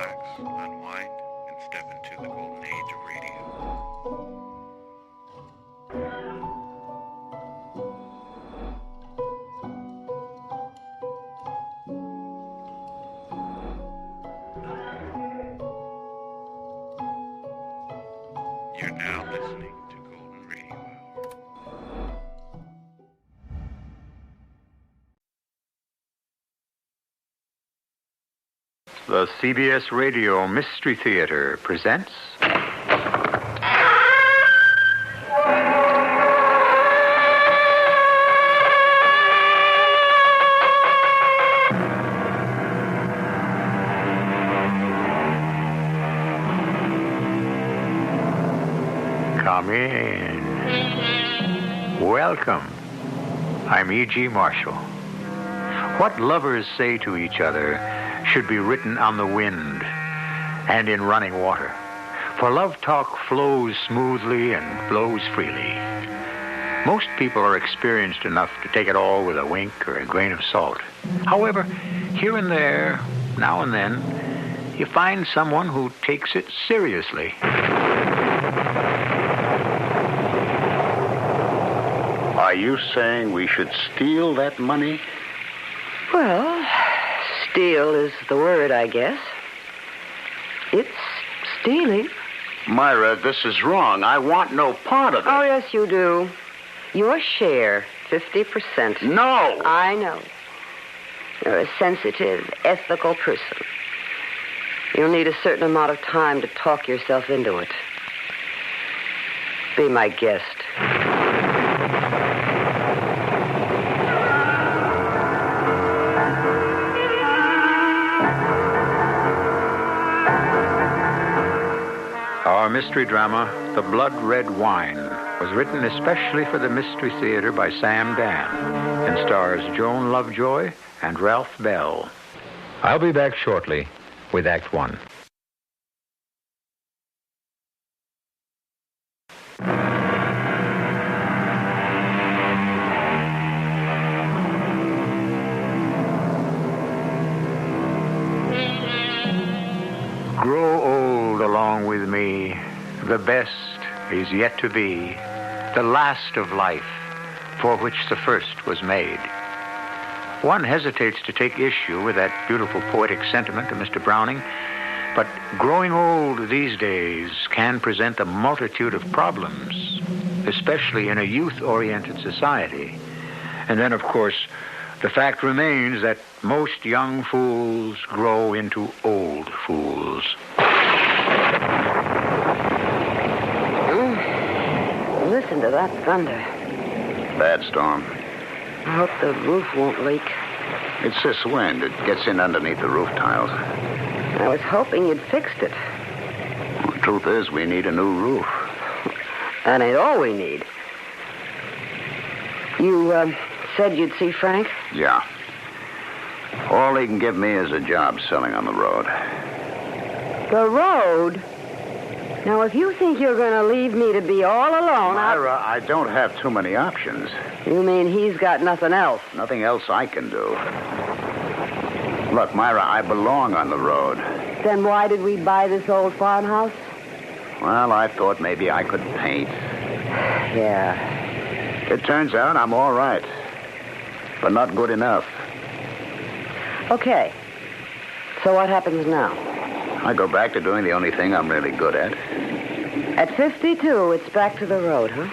relax, unwind, and step into the golden age of radio. You're now listening to Golden Radio Hour. The CBS Radio Mystery Theater presents... Come in. Welcome. I'm E.G. Marshall. What lovers say to each other should be written on the wind and in running water. For love talk flows smoothly and flows freely. Most people are experienced enough to take it all with a wink or a grain of salt. However, here and there, now and then, you find someone who takes it seriously. Are you saying we should steal that money? Well, steal is the word, I guess. It's stealing. Myra, this is wrong. I want no part of it. Oh, yes, you do. Your share, 50%. No! I know. You're a sensitive, ethical person. You'll need a certain amount of time to talk yourself into it. Be my guest. Our mystery drama, The Blood Red Wine, was written especially for the Mystery Theater by Sam Dan and stars Joan Lovejoy and Ralph Bell. I'll be back shortly with Act One. Grow old along with me. The best is yet to be, the last of life, for which the first was made. One hesitates to take issue with that beautiful poetic sentiment of Mr. Browning, but growing old these days can present a multitude of problems, especially in a youth-oriented society. And then, of course, the fact remains that most young fools grow into old fools. Listen to that thunder. Bad storm. I hope the roof won't leak. It's this wind. It gets in underneath the roof tiles. I was hoping you'd fixed it. Well, the truth is, we need a new roof. That ain't all we need. You, said you'd see Frank? Yeah. All he can give me is a job selling on the road. The road? Now, if you think you're going to leave me to be all alone... Myra, I don't have too many options. You mean he's got nothing else? Nothing else I can do. Look, Myra, I belong on the road. Then why did we buy this old farmhouse? Well, I thought maybe I could paint. Yeah. It turns out I'm all right, but not good enough. Okay. So what happens now? I go back to doing the only thing I'm really good at. At 52, it's back to the road, huh?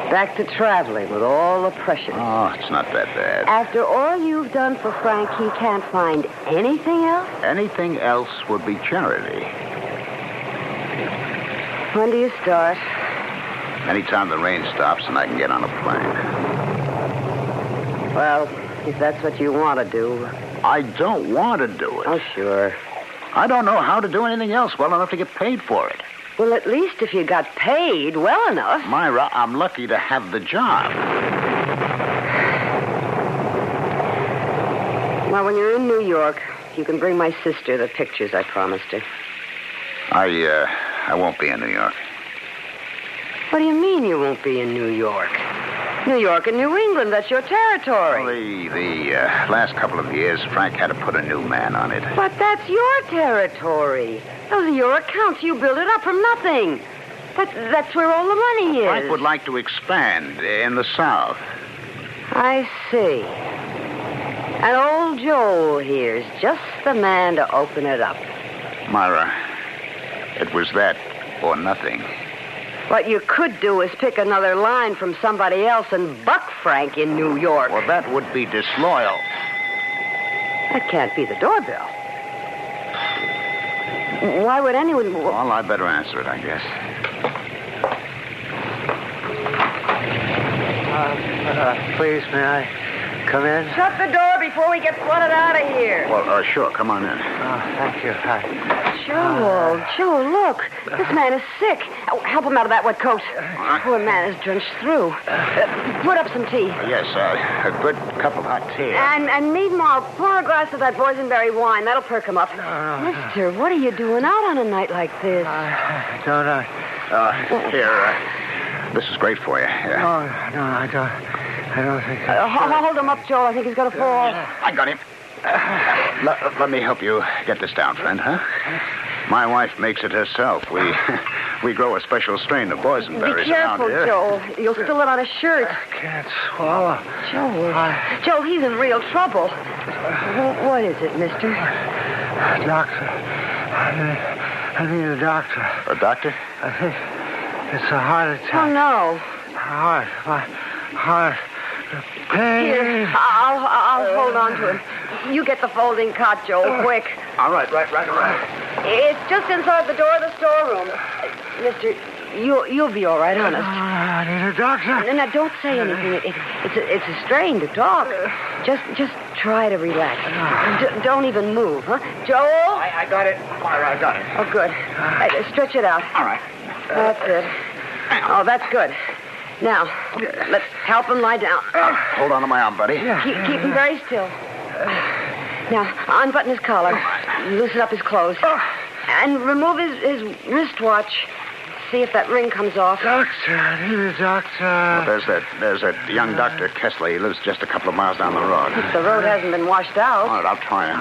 Back to traveling with all the pressures. Oh, it's not that bad. After all you've done for Frank, he can't find anything else? Anything else would be charity. When do you start? Anytime the rain stops and I can get on a plane. Well, if that's what you want to do. I don't want to do it. Oh, sure. I don't know how to do anything else well enough to get paid for it. Well, at least if you got paid well enough. Myra, I'm lucky to have the job. Well, when you're in New York, you can bring my sister the pictures I promised her. I won't be in New York. What do you mean you won't be in New York? New York and New England. That's your territory. Well, the last couple of years, Frank had to put a new man on it. But that's your territory. Those are your accounts. You built it up from nothing. That's where all the money is. Frank would like to expand in the South. I see. And old Joel here's just the man to open it up. Myra, it was that or nothing. What you could do is pick another line from somebody else and buck Frank in New York. Well, that would be disloyal. That can't be the doorbell. Why would anyone... Well, I better answer it, I guess. Please, may I come in? Shut the door before we get flooded out of here. Well, sure, come on in. Oh, thank you. Hi. Joel, look. This man is sick. Oh, help him out of that wet coat. right. Poor man is drenched through. Put up some tea. Yes, a good cup of hot tea. And meanwhile, pour a glass of that boysenberry wine. That'll perk him up. Mister, what are you doing out on a night like this? I don't know. Here, this is great for you. No, I don't think Hold him up, Joel. I think he's going to fall. I got him. Let me help you get this down, friend, huh? My wife makes it herself. We grow a special strain of boysenberries Be careful, around here. Joel. You'll spill it on his shirt. I can't swallow. Joel, he's in real trouble. What is it, mister? Doctor. I need a doctor. A doctor? I think it's a heart attack. Oh, no. My heart. Pain. Here, I'll hold on to him. You get the folding cot, Joel, quick. All right, right. It's just inside the door of the storeroom. Mister, you'll be all right, honest. I need a doctor. Now, don't say anything. It's a strain to talk. Just try to relax. Don't even move, huh? Joel? I got it. Myra, I got it. Oh, good. Stretch it out. All right. That's it. Oh, that's good. Now, let's help him lie down. Hold on to my arm, buddy. Keep him very still. Now, unbutton his collar. Loosen up his clothes. And remove his wristwatch. See if that ring comes off. Doctor, I need a doctor. Well, there's that young Dr. Kessler. He lives just a couple of miles down the road. The road hasn't been washed out. All right, I'll try him.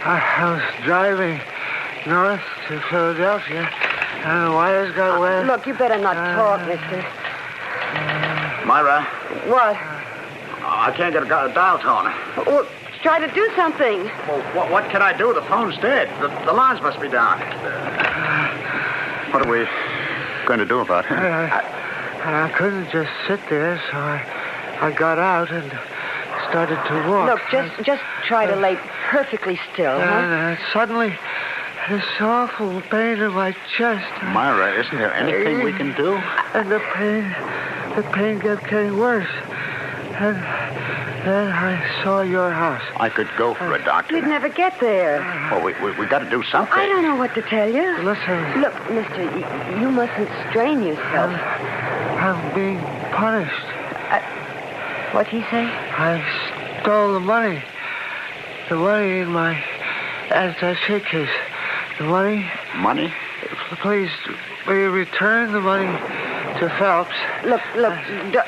I was driving north to Philadelphia, and the wires got wet. Look, you better not talk, mister. Myra, What? I can't get a dial tone. Well, try to do something. Well, what can I do? The phone's dead. The lines must be down. What are we going to do about him? I couldn't just sit there, so I got out and started to walk. Look, just try to lay perfectly still, huh? And suddenly, this awful pain in my chest. Myra, isn't there anything we can do? And the pain kept getting worse. And then I saw your house. I could go for a doctor. You'd never get there. Well, we got to do something. I don't know what to tell you. Listen. Look, mister, you mustn't strain yourself. I'm being punished. What'd he say? I stole the money. The money in my attaché case. The money? Money? Please, will you return the money to Phelps? Look,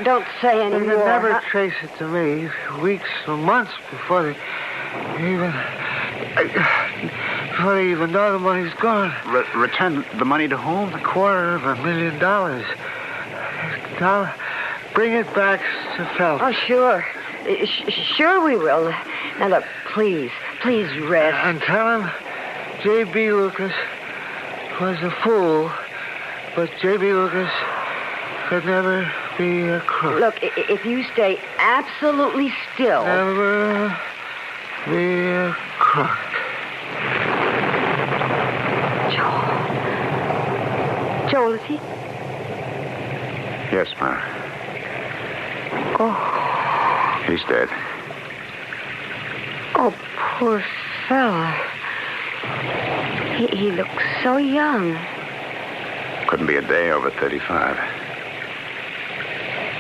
don't say any They more. can never trace it to me. Weeks or months before they even know the money's gone. Return the money to whom? $250,000. Now, bring it back to Phelps. Oh, sure. Sure we will. Now, look, please rest. And tell him J.B. Lucas was a fool, but J.B. Lucas could never be a crook. Look, if you stay absolutely still... Never be a crook. Joel, is he... Yes, Myra. Oh. He's dead. Oh, poor fella. He looks so young. Couldn't be a day over 35.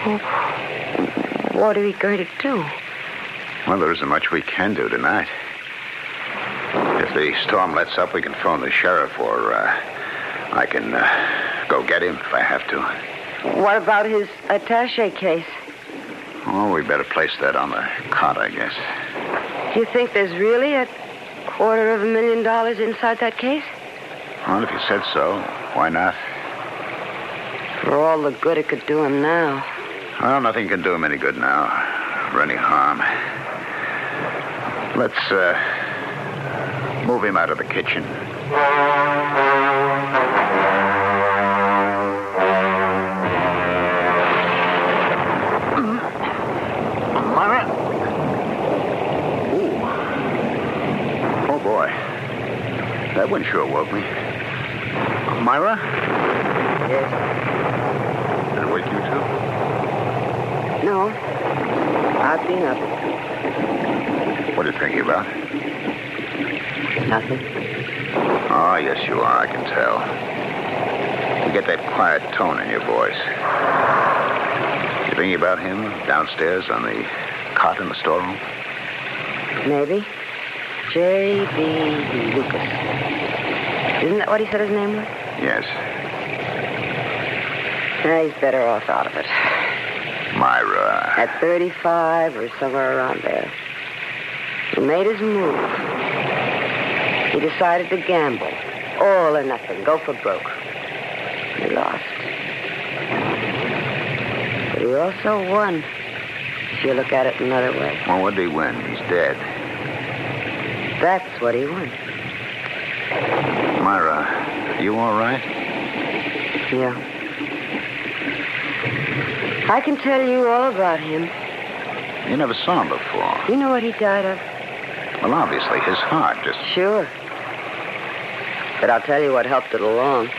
Oh, what are we going to do? Well, there isn't much we can do tonight. If the storm lets up, we can phone the sheriff, or I can go get him if I have to. What about his attaché case? Oh, we better place that on the cot, I guess. Do you think there's really $250,000 inside that case? Well, if you said so, why not? For all the good it could do him now. Well, nothing can do him any good now, or any harm. Let's, move him out of the kitchen. Myra? Ooh. Oh, boy. That one sure woke me. Myra? Yes. Did it wake you, too? No. I've been up. What are you thinking about? Nothing. Oh, yes, you are. I can tell. You get that quiet tone in your voice. You thinking about him downstairs on the cot in the storeroom? Maybe. J.B. Lucas. Isn't that what he said his name was? Yes. He's better off out of it. Myra. At 35 or somewhere around there. He made his move. He decided to gamble. All or nothing. Go for broke. He lost. But he also won. If you look at it another way. Well, what did he win? He's dead. That's what he won. Myra, you all right? Yeah. I can tell you all about him. You never saw him before. You know what he died of? Well, obviously, his heart just... Sure. But I'll tell you what helped it along.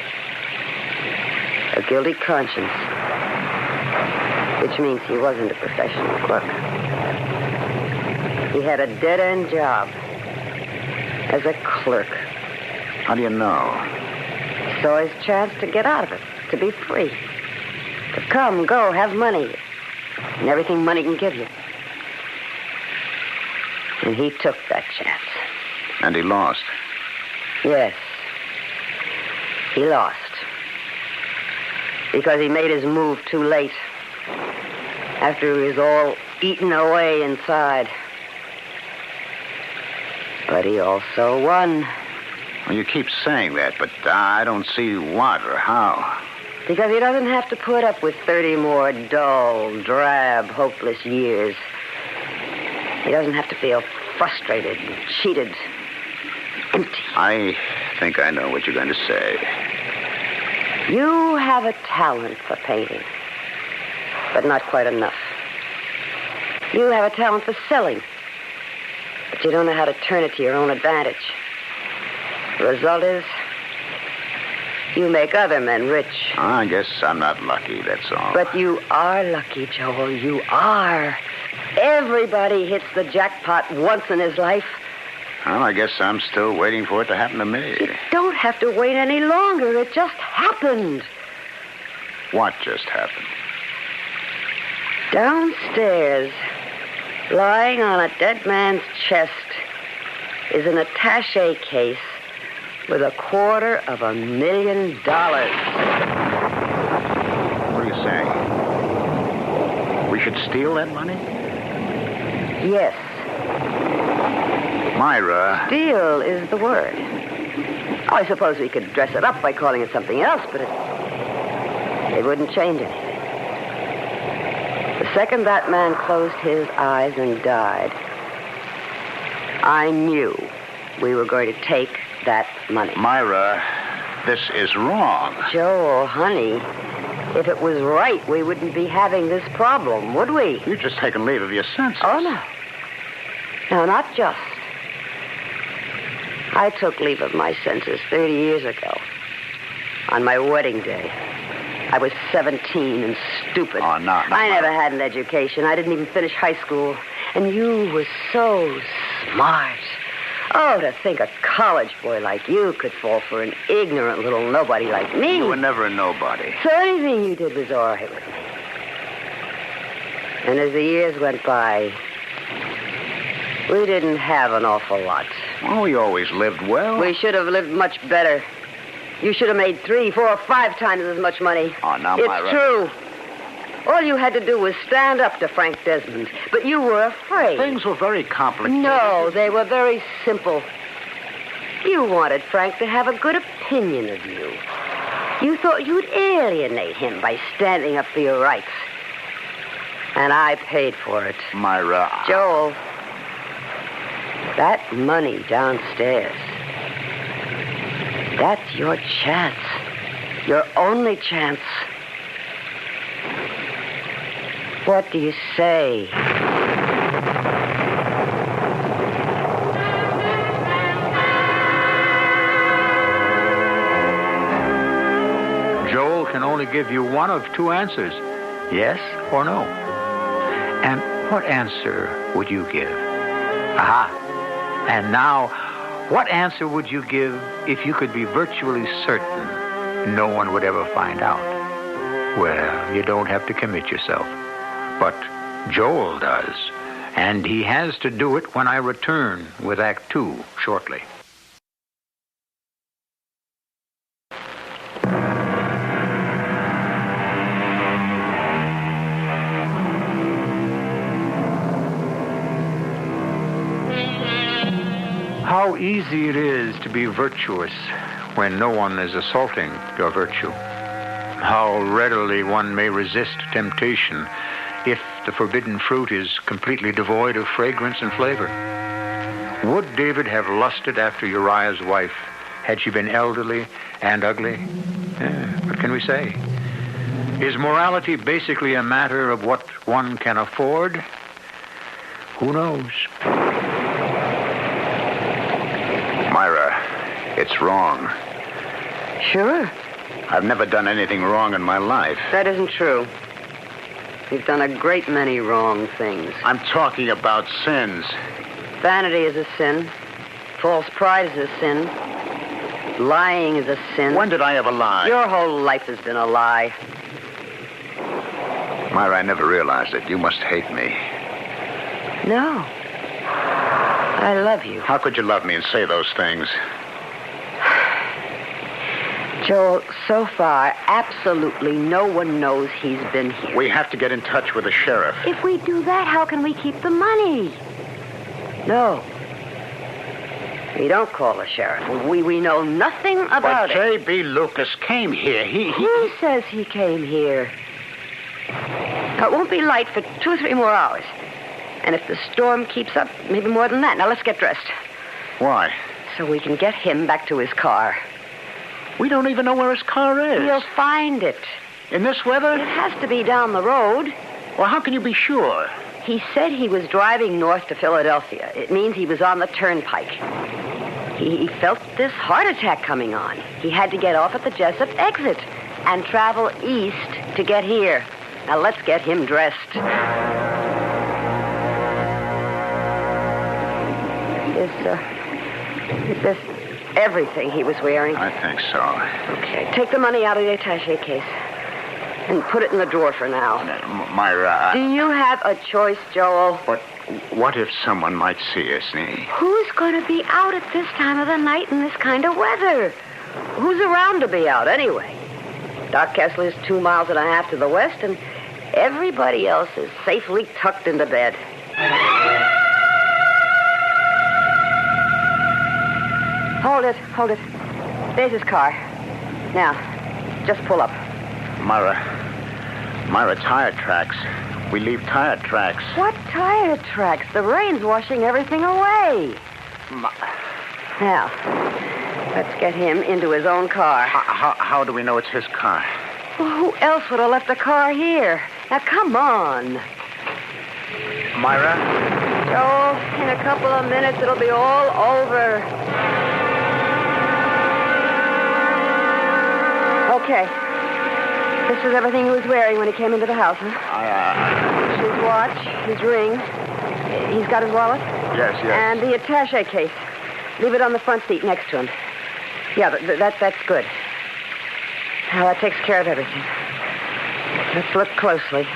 A guilty conscience. Which means he wasn't a professional crook. He had a dead-end job. As a clerk. How do you know? He saw his chance to get out of it. To be free. To come, go, have money. And everything money can give you. And he took that chance. And he lost. Yes. He lost. Because he made his move too late. After he was all eaten away inside. But he also won. Well, you keep saying that, but I don't see what or how. Because he doesn't have to put up with 30 more dull, drab, hopeless years. He doesn't have to feel frustrated and cheated. Empty. I think I know what you're going to say. You have a talent for painting. But not quite enough. You have a talent for selling. But you don't know how to turn it to your own advantage. The result is... you make other men rich. I guess I'm not lucky, that's all. But you are lucky, Joel. You are. Everybody hits the jackpot once in his life. Well, I guess I'm still waiting for it to happen to me. You don't have to wait any longer. It just happened. What just happened? Downstairs, lying on a dead man's chest, is an attaché case with $250,000. What are you saying? We should steal that money? Yes. Myra. Steal is the word. Oh, I suppose we could dress it up by calling it something else, but it wouldn't change anything. The second that man closed his eyes and died, I knew we were going to take that money. Myra, this is wrong. Joel, honey, if it was right, we wouldn't be having this problem, would we? You've just taken leave of your senses. Oh, no. No, not just. I took leave of my senses 30 years ago. On my wedding day. I was 17 and stupid. Oh, no. I never had an education. I didn't even finish high school. And you were so smart. Oh, to think a college boy like you could fall for an ignorant little nobody like me. You were never a nobody. So anything you did was all right with me. And as the years went by, we didn't have an awful lot. Well, we always lived well. We should have lived much better. You should have made 3, 4, 5 times as much money. Oh, now, it's Myra. true. All you had to do was stand up to Frank Desmond, but you were afraid. Things were very complicated. No, they were very simple. You wanted Frank to have a good opinion of you. You thought you'd alienate him by standing up for your rights. And I paid for it. Myra. Joel, that money downstairs, that's your chance. Your only chance. What do you say? Joel can only give you one of two answers, yes or no. And what answer would you give? Aha. And now, what answer would you give if you could be virtually certain no one would ever find out? Well, you don't have to commit yourself. But Joel does. And he has to do it when I return with Act 2 shortly. How easy it is to be virtuous when no one is assaulting your virtue. How readily one may resist temptation if the forbidden fruit is completely devoid of fragrance and flavor. Would David have lusted after Uriah's wife had she been elderly and ugly? What can we say? Is morality basically a matter of what one can afford? Who knows? Myra, it's wrong. Sure. I've never done anything wrong in my life. That isn't true. You've done a great many wrong things. I'm talking about sins. Vanity is a sin. False pride is a sin. Lying is a sin. When did I ever lie? Your whole life has been a lie. Myra, I never realized it. You must hate me. No. I love you. How could you love me and say those things? Joel, so far, absolutely no one knows he's been here. We have to get in touch with the sheriff. If we do that, how can we keep the money? No. We don't call the sheriff. We know nothing about But it. J.B. Lucas came here. Who says he came here? Now, it won't be light for 2 or 3 more hours. And if the storm keeps up, maybe more than that. Now, let's get dressed. Why? So we can get him back to his car. We don't even know where his car is. We'll find it. In this weather? It has to be down the road. Well, how can you be sure? He said he was driving north to Philadelphia. It means he was on the turnpike. He felt this heart attack coming on. He had to get off at the Jessup exit and travel east to get here. Now, let's get him dressed. Is this everything he was wearing? I think so. Okay, take the money out of the attaché case and put it in the drawer for now. Myra, Do you have a choice, Joel? But what if someone might see us, Who's going to be out at this time of the night in this kind of weather? Who's around to be out, anyway? Doc Kessler's 2.5 miles to the west, and everybody else is safely tucked into bed. Hold it. There's his car. Now, just pull up. Myra, tire tracks. We leave tire tracks. What tire tracks? The rain's washing everything away. Now, let's get him into his own car. How do we know it's his car? Well, who else would have left a car here? Now, come on. Myra? Joel, in a couple of minutes, it'll be all over. Okay. This is everything he was wearing when he came into the house, huh? His watch, his ring. He's got his wallet? Yes. And the attaché case. Leave it on the front seat next to him. Yeah, that's good. Now, that takes care of everything. Let's look closely.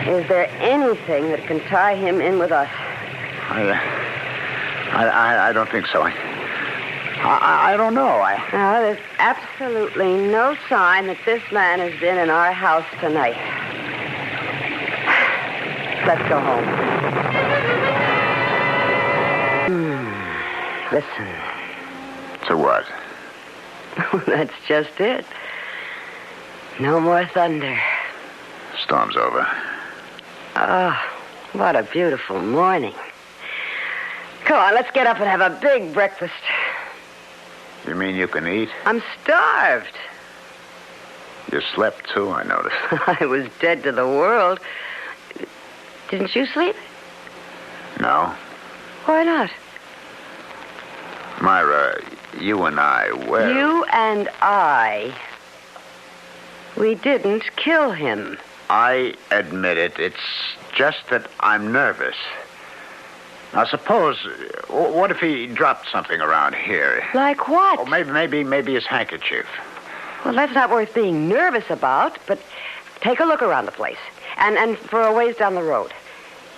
Is there anything that can tie him in with us? I don't think so. I don't know. There's absolutely no sign that this man has been in our house tonight. Let's go home. Listen. To what? That's just it. No more thunder. Storm's over. Oh, what a beautiful morning. Come on, let's get up and have a big breakfast. You mean you can eat? I'm starved. You slept, too, I noticed. I was dead to the world. Didn't you sleep? No? Why not? Myra, you and I, well... You and I... We didn't kill him. I admit it. It's just that I'm nervous. Now, suppose... What if he dropped something around here? Like what? Oh, maybe his handkerchief. Well, that's not worth being nervous about, but take a look around the place. And for a ways down the road.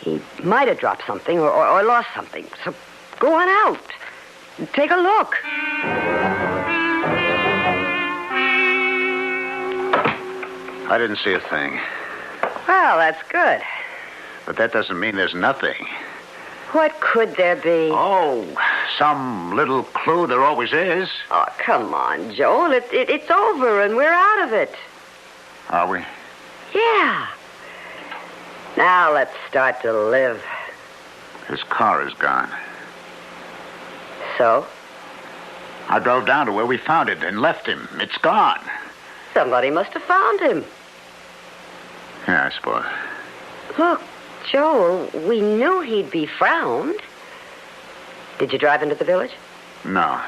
He might have dropped something or lost something. So go on out. Take a look. I didn't see a thing. Well, that's good. But that doesn't mean there's nothing. What could there be? Oh, some little clue there always is. Oh, come on, Joel. It's over and we're out of it. Are we? Yeah. Now let's start to live. His car is gone. So? I drove down to where we found it and left him. It's gone. Somebody must have found him. Yeah, I suppose. Look, Joel, we knew he'd be found. Did you drive into the village? No.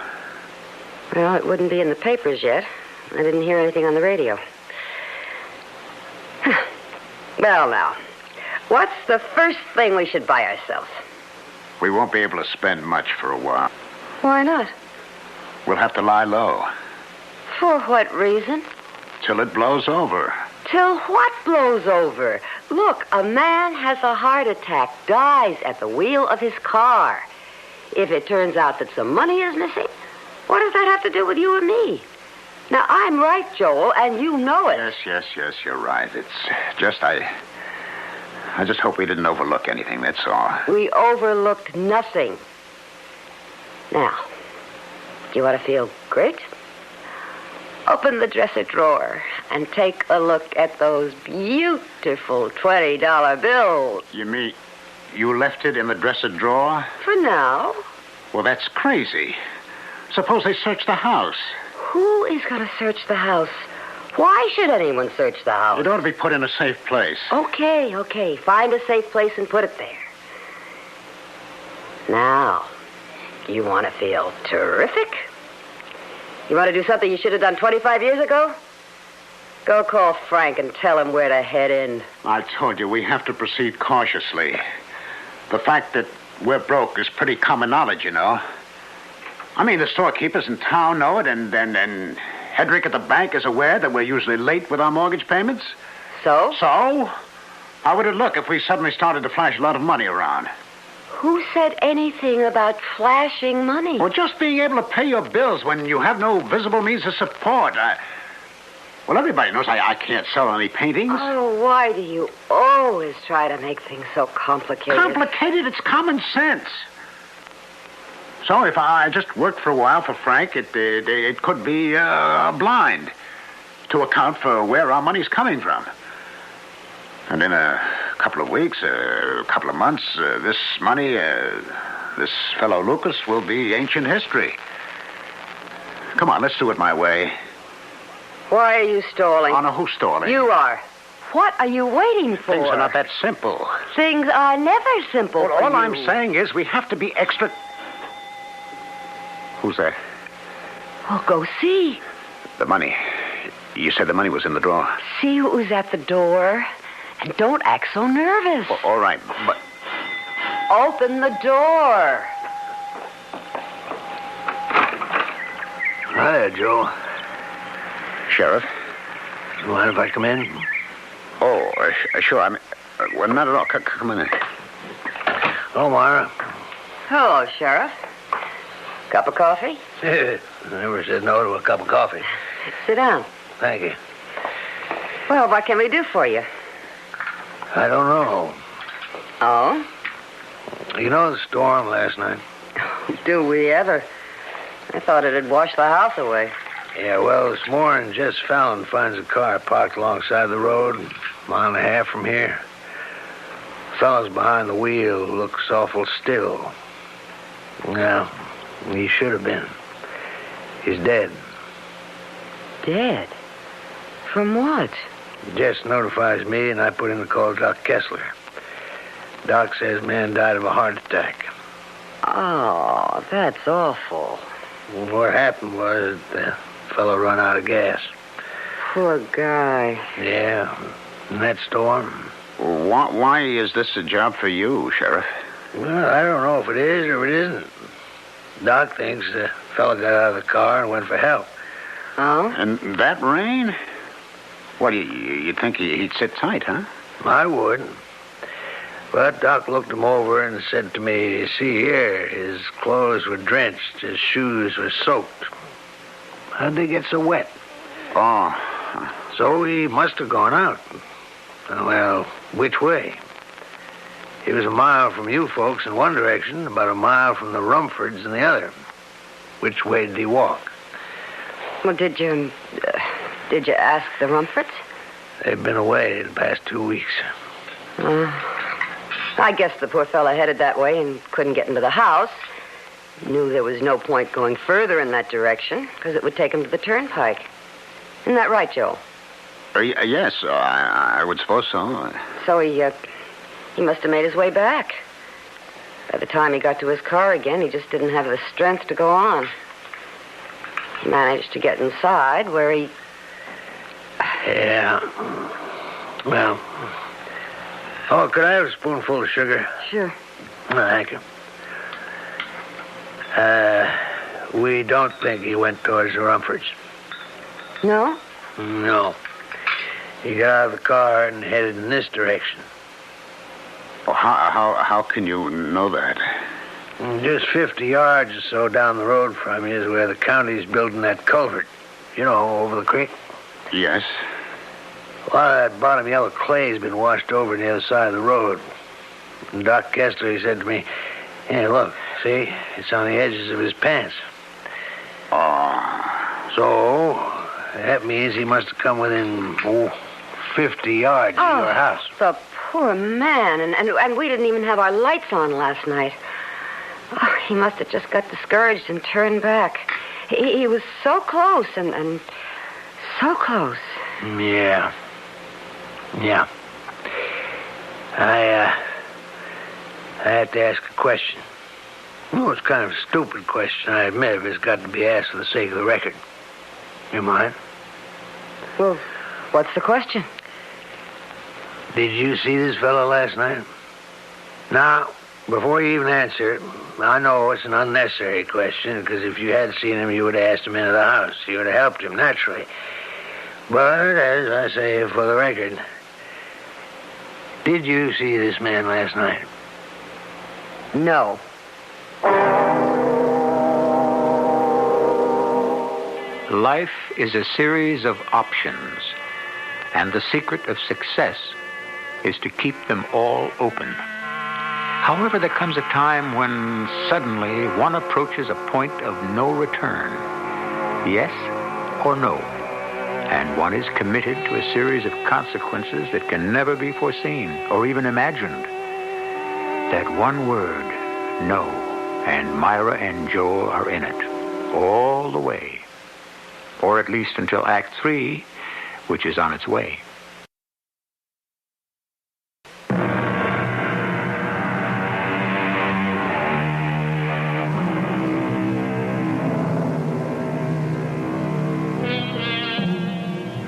Well, it wouldn't be in the papers yet. I didn't hear anything on the radio. Well, now, what's the first thing we should buy ourselves? We won't be able to spend much for a while. Why not? We'll have to lie low. For what reason? Till it blows over. Till what blows over? Look, a man has a heart attack, dies at the wheel of his car. If it turns out that some money is missing, what does that have to do with you and me? Now, I'm right, Joel, and you know it. Yes, you're right. It's just I just hope we didn't overlook anything, that's all. We overlooked nothing. Now, do you want to feel great? Open the dresser drawer and take a look at those beautiful $20 bills. You mean you left it in the dresser drawer? For now. Well, that's crazy. Suppose they search the house. Who is going to search the house? Why should anyone search the house? It ought to be put in a safe place. Okay. Find a safe place and put it there. Now, you want to feel terrific? You want to do something you should have done 25 years ago? Go call Frank and tell him where to head in. I told you, we have to proceed cautiously. The fact that we're broke is pretty common knowledge, you know. I mean, the storekeepers in town know it, and Hedrick at the bank is aware that we're usually late with our mortgage payments. So? So? How would it look if we suddenly started to flash a lot of money around? Who said anything about flashing money? Well, just being able to pay your bills when you have no visible means of support. Well, everybody knows I can't sell any paintings. Oh, why do you always try to make things so complicated? Complicated? It's common sense. So if I just worked for a while for Frank, it could be blind to account for where our money's coming from. And in a couple of weeks, a couple of months, this money, this fellow Lucas will be ancient history. Come on, let's do it my way. Why are you stalling? Anna, who's stalling? You are. What are you waiting for? Things are not that simple. Things are never simple. Well, for all you. I'm saying is we have to be extra... Who's that? Well, go see. The money. You said the money was in the drawer. See who's at the door. And don't act so nervous. Well, all right, but... Open the door. Hiya, Joe. Sheriff? You mind if I come in? Oh, sure. Well, not at all. Come in. Oh, Myra. Hello, Sheriff. Cup of coffee? I never said no to a cup of coffee. Sit down. Thank you. Well, what can we do for you? I don't know. Oh? You know the storm last night? Do we ever? I thought it had washed the house away. Yeah, well, this morning, Jess Fallon finds a car parked alongside the road, a mile and a half from here. The fellow's behind the wheel looks awful still. Well, he should have been. He's dead. Dead? From what? Jess notifies me, and I put in the call to Doc Kessler. Doc says man died of a heart attack. Oh, that's awful. What happened was the fellow run out of gas. Poor guy. Yeah, in that storm. Why is this a job for you, Sheriff? Well, I don't know if it is or it isn't. Doc thinks the fellow got out of the car and went for help. Oh? And that rain? What, you'd think he'd sit tight, huh? I would. But Doc looked him over and said to me, see here, his clothes were drenched, his shoes were soaked. How'd they get so wet? Oh. So he must have gone out. Well, which way? He was a mile from you folks in one direction, about a mile from the Rumfords in the other. Which way did he walk? Well, did you ask the Rumfords? They've been away the past 2 weeks. I guess the poor fella headed that way and couldn't get into the house. Knew there was no point going further in that direction because it would take him to the turnpike. Isn't that right, Joe? Yes, I would suppose so. So he must have made his way back. By the time he got to his car again, he just didn't have the strength to go on. He managed to get inside where he... Yeah. Well... Oh, could I have a spoonful of sugar? Sure. Oh, thank you. We don't think he went towards the Rumfords. No? No. He got out of the car and headed in this direction. Oh, how can you know that? Just 50 yards or so down the road from you is where the county's building that culvert. You know, over the creek. Yes. A lot of that bottom yellow clay's been washed over on the other side of the road. And Doc Kessler, he said to me, hey, look, see? It's on the edges of his pants. Oh. So, that means he must have come within, 50 yards of your house. The poor man. And we didn't even have our lights on last night. Oh, he must have just got discouraged and turned back. He was so close and so close. Yeah. Yeah. I have to ask a question. Well, it's kind of a stupid question, I admit, if it's got to be asked for the sake of the record. You mind? Well, what's the question? Did you see this fellow last night? Now, before you even answer it, I know it's an unnecessary question, because if you had seen him, you would have asked him into the house. You would have helped him, naturally. But, as I say, for the record, did you see this man last night? No. Life is a series of options, and the secret of success is to keep them all open. However, there comes a time when suddenly one approaches a point of no return. Yes or no. And one is committed to a series of consequences that can never be foreseen or even imagined. That one word, no, and Myra and Joel are in it, all the way. Or at least until Act 3, which is on its way.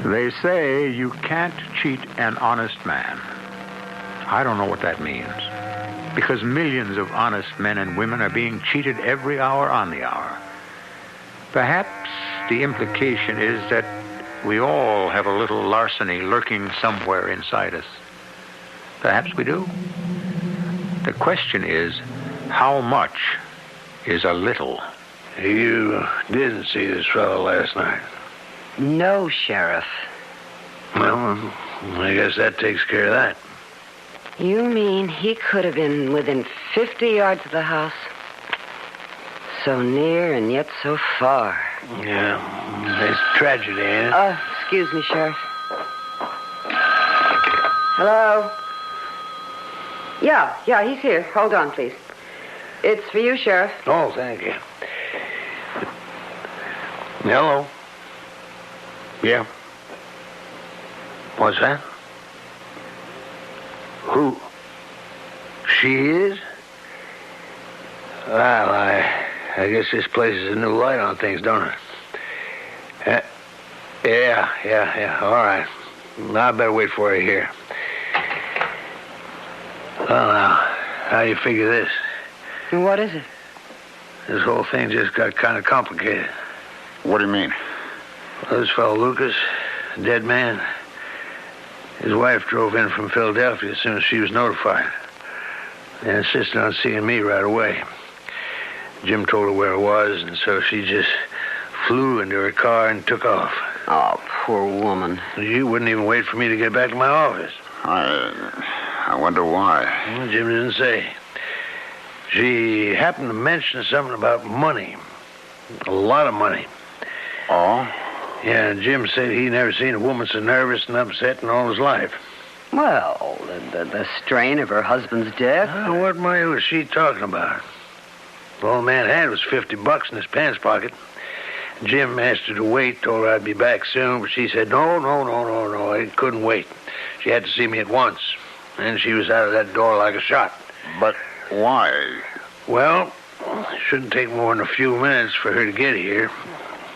They say you can't cheat an honest man. I don't know what that means, because millions of honest men and women are being cheated every hour on the hour. Perhaps the implication is that we all have a little larceny lurking somewhere inside us. Perhaps we do. The question is, how much is a little? You didn't see this fellow last night. No, Sheriff. Well, I guess that takes care of that. You mean he could have been within 50 yards of the house? So near and yet so far. Yeah, it's tragedy, ain't it? Excuse me, Sheriff. Hello? Yeah, he's here. Hold on, please. It's for you, Sheriff. Oh, thank you. Hello? Yeah. What's that? Who? She is? Well, I guess this places a new light on things, don't it? Yeah. All right. I better wait for her here. Well, now, how do you figure this? What is it? This whole thing just got kind of complicated. What do you mean? Well, this fellow Lucas, a dead man, his wife drove in from Philadelphia as soon as she was notified and insisted on seeing me right away. Jim told her where it was, and so she just flew into her car and took off. Oh, poor woman. She wouldn't even wait for me to get back to my office. I wonder why. Well, Jim didn't say. She happened to mention something about money. A lot of money. Oh? Yeah, Jim said he never seen a woman so nervous and upset in all his life. Well, the strain of her husband's death. What money was she talking about? The old man had was $50 in his pants pocket. Jim asked her to wait, told her I'd be back soon, but she said, no, it couldn't wait. She had to see me at once. And she was out of that door like a shot. But why? Well, it shouldn't take more than a few minutes for her to get here.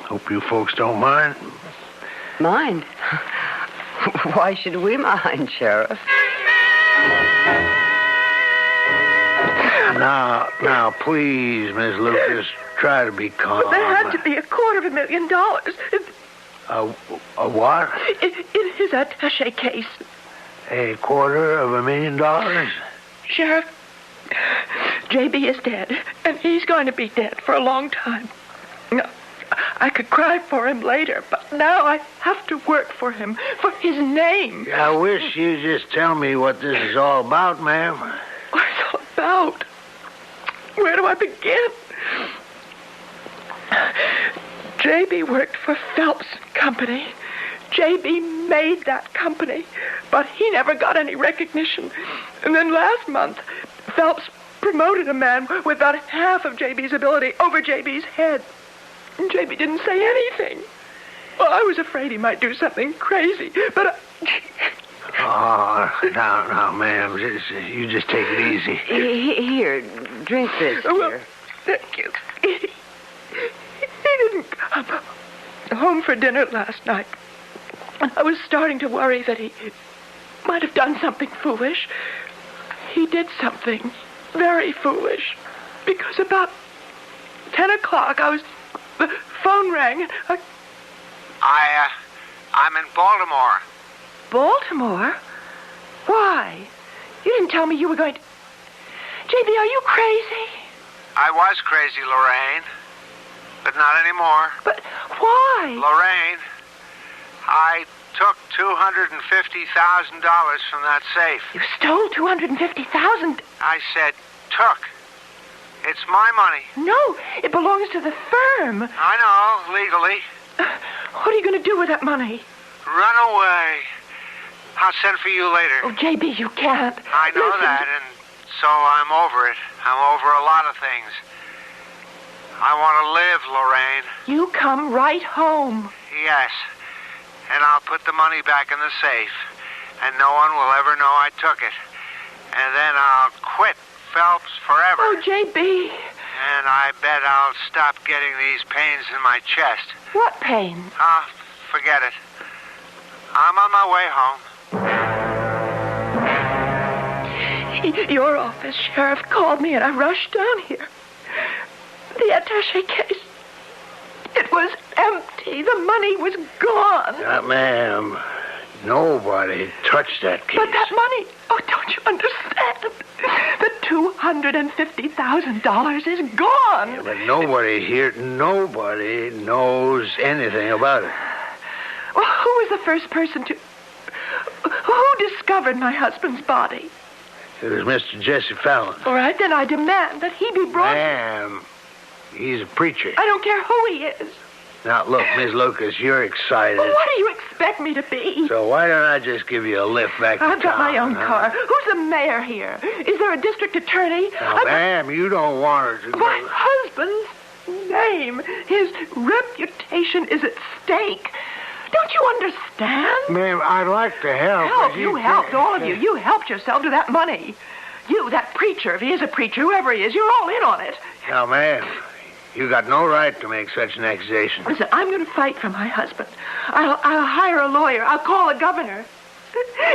Hope you folks don't mind. Mind? Why should we mind, Sheriff? Now, please, Miss Lucas, try to be calm. But there had to be $250,000. A what? In his attaché case. $250,000? Sheriff, J.B. is dead, and he's going to be dead for a long time. Now, I could cry for him later, but now I have to work for him, for his name. I wish you'd just tell me what this is all about, ma'am. What it's all about? Where do I begin? J.B. worked for Phelps Company. J.B. made that company, but he never got any recognition. And then last month, Phelps promoted a man with about half of J.B.'s ability over J.B.'s head. And J.B. didn't say anything. Well, I was afraid he might do something crazy, but Oh, now, ma'am, you just take it easy. Here, drink this, well, dear. thank you. He didn't come home for dinner last night. And I was starting to worry that he might have done something foolish. He did something very foolish. Because about 10 o'clock, the phone rang. And I'm in Baltimore. Baltimore? Why? You didn't tell me you were going to... J.B., are you crazy? I was crazy, Lorraine, but not anymore. But why? Lorraine, I took $250,000 from that safe. You stole $250,000. I said took. It's my money. No, it belongs to the firm. I know, legally. What are you going to do with that money? Run away. I'll send for you later. Oh, J.B., you can't. I know Listen. that, and so I'm over it. I'm over a lot of things. I want to live, Lorraine. You come right home. Yes. And I'll put the money back in the safe, and no one will ever know I took it. And then I'll quit Phelps forever. Oh, J.B. And I bet I'll stop getting these pains in my chest. What pain? Forget it. I'm on my way home. Your office sheriff called me, and I rushed down here. The attaché case, it was empty. The money was gone. Ma'am, nobody touched that case. But that money, oh, don't you understand? The $250,000 is gone. Yeah, but nobody knows anything about it. Well, who was the first person to... Who discovered my husband's body? It was Mr. Jesse Fallon. All right, then I demand that he be brought... Ma'am, he's a preacher. I don't care who he is. Now, look, Miss Lucas, you're excited. Well, what do you expect me to be? So why don't I just give you a lift back to I've got town, my own huh? car. Who's the mayor here? Is there a district attorney? Now, ma'am, you don't want her to go... My husband's name, his reputation is at stake. Don't you understand? Ma'am, I'd like to help. Help, but you helped, all of you. You helped yourself to that money. You, that preacher, if he is a preacher, whoever he is, you're all in on it. Now, ma'am, you got no right to make such an accusation. Listen, I'm going to fight for my husband. I'll hire a lawyer. I'll call a governor.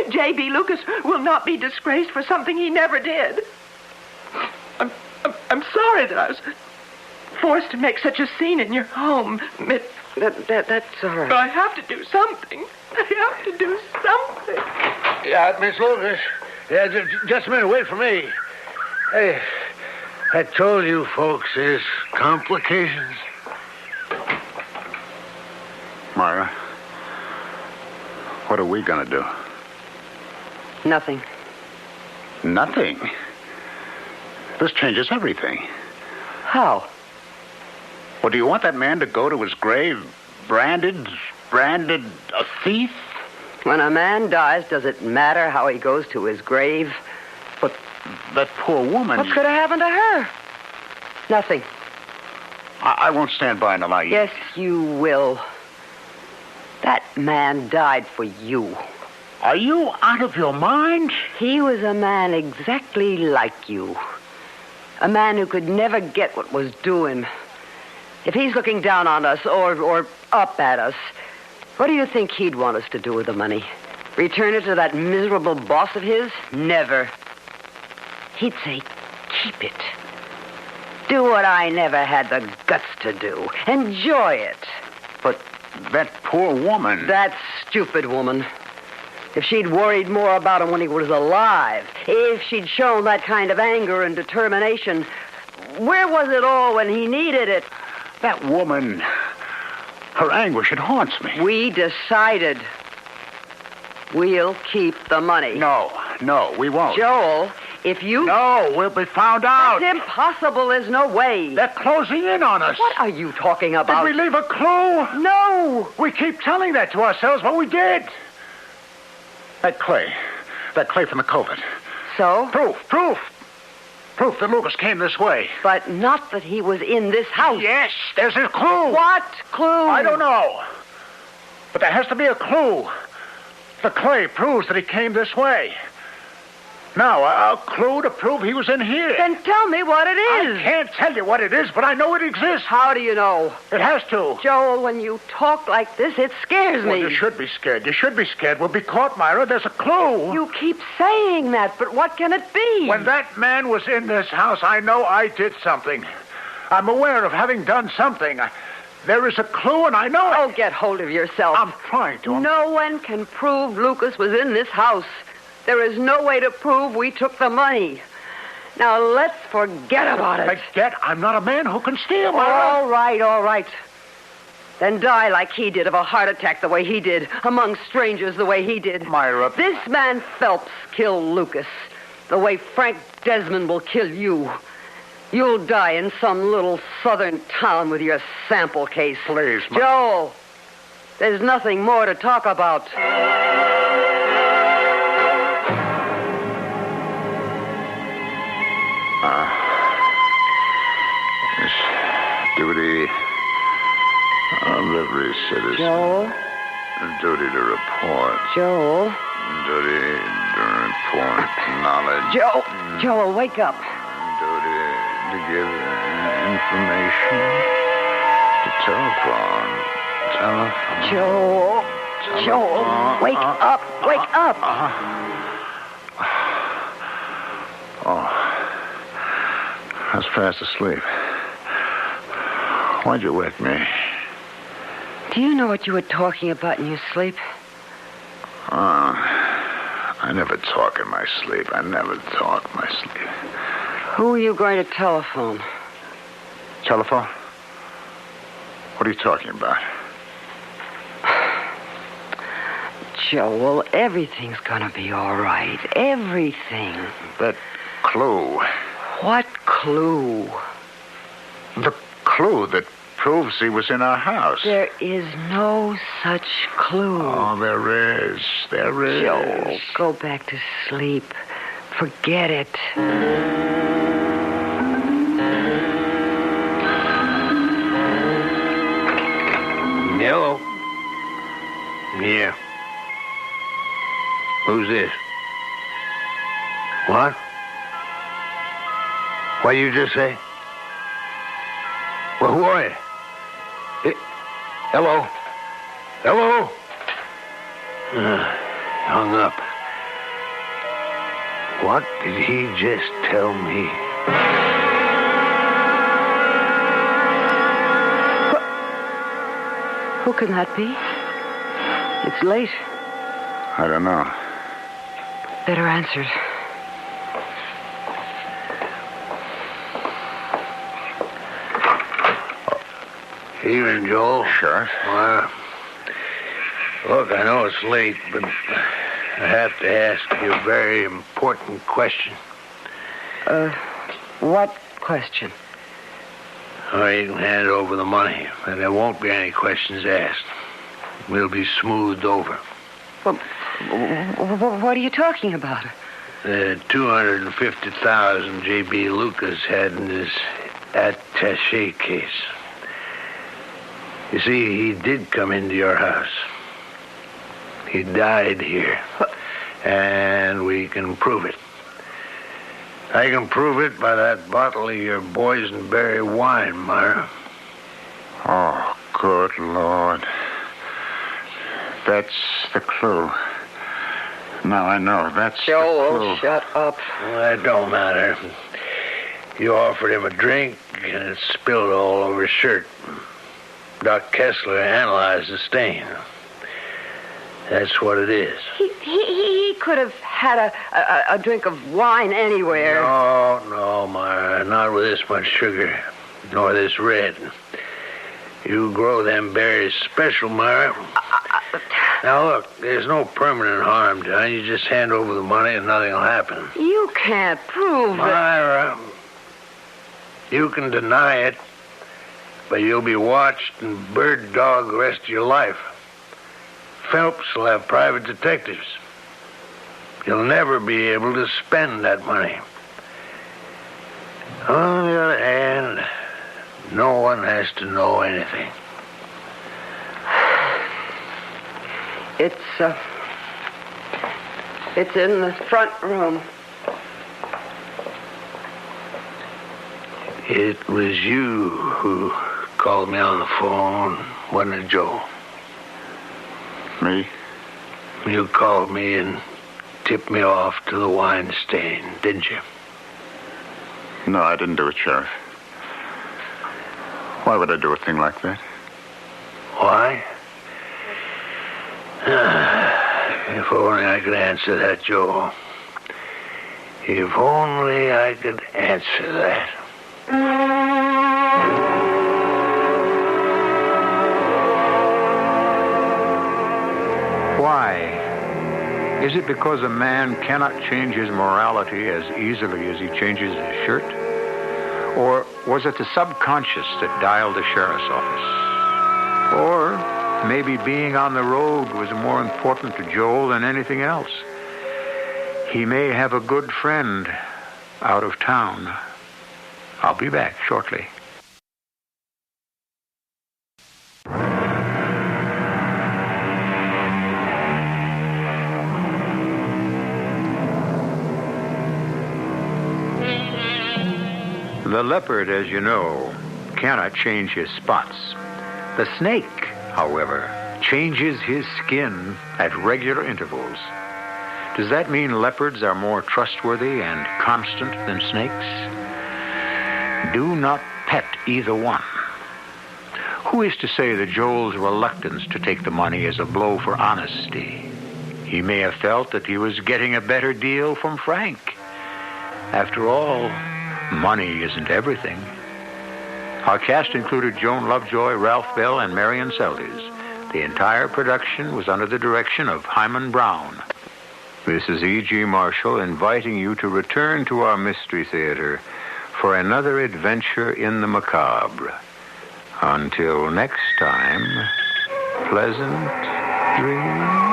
J.B. Lucas will not be disgraced for something he never did. I'm sorry that I was forced to make such a scene in your home. That's all right. But I have to do something. I have to do something. Yeah, Miss Lucas. Yeah, just a minute. Wait for me. Hey, I told you folks there's complications. Myra, what are we going to do? Nothing. Nothing. This changes everything. How? Well, do you want that man to go to his grave branded a thief? When a man dies, does it matter how he goes to his grave? But that poor woman... What could have happened to her? Nothing. I won't stand by and allow you... Yes, you will. That man died for you. Are you out of your mind? He was a man exactly like you. A man who could never get what was due him. If he's looking down on us or up at us, what do you think he'd want us to do with the money? Return it to that miserable boss of his? Never. He'd say, keep it. Do what I never had the guts to do. Enjoy it. But that poor woman... That stupid woman. If she'd worried more about him when he was alive, if she'd shown that kind of anger and determination, where was it all when he needed it? That woman... Her anguish, it haunts me. We decided we'll keep the money. No, we won't. Joel, if you... No, we'll be found out. That's impossible. There's no way. They're closing in on us. What are you talking about? Did we leave a clue? No. We keep telling that to ourselves, but we did. That clay from the covert. So? Proof that Lucas came this way. But not that he was in this house. Yes, there's a clue. What clue? I don't know. But there has to be a clue. The clay proves that he came this way. Now, a clue to prove he was in here. Then tell me what it is. I can't tell you what it is, but I know it exists. How do you know? It has to. Joel, when you talk like this, it scares Well, me. you should be scared. You should be scared. We'll be caught, Myra. There's a clue. You keep saying that, but what can it be? When that man was in this house, I know I did something. I'm aware of having done something. There is a clue, and I know it. Oh, get hold of yourself. I'm trying to. No one can prove Lucas was in this house. There is no way to prove we took the money. Now, let's forget about it. Forget? I'm not a man who can steal, Myra. All right. Then die like he did, of a heart attack the way he did, among strangers the way he did. Myra. This man Phelps killed Lucas the way Frank Desmond will kill you. You'll die in some little southern town with your sample case. Please, Joel, there's nothing more to talk about. Duty of every citizen. Joel? Duty to report. Joel? Duty to report knowledge. Joel, wake up. Duty to give information. To telephone. Joel, wake up. Wake up. I was fast asleep. Why'd you wake me? Do you know what you were talking about in your sleep? I never talk in my sleep. Who are you going to telephone? Telephone? What are you talking about? Joel, everything's gonna be all right. Everything. That clue. What clue? The clue that proves he was in our house. There is no such clue. Oh, there is. There is. Joel, go back to sleep. Forget it. Hello? Yeah. Who's this? What? What did you just say? Well, who are you? Hello? Hello? Hung up. What did he just tell me? Who can that be? It's late. I don't know. Better answer it. Evening, Joel. Sheriff? Look, I know it's late, but I have to ask you a very important question. What question? Or you can hand over the money, and there won't be any questions asked. We'll be smoothed over. Well, what are you talking about? The $250,000 J.B. Lucas had in his attaché case. You see, he did come into your house. He died here. And we can prove it. I can prove it by that bottle of your boysenberry wine, Myra. Oh, good Lord. That's the clue. Now I know. That's Joel, the clue. shut up. Well, that don't matter. You offered him a drink, and it spilled all over his shirt. Doc Kessler analyzed the stain. That's what it is. He could have had a drink of wine anywhere. No, Myra. Not with this much sugar, nor this red. You grow them berries special, Myra. Now, look, there's no permanent harm done. You just hand over the money and nothing will happen. You can't prove it. Myra, you can deny it, but you'll be watched and bird dog the rest of your life. Phelps will have private detectives. You'll never be able to spend that money. On the other hand, no one has to know anything. It's in the front room. It was you who called me on the phone, wasn't it, Joe? Me? You called me and tipped me off to the wine stain, didn't you? No, I didn't do it, Sheriff. Why would I do a thing like that? Why? If only I could answer that, Joe. If only I could answer that. Why? Is it because a man cannot change his morality as easily as he changes his shirt? Or was it the subconscious that dialed the sheriff's office? Or maybe being on the road was more important to Joel than anything else. He may have a good friend out of town. I'll be back shortly. The leopard, as you know, cannot change his spots. The snake, however, changes his skin at regular intervals. Does that mean leopards are more trustworthy and constant than snakes? Do not pet either one. Who is to say that Joel's reluctance to take the money is a blow for honesty? He may have felt that he was getting a better deal from Frank. After all, money isn't everything. Our cast included Joan Lovejoy, Ralph Bell, and Marion Seldes. The entire production was under the direction of Hyman Brown. This is E.G. Marshall inviting you to return to our Mystery Theater for another adventure in the macabre. Until next time, pleasant dreams.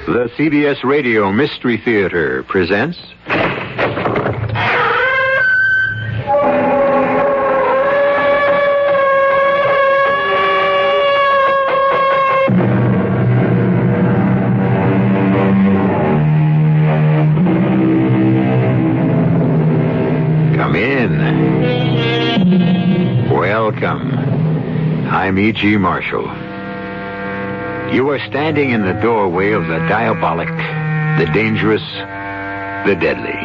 The CBS Radio Mystery Theater presents... Come in. Welcome. I'm E.G. Marshall. You are standing in the doorway of the diabolic, the dangerous, the deadly.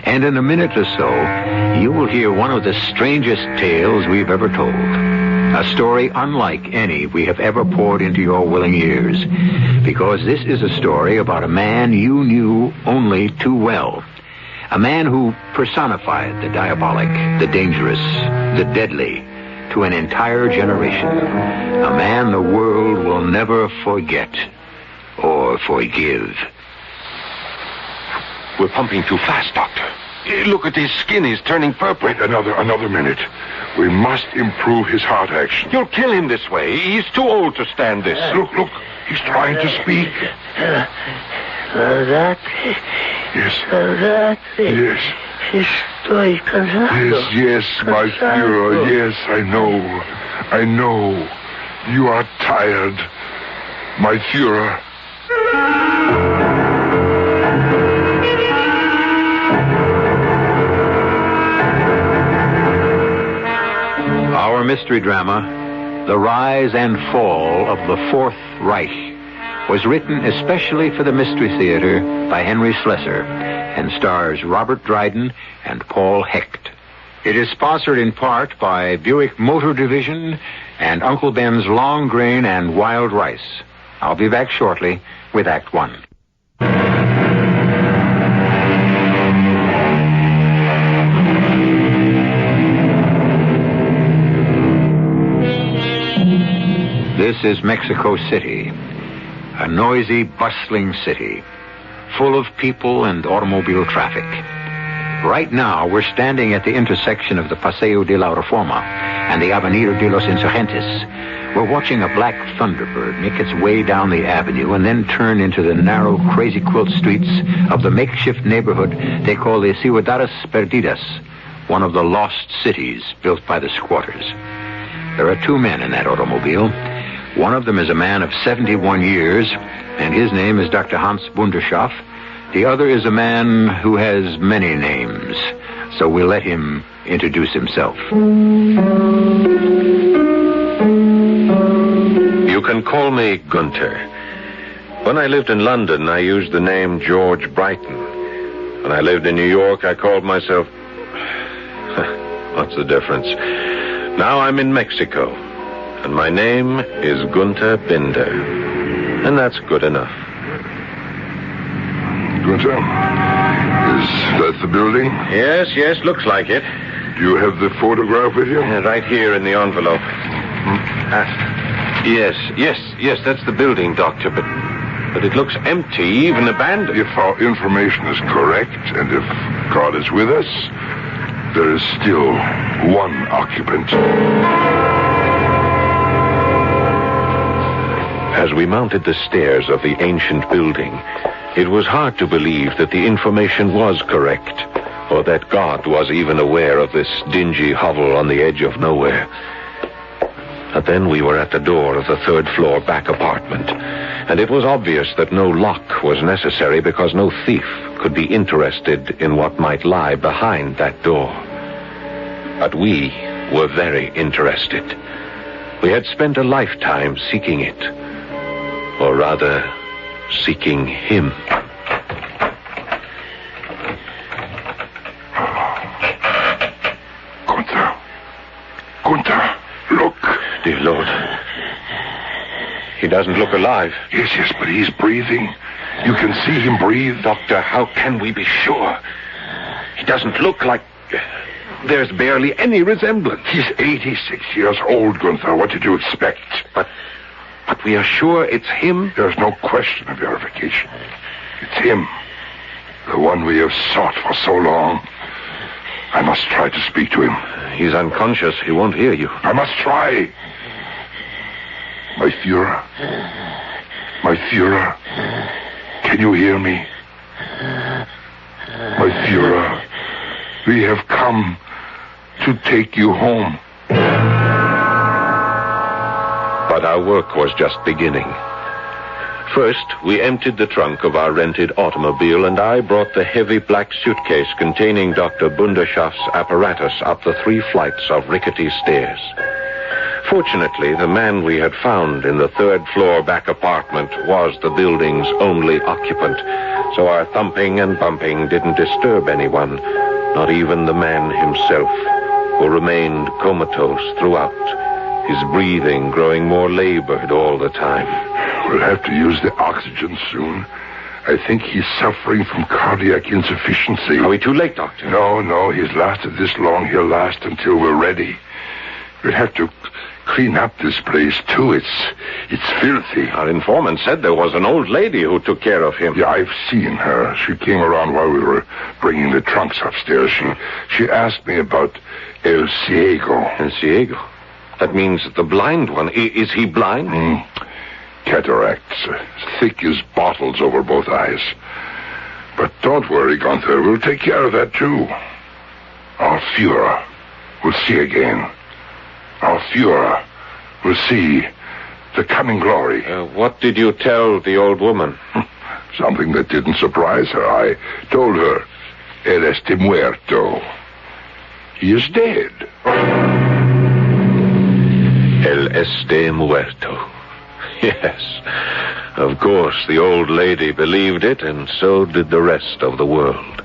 And in a minute or so, you will hear one of the strangest tales we've ever told. A story unlike any we have ever poured into your willing ears. Because this is a story about a man you knew only too well. A man who personified the diabolic, the dangerous, the deadly, to an entire generation. A man the world will never forget or forgive. We're pumping too fast, Doctor. Look at his skin. He's turning purple. Wait another minute. We must improve his heart action. You'll kill him this way. He's too old to stand this. Look. He's trying to speak. Yes. Yes. Yes, my Führer. Yes, I know. You are tired, my Führer. Our mystery drama, The Rise and Fall of the Fourth Reich, was written especially for the Mystery Theater by Henry Slesser and stars Robert Dryden and Paul Hecht. It is sponsored in part by Buick Motor Division and Uncle Ben's Long Grain and Wild Rice. I'll be back shortly with Act One. This is Mexico City, a noisy, bustling city, full of people and automobile traffic. Right now, we're standing at the intersection of the Paseo de la Reforma and the Avenida de los Insurgentes. We're watching a black Thunderbird make its way down the avenue and then turn into the narrow, crazy quilt streets of the makeshift neighborhood they call the Ciudades Perdidas, one of the lost cities built by the squatters. There are two men in that automobile. One of them is a man of 71 years, and his name is Dr. Hans Bunderschoff. The other is a man who has many names, so we'll let him introduce himself. You can call me Gunther. When I lived in London, I used the name George Brighton. When I lived in New York, I called myself... What's the difference? Now I'm in Mexico, and my name is Gunther Binder. And that's good enough. Gunther, is that the building? Yes, looks like it. Do you have the photograph with you? Right here in the envelope. Yes, that's the building, Doctor, but it looks empty, even abandoned. If our information is correct, and if God is with us, there is still one occupant. As we mounted the stairs of the ancient building, it was hard to believe that the information was correct, or that God was even aware of this dingy hovel on the edge of nowhere. But then we were at the door of the third-floor back apartment, and it was obvious that no lock was necessary because no thief could be interested in what might lie behind that door. But we were very interested. We had spent a lifetime seeking it, or rather, seeking him. Gunther, look. Dear Lord. He doesn't look alive. Yes, but he's breathing. You can see him breathe. Doctor, how can we be sure? He doesn't look like... There's barely any resemblance. He's 86 years old, Gunther. What did you expect? But we are sure it's him? There's no question of verification. It's him. The one we have sought for so long. I must try to speak to him. He's unconscious. He won't hear you. I must try. My Führer. My Führer. Can you hear me? My Führer. We have come to take you home. But our work was just beginning. First, we emptied the trunk of our rented automobile, and I brought the heavy black suitcase containing Dr. Bunderschaft's apparatus up the 3 flights of rickety stairs. Fortunately, the man we had found in the third-floor back apartment was the building's only occupant, so our thumping and bumping didn't disturb anyone, not even the man himself, who remained comatose throughout, his breathing growing more labored all the time. We'll have to use the oxygen soon. I think he's suffering from cardiac insufficiency. Are we too late, Doctor? No, he's lasted this long. He'll last until we're ready. We'll have to clean up this place, too. It's filthy. Our informant said there was an old lady who took care of him. Yeah, I've seen her. She came around while we were bringing the trunks upstairs. She asked me about El Ciego. El Ciego? That means the blind one. Is he blind? Cataracts, thick as bottles over both eyes. But don't worry, Gunther. We'll take care of that, too. Our Führer will see again. Our Führer will see the coming glory. What did you tell the old woman? Something that didn't surprise her. I told her, él está muerto. He is dead. Él está muerto. Yes, of course, the old lady believed it, and so did the rest of the world.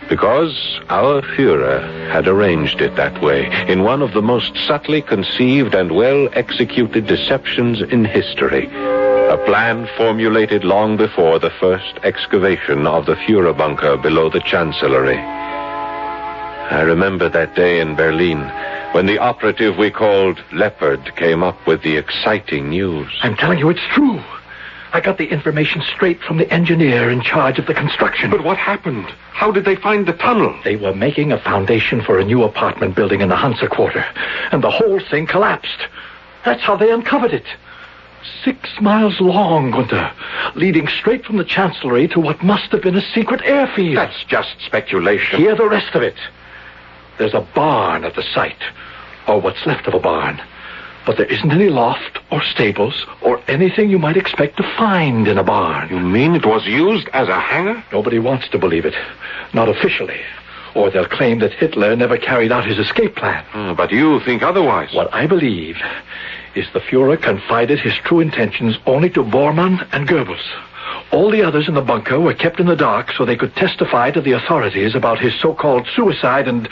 Because our Führer had arranged it that way, in one of the most subtly conceived and well-executed deceptions in history. A plan formulated long before the first excavation of the Führer bunker below the Chancellery. I remember that day in Berlin, when the operative we called Leopard came up with the exciting news. I'm telling you, it's true. I got the information straight from the engineer in charge of the construction. But what happened? How did they find the tunnel? They were making a foundation for a new apartment building in the Hansa Quarter, and the whole thing collapsed. That's how they uncovered it. 6 miles long, Gunther, leading straight from the Chancellery to what must have been a secret airfield. That's just speculation. Hear the rest of it. There's a barn at the site, or what's left of a barn. But there isn't any loft or stables or anything you might expect to find in a barn. You mean it was used as a hangar? Nobody wants to believe it. Not officially. Or they'll claim that Hitler never carried out his escape plan. But you think otherwise. What I believe is the Führer confided his true intentions only to Bormann and Goebbels. All the others in the bunker were kept in the dark so they could testify to the authorities about his so-called suicide and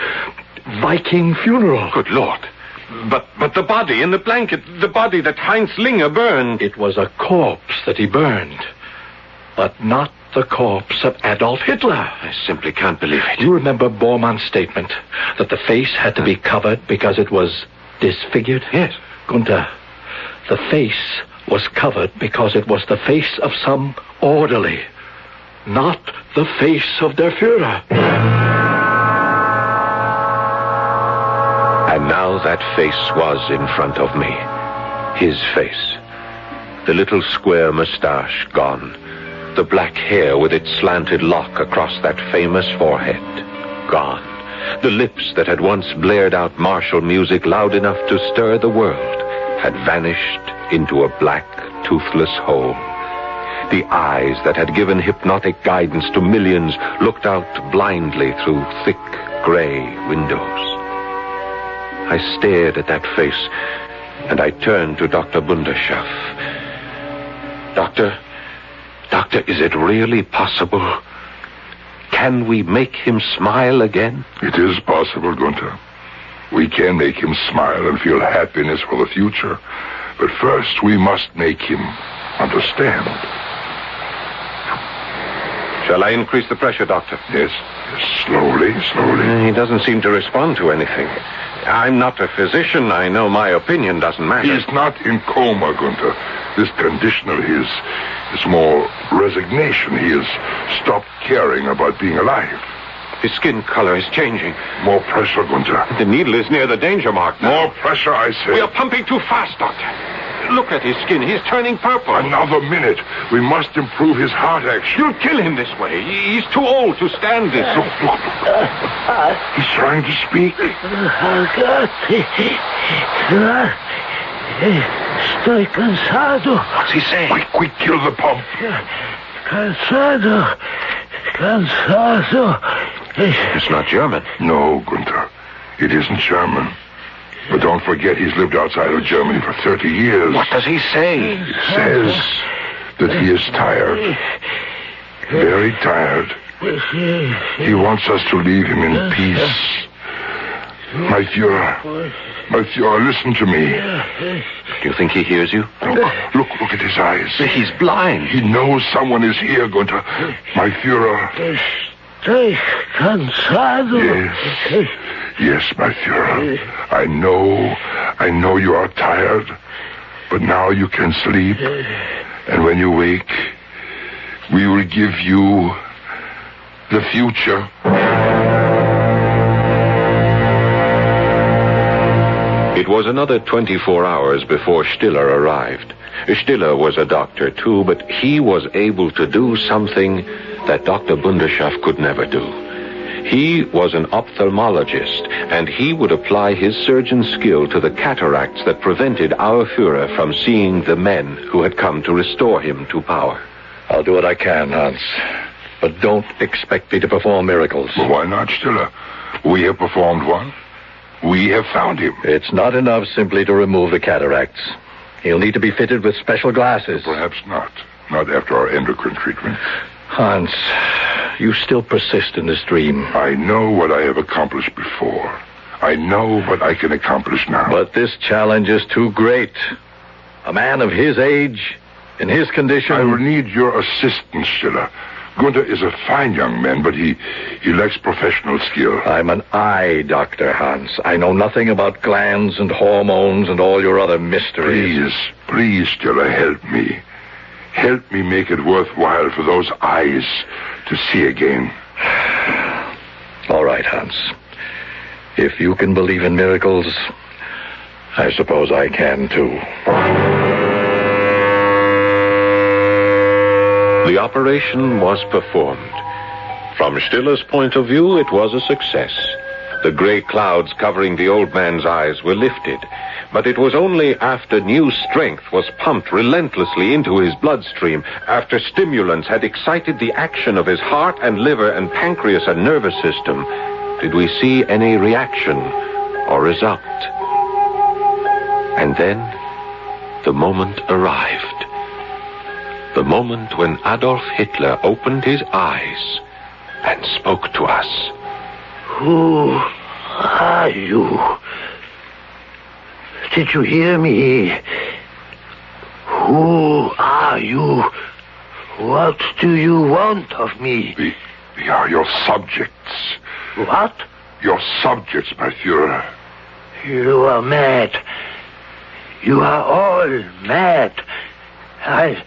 Viking funeral. Good Lord. But the body in the blanket, the body that Heinz Linger burned. It was a corpse that he burned, but not the corpse of Adolf Hitler. I simply can't believe it. You remember Bormann's statement that the face had to be covered because it was disfigured? Yes. Gunther, the face was covered because it was the face of some orderly, not the face of der Führer. And now that face was in front of me. His face. The little square mustache gone. The black hair with its slanted lock across that famous forehead gone. The lips that had once blared out martial music loud enough to stir the world had vanished into a black, toothless hole. The eyes that had given hypnotic guidance to millions looked out blindly through thick, gray windows. I stared at that face, and I turned to Dr. Bunderschaff. Doctor, is it really possible? Can we make him smile again? It is possible, Gunther. We can make him smile and feel happiness for the future. But first, we must make him understand. Shall I increase the pressure, Doctor? Yes, slowly. He doesn't seem to respond to anything. I'm not a physician. I know my opinion doesn't matter. He's not in coma, Gunther. This condition of his is more resignation. He has stopped caring about being alive. His skin color is changing. More pressure, Gunther. The needle is near the danger mark now. More pressure, I say. We are pumping too fast, Doctor. Look at his skin. He's turning purple. Another minute. We must improve his heart action. You'll kill him this way. He's too old to stand this. Look. He's trying to speak. Estoy cansado. What's he saying? Quick, kill the pump. Cansado. It's not German. No, Gunther. It isn't German. But don't forget he's lived outside of Germany for 30 years. What does he say? He says that he is tired. Very tired. He wants us to leave him in peace. My Führer, listen to me. Do you think he hears you? Look at his eyes. He's blind. He knows someone is here, Gunther. My Führer. Estoy cansado. Yes, my Führer. I know you are tired, but now you can sleep. And when you wake, we will give you the future. It was another 24 hours before Stiller arrived. Stiller was a doctor, too, but he was able to do something that Dr. Bunderschaff could never do. He was an ophthalmologist, and he would apply his surgeon's skill to the cataracts that prevented our Führer from seeing the men who had come to restore him to power. I'll do what I can, Hans. But don't expect me to perform miracles. Well, why not, Stiller? We have performed one. We have found him. It's not enough simply to remove the cataracts. He'll need to be fitted with special glasses. Perhaps not. Not after our endocrine treatment. Hans, you still persist in this dream. I know what I have accomplished before. I know what I can accomplish now. But this challenge is too great. A man of his age, in his condition... I will need your assistance, Stiller. Gunther is a fine young man, but he lacks professional skill. I'm an eye doctor, Hans. I know nothing about glands and hormones and all your other mysteries. Please, Stiller, help me. Help me make it worthwhile for those eyes to see again. All right, Hans. If you can believe in miracles, I suppose I can, too. The operation was performed. From Stiller's point of view, it was a success. The gray clouds covering the old man's eyes were lifted, but it was only after new strength was pumped relentlessly into his bloodstream, after stimulants had excited the action of his heart and liver and pancreas and nervous system, did we see any reaction or result. And then the moment arrived. The moment when Adolf Hitler opened his eyes and spoke to us. Who are you? Did you hear me? Who are you? What do you want of me? We are your subjects. What? Your subjects, my Führer. You are mad. You are all mad. I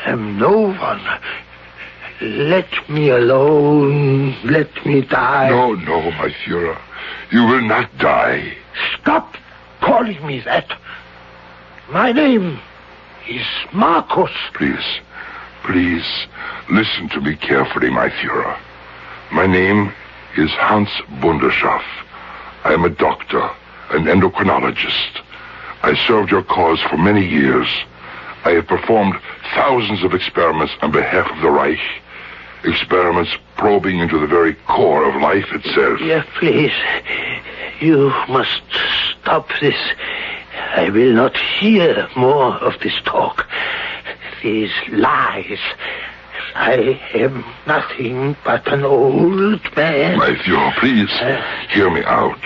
am no one. Let me alone. Let me die. No, my Führer. You will not die. Stop calling me that. My name is Marcus. Please, listen to me carefully, my Führer. My name is Hans Bunderschaff. I am a doctor, an endocrinologist. I served your cause for many years. I have performed thousands of experiments on behalf of the Reich. Experiments probing into the very core of life itself. Yeah, please. You must stop this. I will not hear more of this talk. These lies. I am nothing but an old man. My Führer, please hear me out.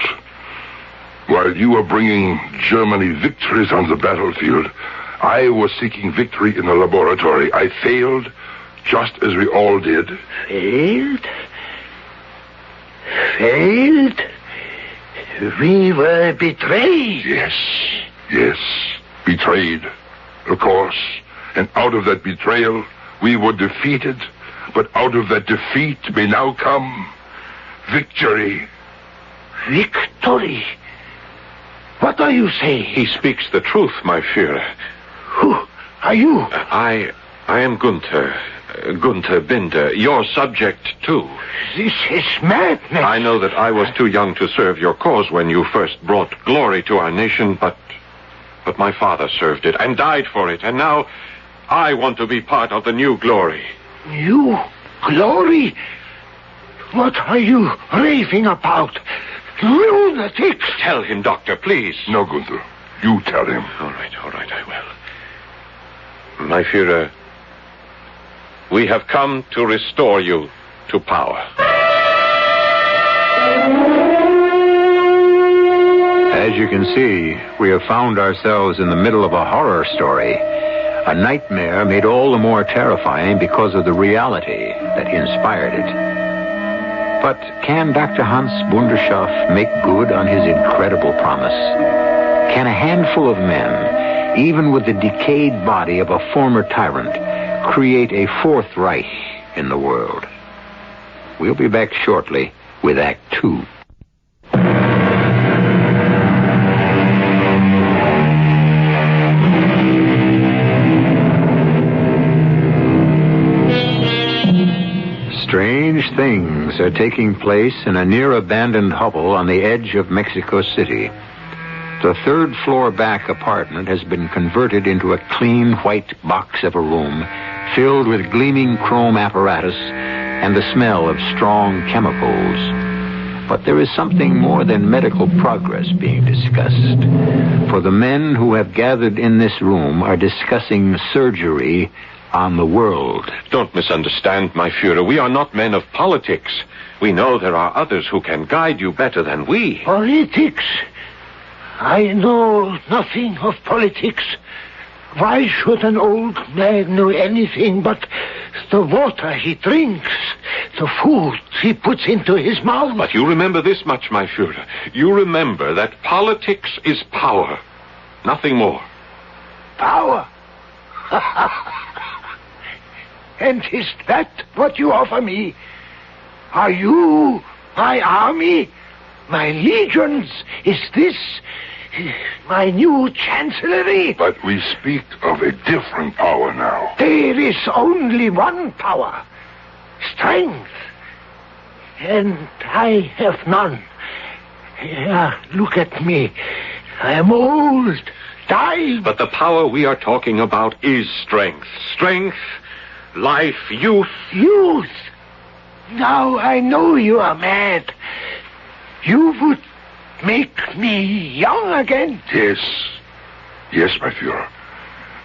While you were bringing Germany victories on the battlefield, I was seeking victory in the laboratory. I failed, just as we all did. Failed? Failed? We were betrayed. Yes, betrayed, of course. And out of that betrayal, we were defeated. But out of that defeat may now come victory. Victory? What are you saying? He speaks the truth, my Führer. Who are you? I am Gunther Binder, your subject, too. This is madness. I know that I was too young to serve your cause when you first brought glory to our nation, but my father served it and died for it, and now I want to be part of the new glory. New glory? What are you raving about? Lunatics! Tell him, Doctor, please. No, Gunther. You tell him. All right, I will. My Führer, we have come to restore you to power. As you can see, we have found ourselves in the middle of a horror story. A nightmare made all the more terrifying because of the reality that inspired it. But can Dr. Hans Bunderschoff make good on his incredible promise? Can a handful of men, even with the decayed body of a former tyrant, create a fourth Reich in the world? We'll be back shortly with Act 2. Strange things are taking place in a near-abandoned hovel on the edge of Mexico City. The third-floor back apartment has been converted into a clean white box of a room filled with gleaming chrome apparatus and the smell of strong chemicals. But there is something more than medical progress being discussed. For the men who have gathered in this room are discussing surgery on the world. Don't misunderstand, my Führer. We are not men of politics. We know there are others who can guide you better than we. Politics? I know nothing of politics. Why should an old man know anything but the water he drinks, the food he puts into his mouth? But you remember this much, my Führer. You remember that politics is power. Nothing more. Power? And is that what you offer me? Are you my army? My legions? Is this my new chancellery? But we speak of a different power now. There is only one power. Strength. And I have none. Look at me. I am old, dying. But the power we are talking about is strength. Strength, life, youth. Youth? Now I know you are mad. You would make me young again? Yes, my Führer.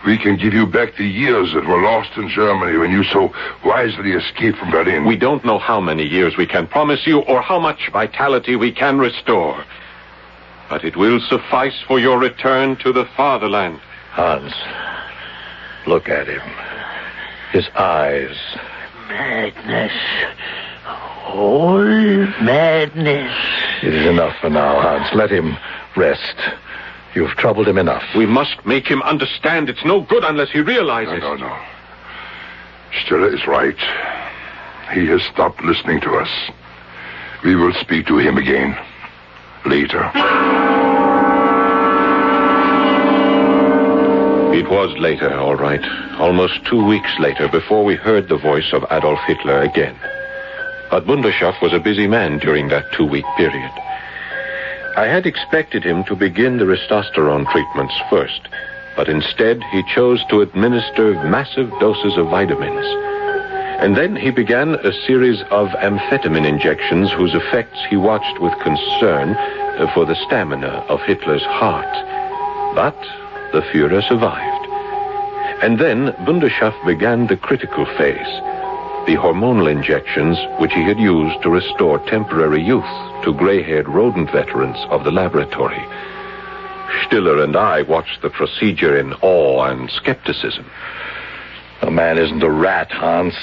We can give you back the years that were lost in Germany when you so wisely escaped from Berlin. We don't know how many years we can promise you or how much vitality we can restore. But it will suffice for your return to the fatherland. Hans, look at him. His eyes. Madness. All madness. It is enough for now, Hans. Let him rest. You've troubled him enough. We must make him understand it's no good unless he realizes. No. Stella is right. He has stopped listening to us. We will speak to him again later. It was later, all right. Almost 2 weeks later before we heard the voice of Adolf Hitler again. But Bunderschoff was a busy man during that 2-week period. I had expected him to begin the testosterone treatments first, but instead he chose to administer massive doses of vitamins. And then he began a series of amphetamine injections whose effects he watched with concern for the stamina of Hitler's heart. But the Führer survived. And then Bundeschaft began the critical phase, the hormonal injections which he had used to restore temporary youth to gray-haired rodent veterans of the laboratory. Stiller and I watched the procedure in awe and skepticism. A man isn't a rat, Hans.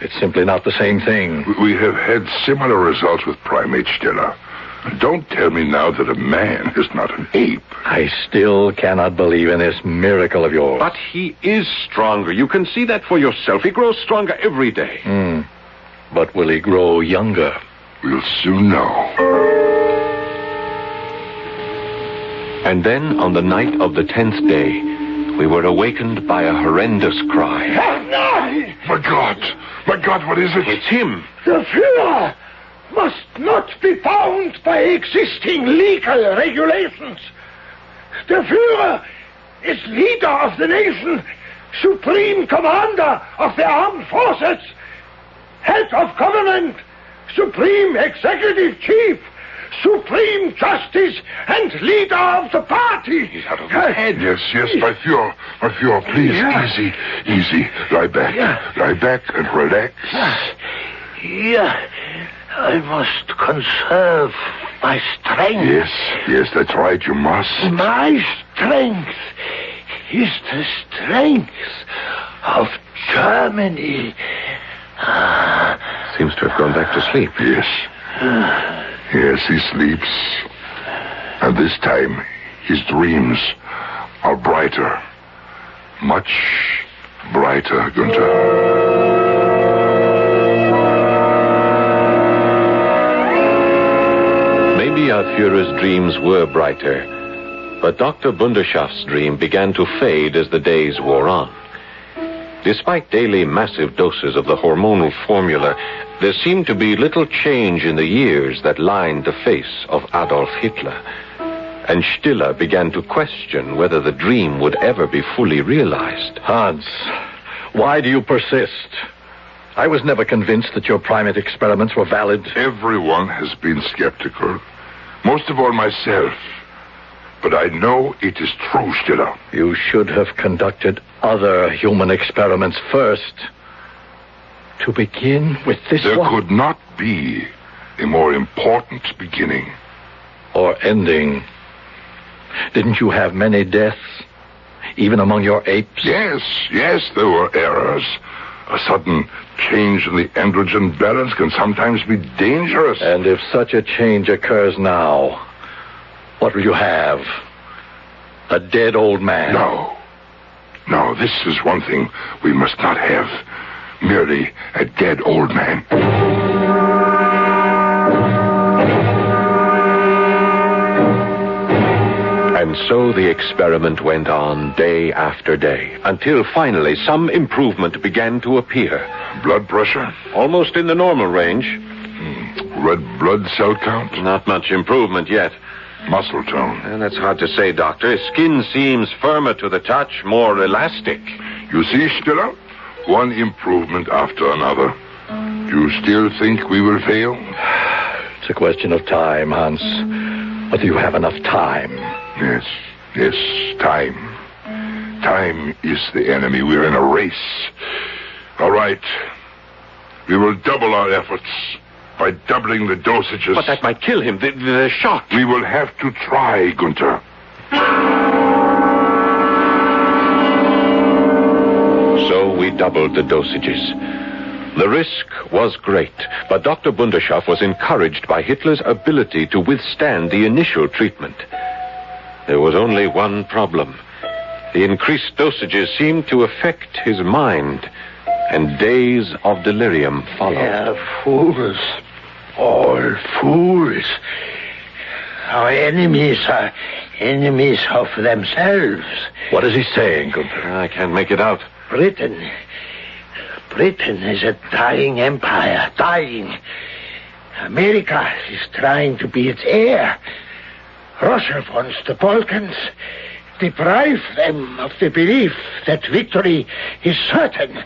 It's simply not the same thing. We have had similar results with primates, Stiller. Don't tell me now that a man is not an ape. I still cannot believe in this miracle of yours. But he is stronger. You can see that for yourself. He grows stronger every day. But will he grow younger? We'll soon know. And then, on the night of the 10th day, we were awakened by a horrendous cry. My God, what is it? It's him. The Führer must not be bound by existing legal regulations. The Führer is leader of the nation, supreme commander of the armed forces, head of government, supreme executive chief, supreme justice, and leader of the party. He's out of his head. Yes, my Führer, please, easy. Lie back and relax. I must conserve my strength. Yes, that's right, you must. My strength is the strength of Germany. Seems to have gone back to sleep. Yes, he sleeps. And this time, his dreams are brighter. Much brighter, Günther. Maybe our Führer's dreams were brighter, but Dr. Bundeschaft's dream began to fade as the days wore on. Despite daily massive doses of the hormonal formula, there seemed to be little change in the years that lined the face of Adolf Hitler. And Stiller began to question whether the dream would ever be fully realized. Hans, why do you persist? I was never convinced that your primate experiments were valid. Everyone has been skeptical. Most of all myself. But I know it is true, Stiller. You should have conducted other human experiments first. To begin with this one. There could not be a more important beginning. Or ending. Didn't you have many deaths? Even among your apes? Yes, there were errors. A sudden change in the androgen balance can sometimes be dangerous. And if such a change occurs now, what will you have? A dead old man? No, this is one thing we must not have. Merely a dead old man. And so the experiment went on day after day, until finally some improvement began to appear. Blood pressure? Almost in the normal range. Red blood cell count? Not much improvement yet. Muscle tone? And that's hard to say, Doctor. His skin seems firmer to the touch, more elastic. You see, Stiller? One improvement after another. Do you still think we will fail? It's a question of time, Hans. But do you have enough time? Yes, time. Time is the enemy. We're in a race. All right. We will double our efforts by doubling the dosages. But that might kill him. The shot. We will have to try, Günther. So we doubled the dosages. The risk was great, but Dr. Bundeschaft was encouraged by Hitler's ability to withstand the initial treatment. There was only one problem. The increased dosages seemed to affect his mind, and days of delirium followed. They're fools. All fools. Our enemies are enemies of themselves. What is he saying, Günther? I can't make it out. Britain is a dying empire, dying. America is trying to be its heir. Russia wants the Balkans, deprive them of the belief that victory is certain.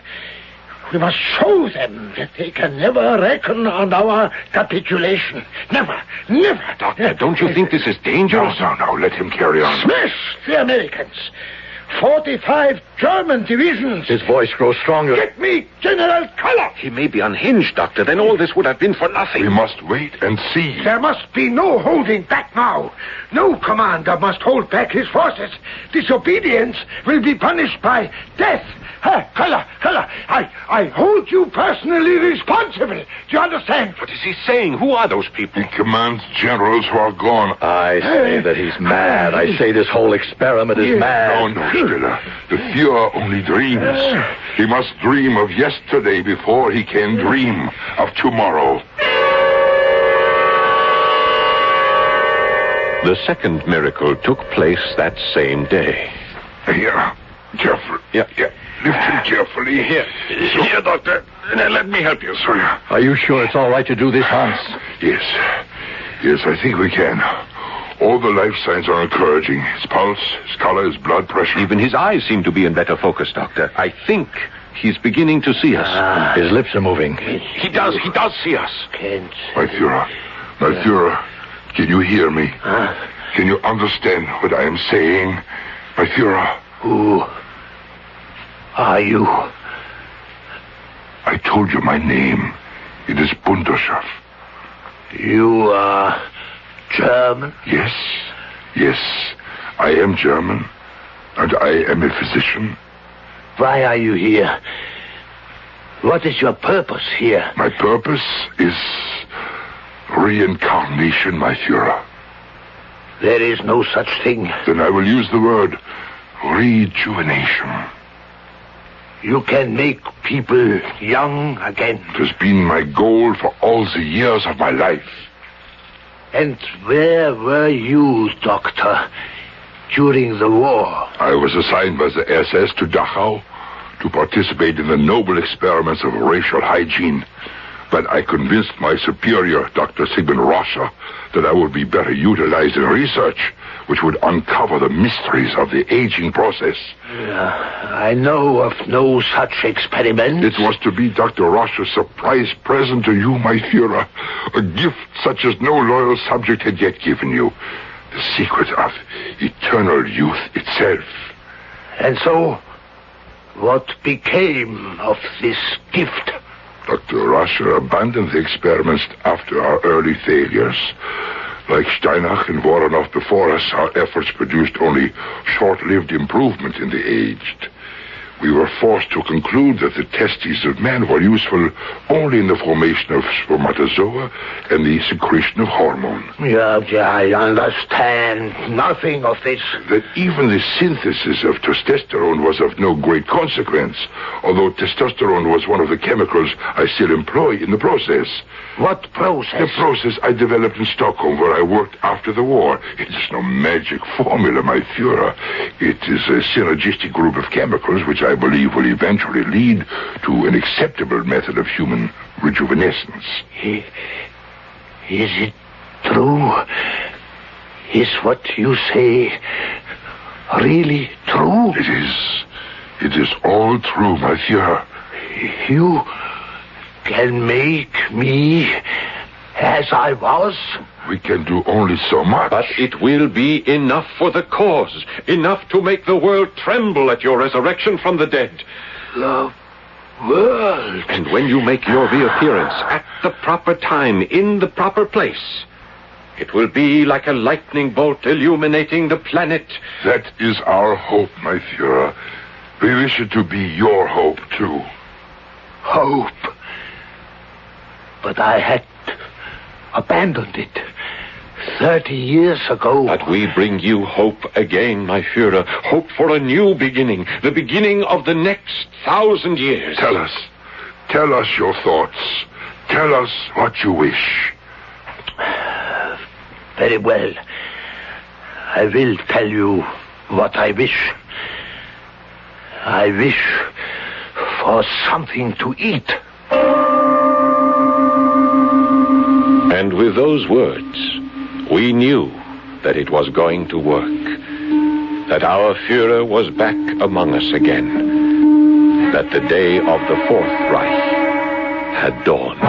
We must show them that they can never reckon on our capitulation. Never, never. Doctor, don't you think this is dangerous? No, let him carry on. Smash the Americans. 45 German divisions. His voice grows stronger. Get me General Culler. He may be unhinged, Doctor. Then all this would have been for nothing. We must wait and see. There must be no holding back now. No commander must hold back his forces. Disobedience will be punished by death. Culler, I hold you personally responsible. Do you understand? What is he saying? Who are those people? He commands generals who are gone. I say that he's mad. I say this whole experiment is mad. No, Stella. The Fuhrer only dreams. He must dream of yesterday before he can dream of tomorrow. The second miracle took place that same day. Here, careful. Yeah. Lift him carefully. Here, Doctor. Let me help you, sir. Are you sure it's all right to do this, Hans? Yes, I think we can. All the life signs are encouraging. His pulse, his color, his blood pressure. Even his eyes seem to be in better focus, Doctor. I think he's beginning to see us. His lips are moving. He does see us. My Führer, can you hear me? Can you understand what I am saying? My Führer. Who are you? I told you my name. It is Bunderschaft. You are German? Yes, I am German, and I am a physician. Why are you here? What is your purpose here? My purpose is reincarnation, my Führer. There is no such thing. Then I will use the word rejuvenation. You can make people young again. It has been my goal for all the years of my life. And where were you, Doctor, during the war? I was assigned by the SS to Dachau to participate in the noble experiments of racial hygiene. But I convinced my superior, Dr. Sigmund Roscher, that I would be better utilized in research, which would uncover the mysteries of the aging process. I know of no such experiment. It was to be Dr. Roscher's surprise present to you, my Führer. A gift such as no loyal subject had yet given you. The secret of eternal youth itself. And so, what became of this gift? Dr. Roscher abandoned the experiments after our early failures. Like Steinach and Voronov before us, our efforts produced only short-lived improvement in the aged. We were forced to conclude that the testes of man were useful only in the formation of spermatozoa and the secretion of hormone. Yeah, I understand nothing of this. That even the synthesis of testosterone was of no great consequence, although testosterone was one of the chemicals I still employ in the process. What process? The process I developed in Stockholm, where I worked after the war. It is no magic formula, my Führer. It is a synergistic group of chemicals which I believe will eventually lead to an acceptable method of human rejuvenescence. Is it true? Is what you say really true? It is all true, my Führer. You can make me as I was? We can do only so much. But it will be enough for the cause. Enough to make the world tremble at your resurrection from the dead. The world? And when you make your reappearance at the proper time, in the proper place, it will be like a lightning bolt illuminating the planet. That is our hope, my Führer. We wish it to be your hope, too. Hope? But I had abandoned it 30 years ago. But we bring you hope again, my Führer. Hope for a new beginning. The beginning of the next 1,000 years. Tell us your thoughts. Tell us what you wish. Very well. I will tell you what I wish. I wish for something to eat. And with those words, we knew that it was going to work. That our Führer was back among us again. That the day of the Fourth Reich had dawned.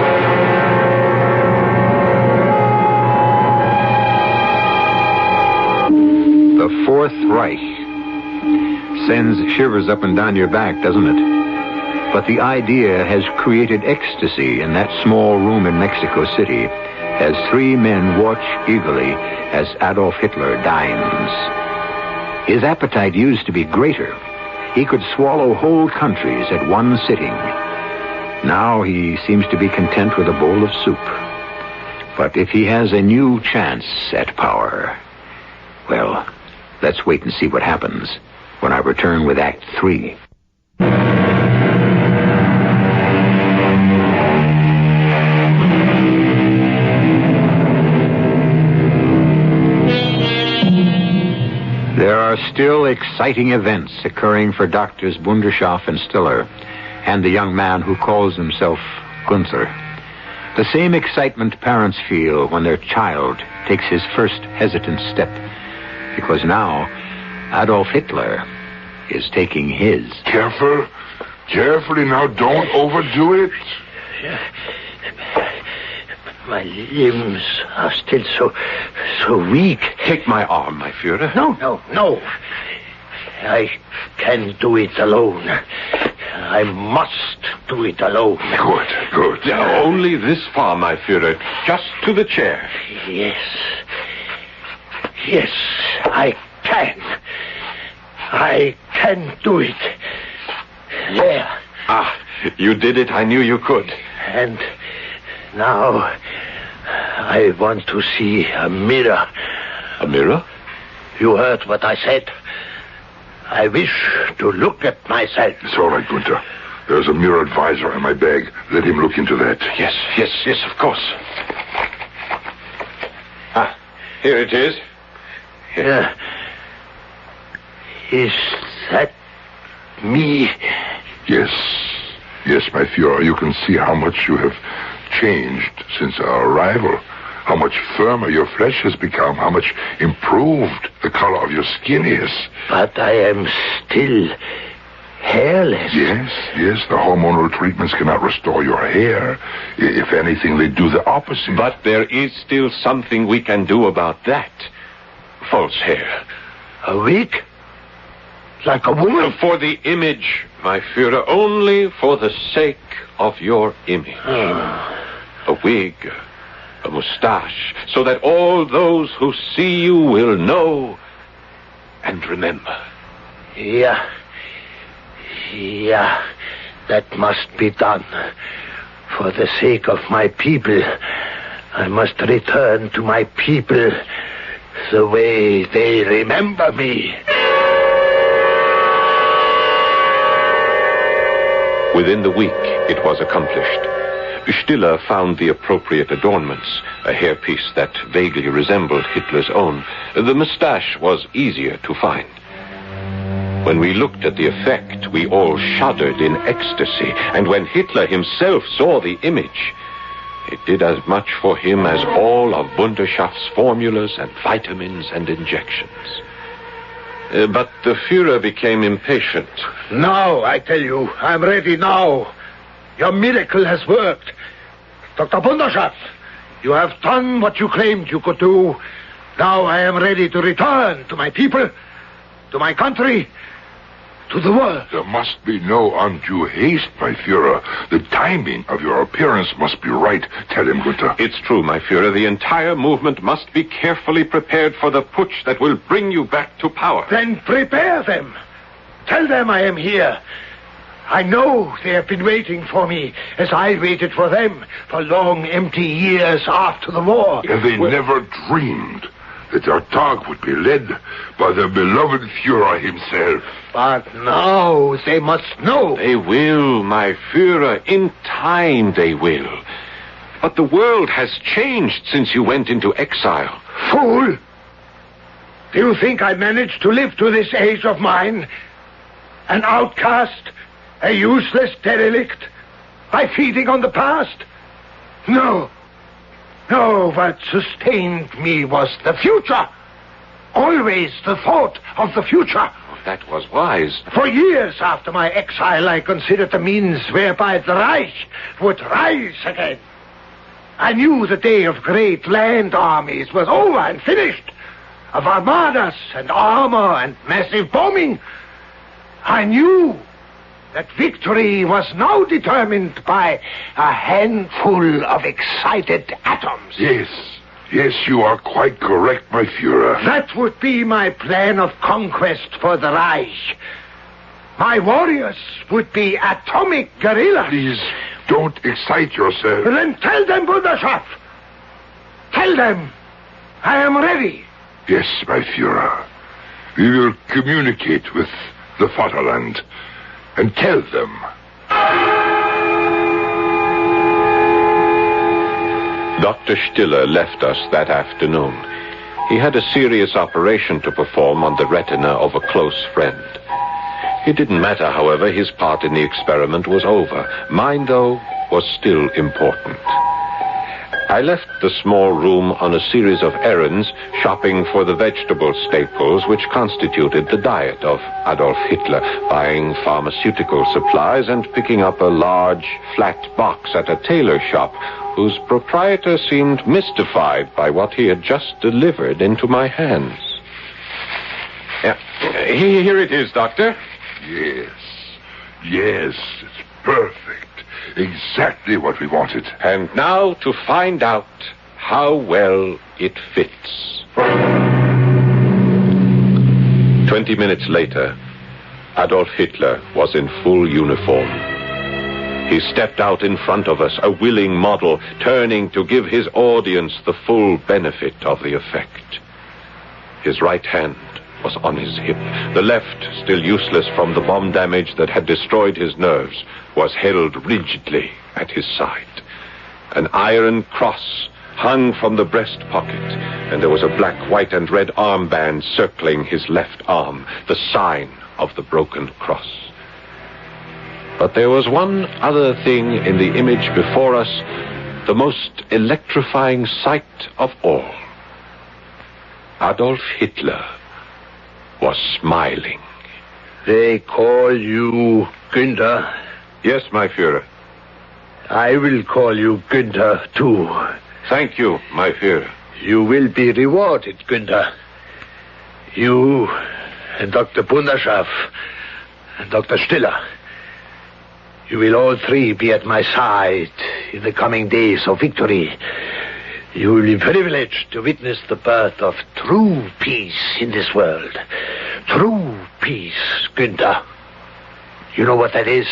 The Fourth Reich sends shivers up and down your back, doesn't it? But the idea has created ecstasy in that small room in Mexico City as three men watch eagerly as Adolf Hitler dines. His appetite used to be greater. He could swallow whole countries at one sitting. Now he seems to be content with a bowl of soup. But if he has a new chance at power, well, let's wait and see what happens when I return with Act 3. There are still exciting events occurring for Doctors Bundershoff and Stiller and the young man who calls himself Gunther. The same excitement parents feel when their child takes his first hesitant step, because now Adolf Hitler is taking his. Carefully now, don't overdo it. My limbs are still so weak. Take my arm, my Führer. No. I can't do it alone. I must do it alone. Good. Only this far, my Führer. Just to the chair. Yes, I can. I can do it. There. Ah, you did it. I knew you could. And now I want to see a mirror. A mirror? You heard what I said. I wish to look at myself. It's all right, Gunther. There's a mirror advisor in my bag. Let him look into that. Yes, of course. Ah, here it is. Here. Is that me? Yes, my Führer. You can see how much you have changed since our arrival. How much firmer your flesh has become. How much improved the color of your skin is. But I am still hairless. Yes. The hormonal treatments cannot restore your hair. If anything, they do the opposite. But there is still something we can do about that. False hair. A wig? Like a woman? For the image, my Führer. Only for the sake of your image. A wig, a mustache, so that all those who see you will know and remember. Yeah, that must be done. For the sake of my people, I must return to my people the way they remember me. Within the week, it was accomplished. Stiller found the appropriate adornments, a hairpiece that vaguely resembled Hitler's own. The mustache was easier to find. When we looked at the effect, we all shuddered in ecstasy, and when Hitler himself saw the image, it did as much for him as all of Bundershoff's formulas and vitamins and injections. But the Führer became impatient. Now, I tell you, I'm ready now. Your miracle has worked. Dr. Bundershoff, you have done what you claimed you could do. Now I am ready to return to my people, to my country, to the world. There must be no undue haste, my Führer. The timing of your appearance must be right. Tell him, Gunther. It's true, my Führer. The entire movement must be carefully prepared for the putsch that will bring you back to power. Then prepare them. Tell them I am here. I know they have been waiting for me, as I waited for them for long, empty years after the war. And they never dreamed that our Tag would be led by the beloved Führer himself. But now they must know. They will, my Führer. In time they will. But the world has changed since you went into exile. Fool! Do you think I managed to live to this age of mine? An outcast? A useless derelict? By feeding on the past? No. No, what sustained me was the future. Always the thought of the future. That was wise. For years after my exile, I considered the means whereby the Reich would rise again. I knew the day of great land armies was over and finished, of armadas and armor and massive bombing. I knew that victory was now determined by a handful of excited atoms. Yes, you are quite correct, my Führer. That would be my plan of conquest for the Reich. My warriors would be atomic guerrillas. Please, don't excite yourself. Then tell them, Bruderschaft. Tell them I am ready. Yes, my Führer. We will communicate with the Vaterland and tell them. Dr. Stiller left us that afternoon. He had a serious operation to perform on the retina of a close friend. It didn't matter, however, his part in the experiment was over. Mine, though, was still important. I left the small room on a series of errands, shopping for the vegetable staples which constituted the diet of Adolf Hitler, buying pharmaceutical supplies and picking up a large, flat box at a tailor shop whose proprietor seemed mystified by what he had just delivered into my hands. Here it is, Doctor. Yes, it's perfect. Exactly what we wanted. And now to find out how well it fits. 20 minutes later, Adolf Hitler was in full uniform. He stepped out in front of us, a willing model, turning to give his audience the full benefit of the effect. His right hand was on his hip. The left, still useless from the bomb damage that had destroyed his nerves, was held rigidly at his side. An iron cross hung from the breast pocket, and there was a black, white, and red armband circling his left arm, the sign of the broken cross. But there was one other thing in the image before us, the most electrifying sight of all. Adolf Hitler was smiling. They call you Günther. Yes, my Führer. I will call you Günther, too. Thank you, my Führer. You will be rewarded, Günther. You and Dr. Bunderschaft and Dr. Stiller. You will all three be at my side in the coming days of victory. You will be privileged to witness the birth of true peace in this world. True peace, Günther. You know what that is?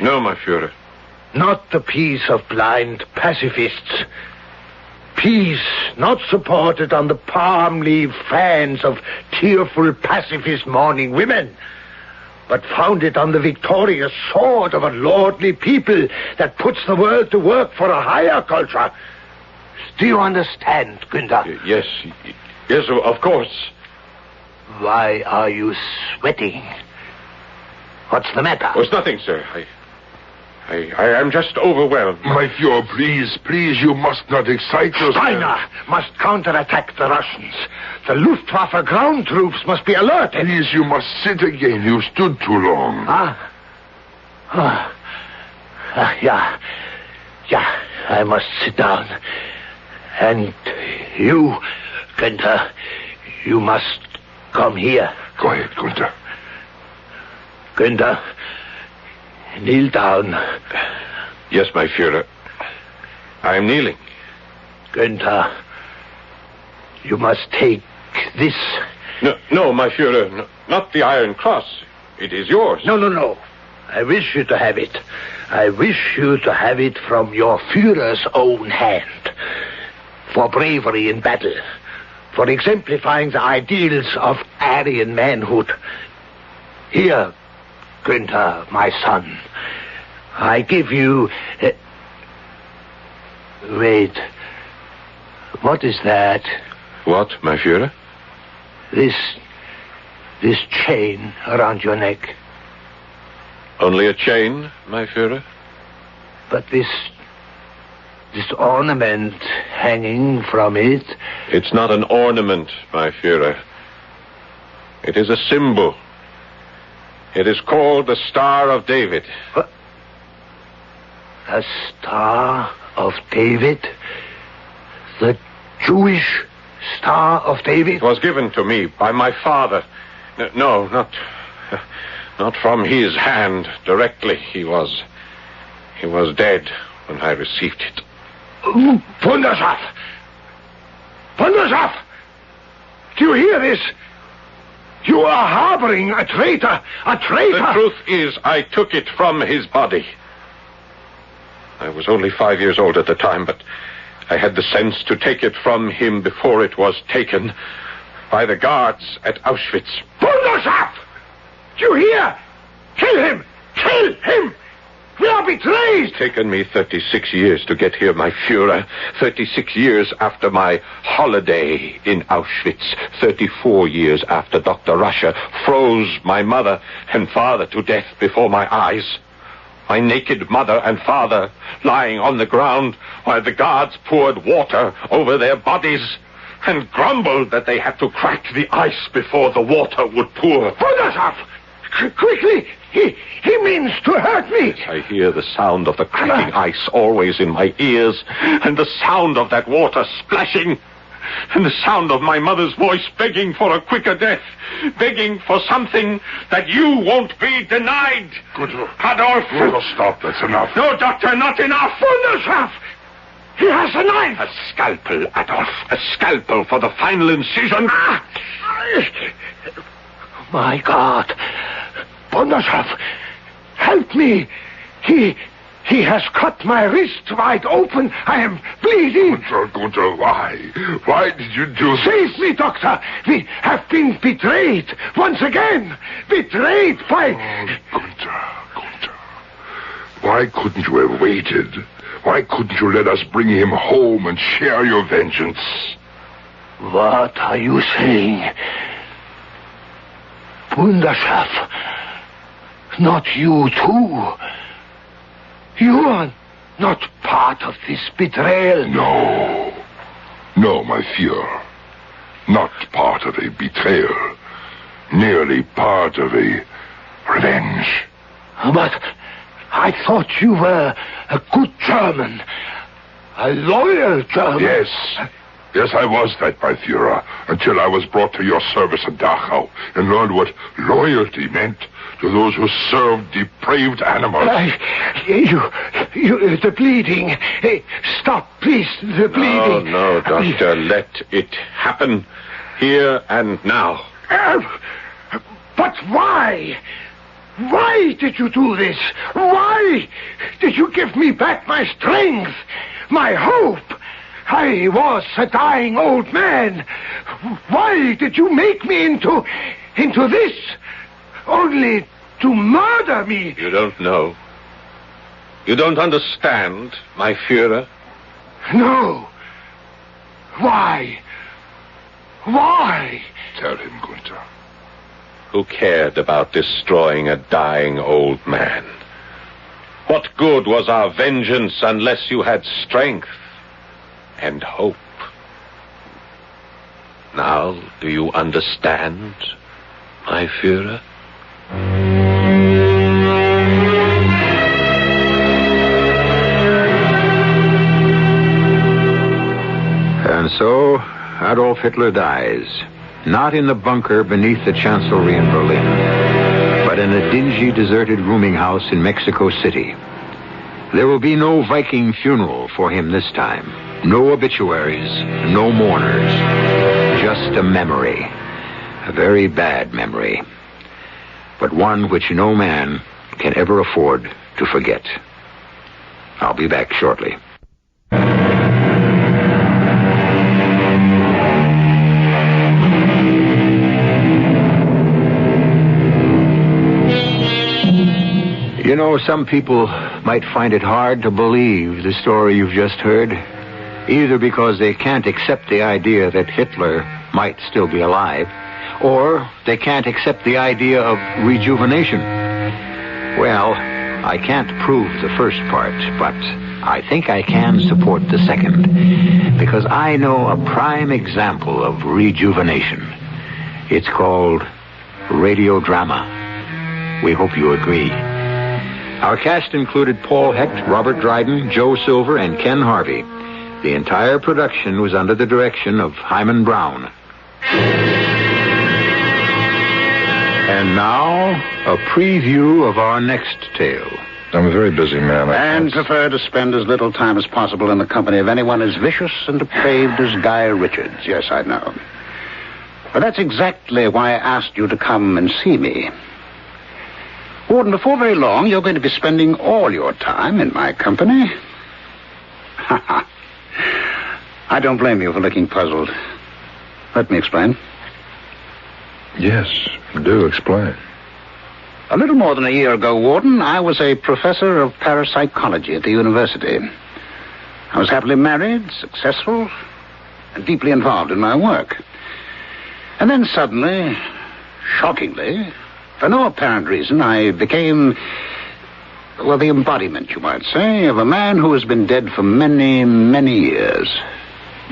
No, my Führer. Not the peace of blind pacifists. Peace not supported on the palm leaf fans of tearful pacifist mourning women, but founded on the victorious sword of a lordly people that puts the world to work for a higher culture. Do you understand, Günther? Yes, of course. Why are you sweating? What's the matter? Oh, it's nothing, sir. I am just overwhelmed. My Führer, please, you must not excite yourself. Steiner must counterattack the Russians. The Luftwaffe ground troops must be alerted. Please, you must sit again. You stood too long. Yeah, I must sit down. And you, Günther, you must come here. Go ahead, Günther. Günther, kneel down. Yes, my Führer. I am kneeling. Günther, you must take this. No, my Führer, no, not the Iron Cross. It is yours. No. I wish you to have it. I wish you to have it from your Führer's own hand. For bravery in battle. For exemplifying the ideals of Aryan manhood. Here, Günther, my son, I give you... Wait. What is that? What, my Führer? This chain around your neck. Only a chain, my Führer? But this this ornament hanging from it? It's not an ornament, my Führer. It is a symbol. It is called the Star of David. What? The Star of David? The Jewish Star of David? It was given to me by my father. No, not from his hand directly. He was dead when I received it. Wunderschaft! Wunderschaft! Do you hear this? You are harboring a traitor! A traitor! The truth is, I took it from his body. I was only 5 years old at the time, but I had the sense to take it from him before it was taken by the guards at Auschwitz. Wunderschaft! Do you hear? Kill him! Kill him! We are betrayed! It's taken me 36 years to get here, my Führer. 36 years after my holiday in Auschwitz. 34 years after Dr. Russia froze my mother and father to death before my eyes. My naked mother and father lying on the ground while the guards poured water over their bodies and grumbled that they had to crack the ice before the water would pour. Wunderschaft! Quickly! He means to hurt me! I hear the sound of the cracking ice always in my ears, and the sound of that water splashing, and the sound of my mother's voice begging for a quicker death, begging for something that you won't be denied. Good. Adolf! Oh, stop, that's enough. No, Doctor, not enough! Wunderschaft! He has a knife! A scalpel, Adolf. A scalpel for the final incision. My God! Wunderschaft! Help me! He has cut my wrist wide open. I am bleeding. Gunther, why? Why did you do this? Save me, Doctor! We have been betrayed once again! Betrayed by... Oh, Gunther. Why couldn't you have waited? Why couldn't you let us bring him home and share your vengeance? What are you saying? Wunderschaft, not you too. You are not part of this betrayal. No, my Führer. Not part of a betrayal. Merely part of a revenge. But I thought you were a good German. A loyal German. Yes, I was that, my Führer, until I was brought to your service in Dachau and learned what loyalty meant to those who served depraved animals. The bleeding. Hey, stop, please, the bleeding. No, Doctor, let it happen here and now. But why? Why did you do this? Why did you give me back my strength, my hope? I was a dying old man. Why did you make me into this? Only to murder me. You don't know. You don't understand, my Führer. No. Why? Why? Tell him, Gunther. Who cared about destroying a dying old man? What good was our vengeance unless you had strength and hope? Now, do you understand, my Führer? And so, Adolf Hitler dies. Not in the bunker beneath the Chancellery in Berlin, but in a dingy, deserted rooming house in Mexico City. There will be no Viking funeral for him this time. No obituaries, no mourners. Just a memory. A very bad memory. But one which no man can ever afford to forget. I'll be back shortly. You know, some people might find it hard to believe the story you've just heard, either because they can't accept the idea that Hitler might still be alive, or they can't accept the idea of rejuvenation. Well, I can't prove the first part, but I think I can support the second, because I know a prime example of rejuvenation. It's called radiodrama. We hope you agree. Our cast included Paul Hecht, Robert Dryden, Joe Silver, and Ken Harvey. The entire production was under the direction of Hyman Brown. And now, a preview of our next tale. I'm a very busy man. And prefer to spend as little time as possible in the company of anyone as vicious and depraved as Guy Richards. Yes, I know. But that's exactly why I asked you to come and see me. Warden, before very long, you're going to be spending all your time in my company. I don't blame you for looking puzzled. Let me explain. Yes, do explain. A little more than a year ago, Warden, I was a professor of parapsychology at the university. I was happily married, successful, and deeply involved in my work. And then suddenly, shockingly, for no apparent reason, I became, well, the embodiment, you might say, of a man who has been dead for many, many years.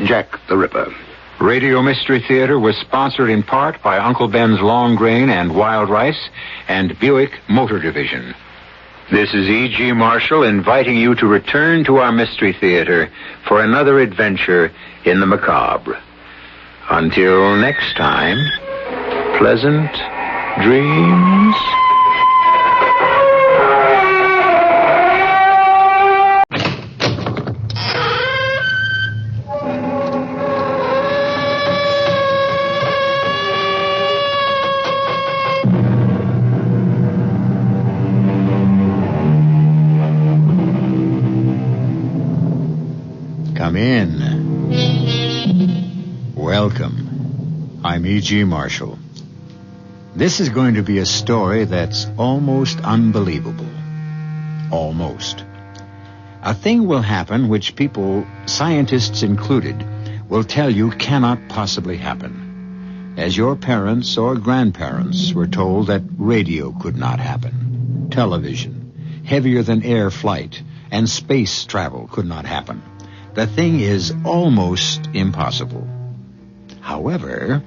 Jack the Ripper. Radio Mystery Theater was sponsored in part by Uncle Ben's Long Grain and Wild Rice and Buick Motor Division. This is E.G. Marshall inviting you to return to our Mystery Theater for another adventure in the macabre. Until next time, pleasant dreams. Come in. Welcome. I'm E.G. Marshall. This is going to be a story that's almost unbelievable. Almost. A thing will happen which people, scientists included, will tell you cannot possibly happen. As your parents or grandparents were told that radio could not happen. Television, heavier than air flight, and space travel could not happen. The thing is almost impossible. However,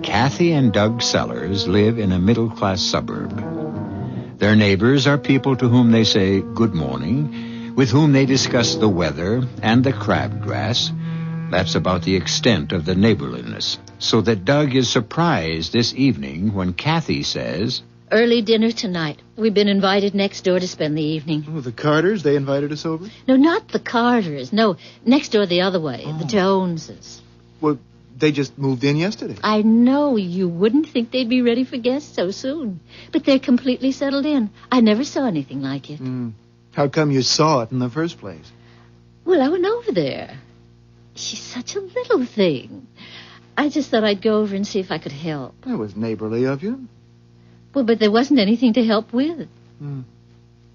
Kathy and Doug Sellers live in a middle-class suburb. Their neighbors are people to whom they say good morning, with whom they discuss the weather and the crabgrass. That's about the extent of the neighborliness. So that Doug is surprised this evening when Kathy says, "Early dinner tonight. We've been invited next door to spend the evening." Oh, the Carters, they invited us over? No, not the Carters. No, next door the other way, the Joneses. Well, they just moved in yesterday. I know you wouldn't think they'd be ready for guests so soon, but they're completely settled in. I never saw anything like it. How come you saw it in the first place? Well, I went over there. She's such a little thing. I just thought I'd go over and see if I could help. That was neighborly of you. Well, but there wasn't anything to help with.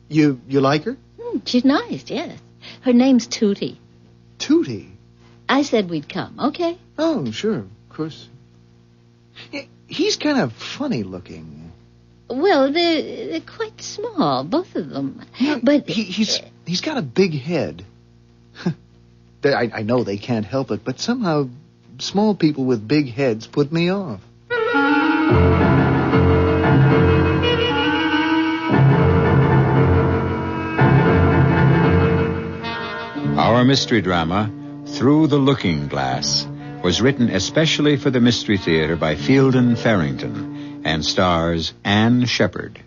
You like her? She's nice, yes. Her name's Tootie. Tootie? I said we'd come, okay? Oh, sure, of course. He's kind of funny looking. Well, they're quite small, both of them. But he's got a big head. I know they can't help it, but somehow small people with big heads put me off. Our mystery drama, Through the Looking Glass, was written especially for the Mystery Theater by Fielden Farrington and stars Anne Shepard.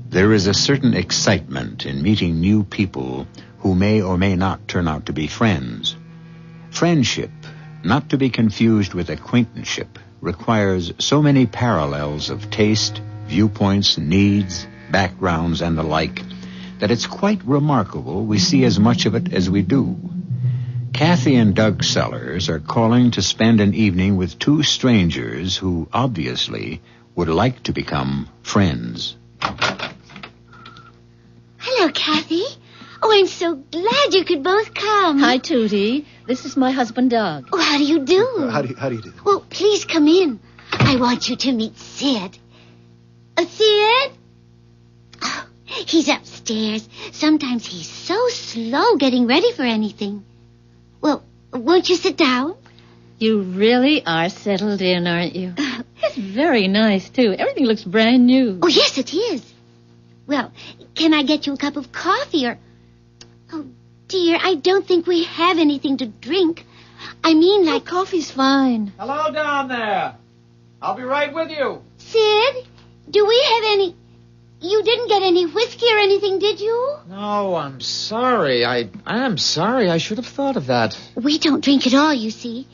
There is a certain excitement in meeting new people who may or may not turn out to be friends. Friendship, not to be confused with acquaintanceship, requires so many parallels of taste, viewpoints, needs, backgrounds, and the like, that it's quite remarkable we see as much of it as we do. Kathy and Doug Sellers are calling to spend an evening with two strangers who obviously would like to become friends. Hello, Kathy. Oh, I'm so glad you could both come. Hi, Tootie. This is my husband, Doug. Oh, how do you do? How do you do? Well, please come in. I want you to meet Sid. Sid? Oh, he's upstairs. Sometimes he's so slow getting ready for anything. Well, won't you sit down? You really are settled in, aren't you? It's very nice, too. Everything looks brand new. Oh, yes, it is. Well, can I get you a cup of coffee or... Oh, dear, I don't think we have anything to drink. I mean, like... Oh, coffee's fine. Hello down there. I'll be right with you. Sid, do we have any... You didn't get any whiskey or anything, did you? No, I'm sorry. I am sorry. I should have thought of that. We don't drink at all, you see.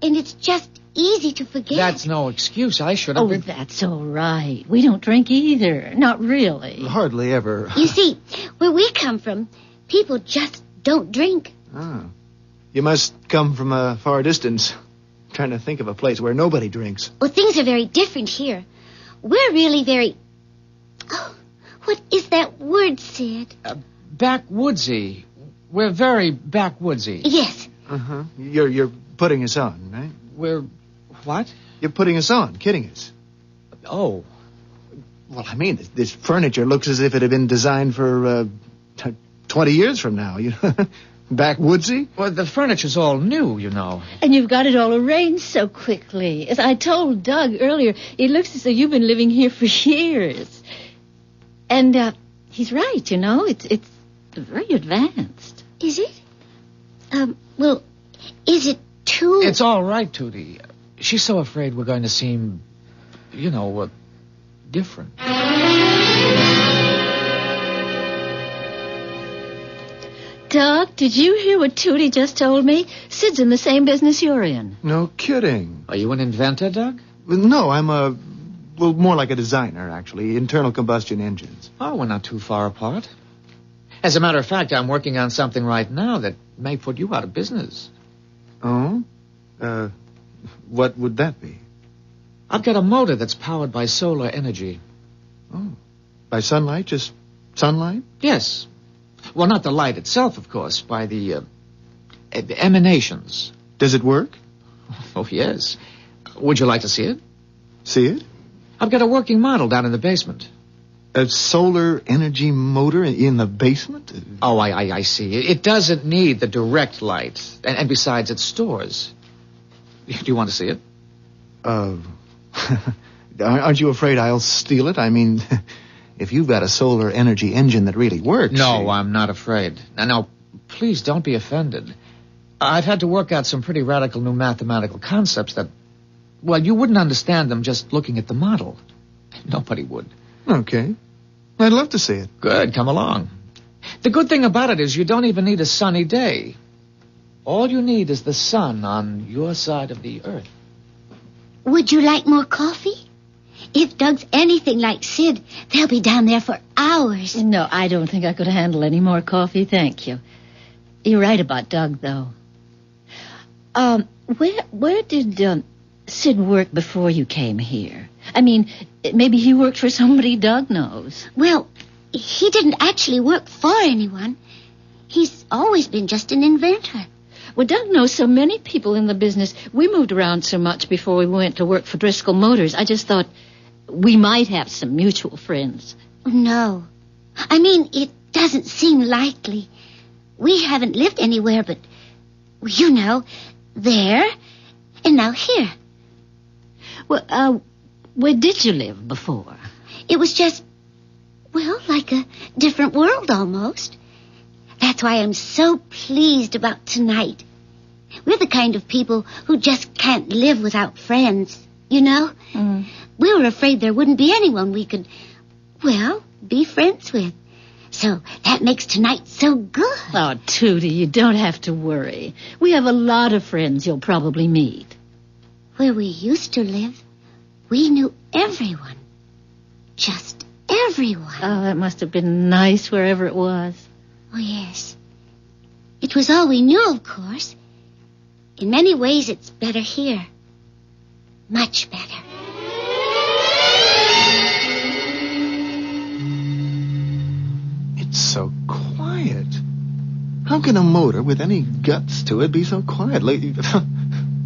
And it's just easy to forget. That's no excuse. I should have Oh, been... that's all right. We don't drink either. Not really. Hardly ever. You see, where we come from, people just don't drink. Oh. You must come from a far distance. I'm trying to think of a place where nobody drinks. Well, things are very different here. We're really very... Oh, what is that word, Sid? Backwoodsy. We're very backwoodsy. Yes. Uh-huh. You're putting us on, right? We're... What? You're putting us on, kidding us. Oh. Well, I mean, this furniture looks as if it had been designed for 20 years from now. You know, backwoodsy. Well, the furniture's all new, you know. And you've got it all arranged so quickly. As I told Doug earlier, it looks as though you've been living here for years. And he's right, you know. It's very advanced. Is it? Well, is it too... It's all right, Tootie. She's so afraid we're going to seem, you know, different. Doug, did you hear what Tootie just told me? Sid's in the same business you're in. No kidding. Are you an inventor, Doug? No, I'm more like a designer, actually. Internal combustion engines. Oh, we're not too far apart. As a matter of fact, I'm working on something right now that may put you out of business. Oh? What would that be? I've got a motor that's powered by solar energy. Oh. By sunlight? Just sunlight? Yes. Well, not the light itself, of course, by the emanations. Does it work? Oh, yes. Would you like to see it? See it? I've got a working model down in the basement. A solar energy motor in the basement? Oh, I see. It doesn't need the direct light. And besides, it stores. Do you want to see it? Aren't you afraid I'll steal it? I mean, if you've got a solar energy engine that really works... No, I'm not afraid. Now, please don't be offended. I've had to work out some pretty radical new mathematical concepts that... Well, you wouldn't understand them just looking at the model. Nobody would. Okay. I'd love to see it. Good, come along. The good thing about it is you don't even need a sunny day. All you need is the sun on your side of the earth. Would you like more coffee? If Doug's anything like Sid, they'll be down there for hours. No, I don't think I could handle any more coffee, thank you. You're right about Doug, though. Where did Sid work before you came here? I mean, maybe he worked for somebody Doug knows. Well, he didn't actually work for anyone. He's always been just an inventor. Well, Doug knows so many people in the business. We moved around so much before we went to work for Driscoll Motors. I just thought we might have some mutual friends. No. I mean, it doesn't seem likely. We haven't lived anywhere but, you know, there and now here. Well, where did you live before? It was just, well, like a different world almost. That's why I'm so pleased about tonight. We're the kind of people who just can't live without friends, you know? We were afraid there wouldn't be anyone we could, well, be friends with. So that makes tonight so good. Oh, Tootie, you don't have to worry. We have a lot of friends you'll probably meet. Where we used to live, we knew everyone. Just everyone. Oh, that must have been nice wherever it was. Oh, yes. It was all we knew, of course. In many ways, it's better here. Much better. It's so quiet. How can a motor with any guts to it be so quiet?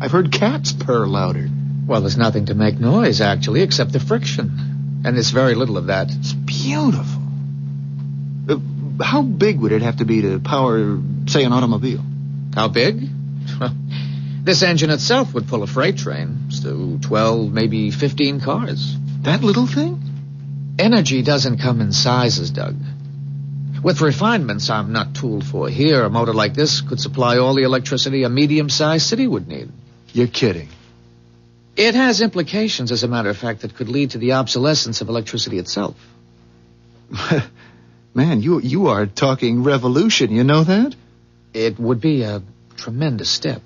I've heard cats purr louder. Well, there's nothing to make noise, actually, except the friction. And there's very little of that. It's beautiful. How big would it have to be to power, say, an automobile? How big? Well, this engine itself would pull a freight train. So 12, maybe 15 cars. That little thing? Energy doesn't come in sizes, Doug. With refinements I'm not tooled for here, a motor like this could supply all the electricity a medium-sized city would need. You're kidding. It has implications, as a matter of fact, that could lead to the obsolescence of electricity itself. Man, you are talking revolution, you know that? It would be a tremendous step.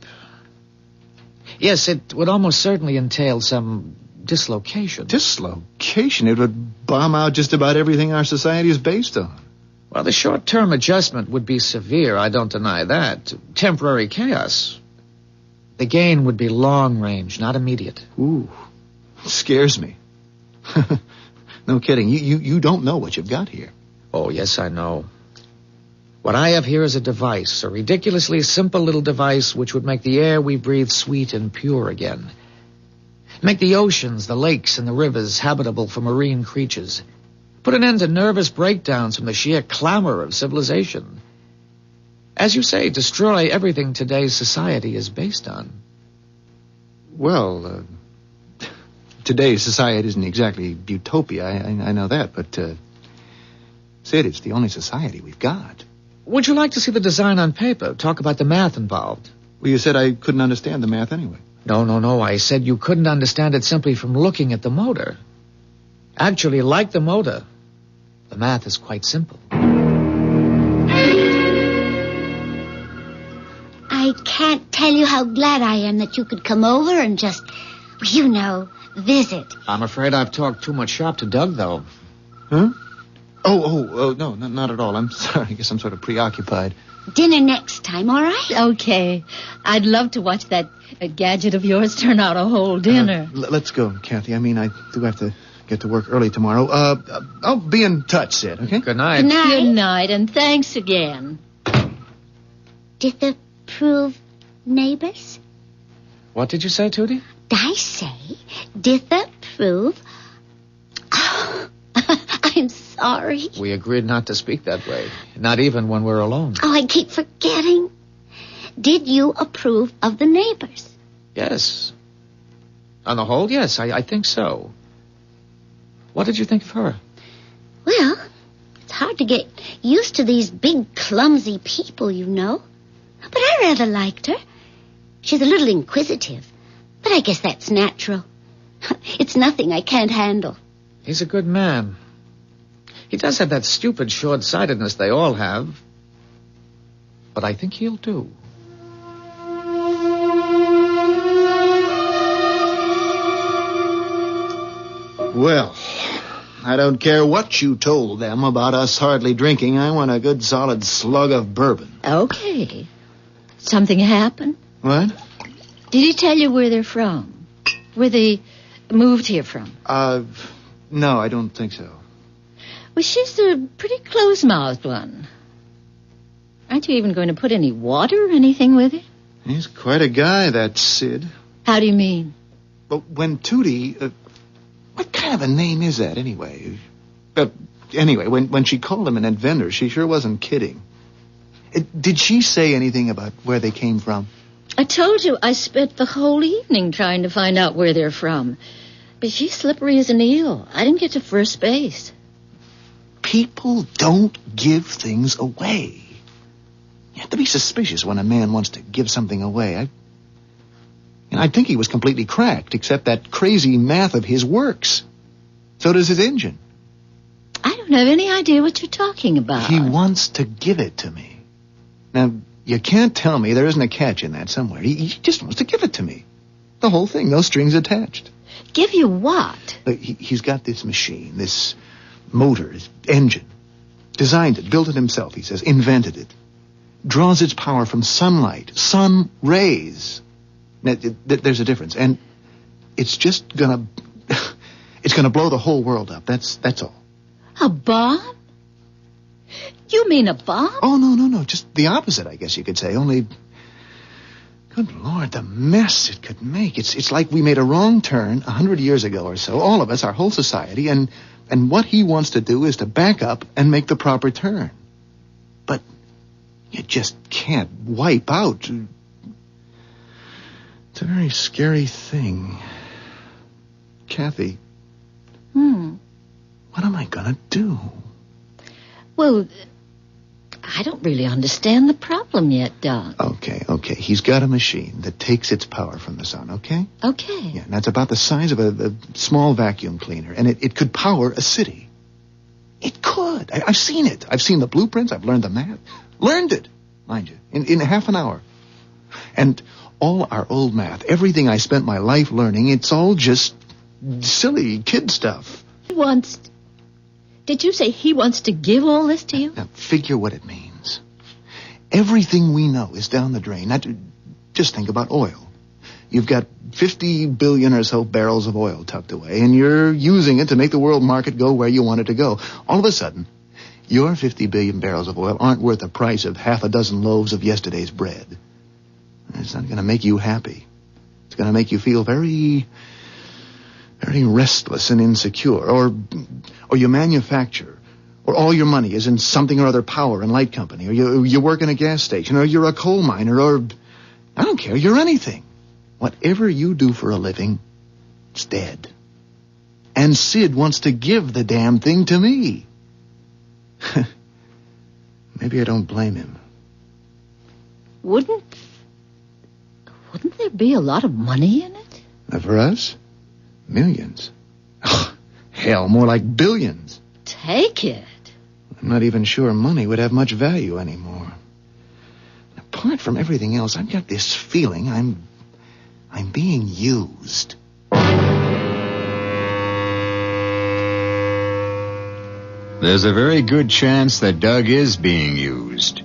Yes, it would almost certainly entail some dislocation. Dislocation? It would bomb out just about everything our society is based on. Well, the short-term adjustment would be severe, I don't deny that. Temporary chaos. The gain would be long-range, not immediate. Ooh, scares me. No kidding. You don't know what you've got here. Oh, yes, I know. What I have here is a device, a ridiculously simple little device which would make the air we breathe sweet and pure again. Make the oceans, the lakes, and the rivers habitable for marine creatures. Put an end to nervous breakdowns from the sheer clamor of civilization. As you say, destroy everything today's society is based on. Well, today's society isn't exactly utopia, I know that, but, Sid, it's the only society we've got. Would you like to see the design on paper? Talk about the math involved. Well, you said I couldn't understand the math anyway. No. I said you couldn't understand it simply from looking at the motor. Actually, like the motor, the math is quite simple. I can't tell you how glad I am that you could come over and just, visit. I'm afraid I've talked too much shop to Doug, though. Huh? Oh, no, not at all. I'm sorry. I guess I'm sort of preoccupied. Dinner next time, all right? Okay. I'd love to watch that gadget of yours turn out a whole dinner. Let's go, Kathy. I mean, I do have to get to work early tomorrow. I'll be in touch, Sid, okay? Good night. Good night. Good night, and thanks again. Disapprove neighbors? What did you say, Tootie? I say disapprove. Oh, I'm sorry. We agreed not to speak that way, not even when we're alone. Oh, I keep forgetting. Did you approve of the neighbors? Yes. On the whole, yes, I think so. What did you think of her? Well, it's hard to get used to these big, clumsy people, But I rather liked her. She's a little inquisitive, but I guess that's natural. It's nothing I can't handle. He's a good man. He does have that stupid short-sightedness they all have. But I think he'll do. Well, I don't care what you told them about us hardly drinking. I want a good solid slug of bourbon. Okay. Something happened? What? Did he tell you where they're from? Where they moved here from? No, I don't think so. Well, she's a pretty close-mouthed one. Aren't you even going to put any water or anything with it? He's quite a guy, that Sid. How do you mean? But when Tootie... what kind of a name is that, anyway? Anyway, when she called him an inventor, she sure wasn't kidding. Did she say anything about where they came from? I told you I spent the whole evening trying to find out where they're from. But she's slippery as an eel. I didn't get to first base. People don't give things away. You have to be suspicious when a man wants to give something away. I think he was completely cracked, except that crazy math of his works. So does his engine. I don't have any idea what you're talking about. He wants to give it to me. Now, you can't tell me there isn't a catch in that somewhere. He just wants to give it to me. The whole thing, no strings attached. Give you what? He's got this machine, this motor, his engine. Designed it, built it himself, he says, invented it. Draws its power from sunlight, sun rays. Now, there's a difference, and it's just gonna blow the whole world up. That's all. A bomb? You mean a bomb? Oh, no. Just the opposite, I guess you could say. Only, good Lord, the mess it could make. It's like we made a wrong turn 100 years ago or so. All of us, our whole society, and what he wants to do is to back up and make the proper turn. But you just can't wipe out. It's a very scary thing. Kathy. What am I gonna do? Well, I don't really understand the problem yet, Doc. Okay. He's got a machine that takes its power from the sun, okay? Okay. Yeah, and that's about the size of a small vacuum cleaner, and it could power a city. It could. I've seen it. I've seen the blueprints. I've learned the math. Learned it, mind you, in half an hour. And all our old math, everything I spent my life learning, it's all just silly kid stuff. Did you say he wants to give all this to you? Now, figure what it means. Everything we know is down the drain. Now, just think about oil. You've got 50 billion or so barrels of oil tucked away, and you're using it to make the world market go where you want it to go. All of a sudden, your 50 billion barrels of oil aren't worth the price of half a dozen loaves of yesterday's bread. It's not going to make you happy. It's going to make you feel very, very restless and insecure. Or you manufacture, or all your money is in something or other power and light company, or you work in a gas station, or you're a coal miner, or I don't care, you're anything. Whatever you do for a living, it's dead. And Sid wants to give the damn thing to me. Maybe I don't blame him. Wouldn't there be a lot of money in it? For us? Millions. Oh, hell, more like billions. Take it. I'm not even sure money would have much value anymore. Apart from everything else, I've got this feeling I'm being used. There's a very good chance that Doug is being used.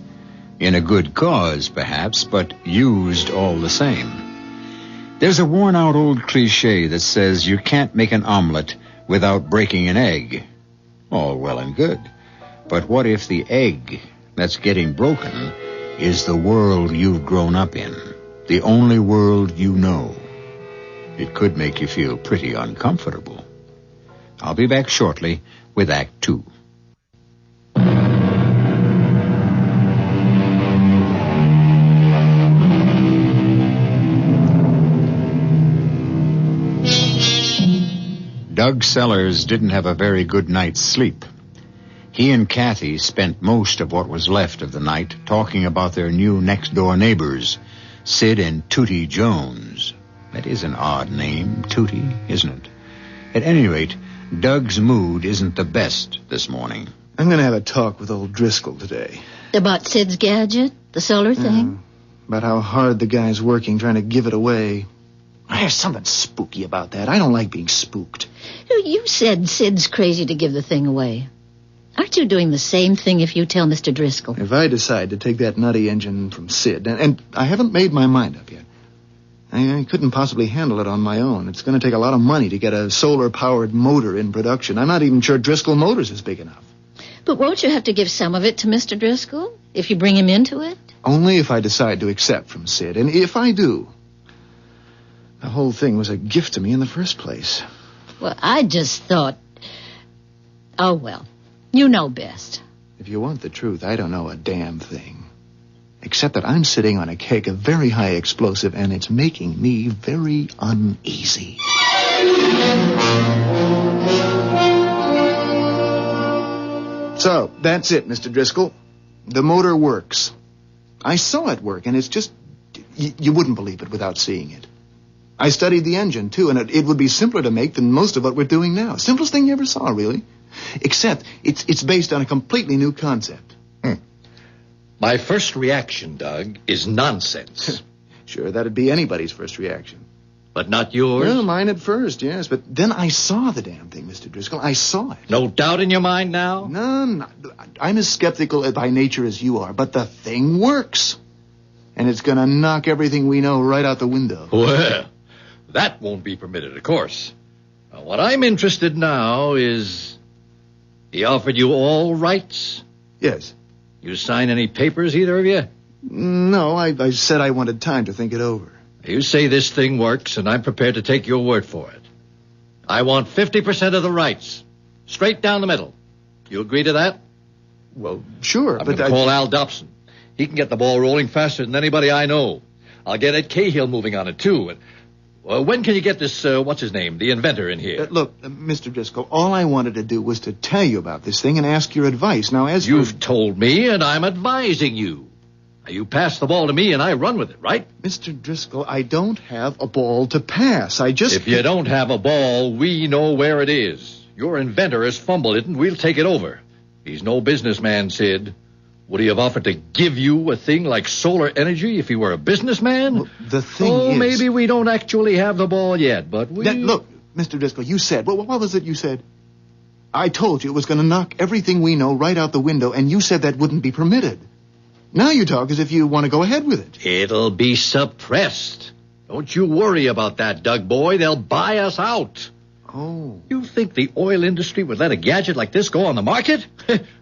In a good cause, perhaps, but used all the same. There's a worn-out old cliche that says you can't make an omelet without breaking an egg. All well and good. But what if the egg that's getting broken is the world you've grown up in? The only world you know. It could make you feel pretty uncomfortable. I'll be back shortly with Act 2. Doug Sellers didn't have a very good night's sleep. He and Kathy spent most of what was left of the night talking about their new next-door neighbors, Sid and Tootie Jones. That is an odd name, Tootie, isn't it? At any rate, Doug's mood isn't the best this morning. I'm going to have a talk with old Driscoll today. About Sid's gadget? The solar thing? About how hard the guy's working trying to give it away. There's something spooky about that. I don't like being spooked. You said Sid's crazy to give the thing away. Aren't you doing the same thing if you tell Mr. Driscoll? If I decide to take that nutty engine from Sid, and I haven't made my mind up yet. I couldn't possibly handle it on my own. It's going to take a lot of money to get a solar-powered motor in production. I'm not even sure Driscoll Motors is big enough. But won't you have to give some of it to Mr. Driscoll if you bring him into it? Only if I decide to accept from Sid. And if I do, the whole thing was a gift to me in the first place. Well, I just thought... Oh, well, you know best. If you want the truth, I don't know a damn thing. Except that I'm sitting on a keg of very high explosive, and it's making me very uneasy. So, that's it, Mr. Driscoll. The motor works. I saw it work, and it's just... You wouldn't believe it without seeing it. I studied the engine, too, and it would be simpler to make than most of what we're doing now. Simplest thing you ever saw, really. Except it's based on a completely new concept. My first reaction, Doug, is nonsense. Sure, that'd be anybody's first reaction. But not yours? Well, mine at first, yes. But then I saw the damn thing, Mr. Driscoll. I saw it. No doubt in your mind now? No. I'm as skeptical by nature as you are, but the thing works. And it's going to knock everything we know right out the window. Well, that won't be permitted, of course. Now, what I'm interested now is... He offered you all rights? Yes. You sign any papers, either of you? No, I said I wanted time to think it over. You say this thing works, and I'm prepared to take your word for it. I want 50% of the rights. Straight down the middle. You agree to that? Well, sure, I'm going to call Al Dobson. He can get the ball rolling faster than anybody I know. I'll get Ed Cahill moving on it, too. And, when can you get this, what's his name, the inventor in here? Look, Mr. Driscoll, all I wanted to do was to tell you about this thing and ask your advice. Now, as You've told me, and I'm advising you. Now, you pass the ball to me, and I run with it, right? Mr. Driscoll, I don't have a ball to pass. If you don't have a ball, we know where it is. Your inventor has fumbled it, and we'll take it over. He's no businessman, Sid. Would he have offered to give you a thing like solar energy if he were a businessman? Well, the thing is... maybe we don't actually have the ball yet, but we... Look, Mr. Driscoll, you said... What was it you said? I told you it was going to knock everything we know right out the window, and you said that wouldn't be permitted. Now you talk as if you want to go ahead with it. It'll be suppressed. Don't you worry about that, Doug boy. They'll buy us out. Oh. You think the oil industry would let a gadget like this go on the market?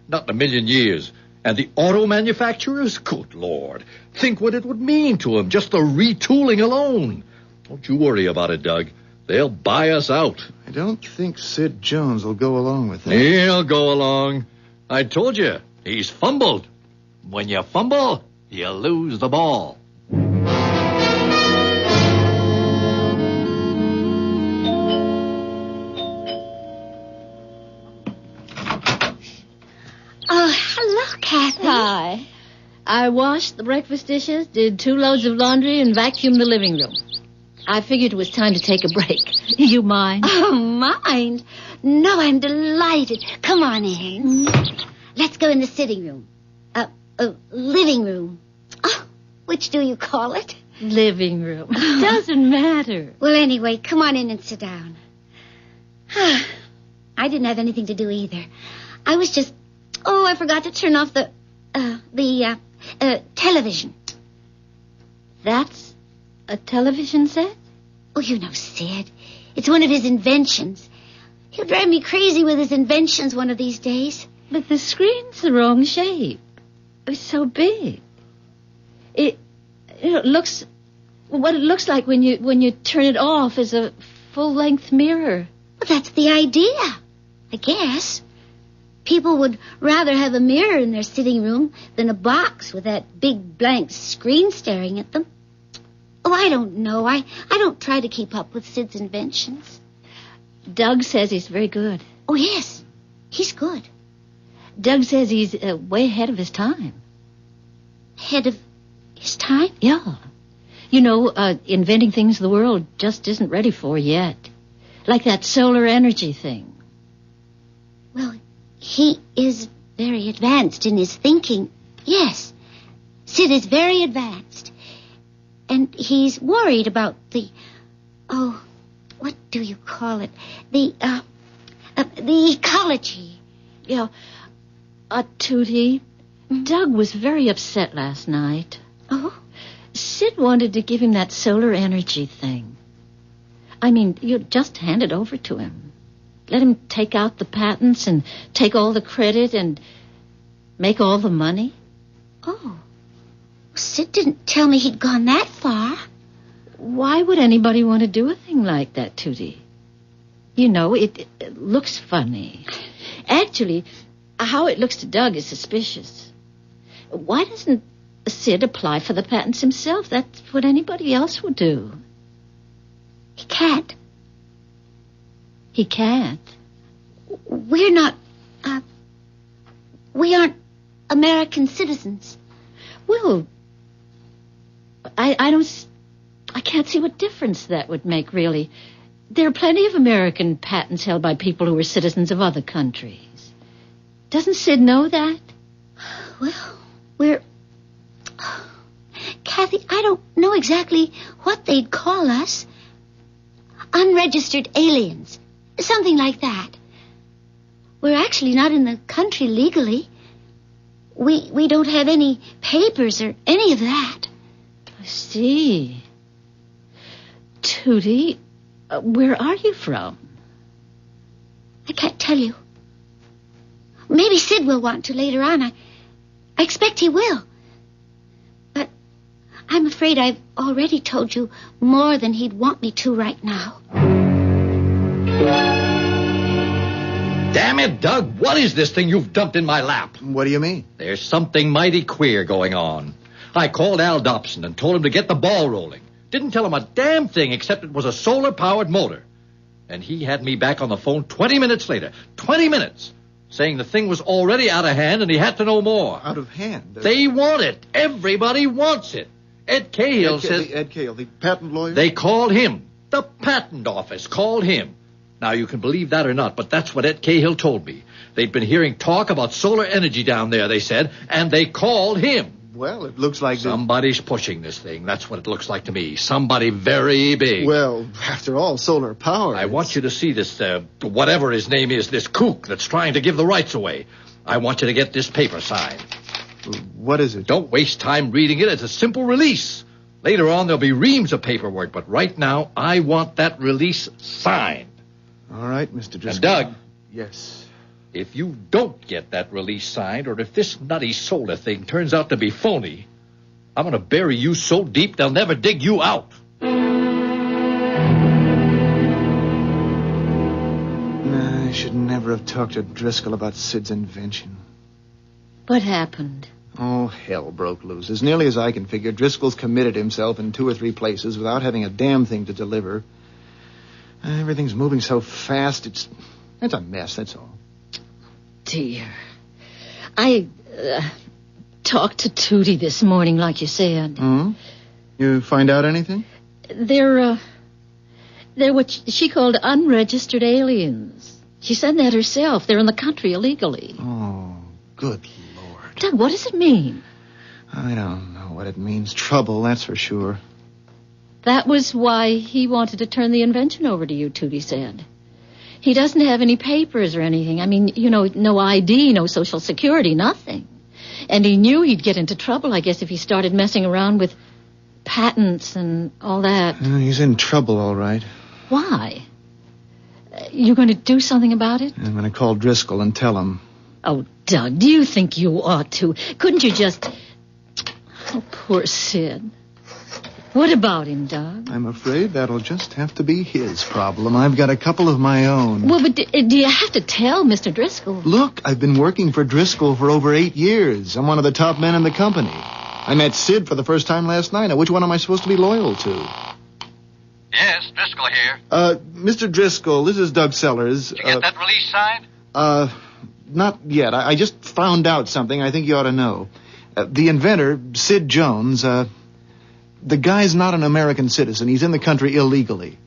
Not in a million years. And the auto manufacturers? Good Lord. Think what it would mean to them, just the retooling alone. Don't you worry about it, Doug. They'll buy us out. I don't think Sid Jones will go along with that. He'll go along. I told you, he's fumbled. When you fumble, you lose the ball. Oh, hello, Kathy. Hi. I washed the breakfast dishes, did 2 loads of laundry, and vacuumed the living room. I figured it was time to take a break. You mind? Oh, mind? No, I'm delighted. Come on in. Let's go in the sitting room. Living room. Oh, which do you call it? Living room. Doesn't matter. Well, anyway, come on in and sit down. I didn't have anything to do either. I was just... Oh, I forgot to turn off the television. That's a television set? Oh, you know Sid. It's one of his inventions. He'll drive me crazy with his inventions one of these days. But the screen's the wrong shape. It's so big. It looks... What it looks like when you turn it off is a full-length mirror. Well, that's the idea, I guess. People would rather have a mirror in their sitting room than a box with that big blank screen staring at them. Oh, I don't know. I don't try to keep up with Sid's inventions. Doug says he's very good. Oh, yes. He's good. Doug says he's way ahead of his time. Ahead of his time? Yeah. You know, inventing things the world just isn't ready for yet. Like that solar energy thing. Well, he is very advanced in his thinking. Yes, Sid is very advanced. And he's worried about what do you call it? The ecology. Yeah. Tootie, Doug was very upset last night. Oh? Sid wanted to give him that solar energy thing. I mean, you just hand it over to him. Let him take out the patents and take all the credit and make all the money. Oh. Sid didn't tell me he'd gone that far. Why would anybody want to do a thing like that, Tootie? You know, it looks funny. Actually, how it looks to Doug is suspicious. Why doesn't Sid apply for the patents himself? That's what anybody else would do. He can't. He can't? We're not, we aren't American citizens. Well, I can't see what difference that would make, really. There are plenty of American patents held by people who are citizens of other countries. Doesn't Sid know that? Well, Kathy, I don't know exactly what they'd call us. Unregistered aliens. Something like that. We're actually not in the country legally. We don't have any papers or any of that. I see. Tootie, where are you from? I can't tell you. Maybe Sid will want to later on. I expect expect he will. But I'm afraid I've already told you more than he'd want me to right now. Damn it, Doug, what is this thing you've dumped in my lap? What do you mean? There's something mighty queer going on. I called Al Dobson and told him to get the ball rolling. Didn't tell him a damn thing except it was a solar-powered motor. And he had me back on the phone 20 minutes later. 20 minutes! Saying the thing was already out of hand and he had to know more. Out of hand? They want it. Everybody wants it. Ed Cahill says... Ed Cahill, the patent lawyer? They called him. The patent office called him. Now, you can believe that or not, but that's what Ed Cahill told me. They'd been hearing talk about solar energy down there, they said, and they called him. Well, it looks like... Somebody's pushing this thing. That's what it looks like to me. Somebody very big. Well, after all, solar power... I want you to see this, whatever his name is, this kook that's trying to give the rights away. I want you to get this paper signed. What is it? Don't waste time reading it. It's a simple release. Later on, there'll be reams of paperwork, but right now, I want that release signed. All right, Mr. Driscoll. And Doug. Yes? If you don't get that release signed, or if this nutty solar thing turns out to be phony, I'm going to bury you so deep they'll never dig you out. I should never have talked to Driscoll about Sid's invention. What happened? Oh, hell broke loose. As nearly as I can figure, Driscoll's committed himself in 2 or 3 places without having a damn thing to deliver. Everything's moving so fast, it's a mess, that's all. Dear. I talked to Tootie this morning, like you said. Hmm? You find out anything? They're what she called unregistered aliens. She said that herself. They're in the country illegally. Oh, good Lord. Doug, what does it mean? I don't know what it means. Trouble, that's for sure. That was why he wanted to turn the invention over to you, Tootie said. He doesn't have any papers or anything. I mean, no ID, no Social Security, nothing. And he knew he'd get into trouble, I guess, if he started messing around with patents and all that. He's in trouble, all right. Why? You going to do something about it? I'm going to call Driscoll and tell him. Oh, Doug, do you think you ought to? Couldn't you just... Oh, poor Sid. What about him, Doug? I'm afraid that'll just have to be his problem. I've got a couple of my own. Well, but do you have to tell Mr. Driscoll? Look, I've been working for Driscoll for over 8 years. I'm one of the top men in the company. I met Sid for the first time last night. Now, which one am I supposed to be loyal to? Yes, Driscoll here. Mr. Driscoll, this is Doug Sellers. Did you get that release signed? Not yet. I just found out something I think you ought to know. The inventor, Sid Jones, the guy's not an American citizen. He's in the country illegally.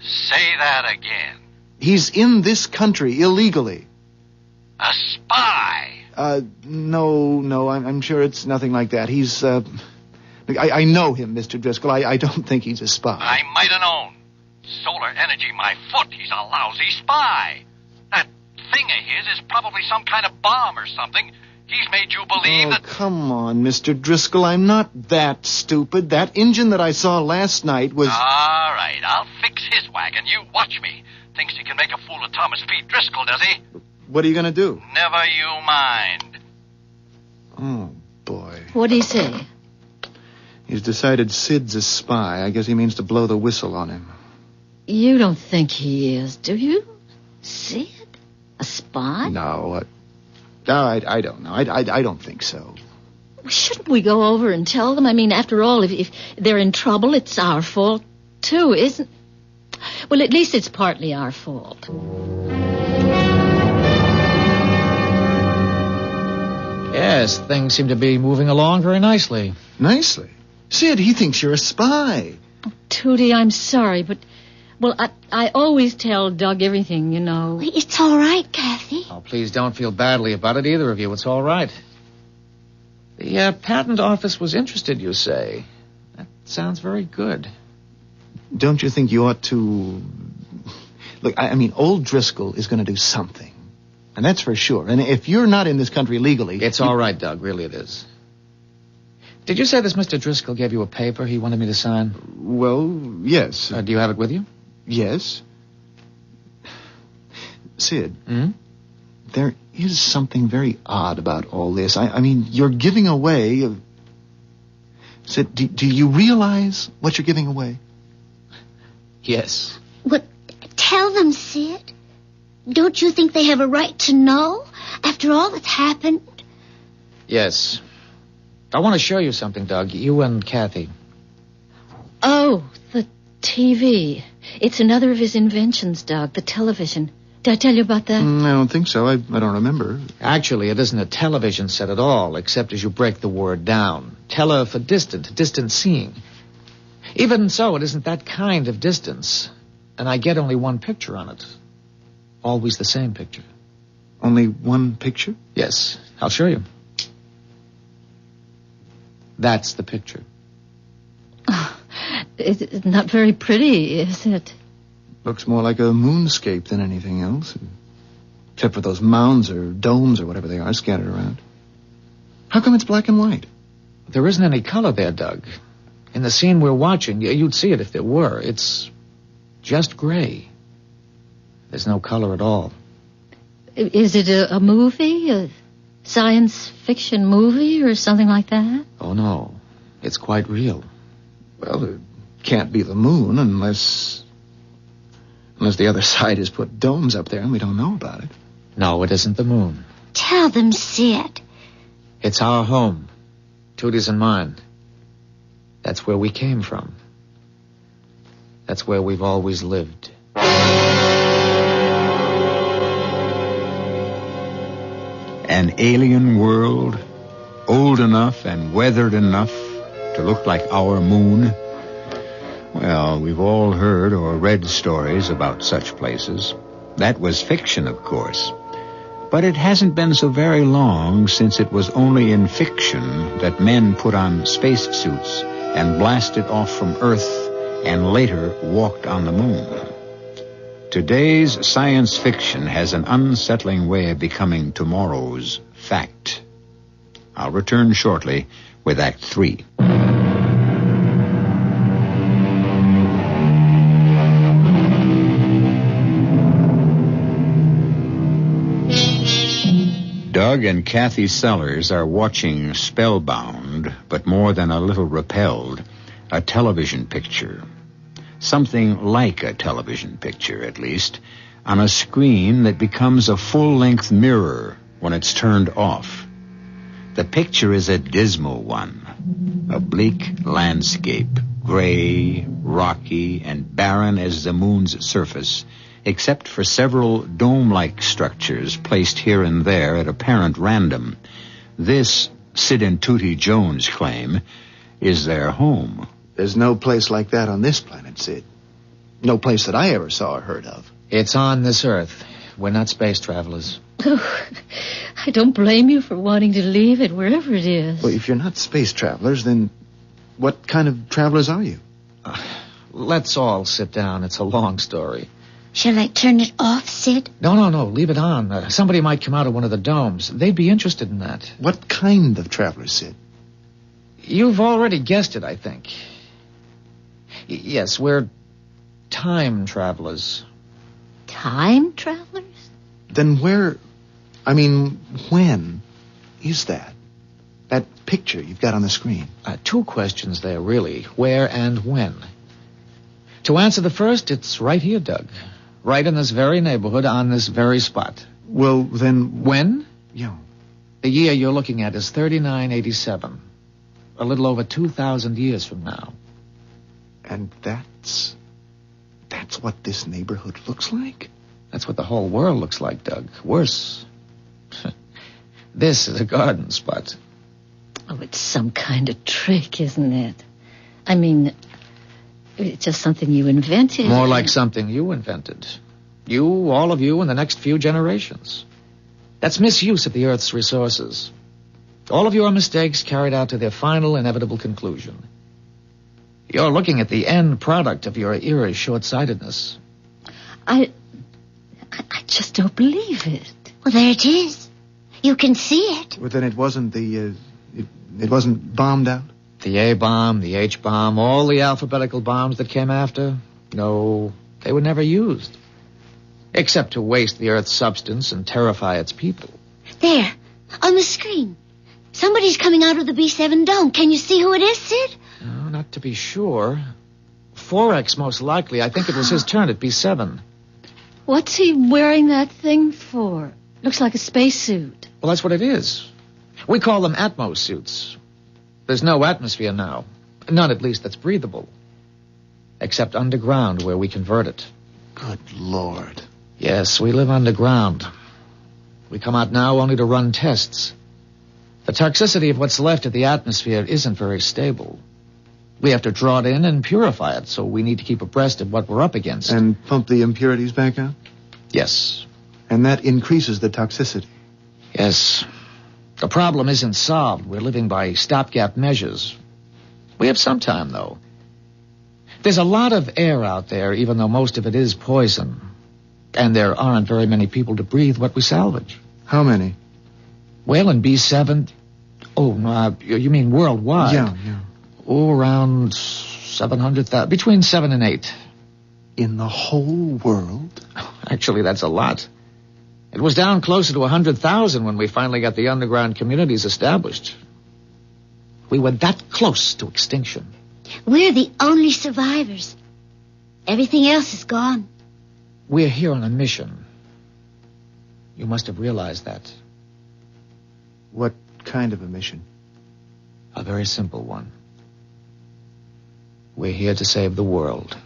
Say that again. He's in this country illegally. A spy? No, I'm sure it's nothing like that. He's, I know him, Mr. Driscoll. I don't think he's a spy. I might have known. Solar energy, my foot. He's a lousy spy. That thing of his is probably some kind of bomb or something. He's made you believe that... Come on, Mr. Driscoll. I'm not that stupid. That engine that I saw last night was... All right, I'll fix his wagon. You watch me. Thinks he can make a fool of Thomas P. Driscoll, does he? What are you going to do? Never you mind. Oh, boy. What'd he say? He's decided Sid's a spy. I guess he means to blow the whistle on him. You don't think he is, do you? Sid? A spy? No, I don't know. I don't think so. Shouldn't we go over and tell them? I mean, after all, if they're in trouble, it's our fault, too, isn't... Well, at least it's partly our fault. Yes, things seem to be moving along very nicely. Nicely? Sid, he thinks you're a spy. Oh, Tootie, I'm sorry, but... Well, I always tell Doug everything, you know. It's all right, Kathy. Oh, please don't feel badly about it, either of you. It's all right. The patent office was interested, you say. That sounds very good. Don't you think you ought to... Look, I mean, old Driscoll is going to do something. And that's for sure. And if you're not in this country legally... It's all right, Doug. Really it is. Did you say this Mr. Driscoll gave you a paper he wanted me to sign? Well, yes. Do you have it with you? Yes. Sid. Hmm? there is something very odd about all this. I mean, you're giving away... Sid, do you realize what you're giving away? Yes. What? Tell them, Sid. Don't you think they have a right to know after all that's happened? Yes. I want to show you something, Doug. You and Kathy. Oh, the TV. It's another of his inventions, Doug, the television. Did I tell you about that? I don't think so. I don't remember. Actually, it isn't a television set at all, except as you break the word down. Tele for distant seeing. Even so, it isn't that kind of distance. And I get only one picture on it. Always the same picture. Only one picture? Yes, I'll show you. That's the picture. Oh, it's not very pretty, is it? Looks more like a moonscape than anything else. Except for those mounds or domes or whatever they are scattered around. How come it's black and white? There isn't any color there, Doug. In the scene we're watching, you'd see it if there were. It's just gray. There's no color at all. Is it a movie? A science fiction movie or something like that? Oh, no. It's quite real. Well, it can't be the moon unless the other side has put domes up there and we don't know about it. No, it isn't the moon. Tell them, Sid. It's our home. Tootie's and mine. That's where we came from. That's where we've always lived. An alien world, old enough and weathered enough to look like our moon. Well, we've all heard or read stories about such places. That was fiction, of course. But it hasn't been so very long since it was only in fiction that men put on spacesuits and blasted off from Earth and later walked on the moon. Today's science fiction has an unsettling way of becoming tomorrow's fact. I'll return shortly with Act 3. Doug and Kathy Sellers are watching spellbound, but more than a little repelled, a television picture. Something like a television picture, at least, on a screen that becomes a full-length mirror when it's turned off. The picture is a dismal one. A bleak landscape, gray, rocky, and barren as the moon's surface, except for several dome-like structures placed here and there at apparent random. This, Sid and Tootie Jones claim, is their home. There's no place like that on this planet, Sid. No place that I ever saw or heard of. It's on this Earth. We're not space travelers. Oh, I don't blame you for wanting to leave it, wherever it is. Well, if you're not space travelers, then what kind of travelers are you? Let's all sit down. It's a long story. Shall I turn it off, Sid? No. Leave it on. Somebody might come out of one of the domes. They'd be interested in that. What kind of travelers, Sid? You've already guessed it, I think. Yes, we're time travelers. Time travelers? Then when is that? That picture you've got on the screen. Two questions there, really. Where and when? To answer the first, it's right here, Doug. Right in this very neighborhood, on this very spot. Well, then... When? Yeah. The year you're looking at is 3987. A little over 2,000 years from now. And that's what this neighborhood looks like? That's what the whole world looks like, Doug. Worse. This is a garden spot. Oh, it's some kind of trick, isn't it? I mean, it's just something you invented. More like something you invented. You, all of you, in the next few generations. That's misuse of the Earth's resources. All of your mistakes carried out to their final, inevitable conclusion. You're looking at the end product of your era's short-sightedness. I just don't believe it. Well, there it is. You can see it. Well, then it wasn't it wasn't bombed out? The A-bomb, the H-bomb, all the alphabetical bombs that came after? No, they were never used. Except to waste the Earth's substance and terrify its people. There, on the screen. Somebody's coming out of the B7 dome. Can you see who it is, Sid? No, not to be sure. Forex, most likely. I think it was his turn at B7. What's he wearing that thing for? Looks like a spacesuit. Well, that's what it is. We call them Atmos suits. There's no atmosphere now. None, at least, that's breathable. Except underground, where we convert it. Good Lord. Yes, we live underground. We come out now only to run tests. The toxicity of what's left of the atmosphere isn't very stable. We have to draw it in and purify it, so we need to keep abreast of what we're up against. And pump the impurities back out? Yes. And that increases the toxicity? Yes. The problem isn't solved. We're living by stopgap measures. We have some time, though. There's a lot of air out there, even though most of it is poison. And there aren't very many people to breathe what we salvage. How many? Well, in B7... Oh, no, you mean worldwide? Yeah. Oh, around 700,000. Between 7 and 8. In the whole world? Actually, that's a lot. It was down closer to 100,000 when we finally got the underground communities established. We were that close to extinction. We're the only survivors. Everything else is gone. We're here on a mission. You must have realized that. What kind of a mission? A very simple one. We're here to save the world.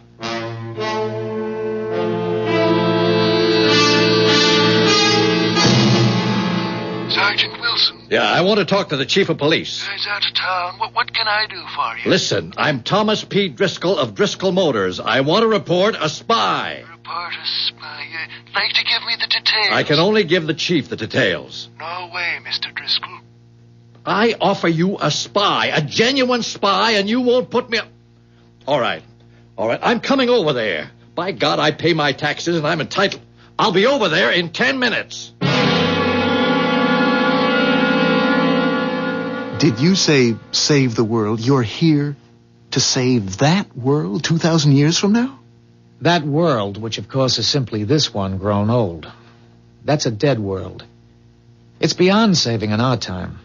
Sergeant Wilson. Yeah, I want to talk to the chief of police. He's out of town. What can I do for you? Listen, I'm Thomas P. Driscoll of Driscoll Motors. I want to report a spy. Report a spy. You'd like to give me the details? I can only give the chief the details. No way, Mr. Driscoll. I offer you a spy, a genuine spy, and you won't put me up. All right. I'm coming over there. By God, I pay my taxes and I'm entitled. I'll be over there in 10 minutes. Did you say save the world? You're here to save that world 2,000 years from now? That world, which of course is simply this one grown old. That's a dead world. It's beyond saving in our time.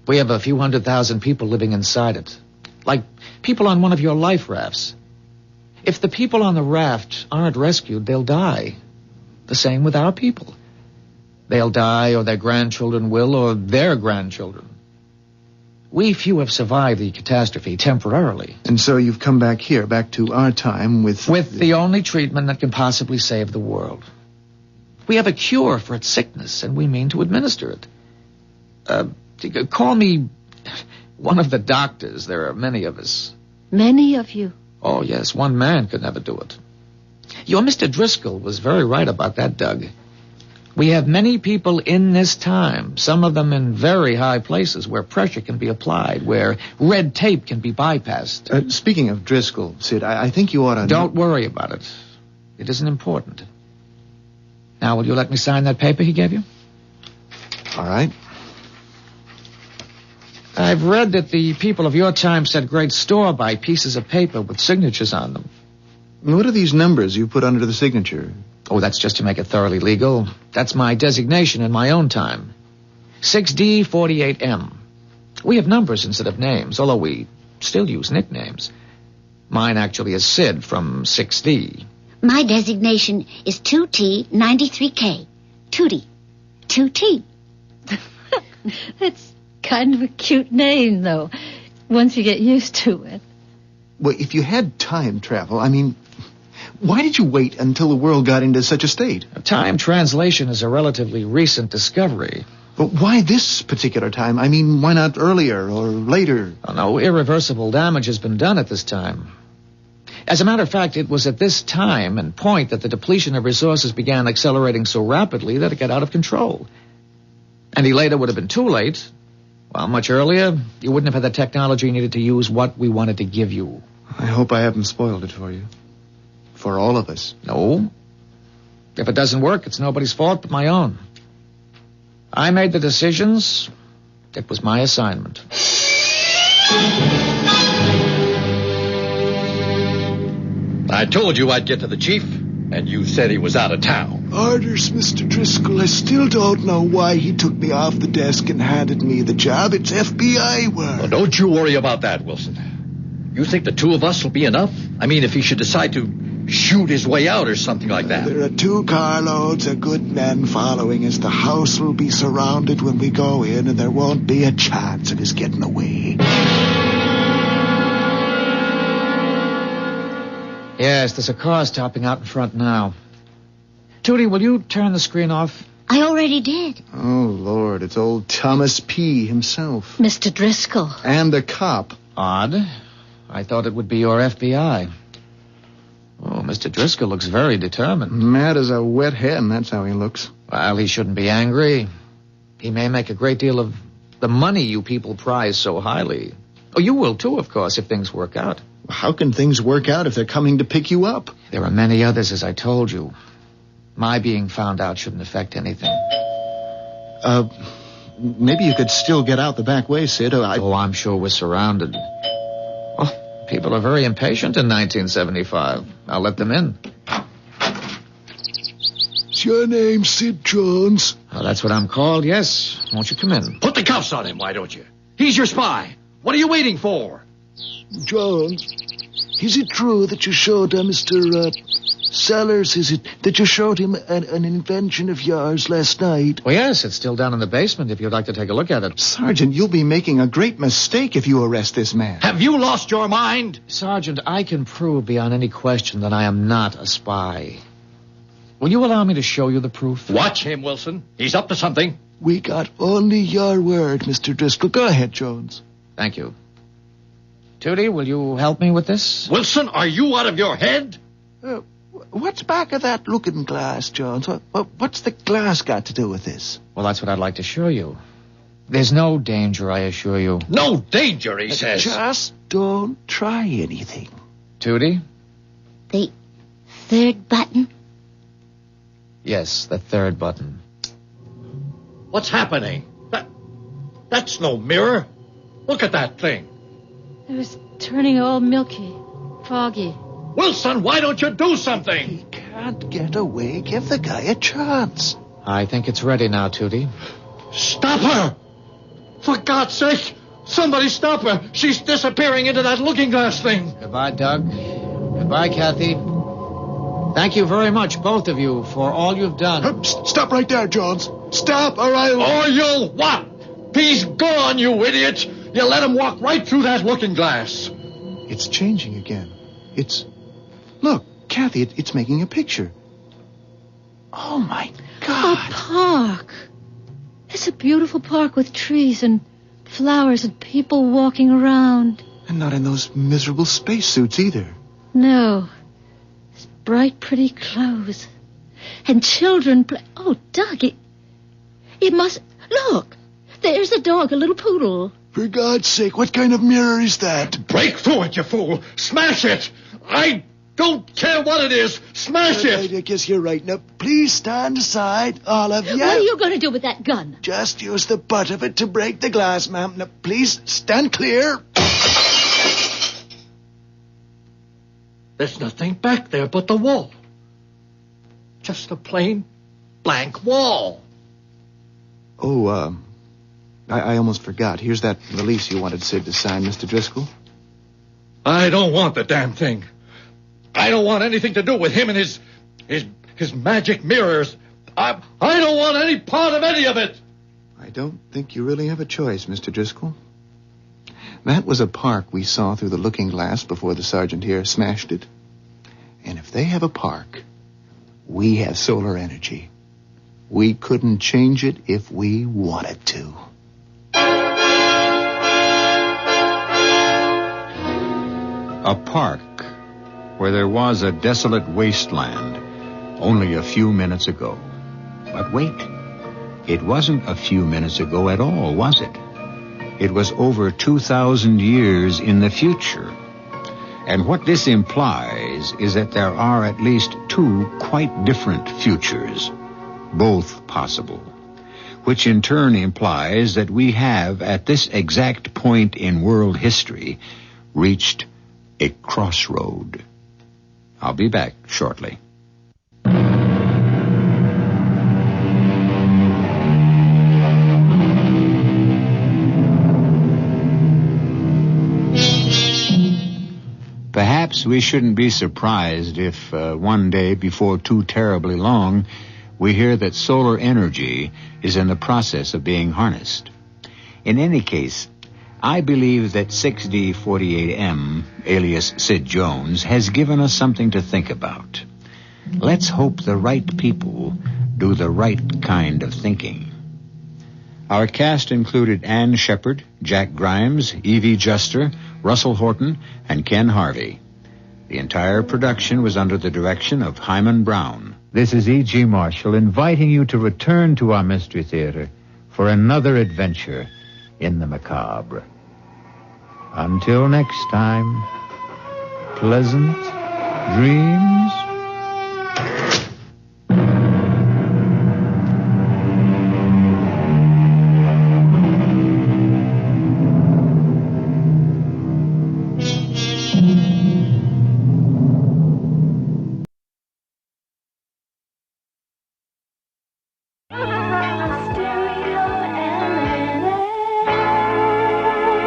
We have a few 100,000 people living inside it. Like people on one of your life rafts. If the people on the raft aren't rescued, they'll die. The same with our people. They'll die, or their grandchildren will, or their grandchildren. We few have survived the catastrophe temporarily. And so you've come back here, back to our time with... With the only treatment that can possibly save the world. We have a cure for its sickness, and we mean to administer it. Call me one of the doctors. There are many of us. Many of you? Oh, yes. One man could never do it. Your Mr. Driscoll was very right about that, Doug. We have many people in this time, some of them in very high places where pressure can be applied, where red tape can be bypassed. Speaking of Driscoll, Sid, I think you ought to... Don't worry about it. It isn't important. Now, will you let me sign that paper he gave you? All right. I've read that the people of your time set great store by pieces of paper with signatures on them. What are these numbers you put under the signature? Oh, that's just to make it thoroughly legal. That's my designation in my own time. 6D48M. We have numbers instead of names, although we still use nicknames. Mine actually is Sid from 6D. My designation is 2T93K. Tootie. 2T. That's kind of a cute name, though, once you get used to it. Well, if you had time travel, why did you wait until the world got into such a state? Time translation is a relatively recent discovery. But why this particular time? Why not earlier or later? Oh, no, irreversible damage has been done at this time. As a matter of fact, it was at this time and point that the depletion of resources began accelerating so rapidly that it got out of control. Any later would have been too late. Well, much earlier, you wouldn't have had the technology needed to use what we wanted to give you. I hope I haven't spoiled it for you. For all of us. No. If it doesn't work, it's nobody's fault but my own. I made the decisions. It was my assignment. I told you I'd get to the chief, and you said he was out of town. Orders, Mr. Driscoll. I still don't know why he took me off the desk and handed me the job. It's FBI work. Well, don't you worry about that, Wilson. You think the two of us will be enough? I mean, if he should decide to shoot his way out or something like that. There are 2 carloads of good men following us. The house will be surrounded when we go in, and there won't be a chance of his getting away. Yes, there's a car stopping out in front now. Tootie, will you turn the screen off? I already did. Oh, Lord, it's old Thomas P. himself. Mr. Driscoll. And the cop. Odd. I thought it would be your FBI. Oh, Mr. Driscoll looks very determined. Mad as a wet hen, that's how he looks. Well, he shouldn't be angry. He may make a great deal of the money you people prize so highly. Oh, you will too, of course, if things work out. How can things work out if they're coming to pick you up? There are many others, as I told you. My being found out shouldn't affect anything. Maybe you could still get out the back way, Sid. Oh, I'm sure we're surrounded. Oh, people are very impatient in 1975. I'll let them in. Is your name Sid Jones? Well, that's what I'm called, yes. Won't you come in? Put the cuffs on him, why don't you? He's your spy. What are you waiting for? Jones, is it true that you showed Mr. Sellers, is it that you showed him an invention of yours last night? Well, yes, it's still down in the basement if you'd like to take a look at it. Sergeant, you'll be making a great mistake if you arrest this man. Have you lost your mind? Sergeant, I can prove beyond any question that I am not a spy. Will you allow me to show you the proof? Watch him, Wilson. He's up to something. We got only your word, Mr. Driscoll. Go ahead, Jones. Thank you. Tootie, will you help me with this? Wilson, are you out of your head? What's back of that looking glass, Jones? What's the glass got to do with this? Well, that's what I'd like to show you. There's no danger, I assure you. No danger, he says. Just don't try anything. Tootie? The 3rd button? Yes, the 3rd button. What's happening? That's no mirror. Look at that thing. It was turning all milky, foggy. Wilson, why don't you do something? He can't get away. Give the guy a chance. I think it's ready now, Tootie. Stop her! For God's sake, somebody stop her. She's disappearing into that looking glass thing. Goodbye, Doug. Goodbye, Kathy. Thank you very much, both of you, for all you've done. Stop right there, Jones. Stop, or I'll... Or you'll what? He's gone, you idiot. You let him walk right through that looking glass. It's changing again. Look, Kathy, it's making a picture. Oh, my God. A park. It's a beautiful park with trees and flowers and people walking around. And not in those miserable spacesuits either. No. It's bright, pretty clothes. And children play... Oh, Doug, it must... Look, there's a dog, a little poodle. For God's sake, what kind of mirror is that? Break through it, you fool. Smash it. I don't care what it is. Smash it. I guess you're right. Now, please stand aside, all of you. What are you going to do with that gun? Just use the butt of it to break the glass, ma'am. Now, please stand clear. There's nothing back there but the wall. Just a plain blank wall. Oh, I almost forgot. Here's that release you wanted Sid to sign, Mr. Driscoll. I don't want the damn thing. I don't want anything to do with him and his magic mirrors. I don't want any part of any of it. I don't think you really have a choice, Mr. Driscoll. That was a park we saw through the looking glass before the sergeant here smashed it. And if they have a park, we have solar energy. We couldn't change it if we wanted to. A park where there was a desolate wasteland only a few minutes ago. But wait, it wasn't a few minutes ago at all, was it? It was over 2,000 years in the future. And what this implies is that there are at least 2 quite different futures, both possible, which in turn implies that we have, at this exact point in world history, reached a crossroad. I'll be back shortly. perhaps we shouldn't be surprised if one day, before too terribly long, we hear that solar energy is in the process of being harnessed. In any case, I believe that 6D48M, alias Sid Jones, has given us something to think about. Let's hope the right people do the right kind of thinking. Our cast included Ann Shepard, Jack Grimes, Evie Juster, Russell Horton, and Ken Harvey. The entire production was under the direction of Hyman Brown. This is E.G. Marshall inviting you to return to our Mystery Theater for another adventure in the macabre. Until next time, pleasant dreams.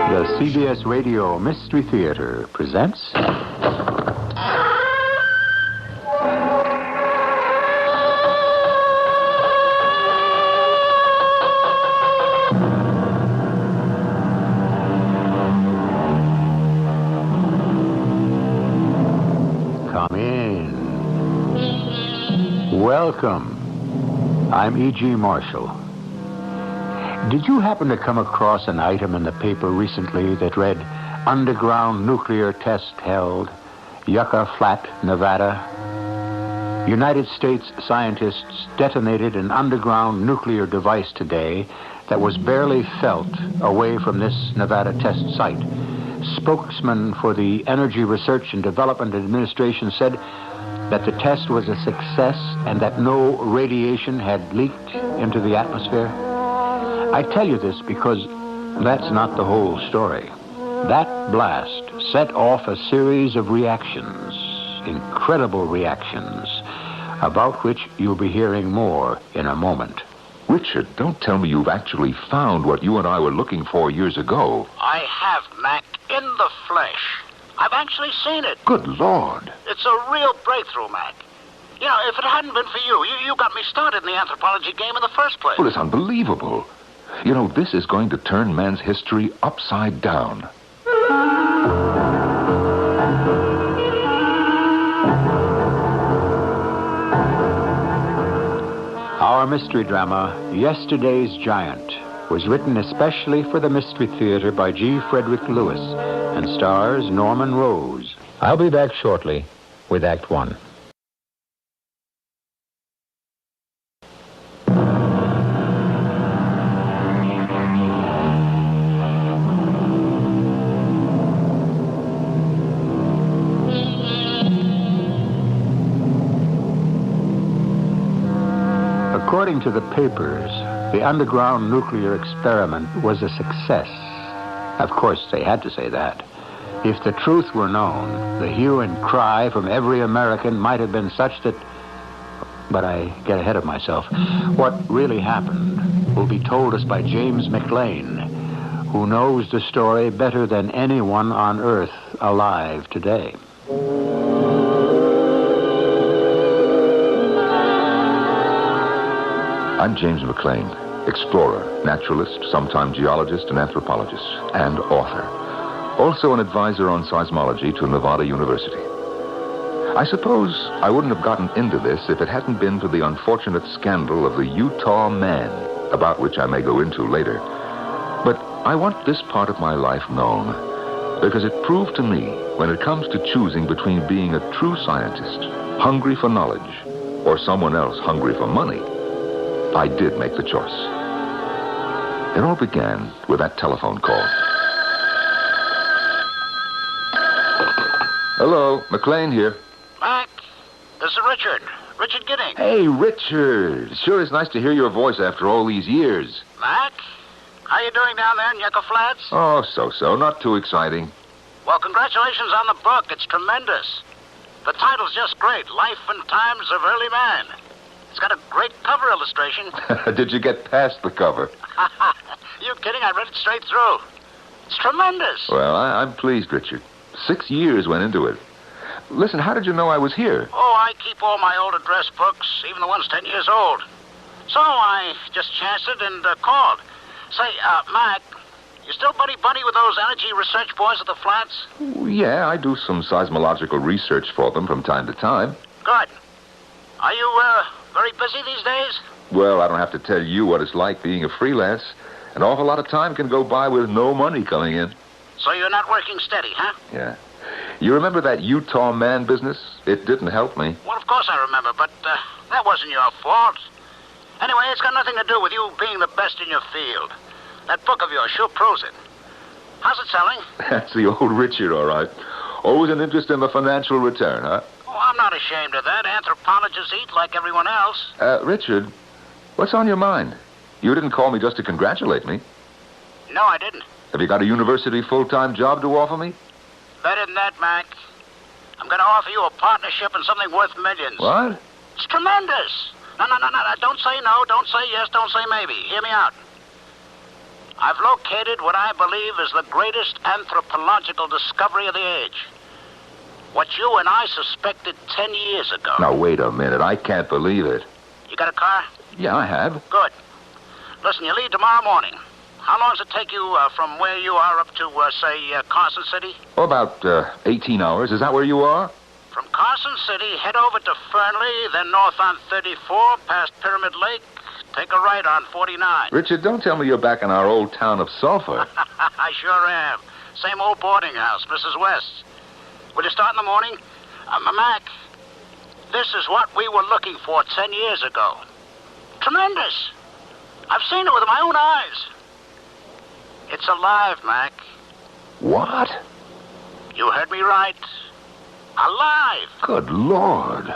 The CBS Radio Mystery Theater presents... Come in. Welcome. I'm E.G. Marshall. Did you happen to come across an item in the paper recently that read, Underground Nuclear Test Held, Yucca Flat, Nevada? United States scientists detonated an underground nuclear device today that was barely felt away from this Nevada test site. Spokesman for the Energy Research and Development Administration said that the test was a success and that no radiation had leaked into the atmosphere. I tell you this because that's not the whole story. That blast set off a series of reactions, incredible reactions, about which you'll be hearing more in a moment. Richard, don't tell me you've actually found what you and I were looking for years ago. I have, Mac, in the flesh. I've actually seen it. Good Lord. It's a real breakthrough, Mac. You know, if it hadn't been for you got me started in the anthropology game in the first place. Well, it's unbelievable. You know, this is going to turn man's history upside down. Our mystery drama, Yesterday's Giant, was written especially for the Mystery Theater by G. Frederick Lewis and stars Norman Rose. I'll be back shortly with Act One. According to the papers, the underground nuclear experiment was a success. Of course, they had to say that. If the truth were known, the hue and cry from every American might have been such that... But I get ahead of myself. What really happened will be told us by James McLean, who knows the story better than anyone on Earth alive today. I'm James McLean, explorer, naturalist, sometime geologist and anthropologist, and author. Also an advisor on seismology to Nevada University. I suppose I wouldn't have gotten into this if it hadn't been for the unfortunate scandal of the Utah Man, about which I may go into later. But I want this part of my life known, because it proved to me, when it comes to choosing between being a true scientist, hungry for knowledge, or someone else hungry for money, I did make the choice. It all began with that telephone call. Hello, McLean here. Mac, this is Richard. Richard Gidding. Hey, Richard. Sure is nice to hear your voice after all these years. Mac, how you doing down there in Yucca Flats? Oh, so-so. Not too exciting. Well, congratulations on the book. It's tremendous. The title's just great. Life and Times of Early Man. It's got a great cover illustration. Did you get past the cover? You kidding? I read it straight through. It's tremendous. Well, I'm pleased, Richard. 6 years went into it. Listen, how did you know I was here? Oh, I keep all my old address books, even the ones 10 years old. So I just chanced it and called. Say, Mac, you still buddy-buddy with those energy research boys at the flats? Yeah, I do some seismological research for them from time to time. Good. Are you, very busy these days? Well, I don't have to tell you what it's like being a freelance. An awful lot of time can go by with no money coming in. So you're not working steady, huh? Yeah. You remember that Utah man business? It didn't help me. Well, of course I remember, but that wasn't your fault. Anyway, it's got nothing to do with you being the best in your field. That book of yours sure proves it. How's it selling? That's the old Richard, all right. Always an interest in the financial return, huh? Oh, I'm not ashamed of that. Anthropologists eat like everyone else. Richard, what's on your mind? You didn't call me just to congratulate me. No, I didn't. Have you got a university full-time job to offer me? Better than that, Mac. I'm going to offer you a partnership in something worth millions. What? It's tremendous. No. Don't say no, don't say yes, don't say maybe. Hear me out. I've located what I believe is the greatest anthropological discovery of the age. What you and I suspected 10 years ago. Now, wait a minute. I can't believe it. You got a car? Yeah, I have. Good. Listen, you leave tomorrow morning. How long does it take you from where you are up to, say, Carson City? Oh, about 18 hours. Is that where you are? From Carson City, head over to Fernley, then north on 34, past Pyramid Lake. Take a right on 49. Richard, don't tell me you're back in our old town of Sulphur. I sure am. Same old boarding house, Mrs. West's. Will you start in the morning? Mac, this is what we were looking for 10 years ago. Tremendous. I've seen it with my own eyes. It's alive, Mac. What? You heard me right. Alive. Good Lord.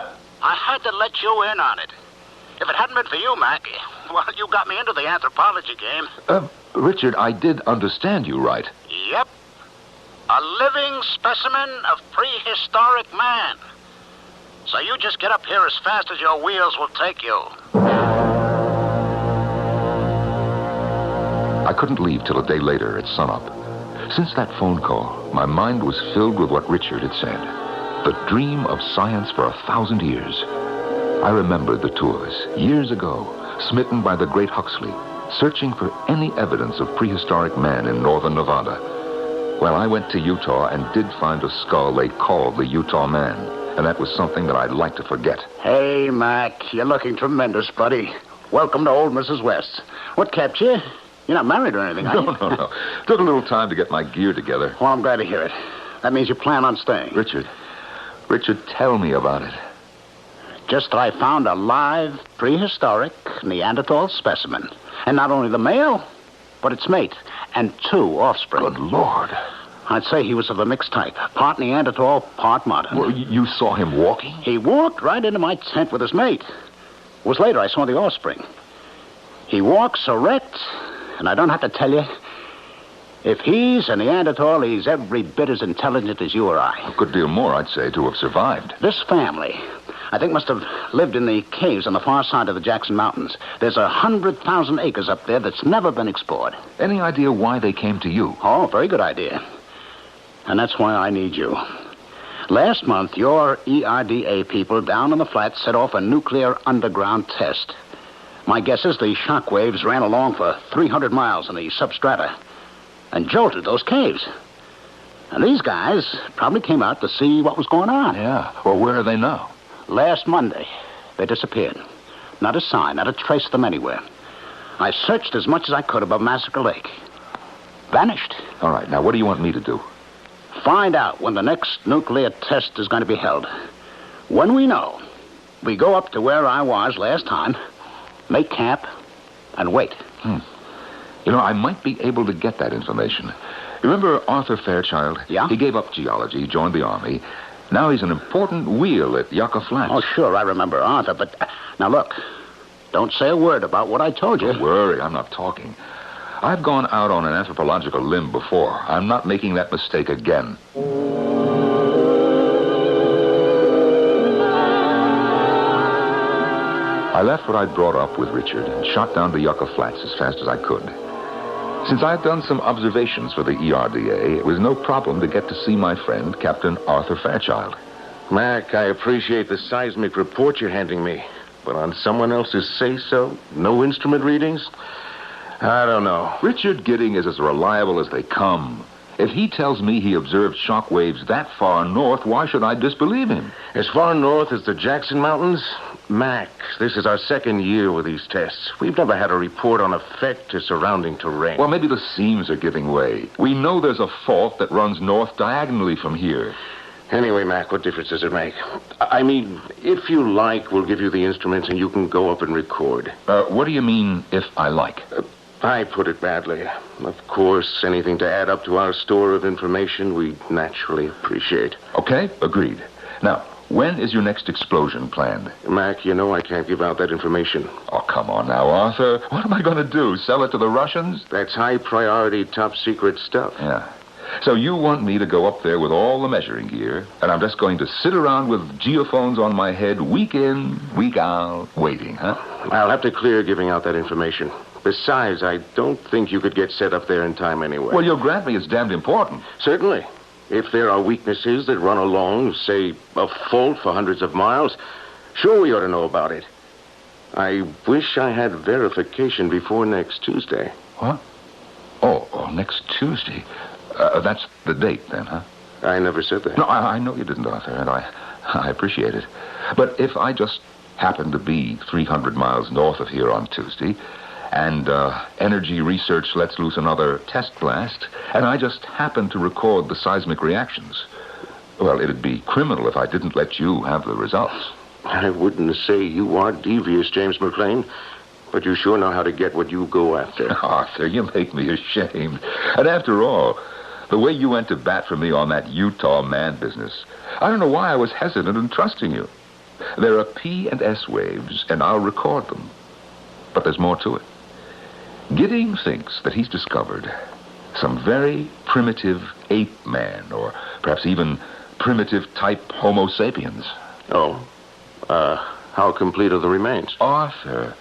I had to let you in on it. If it hadn't been for you, Mac, well, you got me into the anthropology game. Richard, I did understand you right. Yep. A living specimen of prehistoric man. So you just get up here as fast as your wheels will take you. I couldn't leave till a day later at sunup. Since that phone call, my mind was filled with what Richard had said. The dream of science for 1,000 years. I remembered the tours, years ago, smitten by the great Huxley, searching for any evidence of prehistoric man in northern Nevada. Well, I went to Utah and did find a skull they called the Utah Man, and that was something that I'd like to forget. Hey, Mac, you're looking tremendous, buddy. Welcome to old Mrs. West. What kept you? You're not married or anything, are you? No. Took a little time to get my gear together. Well, I'm glad to hear it. That means you plan on staying. Richard, tell me about it. Just that I found a live, prehistoric Neanderthal specimen. And not only the male, but its mate, and 2 offspring. Good Lord. I'd say he was of a mixed type. Part Neanderthal, part modern. Well, you saw him walking? He walked right into my tent with his mate. It was later I saw the offspring. He walks erect, and I don't have to tell you, if he's a Neanderthal, he's every bit as intelligent as you or I. A good deal more, I'd say, to have survived. This family, I think, must have lived in the caves on the far side of the Jackson Mountains. There's 100,000 acres up there that's never been explored. Any idea why they came to you? Oh, very good idea. And that's why I need you. Last month, your ERDA people down in the flats set off a nuclear underground test. My guess is the shock waves ran along for 300 miles in the substrata and jolted those caves. And these guys probably came out to see what was going on. Yeah. Well, where are they now? Last Monday, they disappeared. Not a sign, not a trace of them anywhere. I searched as much as I could above Massacre Lake. Vanished. All right, now what do you want me to do? Find out when the next nuclear test is going to be held. When we know, we go up to where I was last time, make camp, and wait. You know, I might be able to get that information. Remember Arthur Fairchild? Yeah? He gave up geology, joined the Army. Now he's an important wheel at Yucca Flats. Oh, sure, I remember Arthur, but... now, look, don't say a word about what I told you. Don't worry, I'm not talking. I've gone out on an anthropological limb before. I'm not making that mistake again. I left what I'd brought up with Richard and shot down to Yucca Flats as fast as I could. Since I'd done some observations for the ERDA, it was no problem to get to see my friend, Captain Arthur Fairchild. Mac, I appreciate the seismic report you're handing me. But on someone else's say-so, no instrument readings? I don't know. Richard Gidding is as reliable as they come. If he tells me he observed shock waves that far north, why should I disbelieve him? As far north as the Jackson Mountains? Mac, this is our second year with these tests. We've never had a report on effect to surrounding terrain. Well, maybe the seams are giving way. We know there's a fault that runs north diagonally from here. Anyway, Mac, what difference does it make? I mean, if you like, we'll give you the instruments and you can go up and record. What do you mean, if I like? I put it badly. Of course, anything to add up to our store of information, we naturally appreciate. Okay, agreed. Now, when is your next explosion planned? Mac, you know I can't give out that information. Oh, come on now, Arthur. What am I going to do, sell it to the Russians? That's high-priority, top-secret stuff. Yeah. So you want me to go up there with all the measuring gear, and I'm just going to sit around with geophones on my head week in, week out, waiting, huh? I'll have to clear giving out that information. Besides, I don't think you could get set up there in time anyway. Well, you'll grant me it's damned important. Certainly. If there are weaknesses that run along, say, a fault for hundreds of miles, sure we ought to know about it. I wish I had verification before next Tuesday. What? Oh, next Tuesday. That's the date, then, huh? I never said that. No, I know you didn't, Arthur, and I appreciate it. But if I just happen to be 300 miles north of here on Tuesday, and energy research lets loose another test blast, and I just happen to record the seismic reactions, well, it'd be criminal if I didn't let you have the results. I wouldn't say you are devious, James McLean, but you sure know how to get what you go after. Arthur, you make me ashamed. And after all, the way you went to bat for me on that Utah man business, I don't know why I was hesitant in trusting you. There are P and S waves, and I'll record them. But there's more to it. Gidding thinks that he's discovered some very primitive ape man, or perhaps even primitive type Homo sapiens. Oh? How complete are the remains? Arthur,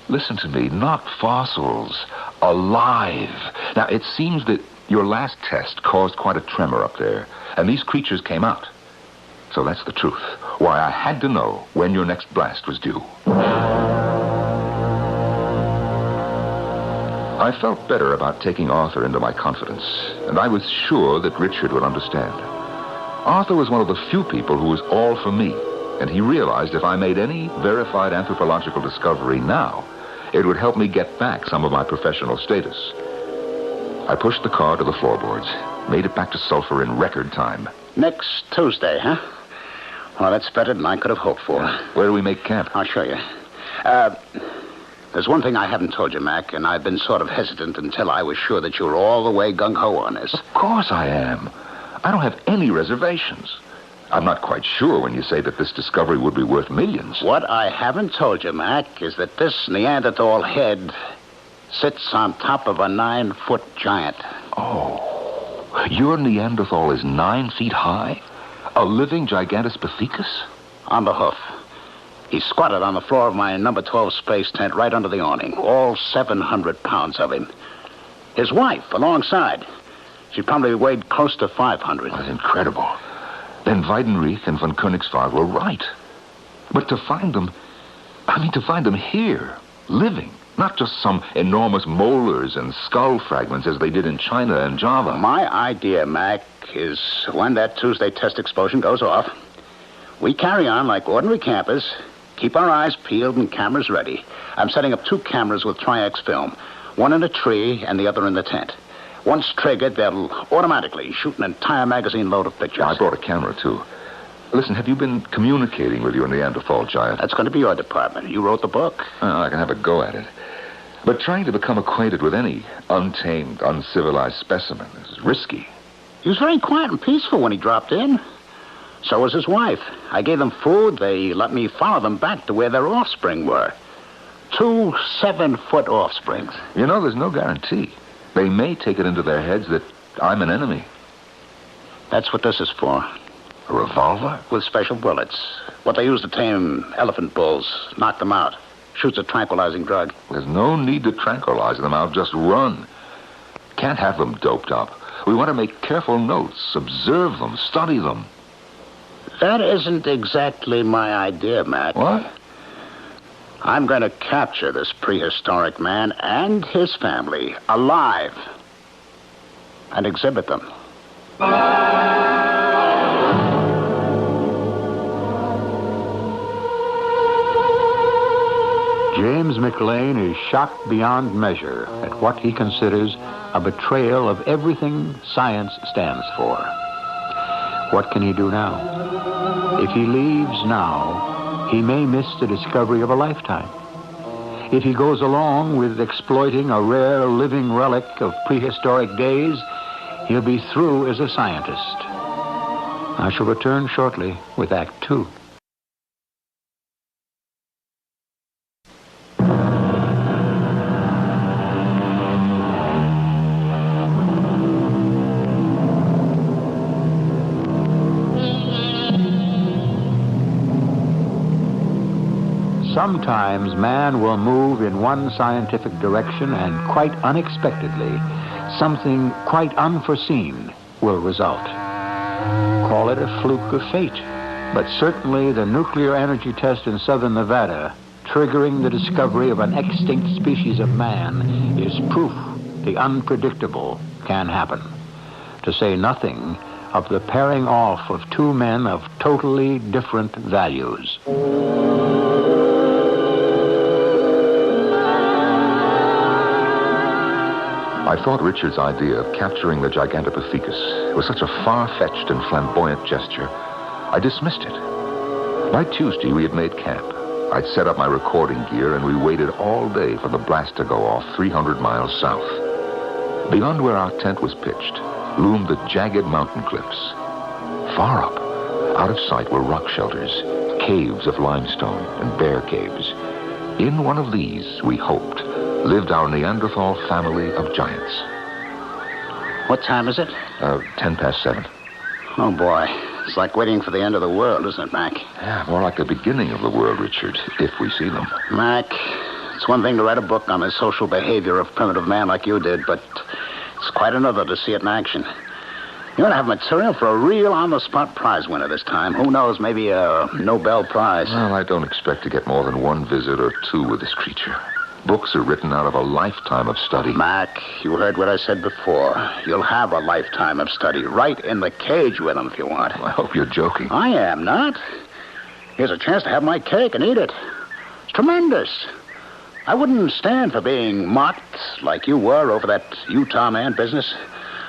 listen to me, not fossils, alive. Now, it seems that your last test caused quite a tremor up there, and these creatures came out. So that's the truth. Why, I had to know when your next blast was due. I felt better about taking Arthur into my confidence, and I was sure that Richard would understand. Arthur was one of the few people who was all for me, and he realized if I made any verified anthropological discovery now, it would help me get back some of my professional status. I pushed the car to the floorboards, made it back to Sulphur in record time. Next Tuesday, huh? Well, that's better than I could have hoped for. Where do we make camp? I'll show you. There's one thing I haven't told you, Mac, and I've been sort of hesitant until I was sure that you were all the way gung-ho on this. Of course I am. I don't have any reservations. I'm not quite sure when you say that this discovery would be worth millions. What I haven't told you, Mac, is that this Neanderthal head sits on top of a 9-foot giant. Oh, your Neanderthal is 9 feet high? A living Gigantopithecus? On the hoof. He squatted on the floor of my number 12 space tent right under the awning. All 700 pounds of him. His wife, alongside. She probably weighed close to 500. That's incredible. Then Weidenreich and von Königswald were right. But to find them here, living. Not just some enormous molars and skull fragments as they did in China and Java. My idea, Mac, is when that Tuesday test explosion goes off, we carry on like ordinary campers, keep our eyes peeled and cameras ready. I'm setting up 2 cameras with Tri-X film, one in a tree and the other in the tent. Once triggered, they'll automatically shoot an entire magazine load of pictures. I brought a camera, too. Listen, have you been communicating with your Neanderthal giant? That's going to be your department. You wrote the book. I can have a go at it. But trying to become acquainted with any untamed, uncivilized specimen is risky. He was very quiet and peaceful when he dropped in. So was his wife. I gave them food. They let me follow them back to where their offspring were. 2 7-foot offsprings. You know, there's no guarantee. They may take it into their heads that I'm an enemy. That's what this is for. A revolver? With special bullets. What they use to tame elephant bulls. Knock them out. Shoots a tranquilizing drug. There's no need to tranquilize them. I'll just run. Can't have them doped up. We want to make careful notes, observe them, study them. That isn't exactly my idea, Mac. What? I'm going to capture this prehistoric man and his family alive and exhibit them. James McLean is shocked beyond measure at what he considers a betrayal of everything science stands for. What can he do now? If he leaves now, he may miss the discovery of a lifetime. If he goes along with exploiting a rare living relic of prehistoric days, he'll be through as a scientist. I shall return shortly with Act 2. Sometimes man will move in one scientific direction and quite unexpectedly, something quite unforeseen will result. Call it a fluke of fate, but certainly the nuclear energy test in southern Nevada, triggering the discovery of an extinct species of man, is proof the unpredictable can happen. To say nothing of the pairing off of two men of totally different values. I thought Richard's idea of capturing the Gigantopithecus was such a far-fetched and flamboyant gesture, I dismissed it. By Tuesday, we had made camp. I'd set up my recording gear, and we waited all day for the blast to go off 300 miles south. Beyond where our tent was pitched loomed the jagged mountain cliffs. Far up, out of sight, were rock shelters, caves of limestone and bear caves. In one of these, we hoped, lived our Neanderthal family of giants. What time is it? 7:10. Oh, boy. It's like waiting for the end of the world, isn't it, Mac? Yeah, more like the beginning of the world, Richard, if we see them. Mac, it's one thing to write a book on the social behavior of primitive man like you did, but it's quite another to see it in action. You're going to have material for a real on-the-spot prize winner this time. Who knows, maybe a Nobel Prize. Well, I don't expect to get more than one visit or two with this creature. Books are written out of a lifetime of study. Mac, you heard what I said before. You'll have a lifetime of study right in the cage with him if you want. I hope you're joking. I am not. Here's a chance to have my cake and eat it. It's tremendous. I wouldn't stand for being mocked like you were over that Utah man business.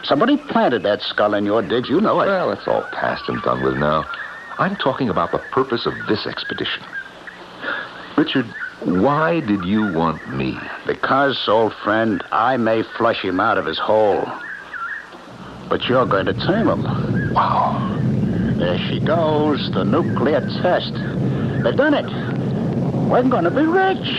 Somebody planted that skull in your digs, you know it. Well, it's all past and done with now. I'm talking about the purpose of this expedition. Richard, why did you want me? Because, old friend, I may flush him out of his hole. But you're going to tame him. Wow. There she goes, the nuclear test. They've done it. We're going to be rich.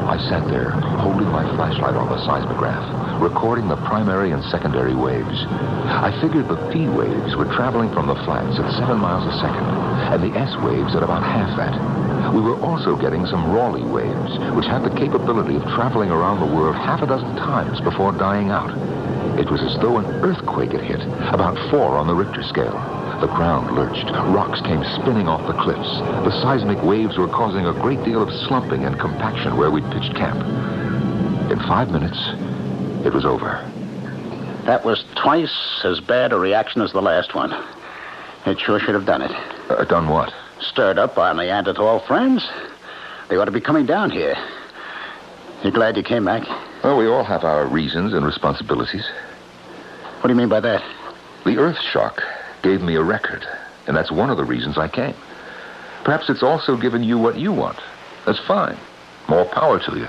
I sat there, holding my flashlight on the seismograph, recording the primary and secondary waves. I figured the P waves were traveling from the flats at 7 miles a second, and the S waves at about half that. We were also getting some Rayleigh waves, which had the capability of traveling around the world half a dozen times before dying out. It was as though an earthquake had hit, about 4 on the Richter scale. The ground lurched. Rocks came spinning off the cliffs. The seismic waves were causing a great deal of slumping and compaction where we'd pitched camp. In 5 minutes, it was over. That was twice as bad a reaction as the last one. It sure should have done it. Done what? Stirred up our Neanderthal friends. They ought to be coming down here. You glad you came back? Well, we all have our reasons and responsibilities. What do you mean by that? The earth shock gave me a record, and that's one of the reasons I came. Perhaps it's also given you what you want. That's fine. More power to you.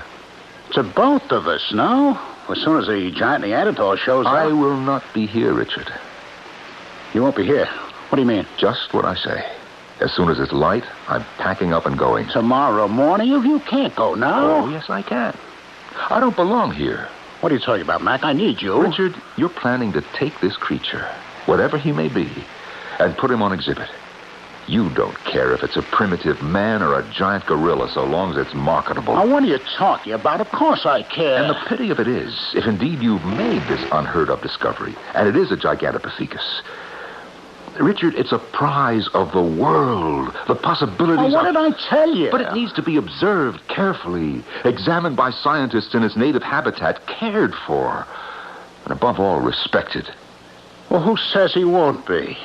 To both of us, no? As soon as the giant Neanderthal shows up... I will not be here, Richard. You won't be here? What do you mean? Just what I say. As soon as it's light, I'm packing up and going. Tomorrow morning? You can't go now. Oh, yes, I can. I don't belong here. What are you talking about, Mac? I need you. Richard, you're planning to take this creature, whatever he may be, and put him on exhibit. You don't care if it's a primitive man or a giant gorilla so long as it's marketable. Now, what are you talking about? Of course I care. And the pity of it is, if indeed you've made this unheard-of discovery, and it is a Gigantopithecus, Richard, it's a prize of the world. The possibilities What did I tell you? But it needs to be observed carefully, examined by scientists in its native habitat, cared for, and above all, respected. Well, who says he won't be?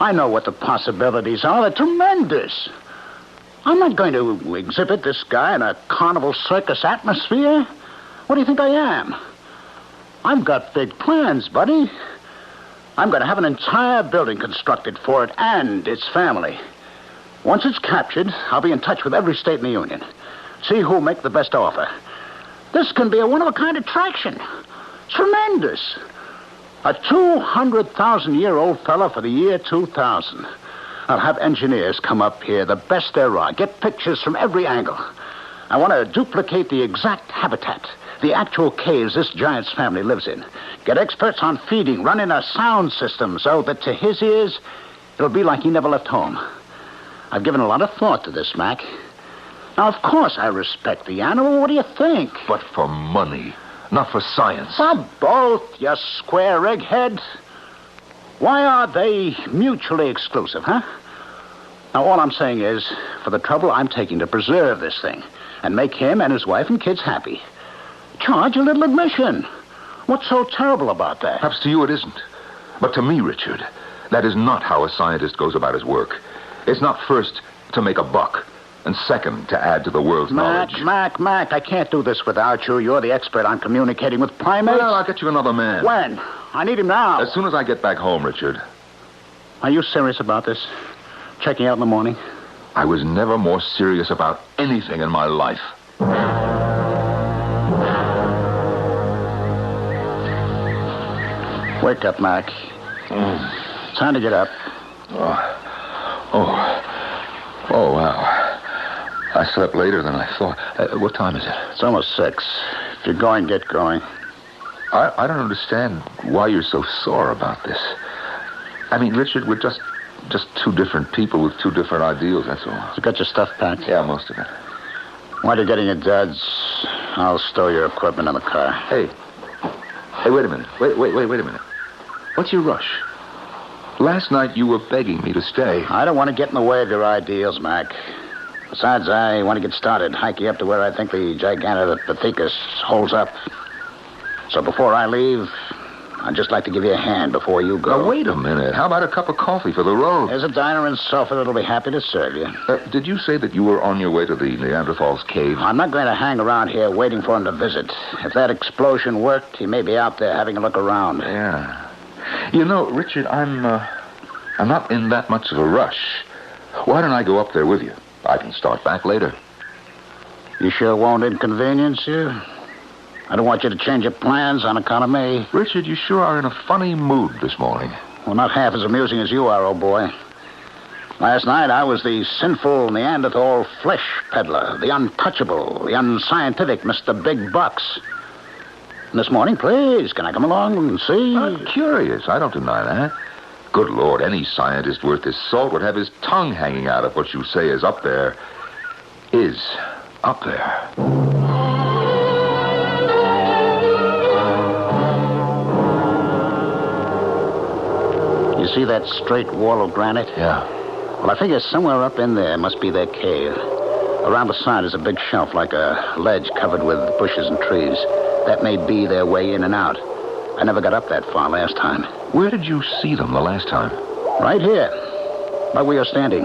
I know what the possibilities are. They're tremendous. I'm not going to exhibit this guy in a carnival circus atmosphere. What do you think I am? I've got big plans, buddy. I'm going to have an entire building constructed for it and its family. Once it's captured, I'll be in touch with every state in the Union. See who'll make the best offer. This can be a one-of-a-kind attraction. Tremendous. A 200,000-year-old fella for the year 2000. I'll have engineers come up here, the best there are, get pictures from every angle. I want to duplicate the exact habitat, the actual caves this giant's family lives in. Get experts on feeding, run in a sound system so that to his ears, it'll be like he never left home. I've given a lot of thought to this, Mac. Now, of course I respect the animal. What do you think? But for money. Not for science. For both, you square egghead. Why are they mutually exclusive, huh? Now, all I'm saying is, for the trouble I'm taking to preserve this thing and make him and his wife and kids happy, charge a little admission. What's so terrible about that? Perhaps to you it isn't. But to me, Richard, that is not how a scientist goes about his work. It's not first to make a buck, and second, to add to the world's knowledge. Mac, I can't do this without you. You're the expert on communicating with primates. Well, I'll get you another man. When? I need him now. As soon as I get back home, Richard. Are you serious about this? Checking out in the morning? I was never more serious about anything in my life. Wake up, Mac. Time to get up. Oh, wow. I slept later than I thought. What time is it? It's almost 6. If you're going, get going. I don't understand why you're so sore about this. I mean, Richard, we're just two different people with two different ideals, that's all. You got your stuff packed? Yeah, most of it. While you're getting your duds, I'll stow your equipment in the car. Hey, wait a minute. Wait a minute. What's your rush? Last night you were begging me to stay. I don't want to get in the way of your ideals, Mac. Besides, I want to get started, hike you up to where I think the Gigantopithecus holds up. So before I leave, I'd just like to give you a hand before you go. Now, wait a minute. How about a cup of coffee for the road? There's a diner in Sophia that'll be happy to serve you. Did you say that you were on your way to the Neanderthal's cave? I'm not going to hang around here waiting for him to visit. If that explosion worked, he may be out there having a look around. Yeah. You know, Richard, I'm not in that much of a rush. Why don't I go up there with you? I can start back later. You sure won't inconvenience you? I don't want you to change your plans on account of me. Richard, you sure are in a funny mood this morning. Well, not half as amusing as you are, old boy. Last night, I was the sinful Neanderthal flesh peddler, the untouchable, the unscientific Mr. Big Bucks. And this morning, please, can I come along and see? I'm curious. I don't deny that. Good Lord, any scientist worth his salt would have his tongue hanging out if what you say is up there. Is up there. You see that straight wall of granite? Yeah. Well, I figure somewhere up in there must be their cave. Around the side is a big shelf like a ledge covered with bushes and trees. That may be their way in and out. I never got up that far last time. Where did you see them the last time? Right here, right where you're standing.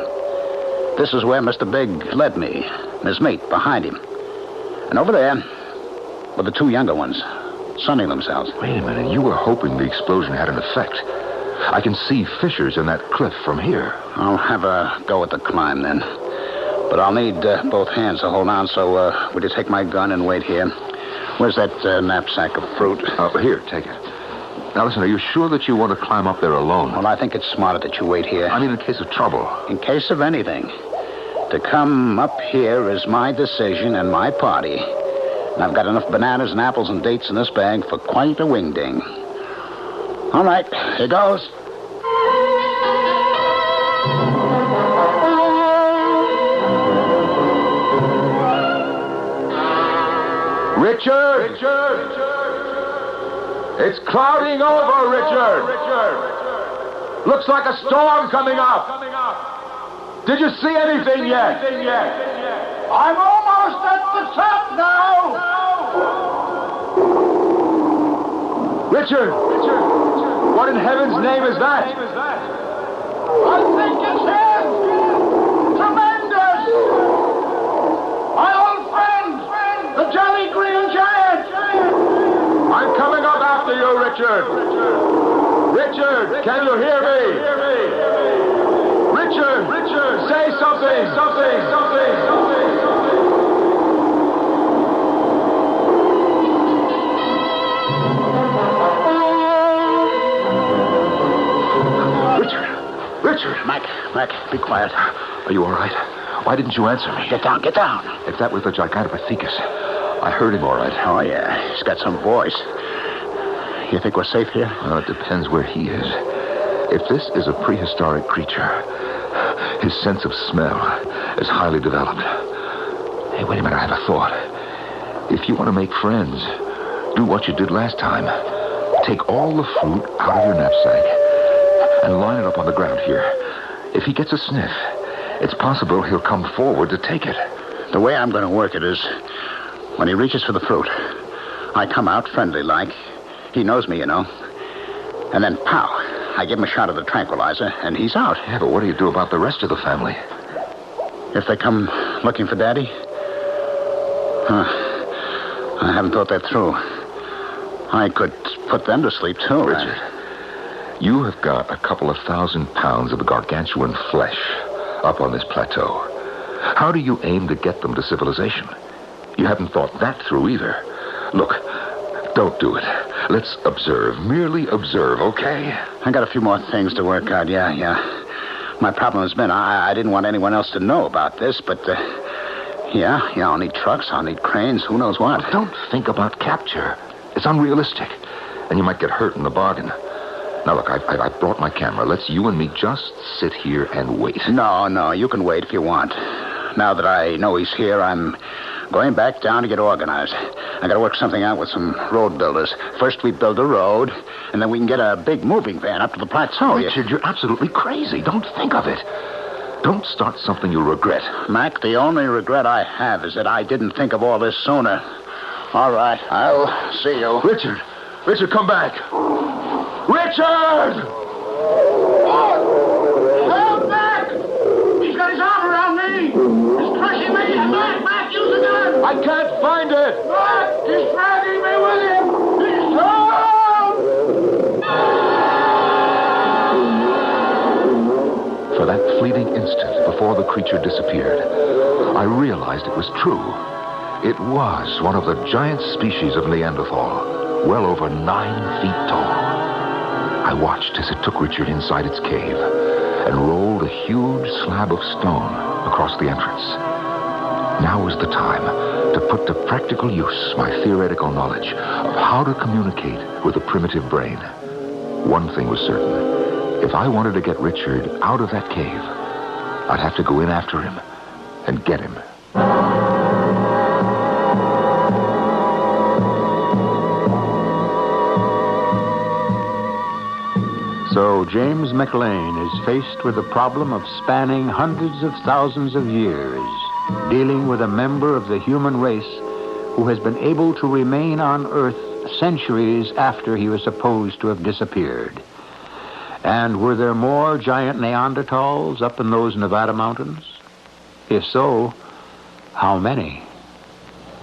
This is where Mr. Big led me, and his mate behind him. And over there were the two younger ones, sunning themselves. Wait a minute, you were hoping the explosion had an effect. I can see fissures in that cliff from here. I'll have a go at the climb then. But I'll need both hands to hold on, so would you take my gun and wait here? Where's that knapsack of fruit? Here, take it. Now, listen, are you sure that you want to climb up there alone? Well, I think it's smarter that you wait here. I mean, in case of trouble. In case of anything. To come up here is my decision and my party. And I've got enough bananas and apples and dates in this bag for quite a wingding. All right, here goes. Richard! It's clouding over, Richard! Looks like a storm coming up. Did you see anything yet? I'm almost at the top now. Richard! What in heaven's name is that? I think it's him. Tremendous. My old friend, the Jolly Green Giant. I'm coming up after you, Richard. Richard, can you hear me? Richard, say something. Richard. Mac, be quiet. Are you all right? Why didn't you answer me? Get down. If that was the Gigantopithecus, I heard him all right. Oh, yeah. He's got some voice. You think we're safe here? Well, it depends where he is. If this is a prehistoric creature, his sense of smell is highly developed. Hey, wait a minute, I have a thought. If you want to make friends, do what you did last time. Take all the fruit out of your knapsack and line it up on the ground here. If he gets a sniff, it's possible he'll come forward to take it. The way I'm going to work it is, when he reaches for the fruit, I come out friendly-like. He knows me, you know. And then, pow, I give him a shot of the tranquilizer, and he's out. Yeah, but what do you do about the rest of the family? If they come looking for Daddy? I haven't thought that through. I could put them to sleep, too. Richard, you have got a couple of 1,000 pounds of gargantuan flesh up on this plateau. How do you aim to get them to civilization? You haven't thought that through either. Look, don't do it. Let's observe. Merely observe, okay? I got a few more things to work out, yeah. My problem has been I didn't want anyone else to know about this, but, yeah, I'll need trucks, I'll need cranes, who knows what. But don't think about capture. It's unrealistic, and you might get hurt in the bargain. Now, look, I brought my camera. Let's you and me just sit here and wait. No, you can wait if you want. Now that I know he's here, I'm going back down to get organized. I gotta work something out with some road builders. First we build a road, and then we can get a big moving van up to the plateau. Richard, you're absolutely crazy. Don't think of it. Don't start something you'll regret. Mac, the only regret I have is that I didn't think of all this sooner. All right, I'll see you. Richard, come back. Richard! Help, Mac! He's got his arm around me. He's crushing me. Mac, use the gun. I can't find it. Mac, he's dragging me with him. He's For that fleeting instant before the creature disappeared, I realized it was true. It was one of the giant species of Neanderthal, well over 9 feet tall. I watched as it took Richard inside its cave and rolled a huge slab of stone across the entrance. Now was the time to put to practical use my theoretical knowledge of how to communicate with a primitive brain. One thing was certain. If I wanted to get Richard out of that cave, I'd have to go in after him and get him. So James McLean is faced with the problem of spanning hundreds of thousands of years, dealing with a member of the human race who has been able to remain on Earth centuries after he was supposed to have disappeared. And were there more giant Neanderthals up in those Nevada mountains? If so, how many?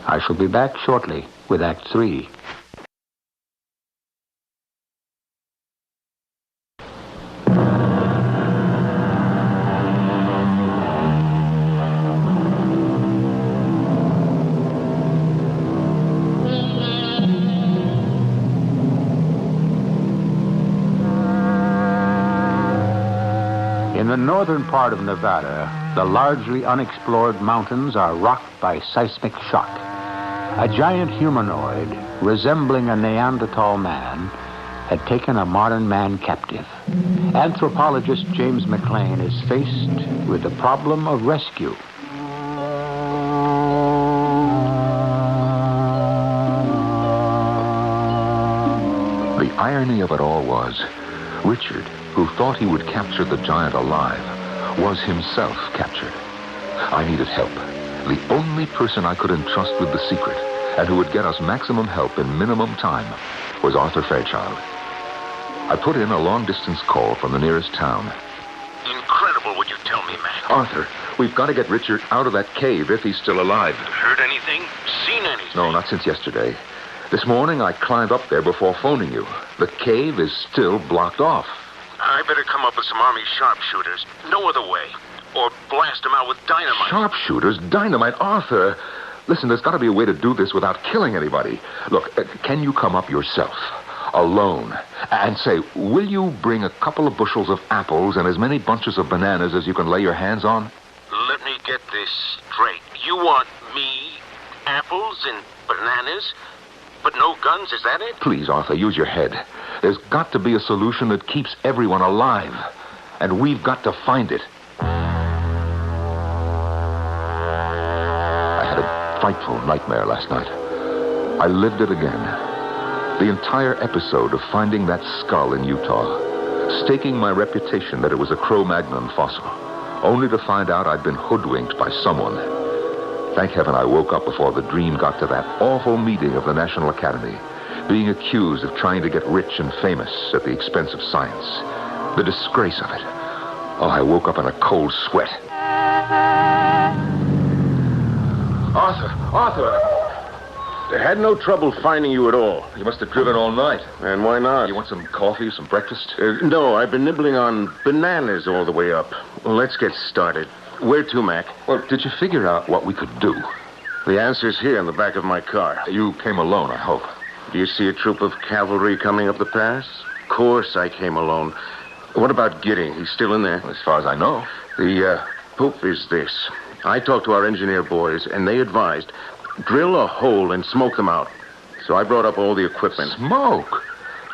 I shall be back shortly with Act 3. In the northern part of Nevada, the largely unexplored mountains are rocked by seismic shock. A giant humanoid, resembling a Neanderthal man, had taken a modern man captive. Anthropologist James McLean is faced with the problem of rescue. irony of it all was, Richard, who thought he would capture the giant alive, was himself captured. I needed help. The only person I could entrust with the secret, and who would get us maximum help in minimum time, was Arthur Fairchild. I put in a long-distance call from the nearest town. Incredible what you tell me, Mac. Arthur, we've got to get Richard out of that cave if he's still alive. Heard anything? Seen anything? No, not since yesterday. This morning I climbed up there before phoning you. The cave is still blocked off. I better come up with some Army sharpshooters. No other way. Or blast them out with dynamite. Sharpshooters? Dynamite? Arthur! Listen, there's got to be a way to do this without killing anybody. Look, can you come up yourself, alone, and say, will you bring a couple of bushels of apples and as many bunches of bananas as you can lay your hands on? Let me get this straight. You want me, apples and bananas, but no guns, is that it? Please, Arthur, use your head. There's got to be a solution that keeps everyone alive, and we've got to find it. I had a frightful nightmare last night. I lived it again. The entire episode of finding that skull in Utah, staking my reputation that it was a Cro-Magnon fossil, only to find out I'd been hoodwinked by someone. Thank heaven I woke up before the dream got to that awful meeting of the National Academy, being accused of trying to get rich and famous at the expense of science. The disgrace of it. Oh, I woke up in a cold sweat. Arthur! I had no trouble finding you at all. You must have driven all night. And why not? You want some coffee, some breakfast? No, I've been nibbling on bananas all the way up. Well, let's get started. Where to, Mac? Well, did you figure out what we could do? The answer's here in the back of my car. You came alone, I hope. Do you see a troop of cavalry coming up the pass? Of course I came alone. What about Gidding? He's still in there? As far as I know. The poop is this. I talked to our engineer boys, and they advised, drill a hole and smoke them out. So I brought up all the equipment. Smoke?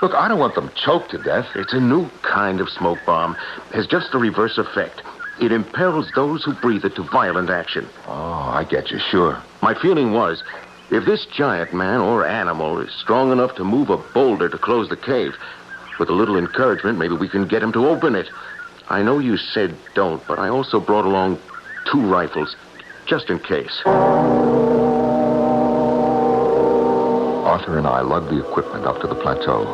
Look, I don't want them choked to death. It's a new kind of smoke bomb. It has just a reverse effect. It impels those who breathe it to violent action. Oh, I get you, sure. My feeling was, if this giant man or animal is strong enough to move a boulder to close the cave, with a little encouragement, maybe we can get him to open it. I know you said don't, but I also brought along 2 rifles, just in case. Arthur and I lugged the equipment up to the plateau.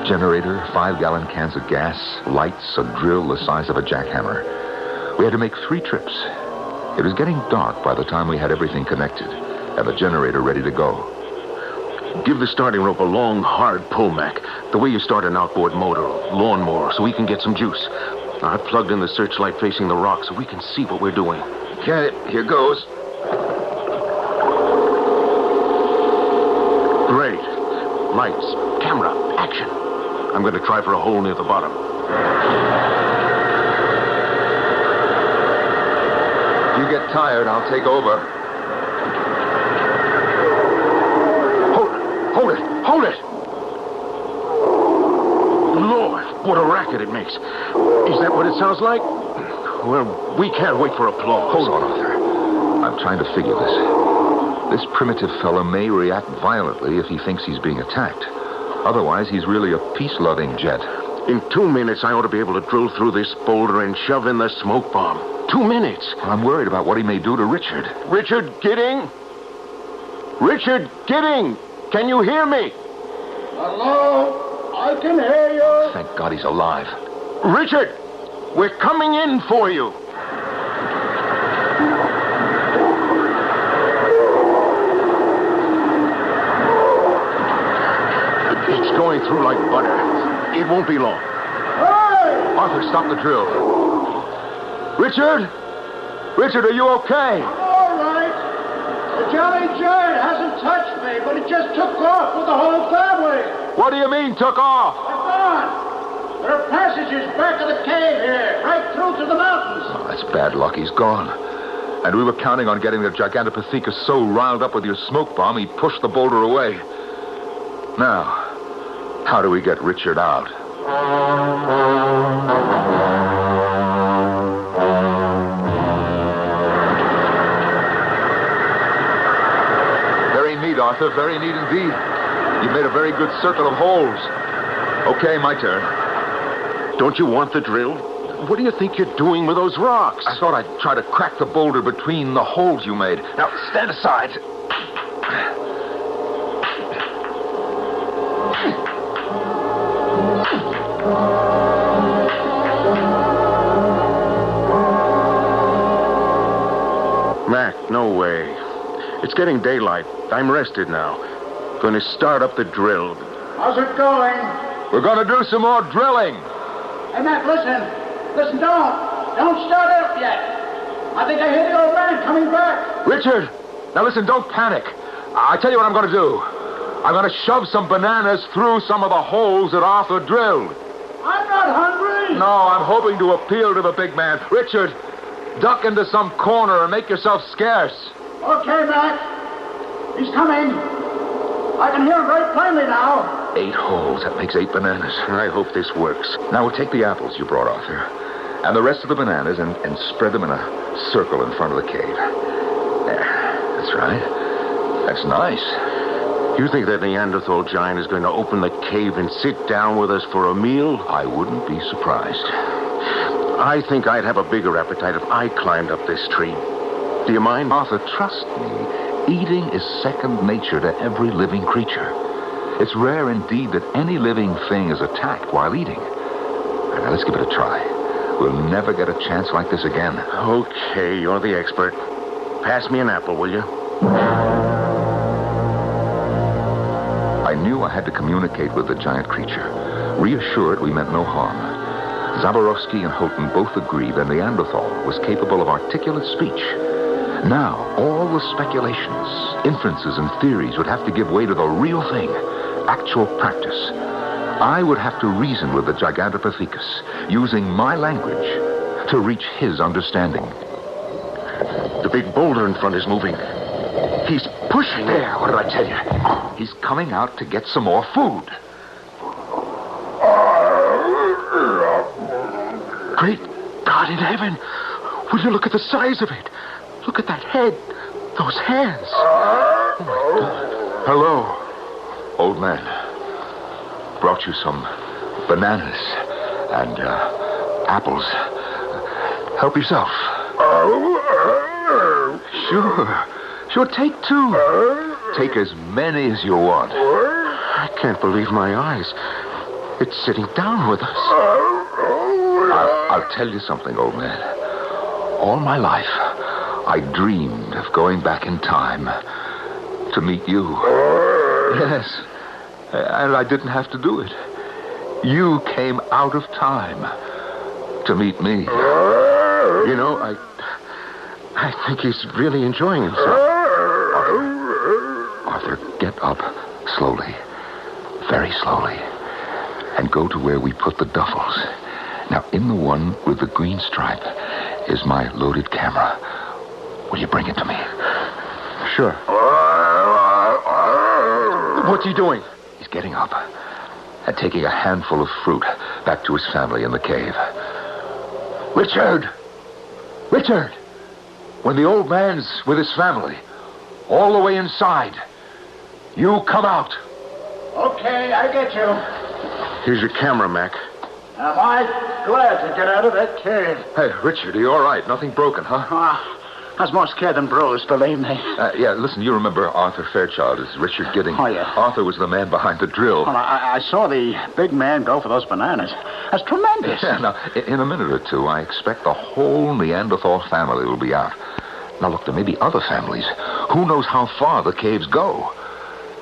Generator, 5-gallon cans of gas, lights, a drill the size of a jackhammer. We had to make 3 trips. It was getting dark by the time we had everything connected and the generator ready to go. Give the starting rope a long, hard pull, Mac. The way you start an outboard motor or lawnmower so we can get some juice. I've plugged in the searchlight facing the rock so we can see what we're doing. Okay, here goes. Great. Lights, camera, action. I'm going to try for a hole near the bottom. If you get tired, I'll take over. Hold it! Lord, what a racket it makes. Is that what it sounds like? Well, we can't wait for applause. Hold on, Arthur. I'm trying to figure this. This primitive fella may react violently if he thinks he's being attacked. Otherwise, he's really a peace-loving jet. In 2 minutes, I ought to be able to drill through this boulder and shove in the smoke bomb. 2 minutes. I'm worried about what he may do to Richard. Richard Gidding? Richard Gidding! Can you hear me? Hello? I can hear you. Thank God he's alive. Richard! We're coming in for you. It's going through like butter. It won't be long. Hey! Arthur, stop the drill. Richard? Richard, are you okay? I'm all right. The Jolly Giant hasn't touched me, but it just took off with the whole family. What do you mean, took off? They're gone. There are passages back of the cave here, right through to the mountains. Oh, that's bad luck. He's gone. And we were counting on getting the Gigantopithecus so riled up with your smoke bomb, he pushed the boulder away. Now, how do we get Richard out? Very neat, Arthur. Very neat indeed. You've made a very good circle of holes. Okay, my turn. Don't you want the drill? What do you think you're doing with those rocks? I thought I'd try to crack the boulder between the holes you made. Now, stand aside. Mac, no way. It's getting daylight. I'm rested now. Going to start up the drill. How's it going? We're going to do some more drilling. Hey, Mac, listen. Listen, don't start up yet. I think I hear the old man coming back. Richard, now listen, don't panic. I tell you what I'm going to do. I'm going to shove some bananas through some of the holes that Arthur drilled. I'm not hungry. No, I'm hoping to appeal to the big man. Richard, duck into some corner and make yourself scarce. Okay, Mac. He's coming. I can hear him very plainly now. 8 holes. That makes 8 bananas. I hope this works. Now we'll take the apples you brought, Arthur, and the rest of the bananas and spread them in a circle in front of the cave. There. That's right. That's nice. You think that Neanderthal giant is going to open the cave and sit down with us for a meal? I wouldn't be surprised. I think I'd have a bigger appetite if I climbed up this tree. Do you mind? Arthur, trust me. Eating is second nature to every living creature. It's rare indeed that any living thing is attacked while eating. Now, let's give it a try. We'll never get a chance like this again. Okay, you're the expert. Pass me an apple, will you? I knew I had to communicate with the giant creature. Reassured we meant no harm. Zaborowski and Houghton both agreed that Neanderthal was capable of articulate speech. Now, all the speculations, inferences, and theories would have to give way to the real thing, actual practice. I would have to reason with the Gigantopithecus, using my language to reach his understanding. The big boulder in front is moving. He's pushing. There, what did I tell you? He's coming out to get some more food. Great God in heaven! Will you look at the size of it? Look at that head. Those hands. Oh, my God. Hello, old man. Brought you some bananas and apples. Help yourself. Sure, take 2. Take as many as you want. I can't believe my eyes. It's sitting down with us. I'll tell you something, old man. All my life, I dreamed of going back in time to meet you. Yes, and I didn't have to do it. You came out of time to meet me. You know, I think he's really enjoying himself. Arthur, get up slowly, very slowly, and go to where we put the duffels. Now, in the one with the green stripe is my loaded camera. Will you bring it to me? Sure. What's he doing? He's getting up and taking a handful of fruit back to his family in the cave. Richard! Richard! When the old man's with his family, all the way inside, you come out. Okay, I get you. Here's your camera, Mac. Am I glad to get out of that cave? Hey, Richard, are you all right? Nothing broken, huh? I was more scared than bruised, believe me. Yeah, listen, you remember Arthur Fairchild as Richard Gidding. Oh, yeah. Arthur was the man behind the drill. Well, I saw the big man go for those bananas. That's tremendous. Yeah, now, in a minute or two, I expect the whole Neanderthal family will be out. Now, look, there may be other families. Who knows how far the caves go?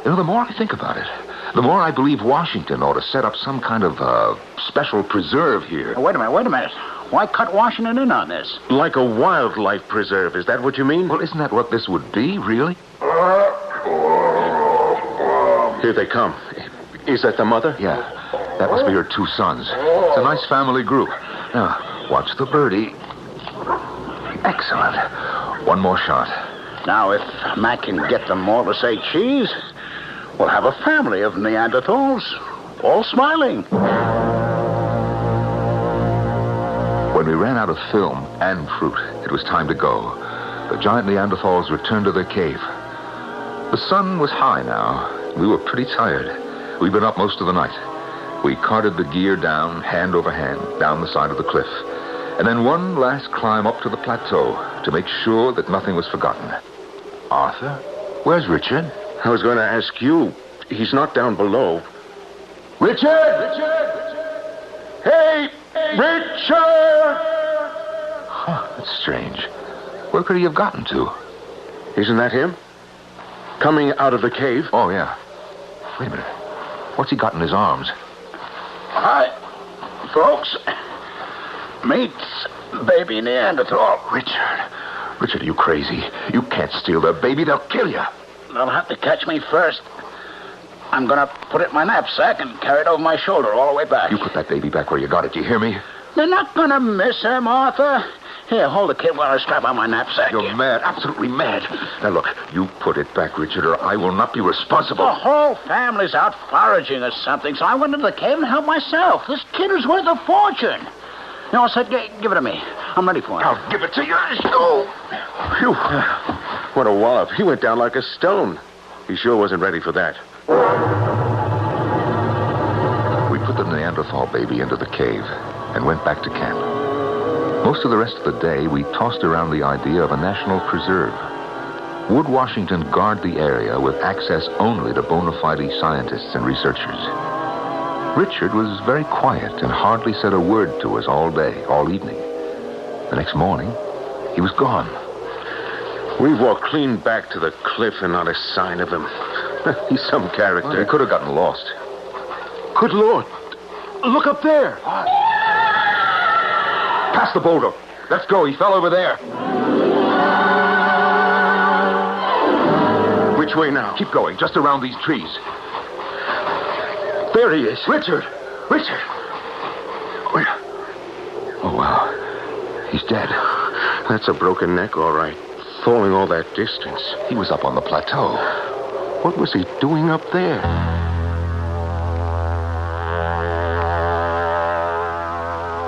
You know, the more I think about it, the more I believe Washington ought to set up some kind of special preserve here. Oh, wait a minute. Why cut Washington in on this? Like a wildlife preserve, is that what you mean? Well, isn't that what this would be, really? Here they come. Is that the mother? Yeah, that must be her 2 sons. It's a nice family group. Now, watch the birdie. Excellent. One more shot. Now, if Mac can get them all to say cheese, we'll have a family of Neanderthals, all smiling. When we ran out of film and fruit, it was time to go. The giant Neanderthals returned to their cave. The sun was high now. We were pretty tired. We'd been up most of the night. We carted the gear down, hand over hand, down the side of the cliff. And then one last climb up to the plateau to make sure that nothing was forgotten. Arthur? Where's Richard? I was going to ask you. He's not down below. Richard! Hey, Richard! That's strange. Where could he have gotten to? Isn't that him? Coming out of the cave? Oh, yeah. Wait a minute. What's he got in his arms? Hi, folks. Meets baby Neanderthal. Richard, are you crazy? You can't steal their baby. They'll kill you. They'll have to catch me first. I'm going to put it in my knapsack and carry it over my shoulder all the way back. You put that baby back where you got it. Do you hear me? They're not going to miss him, Arthur. Here, hold the kid while I strap on my knapsack. You're mad, absolutely mad. Now, look, you put it back, Richard, or I will not be responsible. The whole family's out foraging or something, so I went into the cave and helped myself. This kid is worth a fortune. You know, I said, give it to me. I'm ready for it. I'll give it to you. Oh. Phew. What a wallop. He went down like a stone. He sure wasn't ready for that. We put the Neanderthal baby into the cave and went back to camp. Most of the rest of the day, we tossed around the idea of a national preserve. Would Washington guard the area with access only to bona fide scientists and researchers? Richard was very quiet and hardly said a word to us all day, all evening. The next morning, he was gone. We walked clean back to the cliff and not a sign of him. He's some character. Well, he could have gotten lost. Good Lord. Look up there. Pass the boulder. Let's go. He fell over there. Which way now? Keep going. Just around these trees. There he is. Richard! Oh, wow. He's dead. That's a broken neck, all right. Falling all that distance. He was up on the plateau. What was he doing up there?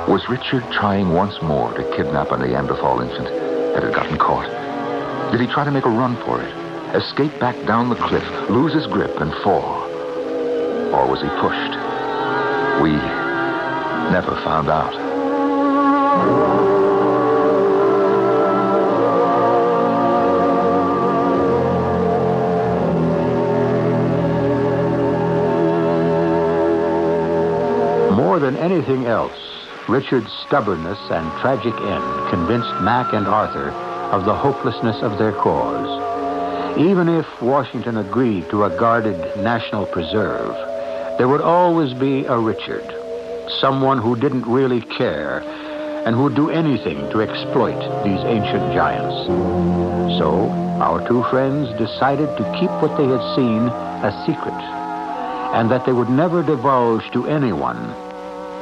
Was Richard trying once more to kidnap a Neanderthal infant that had gotten caught? Did he try to make a run for it? Escape back down the cliff, lose his grip, and fall? Or was he pushed? We never found out. More than anything else, Richard's stubbornness and tragic end convinced Mac and Arthur of the hopelessness of their cause. Even if Washington agreed to a guarded national preserve, there would always be a Richard, someone who didn't really care and who would do anything to exploit these ancient giants. So, our two friends decided to keep what they had seen a secret, and that they would never divulge to anyone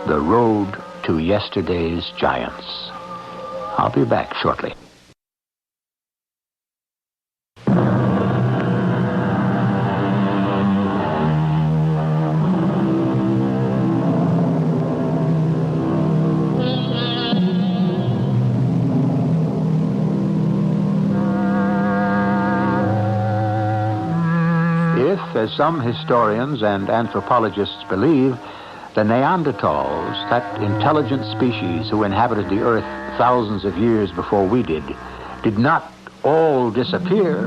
the road to yesterday's giants. I'll be back shortly. If, as some historians and anthropologists believe, the Neanderthals, that intelligent species who inhabited the earth thousands of years before we did not all disappear,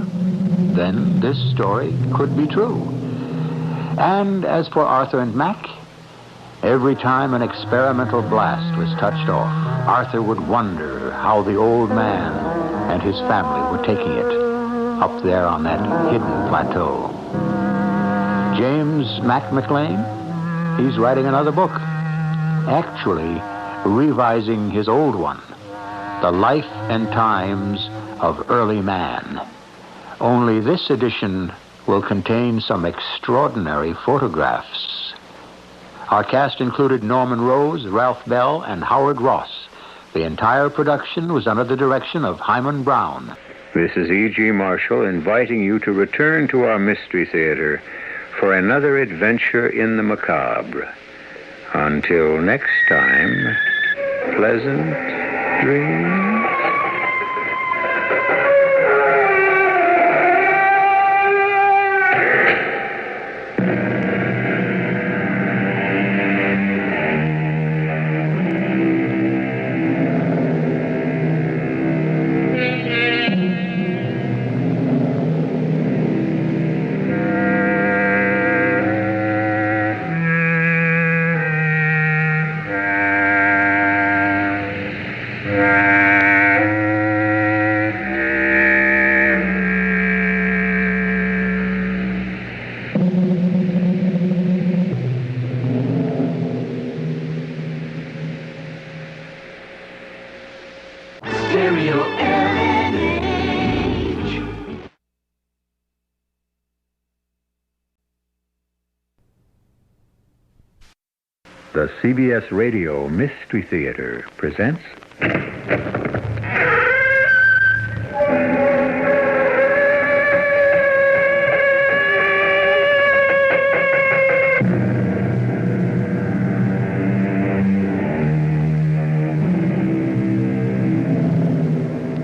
then this story could be true. And as for Arthur and Mac, every time an experimental blast was touched off, Arthur would wonder how the old man and his family were taking it up there on that hidden plateau. James Mac McLean, he's writing another book, actually revising his old one, The Life and Times of Early Man. Only this edition will contain some extraordinary photographs. Our cast included Norman Rose, Ralph Bell, and Howard Ross. The entire production was under the direction of Hyman Brown. This is E.G. Marshall inviting you to return to our Mystery Theater for another adventure in the macabre. Until next time, pleasant dreams. The CBS Radio Mystery Theater presents...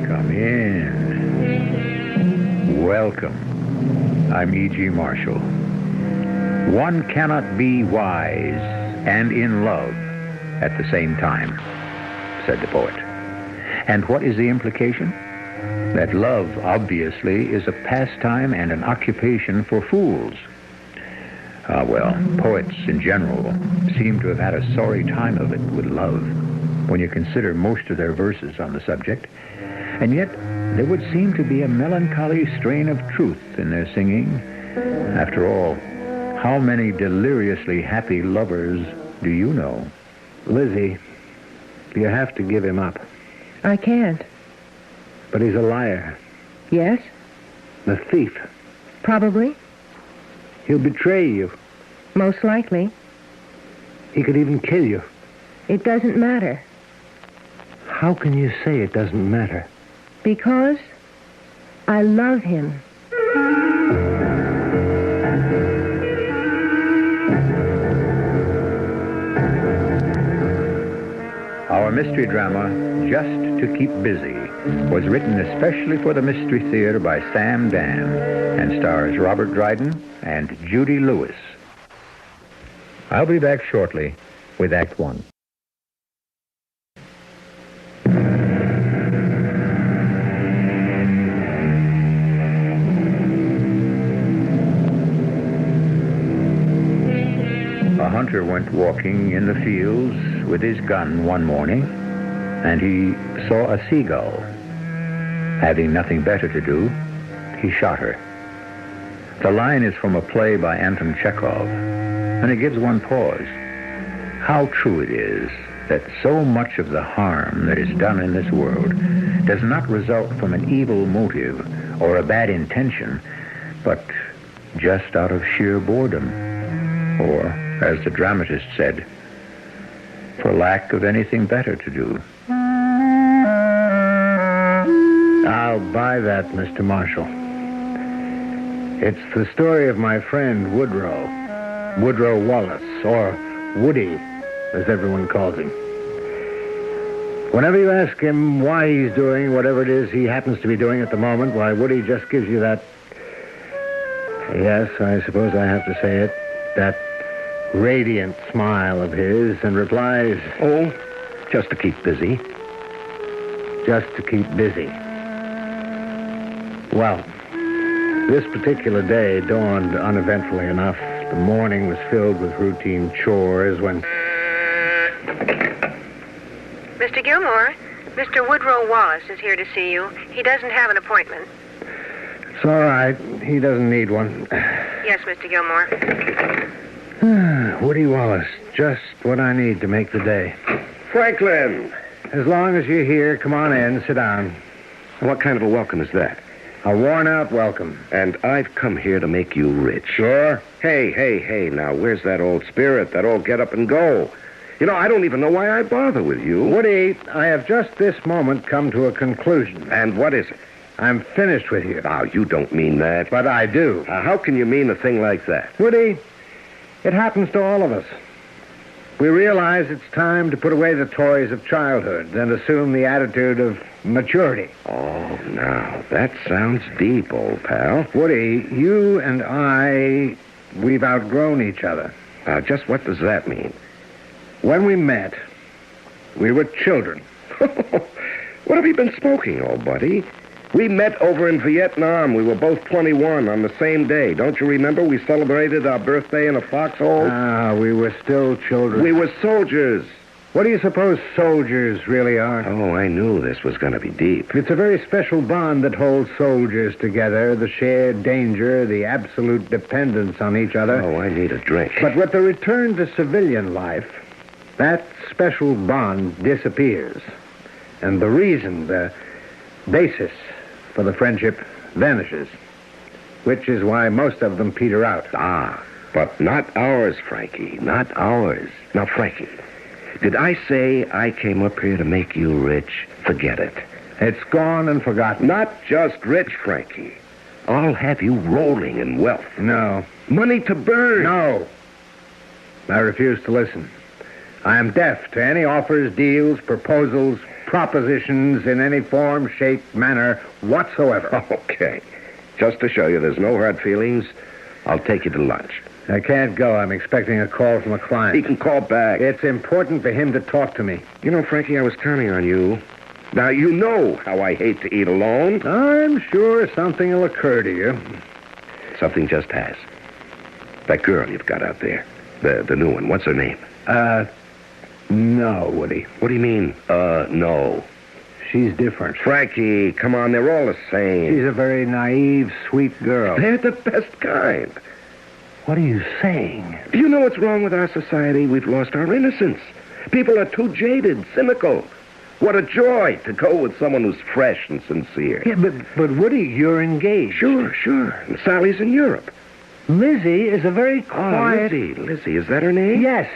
Come in. Welcome. I'm E.G. Marshall. One cannot be wise and in love at the same time, said the poet. And what is the implication? That love, obviously, is a pastime and an occupation for fools. Poets in general seem to have had a sorry time of it with love, when you consider most of their verses on the subject. And yet, there would seem to be a melancholy strain of truth in their singing. After all, how many deliriously happy lovers do you know? Lizzie, you have to give him up. I can't. But he's a liar. Yes? A thief. Probably. He'll betray you. Most likely. He could even kill you. It doesn't matter. How can you say it doesn't matter? Because I love him. Our mystery drama, Just to Keep Busy, was written especially for the Mystery Theater by Sam Dam and stars Robert Dryden and Judy Lewis. I'll be back shortly with Act One. A hunter went walking in the fields with his gun one morning, and he saw a seagull. Having nothing better to do, he shot her. The line is from a play by Anton Chekhov, and it gives one pause. How true it is that so much of the harm that is done in this world does not result from an evil motive or a bad intention, but just out of sheer boredom, or, as the dramatist said, for lack of anything better to do. I'll buy that, Mr. Marshall. It's the story of my friend Woodrow Wallace, or Woody, as everyone calls him. Whenever you ask him why he's doing whatever it is he happens to be doing at the moment, why, Woody just gives you that, yes, I suppose I have to say it, that radiant smile of his, and replies, "Oh, just to keep busy." Just to keep busy. Well, this particular day dawned uneventfully enough. The morning was filled with routine chores when... Mr. Gilmore, Mr. Woodrow Wallace is here to see you. He doesn't have an appointment. It's all right. He doesn't need one. Yes, Mr. Gilmore. Woody Wallace, just what I need to make the day. Franklin! As long as you're here, come on in, sit down. What kind of a welcome is that? A worn-out welcome. And I've come here to make you rich. Sure? Hey, now, where's that old spirit, that old get up and go? You know, I don't even know why I bother with you. Woody, I have just this moment come to a conclusion. And what is it? I'm finished with you. Now, you don't mean that. But I do. How can you mean a thing like that? Woody, it happens to all of us. We realize it's time to put away the toys of childhood and assume the attitude of maturity. Oh, now, that sounds deep, old pal. Woody, you and I, we've outgrown each other. Now, just what does that mean? When we met, we were children. What have you been smoking, old buddy? We met over in Vietnam. We were both 21 on the same day. Don't you remember? We celebrated our birthday in a foxhole. We were still children. We were soldiers. What do you suppose soldiers really are? Oh, I knew this was going to be deep. It's a very special bond that holds soldiers together, the shared danger, the absolute dependence on each other. Oh, I need a drink. But with the return to civilian life, that special bond disappears. And the reason, the basis for the friendship vanishes, which is why most of them peter out. But not ours, Frankie. Not ours. Now, Frankie, did I say I came up here to make you rich? Forget it. It's gone and forgotten. Not just rich, Frankie. I'll have you rolling in wealth. No. Money to burn. No. I refuse to listen. I am deaf to any offers, deals, proposals, propositions in any form, shape, manner whatsoever. Okay. Just to show you there's no hard feelings, I'll take you to lunch. I can't go. I'm expecting a call from a client. He can call back. It's important for him to talk to me. You know, Frankie, I was counting on you. Now, you know how I hate to eat alone. I'm sure something will occur to you. Something just has. That girl you've got out there. The new one. What's her name? No, Woody. What do you mean, no? She's different. Frankie, come on, they're all the same. She's a very naive, sweet girl. They're the best kind. What are you saying? Do you know what's wrong with our society? We've lost our innocence. People are too jaded, cynical. What a joy to go with someone who's fresh and sincere. Yeah, but Woody, you're engaged. Sure. And Sally's in Europe. Lizzie is a very quiet... Lizzie, is that her name? Yes.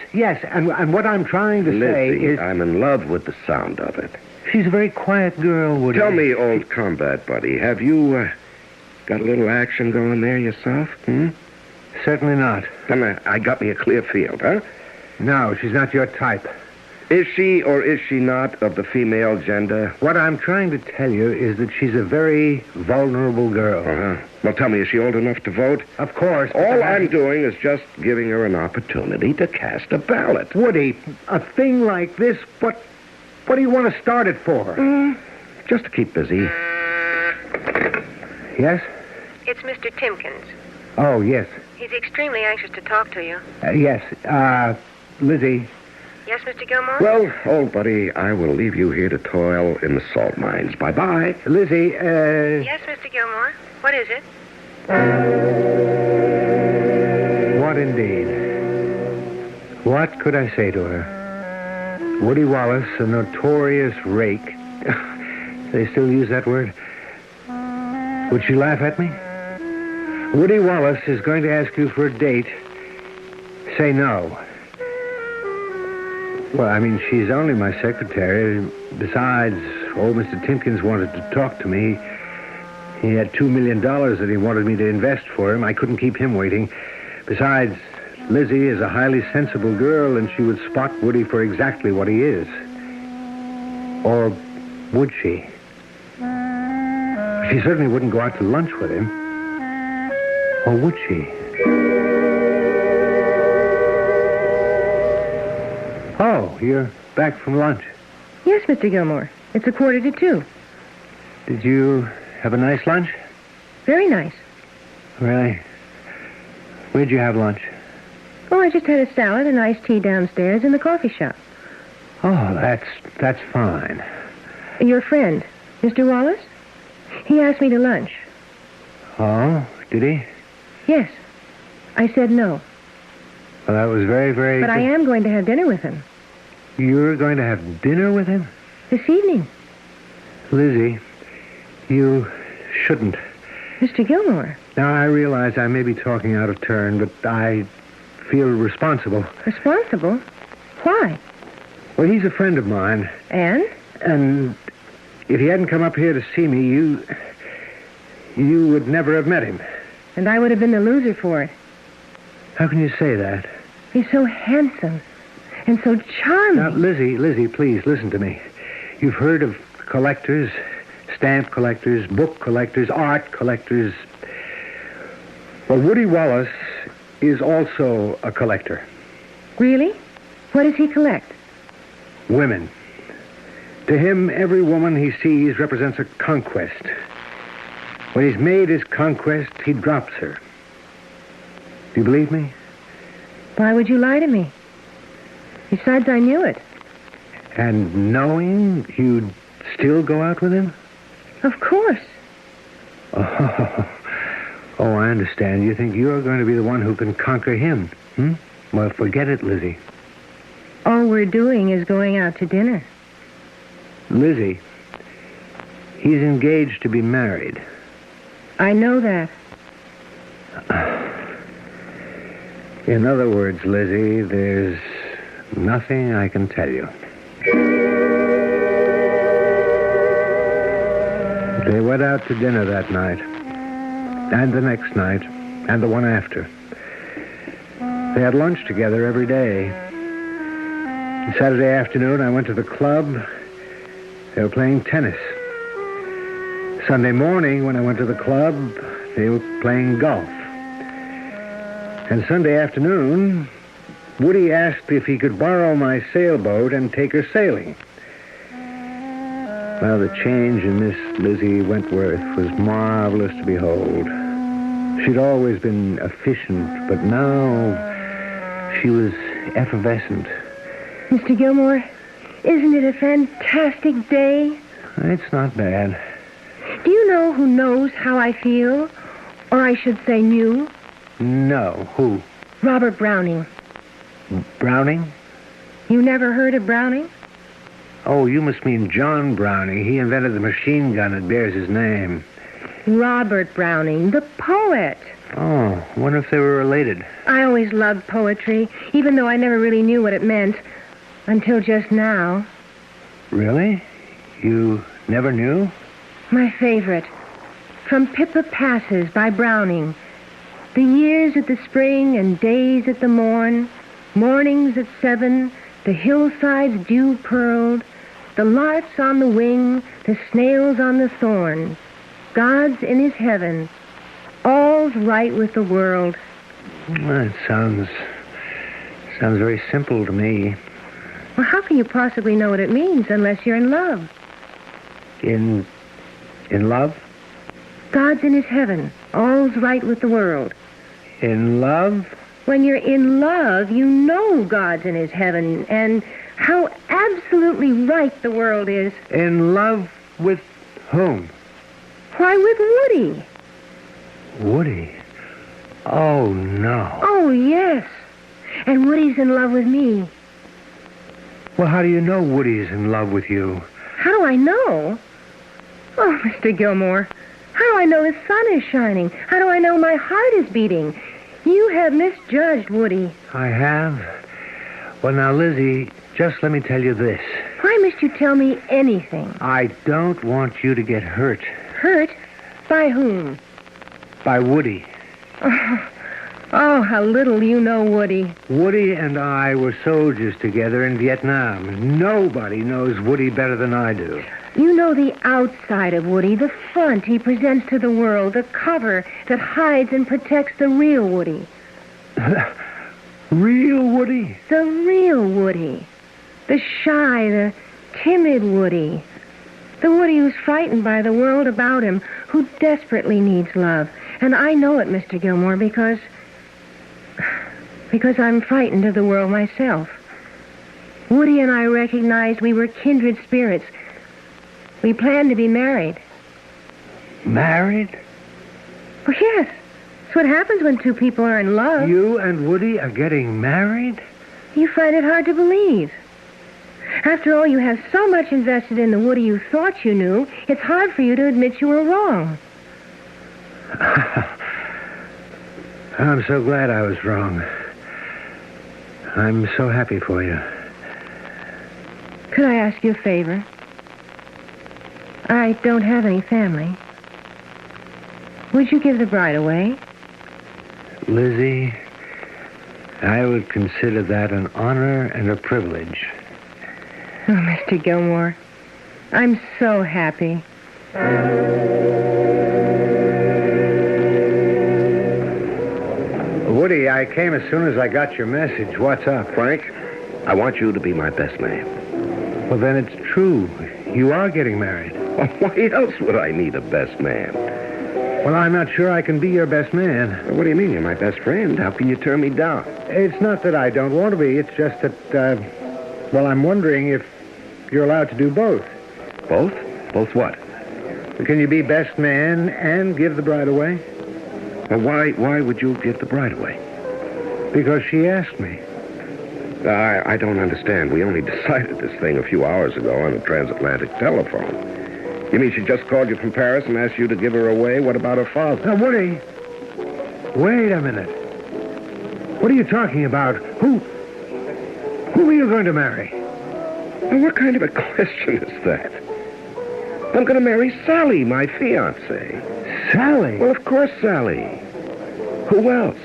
And what I'm trying to say is... I'm in love with the sound of it. She's a very quiet girl, Woody. Tell me, old combat buddy, have you got a little action going there yourself? Certainly not. Then I got me a clear field, huh? No, she's not your type. Is she or is she not of the female gender? What I'm trying to tell you is that she's a very vulnerable girl. Uh-huh. Well, tell me, is she old enough to vote? Of course. All I'm doing is just giving her an opportunity to cast a ballot. Woody, a thing like this, what do you want to start it for? Just to keep busy. Yes? It's Mr. Timkins. Oh, yes. He's extremely anxious to talk to you. Yes. Lizzie. Yes, Mr. Gilmore? Well, old buddy, I will leave you here to toil in the salt mines. Bye-bye. Lizzie, Yes, Mr. Gilmore? What is it? What indeed? What could I say to her? Woody Wallace, a notorious rake. They still use that word? Would she laugh at me? Woody Wallace is going to ask you for a date. Say no. Well, I mean, she's only my secretary. Besides, old Mr. Timkins wanted to talk to me. He had $2 million that he wanted me to invest for him. I couldn't keep him waiting. Besides, Lizzie is a highly sensible girl, and she would spot Woody for exactly what he is. Or would she? She certainly wouldn't go out to lunch with him. Or would she? Oh, you're back from lunch. Yes, Mr. Gilmore. It's 1:45. Did you have a nice lunch? Very nice. Really? Where'd you have lunch? Oh, I just had a salad and iced tea downstairs in the coffee shop. Oh, that's fine. Your friend, Mr. Wallace? He asked me to lunch. Oh, did he? Yes. I said no. Well, that was very, very... But I am going to have dinner with him. You're going to have dinner with him? This evening. Lizzie, you shouldn't. Mr. Gilmore. Now, I realize I may be talking out of turn, but I feel responsible. Responsible? Why? Well, he's a friend of mine. And? And if he hadn't come up here to see me, you would never have met him. And I would have been the loser for it. How can you say that? He's so handsome and so charming. Now, Lizzie, please, listen to me. You've heard of collectors, stamp collectors, book collectors, art collectors. Well, Woody Wallace is also a collector. Really? What does he collect? Women. To him, every woman he sees represents a conquest. When he's made his conquest, he drops her. Do you believe me? Why would you lie to me? Besides, I knew it. And knowing, you'd still go out with him? Of course. Oh, I understand. You think you're going to be the one who can conquer him, Well, forget it, Lizzie. All we're doing is going out to dinner. Lizzie, he's engaged to be married. I know that. In other words, Lizzie, there's nothing I can tell you. They went out to dinner that night, and the next night, and the one after. They had lunch together every day. Saturday afternoon, I went to the club. They were playing tennis. Sunday morning, when I went to the club, they were playing golf. And Sunday afternoon, Woody asked if he could borrow my sailboat and take her sailing. Well, the change in Miss Lizzie Wentworth was marvelous to behold. She'd always been efficient, but now she was effervescent. Mr. Gilmore, isn't it a fantastic day? It's not bad. Do you know who knows how I feel? Or I should say knew? No. Who? Robert Browning. Browning? You never heard of Browning? Oh, you must mean John Browning. He invented the machine gun that bears his name. Robert Browning, the poet. Oh, wonder if they were related. I always loved poetry, even though I never really knew what it meant. Until just now. Really? You never knew? My favorite. From Pippa Passes by Browning. The years at the spring and days at the morn, mornings at 7, the hillsides dew-pearled, the larks on the wing, the snails on the thorn. God's in his heaven. All's right with the world. Well, it sounds very simple to me. Well, how can you possibly know what it means unless you're in love? In love? God's in his heaven. All's right with the world. In love? When you're in love, you know God's in his heaven and how absolutely right the world is. In love with whom? Why, with Woody. Woody? Oh, no. Oh, yes. And Woody's in love with me. Well, how do you know Woody's in love with you? How do I know? Oh, Mr. Gilmore, how do I know the sun is shining? How do I know my heart is beating? You have misjudged Woody. I have? Well, now, Lizzie, just let me tell you this. Why must you tell me anything? I don't want you to get hurt. Hurt? By whom? By Woody. Oh, how little you know Woody. Woody and I were soldiers together in Vietnam. Nobody knows Woody better than I do. You know the outside of Woody, the front he presents to the world, the cover that hides and protects the real Woody. Real Woody? The real Woody. The shy, the timid Woody. The Woody who's frightened by the world about him, who desperately needs love. And I know it, Mr. Gilmore, because I'm frightened of the world myself. Woody and I recognized we were kindred spirits. We planned to be married. Married? Well, yes. It's what happens when two people are in love. You and Woody are getting married? You find it hard to believe. After all, you have so much invested in the Woody you thought you knew, it's hard for you to admit you were wrong. I'm so glad I was wrong. I'm so happy for you. Could I ask you a favor? I don't have any family. Would you give the bride away? Lizzie, I would consider that an honor and a privilege. Oh, Mr. Gilmore, I'm so happy. Woody, I came as soon as I got your message. What's up? Frank, I want you to be my best man. Well, then it's true. You are getting married. Why else would I need a best man? Well, I'm not sure I can be your best man. What do you mean? You're my best friend. How can you turn me down? It's not that I don't want to be. It's just that, well, I'm wondering if you're allowed to do both. Both? Both what? Can you be best man and give the bride away? Well, why would you give the bride away? Because she asked me. I don't understand. We only decided this thing a few hours ago on the transatlantic telephone. You mean she just called you from Paris and asked you to give her away? What about her father? Now, Woody, wait a minute. What are you talking about? Who are you going to marry? Well, what kind of a question is that? I'm going to marry Sally, my fiancée. Sally? Well, of course, Sally. Who else?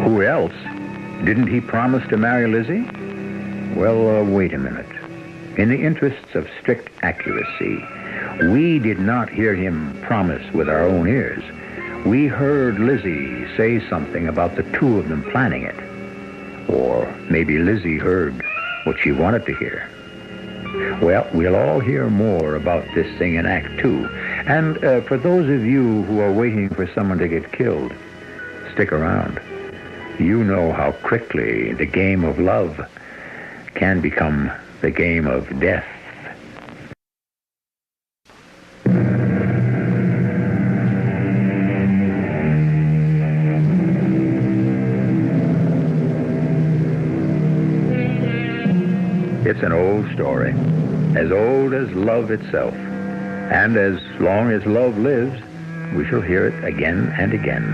Who else? Didn't he promise to marry Lizzie? Well, wait a minute. In the interests of strict accuracy, we did not hear him promise with our own ears. We heard Lizzie say something about the two of them planning it. Or maybe Lizzie heard what she wanted to hear. Well, we'll all hear more about this thing in Act 2. And for those of you who are waiting for someone to get killed, stick around. You know how quickly the game of love can become the game of death. It's an old story, as old as love itself. And as long as love lives, we shall hear it again and again.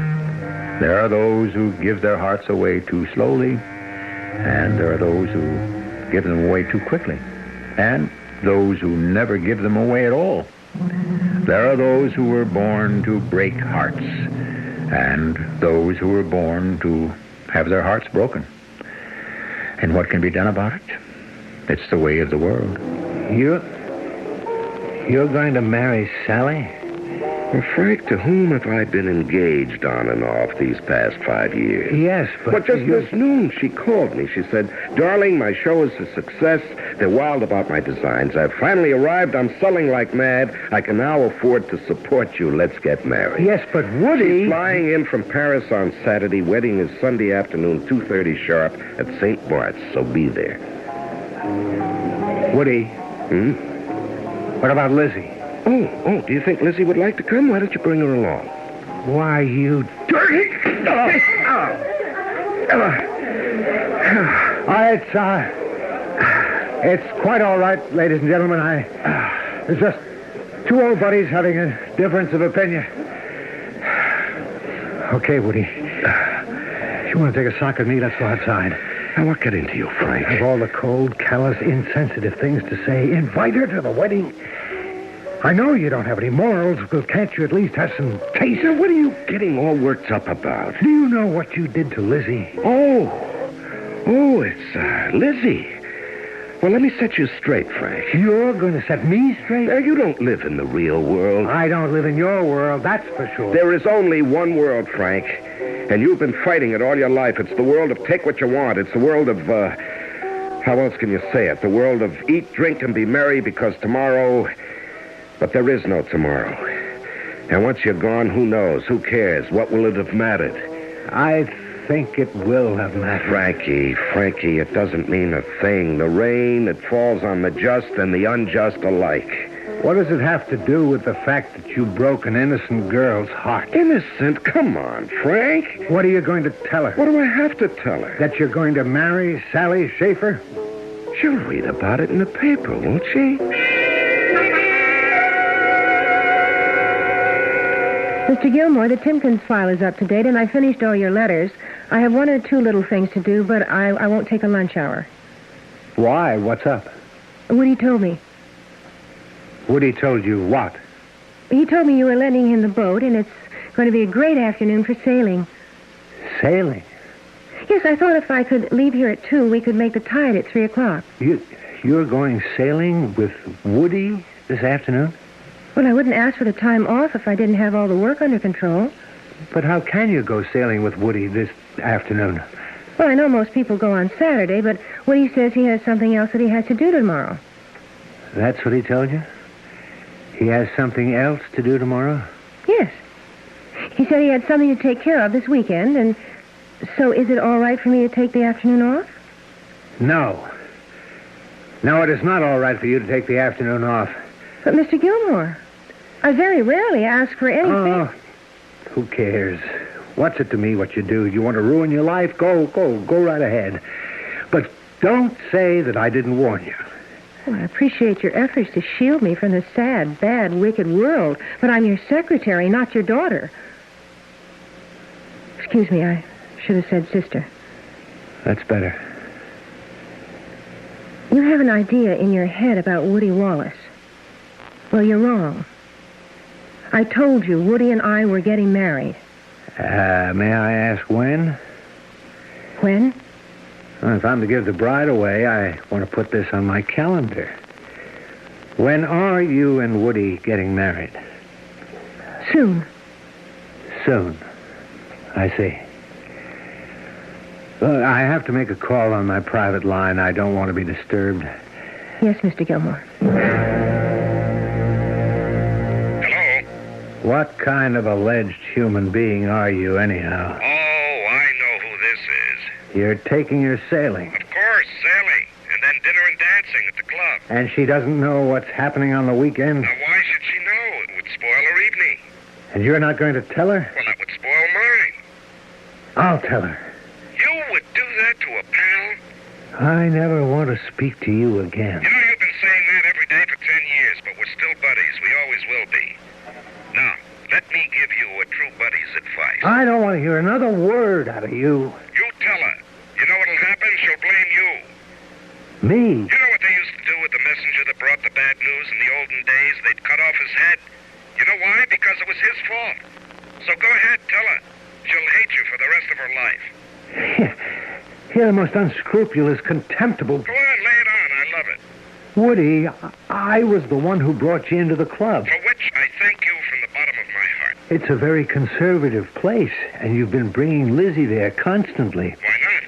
There are those who give their hearts away too slowly, and there are those who give them away too quickly, and those who never give them away at all. There are those who were born to break hearts, and those who were born to have their hearts broken. And what can be done about it? It's the way of the world. You're going to marry Sally? Well, Frank, to whom have I been engaged on and off these past 5 years? Yes, but... Well, just this noon, she called me. She said, "Darling, my show is a success. They're wild about my designs. I've finally arrived. I'm selling like mad. I can now afford to support you. Let's get married." Yes, but Woody... She's flying in from Paris on Saturday. Wedding is Sunday afternoon, 2:30 sharp at St. Bart's, so be there. Woody. What about Lizzie? Oh, do you think Lizzie would like to come? Why don't you bring her along? Why, you dirty... It's quite all right, ladies and gentlemen. It's just two old buddies having a difference of opinion. Okay, Woody. If you want to take a sock at me, let's go outside. Now, what got into you, Frank? Of all the cold, callous, insensitive things to say, invite her to the wedding. I know you don't have any morals, but can't you at least have some taste? Now, what are you getting all worked up about? Do you know what you did to Lizzie? Oh, it's Lizzie. Well, let me set you straight, Frank. You're going to set me straight? Now, you don't live in the real world. I don't live in your world, that's for sure. There is only one world, Frank. And you've been fighting it all your life. It's the world of take what you want. It's the world of, how else can you say it? The world of eat, drink, and be merry because tomorrow... But there is no tomorrow. And once you're gone, who knows? Who cares? What will it have mattered? I think it will have mattered. Frankie, it doesn't mean a thing. The rain, it falls on the just and the unjust alike. What does it have to do with the fact that you broke an innocent girl's heart? Innocent? Come on, Frank. What are you going to tell her? What do I have to tell her? That you're going to marry Sally Schaefer? She'll read about it in the paper, won't she? Mr. Gilmore, the Timkins file is up to date, and I finished all your letters. I have one or two little things to do, but I won't take a lunch hour. Why? What's up? Woody told me. Woody told you what? He told me you were lending him the boat, and it's going to be a great afternoon for sailing. Sailing? Yes, I thought if I could leave here at 2, we could make the tide at 3 o'clock. You're going sailing with Woody this afternoon? Well, I wouldn't ask for the time off if I didn't have all the work under control. But how can you go sailing with Woody this afternoon? Well, I know most people go on Saturday, but Woody says he has something else that he has to do tomorrow. That's what he told you? He has something else to do tomorrow? Yes. He said he had something to take care of this weekend, and so is it all right for me to take the afternoon off? No. No, it is not all right for you to take the afternoon off. But, Mr. Gilmore, I very rarely ask for anything. Oh, who cares? What's it to me what you do? You want to ruin your life? Go right ahead. But don't say that I didn't warn you. Well, I appreciate your efforts to shield me from the sad, bad, wicked world, but I'm your secretary, not your daughter. Excuse me, I should have said sister. That's better. You have an idea in your head about Woody Wallace. Well, you're wrong. I told you Woody and I were getting married. May I ask when? When? Well, if I'm to give the bride away, I want to put this on my calendar. When are you and Woody getting married? Soon. Soon. I see. Well, I have to make a call on my private line. I don't want to be disturbed. Yes, Mr. Gilmore. What kind of alleged human being are you, anyhow? Oh, I know who this is. You're taking her sailing. Of course, sailing. And then dinner and dancing at the club. And she doesn't know what's happening on the weekend? Now, why should she know? It would spoil her evening. And you're not going to tell her? Well, that would spoil mine. I'll tell her. You would do that to a pal? I never want to speak to you again. You know, you've been saying that every day for 10 years, but we're still buddies. We always will be. Now, let me give you a true buddy's advice. I don't want to hear another word out of you. You tell her. You know what'll happen? She'll blame you. Me? You know what they used to do with the messenger that brought the bad news in the olden days? They'd cut off his head. You know why? Because it was his fault. So go ahead, tell her. She'll hate you for the rest of her life. You're the most unscrupulous, contemptible... Go on, lay it on. I love it. Woody, I was the one who brought you into the club. For which I thank you from the bottom of my heart. It's a very conservative place, and you've been bringing Lizzie there constantly. Why not?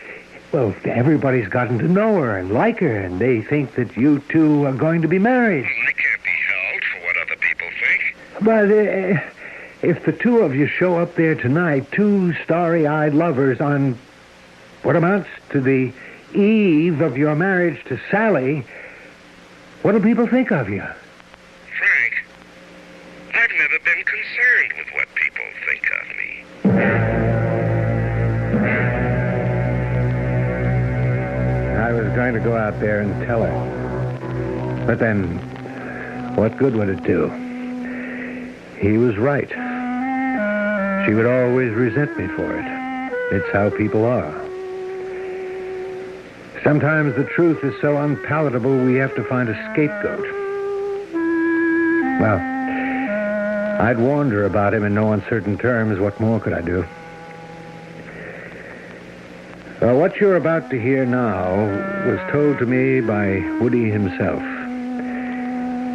Well, everybody's gotten to know her and like her, and they think that you two are going to be married. Well, I can't be held for what other people think. But if the two of you show up there tonight, two starry-eyed lovers on what amounts to the eve of your marriage to Sally, what'll people think of you? Frank, I've never been concerned with what people think of me. I was going to go out there and tell her. But then, what good would it do? He was right. She would always resent me for it. It's how people are. Sometimes the truth is so unpalatable we have to find a scapegoat. Well, I'd warned her about him in no uncertain terms. What more could I do? What you're about to hear now was told to me by Woody himself.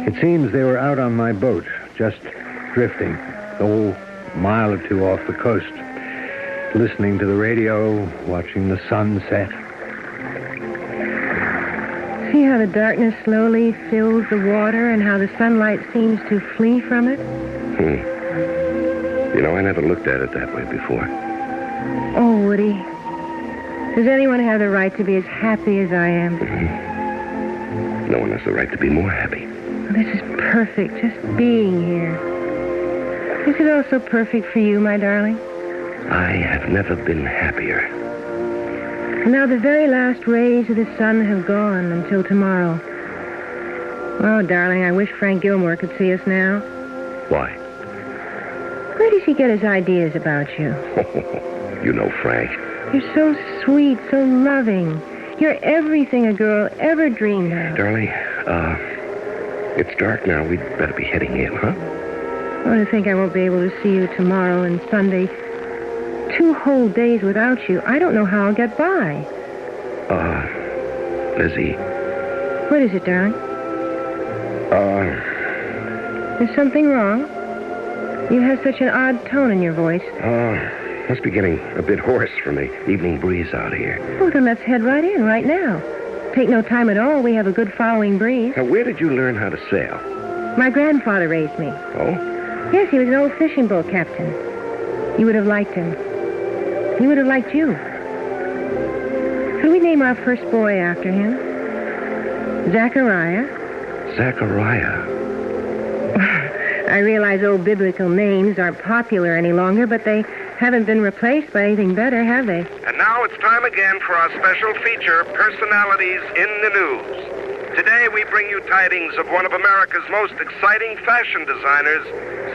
It seems they were out on my boat, just drifting, a mile or two off the coast, listening to the radio, watching the sun set. See how the darkness slowly fills the water and how the sunlight seems to flee from it? You know, I never looked at it that way before. Oh, Woody. Does anyone have the right to be as happy as I am? No one has the right to be more happy. This is perfect, just being here. Is it also perfect for you, my darling? I have never been happier. Now the very last rays of the sun have gone until tomorrow. Oh, darling, I wish Frank Gilmore could see us now. Why? Where does he get his ideas about you? You know Frank. You're so sweet, so loving. You're everything a girl ever dreamed of. Darling, it's dark now. We'd better be heading in, huh? Oh, to think I won't be able to see you tomorrow and Sunday. 2 whole days without you. I don't know how I'll get by. Lizzie. What is it, darling? Is something wrong? You have such an odd tone in your voice. Must be getting a bit hoarse from the evening breeze out here. Oh, then let's head right in, right now. Take no time at all. We have a good following breeze. Now, where did you learn how to sail? My grandfather raised me. Oh? Yes, he was an old fishing boat captain. You would have liked him. He would have liked you. Could we name our first boy after him? Zachariah. Zachariah. I realize old biblical names aren't popular any longer, but they haven't been replaced by anything better, have they? And now it's time again for our special feature, Personalities in the News. Today we bring you tidings of one of America's most exciting fashion designers,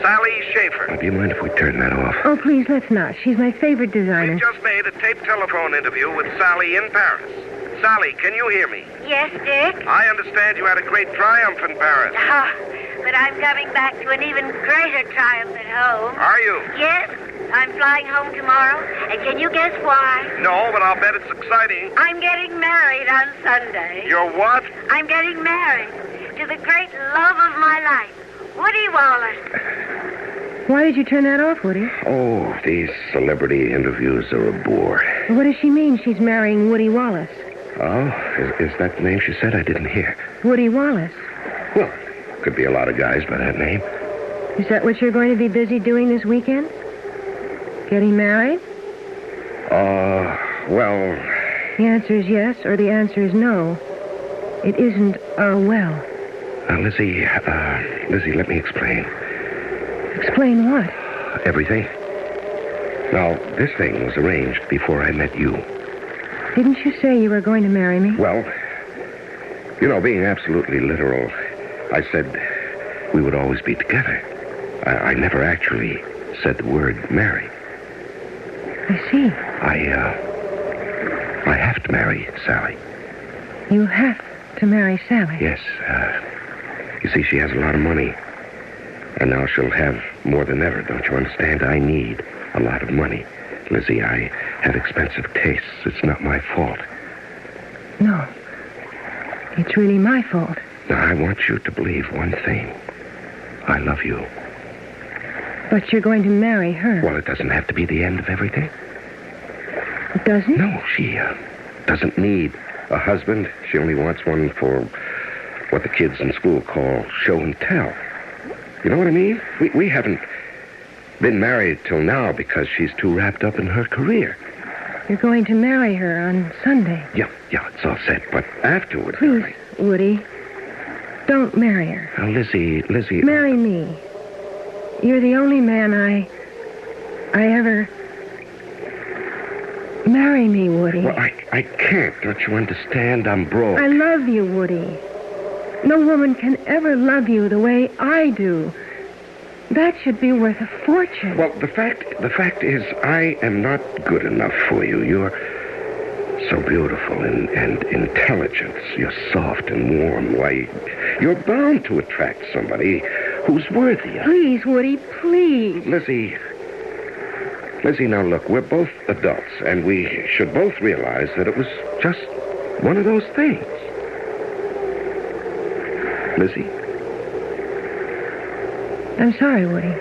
Sally Schaefer. Do you mind if we turn that off? Oh, please, let's not. She's my favorite designer. We just made a taped telephone interview with Sally in Paris. Sally, can you hear me? Yes, Dick? I understand you had a great triumph in Paris. But I'm coming back to an even greater triumph at home. Are you? Yes. I'm flying home tomorrow. And can you guess why? No, but I'll bet it's exciting. I'm getting married on Sunday. You're what? I'm getting married to the great love of my life, Woody Wallace. Why did you turn that off, Woody? Oh, these celebrity interviews are a bore. What does she mean she's marrying Woody Wallace? Oh, is that the name she said? I didn't hear. Woody Wallace. Well, could be a lot of guys by that name. Is that what you're going to be busy doing this weekend? Getting married? Well... The answer is yes, or the answer is no. It isn't, well. Lizzie, let me explain. Explain what? Everything. Now, this thing was arranged before I met you. Didn't you say you were going to marry me? Well, you know, being absolutely literal, I said we would always be together. I never actually said the word marry. I see. I have to marry Sally. You have to marry Sally? Yes. You see, she has a lot of money. And now she'll have more than ever, don't you understand? I need a lot of money. Lizzie, I have expensive tastes. It's not my fault. No. It's really my fault. Now, I want you to believe one thing. I love you. But you're going to marry her. Well, it doesn't have to be the end of everything. It doesn't? No, she doesn't need a husband. She only wants one for what the kids in school call show and tell. You know what I mean? We haven't been married till now because she's too wrapped up in her career. You're going to marry her on Sunday. Yeah, it's all set. But afterward, Please, darling. Woody, don't marry her. Now, Lizzie... Marry me. You're the only man I ever... Marry me, Woody. Well, I can't. Don't you understand? I'm broke. I love you, Woody. No woman can ever love you the way I do. That should be worth a fortune. Well, the fact is, I am not good enough for you. You're so beautiful and intelligent. You're soft and warm. Why, you're bound to attract somebody who's worthy of... Please, Woody, please. Lizzie, now look, we're both adults, and we should both realize that it was just one of those things. Lizzie? I'm sorry, Woody.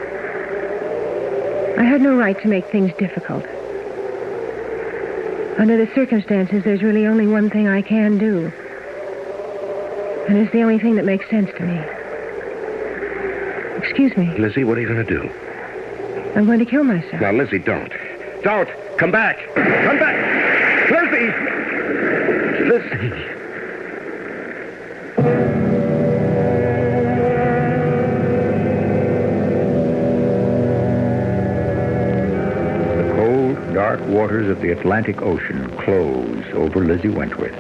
I had no right to make things difficult. Under the circumstances, there's really only one thing I can do. And it's the only thing that makes sense to me. Excuse me. Lizzie, what are you going to do? I'm going to kill myself. Now, Lizzie, don't. Don't! Come back! Come back! Lizzie! Lizzie! The cold, dark waters of the Atlantic Ocean close over Lizzie Wentworth.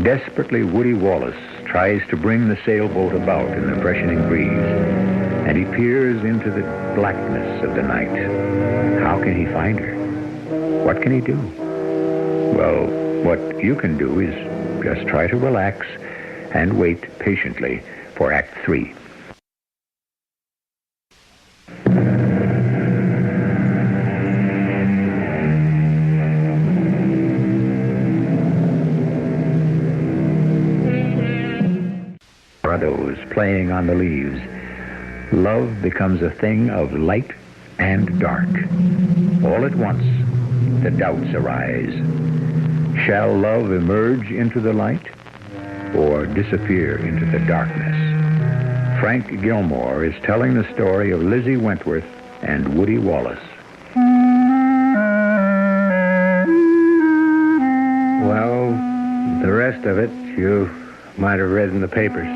Desperately, Woody Wallace tries to bring the sailboat about in the freshening breeze, and he peers into the blackness of the night. How can he find her? What can he do? Well, what you can do is just try to relax and wait patiently for Act 3. Shadows playing on the leaves. Love becomes a thing of light and dark. All at once, the doubts arise. Shall love emerge into the light or disappear into the darkness? Frank Gilmore is telling the story of Lizzie Wentworth and Woody Wallace. Well, the rest of it you might have read in the papers.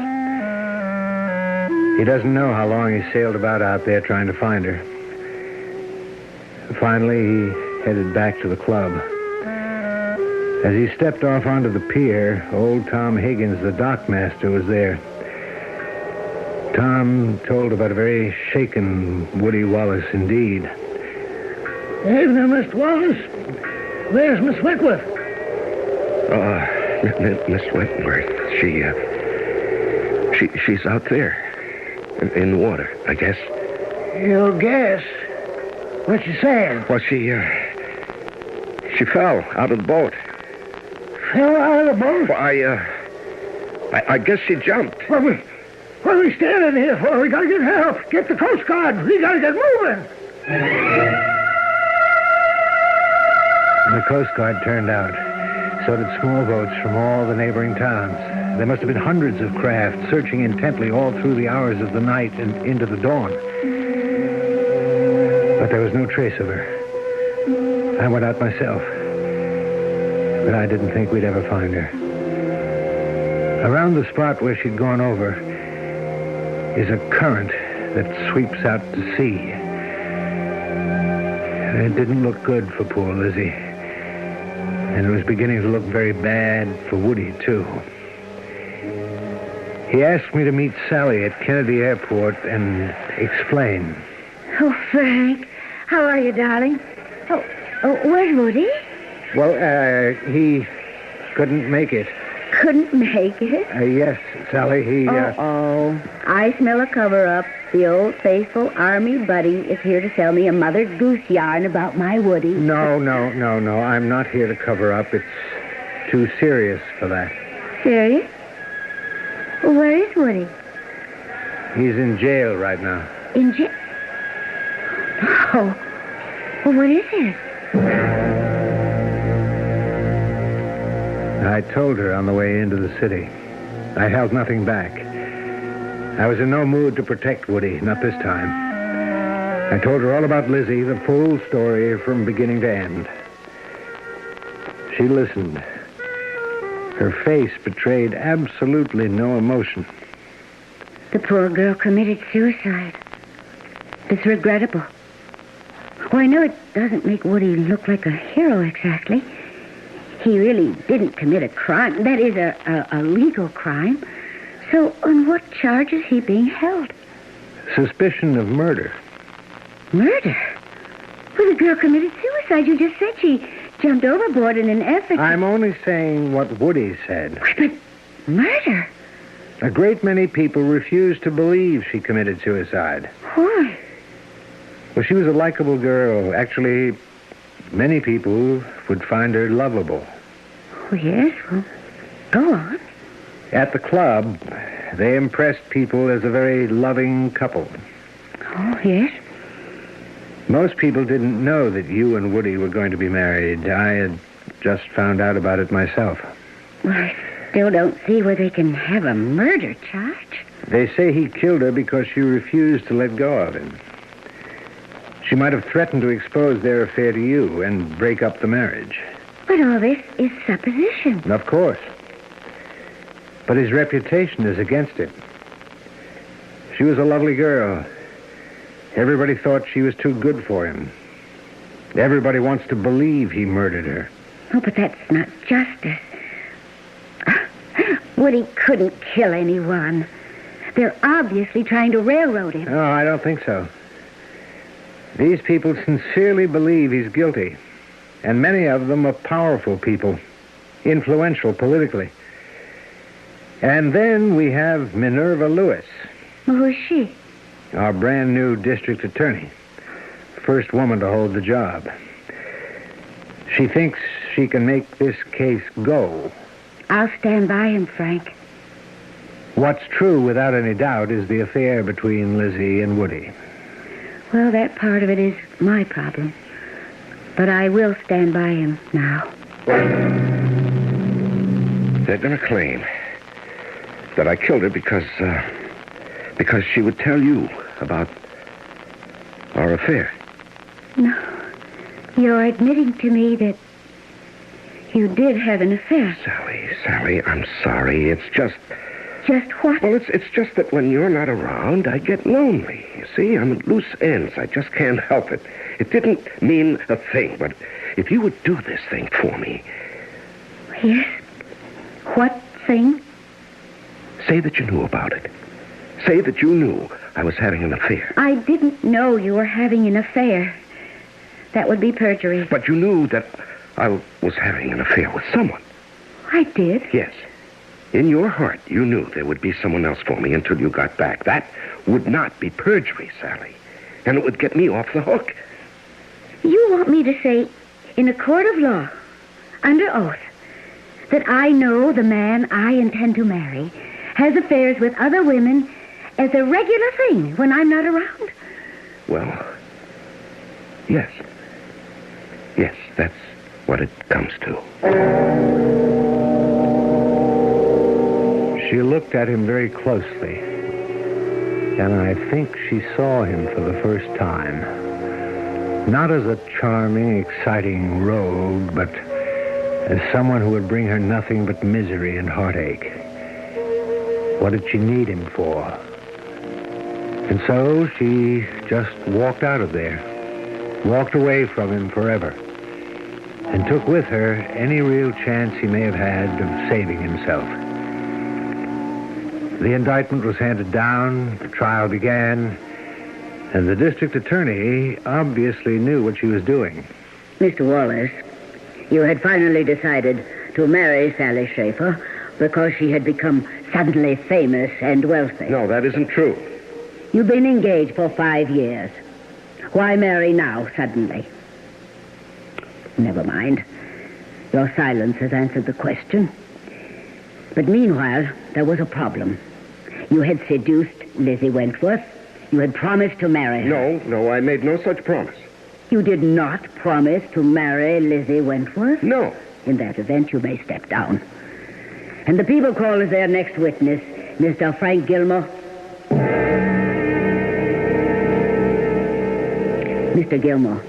He doesn't know how long he sailed about out there trying to find her. Finally, he headed back to the club. As he stepped off onto the pier, old Tom Higgins, the dockmaster, was there. Tom told about a very shaken Woody Wallace indeed. Evening, Mr. Wallace. Where's Miss Whitworth? Miss Whitworth, she's out there. In the water, I guess. You guess? What's she saying? Well, she fell out of the boat. Fell out of the boat? Well, I guess she jumped. What are we standing here for? We gotta get help. Get the Coast Guard. We gotta get moving. The Coast Guard turned out. So did small boats from all the neighboring towns. There must have been hundreds of craft searching intently all through the hours of the night and into the dawn. But there was no trace of her. I went out myself. But I didn't think we'd ever find her. Around the spot where she'd gone over is a current that sweeps out to sea. It didn't look good for poor Lizzie. And it was beginning to look very bad for Woody, too. He asked me to meet Sally at Kennedy Airport and explain. Oh, Frank. How are you, darling? Oh, where's Woody? Well, he couldn't make it. Couldn't make it? Yes, Sally, he... I smell a cover-up. The old faithful army buddy is here to sell me a Mother Goose yarn about my Woody. No. I'm not here to cover up. It's too serious for that. Serious? Well, where is Woody? He's in jail right now. In jail? Oh. Well, what is it? I told her on the way into the city. I held nothing back. I was in no mood to protect Woody, not this time. I told her all about Lizzie, the full story from beginning to end. She listened. Her face betrayed absolutely no emotion. The poor girl committed suicide. It's regrettable. Well, I know it doesn't make Woody look like a hero exactly. He really didn't commit a crime. That is a legal crime. So on what charge is he being held? Suspicion of murder. Murder? Well, the girl committed suicide. You just said she jumped overboard in an effort. I'm only saying what Woody said. But murder? A great many people refuse to believe she committed suicide. Why? Well, she was a likable girl. Actually, many people would find her lovable. Oh, yes? Well, go on. At the club, they impressed people as a very loving couple. Oh, yes? Most people didn't know that you and Woody were going to be married. I had just found out about it myself. Well, I still don't see where they can have a murder charge. They say he killed her because she refused to let go of him. She might have threatened to expose their affair to you and break up the marriage. But all this is supposition. Of course. But his reputation is against him. She was a lovely girl. Everybody thought she was too good for him. Everybody wants to believe he murdered her. Oh, but that's not justice. Woody couldn't kill anyone. They're obviously trying to railroad him. No, I don't think so. These people sincerely believe he's guilty. And many of them are powerful people, influential politically. And then we have Minerva Lewis. Who is she? Our brand new district attorney. First woman to hold the job. She thinks she can make this case go. I'll stand by him, Frank. What's true, without any doubt, is the affair between Lizzie and Woody. Well, that part of it is my problem. But I will stand by him now. They're going to claim that I killed her because she would tell you about our affair. No. You're admitting to me that you did have an affair. Sally, I'm sorry. It's just... Just what? Well, it's just that when you're not around, I get lonely. You see, I'm at loose ends. I just can't help it. It didn't mean a thing, but if you would do this thing for me, Yes? What thing? Say that you knew about it. Say that you knew I was having an affair. I didn't know you were having an affair. That would be perjury. But you knew that I was having an affair with someone. I did. Yes. In your heart, you knew there would be someone else for me until you got back. That would not be perjury, Sally. And it would get me off the hook. You want me to say, in a court of law, under oath, that I know the man I intend to marry has affairs with other women as a regular thing when I'm not around? Well, yes. Yes, that's what it comes to. She looked at him very closely, and I think she saw him for the first time. Not as a charming, exciting rogue, but as someone who would bring her nothing but misery and heartache. What did she need him for? And so she just walked out of there, walked away from him forever, and took with her any real chance he may have had of saving himself. The indictment was handed down, the trial began, and the district attorney obviously knew what she was doing. Mr. Wallace, you had finally decided to marry Sally Schaefer because she had become suddenly famous and wealthy. No, that isn't true. You've been engaged for 5 years. Why marry now, suddenly? Never mind. Your silence has answered the question. But meanwhile, there was a problem. You had seduced Lizzie Wentworth. You had promised to marry her. No, I made no such promise. You did not promise to marry Lizzie Wentworth? No. In that event, you may step down. And the people call as their next witness Mr. Frank Gilmore. Mr. Gilmore,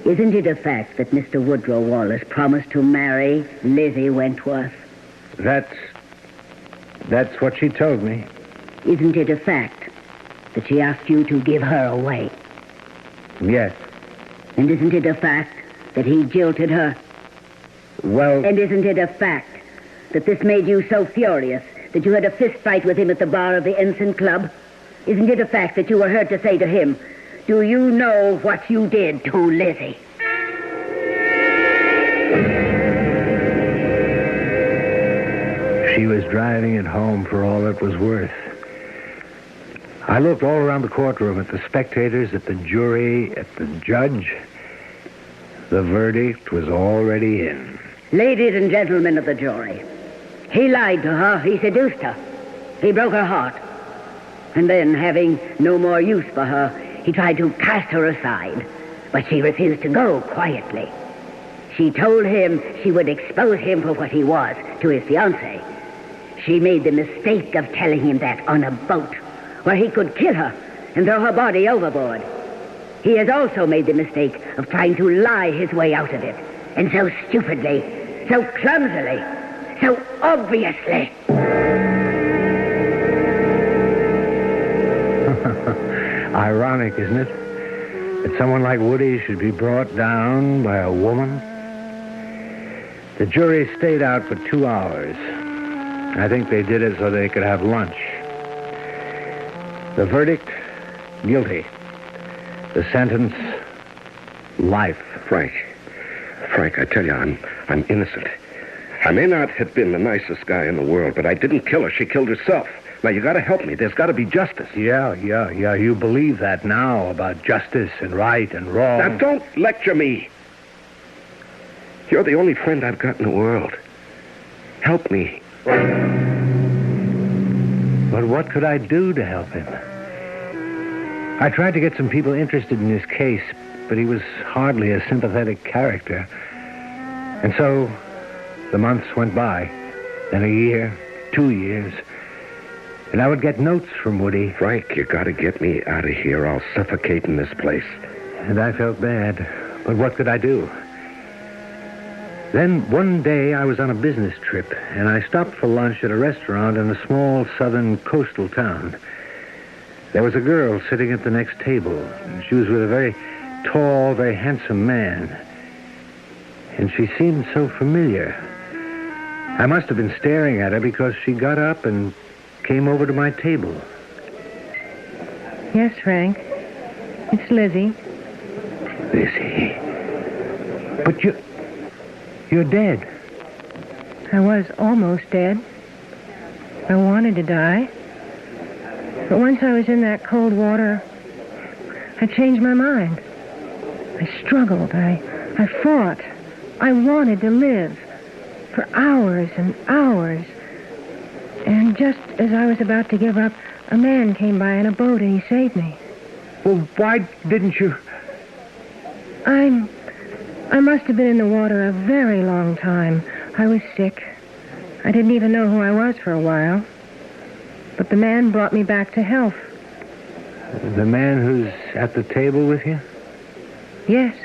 isn't it a fact that Mr. Woodrow Wallace promised to marry Lizzie Wentworth? That's what she told me. Isn't it a fact that she asked you to give her away? Yes. And isn't it a fact that he jilted her? Well... And isn't it a fact that this made you so furious that you had a fist fight with him at the bar of the Ensign Club? Isn't it a fact that you were heard to say to him, "Do you know what you did to Lizzie?" She was driving it home for all it was worth. I looked all around the courtroom at the spectators, at the jury, at the judge. The verdict was already in. Ladies and gentlemen of the jury, he lied to her, he seduced her, he broke her heart. And then, having no more use for her, he tried to cast her aside, but she refused to go quietly. She told him she would expose him for what he was to his fiancée. She made the mistake of telling him that on a boat, where he could kill her and throw her body overboard. He has also made the mistake of trying to lie his way out of it, and so stupidly, so clumsily, so obviously. Ironic, isn't it? That someone like Woody should be brought down by a woman. The jury stayed out for 2 hours. I think they did it so they could have lunch. The verdict, guilty. The sentence, life. Frank, I tell you, I'm innocent. I may not have been the nicest guy in the world, but I didn't kill her. She killed herself. Now, you got to help me. There's got to be justice. Yeah. You believe that now about justice and right and wrong. Now, don't lecture me. You're the only friend I've got in the world. Help me. But what could I do to help him? I tried to get some people interested in his case, but he was hardly a sympathetic character. And so the months went by, then a year, 2 years, and I would get notes from Woody. Frank, you got to get me out of here. I'll suffocate in this place. And I felt bad, but what could I do? Then one day I was on a business trip, and I stopped for lunch at a restaurant in a small southern coastal town. There was a girl sitting at the next table, and she was with a very tall, very handsome man. And she seemed so familiar. I must have been staring at her because she got up and came over to my table. Yes, Frank. It's Lizzie. Lizzie. But you're dead. I was almost dead. I wanted to die. But once I was in that cold water, I changed my mind. I struggled. I fought. I wanted to live for hours and hours. And just as I was about to give up, a man came by in a boat and he saved me. Well, why didn't you... I must have been in the water a very long time. I was sick. I didn't even know who I was for a while. But the man brought me back to health. The man who's at the table with you? Yes.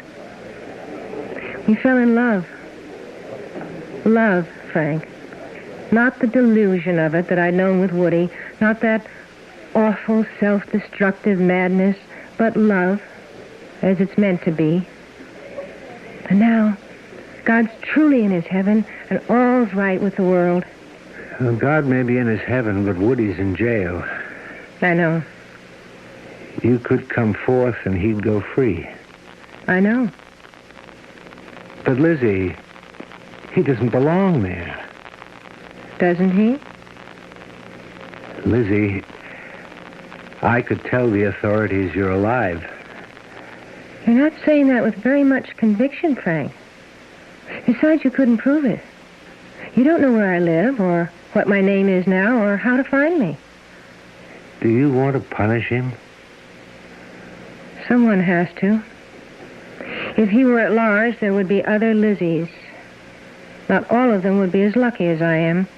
We fell in love. Love, Frank. Not the delusion of it that I'd known with Woody. Not that awful, self-destructive madness. But love, as it's meant to be. And now, God's truly in his heaven, and all's right with the world. Well, God may be in his heaven, but Woody's in jail. I know. You could come forth and he'd go free. I know. But Lizzie, he doesn't belong there. Doesn't he? Lizzie, I could tell the authorities you're alive. You're not saying that with very much conviction, Frank. Besides, you couldn't prove it. You don't know where I live, or what my name is now, or how to find me. Do you want to punish him? Someone has to. If he were at large, there would be other Lizzies. Not all of them would be as lucky as I am.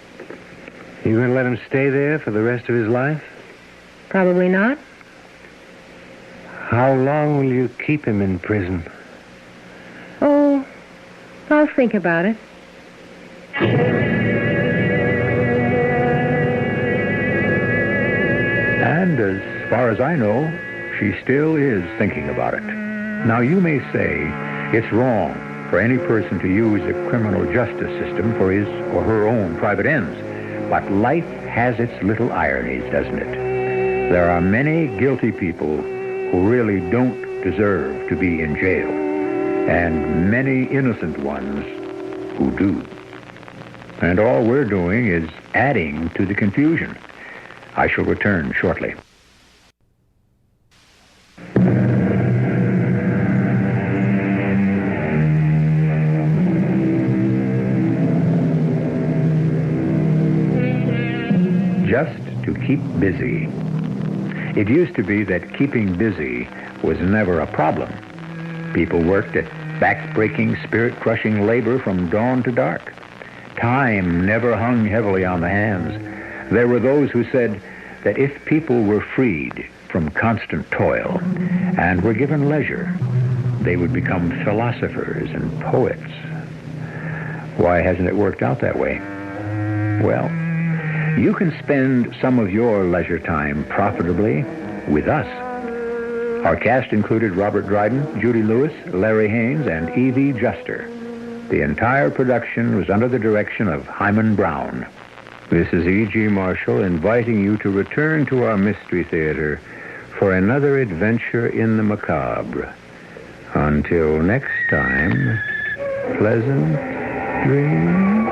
You going to let him stay there for the rest of his life? Probably not. How long will you keep him in prison? Oh, I'll think about it. And as far as I know, she still is thinking about it. Now, you may say it's wrong for any person to use the criminal justice system for his or her own private ends. But life has its little ironies, doesn't it? There are many guilty people who really don't deserve to be in jail, and many innocent ones who do. And all we're doing is adding to the confusion. I shall return shortly. Just to keep busy. It used to be that keeping busy was never a problem. People worked at back-breaking, spirit-crushing labor from dawn to dark. Time never hung heavily on the hands. There were those who said that if people were freed from constant toil and were given leisure, they would become philosophers and poets. Why hasn't it worked out that way? Well, you can spend some of your leisure time profitably with us. Our cast included Robert Dryden, Judy Lewis, Larry Haynes, and Evie Juster. The entire production was under the direction of Hyman Brown. This is E.G. Marshall inviting you to return to our Mystery Theater for another adventure in the macabre. Until next time, pleasant dreams.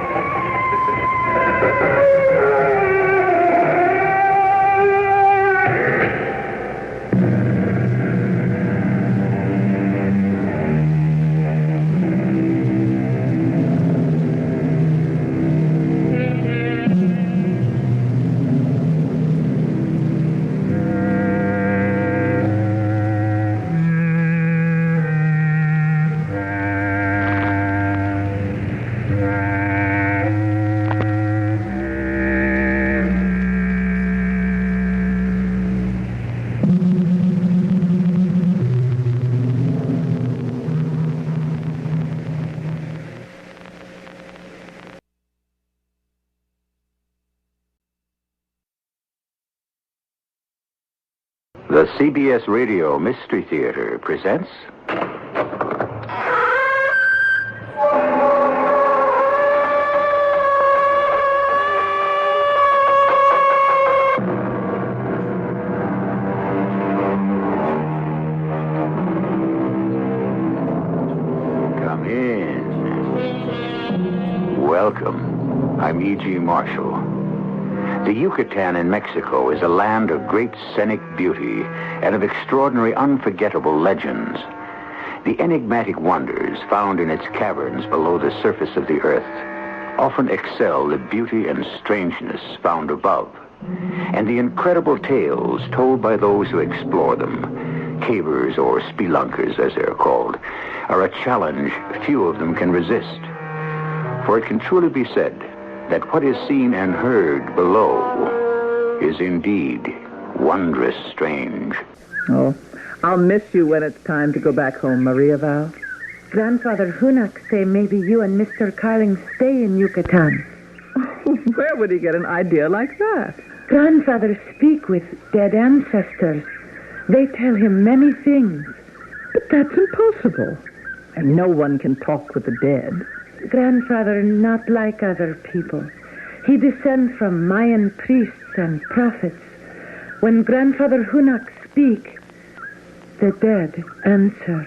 The CBS Radio Mystery Theater presents... Yes. Welcome. I'm E.G. Marshall. The Yucatan in Mexico is a land of great scenic beauty and of extraordinary, unforgettable legends. The enigmatic wonders found in its caverns below the surface of the earth often excel the beauty and strangeness found above. And the incredible tales told by those who explore them, cavers or spelunkers as they're called, are a challenge few of them can resist. For it can truly be said that what is seen and heard below is indeed wondrous strange. Oh, I'll miss you when it's time to go back home, Maria Val. Grandfather Hunak say maybe you and Mr. Carling stay in Yucatan. Where would he get an idea like that? Grandfather speak with dead ancestors. They tell him many things. But that's impossible. And no one can talk with the dead. Grandfather not like other people. He descends from Mayan priests and prophets. When Grandfather Hunak speak, the dead answer.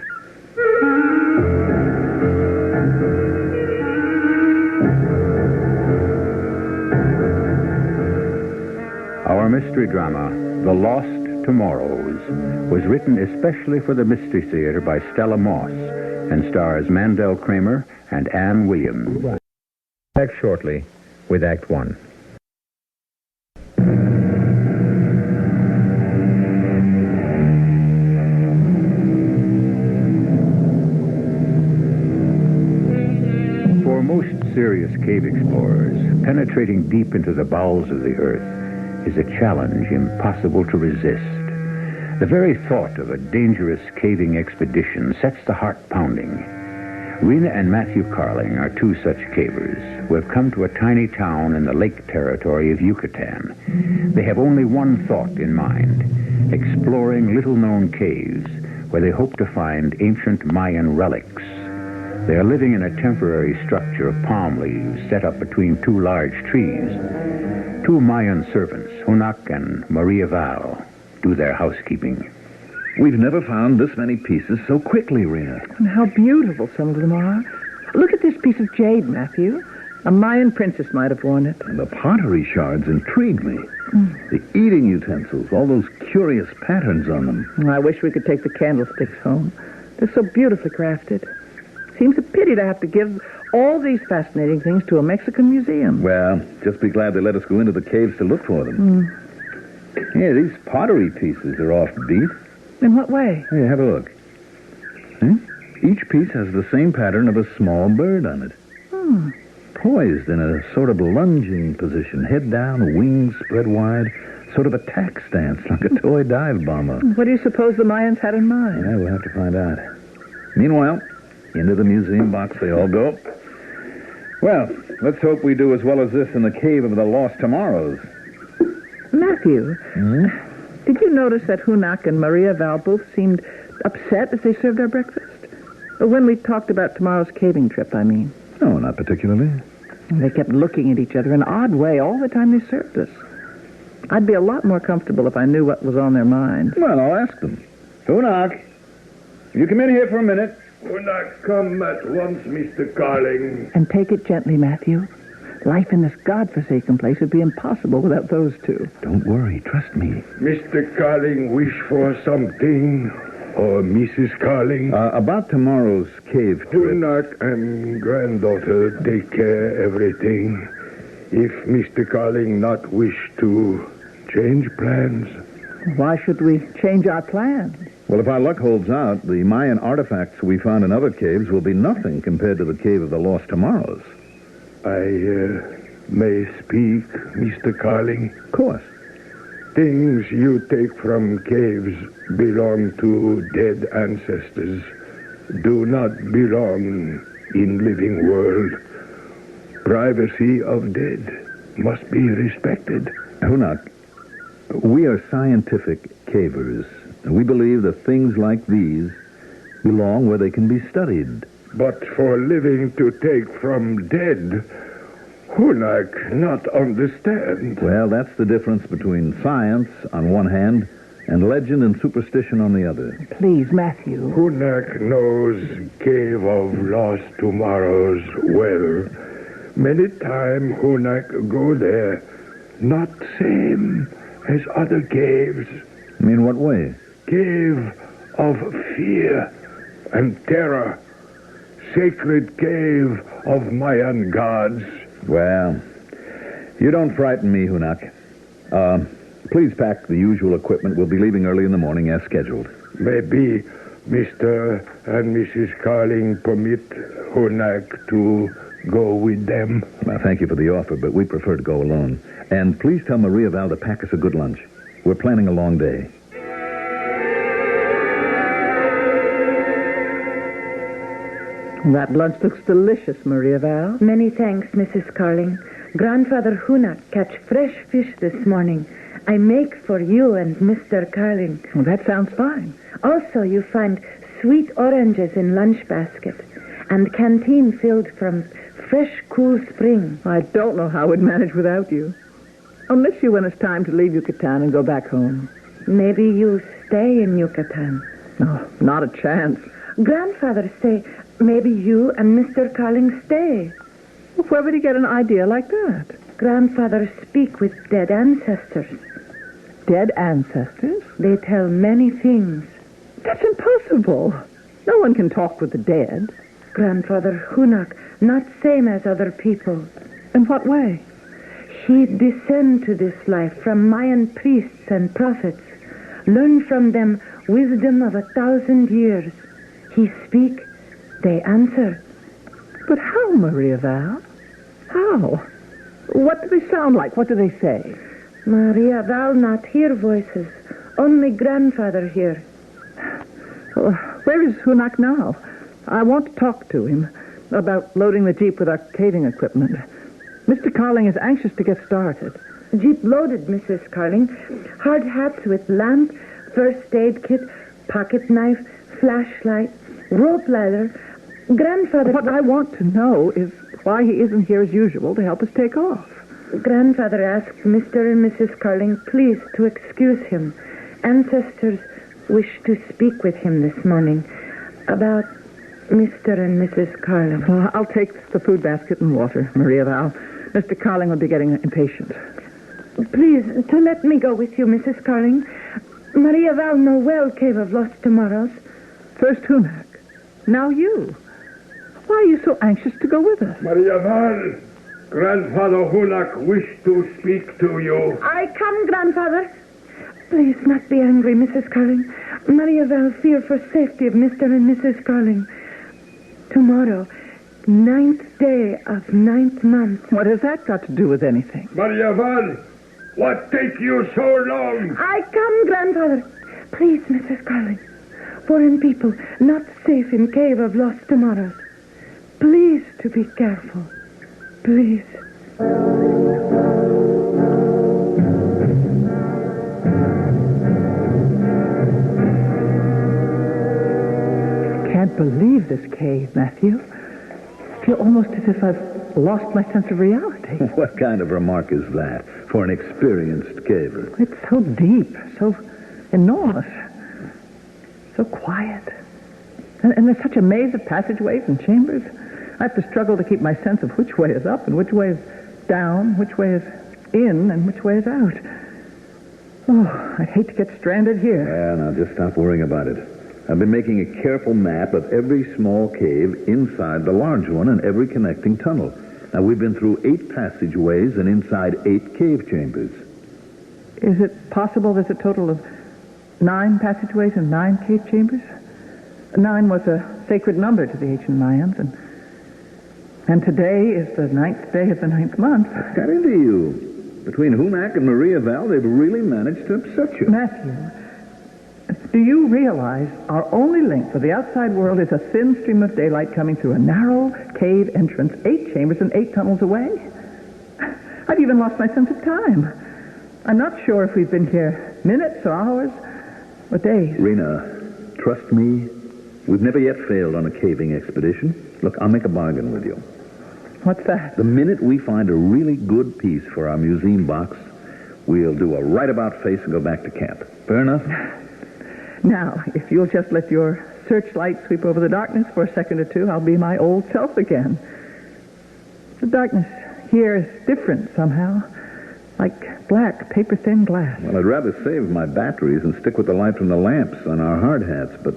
Our mystery drama, The Lost Tomorrows, was written especially for the Mystery Theater by Stella Moss and stars Mandel Kramer and Ann Williams. Back shortly with Act One. For most serious cave explorers, penetrating deep into the bowels of the earth is a challenge impossible to resist. The very thought of a dangerous caving expedition sets the heart pounding. Rena and Matthew Carling are two such cavers who have come to a tiny town in the lake territory of Yucatan. They have only one thought in mind, exploring little-known caves where they hope to find ancient Mayan relics. They are living in a temporary structure of palm leaves set up between two large trees. Two Mayan servants, Hunak and Maria Val, do their housekeeping. We've never found this many pieces so quickly, Rena. And how beautiful some of them are. Look at this piece of jade, Matthew. A Mayan princess might have worn it. And the pottery shards intrigue me. The eating utensils, all those curious patterns on them. I wish we could take the candlesticks home. They're so beautifully crafted. Seems a pity to have to give all these fascinating things to a Mexican museum. Well, just be glad they let us go into the caves to look for them. Yeah, these pottery pieces are offbeat. In what way? Hey, have a look. Each piece has the same pattern of a small bird on it. Poised in a sort of lunging position, head down, wings spread wide, sort of a tack stance like a toy dive bomber. What do you suppose the Mayans had in mind? Yeah, we'll have to find out. Meanwhile, into the museum box they all go. Well, let's hope we do as well as this in the Cave of the Lost Tomorrows. Matthew, did you notice that Hunak and Maria Val both seemed upset as they served our breakfast? When we talked about tomorrow's caving trip, I mean. No, not particularly. They kept looking at each other in an odd way all the time they served us. I'd be a lot more comfortable if I knew what was on their minds. Well, I'll ask them. Hunak, you come in here for a minute. Hunak, come at once, Mr. Carling. And take it gently, Matthew. Life in this godforsaken place would be impossible without those two. Don't worry, trust me. Mr. Carling wish for something? Or Mrs. Carling? About tomorrow's cave trip. Hunak and granddaughter take care everything. If Mr. Carling not wish to change plans. Why should we change our plans? Well, if our luck holds out, the Mayan artifacts we found in other caves will be nothing compared to the Cave of the Lost Tomorrows. I may speak, Mr. Carling? Of course. Things you take from caves belong to dead ancestors, do not belong in living world. Privacy of dead must be respected. Hunak, we are scientific cavers. We believe that things like these belong where they can be studied. But for living to take from dead, Hunak not understand. Well, that's the difference between science on one hand and legend and superstition on the other. Please, Matthew. Hunak knows Cave of Lost Tomorrows well. Many time Hunak go there, not same as other caves. In what way? Cave of fear and terror. Sacred cave of Mayan gods. Well, you don't frighten me, Hunak. Please pack the usual equipment. We'll be leaving early in the morning as scheduled. Maybe Mr. and Mrs. Carling permit Hunak to go with them. Well, thank you for the offer, but we prefer to go alone. And please tell Maria Val to pack us a good lunch. We're planning a long day. That lunch looks delicious, Maria Val. Many thanks, Mrs. Carling. Grandfather Hunak catch fresh fish this morning. I make for you and Mr. Carling. Well, that sounds fine. Also, you find sweet oranges in lunch basket and canteen filled from fresh, cool spring. I don't know how we'd manage without you. Unless you when it's time to leave Yucatan and go back home. Maybe you stay in Yucatan. No, not a chance. Grandfather say maybe you and Mr. Carling stay. Well, where would he get an idea like that? Grandfather speak with dead ancestors. Dead ancestors? They tell many things. That's impossible. No one can talk with the dead. Grandfather Hunak, not same as other people. In what way? He descend to this life from Mayan priests and prophets. Learn from them wisdom of 1,000 years. He speak, they answer. But how, Maria Val? How? What do they sound like? What do they say? Maria Val not hear voices. Only grandfather hear. Where is Hunak now? I want to talk to him about loading the Jeep with our caving equipment. Mr. Carling is anxious to get started. Jeep loaded, Mrs. Carling. Hard hats with lamp, first aid kit, pocket knife, flashlight, rope ladder. Grandfather... What I want to know is why he isn't here as usual to help us take off. Grandfather asked Mr. and Mrs. Carling please to excuse him. Ancestors wish to speak with him this morning about Mr. and Mrs. Carling. Well, I'll take the food basket and water, Maria Val. Mr. Carling will be getting impatient. Please, to let me go with you, Mrs. Carling. Maria Val know well Cave of Lost Tomorrows. First Hunak, now you. Why are you so anxious to go with us? Maria Val, Grandfather Hunak wish to speak to you. I come, Grandfather. Please not be angry, Mrs. Carling. Maria Val fear for safety of Mr. and Mrs. Carling. Tomorrow, 9th day of 9th month. What has that got to do with anything? Maria Val, what take you so long? I come, Grandfather. Please, Mrs. Carling. Foreign people not safe in Cave of Lost Tomorrows. Please to be careful. Please. I can't believe this cave, Matthew. I feel almost as if I've lost my sense of reality. What kind of remark is that for an experienced caver? It's so deep, so enormous, so quiet. And there's such a maze of passageways and chambers. I have to struggle to keep my sense of which way is up and which way is down, which way is in and which way is out. Oh, I'd hate to get stranded here. Yeah, now just stop worrying about it. I've been making a careful map of every small cave inside the large one and every connecting tunnel. Now, we've been through 8 passageways and inside 8 cave chambers. Is it possible there's a total of 9 passageways and 9 cave chambers? 9 was a sacred number to the ancient Mayans, and today is the 9th day of the 9th month. What's got into you? Between Hunak and Maria Val, they've really managed to upset you. Matthew, do you realize our only link with the outside world is a thin stream of daylight coming through a narrow cave entrance 8 chambers and 8 tunnels away? I've even lost my sense of time. I'm not sure if we've been here minutes or hours or days. Rena, trust me, we've never yet failed on a caving expedition. Look, I'll make a bargain with you. What's that? The minute we find a really good piece for our museum box, We'll do a right-about face and go back to camp. Fair enough? Now, if you'll just let your searchlight sweep over the darkness for a second or two, I'll be my old self again. The darkness here is different somehow. Like black, paper-thin glass. Well, I'd rather save my batteries and stick with the light from the lamps on our hard hats, but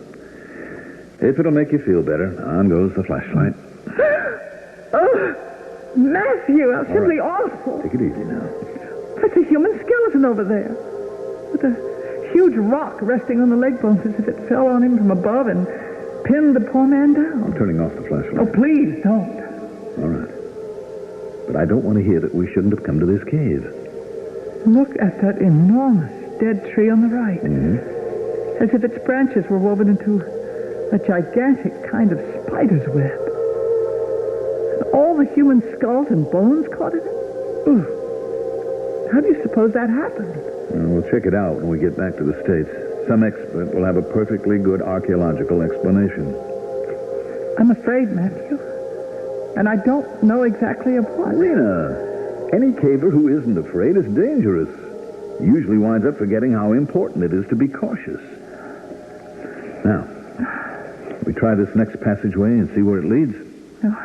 if it'll make you feel better, on goes the flashlight. Oh, Matthew, how simply awful. Take it easy now. That's a human skeleton over there, with a huge rock resting on the leg bones as if it fell on him from above and pinned the poor man down. I'm turning off the flashlight. Oh, please don't. All right. But I don't want to hear that we shouldn't have come to this cave. Look at that enormous dead tree on the right. Mm-hmm. As if its branches were woven into a gigantic kind of spider's web. And all the human skulls and bones caught in it? Ooh. How do you suppose that happened? We'll check it out when we get back to the States. Some expert will have a perfectly good archaeological explanation. I'm afraid, Matthew. And I don't know exactly of what. Rena, any caver who isn't afraid is dangerous. Usually winds up forgetting how important it is to be cautious. Now, we try this next passageway and see where it leads. Oh,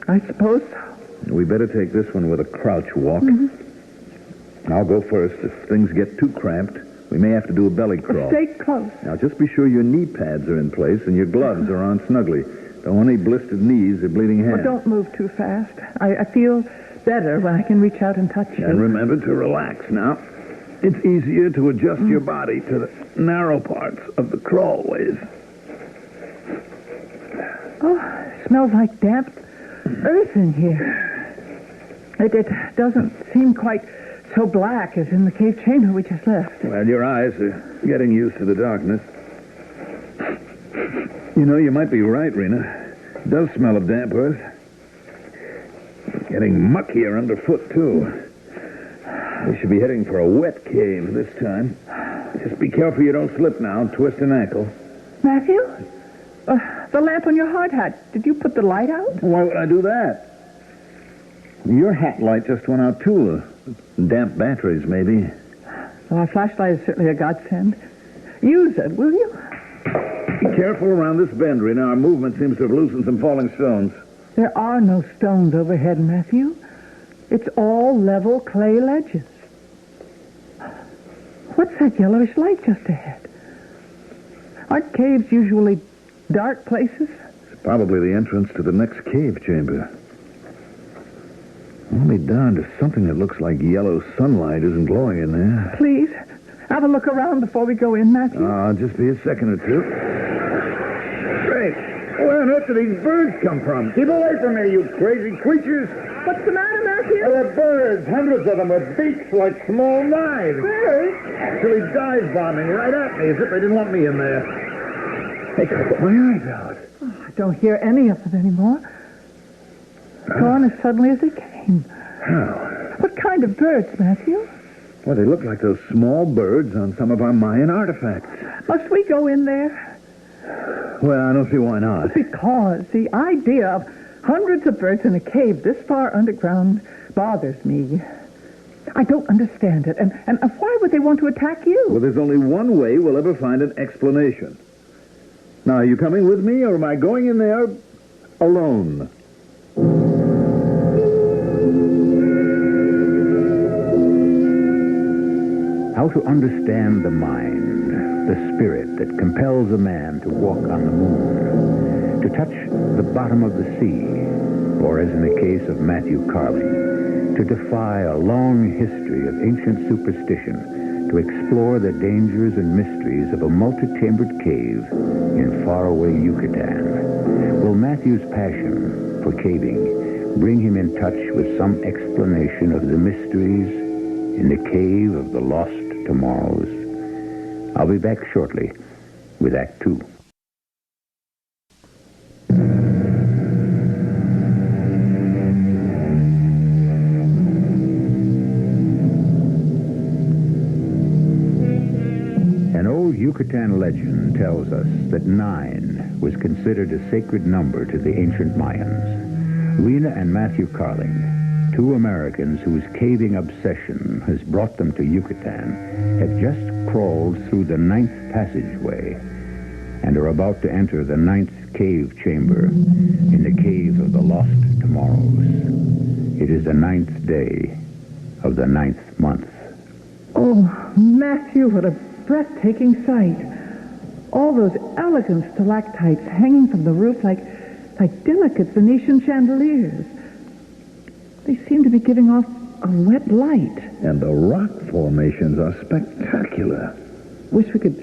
I suppose so. We better take this one with a crouch walk. Mm-hmm. I'll go first. If things get too cramped, we may have to do a belly crawl. Stay close. Now, just be sure your knee pads are in place and your gloves are on snugly. Don't want any blistered knees or bleeding hands. Well, don't move too fast. I feel better when I can reach out and touch you. And remember to relax now. It's easier to adjust your body to the narrow parts of the crawlways. Oh, it smells like damp earth in here. It doesn't seem quite so black as in the cave chamber we just left. Well, your eyes are getting used to the darkness. You know, you might be right, Rena. It does smell of damp earth. It's getting muckier underfoot, too. We should be heading for a wet cave this time. Just be careful you don't slip now and twist an ankle. Matthew? The lamp on your hard hat. Did you put the light out? Why would I do that? Your hat light just went out, too. Damp batteries, maybe. Well, our flashlight is certainly a godsend. Use it, will you? Be careful around this bend, Rena. Our movement seems to have loosened some falling stones. There are no stones overhead, Matthew. It's all level clay ledges. What's that yellowish light just ahead? Aren't caves usually dark places? It's probably the entrance to the next cave chamber. I'll be darned if something that looks like yellow sunlight isn't glowing in there. Please, have a look around before we go in, Matthew. Just be a second or two. Great. Where on earth do these birds come from? Keep away from me, you crazy creatures. What's the matter, Matthew? They're birds, hundreds of them with beaks like small knives. Birds? Actually dive bombing right at me as if they didn't want me in there. Hey, can I put my eyes out? Oh, I don't hear any of them anymore. Gone as suddenly as they came. How? What kind of birds, Matthew? Well, they look like those small birds on some of our Mayan artifacts. Must we go in there? Well, I don't see why not. Because the idea of hundreds of birds in a cave this far underground bothers me. I don't understand it. And why would they want to attack you? Well, there's only one way we'll ever find an explanation. Now, are you coming with me, or am I going in there alone? How to understand the mind, the spirit that compels a man to walk on the moon, to touch the bottom of the sea, or as in the case of Matthew Carling, to defy a long history of ancient superstition, to explore the dangers and mysteries of a multi-chambered cave in faraway Yucatan. Will Matthew's passion for caving bring him in touch with some explanation of the mysteries in the cave of the lost tomorrows? I'll be back shortly with Act 2. An old Yucatan legend tells us that 9 was considered a sacred number to the ancient Mayans. Rena and Matthew Carling Two Americans whose caving obsession has brought them to Yucatan have just crawled through the 9th passageway and are about to enter the 9th cave chamber in the Cave of the Lost Tomorrows. It is the 9th day of the 9th month. Oh, Matthew, what a breathtaking sight. All those elegant stalactites hanging from the roof like delicate Venetian chandeliers. They seem to be giving off a wet light. And the rock formations are spectacular. Wish we could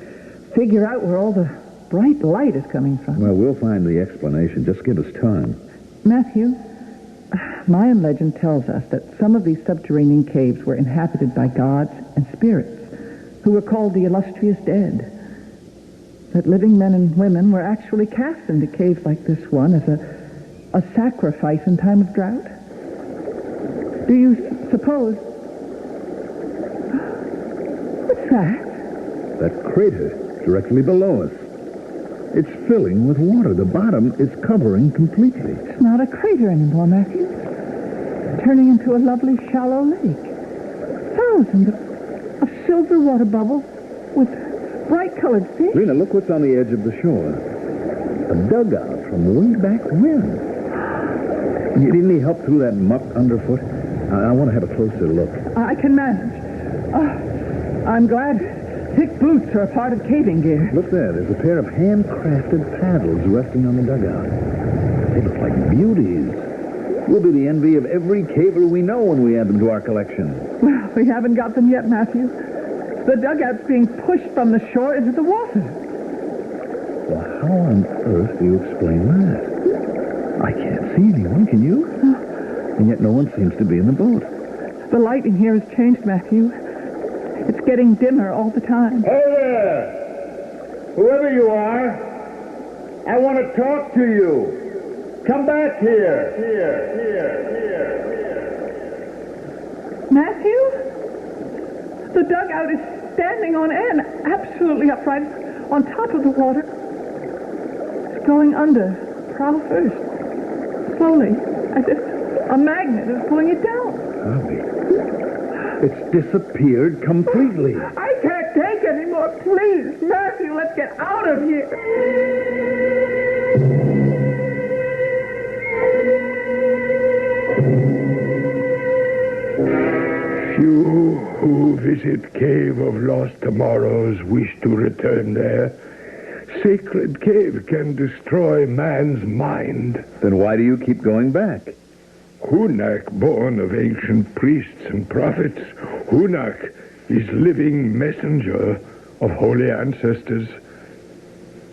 figure out where all the bright light is coming from. Well, we'll find the explanation. Just give us time. Matthew, Mayan legend tells us that some of these subterranean caves were inhabited by gods and spirits who were called the illustrious dead. That living men and women were actually cast into caves like this one as a sacrifice in time of drought. Do you suppose... What's that? That crater directly below us. It's filling with water. The bottom is covering completely. It's not a crater anymore, Matthew. Turning into a lovely shallow lake. Thousands of silver water bubbles with bright-colored fish. Lena, look what's on the edge of the shore. A dugout from way back when. You need any help through that muck underfoot? I want to have a closer look. I can manage. I'm glad thick boots are a part of caving gear. Look there. There's a pair of handcrafted paddles resting on the dugout. They look like beauties. We'll be the envy of every caver we know when we add them to our collection. Well, we haven't got them yet, Matthew. The dugout's being pushed from the shore into the water. Well, how on earth do you explain that? I can't see anyone, can you? And yet no one seems to be in the boat. The lighting here has changed, Matthew. It's getting dimmer all the time. Hey there! Whoever you are, I want to talk to you. Come back here. Here. Matthew? The dugout is standing on end, absolutely upright, on top of the water. It's going under, prow first. Slowly, as if a magnet is pulling it down. Harvey, it's disappeared completely. I can't take anymore. Please, Matthew, let's get out of here. Few who visit Cave of Lost Tomorrows wish to return there. Sacred cave can destroy man's mind. Then why do you keep going back? Hunak, born of ancient priests and prophets. Hunak is living messenger of holy ancestors.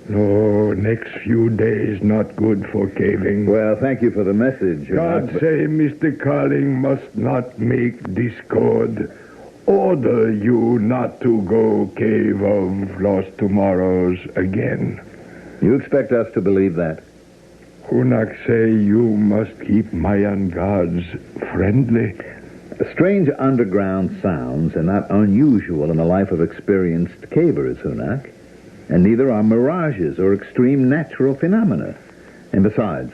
No, next few days not good for caving. Well, thank you for the message. God say Mr. Carling must not make discord. Order you not to go Cave of Lost Tomorrows again. You expect us to believe that? Hunak say you must keep Mayan gods friendly. Strange underground sounds are not unusual in the life of experienced cavers, Hunak. And neither are mirages or extreme natural phenomena. And besides,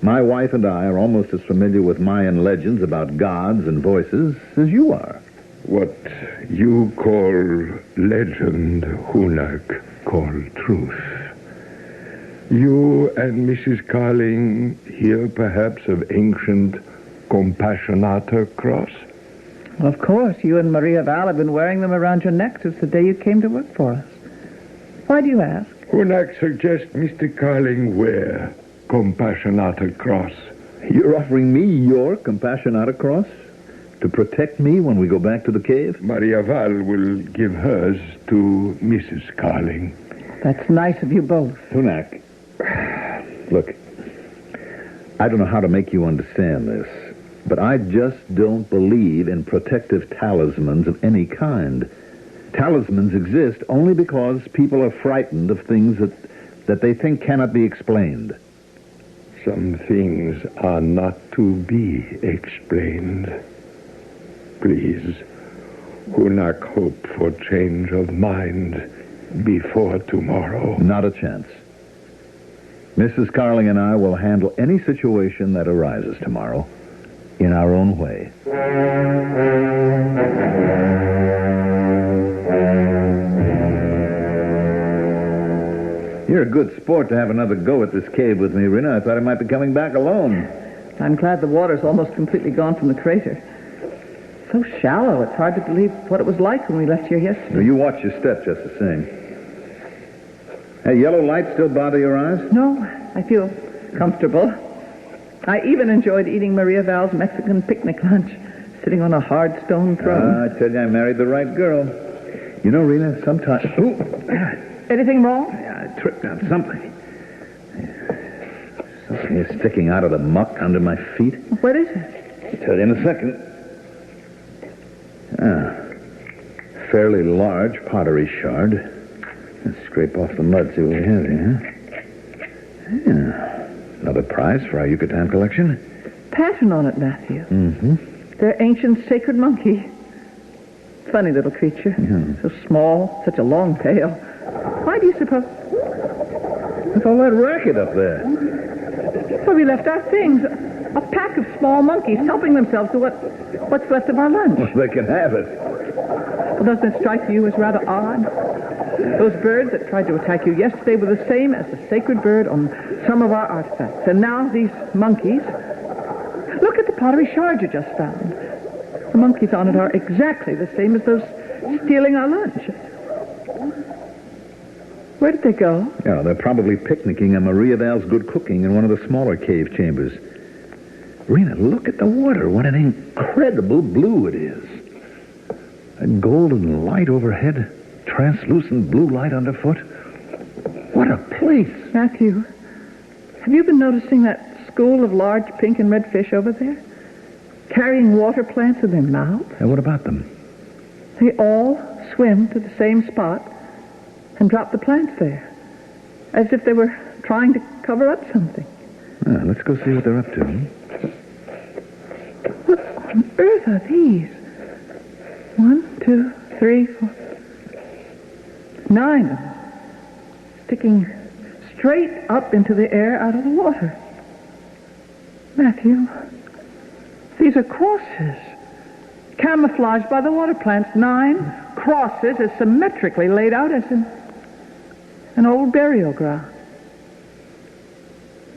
my wife and I are almost as familiar with Mayan legends about gods and voices as you are. What you call legend, Hunak call truth. You and Mrs. Carling hear perhaps of ancient Compassionata cross? Of course, you and Maria Val have been wearing them around your neck since the day you came to work for us. Why do you ask? Hunak suggests Mr. Carling wear Compassionata cross. You're offering me your Compassionata cross? To protect me when we go back to the cave? Maria Val will give hers to Mrs. Carling. That's nice of you both. Hunak, look, I don't know how to make you understand this, but I just don't believe in protective talismans of any kind. Talismans exist only because people are frightened of things that they think cannot be explained. Some things are not to be explained. Please, Hunak hope for change of mind before tomorrow. Not a chance. Mrs. Carling and I will handle any situation that arises tomorrow. in our own way. You're a good sport to have another go at this cave with me, Rena. I thought I might be coming back alone. I'm glad the water's almost completely gone from the crater. So shallow, it's hard to believe what it was like when we left here yesterday. Well, you watch your step just the same. Hey, yellow light still bother your eyes? No, I feel comfortable. I even enjoyed eating Maria Val's Mexican picnic lunch, sitting on a hard stone throne. I tell you, I married the right girl. You know, Rena, sometimes... Ooh. Anything wrong? Yeah, I tripped on something. Something is sticking out of the muck under my feet. What is it? I'll tell you in a second. Fairly large pottery shard. Let's scrape off the mud, see what we have here. Yeah. Another prize for our Yucatan collection. Pattern on it, Matthew. Mm-hmm. Their ancient sacred monkey. Funny little creature. Yeah. So small, such a long tail. Why do you suppose? What's all that racket up there? Well, we left our things. A pack of small monkeys helping themselves to what's left of our lunch. Well, they can have it. Well, doesn't it strike you as rather odd? Those birds that tried to attack you yesterday were the same as the sacred bird on some of our artifacts. And now these monkeys... Look at the pottery shard you just found. The monkeys on it are exactly the same as those stealing our lunch. Where did they go? Yeah, they're probably picnicking at Maria Val's good cooking in one of the smaller cave chambers. Rena, look at the water. What an incredible blue it is. A golden light overhead, translucent blue light underfoot. What a place. Matthew, have you been noticing that school of large pink and red fish over there? Carrying water plants in their mouths? And what about them? They all swim to the same spot and drop the plants there, as if they were trying to cover up something. Let's go see what they're up to. What on earth are these? 1, 2, 3, 4... 9 of them. Sticking straight up into the air out of the water. Matthew, these are crosses. Camouflaged by the water plants. 9 crosses as symmetrically laid out as in an old burial ground.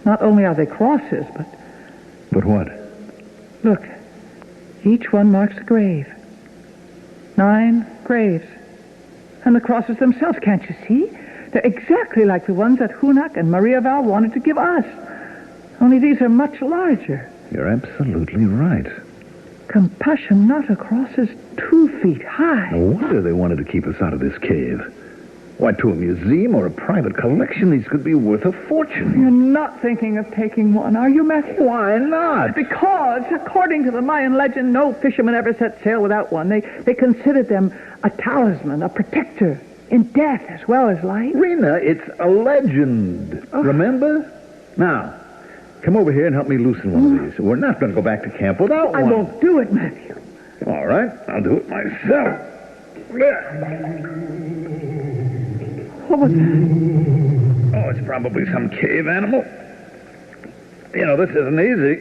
Not only are they crosses, but... But what? Look, each one marks a grave. 9 graves. And the crosses themselves, can't you see? They're exactly like the ones that Hunak and Maria Val wanted to give us. Only these are much larger. You're absolutely right. Compassionata crosses 2 feet high. No wonder they wanted to keep us out of this cave. Why, to a museum or a private collection, these could be worth a fortune. You're not thinking of taking one, are you, Matthew? Why not? Because, according to the Mayan legend, no fisherman ever set sail without one. They considered them a talisman, a protector, in death as well as life. Rena, it's a legend. Oh. Remember? Now, come over here and help me loosen one of these. We're not going to go back to camp without one. I won't do it, Matthew. All right, I'll do it myself. What was that? Oh, it's probably some cave animal. You know, this isn't easy.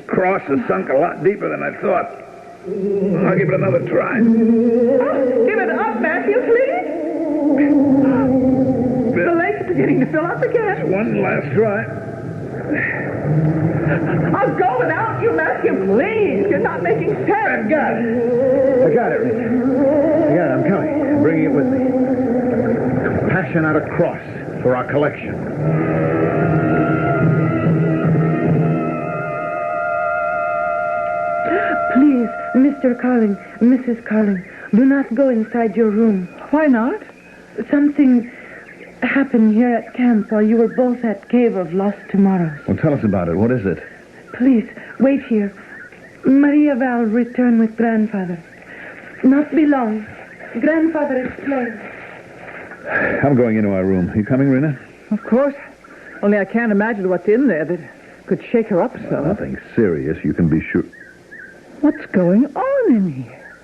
Cross has sunk a lot deeper than I thought. I'll give it another try. Oh, give it up, Matthew, please. The lake's beginning to fill up again. One last try. I'll go without you, Matthew, please. You're not making sense. I got it, Rita. I got it. I'm coming. I'm bringing it with me. Compassionata cross for our collection. Please, Mr. Carling, Mrs. Carling, do not go inside your room. Why not? Something happened here at camp while you were both at Cave of Lost Tomorrows. Well, tell us about it. What is it? Please, wait here. Maria Val returned with Grandfather. Not be long. Grandfather explained. I'm going into our room. You coming, Rena? Of course. Only I can't imagine what's in there that could shake her up so. Nothing serious, you can be sure. What's going on in here?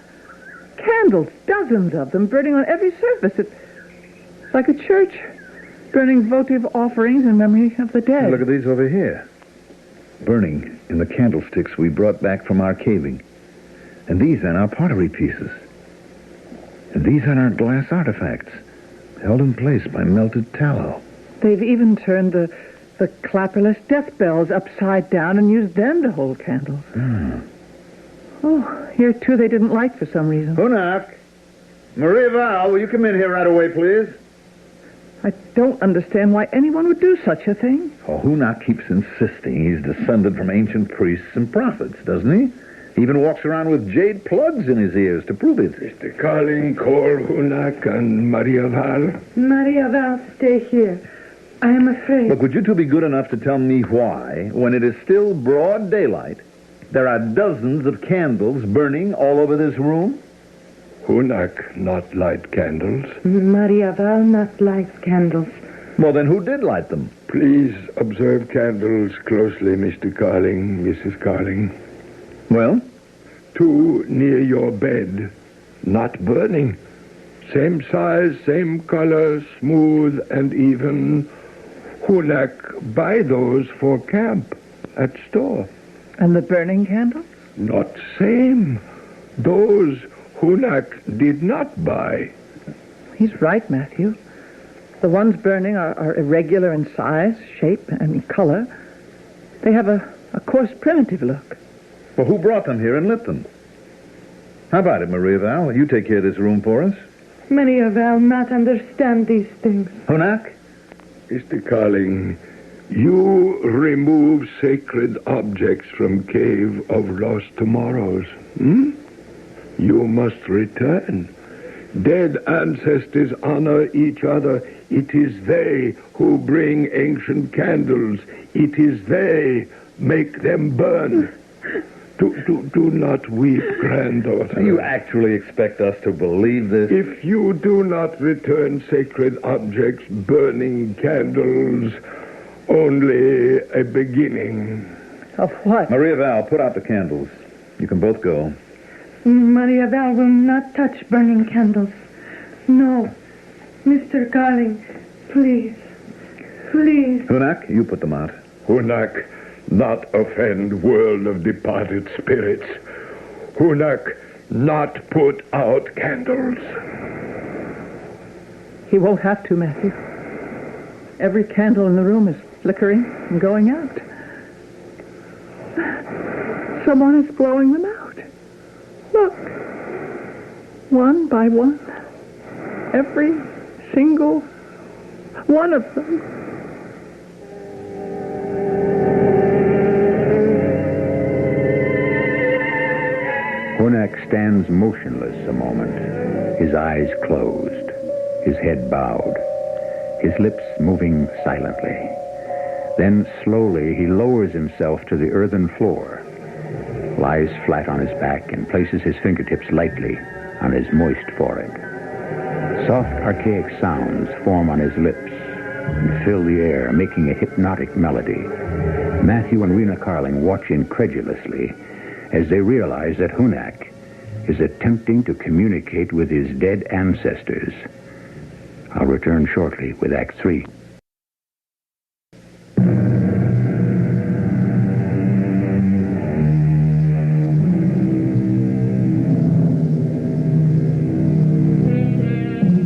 Candles, dozens of them, burning on every surface. It's like a church, burning votive offerings in memory of the dead. Look at these over here. burning in the candlesticks we brought back from our caving. And these are now pottery pieces. And these are our glass artifacts, held in place by melted tallow. They've even turned the clapperless death bells upside down and used them to hold candles. Oh, here, too, they didn't light for some reason. Hunak! Maria Val, will you come in here right away, please? I don't understand why anyone would do such a thing. Oh, Hunak keeps insisting he's descended from ancient priests and prophets, doesn't he? He even walks around with jade plugs in his ears to prove it. Mr. Carling, call Hunak and Maria Val. Maria Val, stay here. I am afraid. Look, would you two be good enough to tell me why, when it is still broad daylight, there are dozens of candles burning all over this room? Hunak not light candles. Maria Val not light candles. Well, then who did light them? Please observe candles closely, Mr. Carling, Mrs. Carling. Well? 2 near your bed, not burning. Same size, same color, smooth and even. Hunak buy those for camp at store. And the burning candles? Not same. Those Hunak did not buy. He's right, Matthew. The ones burning are irregular in size, shape, and color. They have a coarse, primitive look. Well, who brought them here and lit them? How about it, Maria Val? Will you take care of this room for us? Maria Val not understand these things. Hunak? Mr. Carling, you remove sacred objects from Cave of Lost Tomorrows. You must return. Dead ancestors honor each other. It is they who bring ancient candles. It is they make them burn. Do not weep, granddaughter. You actually expect us to believe this? If you do not return sacred objects, burning candles, only a beginning. Of what? Maria Val, put out the candles. You can both go. Maria Val will not touch burning candles. No. Mr. Carling, please. Please. Hunak, you put them out. Hunak, not offend world of departed spirits. Hunak, not put out candles. He won't have to, Matthew. Every candle in the room is flickering and going out. Someone is blowing them out. Look. One by one. Every single one of them. Hunak stands motionless a moment, his eyes closed, his head bowed, his lips moving silently. Then slowly he lowers himself to the earthen floor, lies flat on his back, and places his fingertips lightly on his moist forehead. Soft, archaic sounds form on his lips and fill the air, making a hypnotic melody. Matthew and Rena Carling watch incredulously as they realize that Hunak is attempting to communicate with his dead ancestors. I'll return shortly with Act 3.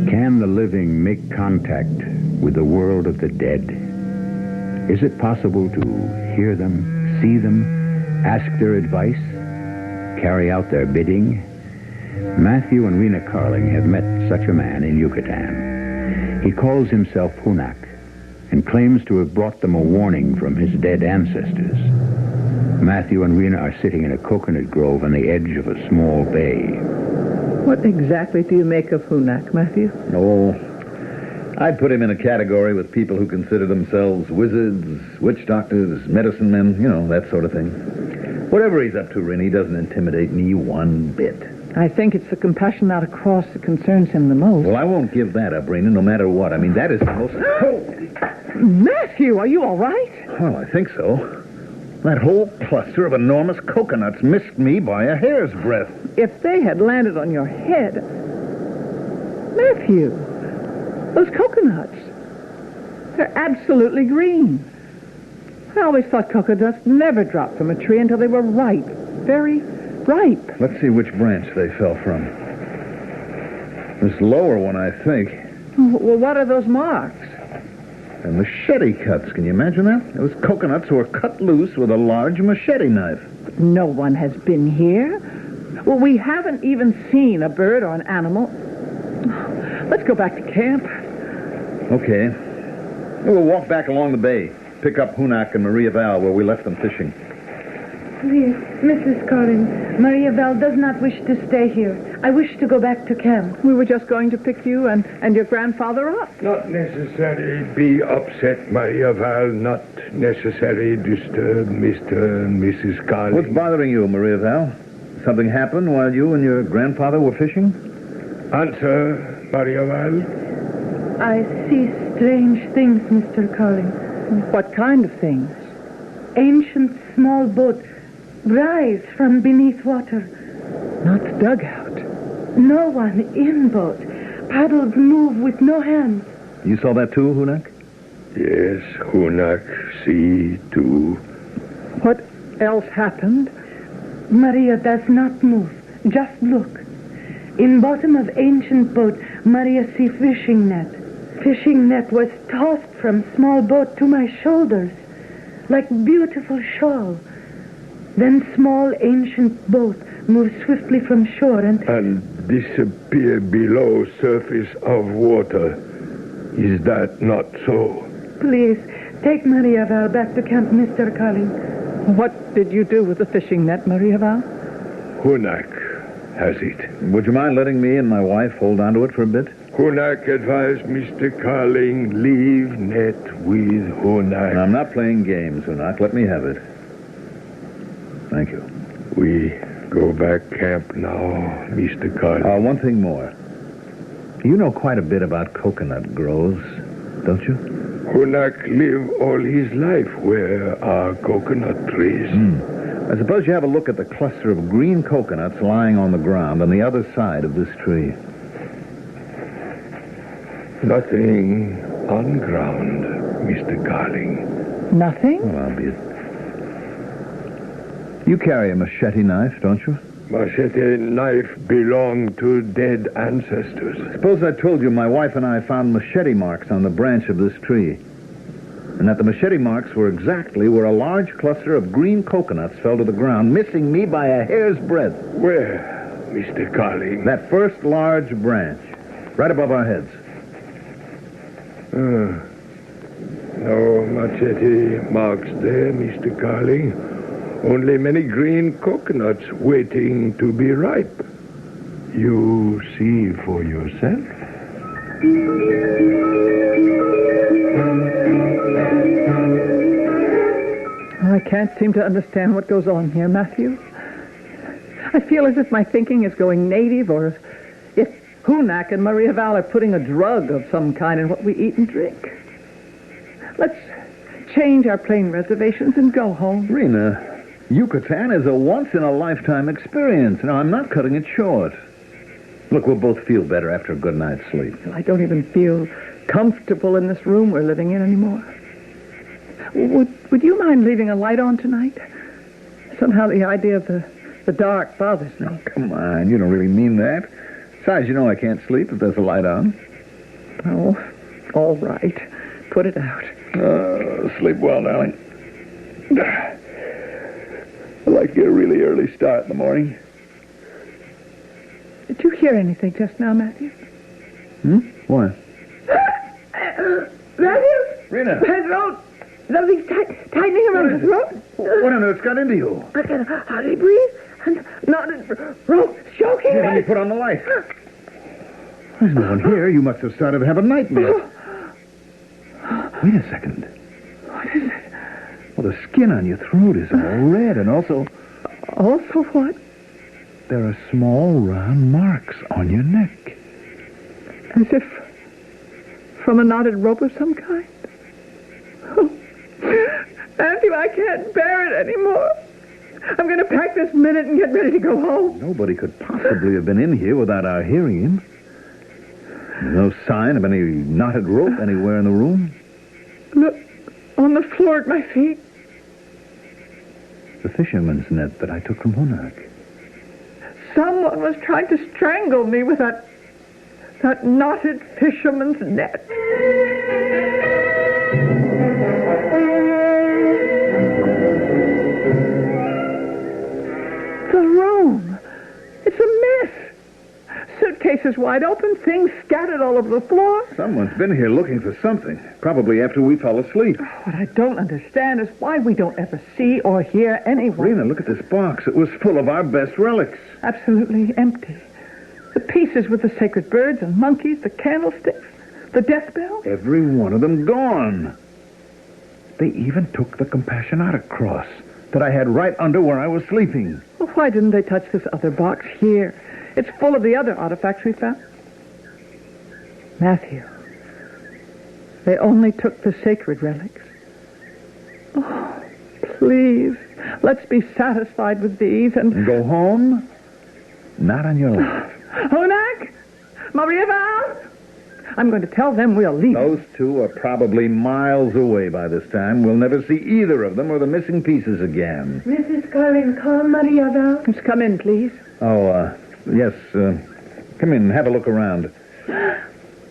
Can the living make contact with the world of the dead? Is it possible to hear them, see them, ask their advice, carry out their bidding? Matthew and Rena Carling have met such a man in Yucatan. He calls himself Hunak and claims to have brought them a warning from his dead ancestors. Matthew and Rena are sitting in a coconut grove on the edge of a small bay. What exactly do you make of Hunak, Matthew? Oh, I'd put him in a category with people who consider themselves wizards, witch doctors, medicine men, that sort of thing. Whatever he's up to, Rin, he doesn't intimidate me one bit. I think it's the compassion out across that concerns him the most. Well, I won't give that up, Rena, no matter what. I mean, that is the most... Matthew, are you all right? Well, I think so. That whole cluster of enormous coconuts missed me by a hair's breadth. If they had landed on your head... Matthew, those coconuts, they're absolutely green. I always thought coconuts never dropped from a tree until they were ripe. Very ripe. Let's see which branch they fell from. This lower one, I think. Well, what are those marks? And machete cuts. Can you imagine that? Those coconuts were cut loose with a large machete knife. No one has been here. Well, we haven't even seen a bird or an animal. Let's go back to camp. Okay. We'll walk back along the bay. Pick up Hunak and Maria Val where we left them fishing. Please, Mrs. Collins, Maria Val does not wish to stay here. I wish to go back to camp. We were just going to pick you and your grandfather up. Not necessary be upset, Maria Val. Not necessary disturb Mr. and Mrs. Carling. What's bothering you, Maria Val? Something happened while you and your grandfather were fishing? Answer, Maria Val. I see strange things, Mr. Collins. What kind of things? Ancient small boat rise from beneath water. Not the dugout. No one in boat. Paddles move with no hands. You saw that too, Hunak? Yes, Hunak, see too. What else happened? Maria does not move. Just look. In bottom of ancient boat, Maria see fishing net. Fishing net was tossed from small boat to my shoulders, like beautiful shawl. Then small ancient boat moved swiftly from shore and disappear below surface of water. Is that not so? Please, take Maria Val back to camp, Mr. Collins. What did you do with the fishing net, Maria Val? Hunak has it. Would you mind letting me and my wife hold on to it for a bit? Hunak advised Mr. Carling, leave net with Hunak. I'm not playing games, Hunak. Let me have it. Thank you. We go back camp now, Mr. Carling. One thing more. You know quite a bit about coconut groves, don't you? Hunak lived all his life where are coconut trees. I suppose you have a look at the cluster of green coconuts lying on the ground on the other side of this tree. Nothing on ground, Mr. Carling. Nothing? Well, I'll be it. You carry a machete knife, don't you? Machete knife belonged to dead ancestors. Suppose I told you my wife and I found machete marks on the branch of this tree, and that the machete marks were exactly where a large cluster of green coconuts fell to the ground, missing me by a hair's breadth. Where, Mr. Carling? That first large branch, right above our heads. No machete marks there, Mr. Carling. Only many green coconuts waiting to be ripe. You see for yourself. I can't seem to understand what goes on here, Matthew. I feel as if my thinking is going native, or if Hunak and Maria Val are putting a drug of some kind in what we eat and drink. Let's change our plane reservations and go home. Rena, Yucatan is a once-in-a-lifetime experience. Now, I'm not cutting it short. Look, we'll both feel better after a good night's sleep. I don't even feel comfortable in this room we're living in anymore. Would you mind leaving a light on tonight? Somehow the idea of the dark bothers me. Oh, come on, you don't really mean that. Besides, you know I can't sleep if there's a light on. Oh, all right. Put it out. Sleep well, darling. I'd like to get a really early start in the morning. Did you hear anything just now, Matthew? What? Matthew? Rena. My throat. Something's tightening around my throat. What on earth's got into you? I can hardly breathe. And not throat choking Let me put on the light. There's no one here. You must have started to have a nightmare. Wait a second. What is it? Well, the skin on your throat is all red, and also... Also what? There are small, round marks on your neck. As if from a knotted rope of some kind. Oh, Matthew, I can't bear it anymore. I'm going to pack this minute and get ready to go home. Nobody could possibly have been in here without our hearing him. There's no sign of any knotted rope anywhere in the room. Look, on the floor at my feet. the fisherman's net that I took from Hunak. Someone was trying to strangle me with that knotted fisherman's net. The room. It's a mess. Suitcases wide open, things scattered all over the floor. Someone's been here looking for something, probably after we fell asleep. What I don't understand is why we don't ever see or hear anyone. Rena, look at this box. It was full of our best relics. Absolutely empty. The pieces with the sacred birds and monkeys, the candlesticks, the death bell. Every one of them gone. They even took the Compassionata cross that I had right under where I was sleeping. Well, why didn't they touch this other box here? It's full of the other artifacts we found. Matthew, they only took the sacred relics. Oh, please, let's be satisfied with these and... Go home? Not on your life. Hunak? Maria Val? I'm going to tell them we'll leave. Those two are probably miles away by this time. We'll never see either of them or the missing pieces again. Mrs. Carling, call Maria Val. Just come in, please. Oh, yes. Come in, have a look around.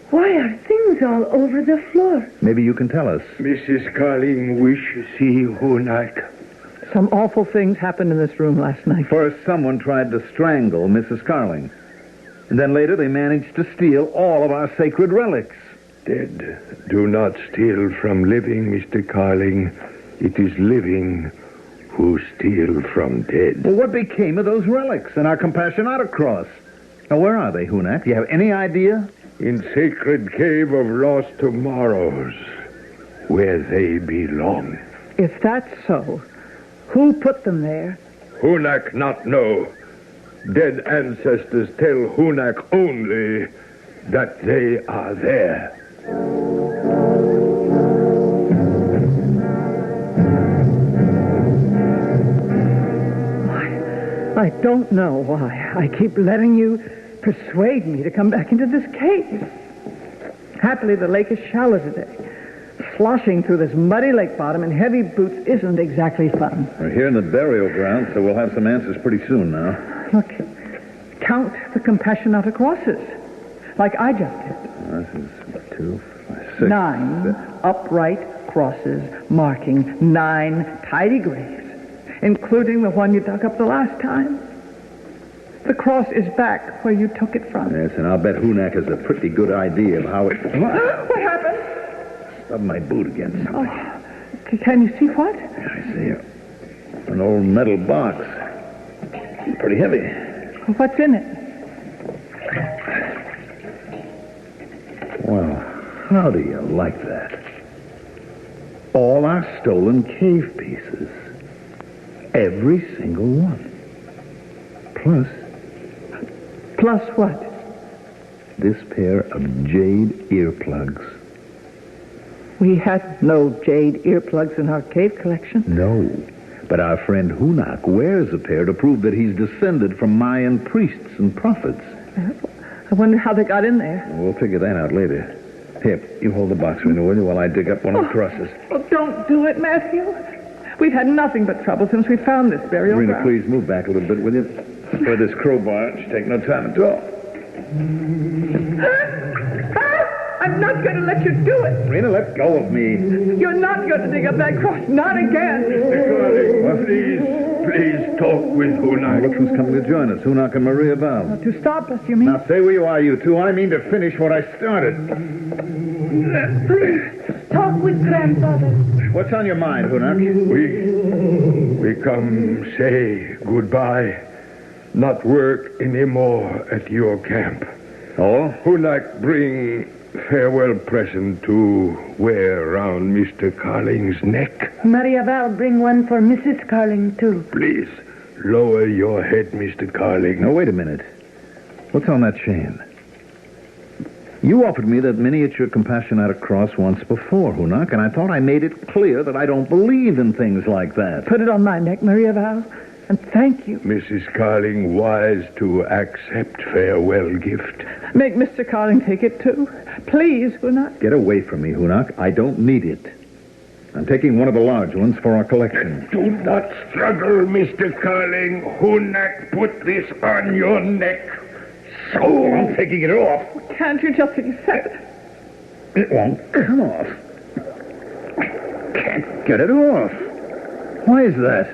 Why are things all over the floor? Maybe you can tell us. Mrs. Carling wish see Hunak. Some awful things happened in this room last night. First, someone tried to strangle Mrs. Carling. And then later, they managed to steal all of our sacred relics. Dead do not steal from living, Mr. Carling. It is living who steal from dead. Well, what became of those relics and our Compassionata cross? Now, where are they, Hunak? Do you have any idea? In sacred cave of lost tomorrows, where they belong. If that's so, who put them there? Hunak not know. Dead ancestors tell Hunak only that they are there. I don't know why I keep letting you persuade me to come back into this cave. Happily, the lake is shallow today. Sloshing through this muddy lake bottom in heavy boots isn't exactly fun. We're here in the burial ground, so we'll have some answers pretty soon now. Look, count the Compassionata crosses, like I just did. This is 2, 5, 6. 9 upright crosses marking 9 tidy graves, including the one you dug up the last time. The cross is back where you took it from. Yes, and I'll bet Hunak has a pretty good idea of how it... What happened? Stubbed my boot against something. Oh, can you see what? Yeah, I see an old metal box. Pretty heavy. What's in it? Well, how do you like that? All our stolen cave pieces. Every single one. Plus what? This pair of jade earplugs. We had no jade earplugs in our cave collection. No. But our friend Hunak wears a pair to prove that he's descended from Mayan priests and prophets. I wonder how they got in there. We'll figure that out later. Here, you hold the box, Rena, will you, while I dig up one of the crosses. Oh, don't do it, Matthew. We've had nothing but trouble since we found this burial Rena, ground. please move back a little bit, will you? For this crowbar, it should take no time at all. I'm not going to let you do it. Rena, let go of me. You're not going to dig up that cross. Not again. Mr. Carling, please talk with Hunak. Look who's coming to join us, Hunak and Maria Val. To stop us, you mean? Now, stay where you are, you two. I mean to finish what I started. Please, talk with Grandfather. What's on your mind, Hunak? We come say goodbye. Not work anymore at your camp. Oh? Hunak bring farewell present to wear round Mr. Carling's neck. Maria Val bring one for Mrs. Carling, too. Please, lower your head, Mr. Carling. Now, wait a minute. What's on that chain? You offered me that miniature Compassionata cross once before, Hunak, and I thought I made it clear that I don't believe in things like that. Put it on my neck, Maria Val, and thank you. Mrs. Carling wise to accept farewell gift. Make Mr. Carling take it, too. Please, Hunak. Get away from me, Hunak. I don't need it. I'm taking one of the large ones for our collection. Do not struggle, Mr. Carling. Hunak put this on your neck. So I'm taking it off. Can't you just accept it? It won't come off. Can't get it off. Why is that?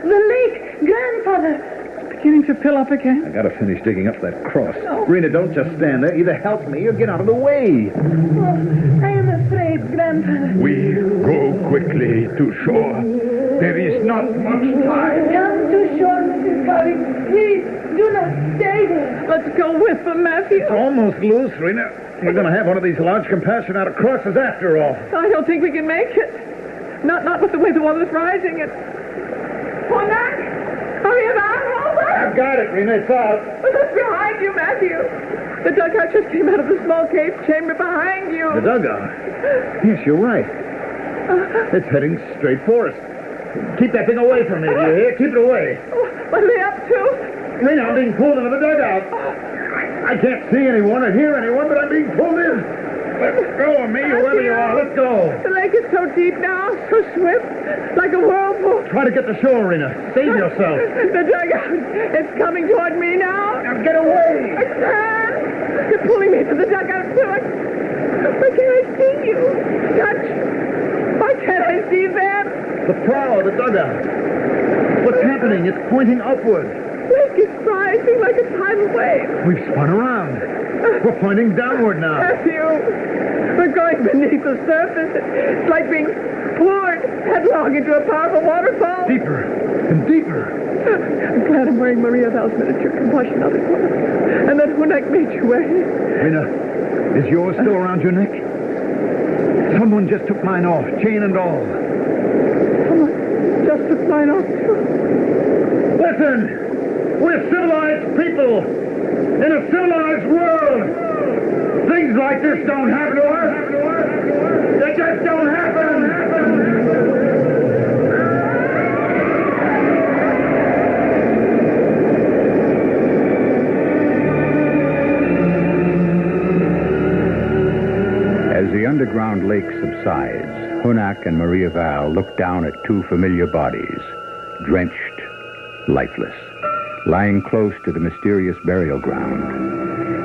The lake, Grandfather. Beginning to fill up again. I gotta finish digging up that cross. Oh. Rena, don't just stand there. Either help me or get out of the way. Oh, I am afraid, Grandfather. We go quickly to shore. There is not much time. Come to shore, Mrs. Carling. Please, do not stay there. Let's go with them, Matthew. It's almost loose, Rena. We're gonna have one of these large compassionate crosses after all. I don't think we can make it. Not with the way the water's rising. Hold on. Hurry about. I've got it, Rena. It's out. Look behind you, Matthew. The dugout just came out of the small cave chamber behind you. The dugout? Yes, you're right. It's heading straight for us. Keep that thing away from me, do you hear? Keep it away. What are they up to? Rena, I'm being pulled into the dugout. I can't see anyone or hear anyone, but I'm being pulled in. Let's go, me, whoever you are. Let's go. The lake is so deep now, so swift, like a whirlpool. Try to get to shore, Rena. Save yourself. The dugout. It's coming toward me now. Now get away. I can't. You're pulling me to the dugout, too. Why can't I see you? Touch. Why can't I see them? The prow of the dugout. What's happening? It's pointing upward. The lake is rising like a tidal wave. We've spun around. We're pointing downward now. Matthew, we're going beneath the surface. It's like being poured headlong into a powerful waterfall. Deeper and deeper. I'm glad I'm wearing Maria Val's miniature combustion other clothes. And that Hunak made you wear it. Rena, is yours still around your neck? Someone just took mine off, chain and all. Someone just took mine off, too. Listen! We're civilized people in a civilized world. Things like this don't happen to us. They just don't happen. As the underground lake subsides, Hunak and Maria Val look down at two familiar bodies, drenched, lifeless, lying close to the mysterious burial ground.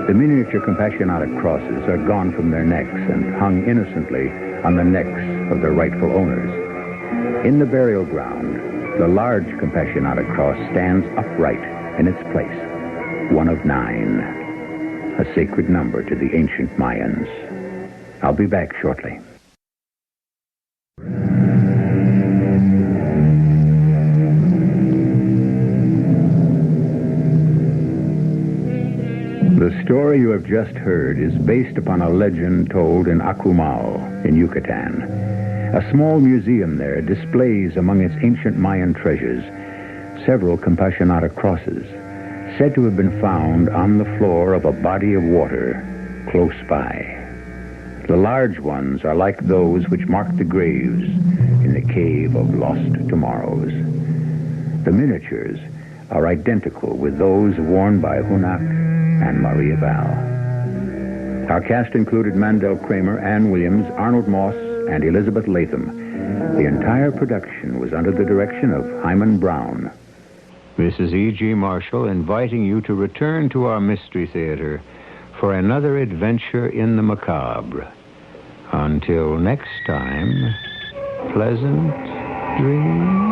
The miniature Compassionata crosses are gone from their necks and hung innocently on the necks of their rightful owners. In the burial ground, the large Compassionata cross stands upright in its place, one of 9, a sacred number to the ancient Mayans. I'll be back shortly. The story you have just heard is based upon a legend told in Acumal, in Yucatan. A small museum there displays among its ancient Mayan treasures several Compassionata crosses, said to have been found on the floor of a body of water close by. The large ones are like those which mark the graves in the Cave of Lost Tomorrows. The miniatures are identical with those worn by Hunak and Maria Val. Our cast included Mandel Kramer, Ann Williams, Arnold Moss, and Elizabeth Latham. The entire production was under the direction of Hyman Brown. This is E.G. Marshall inviting you to return to our Mystery Theater for another adventure in the macabre. Until next time, pleasant dreams.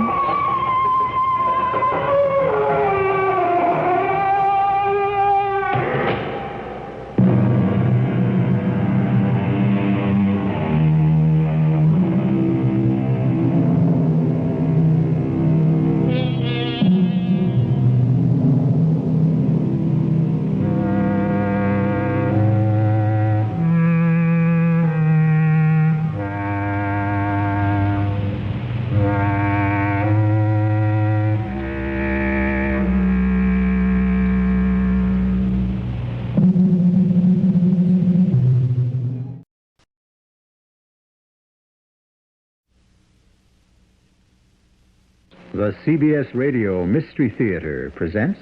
The CBS Radio Mystery Theater presents...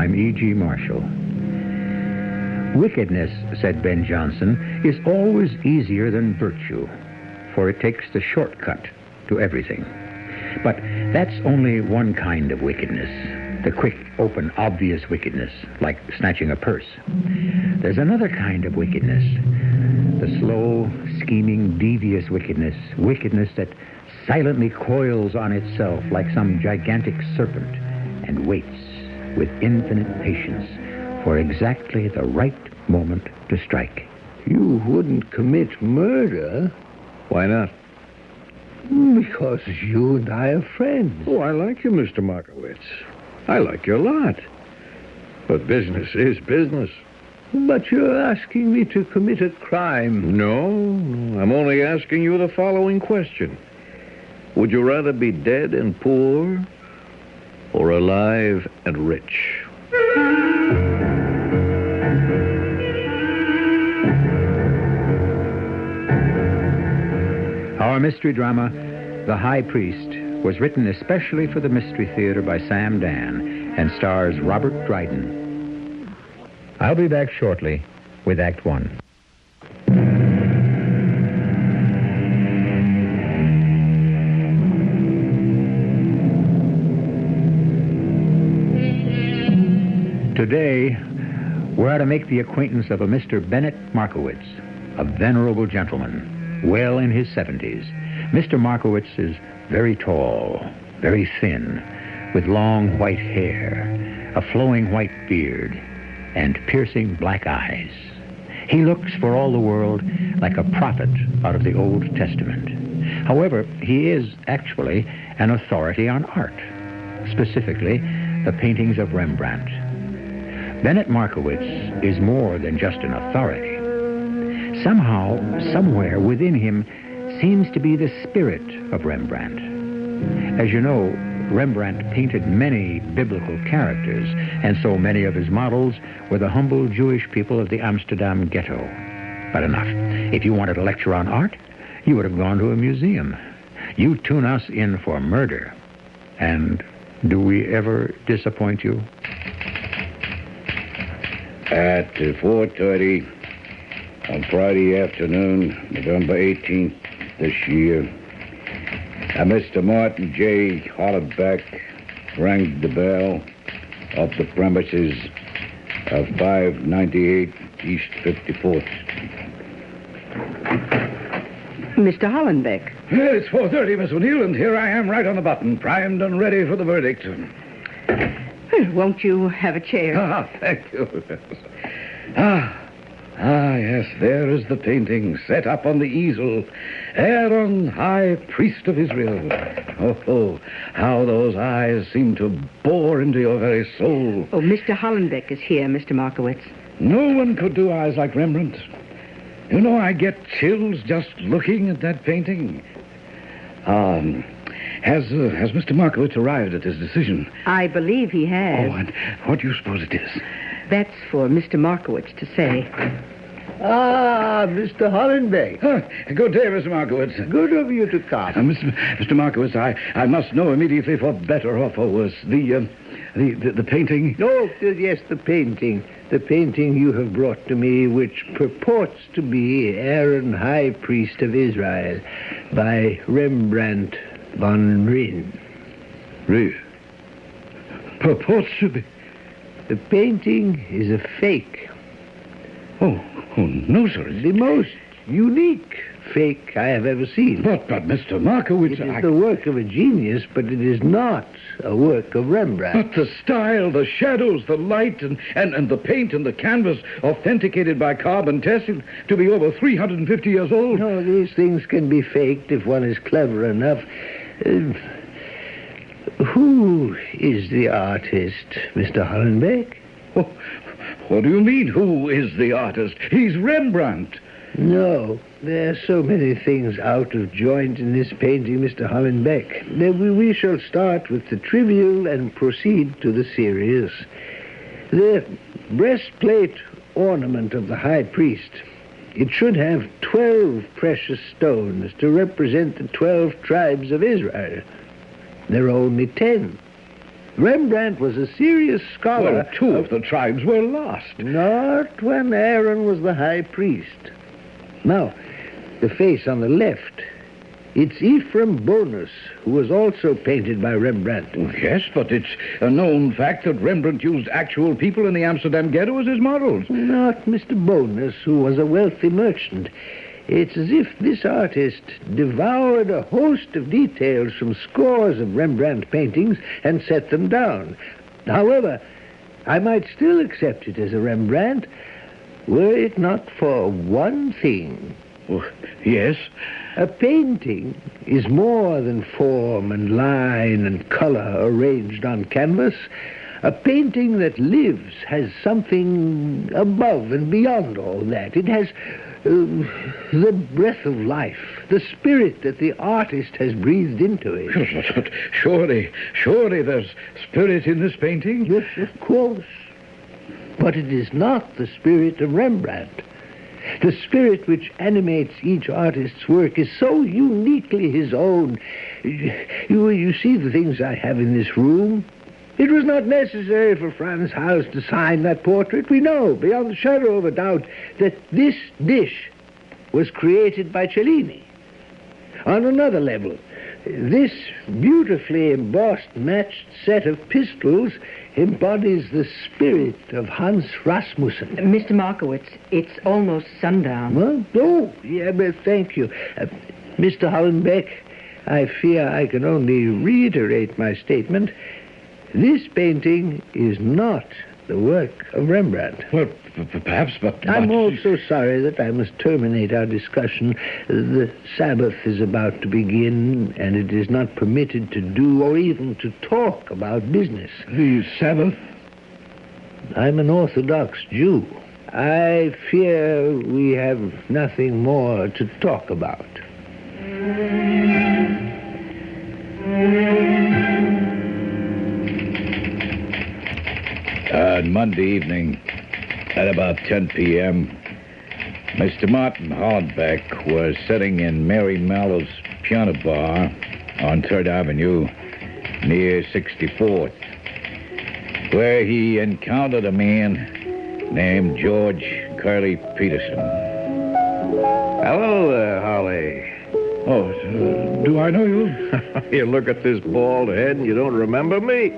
I'm E.G. Marshall. Wickedness, said Ben Jonson, is always easier than virtue, for it takes the shortcut to everything. But that's only one kind of wickedness, the quick, open, obvious wickedness, like snatching a purse. There's another kind of wickedness, the slow, scheming, devious wickedness that silently coils on itself like some gigantic serpent and waits with infinite patience for exactly the right moment to strike. You wouldn't commit murder? Why not? Because you and I are friends. Oh, I like you, Mr. Markowitz. I like you a lot. But business is business. But you're asking me to commit a crime. No, I'm only asking you the following question. Would you rather be dead and poor or alive and rich? Our mystery drama, The High Priest, was written especially for the Mystery Theater by Sam Dan and stars Robert Dryden. I'll be back shortly with Act One. Today, we're to make the acquaintance of a Mr. Bennett Markowitz, a venerable gentleman, well in his 70s. Mr. Markowitz is very tall, very thin, with long white hair, a flowing white beard, and piercing black eyes. He looks for all the world like a prophet out of the Old Testament. However, he is actually an authority on art, specifically the paintings of Rembrandt. Bennett Markowitz is more than just an authority. Somehow, somewhere within him seems to be the spirit of Rembrandt. As you know, Rembrandt painted many biblical characters, and so many of his models were the humble Jewish people of the Amsterdam ghetto. But enough. If you wanted a lecture on art, you would have gone to a museum. You tune us in for murder. And do we ever disappoint you? At 4:30 on Friday afternoon, November 18th this year, Mr. Martin J. Hollenbeck rang the bell of the premises of 598 East 54th Street. Mr. Hollenbeck. Well, it's 4:30, Miss O'Neill, and here I am right on the button, primed and ready for the verdict. Won't you have a chair? Thank you. Yes, there is the painting set up on the easel. Aaron, High Priest of Israel. Oh, how those eyes seem to bore into your very soul. Oh, Mr. Hollenbeck is here, Mr. Markowitz. No one could do eyes like Rembrandt. You know, I get chills just looking at that painting. Has Mr. Markowitz arrived at his decision? I believe he has. Oh, and what do you suppose it is? That's for Mr. Markowitz to say. Mr. Hollenbeck. Good day, Mr. Markowitz. Good of you to come. Mr. Markowitz, I must know immediately, for better or for worse, the painting. Oh, yes, the painting. The painting you have brought to me, which purports to be Aaron, High Priest of Israel, by Rembrandt von Rijn. Purports to be? The painting is a fake. Oh, no, sir. The most unique fake I have ever seen. But Mr. Markowitz... It is the work of a genius, but it is not a work of Rembrandt. But the style, the shadows, the light, and the paint and the canvas, authenticated by carbon testing to be over 350 years old. No, these things can be faked if one is clever enough. Who is the artist, Mr. Hollenbeck? Oh, what do you mean, who is the artist? He's Rembrandt. No, there are so many things out of joint in this painting, Mr. Hollenbeck. We shall start with the trivial and proceed to the serious. The breastplate ornament of the high priest. It should have 12 precious stones to represent the 12 tribes of Israel. There are only 10. Rembrandt was a serious scholar. Well, two of the tribes were lost. Not when Aaron was the high priest. Now, the face on the left, it's Ephraim Bonus, who was also painted by Rembrandt. Yes, but it's a known fact that Rembrandt used actual people in the Amsterdam ghetto as his models. Not Mr. Bonus, who was a wealthy merchant. It's as if this artist devoured a host of details from scores of Rembrandt paintings and set them down. However, I might still accept it as a Rembrandt, were it not for one thing. Oh, yes? A painting is more than form and line and color arranged on canvas. A painting that lives has something above and beyond all that. It has the breath of life, the spirit that the artist has breathed into it. Surely there's spirit in this painting? Yes, of course. But it is not the spirit of Rembrandt. The spirit which animates each artist's work is so uniquely his own. You see the things I have in this room? It was not necessary for Franz Hals to sign that portrait. We know, beyond the shadow of a doubt, that this dish was created by Cellini. On another level, this beautifully embossed matched set of pistols embodies the spirit of Hans Rasmussen. Mr. Markowitz, it's almost sundown. Well, oh, yeah, but thank you. Mr. Hollenbeck, I fear I can only reiterate my statement. This painting is not the work of Rembrandt. Well, perhaps, but... I'm also sorry that I must terminate our discussion. The Sabbath is about to begin, and it is not permitted to do or even to talk about business. The Sabbath? I'm an Orthodox Jew. I fear we have nothing more to talk about. On Monday evening, at about 10 p.m., Mr. Martin Hollenbeck was sitting in Mary Mallow's piano bar on 3rd Avenue, near 64th, where he encountered a man named George Curly Peterson. Hello there, Holly. Oh, do I know you? You look at this bald head and you don't remember me?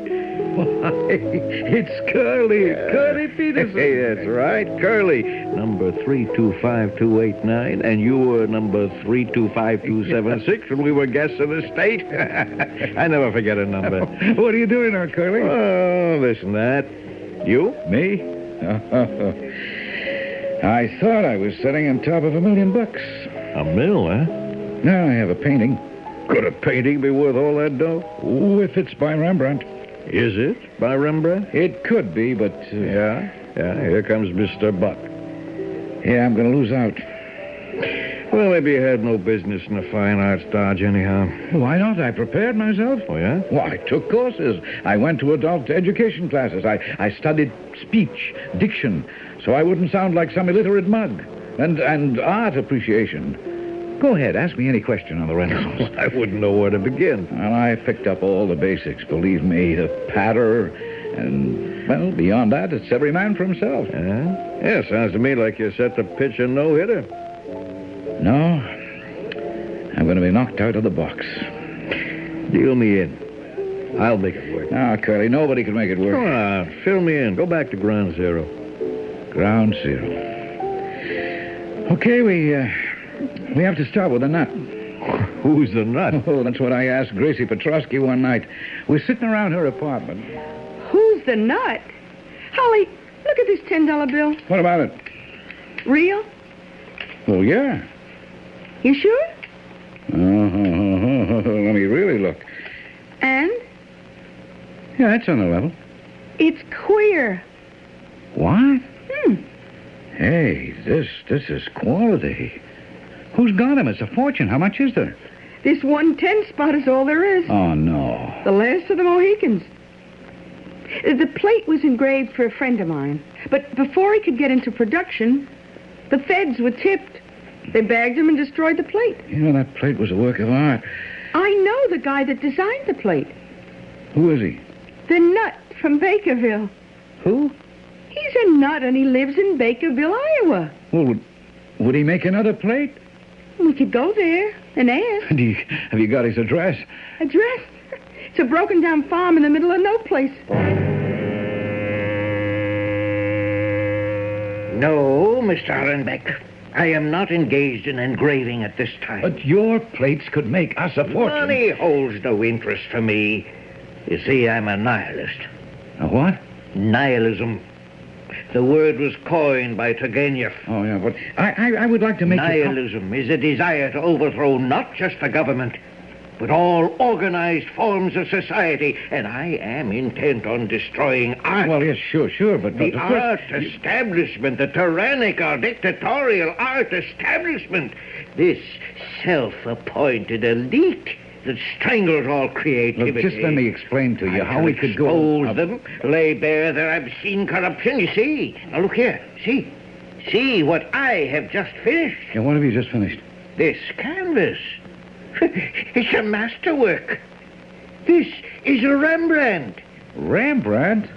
Why, it's Curly. Curly Peterson. Hey, that's right, Curly. Number 325289, and you were number 325276 when we were guests of the state. I never forget a number. What are you doing now, Curly? Oh, this and that. You? Me? I thought I was sitting on top of $1 million. A mill, huh? Now I have a painting. Could a painting be worth all that dough? If it's by Rembrandt. Is it by Rembrandt? It could be, but... Yeah, here comes Mr. Buck. Yeah, I'm going to lose out. Well, maybe you had no business in the fine arts dodge anyhow. Why not? I prepared myself. Oh, yeah? Well, I took courses. I went to adult education classes. I studied speech, diction, so I wouldn't sound like some illiterate mug. And art appreciation. Go ahead, ask me any question on the Renaissance. I wouldn't know where to begin. Well, I picked up all the basics, believe me. The patter, and, well, beyond that, it's every man for himself. Yeah, sounds to me like you set to pitch a no-hitter. No, I'm going to be knocked out of the box. Deal me in. I'll make it work. Ah, Curly, nobody can make it work. Come on, fill me in. Go back to ground zero. Ground zero. Okay, we have to start with the nut. Who's the nut? Oh, that's what I asked Gracie Petrosky one night. We're sitting around her apartment. Who's the nut? Holly, look at this $10 bill. What about it? Real? Oh, yeah. You sure? Let me really look. And? Yeah, it's on the level. It's queer. What? Hey, this is quality. Who's got him? It's a fortune. How much is there? This 110 spot is all there is. Oh, no. The last of the Mohicans. The plate was engraved for a friend of mine. But before he could get into production, the feds were tipped. They bagged him and destroyed the plate. You know, that plate was a work of art. I know the guy that designed the plate. Who is he? The Nut from Bakerville. Who? He's a nut, and he lives in Bakerville, Iowa. Well, would he make another plate? We could go there and ask. Have you got his address? Address? It's a broken-down farm in the middle of no place. No, Mr. Hollenbeck. I am not engaged in engraving at this time. But your plates could make us a fortune. Money holds no interest for me. You see, I'm a nihilist. A what? Nihilism. The word was coined by Turgenev. Oh, yeah, but I would like to make Nihilism is a desire to overthrow not just the government, but all organized forms of society. And I am intent on destroying art. Well, yes, sure, but... The art establishment, the tyrannical, dictatorial art establishment. This self-appointed elite that strangles all creativity. Look, just let me explain to you how we could go... expose them, lay bare their obscene corruption. You see? Now, look here. See? See what I have just finished. Yeah, what have you just finished? This canvas. It's a masterwork. This is a Rembrandt. Rembrandt?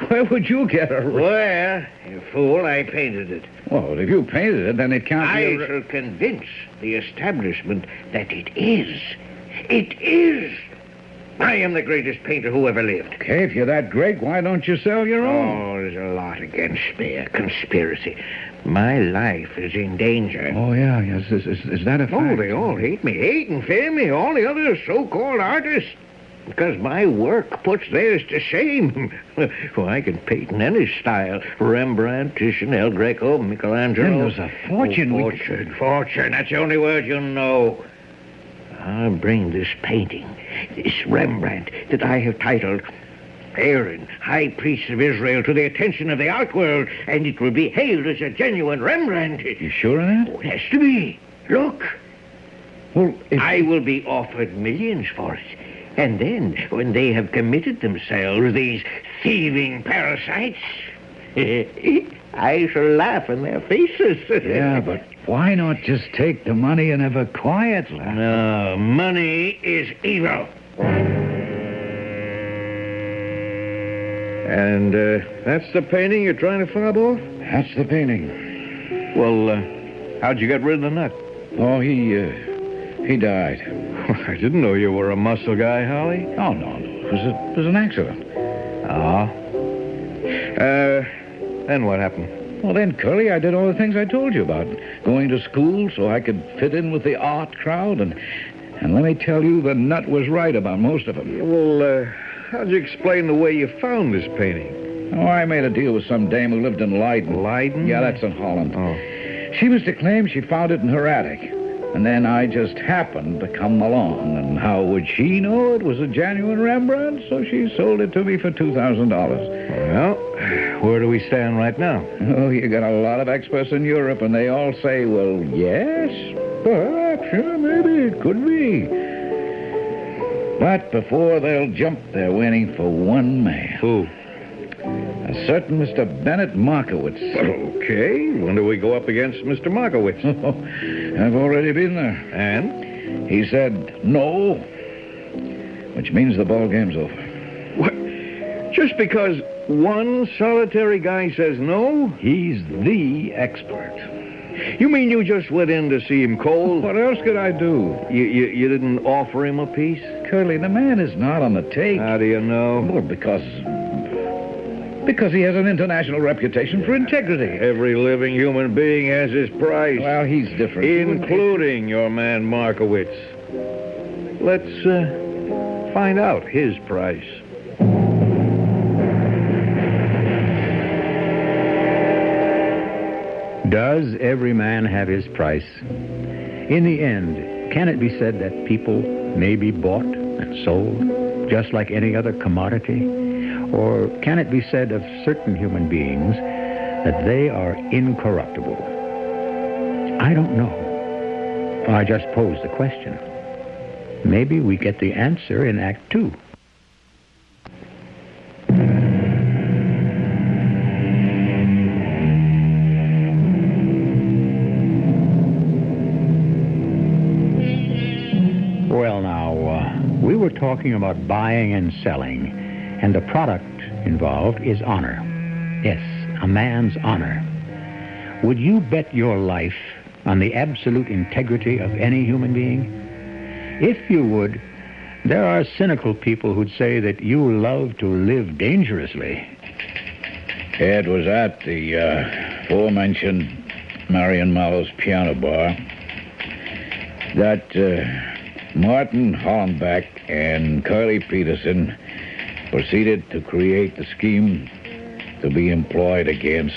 Where would you get a... Where, you fool, I painted it. Well, if you painted it, then it can't be... I shall convince the establishment that it is. It is. I am the greatest painter who ever lived. Okay, if you're that great, why don't you sell your own? Oh, there's a lot against me. A conspiracy. My life is in danger. Oh, yeah, yes. Is that a fact? Oh, they all hate me. Hate and fear me. All the other so-called artists. Because my work puts theirs to shame. Well, I can paint in any style. Rembrandt, Titian, El Greco, Michelangelo. Then there's a fortune. Fortune. That's the only word you know. I'll bring this painting, this Rembrandt, that I have titled Aaron, High Priest of Israel, to the attention of the art world, and it will be hailed as a genuine Rembrandt. You sure of that? Oh, it has to be. Look. Well, I will be offered millions for it. And then, when they have committed themselves, these thieving parasites, I shall laugh in their faces. Yeah, but why not just take the money and have a quiet laugh? No, money is evil. And that's the painting you're trying to fob off? That's the painting. Well, how'd you get rid of the nut? Oh, he died. I didn't know you were a muscle guy, Holly. Oh, no. It was an accident. Ah. Then what happened? Well, then, Curly, I did all the things I told you about. Going to school so I could fit in with the art crowd, and let me tell you, the nut was right about most of them. Well, how'd you explain the way you found this painting? Oh, I made a deal with some dame who lived in Leiden. Leiden? Yeah, that's in Holland. Oh. She was to claim she found it in her attic. And then I just happened to come along. And how would she know it was a genuine Rembrandt? So she sold it to me for $2,000. Well, where do we stand right now? Oh, you got a lot of experts in Europe, and they all say, well, yes, perhaps, yeah, maybe, it could be. But before they'll jump, they're waiting for one man. Who? A certain Mr. Bennett Markowitz. Okay, when do we go up against Mr. Markowitz? I've already been there. And? He said no, which means the ball game's over. What? Just because one solitary guy says no? He's the expert. You mean you just went in to see him cold? What else could I do? You didn't offer him a piece? Curly, the man is not on the take. How do you know? Well, because he has an international reputation for integrity. Every living human being has his price. Well, he's different. Including your man Markowitz. Let's find out his price. Does every man have his price? In the end, can it be said that people may be bought and sold, just like any other commodity? Or can it be said of certain human beings that they are incorruptible? I don't know. I just pose the question. Maybe we get the answer in Act 2. Well, now, we were talking about buying and selling. And the product involved is honor. Yes, a man's honor. Would you bet your life on the absolute integrity of any human being? If you would, there are cynical people who'd say that you love to live dangerously. It was at the aforementioned Marion Mallow's piano bar that Martin Hollenbeck and Curly Peterson proceeded to create the scheme to be employed against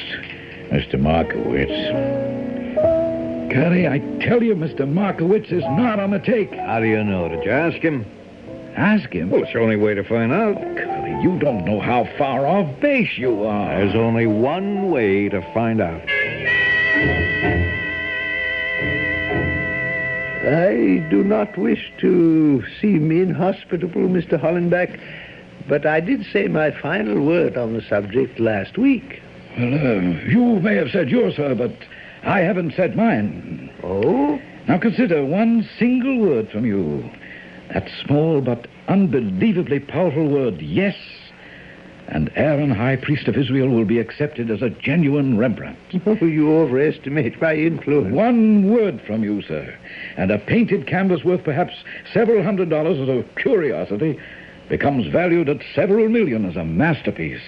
Mr. Markowitz. Curly, I tell you, Mr. Markowitz is not on the take. How do you know? Did you ask him? Ask him? Well, it's the only way to find out. Curly, you don't know how far off base you are. There's only one way to find out. I do not wish to seem inhospitable, Mr. Hollenbeck, but I did say my final word on the subject last week. Well, you may have said yours, sir, but I haven't said mine. Oh? Now consider one single word from you. That small but unbelievably powerful word, yes. And Aaron, High Priest of Israel, will be accepted as a genuine Rembrandt. Oh, you overestimate my influence. One word from you, sir, and a painted canvas worth perhaps several $100s as a curiosity becomes valued at several million as a masterpiece.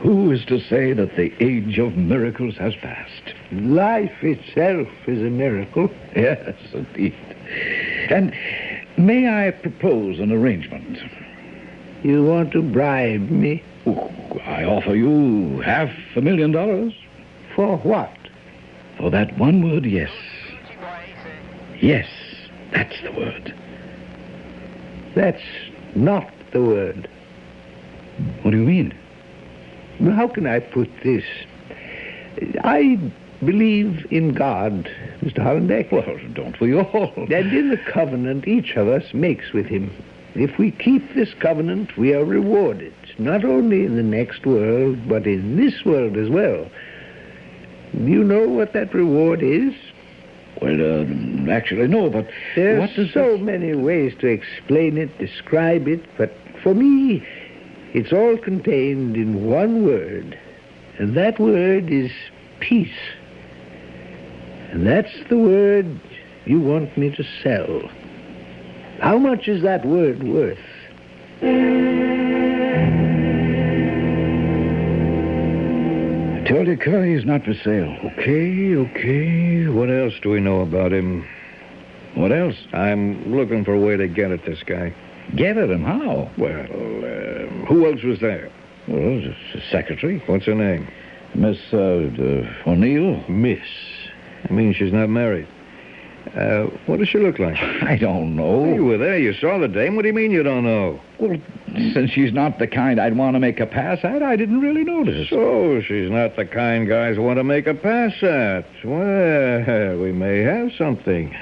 Who is to say that the age of miracles has passed? Life itself is a miracle. Yes, indeed. And may I propose an arrangement? You want to bribe me? Oh, I offer you $500,000. For what? For that one word, yes. Yes, that's the word. That's not the word. What do you mean? How can I put this? I believe in God, Mr. Hollenbeck. Well, don't we all? And in the covenant each of us makes with him. If we keep this covenant, we are rewarded, not only in the next world, but in this world as well. Do you know what that reward is? Well, actually, no, but There's so many ways to explain it, describe it, but for me, it's all contained in one word, and that word is peace. And that's the word you want me to sell. How much is that word worth? I told you, Curly, he's not for sale. Okay. What else do we know about him? What else? I'm looking for a way to get at this guy. Get at him? How? Well, who else was there? Well, the secretary. What's her name? Miss O'Neill. Miss. I mean, she's not married. What does she look like? I don't know. You were there. You saw the dame. What do you mean you don't know? Well, since she's not the kind I'd want to make a pass at, I didn't really notice. So she's not the kind guys want to make a pass at. Well, we may have something.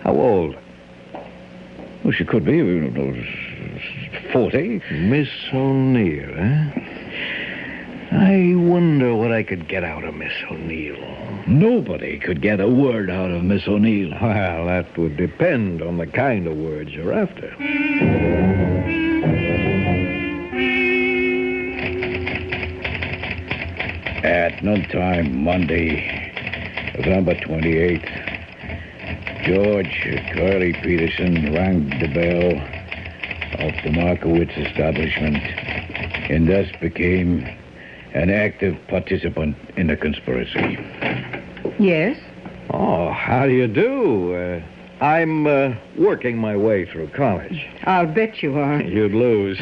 How old? Well, she could be 40. Miss O'Neill, eh? I wonder what I could get out of Miss O'Neill. Nobody could get a word out of Miss O'Neill. Well, that would depend on the kind of words you're after. At noontime, Monday, November 28th, George Curly Peterson rang the bell of the Markowitz establishment and thus became an active participant in the conspiracy. Yes? Oh, how do you do? I'm working my way through college. I'll bet you are. You'd lose.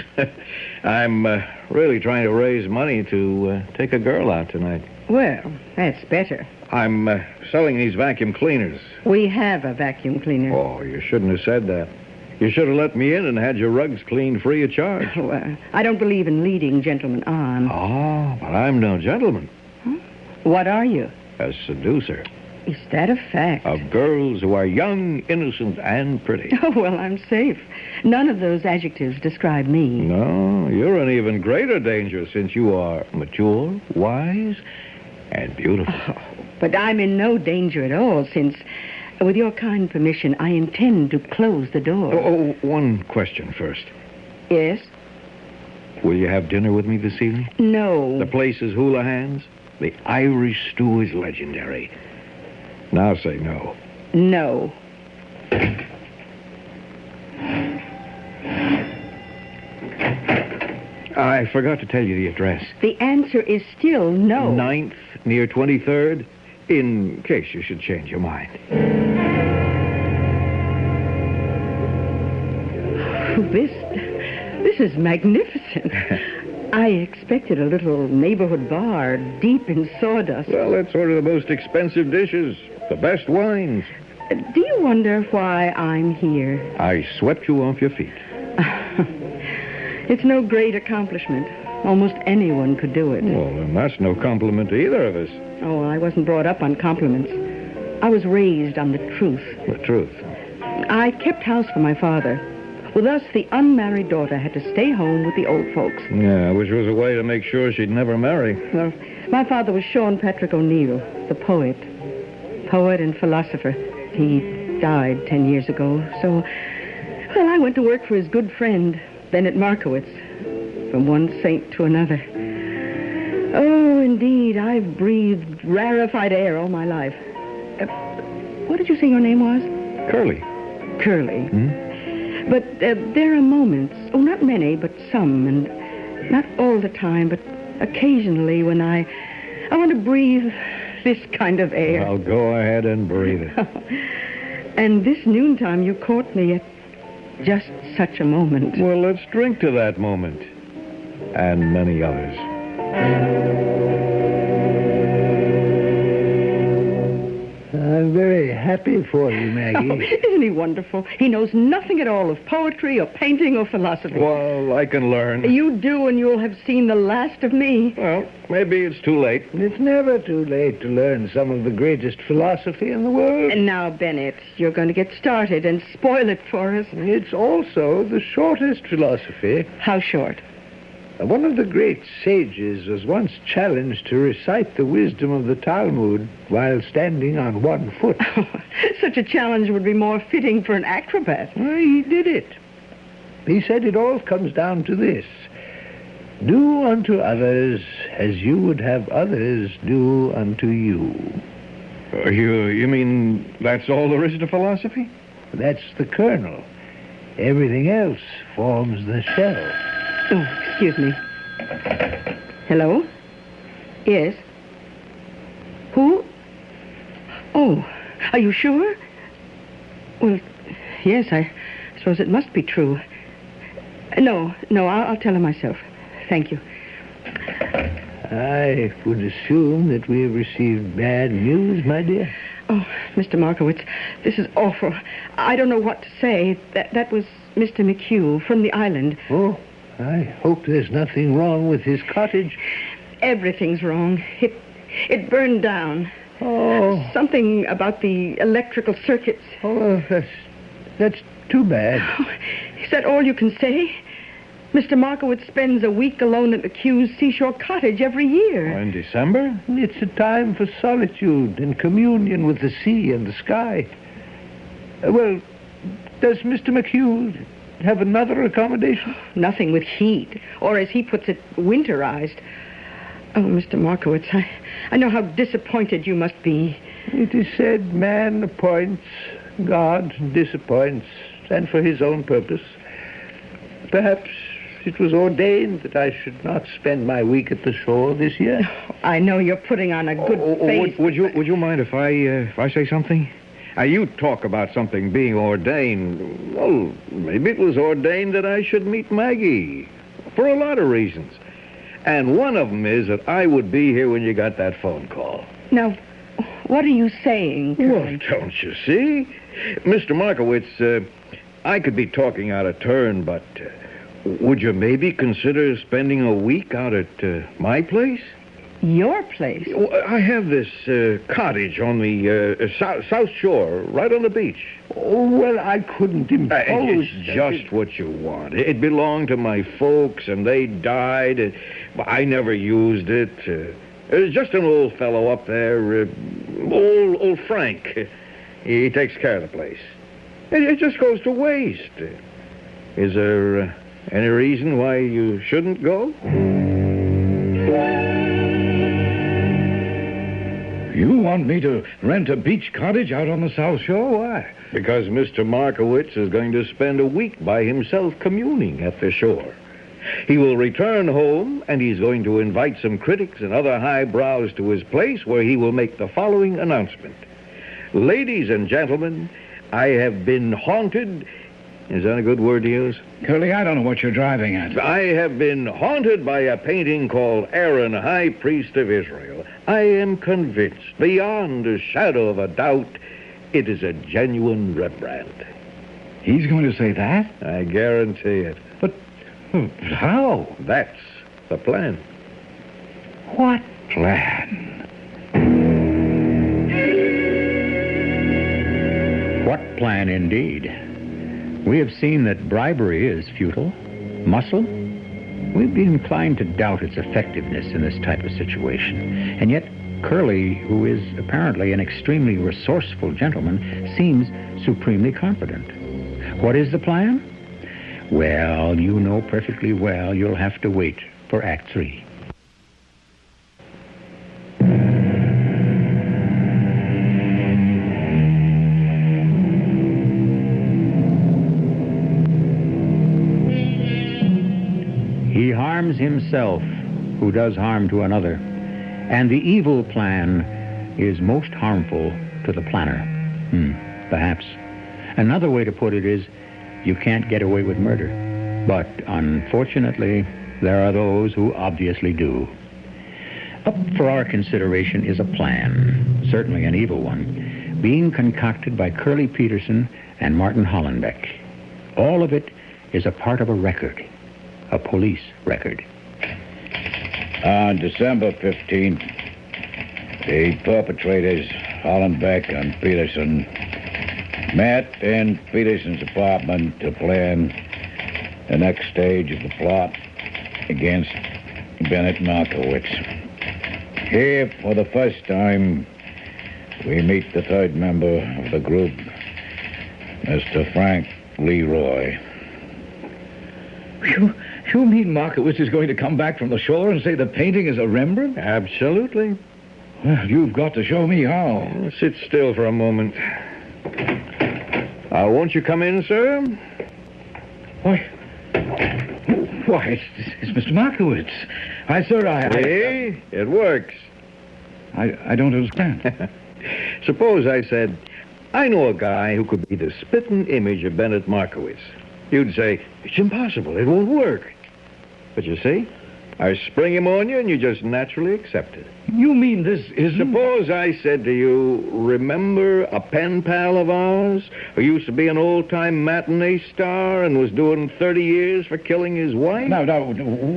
I'm really trying to raise money to take a girl out tonight. Well, that's better. I'm selling these vacuum cleaners. We have a vacuum cleaner. Oh, you shouldn't have said that. You should have let me in and had your rugs cleaned free of charge. Well, I don't believe in leading gentlemen on. Oh, but I'm no gentleman. Huh? What are you? A seducer. Is that a fact? Of girls who are young, innocent, and pretty. Oh, well, I'm safe. None of those adjectives describe me. No, you're an even greater danger since you are mature, wise, and beautiful. Oh, but I'm in no danger at all since, with your kind permission, I intend to close the door. Oh, one question first. Yes? Will you have dinner with me this evening? No. The place is Houlihan's. The Irish stew is legendary. Now say no. No. I forgot to tell you the address. The answer is still no. 9th, near 23rd, in case you should change your mind. This is magnificent. I expected a little neighborhood bar deep in sawdust. Well, that's sort of the most expensive dishes, the best wines. Do you wonder why I'm here? I swept you off your feet. It's no great accomplishment. Almost anyone could do it. Well, then that's no compliment to either of us. Oh, I wasn't brought up on compliments. I was raised on the truth. The truth. I kept house for my father. Well, thus, the unmarried daughter had to stay home with the old folks. Yeah, which was a way to make sure she'd never marry. Well, my father was Sean Patrick O'Neill, the poet and philosopher. He died 10 years ago, so... Well, I went to work for his good friend, Bennett Markowitz, from one saint to another. Oh, indeed, I've breathed rarefied air all my life. What did you say your name was? Curly. Curly. Hmm? But there are moments, oh, not many, but some, and not all the time, but occasionally when I want to breathe this kind of air. Well, go ahead and breathe it. And this noontime, you caught me at just such a moment. Well, let's drink to that moment. And many others. I'm very happy for you, Maggie. Oh, isn't he wonderful? He knows nothing at all of poetry or painting or philosophy. Well, I can learn. You do, and you'll have seen the last of me. Well, maybe it's too late. It's never too late to learn some of the greatest philosophy in the world. And now, Bennett, you're going to get started and spoil it for us. It's also the shortest philosophy. How short? One of the great sages was once challenged to recite the wisdom of the Talmud while standing on one foot. Such a challenge would be more fitting for an acrobat. Well, he did it. He said it all comes down to this. Do unto others as you would have others do unto you. You mean that's all there is to philosophy? That's the kernel. Everything else forms the shell. Oh, excuse me. Hello? Yes? Who? Oh, are you sure? Well, yes, I suppose it must be true. No, I'll tell her myself. Thank you. I would assume that we have received bad news, my dear. Oh, Mr. Markowitz, this is awful. I don't know what to say. That was Mr. McHugh from the island. Oh, I hope there's nothing wrong with his cottage. Everything's wrong. It burned down. Oh. Something about the electrical circuits. Oh, that's too bad. Oh, is that all you can say? Mr. Markowitz spends a week alone at McHugh's seashore cottage every year. In December? It's a time for solitude and communion with the sea and the sky. Well, does Mr. McHugh have another accommodation? Nothing with heat, or as he puts it, winterized. Oh, Mr. Markowitz, I know how disappointed you must be. It is said man appoints, God disappoints, and for his own purpose. Perhaps it was ordained that I should not spend my week at the shore this year. I know you're putting on a good face. Would you mind if I say something? You talk about something being ordained. Well, maybe it was ordained that I should meet Maggie. For a lot of reasons. And one of them is that I would be here when you got that phone call. Now, what are you saying, Curly? Well, don't you see? Mr. Markowitz, I could be talking out of turn, but would you maybe consider spending a week out at my place? Your place? I have this cottage on the South Shore, right on the beach. Oh, well, I couldn't impose. It's just what you want. It belonged to my folks, and they died. I never used it. There's just an old fellow up there, old Frank. He takes care of the place. It just goes to waste. Is there Any reason why you shouldn't go? You want me to rent a beach cottage out on the South Shore? Why? Because Mr. Markowitz is going to spend a week by himself communing at the shore. He will return home, and he's going to invite some critics and other highbrows to his place, where he will make the following announcement. Ladies and gentlemen, I have been haunted. Is that a good word to use? Curly, I don't know what you're driving at. I have been haunted by a painting called Aaron, High Priest of Israel. I am convinced, beyond a shadow of a doubt, it is a genuine Rembrandt. He's going to say that? I guarantee it. But how? That's the plan. What plan? What plan, indeed? We have seen that bribery is futile. Muscle? We'd be inclined to doubt its effectiveness in this type of situation. And yet, Curly, who is apparently an extremely resourceful gentleman, seems supremely confident. What is the plan? Well, you know perfectly well you'll have to wait for Act 3. He harms himself who does harm to another, and the evil plan is most harmful to the planner. Perhaps. Another way to put it is, you can't get away with murder. But unfortunately, there are those who obviously do. Up for our consideration is a plan, certainly an evil one, being concocted by Curly Peterson and Martin Hollenbeck. All of it is a part of a record. A police record. On December 15th, the perpetrators, Hollenbeck and Peterson, met in Peterson's apartment to plan the next stage of the plot against Bennett Markowitz. Here, for the first time, we meet the third member of the group, Mr. Frank Leroy. You mean Markowitz is going to come back from the shore and say the painting is a Rembrandt? Absolutely. Well, you've got to show me how. Sit still for a moment. Won't you come in, sir? Why, it's Mr. Markowitz. See? It works. I don't understand. Suppose I said, I know a guy who could be the spitting image of Bennett Markowitz. You'd say, it's impossible, it won't work. But you see, I spring him on you and you just naturally accept it. You mean this isn't... Suppose I said to you, remember a pen pal of ours who used to be an old-time matinee star and was doing 30 years for killing his wife? No,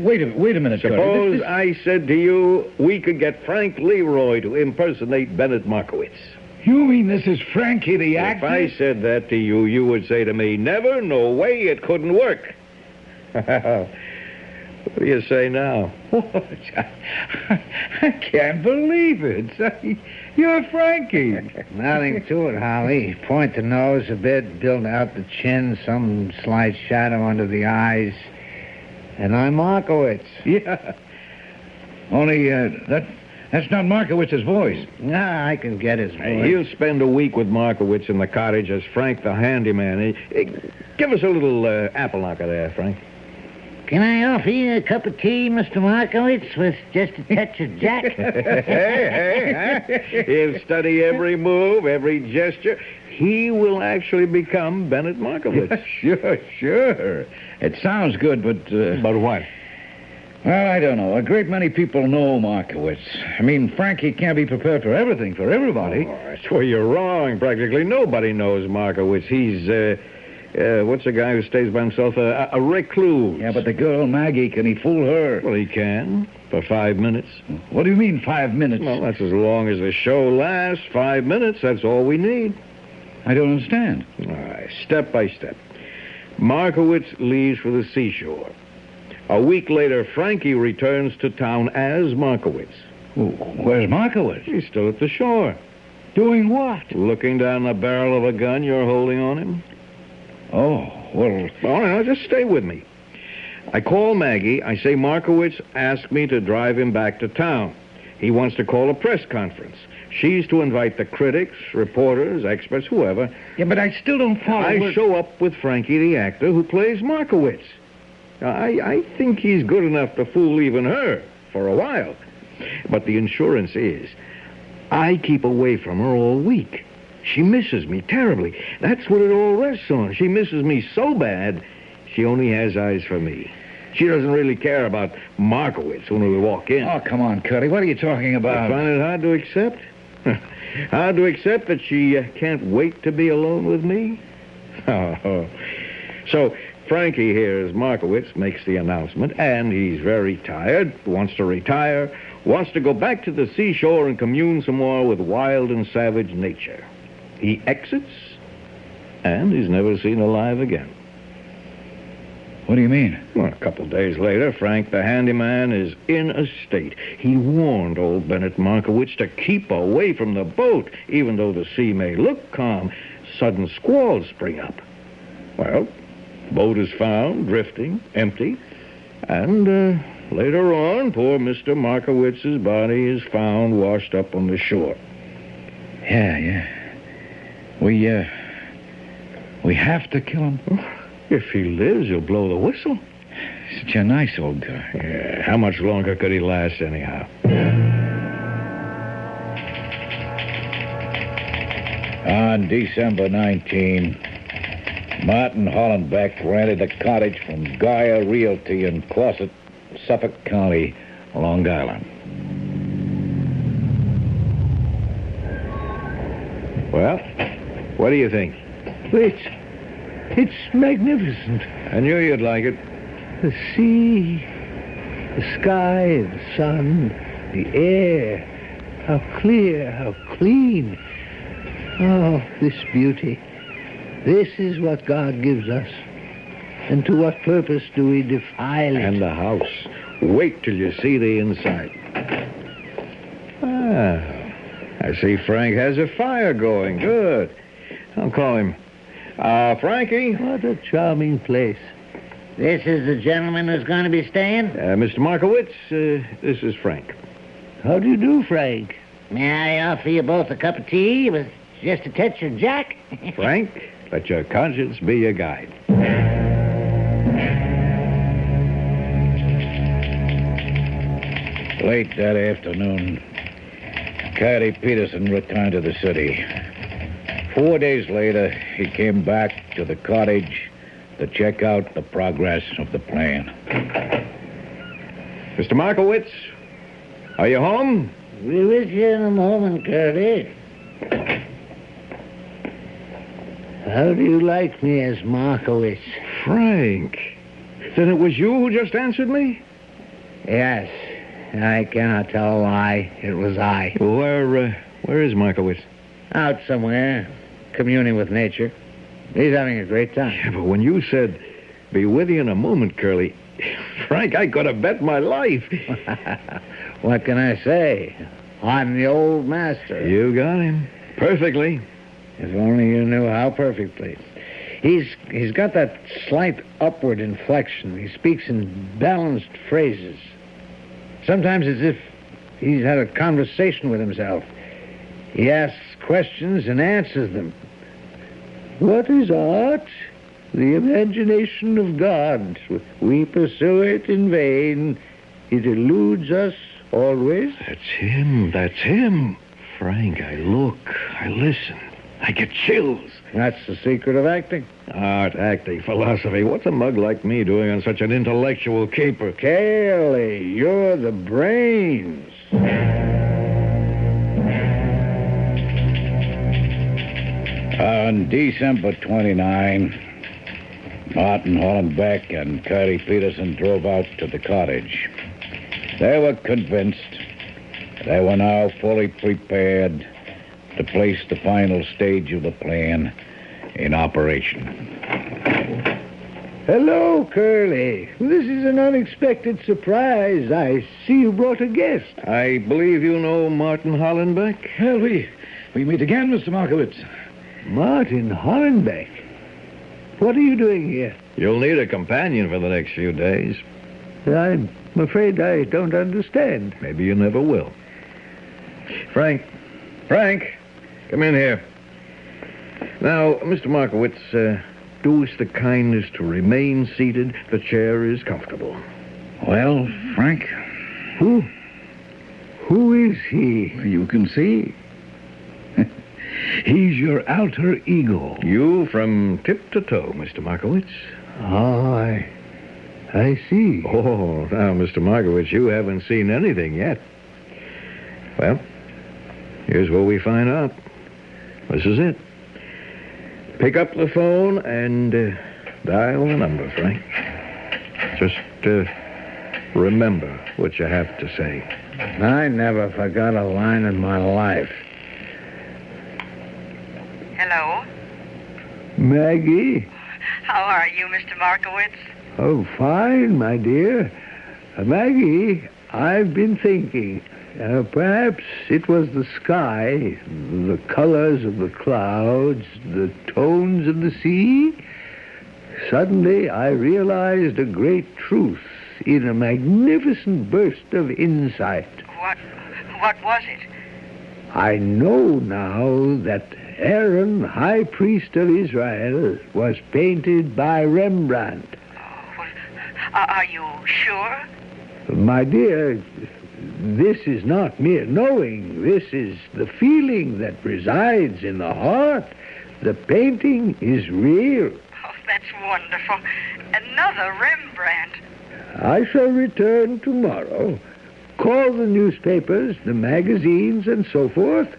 wait a minute. Suppose I said to you, we could get Frank Leroy to impersonate Bennett Markowitz. You mean this is Frankie the actor? If I said that to you, you would say to me, never, no way, it couldn't work. What do you say now? I can't believe it. You're Frankie. Nothing to it, Holly. Point the nose a bit, build out the chin, some slight shadow under the eyes. And I'm Markowitz. Yeah. Only, that's not Markowitz's voice. Nah, I can get his voice. He'll spend a week with Markowitz in the cottage as Frank the handyman. Give us a little apple knocker there, Frank. Can I offer you a cup of tea, Mr. Markowitz, with just a touch of Jack? Hey. He'll study every move, every gesture. He will actually become Bennett Markowitz. Sure. It sounds good, but... But what? Well, I don't know. A great many people know Markowitz. I mean, Frankie can't be prepared for everything, for everybody. Oh, that's where you're wrong. Practically nobody knows Markowitz. He's, what's the guy who stays by himself? A recluse. Yeah, but the girl, Maggie, can he fool her? Well, he can, for 5 minutes. What do you mean, 5 minutes? Well, that's as long as the show lasts. 5 minutes, that's all we need. I don't understand. All right, step by step. Markowitz leaves for the seashore. A week later, Frankie returns to town as Markowitz. Where's Markowitz? He's still at the shore. Doing what? Looking down the barrel of a gun you're holding on him. Oh, well... All right, now just stay with me. I call Maggie. I say Markowitz asked me to drive him back to town. He wants to call a press conference. She's to invite the critics, reporters, experts, whoever. Yeah, but I still don't follow. I show up with Frankie, the actor, who plays Markowitz. I think he's good enough to fool even her for a while. But the insurance is, I keep away from her all week. She misses me terribly. That's what it all rests on. She misses me so bad, she only has eyes for me. She doesn't really care about Markowitz when we walk in. Oh, come on, Curly. What are you talking about? I find it hard to accept. Hard to accept that she can't wait to be alone with me. Oh. So Frankie hears Markowitz makes the announcement, and he's very tired, wants to retire, wants to go back to the seashore and commune some more with wild and savage nature. He exits, and he's never seen alive again. What do you mean? Well, a couple of days later, Frank the handyman is in a state. He warned old Bennett Markowitz to keep away from the boat, even though the sea may look calm. Sudden squalls spring up. Well, the boat is found, drifting, empty, and later on, poor Mr. Markowitz's body is found washed up on the shore. Yeah. We have to kill him. If he lives, he'll blow the whistle. Such a nice old guy. Yeah, how much longer could he last, anyhow? On December 19, Martin Hollenbeck rented a cottage from Gaia Realty in Closet, Suffolk County, Long Island. Well, what do you think? It's magnificent. I knew you'd like it. The sea, the sky, the sun, the air. How clear, how clean. Oh, this beauty. This is what God gives us. And to what purpose do we defile it? And the house. Wait till you see the inside. I see Frank has a fire going. Good. I'll call him. Frankie? What a charming place. This is the gentleman who's going to be staying? Mr. Markowitz, this is Frank. How do you do, Frank? May I offer you both a cup of tea with just a touch of Jack? Frank, let your conscience be your guide. Late that afternoon, Caddy Peterson returned to the city. 4 days later, he came back to the cottage to check out the progress of the plan. Mr. Markowitz, are you home? Be with you in a moment, Curly. How do you like me as Markowitz? Frank, then it was you who just answered me? Yes. I cannot tell a lie. It was I. Where is Markowitz? Out somewhere, communing with nature. He's having a great time. Yeah, but when you said, be with you in a moment, Curly, Frank, I could have bet my life. What can I say? I'm the old master. You got him. Perfectly. If only you knew how perfectly. He's got that slight upward inflection. He speaks in balanced phrases. Sometimes as if he's had a conversation with himself. He asks questions and answers them. What is art? The imagination of God. We pursue it in vain. It eludes us always. That's him. Frank, I look, I listen, I get chills. That's the secret of acting. Art, acting, philosophy. What's a mug like me doing on such an intellectual caper? Kelly, you're the brains. On December 29, Martin Hollenbeck and Curly Peterson drove out to the cottage. They were convinced they were now fully prepared to place the final stage of the plan in operation. Hello, Curly. This is an unexpected surprise. I see you brought a guest. I believe you know Martin Hollenbeck? Well, we meet again, Mr. Markowitz. Martin Hollenbeck? What are you doing here? You'll need a companion for the next few days. I'm afraid I don't understand. Maybe you never will. Frank, come in here. Now, Mr. Markowitz, do us the kindness to remain seated. The chair is comfortable. Well, Frank? Who is he? You can see. He's your alter ego. You from tip to toe, Mr. Markowitz. Oh, I see. Oh, now, Mr. Markowitz, you haven't seen anything yet. Well, here's where we find out. This is it. Pick up the phone and dial the number, Frank. Just remember what you have to say. I never forgot a line in my life. Hello? Maggie? How are you, Mr. Markowitz? Oh, fine, my dear. Maggie, I've been thinking. Perhaps it was the sky, the colors of the clouds, the tones of the sea. Suddenly, I realized a great truth in a magnificent burst of insight. What was it? I know now that Aaron, high priest of Israel, was painted by Rembrandt. Are you sure? My dear, this is not mere knowing. This is the feeling that resides in the heart. The painting is real. Oh, that's wonderful. Another Rembrandt. I shall return tomorrow. Call the newspapers, the magazines, and so forth.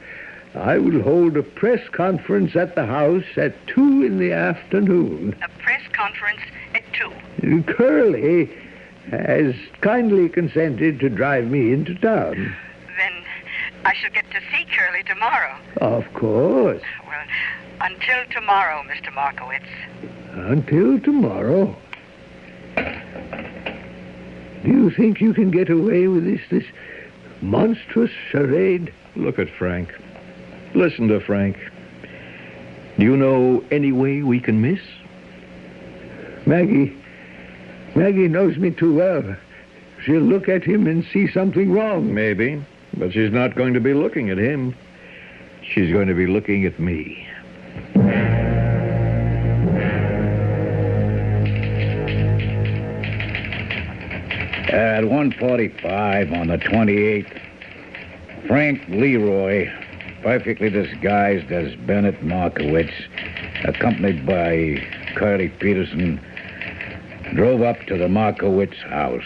I will hold a press conference at the house at 2 in the afternoon. A press conference at 2? Curly has kindly consented to drive me into town. Then I shall get to see Curly tomorrow. Of course. Well, until tomorrow, Mr. Markowitz. Until tomorrow. Do you think you can get away with this monstrous charade? Look at Frank. Listen to Frank. Do you know any way we can miss? Maggie knows me too well. She'll look at him and see something wrong. Maybe, but she's not going to be looking at him. She's going to be looking at me. At 1:45 on the 28th, Frank Leroy, perfectly disguised as Bennett Markowitz, accompanied by Curly Peterson, drove up to the Markowitz house.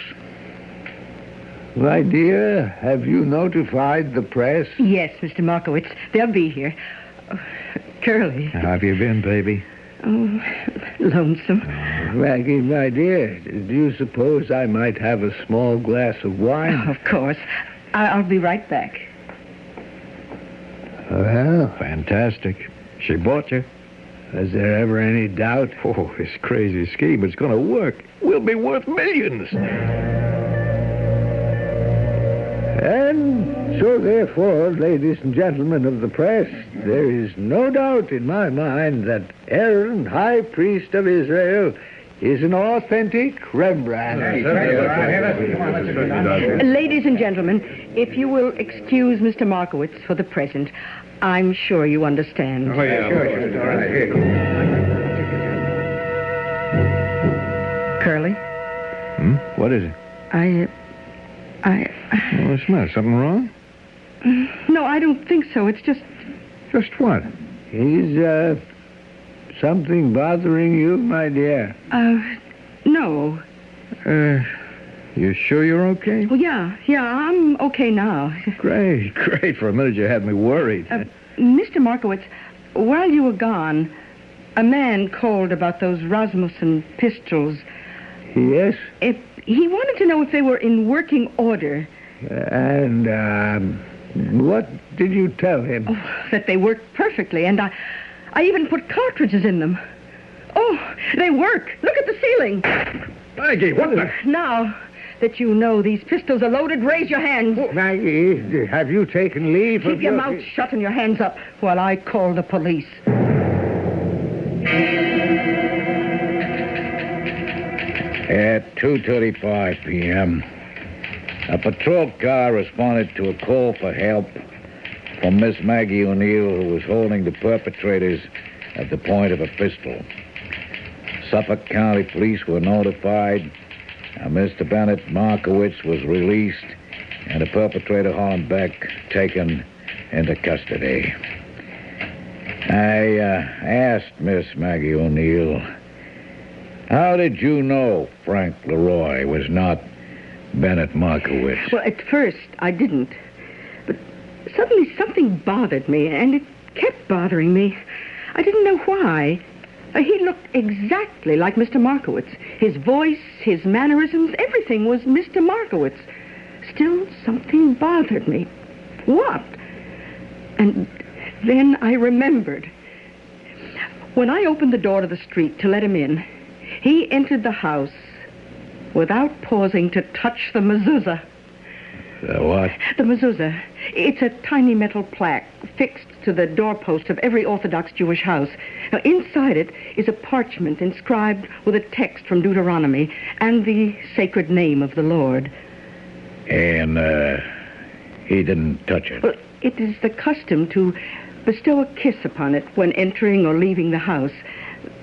My dear, have you notified the press? Yes, Mr. Markowitz. They'll be here. Curly. How have you been, baby? Oh, lonesome. Maggie, my dear, do you suppose I might have a small glass of wine? Oh, of course. I'll be right back. Well, fantastic. She bought you. Is there ever any doubt? Oh, this crazy scheme is going to work. We'll be worth millions. And so, therefore, ladies and gentlemen of the press, there is no doubt in my mind that Aaron, high priest of Israel, is an authentic Rembrandt. Ladies and gentlemen, if you will excuse Mr. Markowitz for the present, I'm sure you understand. Oh, yeah. Curly? What is it? What's the matter? Something wrong? No, I don't think so. It's just... Just what? Is, something bothering you, my dear? No. You sure you're okay? Well, yeah, I'm okay now. Great. For a minute you had me worried. Mr. Markowitz, while you were gone, a man called about those Rasmussen pistols. Yes? He wanted to know if they were in working order. And, what did you tell him? Oh, that they worked perfectly, and I even put cartridges in them. Oh, they work. Look at the ceiling. Maggie, what the... Now that you know these pistols are loaded, raise your hands. Maggie, have you taken leave Keep of your mouth shut and your hands up while I call the police. At 2:35 p.m., a patrol car responded to a call for help from Miss Maggie O'Neill, who was holding the perpetrators at the point of a pistol. Suffolk County Police were notified. Mr. Bennett Markowitz was released, and the perpetrator, Holland Beck, taken into custody. I asked Miss Maggie O'Neill, how did you know Frank Leroy was not Bennett Markowitz? Well, at first, I didn't. But suddenly something bothered me, and it kept bothering me. I didn't know why. He looked exactly like Mr. Markowitz. His voice, his mannerisms, everything was Mr. Markowitz. Still, something bothered me. What? And then I remembered. When I opened the door to the street to let him in, he entered the house without pausing to touch the mezuzah. The what? The mezuzah. It's a tiny metal plaque fixed to the doorpost of every Orthodox Jewish house. Now, inside it is a parchment inscribed with a text from Deuteronomy and the sacred name of the Lord. And, he didn't touch it? Well, it is the custom to bestow a kiss upon it when entering or leaving the house.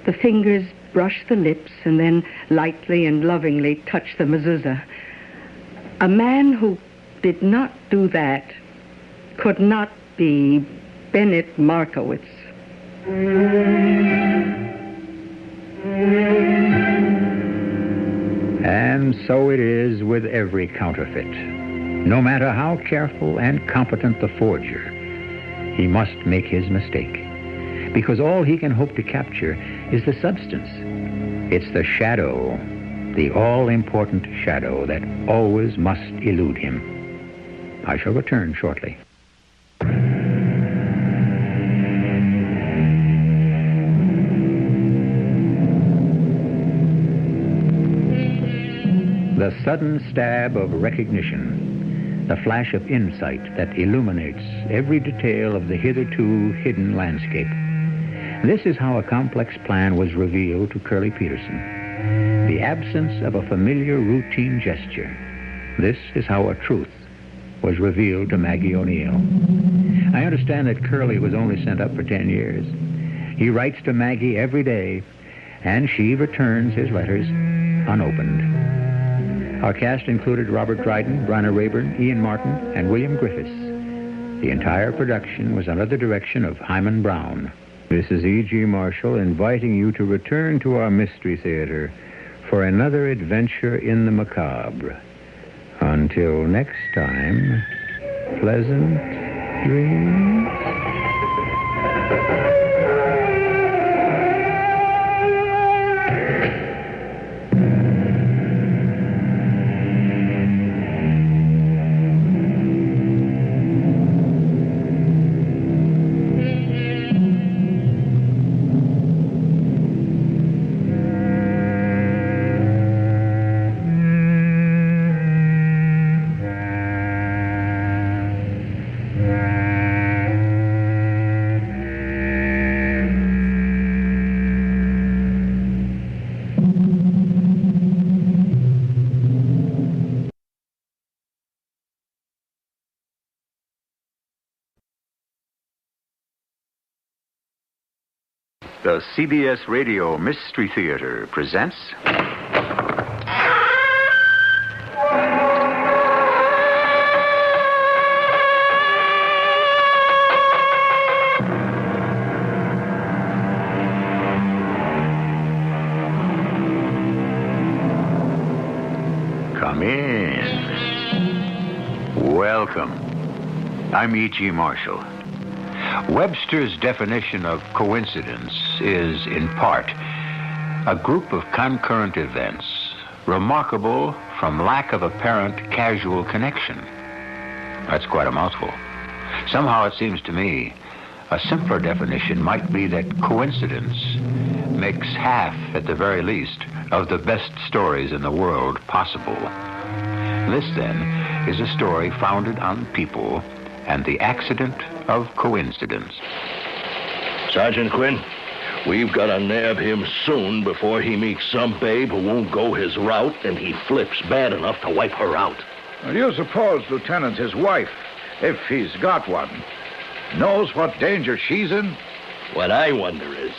The fingers brush the lips and then lightly and lovingly touch the mezuzah. A man who did not do that could not be Bennett Markowitz. And so it is with every counterfeit. No matter how careful and competent the forger, he must make his mistake. Because all he can hope to capture is the substance. It's the shadow, the all-important shadow that always must elude him. I shall return shortly. The sudden stab of recognition, the flash of insight that illuminates every detail of the hitherto hidden landscape. This is how a complex plan was revealed to Curly Peterson. The absence of a familiar routine gesture. This is how a truth was revealed to Maggie O'Neill. I understand that Curly was only sent up for 10 years. He writes to Maggie every day, and she returns his letters unopened. Our cast included Robert Dryden, Bryna Rayburn, Ian Martin, and William Griffiths. The entire production was under the direction of Hyman Brown. This is E.G. Marshall inviting you to return to our Mystery Theater for another adventure in the macabre. Until next time, pleasant dreams. The CBS Radio Mystery Theater presents... Come in. Welcome. I'm E.G. Marshall. Webster's definition of coincidence is, in part, a group of concurrent events remarkable from lack of apparent casual connection. That's quite a mouthful. Somehow it seems to me a simpler definition might be that coincidence makes half, at the very least, of the best stories in the world possible. This, then, is a story founded on people and the accident of coincidence. Sergeant Quinn, We've got to nab him soon before he meets some babe who won't go his route and he flips bad enough to wipe her out. Well, do you suppose, Lieutenant, his wife, if he's got one, knows what danger she's in? What I wonder is,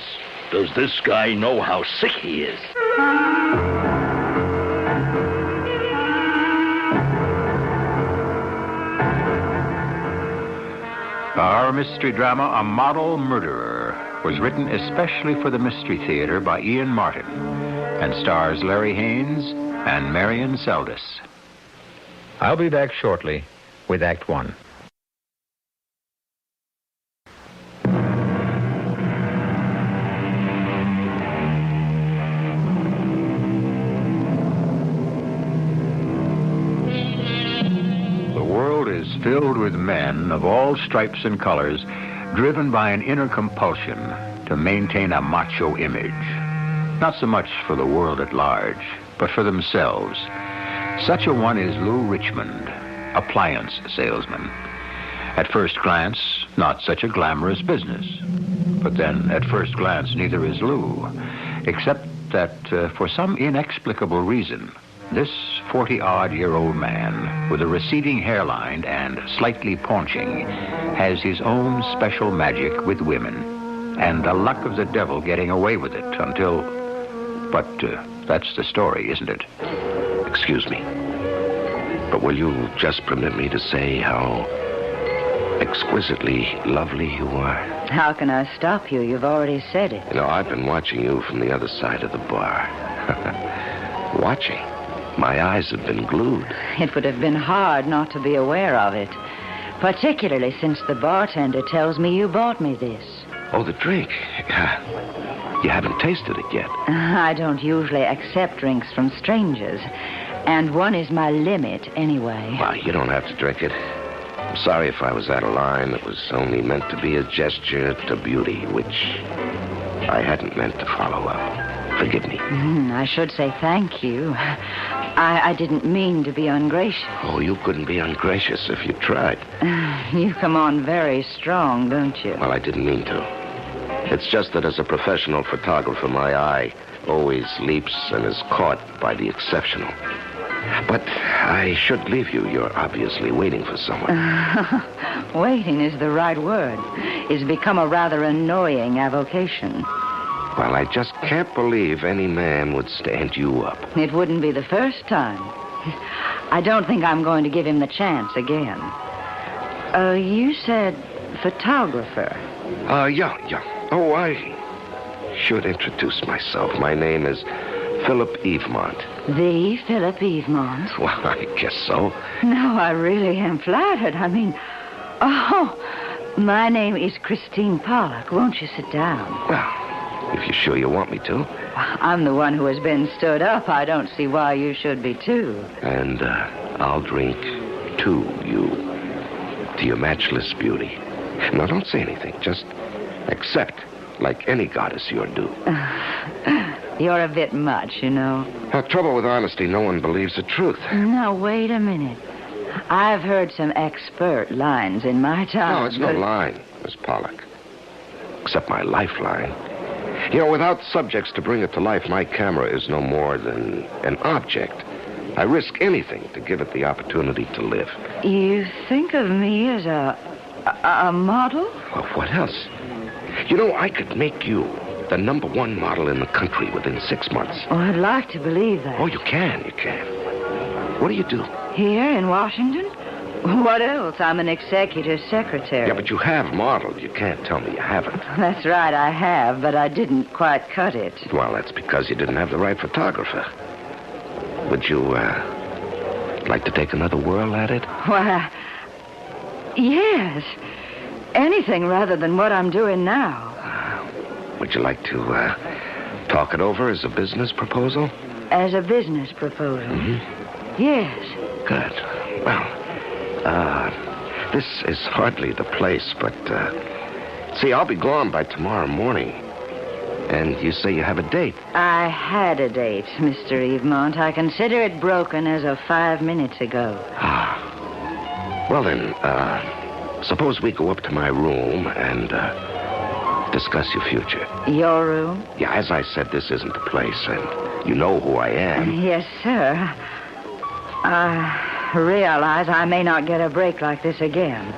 does this guy know how sick he is? Our mystery drama, A Model Murderer, was written especially for the Mystery Theater by Ian Martin and stars Larry Haynes and Marion Seldes. I'll be back shortly with Act One. Is filled with men of all stripes and colors, driven by an inner compulsion to maintain a macho image. Not so much for the world at large, but for themselves. Such a one is Lou Richmond, appliance salesman. At first glance, not such a glamorous business. But then, at first glance, neither is Lou, except that for some inexplicable reason, this 40-odd-year-old man with a receding hairline and slightly paunching has his own special magic with women, and the luck of the devil getting away with it until... But that's the story, isn't it? Excuse me, but will you just permit me to say how exquisitely lovely you are? How can I stop you? You've already said it. You know, I've been watching you from the other side of the bar. Watching. My eyes have been glued. It would have been hard not to be aware of it, particularly since the bartender tells me you bought me this. Oh, the drink. You haven't tasted it yet. I don't usually accept drinks from strangers, and one is my limit anyway. Well, you don't have to drink it. I'm sorry if I was out of line. It was only meant to be a gesture to beauty, which I hadn't meant to follow up. Forgive me. I should say thank you. I didn't mean to be ungracious. Oh, you couldn't be ungracious if you tried. You come on very strong, don't you? Well, I didn't mean to. It's just that as a professional photographer, my eye always leaps and is caught by the exceptional. But I should leave you. You're obviously waiting for someone. Waiting is the right word. It's become a rather annoying avocation. Well, I just can't believe any man would stand you up. It wouldn't be the first time. I don't think I'm going to give him the chance again. You said photographer. Yeah. Oh, I should introduce myself. My name is Philip Evemont. The Philip Evemont? Well, I guess so. No, I really am flattered. I mean, my name is Christine Pollock. Won't you sit down? Well, if you're sure you want me to. I'm the one who has been stood up. I don't see why you should be, too. And I'll drink to you, to your matchless beauty. Now, don't say anything. Just accept, like any goddess, your due. You're a bit much, you know. Trouble with honesty, no one believes the truth. Now, wait a minute. I've heard some expert lines in my time. No, it's no line, Miss Pollock. Except my lifeline. You know, without subjects to bring it to life, my camera is no more than an object. I risk anything to give it the opportunity to live. You think of me as a model? Well, what else? You know, I could make you the #1 model in the country within 6 months. Oh, I'd like to believe that. Oh, you can. What do you do? Here in Washington? What else? I'm an executive secretary. Yeah, but you have modeled. You can't tell me you haven't. That's right, I have, but I didn't quite cut it. Well, that's because you didn't have the right photographer. Would you, like to take another whirl at it? Why, yes. Anything rather than what I'm doing now. Would you like to, talk it over as a business proposal? As a business proposal? Mm-hmm. Yes. Good. Well, this is hardly the place, but, see, I'll be gone by tomorrow morning. And you say you have a date. I had a date, Mr. Evemont. I consider it broken as of 5 minutes ago. Well, then, suppose we go up to my room and, discuss your future. Your room? Yeah, as I said, this isn't the place, and you know who I am. Yes, sir. I realize I may not get a break like this again.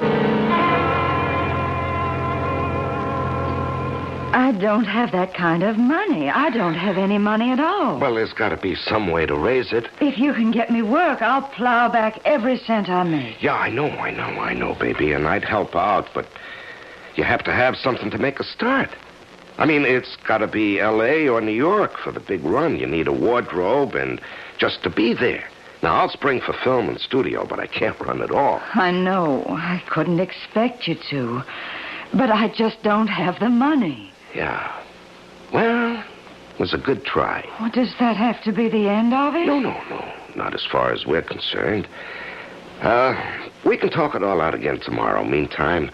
I don't have that kind of money. I don't have any money at all. Well, there's got to be some way to raise it. If you can get me work, I'll plow back every cent I make. Yeah, I know, baby, and I'd help out, but you have to have something to make a start. I mean, it's got to be L.A. or New York for the big run. You need a wardrobe and just to be there. Now, I'll spring for film and studio, but I can't run it all. I know. I couldn't expect you to. But I just don't have the money. Yeah. Well, it was a good try. Well, does that have to be the end of it? No. Not as far as we're concerned. We can talk it all out again tomorrow. Meantime,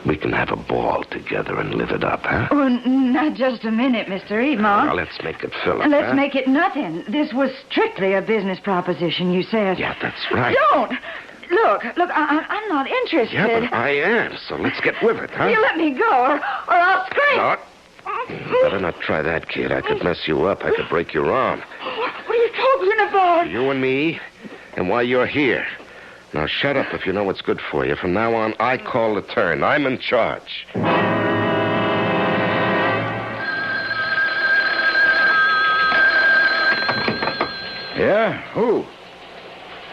we can have a ball together and live it up, huh? Well, not just a minute, Mr. Edmond. Now, let's make it Philip, Let's huh? make it nothing. This was strictly a business proposition, you said. Yeah, that's right. Don't! Look, I'm not interested. Yeah, but I am, so let's get with it, huh? You let me go, or I'll scream. Not. Better not try that, kid. I could mess you up. I could break your arm. What are you talking about? You and me, and while you're here. Now, shut up if you know what's good for you. From now on, I call the turn. I'm in charge. Yeah? Who?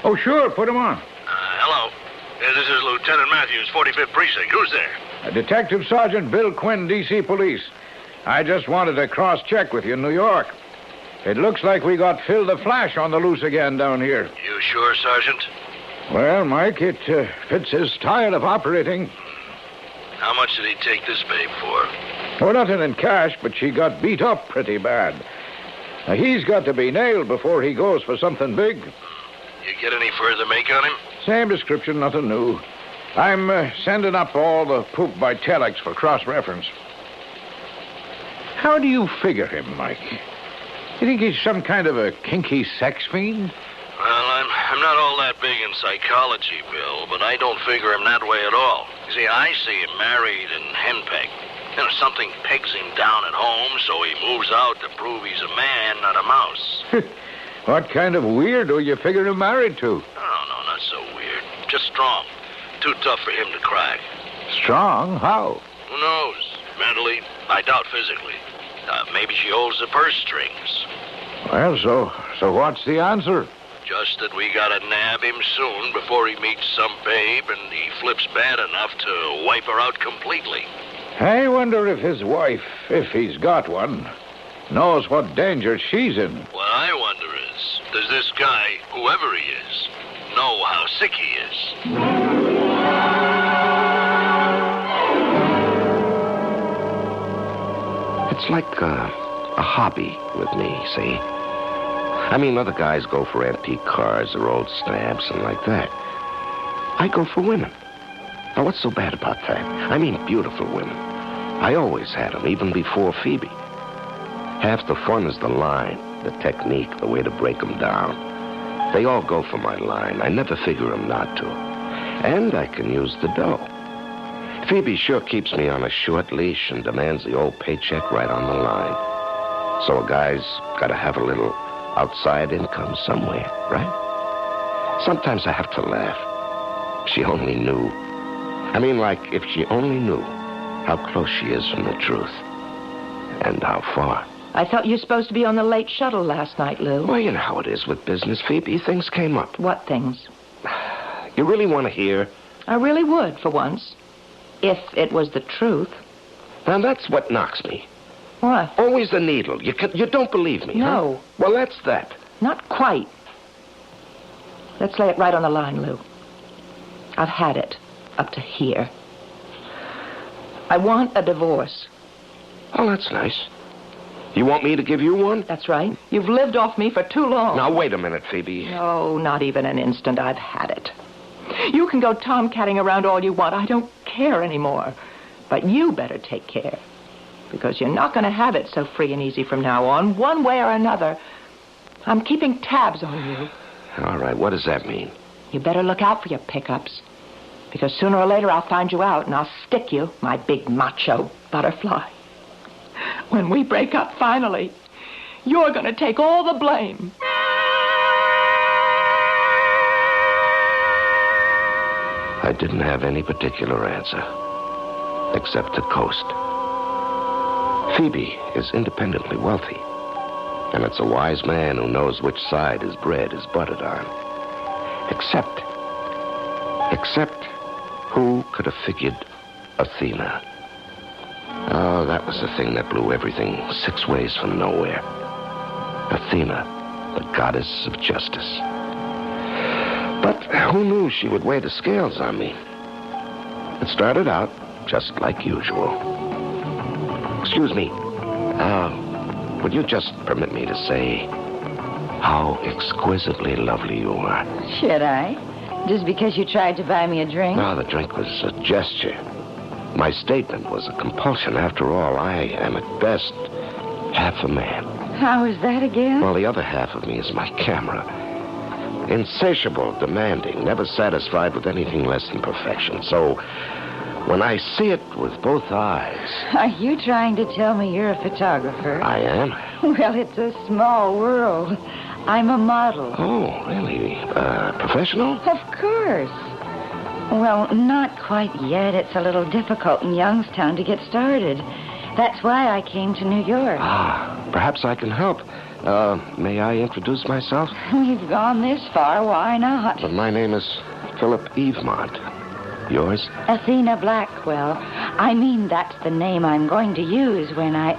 Oh, sure. Put him on. Hello. This is Lieutenant Matthews, 45th Precinct. Who's there? Detective Sergeant Bill Quinn, D.C. Police. I just wanted to cross-check with you in New York. It looks like we got Phil the Flash on the loose again down here. You sure, Sergeant? Well, Mike, it fits his style of operating. How much did he take this babe for? Well, nothing in cash, but she got beat up pretty bad. Now, he's got to be nailed before he goes for something big. You get any further make on him? Same description, nothing new. I'm sending up all the poop by telex for cross-reference. How do you figure him, Mike? You think he's some kind of a kinky sex fiend? Well, I'm not all that big in psychology, Bill, but I don't figure him that way at all. You see, I see him married and henpecked. You know, something pegs him down at home, so he moves out to prove he's a man, not a mouse. What kind of weirdo you figure him married to? Oh, no, not so weird. Just strong. Too tough for him to crack. Strong? How? Who knows? Mentally, I doubt physically. Maybe she holds the purse strings. Well, so what's the answer? Just that we gotta nab him soon before he meets some babe and he flips bad enough to wipe her out completely. I wonder if his wife, if he's got one, knows what danger she's in. What I wonder is, does this guy, whoever he is, know how sick he is? It's like a hobby with me, see? I mean, other guys go for antique cars or old stamps and like that. I go for women. Now, what's so bad about that? I mean, beautiful women. I always had them, even before Phoebe. Half the fun is the line, the technique, the way to break them down. They all go for my line. I never figure them not to. And I can use the dough. Phoebe sure keeps me on a short leash and demands the old paycheck right on the line. So a guy's got to have a little outside income somewhere, right? Sometimes I have to laugh. She only knew. I mean, like, if she only knew how close she is from the truth. And how far. I thought you were supposed to be on the late shuttle last night, Lou. Well, you know how it is with business, Phoebe. Things came up. What things? You really want to hear? I really would, for once. If it was the truth. Now, that's what knocks me. What? Always the needle. You don't believe me, No. Huh? Well, that's that. Not quite. Let's lay it right on the line, Lou. I've had it up to here. I want a divorce. Oh, that's nice. You want me to give you one? That's right. You've lived off me for too long. Now, wait a minute, Phoebe. No, not even an instant. I've had it. You can go tomcatting around all you want. I don't care anymore. But you better take care. Because you're not going to have it so free and easy from now on, one way or another. I'm keeping tabs on you. All right, what does that mean? You better look out for your pickups. Because sooner or later I'll find you out and I'll stick you, my big macho butterfly. When we break up finally, you're going to take all the blame. I didn't have any particular answer, except to coast. Phoebe is independently wealthy, and it's a wise man who knows which side his bread is buttered on. Except, who could have figured Athena? Oh, that was the thing that blew everything 6 ways from nowhere. Athena, the goddess of justice. But who knew she would weigh the scales on me? It started out just like usual. Excuse me. Would you just permit me to say how exquisitely lovely you are? Should I? Just because you tried to buy me a drink? No, the drink was a gesture. My statement was a compulsion. After all, I am at best half a man. How is that again? Well, the other half of me is my camera. Insatiable, demanding, never satisfied with anything less than perfection. So, when I see it with both eyes... Are you trying to tell me you're a photographer? I am. Well, it's a small world. I'm a model. Oh, really? Professional? Of course. Well, not quite yet. It's a little difficult in Youngstown to get started. That's why I came to New York. Perhaps I can help. May I introduce myself? We've gone this far. Why not? But my name is Philip Evemont. Yours? Athena Blackwell. I mean, that's the name I'm going to use when I...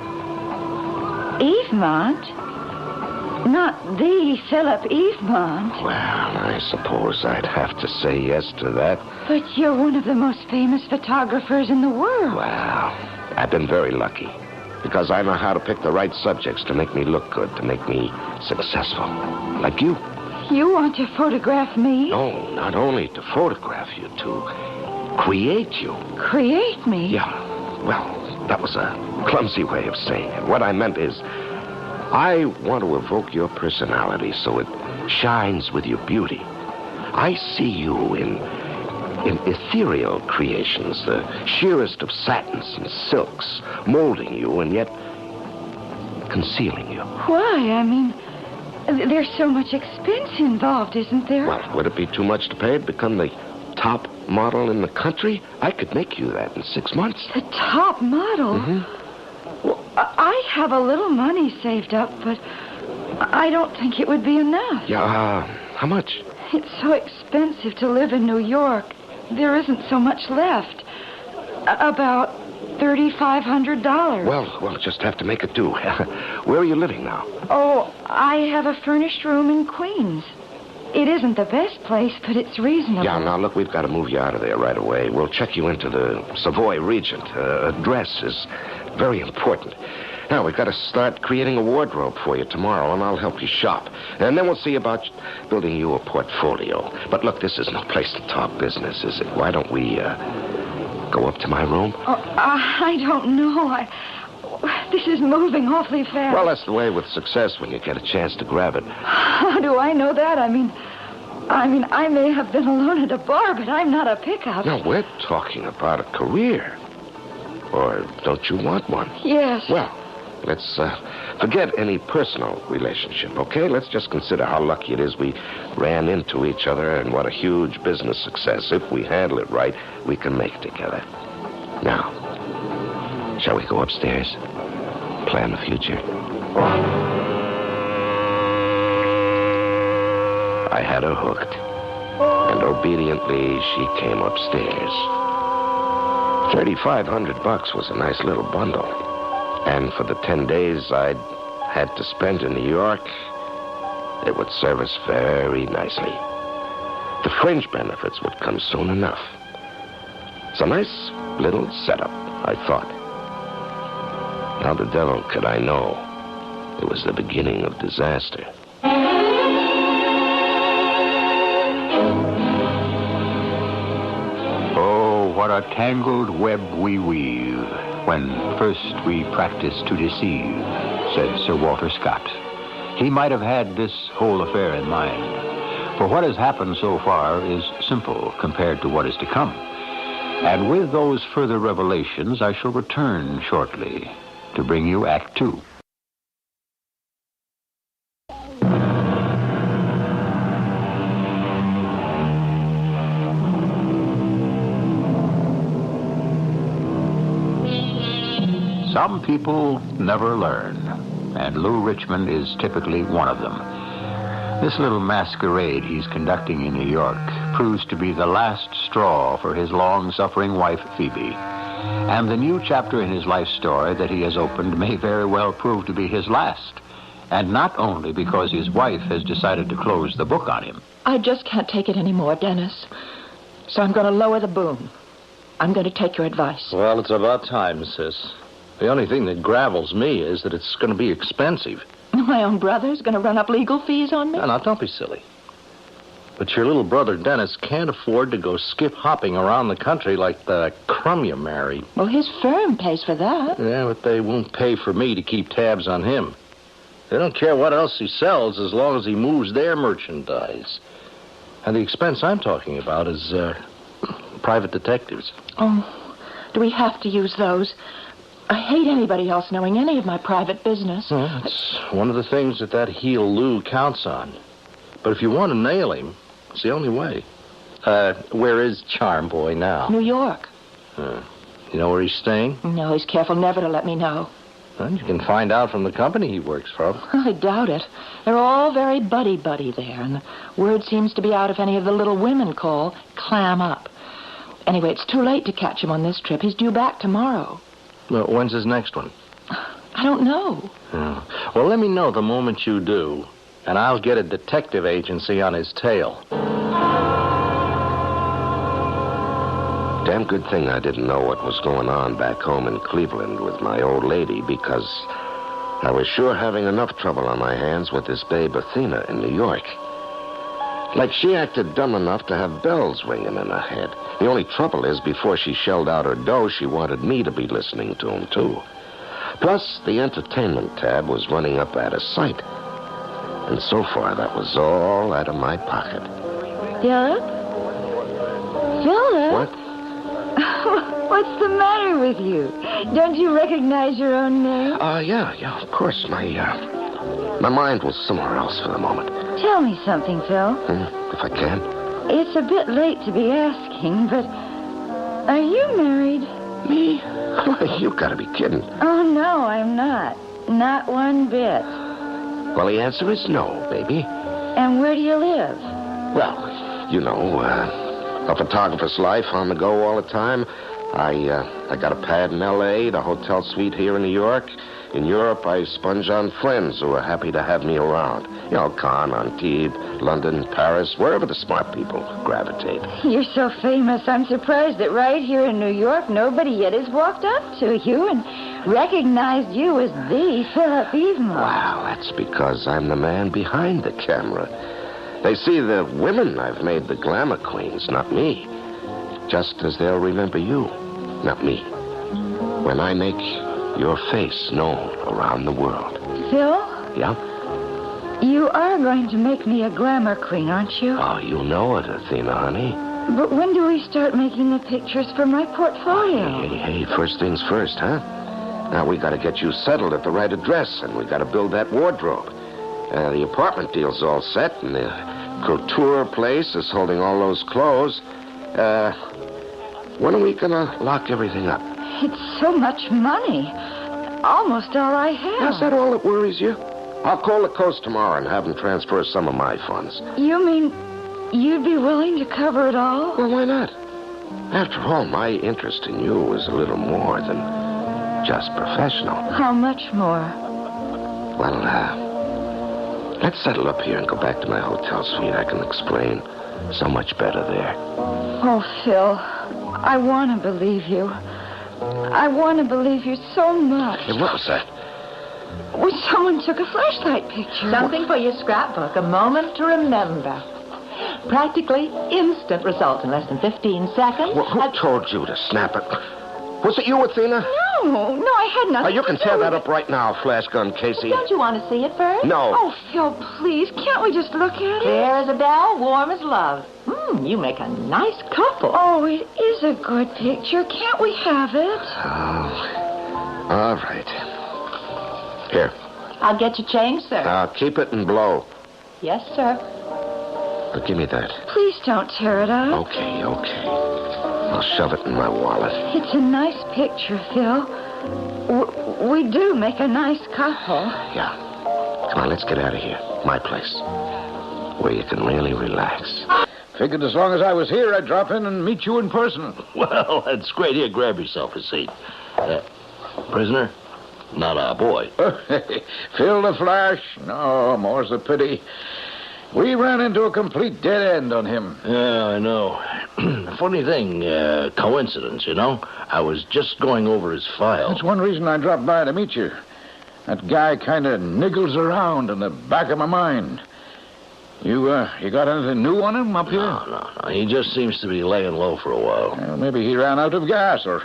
Evemont? Not the Philip Evemont. Well, I suppose I'd have to say yes to that. But you're one of the most famous photographers in the world. Well, I've been very lucky. Because I know how to pick the right subjects to make me look good, to make me successful. Like you. You want to photograph me? No, not only to photograph you, to create you. Create me? Yeah. Well, that was a clumsy way of saying it. What I meant is, I want to evoke your personality so it shines with your beauty. I see you in ethereal creations, the sheerest of satins and silks, molding you and yet concealing you. Why? I mean, there's so much expense involved, isn't there? Well, would it be too much to pay to become the top model in the country? I could make you that in 6 months. The top model? Mm-hmm. Well, I have a little money saved up, but I don't think it would be enough. Yeah, how much? It's so expensive to live in New York. There isn't so much left. About $3,500. Well, we'll just have to make it do. Where are you living now? Oh, I have a furnished room in Queens. It isn't the best place, but it's reasonable. Yeah, now, look, we've got to move you out of there right away. We'll check you into the Savoy Regent. Address is very important. Now, we've got to start creating a wardrobe for you tomorrow, and I'll help you shop. And then we'll see about building you a portfolio. But look, this is no place to talk business, is it? Why don't we go up to my room? Oh, I don't know. This is moving awfully fast. Well, that's the way with success when you get a chance to grab it. How do I know that? I mean, I may have been alone at a bar, but I'm not a pickup. No, we're talking about a career. Or don't you want one? Yes. Well, let's forget any personal relationship, okay? Let's just consider how lucky it is we ran into each other and what a huge business success. If we handle it right, we can make together. Now, shall we go upstairs? Plan the future? I had her hooked, and obediently she came upstairs. $3,500 was a nice little bundle. And for the 10 days I'd had to spend in New York, it would serve us very nicely. The fringe benefits would come soon enough. It's a nice little setup, I thought. How the devil could I know it was the beginning of disaster? Oh, what a tangled web we weave when first we practice to deceive, said Sir Walter Scott. He might have had this whole affair in mind For what has happened so far is simple compared to what is to come. And with those further revelations, I shall return shortly to bring you Act 2. Some people never learn, and Lou Richmond is typically one of them. This little masquerade he's conducting in New York proves to be the last straw for his long-suffering wife, Phoebe. And the new chapter in his life story that he has opened may very well prove to be his last. And not only because his wife has decided to close the book on him. I just can't take it anymore, Dennis. So I'm going to lower the boom. I'm going to take your advice. Well, it's about time, sis. The only thing that gravels me is that it's going to be expensive. My own brother's going to run up legal fees on me? Now, don't be silly. But your little brother, Dennis, can't afford to go skip-hopping around the country like the crumb you married. Well, his firm pays for that. Yeah, but they won't pay for me to keep tabs on him. They don't care what else he sells as long as he moves their merchandise. And the expense I'm talking about is private detectives. Oh, do we have to use those? I hate anybody else knowing any of my private business. Well, it's one of the things that heel Lou counts on. But if you want to nail him, it's the only way. Where is Charm Boy now? New York. You know where he's staying? No, he's careful never to let me know. Well, you can find out from the company he works for. I doubt it. They're all very buddy-buddy there, and the word seems to be out if any of the little women call, clam up. Anyway, it's too late to catch him on this trip. He's due back tomorrow. Well, when's his next one? I don't know. Well, let me know the moment you do, and I'll get a detective agency on his tail. Damn good thing I didn't know what was going on back home in Cleveland with my old lady, because I was sure having enough trouble on my hands with this babe Athena in New York. Like she acted dumb enough to have bells ringing in her head. The only trouble is, before she shelled out her dough, she wanted me to be listening to him, too. Plus, the entertainment tab was running up out of sight. And so far, that was all out of my pocket. Philip? Philip? What? What's the matter with you? Don't you recognize your own name? Yeah, of course. My mind was somewhere else for the moment. Tell me something, Phil. If I can. It's a bit late to be asking, but are you married? Me? You gotta be kidding. Oh, no, I'm not. Not one bit. Well, the answer is no, baby. And where do you live? Well, you know, a photographer's life, on the go all the time. I got a pad in L.A., the hotel suite here in New York. In Europe, I sponge on friends who are happy to have me around. You know, Cannes, Antibes, London, Paris, wherever the smart people gravitate. You're so famous, I'm surprised that right here in New York, nobody yet has walked up to you and recognized you as the Philip Evenmore. Wow, that's because I'm the man behind the camera. They see the women I've made the glamour queens, not me. Just as they'll remember you, not me. When I make your face known around the world. Phil? Yeah? You are going to make me a glamour queen, aren't you? Oh, you know it, Athena, honey. But when do we start making the pictures for my portfolio? Hey, first things first, huh? Now, we gotta get you settled at the right address, and we gotta build that wardrobe. The apartment deal's all set, and the couture place is holding all those clothes. When are we gonna lock everything up? It's so much money. Almost all I have. Is that all that worries you? I'll call the coast tomorrow and have them transfer some of my funds. You mean you'd be willing to cover it all? Well, why not? After all, my interest in you is a little more than just professional. How much more? Well, let's settle up here and go back to my hotel suite. I can explain so much better there. Oh, Phil, I want to believe you. I want to believe you so much. Hey, what was that? Well, someone took a flashlight picture. Something for your scrapbook, a moment to remember. Practically instant result in less than 15 seconds. Well, who told you to snap it? Was it you, Athena? No, No, I had nothing You can to do tear with that up right now, Flash Gun Casey. Don't you want to see it first? No. Oh, Phil, please, can't we just look at it? Clear as a bell, warm as love. You make a nice couple. Oh, it is a good picture. Can't we have it? Oh, all right. Here. I'll get you change, sir. Keep it and blow. Yes, sir. Give me that. Please don't tear it up. Okay. I'll shove it in my wallet. It's a nice picture, Phil. We do make a nice couple. Yeah. Come on, let's get out of here. My place. Where you can really relax. Figured as long as I was here, I'd drop in and meet you in person. Well, that's great. Here, grab yourself a seat. Prisoner? Not our boy. Phil the Flash? No, more's the pity. We ran into a complete dead end on him. Yeah, I know. Funny thing, coincidence, you know? I was just going over his file. That's one reason I dropped by to meet you. That guy kind of niggles around in the back of my mind. You got anything new on him up here? No. He just seems to be laying low for a while. Well, maybe he ran out of gas or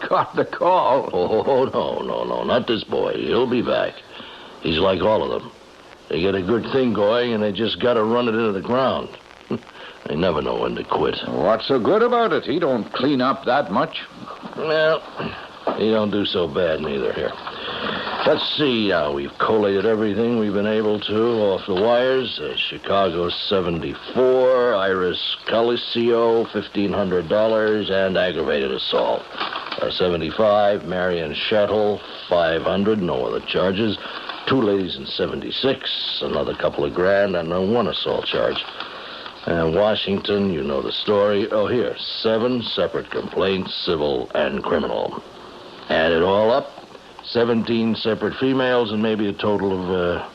got the call. Oh, no. Not this boy. He'll be back. He's like all of them. They get a good thing going, and they just got to run it into the ground. They never know when to quit. What's so good about it? He don't clean up that much. Well, he don't do so bad neither here. Let's see now. We've collated everything we've been able to off the wires. Chicago 74, Iris Coliseo, $1,500, and aggravated assault. 75, Marion Shettle, $500, no other charges. 2 ladies in 76, another couple of grand, and one assault charge. And Washington, you know the story. Oh, here, 7 separate complaints, civil and criminal. Add it all up, 17 separate females, and maybe a total of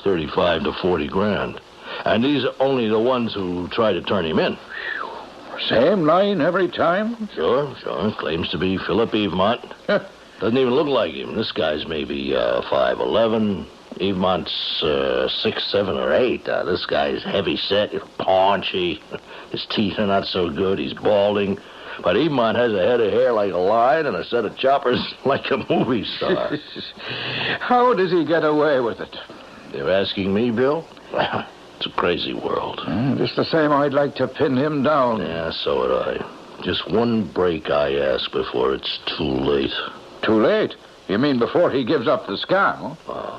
35 to 40 grand. And these are only the ones who try to turn him in. Same line every time? Sure. Claims to be Philip Evemont. Doesn't even look like him. This guy's maybe 5'11". Evemont's 6, 7, or 8. This guy's heavy set, paunchy. His teeth are not so good. He's balding. But Evemont has a head of hair like a lion and a set of choppers like a movie star. How does he get away with it? You're asking me, Bill? Well, it's a crazy world. Just the same, I'd like to pin him down. Yeah, so would I. Just one break, I ask, before it's too late. Too late? You mean before he gives up the scam, huh?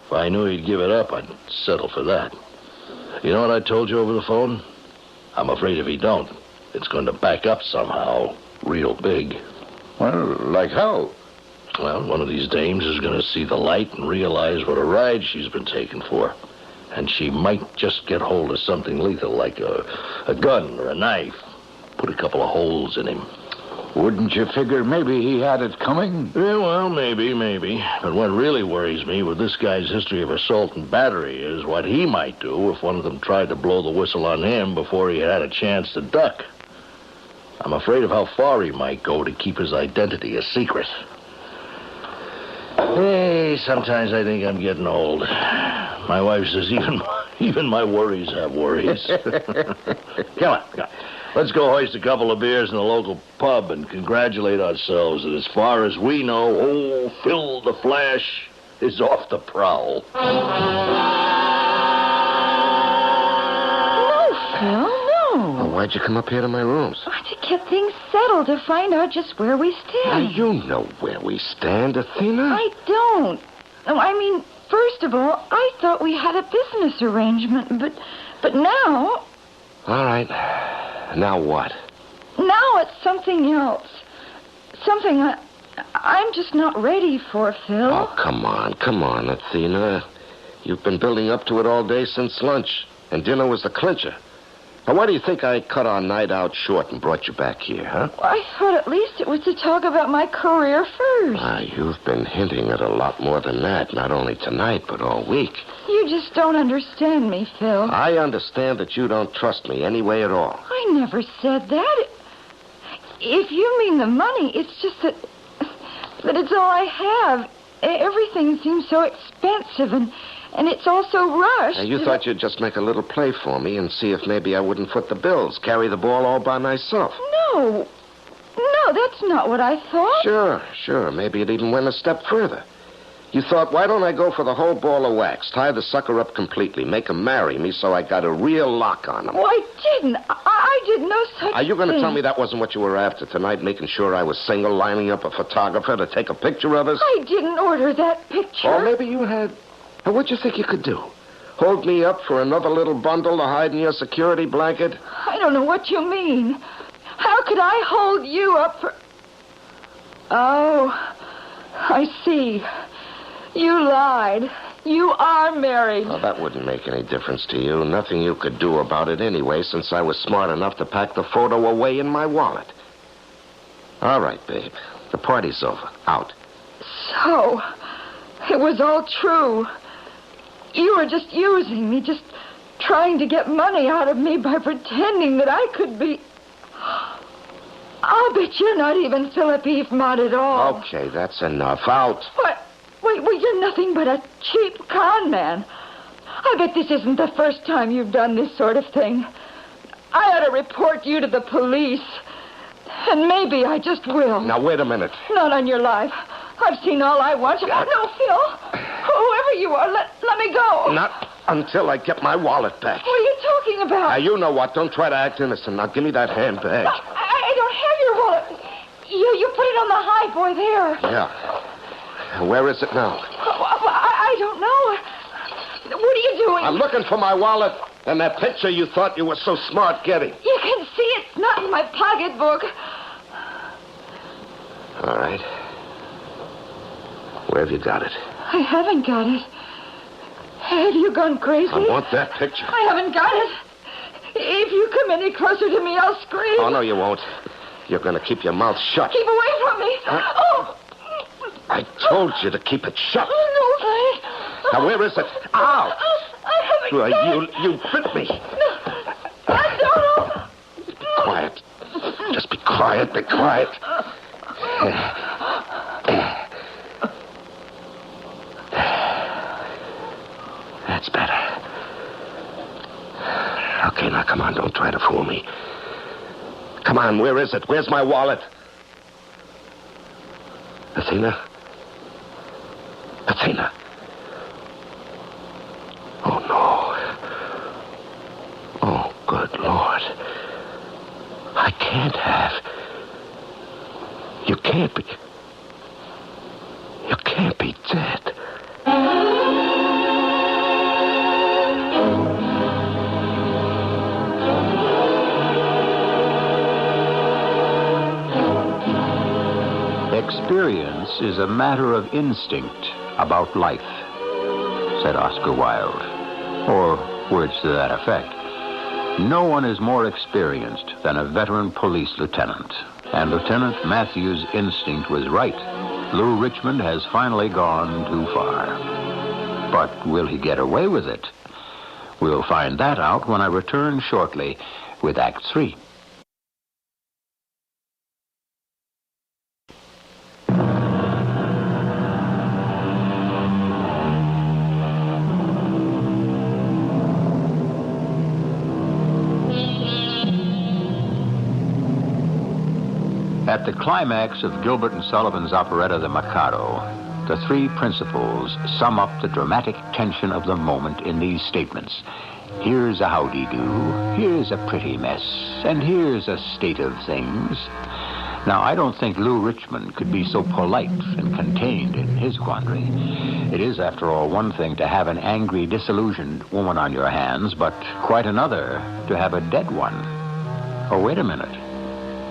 If I knew he'd give it up, I'd settle for that. You know what I told you over the phone? I'm afraid if he don't, it's going to back up somehow, real big. Well, like how? Well, one of these dames is going to see the light and realize what a ride she's been taken for. And she might just get hold of something lethal, like a gun or a knife. Put a couple of holes in him. Wouldn't you figure maybe he had it coming? Yeah, well, maybe. But what really worries me with this guy's history of assault and battery is what he might do if one of them tried to blow the whistle on him before he had a chance to duck. I'm afraid of how far he might go to keep his identity a secret. Hey, sometimes I think I'm getting old. My wife says even my worries have worries. Come on. Let's go hoist a couple of beers in the local pub and congratulate ourselves that as far as we know, old Phil the Flash is off the prowl. No, Phil, no. Well, why'd you come up here to my rooms? To get things settled, to find out just where we stand. Now, you know where we stand, Athena. I don't. I mean, first of all, I thought we had a business arrangement, but now... All right. Now what? Now it's something else. Something I'm just not ready for, Phil. Oh, come on, Athena. You've been building up to it all day since lunch, and dinner was the clincher. Now, why do you think I cut our night out short and brought you back here, huh? I thought at least it was to talk about my career first. You've been hinting at a lot more than that, not only tonight, but all week. You just don't understand me, Phil. I understand that you don't trust me any way at all. I never said that. If you mean the money, it's just that it's all I have. Everything seems so expensive, and it's all so rushed. Now, you thought you'd just make a little play for me and see if maybe I wouldn't foot the bills, carry the ball all by myself. No, No, that's not what I thought. Sure. Maybe it even went a step further. You thought, why don't I go for the whole ball of wax, tie the sucker up completely, make him marry me so I got a real lock on him? Oh, I didn't. I did no such Are you going to thing. tell me that wasn't what you were after tonight, making sure I was single, lining up a photographer to take a picture of us? I didn't order that picture. Or maybe you had. Now, what'd you think you could do? Hold me up for another little bundle to hide in your security blanket? I don't know what you mean. How could I hold you up for... Oh, I see. You lied. You are married. Well, that wouldn't make any difference to you. Nothing you could do about it anyway, since I was smart enough to pack the photo away in my wallet. All right, babe. The party's over. Out. So, it was all true. You were just using me, just trying to get money out of me by pretending that I could be... I'll bet you're not even Philip Eve'mont at all. Okay, that's enough. Out. What? Wait, you're nothing but a cheap con man. I bet this isn't the first time you've done this sort of thing. I ought to report you to the police. And maybe I just will. Now, wait a minute. Not on your life. I've seen all I want. No, Phil. Whoever you are, let me go. Not until I get my wallet back. What are you talking about? Now, you know what. Don't try to act innocent. Now, give me that handbag. No, I don't have your wallet. You put it on the high boy there. Yeah. Where is it now? I don't know. What are you doing? I'm looking for my wallet and that picture you thought you were so smart getting. You can see it's not in my pocketbook. All right. Where have you got it? I haven't got it. Have you gone crazy? I want that picture. I haven't got it. If you come any closer to me, I'll scream. Oh, no, you won't. You're going to keep your mouth shut. Keep away from me. Huh? Oh! I told you to keep it shut. Oh, no, Now, where is it? Ow! I haven't got it. You bit me. No. Be quiet. Just be quiet. Be quiet. That's better. Okay, now come on. Don't try to fool me. Come on, where is it? Where's my wallet? Athena? Athena. Oh, no. Oh, good Lord. I can't have. You can't be dead. Experience is a matter of instinct about life, said Oscar Wilde, or words to that effect. No one is more experienced than a veteran police lieutenant, and Lieutenant Matthews' instinct was right. Lou Richmond has finally gone too far. But will he get away with it? We'll find that out when I return shortly with Act 3. At the climax of Gilbert and Sullivan's operetta, The Mikado, the three principals sum up the dramatic tension of the moment in these statements. Here's a howdy-do, here's a pretty mess, and here's a state of things. Now, I don't think Lou Richmond could be so polite and contained in his quandary. It is, after all, one thing to have an angry, disillusioned woman on your hands, but quite another to have a dead one. Oh, wait a minute.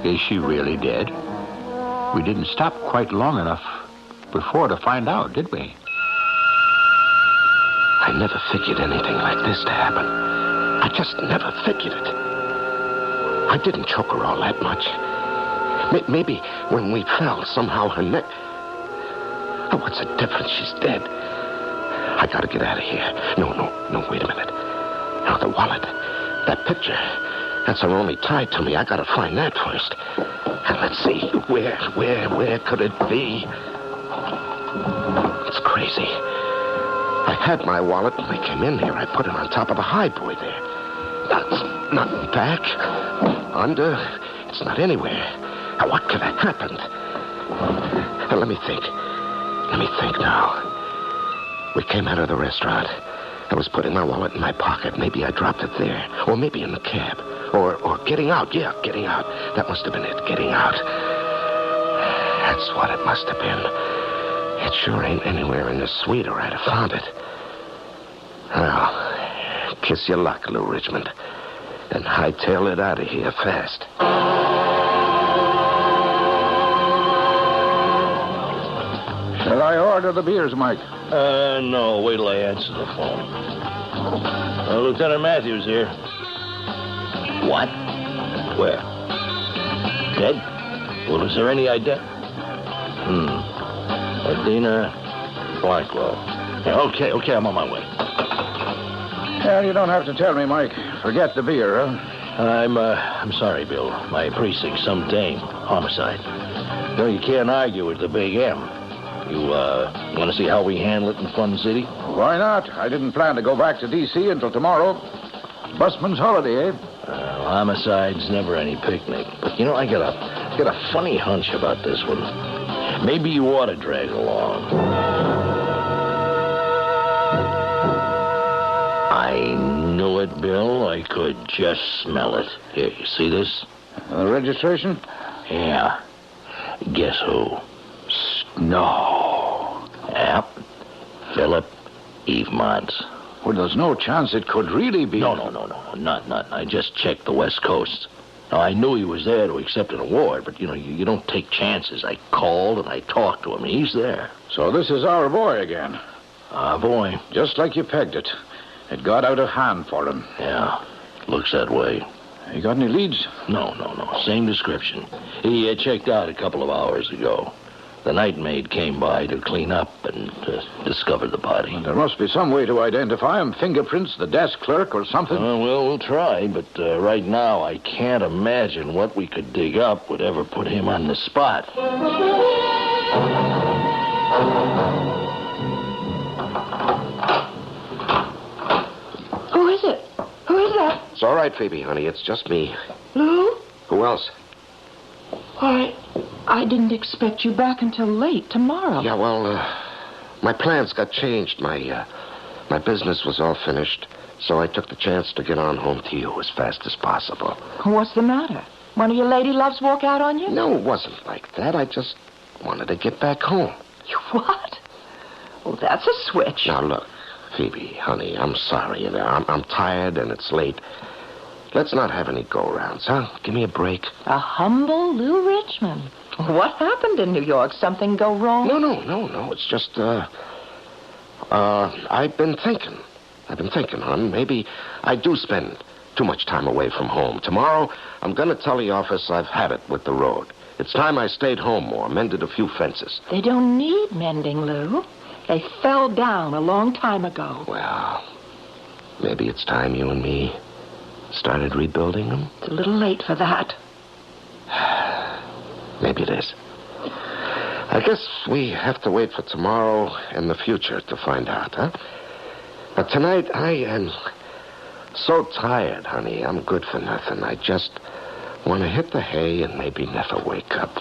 Is she really dead? We didn't stop quite long enough before to find out, did we? I never figured anything like this to happen. I just never figured it. I didn't choke her all that much. Maybe when we fell, somehow her neck... Oh, what's the difference? She's dead. I gotta get out of here. No, wait a minute. Now, the wallet, that picture... That's her only tie to me. I gotta find that first. And let's see, where could it be? It's crazy. I had my wallet when I came in here. I put it on top of the high boy there. It's not back, under. It's not anywhere. Now, what could have happened? Now, let me think. Let me think now. We came out of the restaurant. I was putting my wallet in my pocket. Maybe I dropped it there. Or maybe in the cab. Or getting out. Yeah, getting out. That must have been it. Getting out. That's what it must have been. It sure ain't anywhere in the suite or I'd have found it. Well, kiss your luck, Lou Richmond. And hightail it out of here fast. Shall I order the beers, Mike? No. Wait till I answer the phone. Lieutenant Matthews here. What? Where? Dead? Well, is there any idea? Adina Blackwell. Yeah, okay, I'm on my way. Well, you don't have to tell me, Mike. Forget the beer, huh? I'm sorry, Bill. My precinct, some dame. Homicide. No, you can't argue with the big M. You, want to see how we handle it in Fun City? Why not? I didn't plan to go back to D.C. until tomorrow. Busman's holiday, eh? Homicide's never any picnic. But, I got a funny hunch about this one. Maybe you ought to drag along. I knew it, Bill. I could just smell it. Here, you see this? The registration? Yeah. Guess who? No. Yep. Philip Evemont. Well, there's no chance it could really be... No. Not. I just checked the West Coast. Now, I knew he was there to accept an award, but, you don't take chances. I called and I talked to him. He's there. So this is our boy again. Our boy. Just like you pegged it. It got out of hand for him. Yeah, looks that way. You got any leads? No. Same description. He checked out a couple of hours ago. The night maid came by to clean up and discovered the body. Well, there must be some way to identify him. Fingerprints, the desk clerk, or something. Well, we'll try, but right now I can't imagine what we could dig up would ever put him on the spot. Who is it? Who is that? It's all right, Phoebe, honey. It's just me. Lou? Who else? Why, I didn't expect you back until late tomorrow. Yeah, well, my plans got changed. My business was all finished, so I took the chance to get on home to you as fast as possible. What's the matter? One of your lady loves walk out on you? No, it wasn't like that. I just wanted to get back home. You what? Well, that's a switch. Now, look, Phoebe, honey, I'm sorry. I'm tired and it's late. Let's not have any go-rounds, huh? Give me a break. A humble Lou Richmond. What happened in New York? Something go wrong? No. It's just, I've been thinking, hon. Maybe I do spend too much time away from home. Tomorrow, I'm going to tell the office I've had it with the road. It's time I stayed home more, mended a few fences. They don't need mending, Lou. They fell down a long time ago. Well, maybe it's time you and me started rebuilding them. It's a little late for that. Maybe it is. I guess we have to wait for tomorrow and the future to find out, huh? But tonight, I am so tired, honey. I'm good for nothing. I just want to hit the hay and maybe never wake up.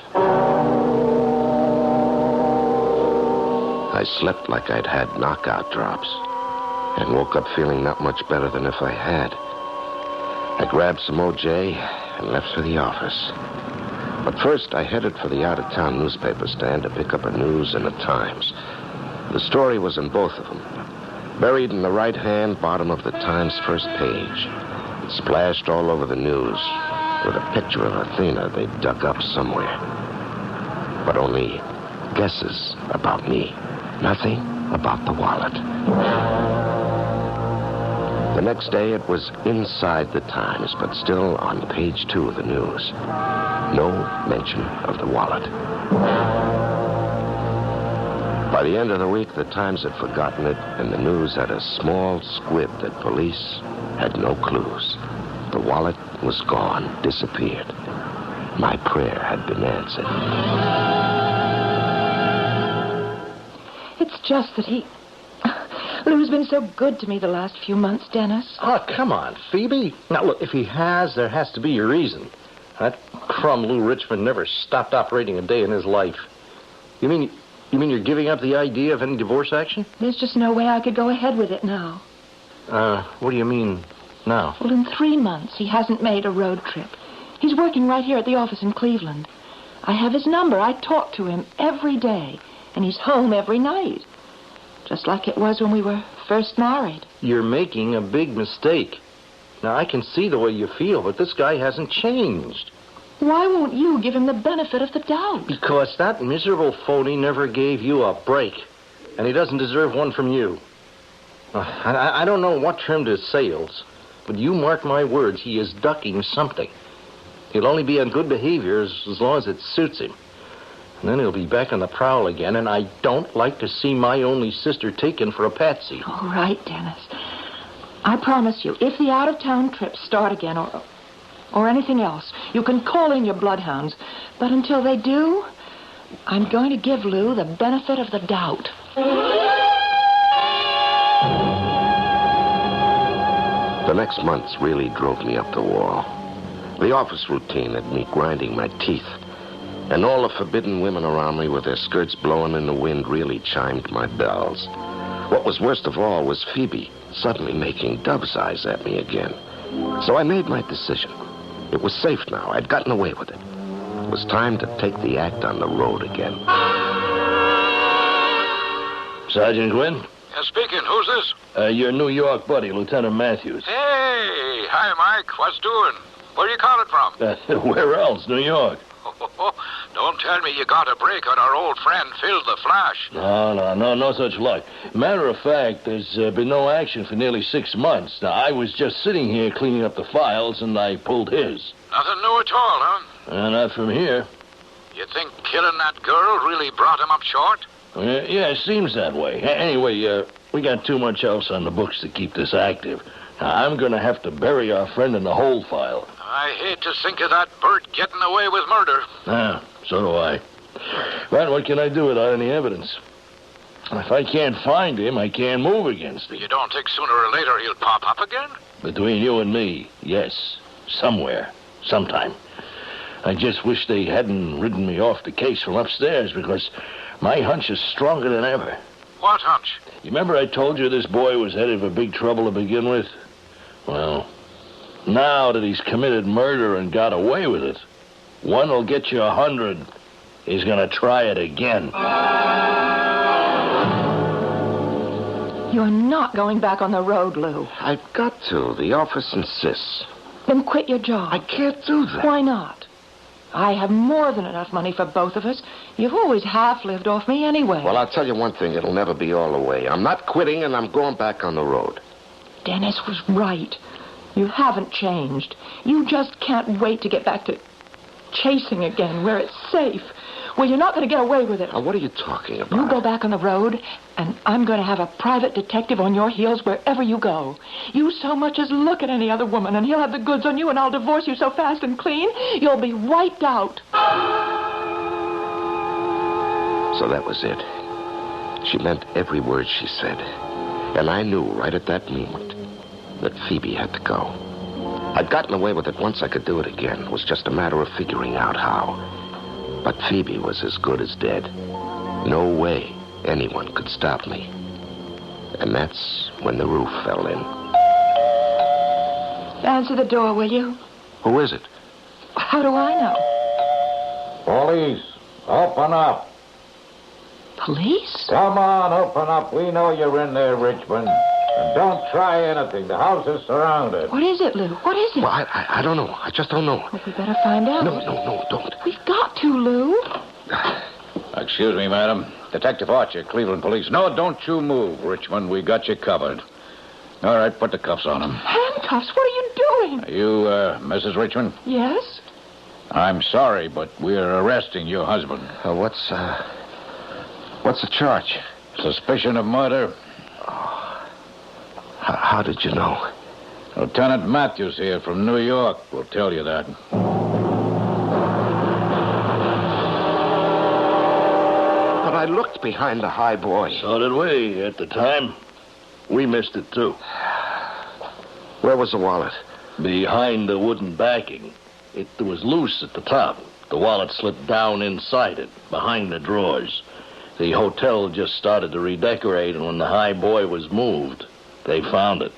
I slept like I'd had knockout drops and woke up feeling not much better than if I had. I grabbed some OJ and left for the office. But first, I headed for the out-of-town newspaper stand to pick up a News and a Times. The story was in both of them. Buried in the right-hand bottom of the Times' first page. It splashed all over the news with a picture of Athena they dug up somewhere. But only guesses about me. Nothing about the wallet. The next day, it was inside the Times, but still on page 2 of the news. No mention of the wallet. By the end of the week, the Times had forgotten it, and the news had a small squib that police had no clues. The wallet was gone, disappeared. My prayer had been answered. It's just that Lou's been so good to me the last few months, Dennis. Oh, come on, Phoebe. Now, look, if he has, there has to be a reason. That crumb Lou Richmond never stopped operating a day in his life. You mean you're giving up the idea of any divorce action? There's just no way I could go ahead with it now. What do you mean now? Well, in 3 months, he hasn't made a road trip. He's working right here at the office in Cleveland. I have his number. I talk to him every day, and he's home every night. Just like it was when we were first married. You're making a big mistake. Now, I can see the way you feel, but this guy hasn't changed. Why won't you give him the benefit of the doubt? Because that miserable phony never gave you a break, and he doesn't deserve one from you. I don't know what trimmed his sails, but you mark my words, he is ducking something. He'll only be on good behavior as long as it suits him. And then he'll be back on the prowl again, and I don't like to see my only sister taken for a patsy. All right, Dennis. I promise you, if the out-of-town trips start again or anything else, you can call in your bloodhounds. But until they do, I'm going to give Lou the benefit of the doubt. The next months really drove me up the wall. The office routine had me grinding my teeth. And all the forbidden women around me with their skirts blowing in the wind really chimed my bells. What was worst of all was Phoebe suddenly making dove's eyes at me again. So I made my decision. It was safe now. I'd gotten away with it. It was time to take the act on the road again. Sergeant Gwynn? Speaking. Who's this? Your New York buddy, Lieutenant Matthews. Hey. Hi, Mike. What's doing? Where you calling from? Where else? New York. Don't tell me you got a break on our old friend Phil the Flash. No such luck. Matter of fact, there's been no action for nearly 6 months. Now, I was just sitting here cleaning up the files, and I pulled his. Nothing new at all, huh? Not from here. You think killing that girl really brought him up short? Yeah, it seems that way. Anyway, we got too much else on the books to keep this active. Now, I'm going to have to bury our friend in the hold file. I hate to think of that bird getting away with murder. So do I. But what can I do without any evidence? If I can't find him, I can't move against him. You don't think sooner or later he'll pop up again? Between you and me, yes. Somewhere. Sometime. I just wish they hadn't ridden me off the case from upstairs, because my hunch is stronger than ever. What hunch? You remember I told you this boy was headed for big trouble to begin with? Well, now that he's committed murder and got away with it, one will get you 100. He's going to try it again. You're not going back on the road, Lou. I've got to. The office insists. Then quit your job. I can't do that. Why not? I have more than enough money for both of us. You've always half lived off me anyway. Well, I'll tell you one thing. It'll never be all the way. I'm not quitting, and I'm going back on the road. Dennis was right. You haven't changed. You just can't wait to get back to chasing again where it's safe. Well, you're not going to get away with it. Now, what are you talking about? You go back on the road, and I'm going to have a private detective on your heels wherever you go. You so much as look at any other woman, and he'll have the goods on you, and I'll divorce you so fast and clean, you'll be wiped out. So that was it. She meant every word she said. And I knew right at that moment that Phoebe had to go. I'd gotten away with it once. I could do it again. It was just a matter of figuring out how. But Phoebe was as good as dead. No way anyone could stop me. And that's when the roof fell in. Answer the door, will you? Who is it? How do I know? Police, open up. Police? Come on, open up. We know you're in there, Richmond. And don't try anything. The house is surrounded. What is it, Lou? What is it? Well, I don't know. I just don't know. Well, we better find out. No, don't. We've got to, Lou. Excuse me, madam. Detective Archer, Cleveland Police. No, don't you move, Richmond. We got you covered. All right, put the cuffs on him. Handcuffs? What are you doing? Are you, Mrs. Richmond? Yes? I'm sorry, but we're arresting your husband. What's the charge? Suspicion of murder. How did you know? Lieutenant Matthews here from New York will tell you that. But I looked behind the high boy. So did we at the time. We missed it, too. Where was the wallet? Behind the wooden backing. It was loose at the top. The wallet slipped down inside it, behind the drawers. The hotel just started to redecorate, and when the high boy was moved, they found it.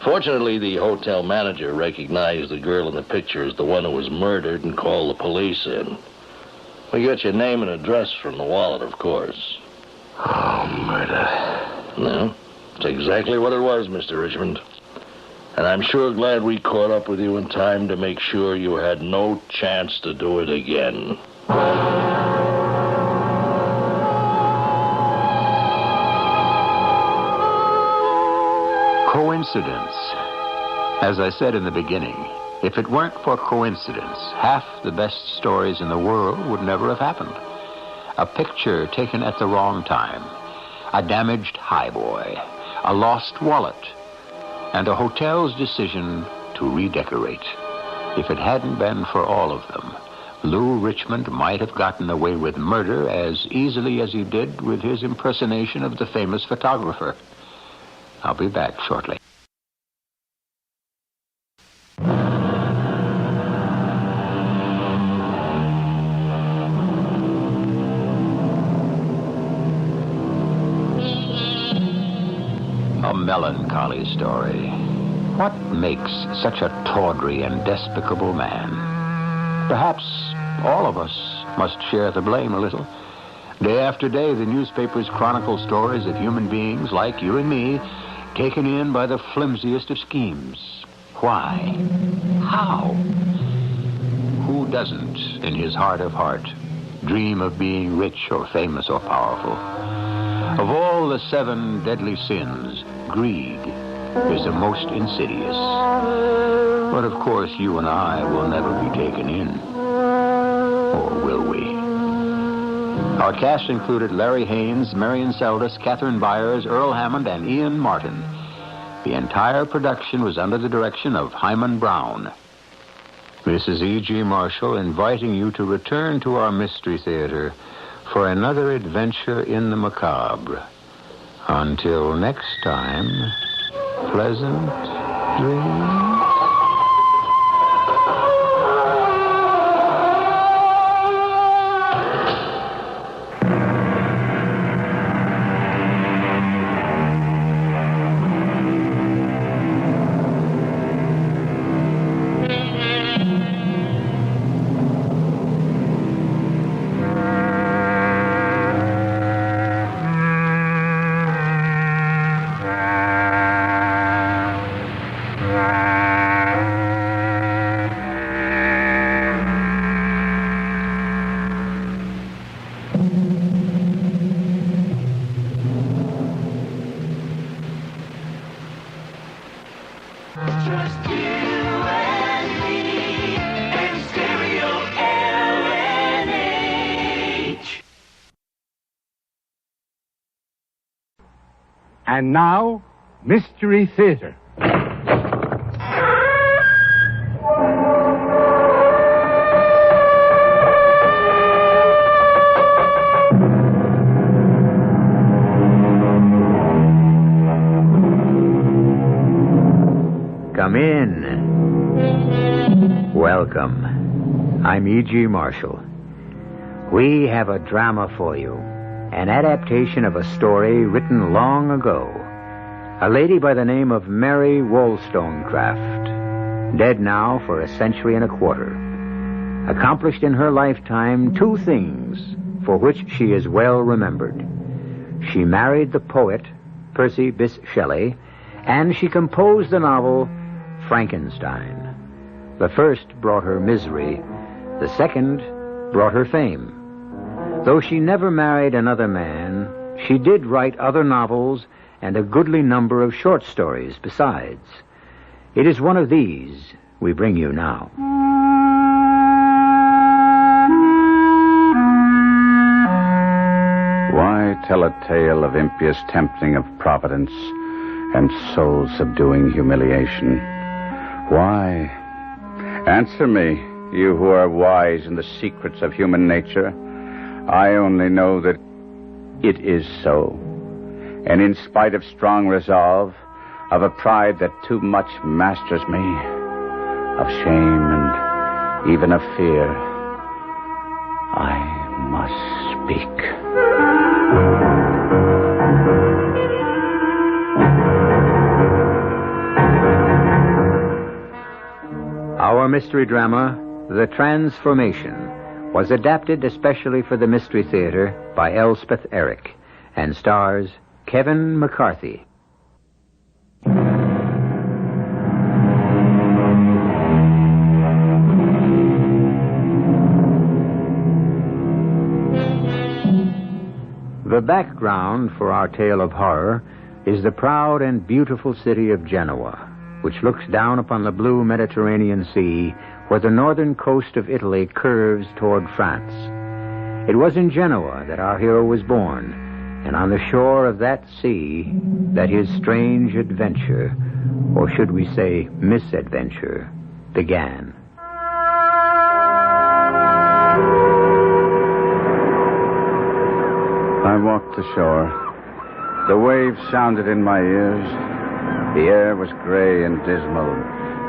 Fortunately, the hotel manager recognized the girl in the picture as the one who was murdered and called the police in. We got your name and address from the wallet, of course. Oh, murder. No, it's exactly what it was, Mr. Richmond. And I'm sure glad we caught up with you in time to make sure you had no chance to do it again. Coincidence. As I said in the beginning, if it weren't for coincidence, half the best stories in the world would never have happened. A picture taken at the wrong time, a damaged highboy, a lost wallet, and a hotel's decision to redecorate. If it hadn't been for all of them, Lou Richmond might have gotten away with murder as easily as he did with his impersonation of the famous photographer. I'll be back shortly. A melancholy story. What makes such a tawdry and despicable man? Perhaps all of us must share the blame a little. Day after day, the newspapers chronicle stories of human beings like you and me taken in by the flimsiest of schemes. Why? How? Who doesn't, in his heart of heart, dream of being rich or famous or powerful? Of all the 7 deadly sins, greed is the most insidious. But of course, you and I will never be taken in. Or will we? Our cast included Larry Haynes, Marion Seldes, Catherine Byers, Earl Hammond, and Ian Martin. The entire production was under the direction of Hyman Brown. This is E.G. Marshall inviting you to return to our Mystery Theater for another adventure in the macabre. Until next time, pleasant dreams. And now, Mystery Theater. Come in. Welcome. I'm E.G. Marshall. We have a drama for you. An adaptation of a story written long ago. A lady by the name of Mary Wollstonecraft, dead now for a century and a quarter, accomplished in her lifetime 2 things for which she is well remembered. She married the poet Percy Bysshe Shelley, and she composed the novel Frankenstein. The first brought her misery, the second brought her fame. Though she never married another man, she did write other novels and a goodly number of short stories besides. It is one of these we bring you now. Why tell a tale of impious tempting of providence and soul-subduing humiliation? Why? Answer me, you who are wise in the secrets of human nature. I only know that it is so. And in spite of strong resolve, of a pride that too much masters me, of shame and even of fear. I must speak. Our mystery drama, The Transformation, was adapted especially for the Mystery Theater by Elspeth Eric and stars Kevin McCarthy. The background for our tale of horror is the proud and beautiful city of Genoa, which looks down upon the blue Mediterranean Sea where the northern coast of Italy curves toward France. It was in Genoa that our hero was born, and on the shore of that sea that his strange adventure, or should we say misadventure, began. I walked the shore. The waves sounded in my ears. The air was gray and dismal,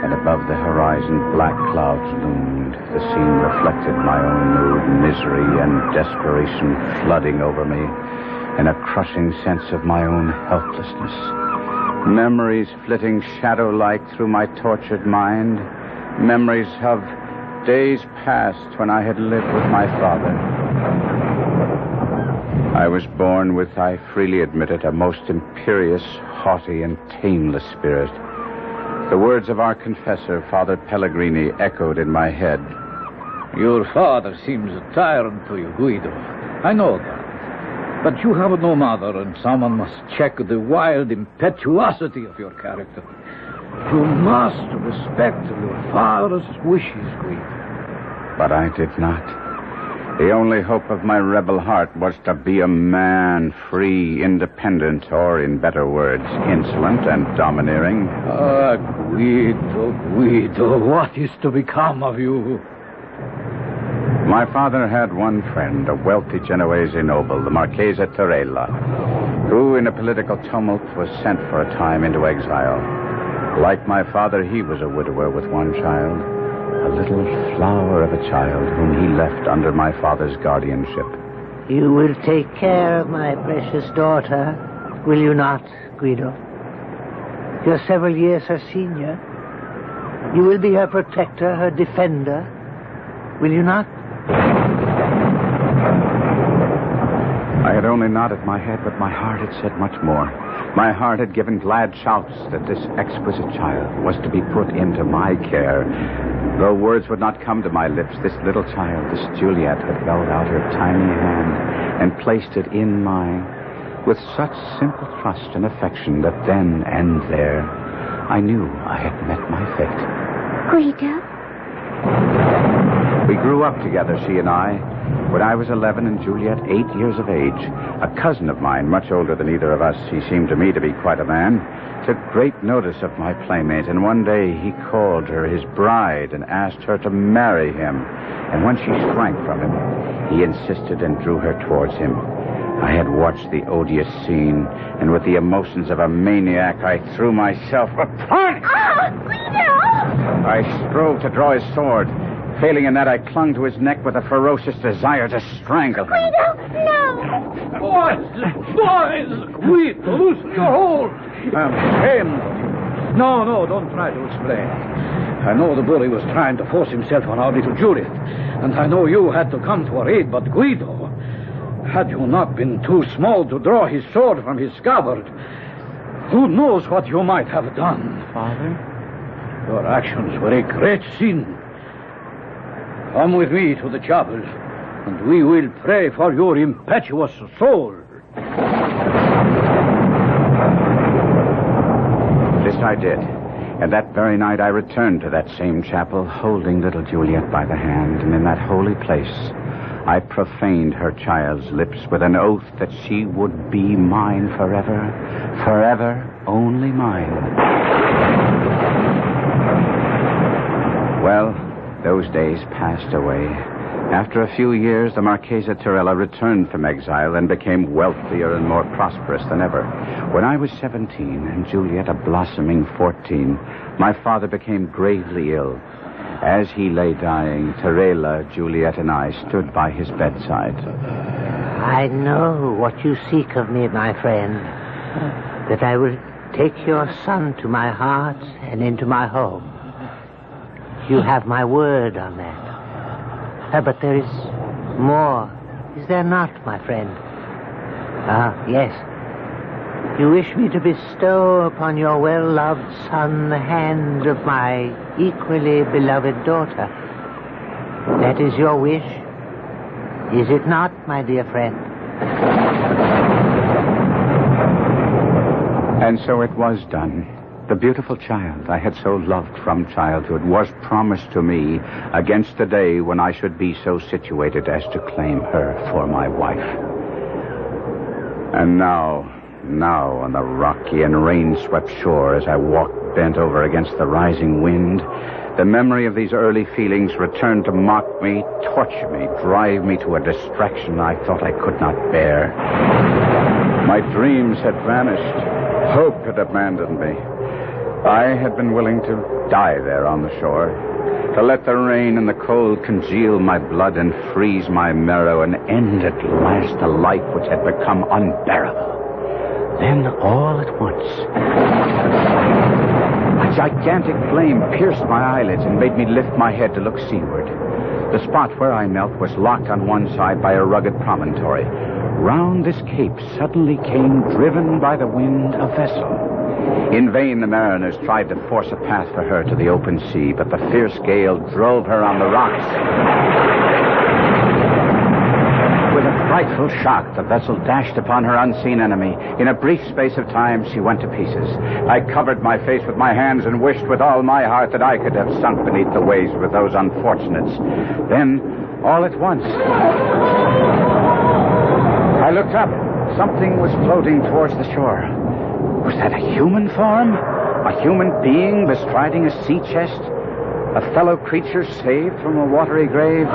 and above the horizon black clouds loomed. The scene reflected my own mood, misery and desperation flooding over me, and a crushing sense of my own helplessness. Memories flitting shadow-like through my tortured mind. Memories of days past when I had lived with my father. I was born with, I freely admit it, a most imperious, haughty, and tameless spirit. The words of our confessor, Father Pellegrini, echoed in my head. Your father seems a tyrant to you, Guido. I know that. But you have no mother, and someone must check the wild impetuosity of your character. You must respect your father's wishes, Guido. But I did not. The only hope of my rebel heart was to be a man, free, independent, or, in better words, insolent and domineering. Ah, Guido, what is to become of you? My father had one friend, a wealthy Genoese noble, the Marchesa Torella, who, in a political tumult, was sent for a time into exile. Like my father, he was a widower with one child. A little flower of a child whom he left under my father's guardianship. You will take care of my precious daughter, will you not, Guido? You're several years her senior. You will be her protector, her defender, will you not? I had only nodded my head, but my heart had said much more. My heart had given glad shouts that this exquisite child was to be put into my care. Though words would not come to my lips, this little child, this Juliet, had held out her tiny hand and placed it in mine with such simple trust and affection that then and there I knew I had met my fate. Guido? We grew up together, she and I. When I was 11 and Juliet 8 years of age, a cousin of mine, much older than either of us, he seemed to me to be quite a man, took great notice of my playmate, and one day he called her his bride and asked her to marry him. And when she shrank from him, he insisted and drew her towards him. I had watched the odious scene, and with the emotions of a maniac, I threw myself upon him. Guido! I strove to draw his sword. Failing in that, I clung to his neck with a ferocious desire to strangle him. Guido, no! Boys! Guido, loosen your hold! I'm ashamed of you. No, don't try to explain. I know the bully was trying to force himself on our little Juliet, and I know you had to come to her aid, but Guido, had you not been too small to draw his sword from his scabbard, who knows what you might have done? Father? Your actions were a great sin. Come with me to the chapel, and we will pray for your impetuous soul. This I did, and that very night I returned to that same chapel, holding little Juliet by the hand, and in that holy place I profaned her child's lips with an oath that she would be mine forever, forever only mine. Well, those days passed away. After a few years, the Marchesa Torella returned from exile and became wealthier and more prosperous than ever. When I was 17 and Juliet a blossoming 14, my father became gravely ill. As he lay dying, Terela, Juliet, and I stood by his bedside. I know what you seek of me, my friend. That I will take your son to my heart and into my home. You have my word on that. But there is more, is there not, my friend? Yes. You wish me to bestow upon your well-loved son the hand of my equally beloved daughter. That is your wish, is it not, my dear friend? And so it was done. The beautiful child I had so loved from childhood was promised to me against the day when I should be so situated as to claim her for my wife. And now on the rocky and rain-swept shore, as I walked bent over against the rising wind, the memory of these early feelings returned to mock me, torture me, drive me to a distraction I thought I could not bear. My dreams had vanished. Hope had abandoned me. I had been willing to die there on the shore, to let the rain and the cold congeal my blood and freeze my marrow and end at last a life which had become unbearable. Then, all at once, a gigantic flame pierced my eyelids and made me lift my head to look seaward. The spot where I knelt was locked on one side by a rugged promontory. Round this cape suddenly came, driven by the wind, a vessel. In vain the mariners tried to force a path for her to the open sea, but the fierce gale drove her on the rocks. With a frightful shock, the vessel dashed upon her unseen enemy. In a brief space of time, she went to pieces. I covered my face with my hands and wished with all my heart that I could have sunk beneath the waves with those unfortunates. Then, all at once, I looked up. Something was floating towards the shore. Was that a human form? A human being bestriding a sea chest? A fellow creature saved from a watery grave?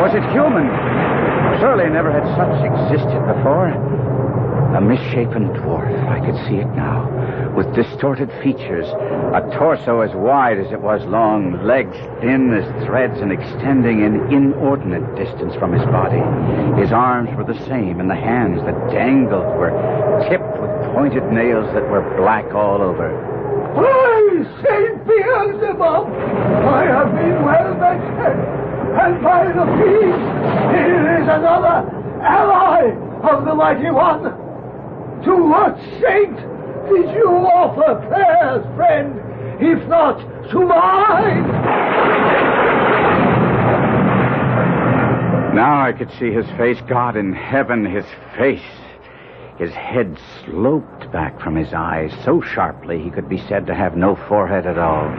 Was it human? Surely never had such existed before. A misshapen dwarf, I could see it now, with distorted features, a torso as wide as it was long, legs thin as threads and extending an inordinate distance from his body. His arms were the same, and the hands that dangled were tipped with pointed nails that were black all over. By Saint Beelzebub, I have been well vested, and by the peace, here is another ally of the Mighty One. To what saint did you offer prayers, friend, if not to mine? Now I could see his face. God in heaven, his face. His head sloped back from his eyes so sharply he could be said to have no forehead at all.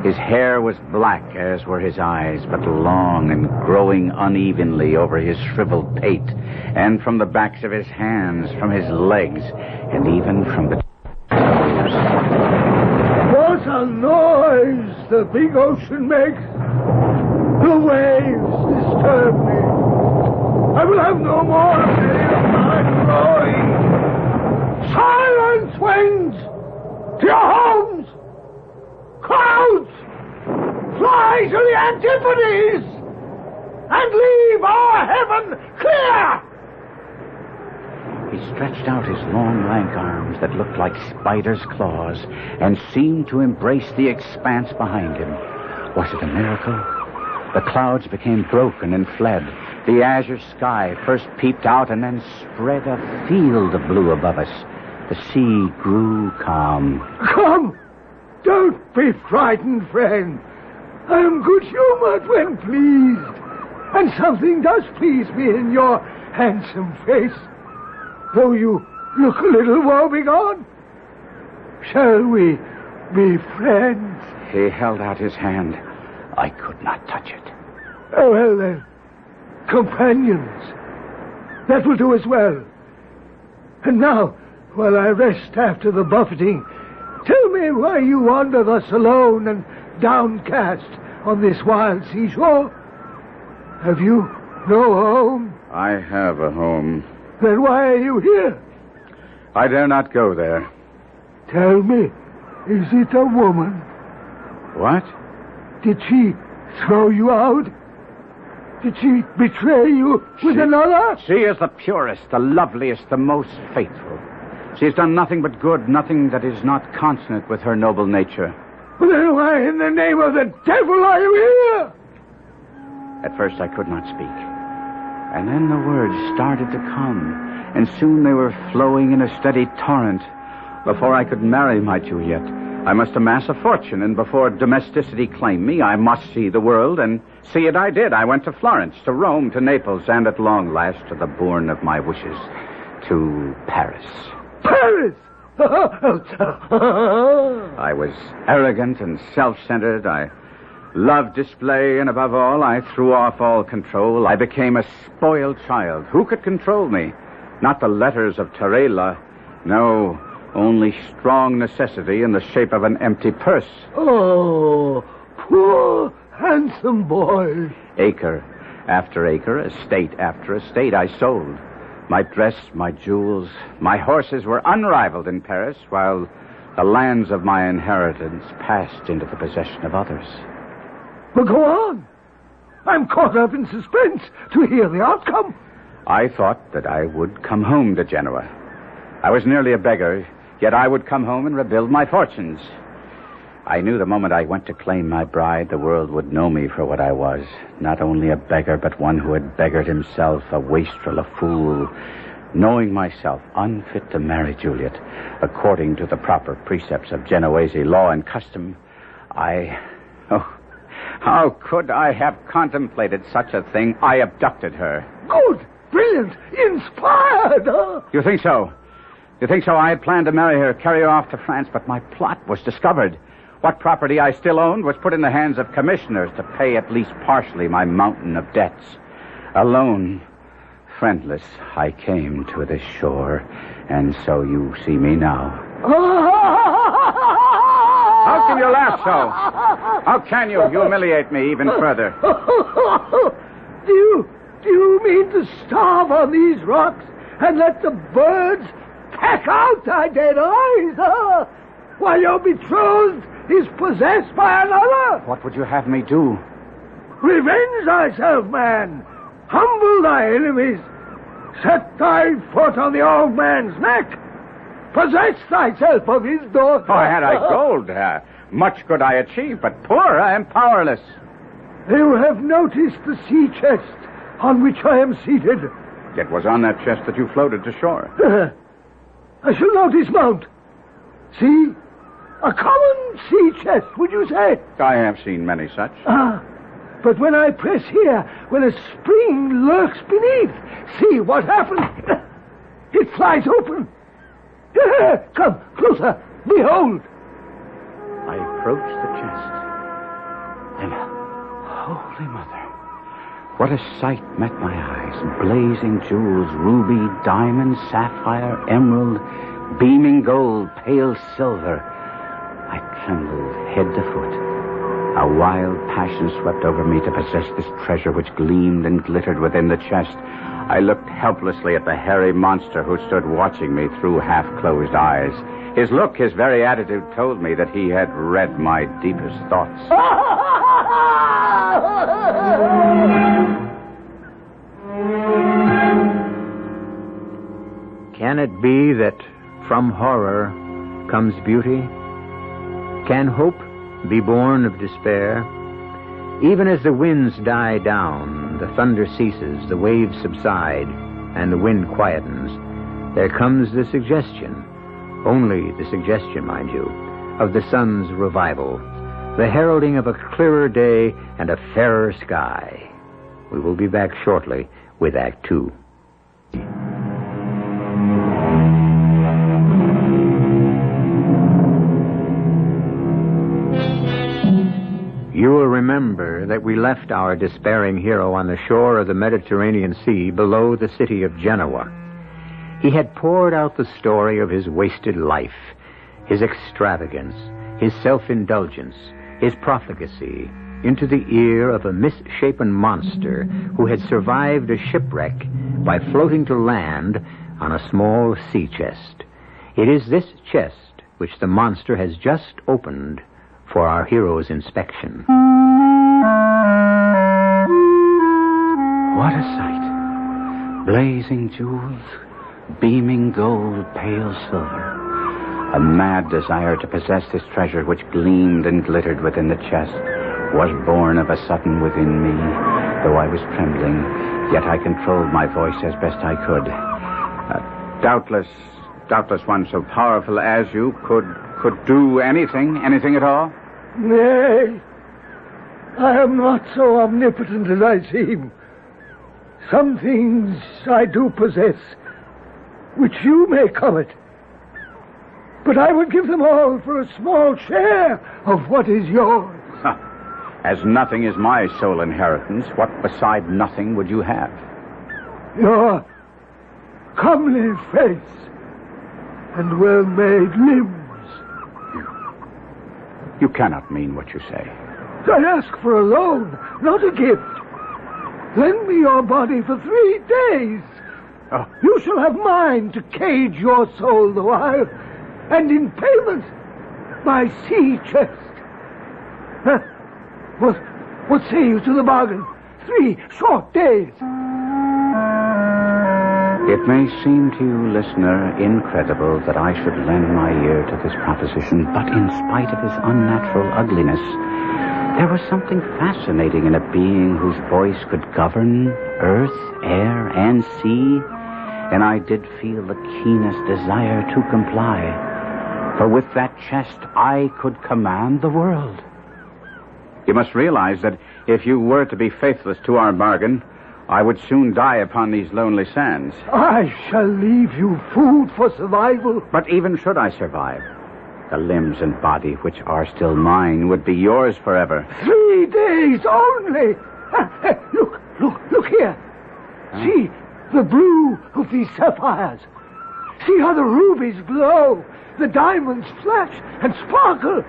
His hair was black, as were his eyes, but long and growing unevenly over his shriveled pate, and from the backs of his hands, from his legs, and even from the toes. What a noise the big ocean makes! The waves disturb me. I will have no more of my growing. Silence, winds! To your homes! Clouds! Fly to the antipodes! And leave our heaven clear! He stretched out his long, lank arms that looked like spiders' claws and seemed to embrace the expanse behind him. Was it a miracle? The clouds became broken and fled. The azure sky first peeped out and then spread a field of blue above us. The sea grew calm. Come! Don't be frightened, friend. I am good-humored when pleased. And something does please me in your handsome face, though you look a little woebegone. Shall we be friends? He held out his hand. I could not touch it. Oh, well then, companions. That will do as well. And now, while I rest after the buffeting, tell me why you wander thus alone and downcast on this wild seashore. Have you no home? I have a home. Then why are you here? I dare not go there. Tell me, is it a woman? What? Did she throw you out? Did she betray you with another? She is the purest, the loveliest, the most faithful. She has done nothing but good, nothing that is not consonant with her noble nature. Then why in the name of the devil are you here? At first I could not speak. And then the words started to come, and soon they were flowing in a steady torrent. Before I could marry my Juliet, I must amass a fortune, and before domesticity claimed me, I must see the world, and see it I did. I went to Florence, to Rome, to Naples, and at long last to the bourne of my wishes, to Paris. Paris! I was arrogant and self-centered. I loved display, and above all, I threw off all control. I became a spoiled child. Who could control me? Not the letters of Tarela. No, only strong necessity in the shape of an empty purse. Oh, poor, handsome boy. Acre after acre, estate after estate, I sold. My dress, my jewels, my horses were unrivaled in Paris, while the lands of my inheritance passed into the possession of others. Well, go on. I'm caught up in suspense to hear the outcome. I thought that I would come home to Genoa. I was nearly a beggar, yet I would come home and rebuild my fortunes. I knew the moment I went to claim my bride, the world would know me for what I was. Not only a beggar, but one who had beggared himself, a wastrel, a fool. Knowing myself unfit to marry Juliet, according to the proper precepts of Genoese law and custom, how could I have contemplated such a thing? I abducted her. Good, brilliant, inspired. Huh? You think so? You think so? I had planned to marry her, carry her off to France, but my plot was discovered. What property I still owned was put in the hands of commissioners to pay at least partially my mountain of debts. Alone, friendless, I came to this shore, and so you see me now. How can you laugh so? How can you humiliate me even further? Do you mean to starve on these rocks and let the birds peck out thy dead eyes, huh? While your betrothed is possessed by another? What would you have me do? Revenge thyself, man. Humble thy enemies. Set thy foot on the old man's neck. Possess thyself of his daughter. Oh, had I gold, much could I achieve, but poor, I am powerless. You have noticed the sea chest on which I am seated. It was on that chest that you floated to shore. I shall now dismount. See? A common sea chest, would you say? I have seen many such. But when I press here, when a spring lurks beneath, see what happens. It flies open. Come, closer. Behold. I approached the chest. And, Holy Mother, what a sight met my eyes. Blazing jewels, ruby, diamond, sapphire, emerald, beaming gold, pale silver. I trembled head to foot. A wild passion swept over me to possess this treasure which gleamed and glittered within the chest. I looked helplessly at the hairy monster who stood watching me through half-closed eyes. His look, his very attitude told me that he had read my deepest thoughts. Can it be that from horror comes beauty? Can hope be born of despair? Even as the winds die down, the thunder ceases, the waves subside, and the wind quietens, there comes the suggestion, only the suggestion, mind you, of the sun's revival, the heralding of a clearer day and a fairer sky. We will be back shortly with Act Two. You will remember that we left our despairing hero on the shore of the Mediterranean Sea below the city of Genoa. He had poured out the story of his wasted life, his extravagance, his self-indulgence, his profligacy, into the ear of a misshapen monster who had survived a shipwreck by floating to land on a small sea chest. It is this chest which the monster has just opened for our hero's inspection. What a sight. Blazing jewels, beaming gold, pale silver. A mad desire to possess this treasure which gleamed and glittered within the chest was born of a sudden within me. Though I was trembling, yet I controlled my voice as best I could. Doubtless one so powerful as you could do anything at all? Nay, I am not so omnipotent as I seem. Some things I do possess, which you may covet. But I would give them all for a small share of what is yours. As nothing is my sole inheritance, what beside nothing would you have? Your comely face and well-made limbs. You cannot mean what you say. I ask for a loan, not a gift. Lend me your body for 3 days. Oh. You shall have mine to cage your soul the while, and in payment, my sea chest. Huh? What say you to the bargain? 3 short days. It may seem to you, listener, incredible that I should lend my ear to this proposition, but in spite of his unnatural ugliness, there was something fascinating in a being whose voice could govern earth, air, and sea, and I did feel the keenest desire to comply. For with that chest, I could command the world. You must realize that if you were to be faithless to our bargain, I would soon die upon these lonely sands. I shall leave you food for survival. But even should I survive, the limbs and body which are still mine would be yours forever. 3 days only. Look here. Huh? See the blue of these sapphires. See how the rubies glow, the diamonds flash and sparkle.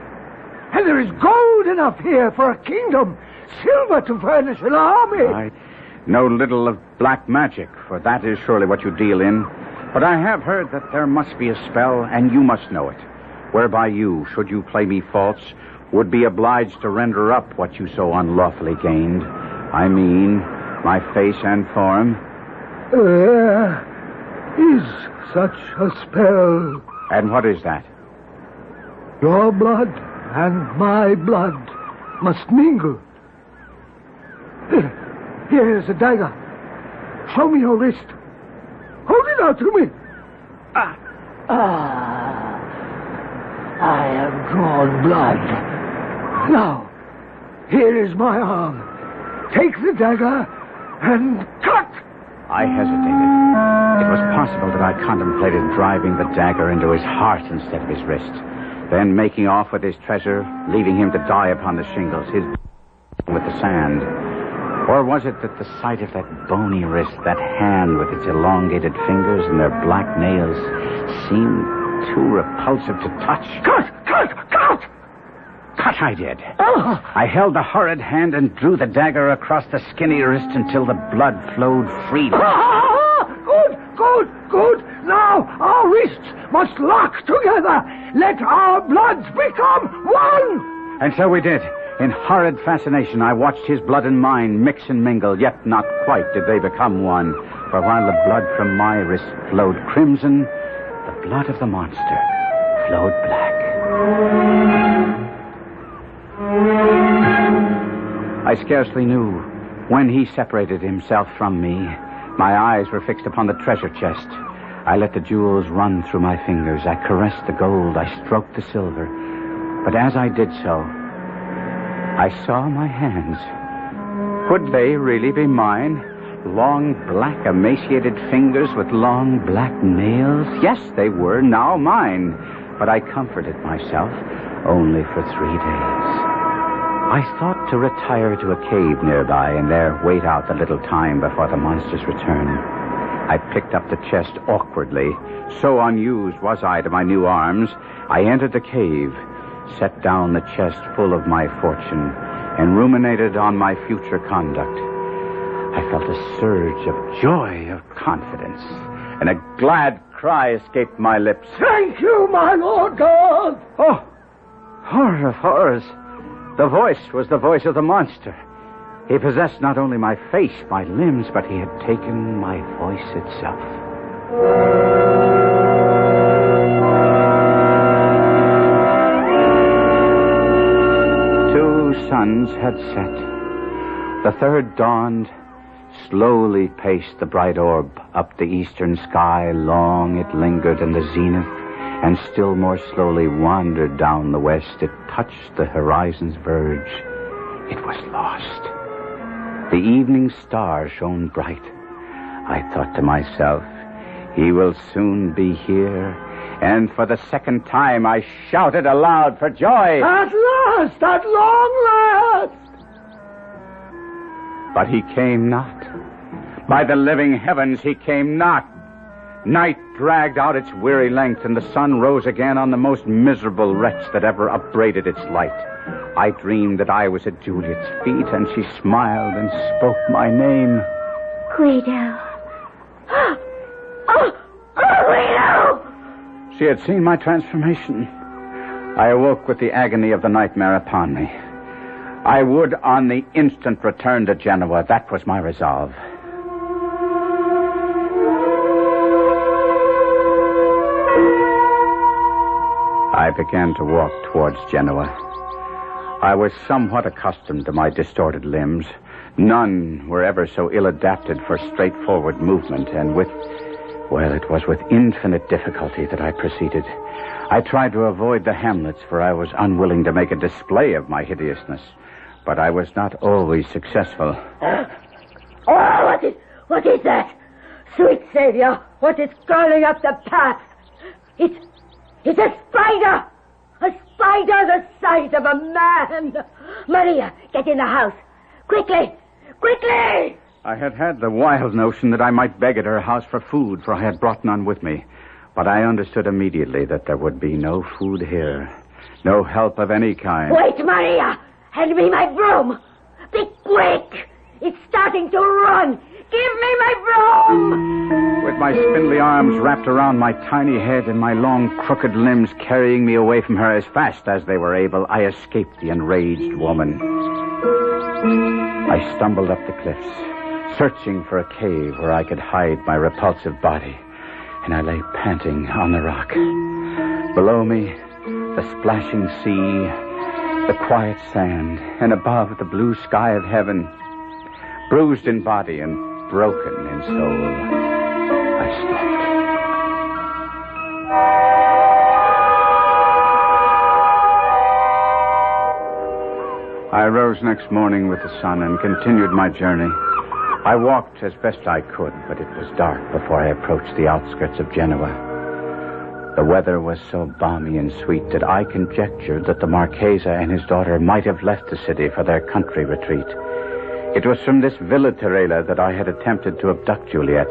And there is gold enough here for a kingdom, silver to furnish an army. I know little of black magic, for that is surely what you deal in. But I have heard that there must be a spell, and you must know it, whereby you, should you play me false, would be obliged to render up what you so unlawfully gained. I mean, my face and form. There is such a spell. And what is that? Your blood and my blood must mingle. Here is a dagger. Show me your wrist. Hold it out to me. I have drawn blood. Now, here is my arm. Take the dagger and cut. I hesitated. It was possible that I contemplated driving the dagger into his heart instead of his wrist, then making off with his treasure, leaving him to die upon the shingles, his with the sand. Or was it that the sight of that bony wrist, that hand with its elongated fingers and their black nails, seemed too repulsive to touch? Cut! Cut I did. I held the horrid hand and drew the dagger across the skinny wrist until the blood flowed freely. Good. Now our wrists must lock together. Let our bloods become one. And so we did. In horrid fascination, I watched his blood and mine mix and mingle, yet not quite did they become one. For while the blood from my wrist flowed crimson, the blood of the monster flowed black. I scarcely knew when he separated himself from me. My eyes were fixed upon the treasure chest. I let the jewels run through my fingers. I caressed the gold. I stroked the silver. But as I did so, I saw my hands. Could they really be mine? Long, black, emaciated fingers with long, black nails? Yes, they were now mine. But I comforted myself only for 3 days. I thought to retire to a cave nearby and there wait out the little time before the monster's return. I picked up the chest awkwardly. So unused was I to my new arms. I entered the cave, set down the chest full of my fortune, and ruminated on my future conduct. I felt a surge of joy, of confidence, and a glad cry escaped my lips. Thank you, my Lord God. Oh, Horror of horrors. The voice was the voice of the monster. He possessed not only my face, my limbs, but he had taken my voice itself. Two suns had set. The third dawned, slowly paced the bright orb up the eastern sky. Long it lingered in the zenith, and still more slowly wandered down the west. It touched the horizon's verge. It was lost. The evening star shone bright. I thought to myself, he will soon be here. And for the second time, I shouted aloud for joy. At last! At long last! But he came not. By the living heavens, he came not. Night dragged out its weary length, and the sun rose again on the most miserable wretch that ever upbraided its light. I dreamed that I was at Juliet's feet, and she smiled and spoke my name. Guido. Oh, Guido! She had seen my transformation. I awoke with the agony of the nightmare upon me. I would on the instant return to Genoa. That was my resolve. I began to walk towards Genoa. I was somewhat accustomed to my distorted limbs. None were ever so ill-adapted for straightforward movement, and it was with infinite difficulty that I proceeded. I tried to avoid the hamlets, for I was unwilling to make a display of my hideousness. But I was not always successful. What is that? Sweet Savior, what is crawling up the path? It's a spider! A spider the size of a man! Maria, get in the house. Quickly! Quickly! I had the wild notion that I might beg at her house for food, for I had brought none with me. But I understood immediately that there would be no food here. No help of any kind. Wait, Maria! Hand me my broom! Be quick! It's starting to run! Give me my broom! With my spindly arms wrapped around my tiny head and my long, crooked limbs carrying me away from her as fast as they were able, I escaped the enraged woman. I stumbled up the cliffs, searching for a cave where I could hide my repulsive body, and I lay panting on the rock. Below me, the splashing sea, the quiet sand, and above, the blue sky of heaven. Bruised in body and broken in soul, I slept. I rose next morning with the sun and continued my journey. I walked as best I could, but it was dark before I approached the outskirts of Genoa. The weather was so balmy and sweet that I conjectured that the Marchesa and his daughter might have left the city for their country retreat. It was from this Villa Terela that I had attempted to abduct Juliet.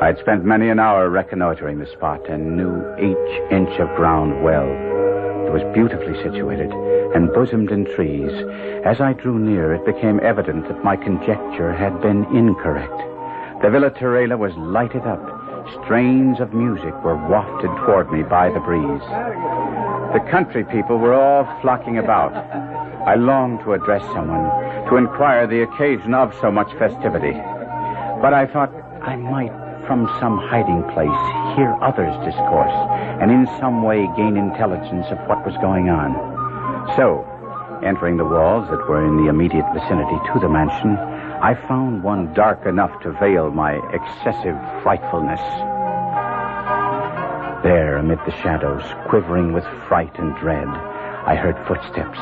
I had spent many an hour reconnoitering the spot and knew each inch of ground well. It was beautifully situated and bosomed in trees. As I drew near, it became evident that my conjecture had been incorrect. The Villa Terela was lighted up. Strains of music were wafted toward me by the breeze. The country people were all flocking about. I longed to address someone, to inquire the occasion of so much festivity. But I thought I might, from some hiding place, hear others discourse, and in some way gain intelligence of what was going on. So, entering the walls that were in the immediate vicinity to the mansion, I found one dark enough to veil my excessive frightfulness. There, amid the shadows, quivering with fright and dread, I heard footsteps.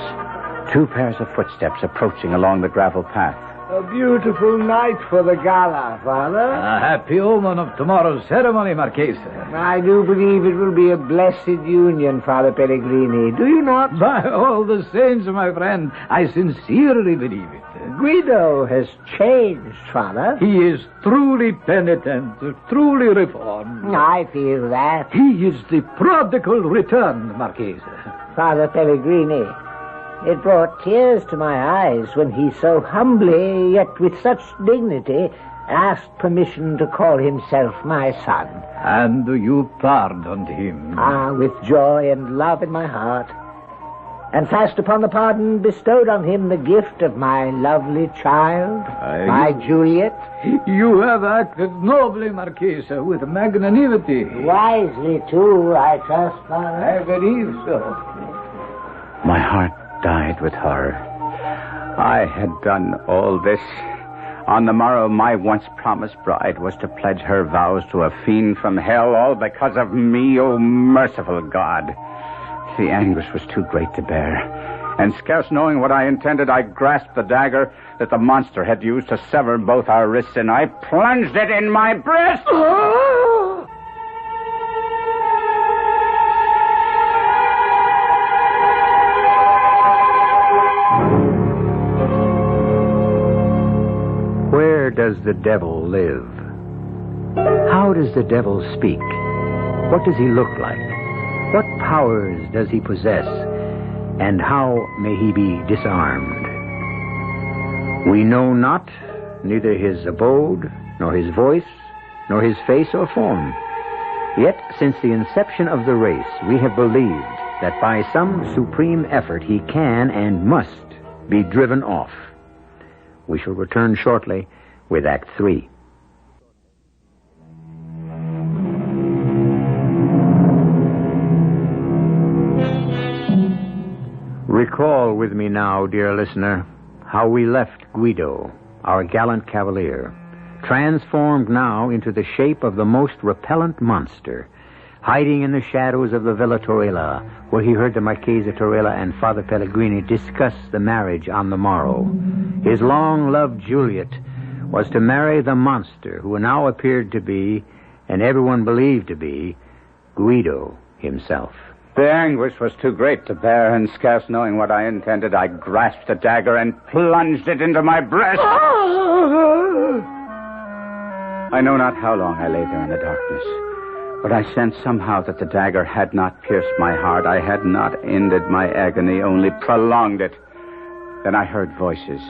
2 pairs of footsteps approaching along the gravel path. A beautiful night for the gala, Father. A happy omen of tomorrow's ceremony, Marchesa. I do believe it will be a blessed union, Father Pellegrini. Do you not? By all the saints, my friend, I sincerely believe it. Guido has changed, Father. He is truly penitent, truly reformed. I feel that. He is the prodigal returned, Marchesa. Father Pellegrini, it brought tears to my eyes when he so humbly, yet with such dignity, asked permission to call himself my son. And you pardoned him? Ah, with joy and love in my heart. and fast upon the pardon bestowed on him the gift of my lovely child, my Juliet. You have acted nobly, Marchesa, with magnanimity. Wisely, too, I trust, Father. I believe so. My heart died with horror. I had done all this. On the morrow, my once-promised bride was to pledge her vows to a fiend from hell, all because of me, oh merciful God. The anguish was too great to bear, and scarce knowing what I intended, I grasped the dagger that the monster had used to sever both our wrists, and I plunged it in my breast. Where does the devil live? How does the devil speak? What does he look like? What powers does he possess? And how may he be disarmed? We know not neither his abode, nor his voice, nor his face or form. Yet, since the inception of the race, we have believed that by some supreme effort he can and must be driven off. We shall return shortly with Act 3. Recall with me now, dear listener, how we left Guido, our gallant cavalier, transformed now into the shape of the most repellent monster, hiding in the shadows of the Villa Torella, where he heard the Marchesa Torella and Father Pellegrini discuss the marriage on the morrow. His long-loved Juliet was to marry the monster who now appeared to be, and everyone believed to be, Guido himself. The anguish was too great to bear, and scarce knowing what I intended, I grasped the dagger and plunged it into my breast. I know not how long I lay there in the darkness, but I sensed somehow that the dagger had not pierced my heart. I had not ended my agony, only prolonged it. Then I heard voices.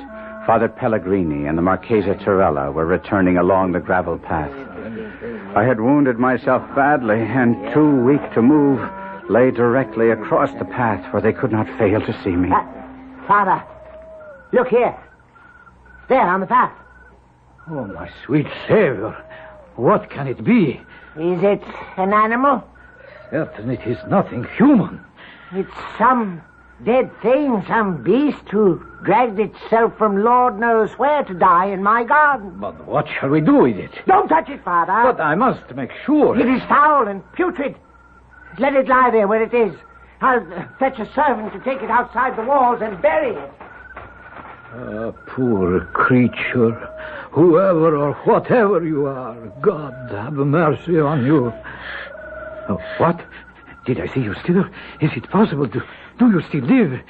Father Pellegrini and the Marchesa Torella were returning along the gravel path. I had wounded myself badly, and too weak to move, lay directly across the path where they could not fail to see me. Father, look here. There, on the path. Oh, my sweet Savior, what can it be? Is it an animal? Certainly it is nothing human. It's some dead thing, some beast who dragged itself from Lord knows where to die in my garden. But what shall we do with it? Don't touch it, Father. But I must make sure. It is foul and putrid. Let it lie there where it is. I'll fetch a servant to take it outside the walls and bury it. Poor creature. Whoever or whatever you are, God have mercy on you. Oh, what? Did I see you still? Is it possible to... Do you still live?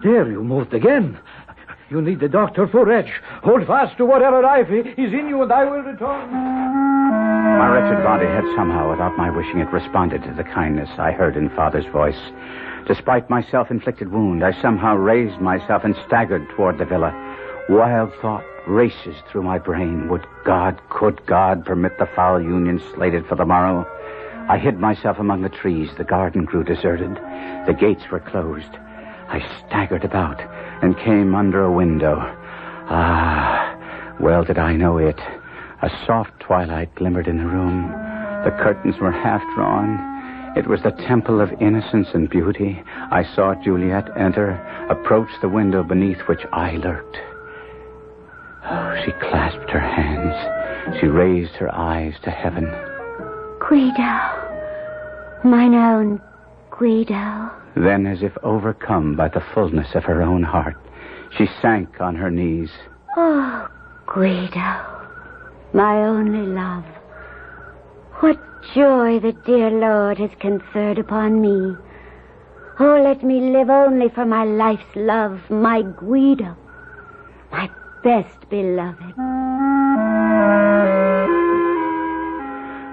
There, you moved again. You need the doctor for Reich. Hold fast to whatever life is in you, and I will return. My wretched body had somehow, without my wishing it, responded to the kindness I heard in Father's voice. Despite my self-inflicted wound, I somehow raised myself and staggered toward the villa. Wild thought races through my brain. Could God permit the foul union slated for the morrow? I hid myself among the trees. The garden grew deserted. The gates were closed. I staggered about and came under a window. Well did I know it. A soft twilight glimmered in the room. The curtains were half drawn. It was the temple of innocence and beauty. I saw Juliet enter, approach the window beneath which I lurked. Oh, she clasped her hands. She raised her eyes to heaven. Guido, mine own Guido. Then, as if overcome by the fullness of her own heart, she sank on her knees. Oh, Guido, my only love. What joy the dear Lord has conferred upon me. Oh, let me live only for my life's love, my Guido, my best beloved.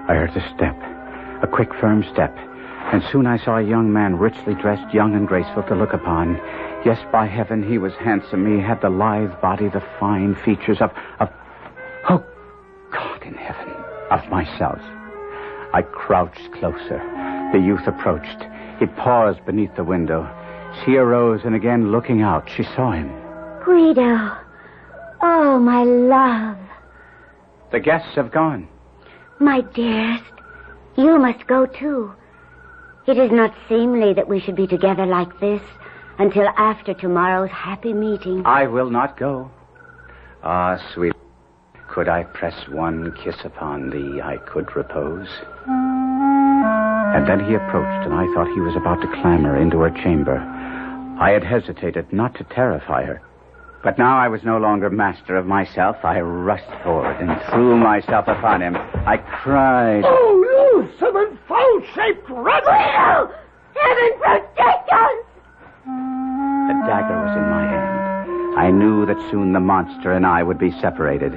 I heard a step, a quick, firm step, and soon I saw a young man richly dressed, young and graceful to look upon. Yes, by heaven, he was handsome. He had the lithe body, the fine features of oh, God in heaven, of myself. I crouched closer. The youth approached. He paused beneath the window. She arose, and again looking out, she saw him. Guido. Oh, my love. The guests have gone. My dearest, you must go too. It is not seemly that we should be together like this until after tomorrow's happy meeting. I will not go. Ah, sweet, could I press one kiss upon thee, I could repose. And then he approached, and I thought he was about to clamber into her chamber. I had hesitated not to terrify her. But now I was no longer master of myself. I rushed forward and threw myself upon him. I cried, "Oh, loathsome, foul-shaped rat! Guido! Heaven protect us! The dagger was in my hand. I knew that soon the monster and I would be separated.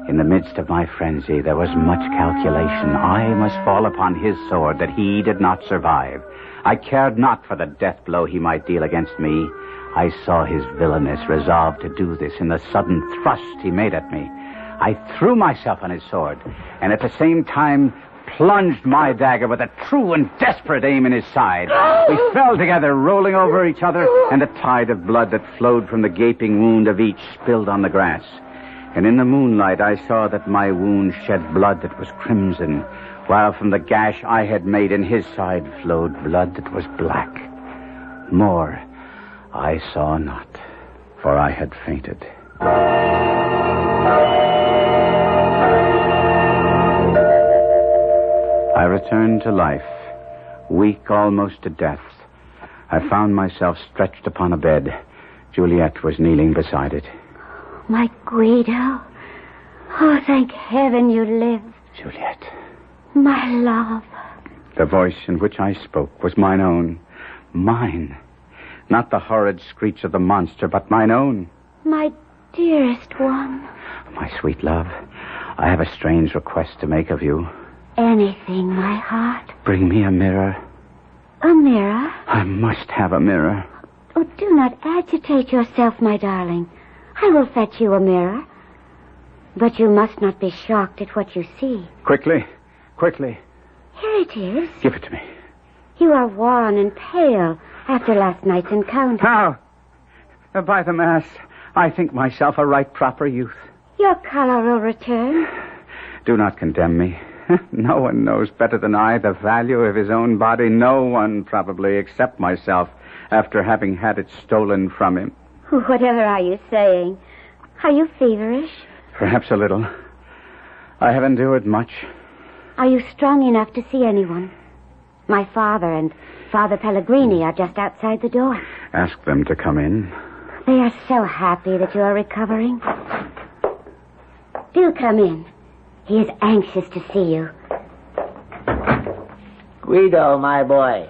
In the midst of my frenzy, there was much calculation. I must fall upon his sword that he did not survive. I cared not for the death blow he might deal against me. I saw his villainous resolve to do this in the sudden thrust he made at me. I threw myself on his sword, and at the same time plunged my dagger with a true and desperate aim in his side. We fell together, rolling over each other, and a tide of blood that flowed from the gaping wound of each spilled on the grass. And in the moonlight I saw that my wound shed blood that was crimson, while from the gash I had made in his side flowed blood that was black. More I saw not, for I had fainted. I returned to life, weak almost to death. I found myself stretched upon a bed. Juliet was kneeling beside it. My Guido. Oh, thank heaven you live. Juliet. My love. The voice in which I spoke was mine own. Mine. Not the horrid screech of the monster, but mine own. My dearest one. My sweet love, I have a strange request to make of you. Anything, my heart. Bring me a mirror. A mirror? I must have a mirror. Oh, do not agitate yourself, my darling. I will fetch you a mirror. But you must not be shocked at what you see. Quickly, quickly. Here it is. Give it to me. You are wan and pale after last night's encounter. How? By the mass, I think myself a right proper youth. Your color will return. Do not condemn me. No one knows better than I the value of his own body. No one, probably, except myself, after having had it stolen from him. Whatever are you saying? Are you feverish? Perhaps a little. I have endured much. Are you strong enough to see anyone? My father and Father Pellegrini are just outside the door. Ask them to come in. They are so happy that you are recovering. Do come in. He is anxious to see you. Guido, my boy.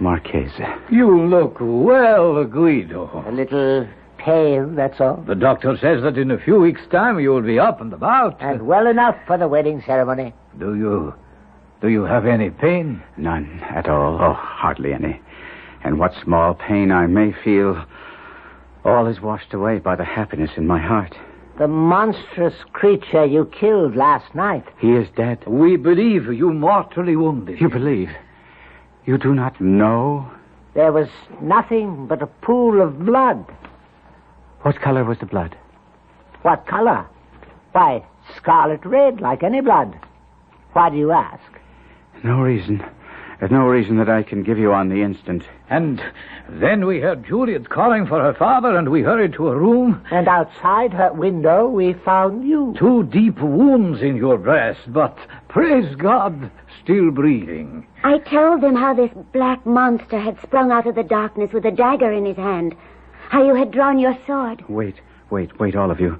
Marchese. You look well, Guido. A little pale, that's all. The doctor says that in a few weeks' time you will be up and about. And well enough for the wedding ceremony. Do you have any pain? None at all. Oh, hardly any. And what small pain I may feel, all is washed away by the happiness in my heart. The monstrous creature you killed last night. He is dead. We believe you mortally wounded. You believe? You do not know? There was nothing but a pool of blood. What color was the blood? What color? Why, scarlet red, like any blood. Why do you ask? No reason. There's no reason that I can give you on the instant. And then we heard Juliet calling for her father, and we hurried to a room. And outside her window, we found you. 2 deep wounds in your breast, but, praise God, still breathing. I told them how this black monster had sprung out of the darkness with a dagger in his hand. How you had drawn your sword. Wait, all of you.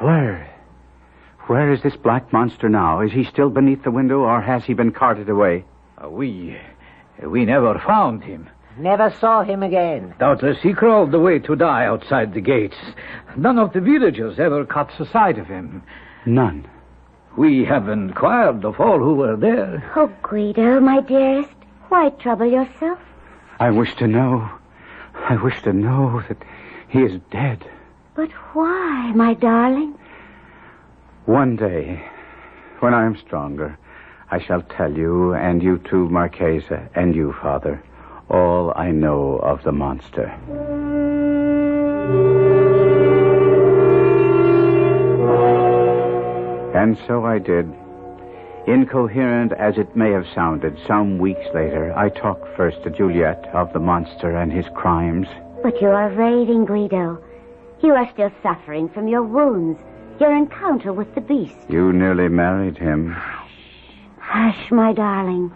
Where is this black monster now? Is he still beneath the window, or has he been carted away? We never found him. Never saw him again. Doubtless he crawled away to die outside the gates. None of the villagers ever caught sight of him. None. We have inquired of all who were there. Oh, Guido, my dearest, why trouble yourself? I wish to know that he is dead. But why, my darling? One day, when I am stronger, I shall tell you, and you too, Marchesa, and you, Father, all I know of the monster. And so I did. Incoherent as it may have sounded, some weeks later, I talked first to Juliet of the monster and his crimes. But you are raving, Guido. You are still suffering from your wounds, your encounter with the beast. You nearly married him. Hush, my darling.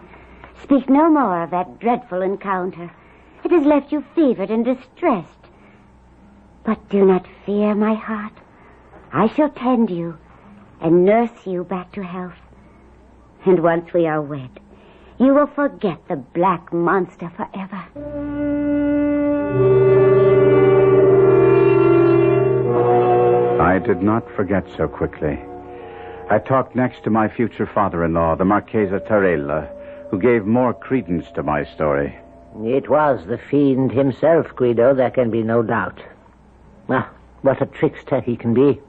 Speak no more of that dreadful encounter. It has left you fevered and distressed. But do not fear, my heart. I shall tend you and nurse you back to health. And once we are wed, you will forget the black monster forever. I did not forget so quickly. I talked next to my future father-in-law, the Marchesa Tarella, who gave more credence to my story. It was the fiend himself, Guido, there can be no doubt. Ah, what a trickster he can be.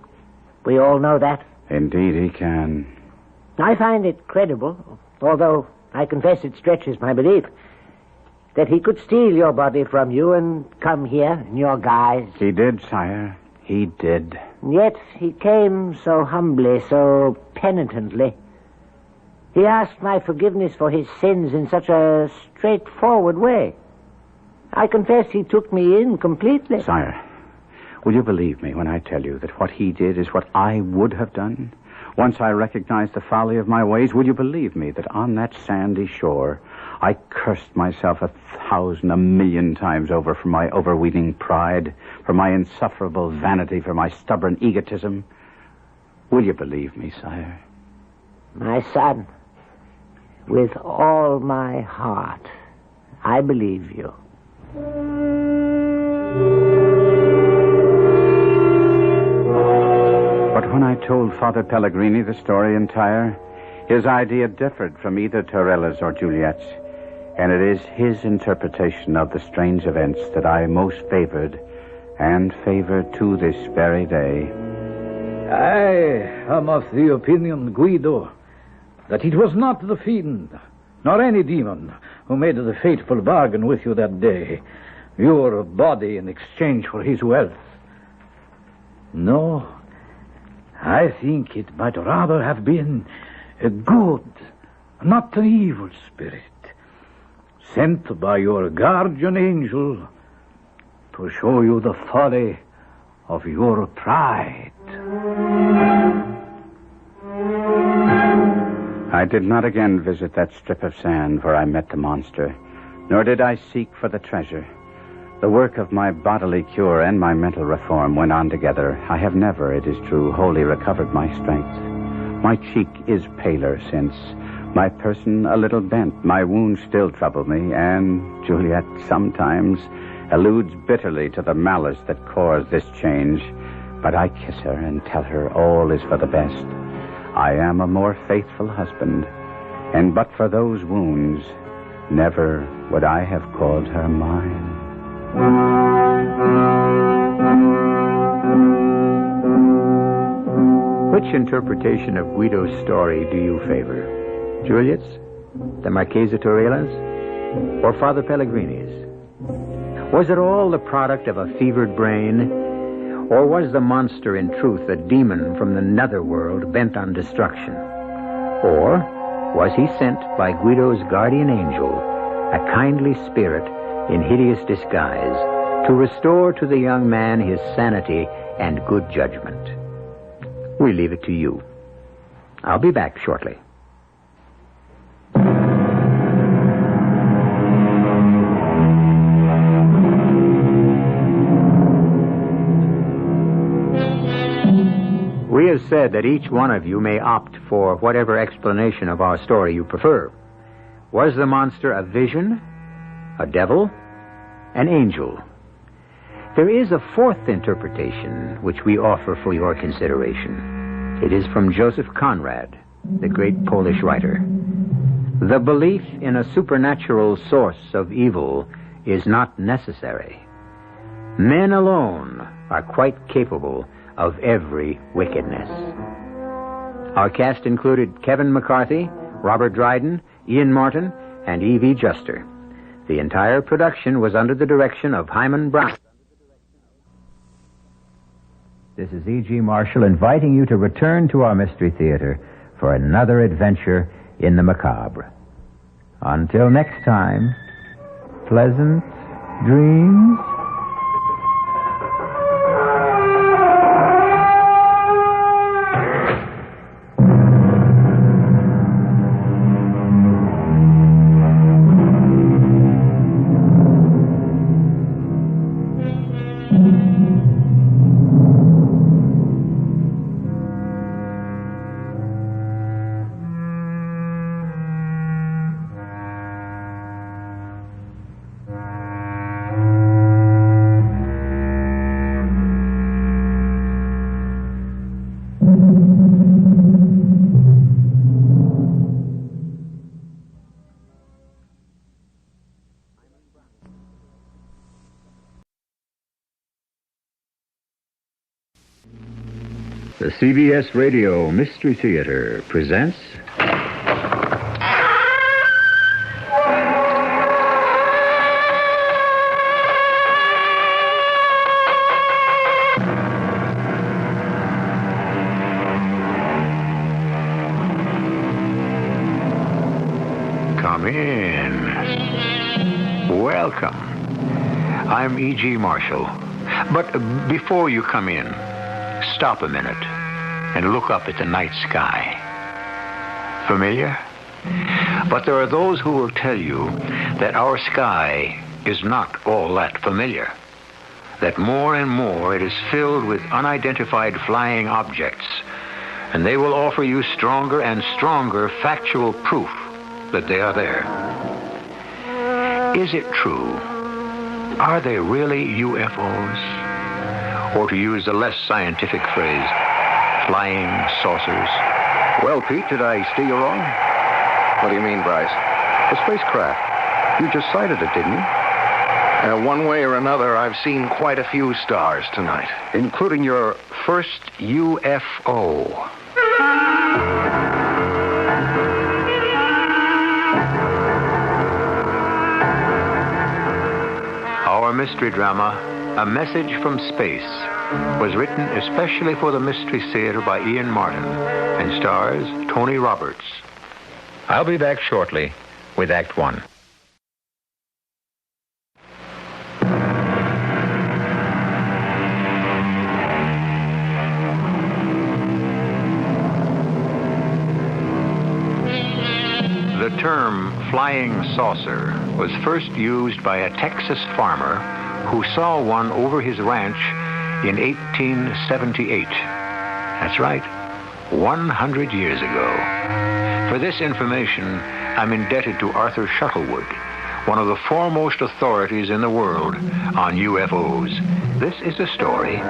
We all know that. Indeed he can. I find it credible, although I confess it stretches my belief, that he could steal your body from you and come here in your guise. He did, sire. He did. Yet he came so humbly, so penitently. He asked my forgiveness for his sins in such a straightforward way. I confess he took me in completely. Sire, will you believe me when I tell you that what he did is what I would have done? Once I recognized the folly of my ways, will you believe me that on that sandy shore I cursed myself 1,000, 1,000,000 times over for my overweening pride, for my insufferable vanity, for my stubborn egotism? Will you believe me, sire? My son, with all my heart, I believe you. But when I told Father Pellegrini the story entire, his idea differed from either Tarella's or Juliet's, and it is his interpretation of the strange events that I most favored, and favor to this very day. I am of the opinion, Guido, that it was not the fiend, nor any demon, who made the fateful bargain with you that day, your body in exchange for his wealth. No, I think it might rather have been a good, not an evil spirit, sent by your guardian angel to show you the folly of your pride. I did not again visit that strip of sand where I met the monster, nor did I seek for the treasure. The work of my bodily cure and my mental reform went on together. I have never, it is true, wholly recovered my strength. My cheek is paler since, my person a little bent. My wounds still trouble me, and Juliet sometimes alludes bitterly to the malice that caused this change. But I kiss her and tell her all is for the best. I am a more faithful husband, and but for those wounds, never would I have called her mine. Which interpretation of Guido's story do you favor? Juliet's, the Marchesa Tarella's, or Father Pellegrini's? Was it all the product of a fevered brain, or was the monster in truth a demon from the netherworld bent on destruction? Or was he sent by Guido's guardian angel, a kindly spirit in hideous disguise, to restore to the young man his sanity and good judgment? We leave it to you. I'll be back shortly. We have said that each one of you may opt for whatever explanation of our story you prefer. Was the monster a vision, a devil, an angel? There is a fourth interpretation which we offer for your consideration. It is from Joseph Conrad, the great Polish writer. The belief in a supernatural source of evil is not necessary. Men alone are quite capable of every wickedness. Our cast included Kevin McCarthy, Robert Dryden, Ian Martin, and Evie Juster. The entire production was under the direction of Hyman Brown. This is E.G. Marshall inviting you to return to our Mystery Theater for another adventure in the macabre. Until next time, pleasant dreams. The CBS Radio Mystery Theater presents... Come in. Welcome. I'm E.G. Marshall. But before you come in, stop a minute and look up at the night sky. Familiar? But there are those who will tell you that our sky is not all that familiar. That more and more it is filled with unidentified flying objects, and they will offer you stronger and stronger factual proof that they are there. Is it true? Are they really UFOs? Or to use the less scientific phrase, flying saucers? Well, Pete, did I steer you wrong? What do you mean, Bryce? A spacecraft. You just sighted it, didn't you? One way or another, I've seen quite a few stars tonight. Including your first UFO. Our mystery drama, A Message from Space, was written especially for the Mystery Theater by Ian Martin and stars Tony Roberts. I'll be back shortly with Act One. The term flying saucer was first used by a Texas farmer who saw one over his ranch in 1878. That's right, 100 years ago. For this information, I'm indebted to Arthur Shuttlewood, one of the foremost authorities in the world on UFOs. This is a story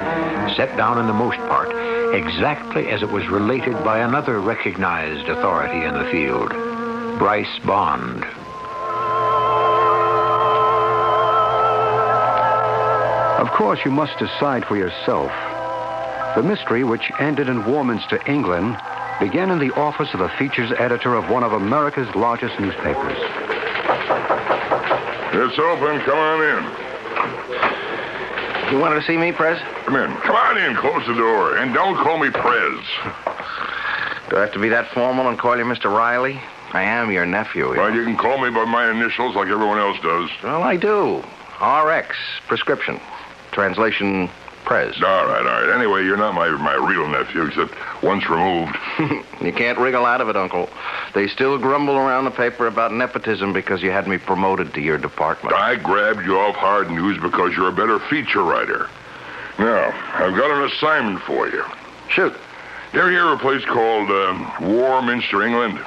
set down in the most part exactly as it was related by another recognized authority in the field, Bryce Bond. Of course, you must decide for yourself. The mystery, which ended in Warminster, England, began in the office of the features editor of one of America's largest newspapers. It's open. Come on in. You wanted to see me, Prez? Come in. Come on in. Close the door. And don't call me Prez. Do I have to be that formal and call you Mr. Riley? I am your nephew. Well, you can call me by my initials like everyone else does. Well, I do. RX, prescription. Translation, Prez. All right. Anyway, you're not my real nephew, except once removed. You can't wriggle out of it, Uncle. They still grumble around the paper about nepotism because you had me promoted to your department. I grabbed you off hard news because you're a better feature writer. Now, I've got an assignment for you. Shoot. You ever hear of a place called Warminster, England?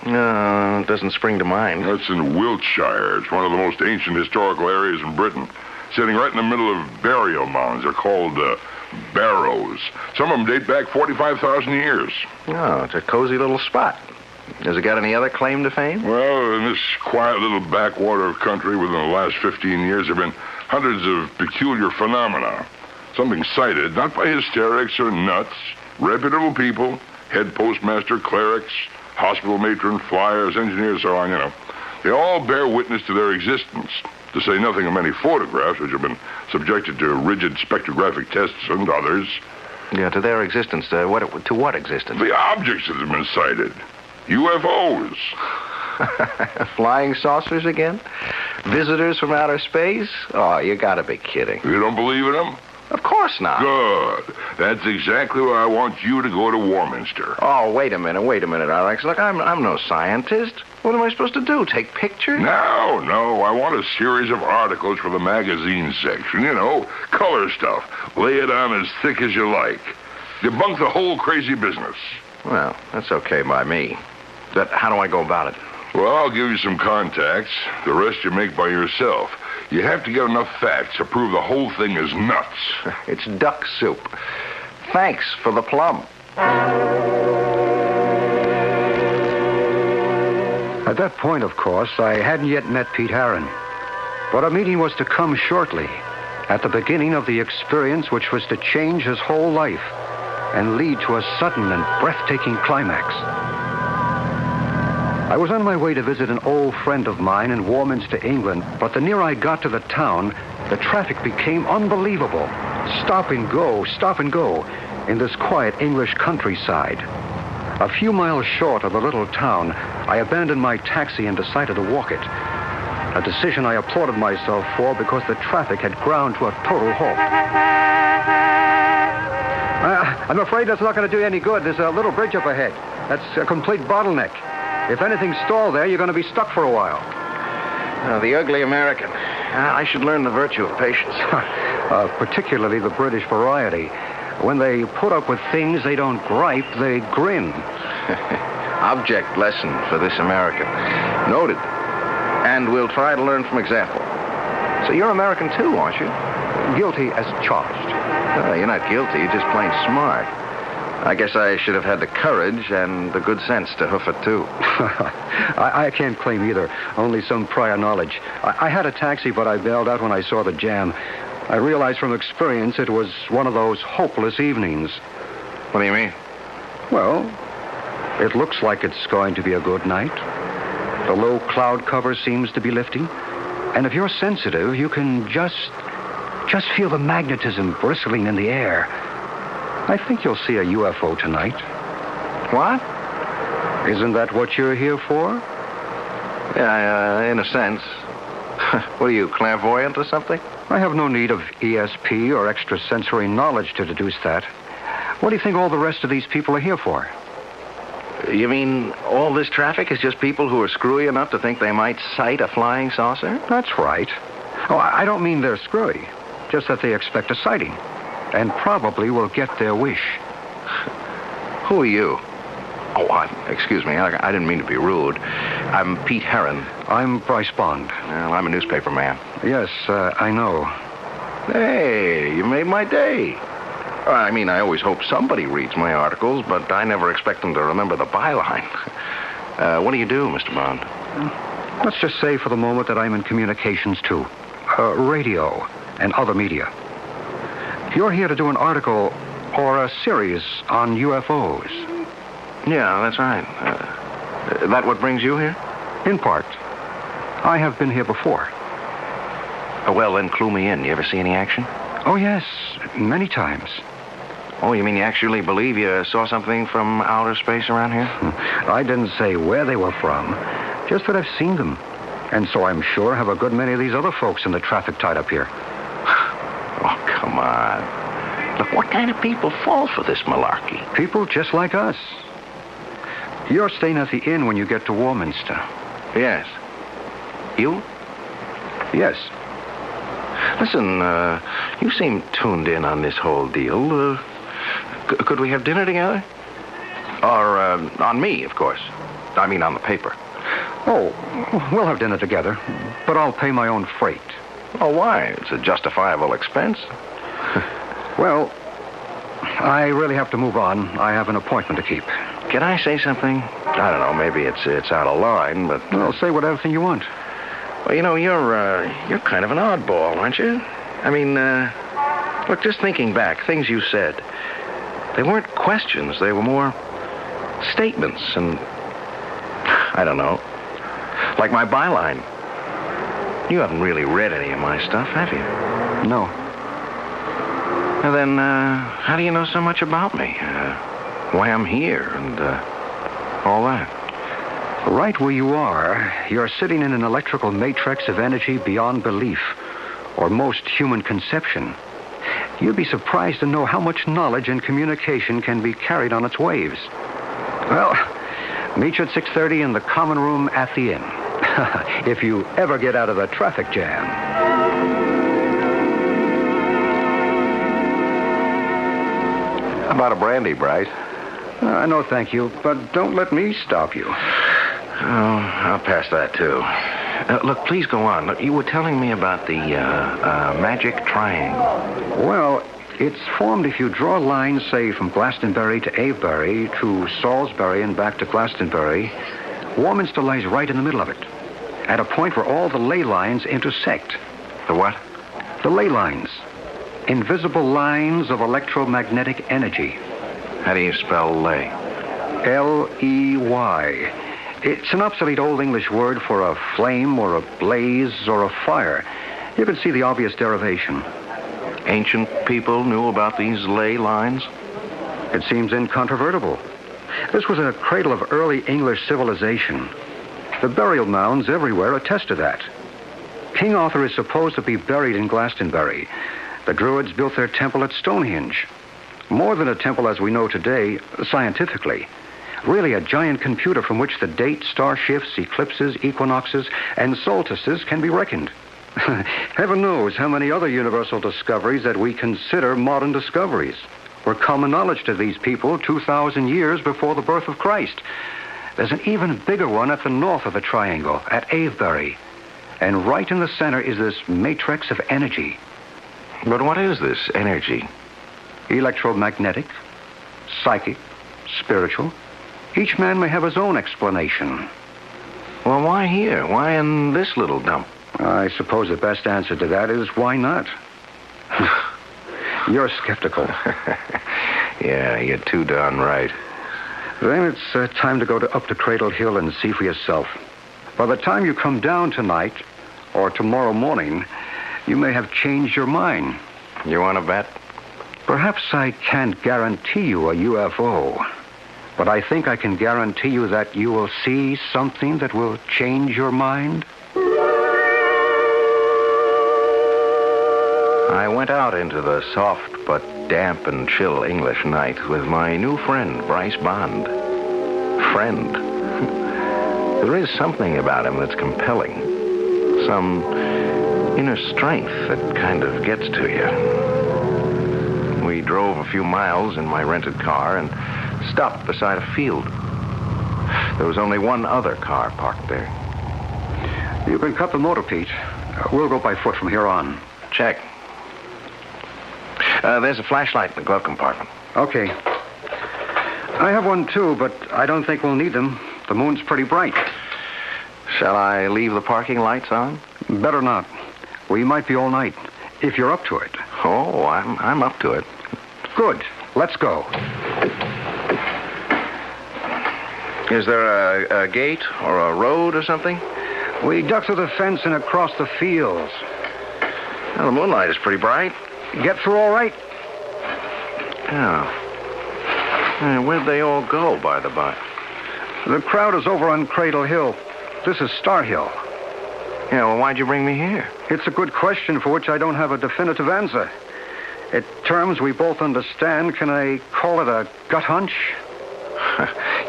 No, it doesn't spring to mind. That's in Wiltshire. It's one of the most ancient historical areas in Britain. Sitting right in the middle of burial mounds. They're called barrows. Some of them date back 45,000 years. Oh, it's a cozy little spot. Has it got any other claim to fame? Well, in this quiet little backwater country within the last 15 years, there have been hundreds of peculiar phenomena. Something cited, not by hysterics or nuts, reputable people, head postmaster, clerics, hospital matron, flyers, engineers, so on, They all bear witness to their existence, to say nothing of many photographs which have been subjected to rigid spectrographic tests and others. Yeah, to their existence. To what existence? The objects that have been sighted. UFOs. Flying saucers again? Visitors from outer space? Oh, you gotta be kidding. You don't believe in them? Of course not. Good. That's exactly why I want you to go to Warminster. Oh, wait a minute, Alex. Look, I'm no scientist. What am I supposed to do? Take pictures? No. I want a series of articles for the magazine section. You know, color stuff. Lay it on as thick as you like. Debunk the whole crazy business. Well, that's okay by me. But how do I go about it? Well, I'll give you some contacts. The rest you make by yourself. You have to get enough facts to prove the whole thing is nuts. It's duck soup. Thanks for the plum. At that point, of course, I hadn't yet met Pete Herron. But a meeting was to come shortly, at the beginning of the experience which was to change his whole life and lead to a sudden and breathtaking climax. I was on my way to visit an old friend of mine in Warminster, England, but the nearer I got to the town, the traffic became unbelievable. Stop and go in this quiet English countryside. A few miles short of the little town, I abandoned my taxi and decided to walk it. A decision I applauded myself for because the traffic had ground to a total halt. I'm afraid that's not going to do you any good. There's a little bridge up ahead. That's a complete bottleneck. If anything's stalled there, you're going to be stuck for a while. The ugly American. I should learn the virtue of patience. Particularly the British variety. When they put up with things, they don't gripe, they grin. Object lesson for this American. Noted. And we'll try to learn from example. So you're American too, aren't you? Guilty as charged. You're not guilty, you're just plain smart. I guess I should have had the courage and the good sense to hoof it, too. I can't claim either, only some prior knowledge. I had a taxi, but I bailed out when I saw the jam. I realized from experience it was one of those hopeless evenings. What do you mean? Well, it looks like it's going to be a good night. The low cloud cover seems to be lifting. And if you're sensitive, you can just feel the magnetism bristling in the air. I think you'll see a UFO tonight. What? Isn't that what you're here for? Yeah, in a sense. What are you, clairvoyant or something? I have no need of ESP or extrasensory knowledge to deduce that. What do you think all the rest of these people are here for? You mean all this traffic is just people who are screwy enough to think they might sight a flying saucer? That's right. Oh, I don't mean they're screwy. Just that they expect a sighting. And probably will get their wish. Who are you? Oh, excuse me. I didn't mean to be rude. I'm Pete Herron. I'm Bryce Bond. Well, I'm a newspaper man. Yes, I know. Hey, you made my day. I mean, I always hope somebody reads my articles, but I never expect them to remember the byline. What do you do, Mr. Bond? Let's just say for the moment that I'm in communications, too. Radio and other media. You're here to do an article or a series on UFOs. Yeah, that's right. That what brings you here? In part. I have been here before. Well, then clue me in. You ever see any action? Oh, yes. Many times. Oh, you mean you actually believe you saw something from outer space around here? I didn't say where they were from. Just that I've seen them. And so I'm sure have a good many of these other folks in the traffic tied up here. Oh, come on. Look, what kind of people fall for this malarkey? People just like us. You're staying at the inn when you get to Warminster. Yes. You? Yes. Listen, you seem tuned in on this whole deal. Could we have dinner together? Or on me, of course. I mean, on the paper. Oh, we'll have dinner together, but I'll pay my own freight. Oh, why? It's a justifiable expense. Well, I really have to move on. I have an appointment to keep. Can I say something? I don't know, maybe it's out of line, but... Well, say whatever thing you want. Well, you know, you're kind of an oddball, aren't you? I mean, look, just thinking back, things you said, they weren't questions. They were more statements, and I don't know. Like my byline. You haven't really read any of my stuff, have you? No. Well, then, how do you know so much about me? Why I'm here and all that? Right where you are, you're sitting in an electrical matrix of energy beyond belief, or most human conception. You'd be surprised to know how much knowledge and communication can be carried on its waves. Well, meet you at 6:30 in the common room at the inn. If you ever get out of the traffic jam. How about a brandy, Bryce? No, thank you, but don't let me stop you. Oh, I'll pass that, too. Look, please go on. Look, you were telling me about the magic triangle. Well, it's formed if you draw lines, say, from Glastonbury to Avebury to Salisbury and back to Glastonbury. Warminster lies right in the middle of it, at a point where all the ley lines intersect. The what? The ley lines. Invisible lines of electromagnetic energy. How do you spell ley? L-E-Y. It's an obsolete Old English word for a flame or a blaze or a fire. You can see the obvious derivation. Ancient people knew about these ley lines? It seems incontrovertible. This was a cradle of early English civilization. The burial mounds everywhere attest to that. King Arthur is supposed to be buried in Glastonbury. The Druids built their temple at Stonehenge. More than a temple as we know today, scientifically. Really a giant computer from which the date, star shifts, eclipses, equinoxes, and solstices can be reckoned. Heaven knows how many other universal discoveries that we consider modern discoveries were common knowledge to these people 2,000 years before the birth of Christ. There's an even bigger one at the north of the triangle, at Avebury. And right in the center is this matrix of energy. But what is this energy? Electromagnetic, psychic, spiritual. Each man may have his own explanation. Well, why here? Why in this little dump? I suppose the best answer to that is why not? You're skeptical. Yeah, you're too darn right. Then it's time to go up to Cradle Hill and see for yourself. By the time you come down tonight, or tomorrow morning, you may have changed your mind. You want to bet? Perhaps I can't guarantee you a UFO, but I think I can guarantee you that you will see something that will change your mind. I went out into the soft but damp and chill English night with my new friend, Bryce Bond. Friend. There is something about him that's compelling. Some inner strength that kind of gets to you. We drove a few miles in my rented car and stopped beside a field. There was only one other car parked there. You can cut the motor, Pete. We'll go by foot from here on. Check. There's a flashlight in the glove compartment. Okay. I have one, too, but I don't think we'll need them. The moon's pretty bright. Shall I leave the parking lights on? Better not. We might be all night, if you're up to it. Oh, I'm up to it. Good. Let's go. Is there a gate or a road or something? We duck through the fence and across the fields. Well, the moonlight is pretty bright. Get through all right? Yeah. Where'd they all go, by the by? The crowd is over on Cradle Hill. This is Star Hill. Yeah, well, why'd you bring me here? It's a good question for which I don't have a definitive answer. In terms we both understand, can I call it a gut hunch?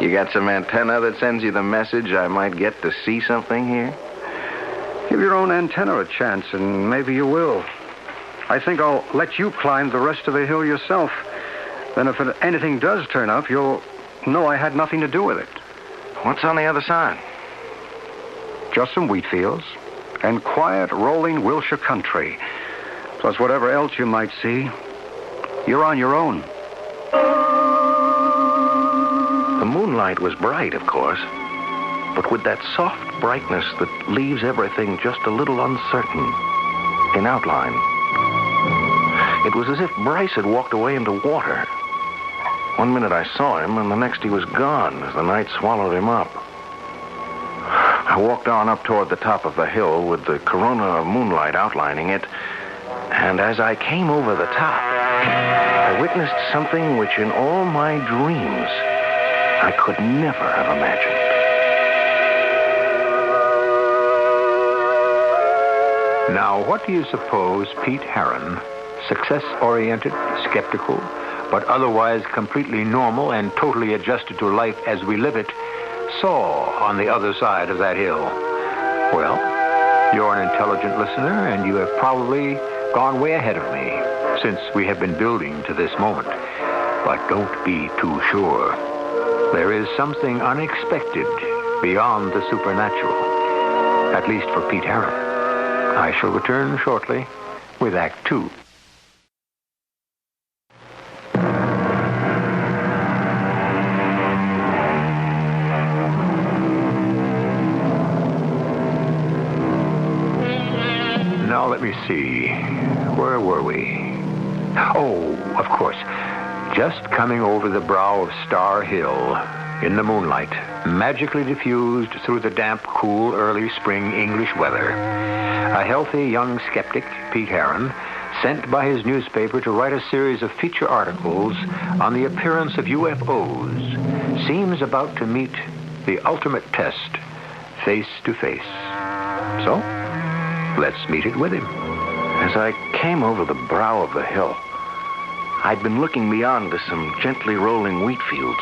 You got some antenna that sends you the message I might get to see something here? Give your own antenna a chance, and maybe you will. I think I'll let you climb the rest of the hill yourself. Then if anything does turn up, you'll know I had nothing to do with it. What's on the other side? Just some wheat fields and quiet, rolling Wilshire country. Plus whatever else you might see. You're on your own. The moonlight was bright, of course, but with that soft brightness that leaves everything just a little uncertain in outline. It was as if Bryce had walked away into water. One minute I saw him, and the next he was gone as the night swallowed him up. I walked on up toward the top of the hill with the corona of moonlight outlining it, and as I came over the top, I witnessed something which in all my dreams I could never have imagined. Now, what do you suppose Pete Heron, success-oriented, skeptical, but otherwise completely normal and totally adjusted to life as we live it, saw on the other side of that hill? Well, you're an intelligent listener, and you have probably gone way ahead of me since we have been building to this moment. But don't be too sure. There is something unexpected beyond the supernatural, at least for Pete Heron. I shall return shortly with Act 2. Now let me see. Where were we? Oh, of course. Just coming over the brow of Star Hill in the moonlight, magically diffused through the damp, cool, early spring English weather. A healthy young skeptic, Pete Heron, sent by his newspaper to write a series of feature articles on the appearance of UFOs, seems about to meet the ultimate test, face to face. So, let's meet it with him. As I came over the brow of the hill, I'd been looking beyond to some gently rolling wheat fields,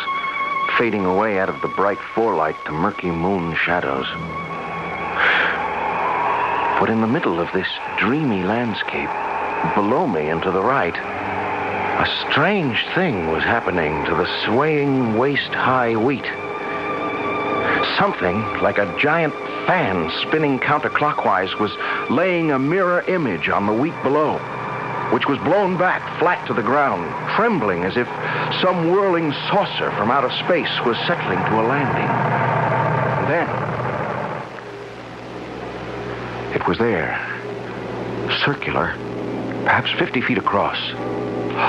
fading away out of the bright forelight to murky moon shadows. But in the middle of this dreamy landscape, below me and to the right, a strange thing was happening to the swaying waist-high wheat. Something like a giant fan spinning counterclockwise was laying a mirror image on the wheat below, which was blown back flat to the ground, trembling as if some whirling saucer from outer space was settling to a landing. And then it was there, circular, perhaps 50 feet across.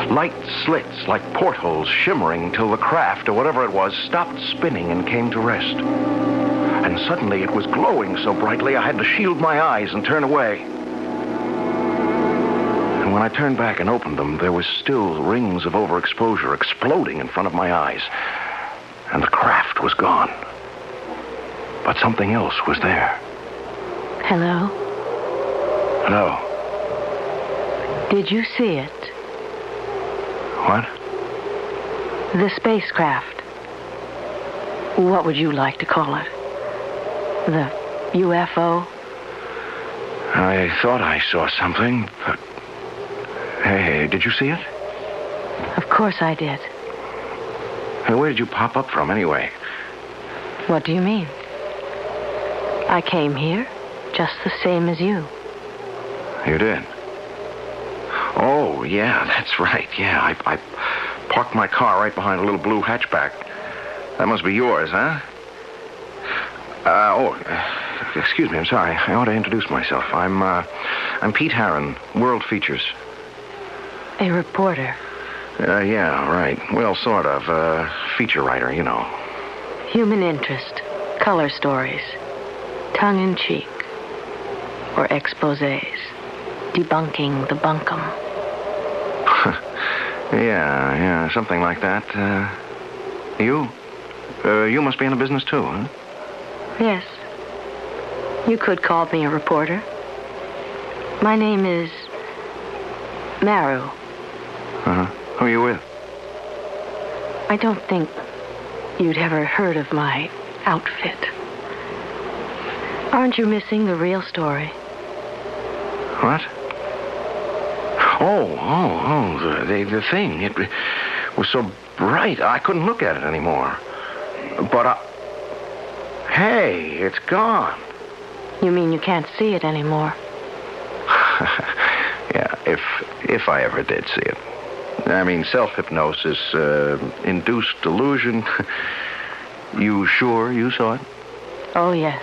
Light slits like portholes shimmering till the craft, or whatever it was, stopped spinning and came to rest. And suddenly it was glowing so brightly I had to shield my eyes and turn away. And when I turned back and opened them, there was still rings of overexposure exploding in front of my eyes. And the craft was gone. But something else was there. Hello? Hello. Did you see it? What? The spacecraft. What would you like to call it? The UFO? I thought I saw something, but... Hey, did you see it? Of course I did. Hey, where did you pop up from, anyway? What do you mean? I came here just the same as you. You did? Oh, yeah, that's right. Yeah, I parked my car right behind a little blue hatchback. That must be yours, huh? Excuse me, I'm sorry. I ought to introduce myself. I'm Pete Heron, World Features. A reporter? Yeah, right. Well, sort of. Feature writer, you know. Human interest, color stories, tongue-in-cheek, or exposés, debunking the bunkum. Yeah, something like that. You must be in the business too, huh? Yes. You could call me a reporter. My name is Maru. Uh-huh. Who are you with? I don't think you'd ever heard of my outfit. Aren't you missing the real story? What? The thing. It was so bright, I couldn't look at it anymore. But, hey, it's gone. You mean you can't see it anymore? Yeah, if I ever did see it. I mean, self-hypnosis, induced delusion. You sure you saw it? Oh, yes.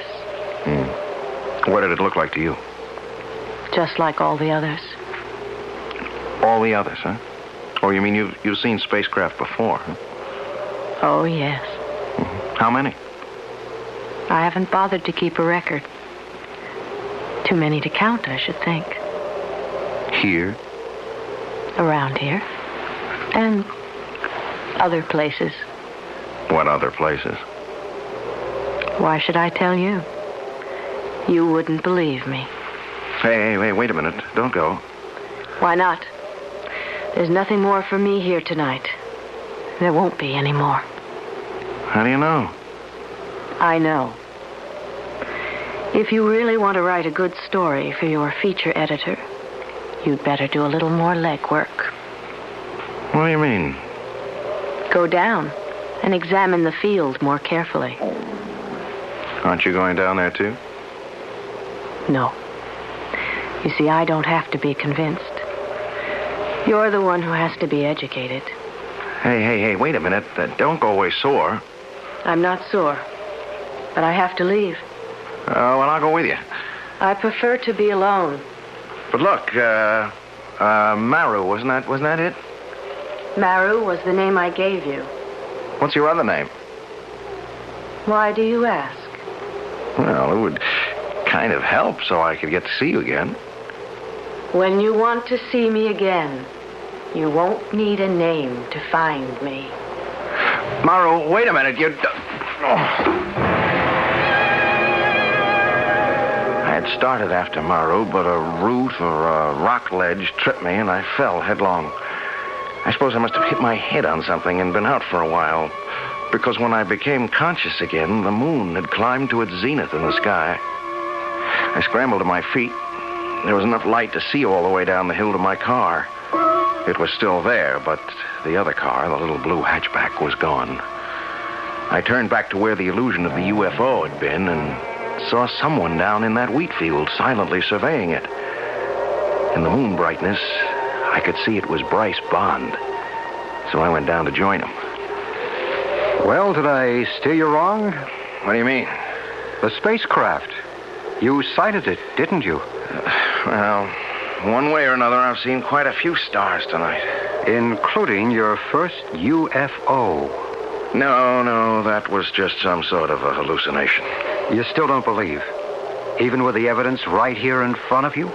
What did it look like to you? Just like all the others. All the others, huh? Oh, you mean you've seen spacecraft before, huh? Oh, yes. How many? I haven't bothered to keep a record. Too many to count, I should think. Here? Around here. And other places. What other places? Why should I tell you? You wouldn't believe me. Hey, wait a minute. Don't go. Why not? There's nothing more for me here tonight. There won't be any more. How do you know? I know. If you really want to write a good story for your feature editor, you'd better do a little more legwork. What do you mean? Go down and examine the field more carefully. Aren't you going down there, too? No. You see, I don't have to be convinced. You're the one who has to be educated. Hey, wait a minute. Don't go away sore. I'm not sore, but I have to leave. Well, I'll go with you. I prefer to be alone. But look, Maru, wasn't that it? Maru was the name I gave you. What's your other name? Why do you ask? Well, it would kind of help so I could get to see you again. When you want to see me again, you won't need a name to find me. Maru, wait a minute. I had started after Maru, but a root or a rock ledge tripped me and I fell headlong. I suppose I must have hit my head on something and been out for a while, because when I became conscious again, the moon had climbed to its zenith in the sky. I scrambled to my feet. There was enough light to see all the way down the hill to my car. It was still there, but the other car, the little blue hatchback, was gone. I turned back to where the illusion of the UFO had been and saw someone down in that wheat field silently surveying it. In the moon brightness, I could see it was Bryce Bond. So I went down to join him. Well, did I steer you wrong? What do you mean? The spacecraft. You sighted it, didn't you? Well, one way or another, I've seen quite a few stars tonight. Including your first UFO. No, that was just some sort of a hallucination. You still don't believe? Even with the evidence right here in front of you?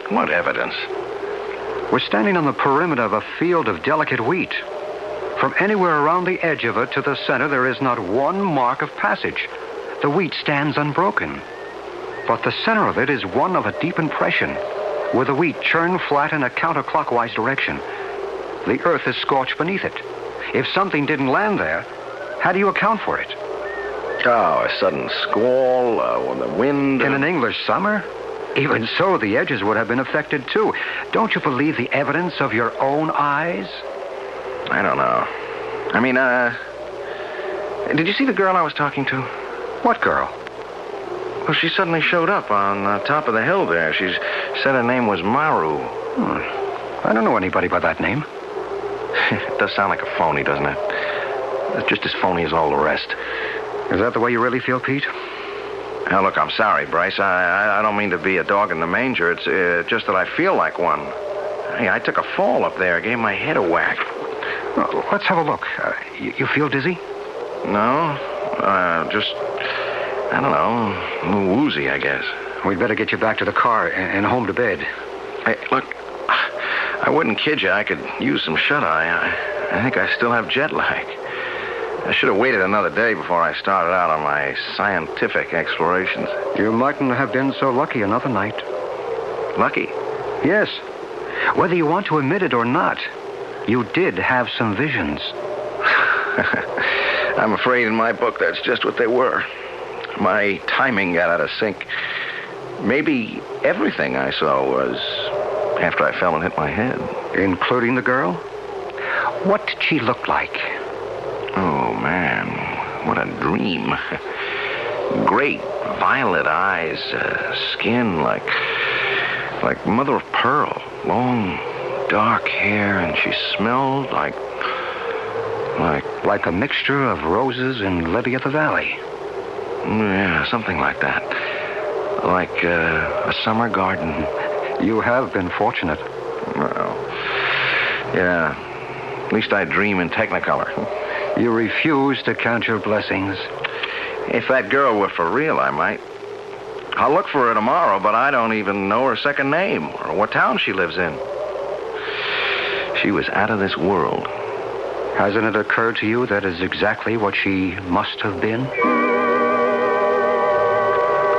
What evidence? We're standing on the perimeter of a field of delicate wheat. From anywhere around the edge of it to the center, there is not one mark of passage. The wheat stands unbroken. But the center of it is one of a deep impression, with the wheat churned flat in a counterclockwise direction. The earth is scorched beneath it. If something didn't land there, how do you account for it? Oh, a sudden squall, or the wind. In an English summer? Even so, the edges would have been affected, too. Don't you believe the evidence of your own eyes? I don't know. I mean, did you see the girl I was talking to? What girl? Well, she suddenly showed up on the top of the hill there. She said her name was Maru. I don't know anybody by that name. It does sound like a phony, doesn't it? It's just as phony as all the rest. Is that the way you really feel, Pete? Now, look, I'm sorry, Bryce. I don't mean to be a dog in the manger. It's just that I feel like one. Hey, I took a fall up there. Gave my head a whack. Well, let's have a look. You feel dizzy? No. Just, I don't know, a little woozy, I guess. We'd better get you back to the car and home to bed. Hey, look, I wouldn't kid you. I could use some shut-eye. I think I still have jet lag. I should have waited another day before I started out on my scientific explorations. You mightn't have been so lucky another night. Lucky? Yes. Whether you want to admit it or not, you did have some visions. I'm afraid in my book that's just what they were. My timing got out of sync. Maybe everything I saw was after I fell and hit my head. Including the girl? What did she look like? Oh, man, what a dream. Great violet eyes, skin like mother of pearl, long, dark hair, and she smelled like a mixture of roses and lily of the valley. Yeah, something like that. Like a summer garden. You have been fortunate. Well, yeah. At least I dream in Technicolor. You refuse to count your blessings. If that girl were for real, I might. I'll look for her tomorrow, but I don't even know her second name or what town she lives in. She was out of this world. Hasn't it occurred to you that is exactly what she must have been?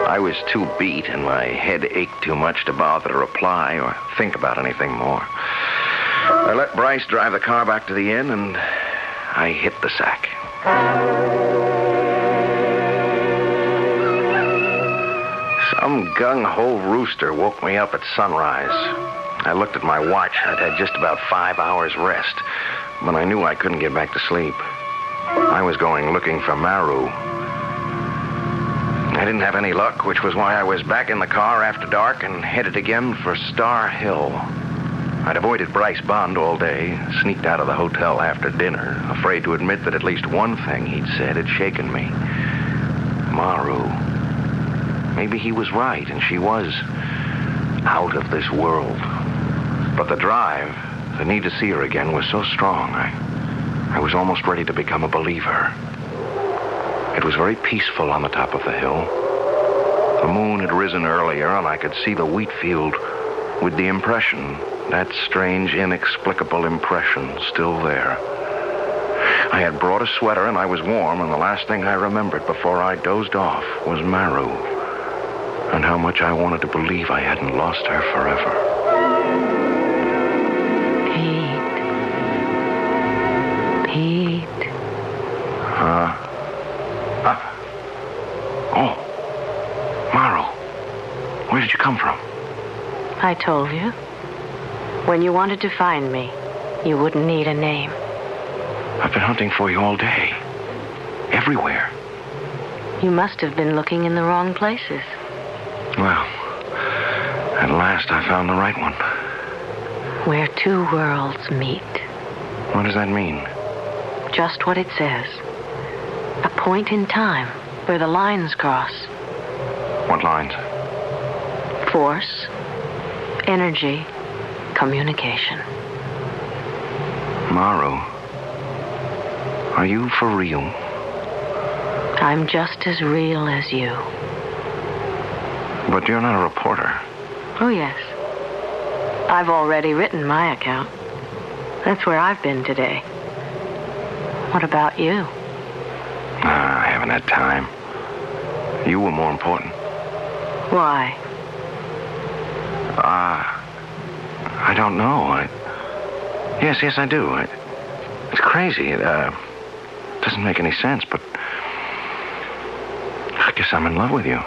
I was too beat and my head ached too much to bother to reply or think about anything more. I let Bryce drive the car back to the inn and I hit the sack. Some gung-ho rooster woke me up at sunrise. I looked at my watch. I'd had just about 5 hours rest, but I knew I couldn't get back to sleep. I was going looking for Maru. I didn't have any luck, which was why I was back in the car after dark and headed again for Star Hill. I'd avoided Bryce Bond all day, sneaked out of the hotel after dinner, afraid to admit that at least one thing he'd said had shaken me. Maru. Maybe he was right, and she was out of this world. But the drive, the need to see her again, was so strong, I was almost ready to become a believer. It was very peaceful on the top of the hill. The moon had risen earlier, and I could see the wheat field with the impression, that strange, inexplicable impression, still there. I had brought a sweater, and I was warm, and the last thing I remembered before I dozed off was Maru, and how much I wanted to believe I hadn't lost her forever. Pete. Oh. Maru. Where did you come from? I told you. When you wanted to find me, you wouldn't need a name. I've been hunting for you all day. Everywhere. You must have been looking in the wrong places. Well, at last I found the right one. Where two worlds meet. What does that mean? Just what it says. A point in time where the lines cross. What lines? Force, energy, communication. Maru, are you for real? I'm just as real as you. But you're not a reporter. Oh, yes. I've already written my account. That's where I've been today. What about you? I haven't had time. You were more important. Why? I don't know. Yes, I do. It's crazy. It doesn't make any sense, but I guess I'm in love with you.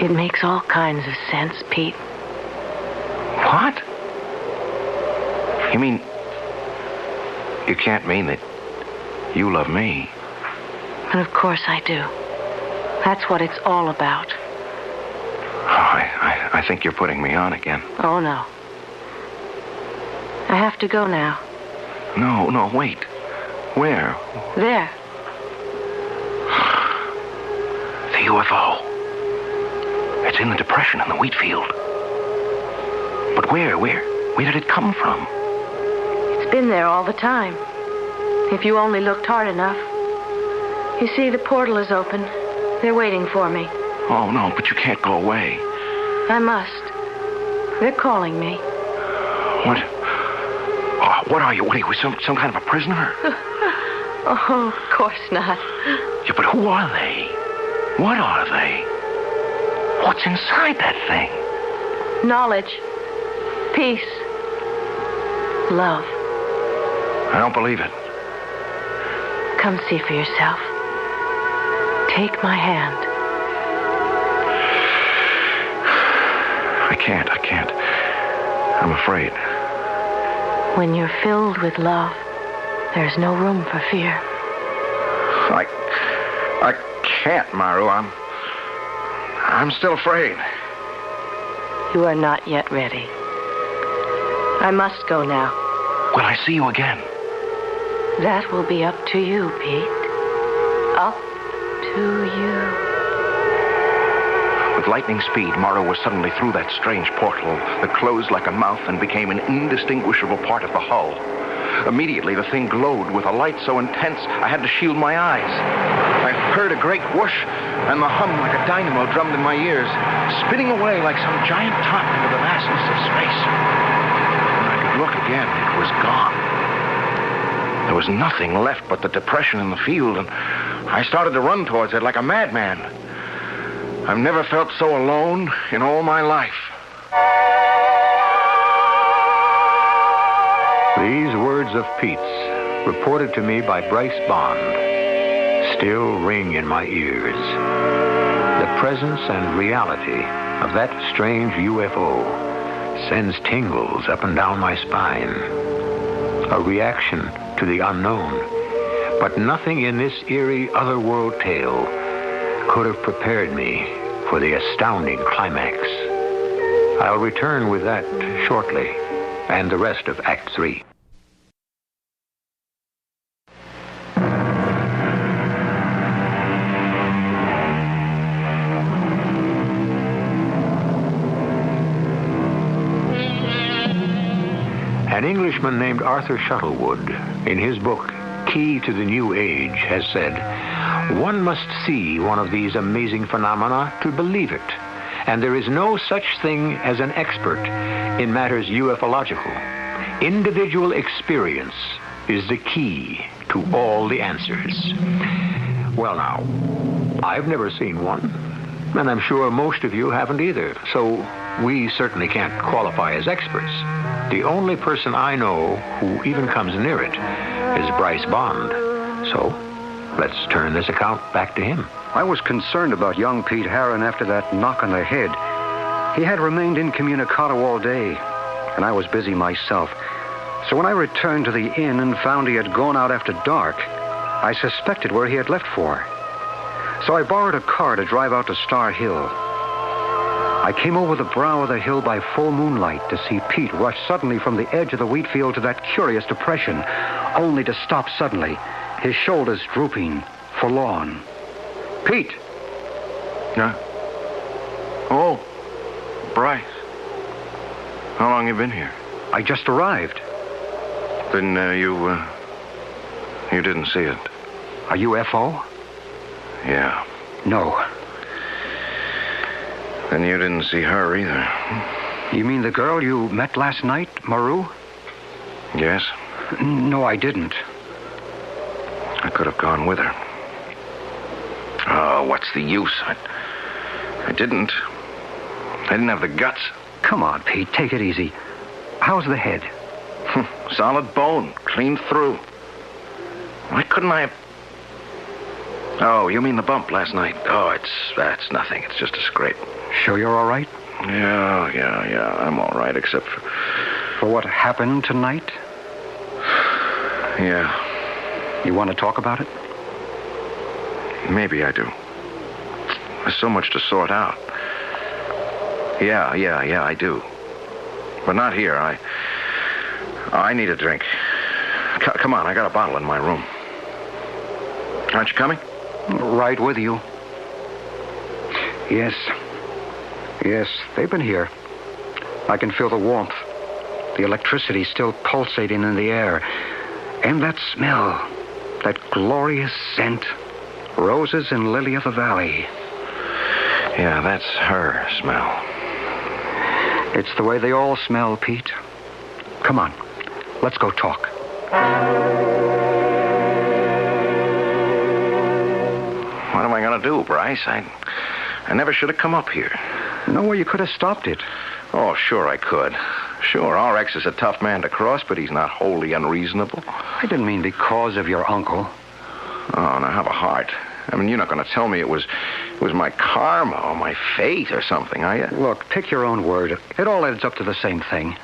It makes all kinds of sense, Pete. What? You mean... You can't mean that you love me? And of course I do. That's what it's all about. I think you're putting me on again. Oh, no. I have to go now. No, wait. Where? There. The UFO. It's in the depression in the wheat field. But where did it come from? It's been there all the time. If you only looked hard enough. You see, the portal is open. They're waiting for me. Oh, no, but you can't go away. I must. They're calling me. What? Oh, what are you? What are you, some kind of a prisoner? Oh, of course not. Yeah, but who are they? What are they? What's inside that thing? Knowledge. Peace. Love. I don't believe it. Come see for yourself. Take my hand. I can't. I'm afraid. When you're filled with love, there's no room for fear. I can't, Maru. I'm still afraid. You are not yet ready. I must go now. Will I see you again? That will be up to you, Pete. Up to you. With lightning speed, Maru was suddenly through that strange portal that closed like a mouth and became an indistinguishable part of the hull. Immediately, the thing glowed with a light so intense I had to shield my eyes. I heard a great whoosh, and the hum like a dynamo drummed in my ears, spinning away like some giant top into the vastness of space. When I could look again, it was gone. There was nothing left but the depression in the field, and I started to run towards it like a madman. I've never felt so alone in all my life. These words of Pete's, reported to me by Bryce Bond, still ring in my ears. The presence and reality of that strange UFO sends tingles up and down my spine. A reaction to the unknown. But nothing in this eerie otherworld tale could have prepared me for the astounding climax. I'll return with that shortly, and the rest of Act 3. An Englishman named Arthur Shuttlewood, in his book, Key to the New Age, has said, "One must see one of these amazing phenomena to believe it, and there is no such thing as an expert in matters ufological. Individual experience is the key to all the answers." Well now, I've never seen one, and I'm sure most of you haven't either, so we certainly can't qualify as experts. The only person I know who even comes near it is Bryce Bond. So, let's turn this account back to him. I was concerned about young Pete Harron after that knock on the head. He had remained incommunicado all day, and I was busy myself. So when I returned to the inn and found he had gone out after dark, I suspected where he had left for. So I borrowed a car to drive out to Star Hill. I came over the brow of the hill by full moonlight to see Pete rush suddenly from the edge of the wheat field to that curious depression, only to stop suddenly, his shoulders drooping, forlorn. Pete! Yeah? Oh, Bryce. How long you been here? I just arrived. Then you didn't see it. A UFO? Yeah. No. Then you didn't see her either. You mean the girl you met last night, Maru? Yes. No, I didn't. I could have gone with her. Oh, what's the use? I didn't. I didn't have the guts. Come on, Pete, take it easy. How's the head? Solid bone, clean through. Why couldn't I have... Oh, you mean the bump last night? Oh, that's nothing. It's just a scrape. Sure you're all right? Yeah. I'm all right, except for... For what happened tonight? Yeah. You want to talk about it? Maybe I do. There's so much to sort out. Yeah, I do. But not here. I need a drink. Come on, I got a bottle in my room. Aren't you coming? Right with you. Yes, they've been here. I can feel the warmth. The electricity still pulsating in the air. And that smell. That glorious scent. Roses and lily of the valley. Yeah, that's her smell. It's the way they all smell, Pete. Come on, let's go talk. What am I going to do, Bryce? I never should have come up here. No way you could have stopped it. Oh, sure I could. Sure, RX is a tough man to cross, but he's not wholly unreasonable. I didn't mean because of your uncle. Oh, now have a heart. I mean, you're not going to tell me it was my karma or my fate or something, are you? Look, pick your own word. It all adds up to the same thing.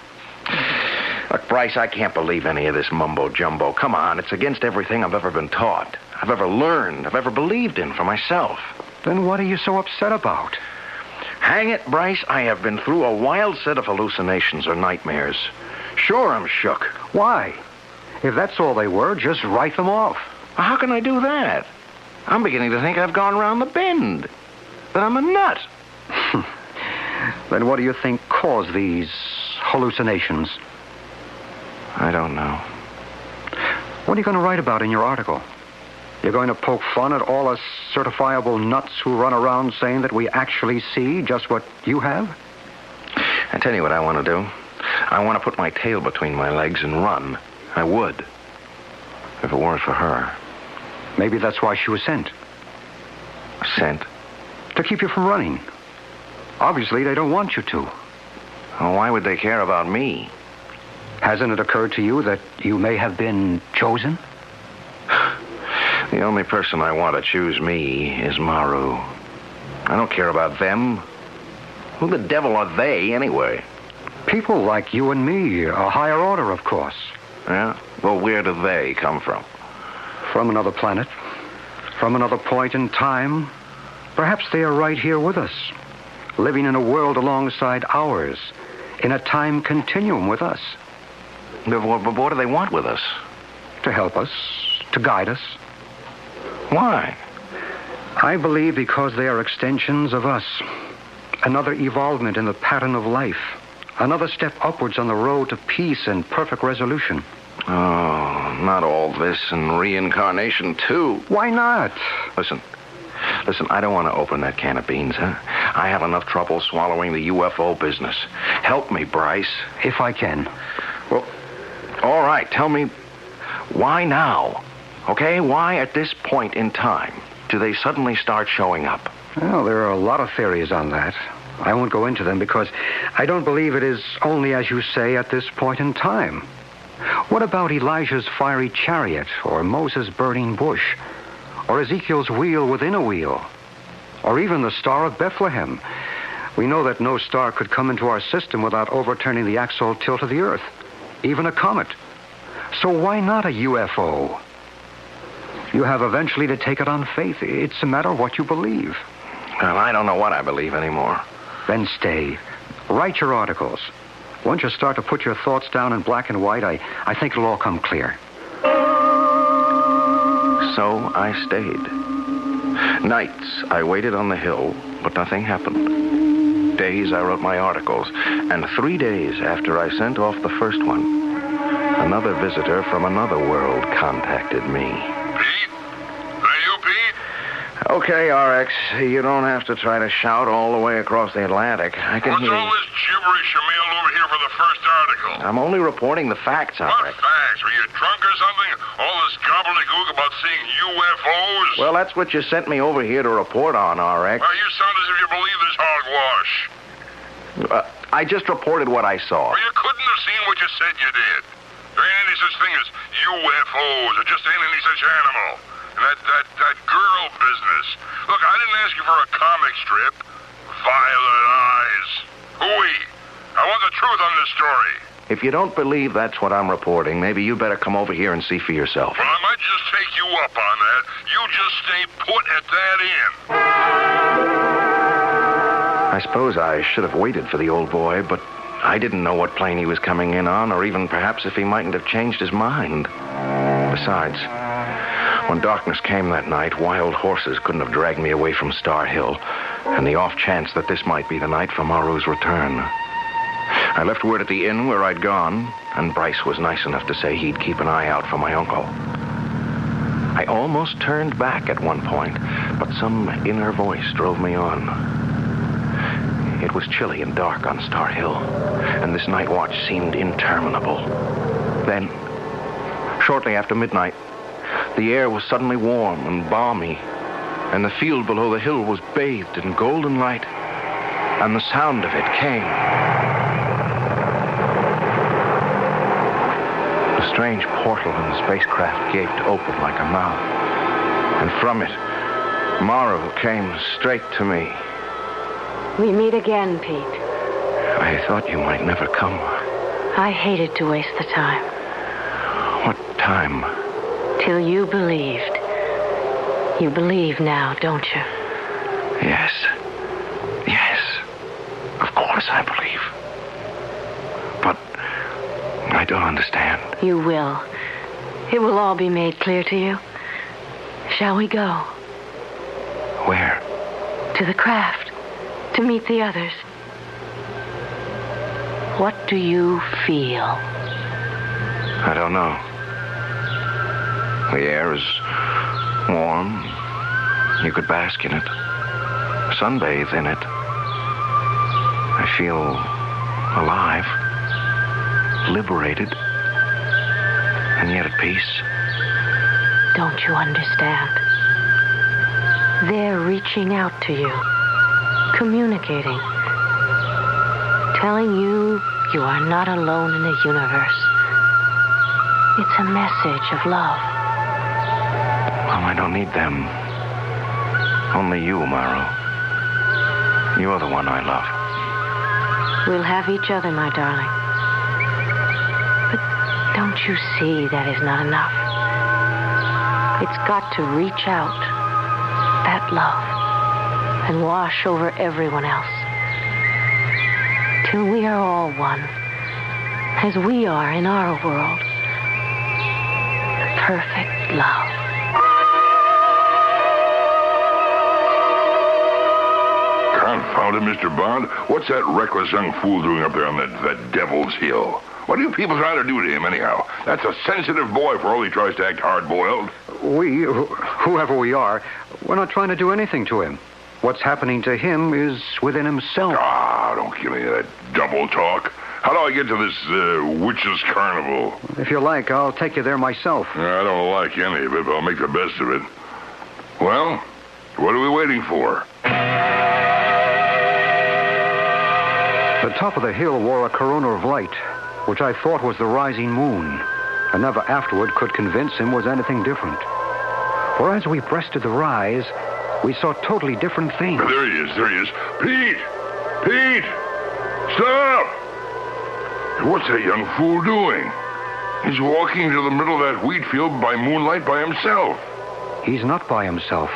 Look, Bryce, I can't believe any of this mumbo-jumbo. Come on, it's against everything I've ever been taught, I've ever learned, I've ever believed in for myself. Then what are you so upset about? Hang it, Bryce, I have been through a wild set of hallucinations or nightmares. Sure, I'm shook. Why? If that's all they were, just write them off. Well, how can I do that? I'm beginning to think I've gone around the bend. That I'm a nut. Then what do you think caused these hallucinations? I don't know. What are you going to write about in your article? You're going to poke fun at all us certifiable nuts who run around saying that we actually see just what you have? I tell you what I want to do. I want to put my tail between my legs and run. I would. If it weren't for her. Maybe that's why she was sent. Sent? To keep you from running. Obviously, they don't want you to. Well, why would they care about me? Hasn't it occurred to you that you may have been chosen? The only person I want to choose me is Maru. I don't care about them. Who the devil are they, anyway? People like you and me, a higher order, of course. Yeah? Well, where do they come from? From another planet. From another point in time. Perhaps they are right here with us, living in a world alongside ours, in a time continuum with us. But what do they want with us? To help us, to guide us. Why? I believe because they are extensions of us. Another evolvement in the pattern of life. Another step upwards on the road to peace and perfect resolution. Oh, not all this and reincarnation, too. Why not? Listen, I don't want to open that can of beans, huh? I have enough trouble swallowing the UFO business. Help me, Bryce. If I can. Well, all right, tell me, why now? Okay, why at this point in time do they suddenly start showing up? Well, there are a lot of theories on that. I won't go into them because I don't believe it is only, as you say, at this point in time. What about Elijah's fiery chariot, or Moses' burning bush, or Ezekiel's wheel within a wheel, or even the Star of Bethlehem? We know that no star could come into our system without overturning the axial tilt of the Earth, even a comet. So why not a UFO? You have eventually to take it on faith. It's a matter of what you believe. Well, I don't know what I believe anymore. Then stay. Write your articles. Once you start to put your thoughts down in black and white, I think it'll all come clear. So I stayed. Nights, I waited on the hill, but nothing happened. Days, I wrote my articles. And 3 days after I sent off the first one, another visitor from another world contacted me. Pete? Are you Pete? Okay, RX, you don't have to try to shout all the way across the Atlantic. I can hear you. What's all this gibberish you mailed over here for the first article? I'm only reporting the facts, RX. What facts? Were you drunk or something? All this gobbledygook about seeing UFOs? Well, that's what you sent me over here to report on, RX. Well, you sound as if you believe this hogwash. I just reported what I saw. Well, you couldn't have seen what you said you did. There ain't any such thing as UFOs. There just ain't any such animal. And that girl business. Look, I didn't ask you for a comic strip. Violet eyes. Hooey. I want the truth on this story. If you don't believe that's what I'm reporting, maybe you better come over here and see for yourself. Well, I might just take you up on that. You just stay put at that inn. I suppose I should have waited for the old boy, but I didn't know what plane he was coming in on, or even perhaps if he mightn't have changed his mind. Besides, when darkness came that night, wild horses couldn't have dragged me away from Star Hill, and the off chance that this might be the night for Maru's return. I left word at the inn where I'd gone, and Bryce was nice enough to say he'd keep an eye out for my uncle. I almost turned back at one point, but some inner voice drove me on. It was chilly and dark on Star Hill, and this night watch seemed interminable. Then, shortly after midnight, the air was suddenly warm and balmy, and the field below the hill was bathed in golden light, and the sound of it came. The strange portal in the spacecraft gaped open like a mouth, and from it, Maru came straight to me. We meet again, Pete. I thought you might never come. I hated to waste the time. What time? Till you believed. You believe now, don't you? Yes. Yes. Of course I believe. But I don't understand. You will. It will all be made clear to you. Shall we go? Where? To the craft. To meet the others. What do you feel? I don't know. The air is warm. You could bask in it, sunbathe in it. I feel alive, liberated, and yet at peace. Don't you understand? They're reaching out to you, communicating, telling you you are not alone in the universe. It's a message of love. Oh, I don't need them. Only you, Maro. You're the one I love. We'll have each other, my darling. But don't you see that is not enough? It's got to reach out, that love, and wash over everyone else. Till we are all one, as we are in our world. The perfect love. Confound it, Mr. Bond. What's that reckless young fool doing up there on that Devil's Hill? What are you people trying to do to him, anyhow? That's a sensitive boy for all he tries to act hard-boiled. Whoever we are, we're not trying to do anything to him. What's happening to him is within himself. Ah, don't give me that double talk. How do I get to this witches' carnival? If you like, I'll take you there myself. I don't like any of it, but I'll make the best of it. Well, what are we waiting for? The top of the hill wore a corona of light, which I thought was the rising moon, and never afterward could convince him was anything different. For as we breasted the rise, we saw totally different things. There he is. Pete! Pete! Stop! What's that young fool doing? He's walking to the middle of that wheat field by moonlight by himself. He's not by himself.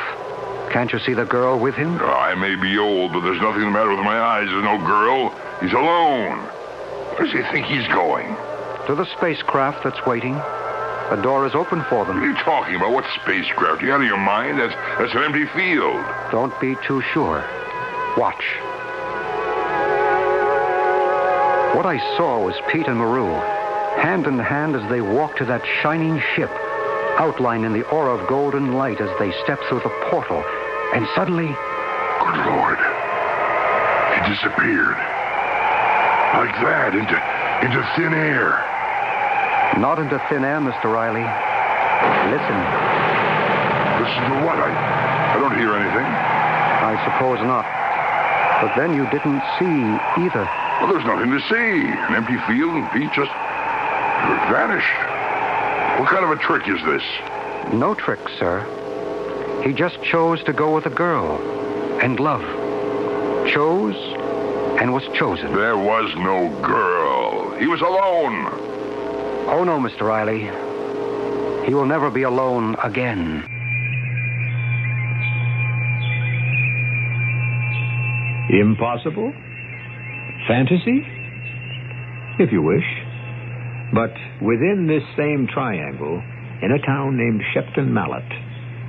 Can't you see the girl with him? I may be old, but there's nothing the matter with my eyes. There's no girl. He's alone. Where does he think he's going? To the spacecraft that's waiting. The door is open for them. What are you talking about? What spacecraft? You out of your mind? That's an empty field. Don't be too sure. Watch. What I saw was Pete and Maru, hand in hand as they walked to that shining ship, outlined in the aura of golden light as they stepped through the portal. And suddenly... Good Lord. He disappeared. Like that, into thin air. Not into thin air, Mr. Riley. Listen. Listen to what? I don't hear anything. I suppose not. But then you didn't see either. Well, there's nothing to see. An empty field and Pete just vanished. What kind of a trick is this? No trick, sir. He just chose to go with a girl and love. Chose and was chosen. There was no girl. He was alone. Oh, no, Mr. Riley. He will never be alone again. Impossible? Fantasy? If you wish. But within this same triangle, in a town named Shepton Mallet,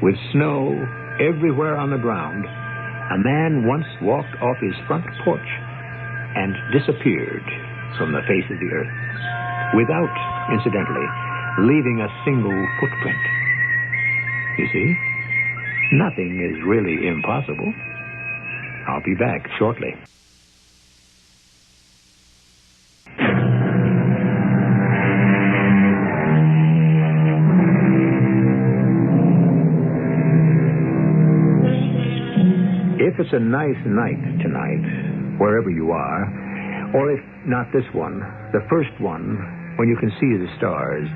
with snow everywhere on the ground, a man once walked off his front porch and disappeared from the face of the earth, without, incidentally, leaving a single footprint. You see, nothing is really impossible. I'll be back shortly. If it's a nice night tonight, wherever you are, or if not this one, the first one, when you can see the stars,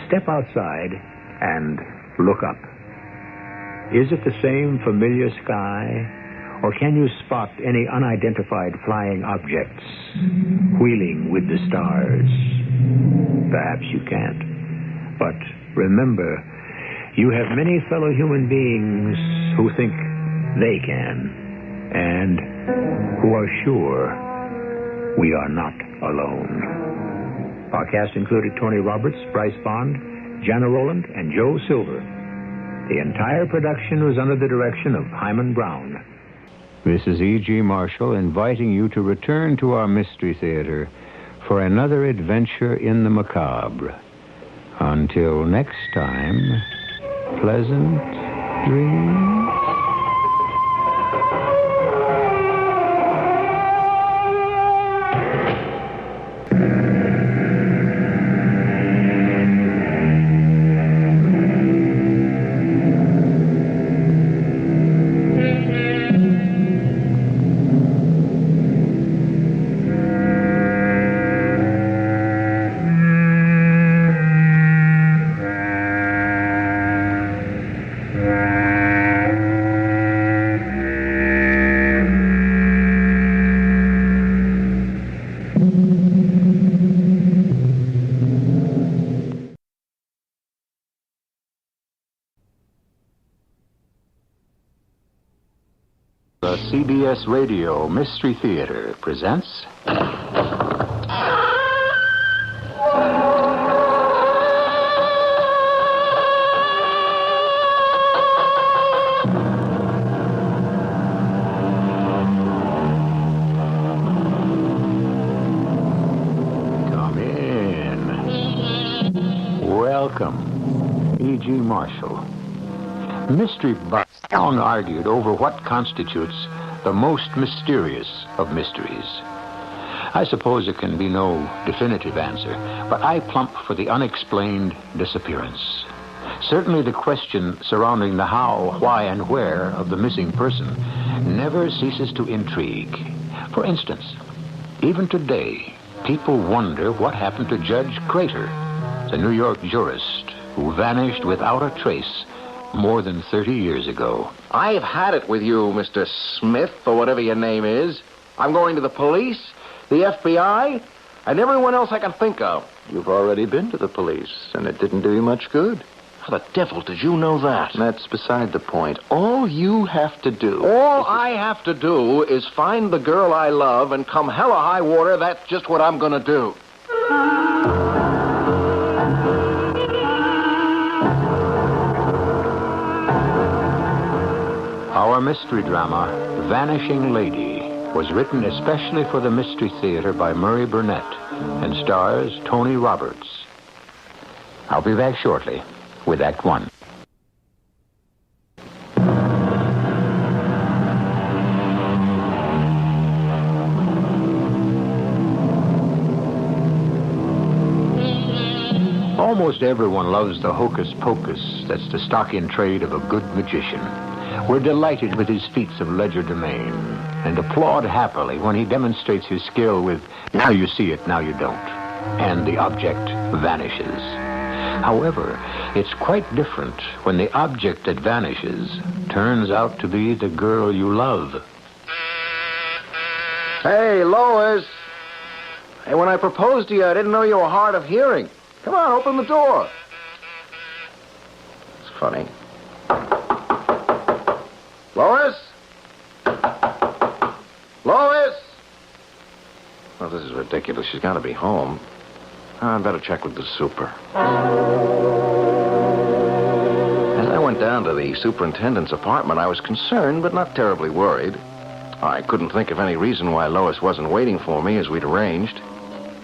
step outside and look up. Is it the same familiar sky, or can you spot any unidentified flying objects wheeling with the stars? Perhaps you can't. But remember, you have many fellow human beings who think they can, and who are sure we are not alone. Our cast included Tony Roberts, Bryce Bond, Jana Rowland, and Joe Silver. The entire production was under the direction of Hyman Brown. This is E.G. Marshall inviting you to return to our Mystery Theater for another adventure in the macabre. Until next time, Pleasant dreams. The CBS Radio Mystery Theater presents... Come in. Welcome, E.G. Marshall. Mystery Buff long argued over what constitutes the most mysterious of mysteries. I suppose there can be no definitive answer, but I plump for the unexplained disappearance. Certainly the question surrounding the how, why, and where of the missing person never ceases to intrigue. For instance, even today, people wonder what happened to Judge Crater, the New York jurist who vanished without a trace more than 30 years ago. I've had it with you, Mr. Smith, or whatever your name is. I'm going to the police, the FBI, and everyone else I can think of. You've already been to the police, and it didn't do you much good. How the devil did you know that? That's beside the point. All you have to do... All I have to do is find the girl I love, and come hell or high water, that's just what I'm going to do. Our mystery drama, Vanishing Lady, was written especially for the Mystery Theater by Murray Burnett and stars Tony Roberts. I'll be back shortly with Act One. Almost everyone loves the hocus pocus that's the stock-in trade of a good magician. We're delighted with his feats of legerdemain and applaud happily when he demonstrates his skill with now you see it, now you don't, and the object vanishes. However, it's quite different when the object that vanishes turns out to be the girl you love. Hey, Lois. Hey, when I proposed to you, I didn't know you were hard of hearing. Come on, open the door. It's funny. Lois? Lois? Oh, this is ridiculous. She's got to be home. I'd better check with the super. As I went down to the superintendent's apartment, I was concerned, but not terribly worried. I couldn't think of any reason why Lois wasn't waiting for me as we'd arranged.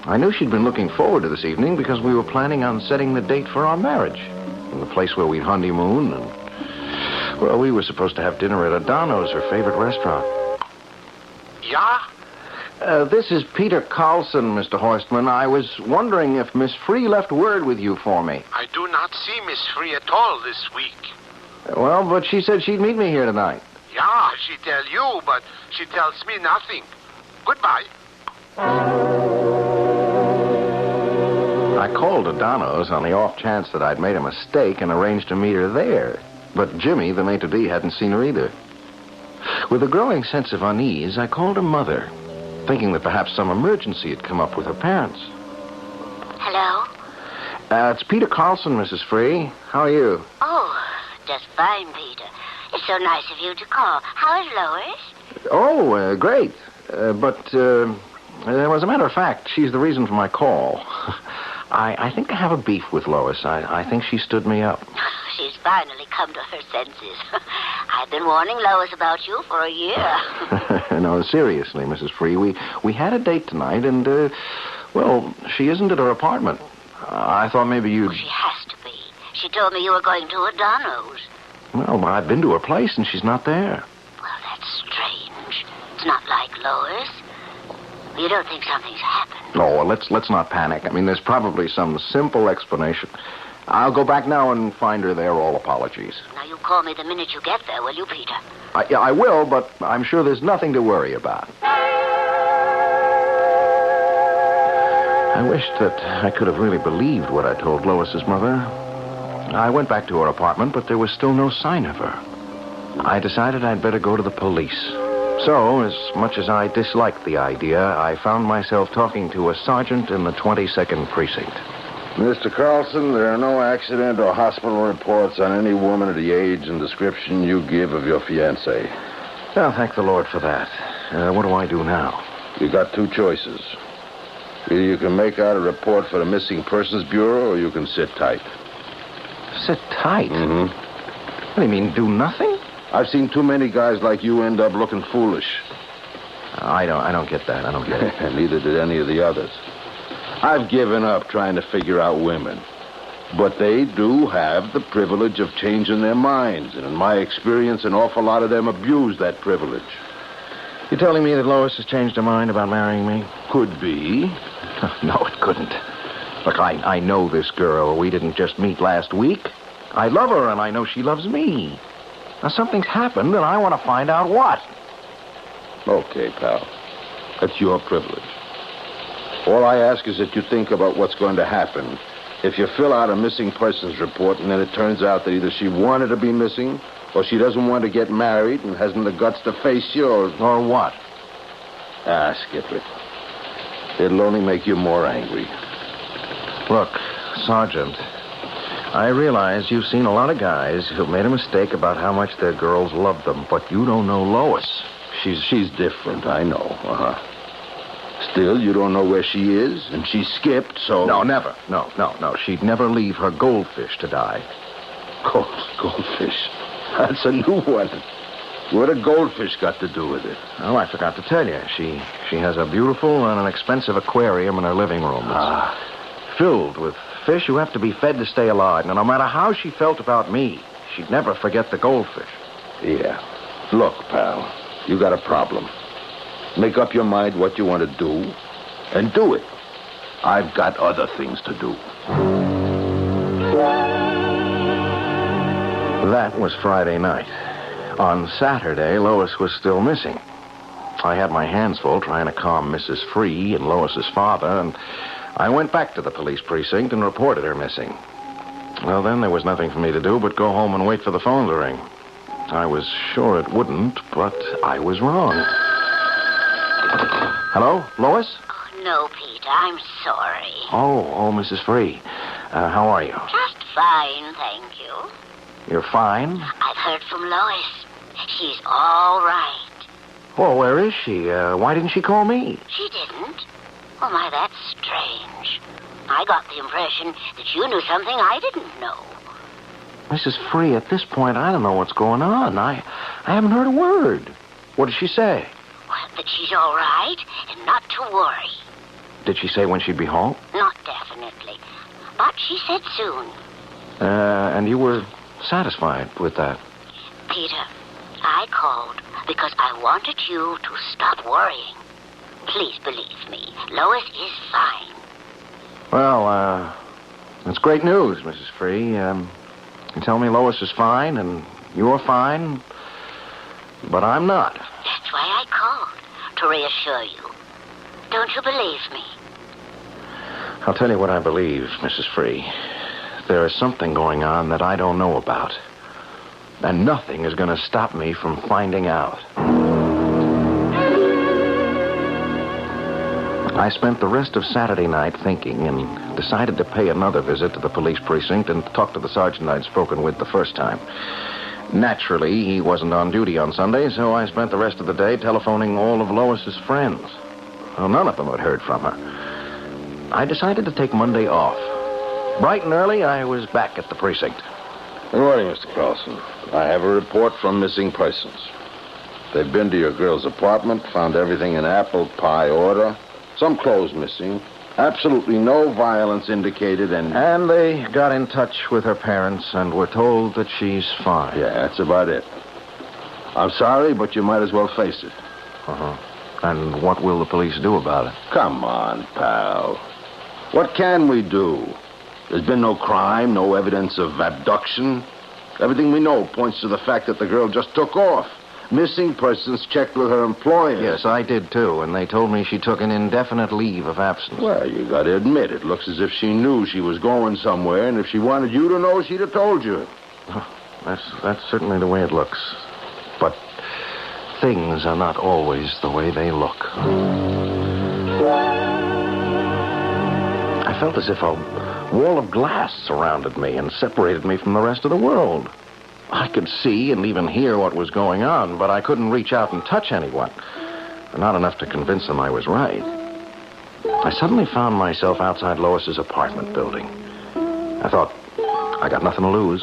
I knew she'd been looking forward to this evening because we were planning on setting the date for our marriage. In the place where we'd honeymoon and... Well, we were supposed to have dinner at Adano's, her favorite restaurant. Yeah? This is Peter Carlson, Mr. Horstman. I was wondering if Miss Free left word with you for me. I do not see Miss Free at all this week. Well, but she said she'd meet me here tonight. Yeah, she tell you, but she tells me nothing. Goodbye. I called Adano's on the off chance that I'd made a mistake and arranged to meet her there. But Jimmy, the maitre d', hadn't seen her either. With a growing sense of unease, I called her mother, thinking that perhaps some emergency had come up with her parents. Hello? It's Peter Carlson, Mrs. Free. How are you? Oh, just fine, Peter. It's so nice of you to call. How is Lois? Oh, great. But as a matter of fact, she's the reason for my call. I think I have a beef with Lois. I think she stood me up. She's finally come to her senses. I've been warning Lois about you for a year. No, seriously, Mrs. Free. We had a date tonight, and, well, she isn't at her apartment. I thought maybe you'd... She has to be. She told me you were going to O'Donnell's. Well, I've been to her place and she's not there. Well, that's strange. It's not like Lois. You don't think something's happened? No, well, let's not panic. I mean, there's probably some simple explanation. I'll go back now and find her there, all apologies. Now, you call me the minute you get there, will you, Peter? Yeah, I will, but I'm sure there's nothing to worry about. I wished that I could have really believed what I told Lois's mother. I went back to her apartment, but there was still no sign of her. I decided I'd better go to the police. So, as much as I disliked the idea, I found myself talking to a sergeant in the 22nd Precinct. Mr. Carlson, there are no accident or hospital reports on any woman of the age and description you give of your fiancée. Well, thank the Lord for that. What do I do now? You got two choices. Either you can make out a report for the Missing Persons Bureau, or you can sit tight. Sit tight? Mm-hmm. What do you mean, do nothing? I've seen too many guys like you end up looking foolish. I don't get that. I don't get it. And neither did any of the others. I've given up trying to figure out women. But they do have the privilege of changing their minds. And in my experience, an awful lot of them abuse that privilege. You're telling me that Lois has changed her mind about marrying me? Could be. No, it couldn't. Look, I know this girl. We didn't just meet last week. I love her, and I know she loves me. Now, something's happened, and I want to find out what. Okay, pal. That's your privilege. All I ask is that you think about what's going to happen if you fill out a missing persons report and then it turns out that either she wanted to be missing or she doesn't want to get married and hasn't the guts to face you or what? Skip it. It'll only make you more angry. Look, Sergeant, I realize you've seen a lot of guys who've made a mistake about how much their girls love them, but you don't know Lois. She's different, I know. Uh-huh. Still, you don't know where she is, and she skipped, so... No, never. No. She'd never leave her goldfish to die. Goldfish? That's a new one. What a goldfish got to do with it? Oh, I forgot to tell you. She has a beautiful and an expensive aquarium in her living room. It's filled with fish who have to be fed to stay alive. Now, no matter how she felt about me, she'd never forget the goldfish. Yeah. Look, pal, you got a problem. Make up your mind what you want to do, and do it. I've got other things to do. That was Friday night. On Saturday, Lois was still missing. I had my hands full trying to calm Mrs. Free and Lois's father, and I went back to the police precinct and reported her missing. Well, then there was nothing for me to do but go home and wait for the phone to ring. I was sure it wouldn't, but I was wrong. Hello, Lois? Oh, no, Peter, I'm sorry. Oh, Mrs. Free. How are you? Just fine, thank you. You're fine? I've heard from Lois. She's all right. Well, where is she? Why didn't she call me? She didn't? Oh, my, that's strange. I got the impression that you knew something I didn't know. Mrs. Free, at this point, I don't know what's going on. I haven't heard a word. What did she say? Well, that she's all right and not to worry. Did she say when she'd be home? Not definitely. But she said soon. And you were satisfied with that? Peter, I called because I wanted you to stop worrying. Please believe me, Lois is fine. Well, that's great news, Mrs. Free. You tell me Lois is fine and you're fine, but I'm not. That's why I called, to reassure you. Don't you believe me? I'll tell you what I believe, Mrs. Free. There is something going on that I don't know about. And nothing is going to stop me from finding out. I spent the rest of Saturday night thinking and decided to pay another visit to the police precinct and talk to the sergeant I'd spoken with the first time. Naturally, he wasn't on duty on Sunday, so I spent the rest of the day telephoning all of Lois's friends. Well, none of them had heard from her. I decided to take Monday off. Bright and early, I was back at the precinct. Good morning, Mr. Carlson. I have a report from Missing Persons. They've been to your girl's apartment, found everything in apple pie order, some clothes missing, Absolutely no violence indicated, and... And they got in touch with her parents and were told that she's fine. Yeah, that's about it. I'm sorry, but you might as well face it. Uh-huh. And what will the police do about it? Come on, pal. What can we do? There's been no crime, no evidence of abduction. Everything we know points to the fact that the girl just took off. Missing persons checked with her employer. Yes, I did too, and they told me she took an indefinite leave of absence. Well, you gotta admit, it looks as if she knew she was going somewhere, and if she wanted you to know, she'd have told you. That's certainly the way it looks. But things are not always the way they look. I felt as if a wall of glass surrounded me and separated me from the rest of the world. I could see and even hear what was going on, but I couldn't reach out and touch anyone. Not enough to convince them I was right. I suddenly found myself outside Lois's apartment building. I thought, I got nothing to lose,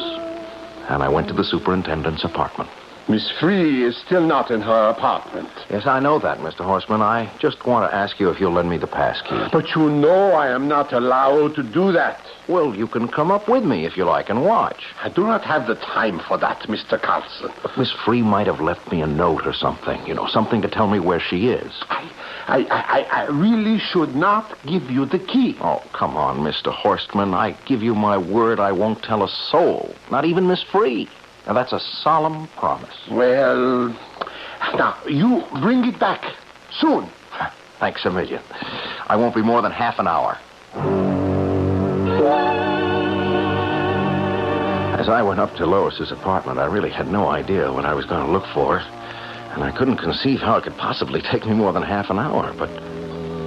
and I went to the superintendent's apartment. Miss Free is still not in her apartment. Yes, I know that, Mr. Horstman. I just want to ask you if you'll lend me the pass key. But you know I am not allowed to do that. Well, you can come up with me if you like and watch. I do not have the time for that, Mr. Carlson. But Miss Free might have left me a note or something, something to tell me where she is. I really should not give you the key. Oh, come on, Mr. Horstman. I give you my word I won't tell a soul, not even Miss Free. Now, that's a solemn promise. Well, now, you bring it back soon. Thanks a million. I won't be more than half an hour. As I went up to Lois's apartment, I really had no idea what I was going to look for, and I couldn't conceive how it could possibly take me more than half an hour, but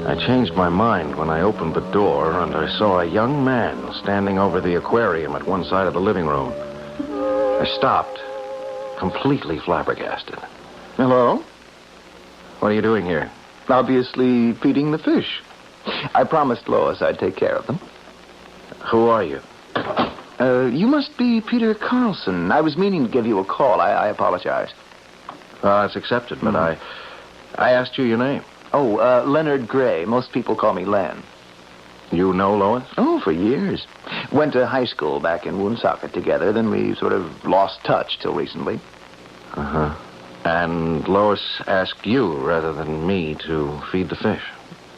I changed my mind when I opened the door and I saw a young man standing over the aquarium at one side of the living room. I stopped, completely flabbergasted. Hello? What are you doing here? Obviously feeding the fish. I promised Lois I'd take care of them. Who are you? You must be Peter Carlson. I was meaning to give you a call. I apologize. It's accepted, but I asked you your name. Oh, Leonard Gray. Most people call me Len. You know Lois? Oh, for years. Went to high school back in Woonsocket together, then we sort of lost touch till recently. Uh-huh. And Lois asked you rather than me to feed the fish.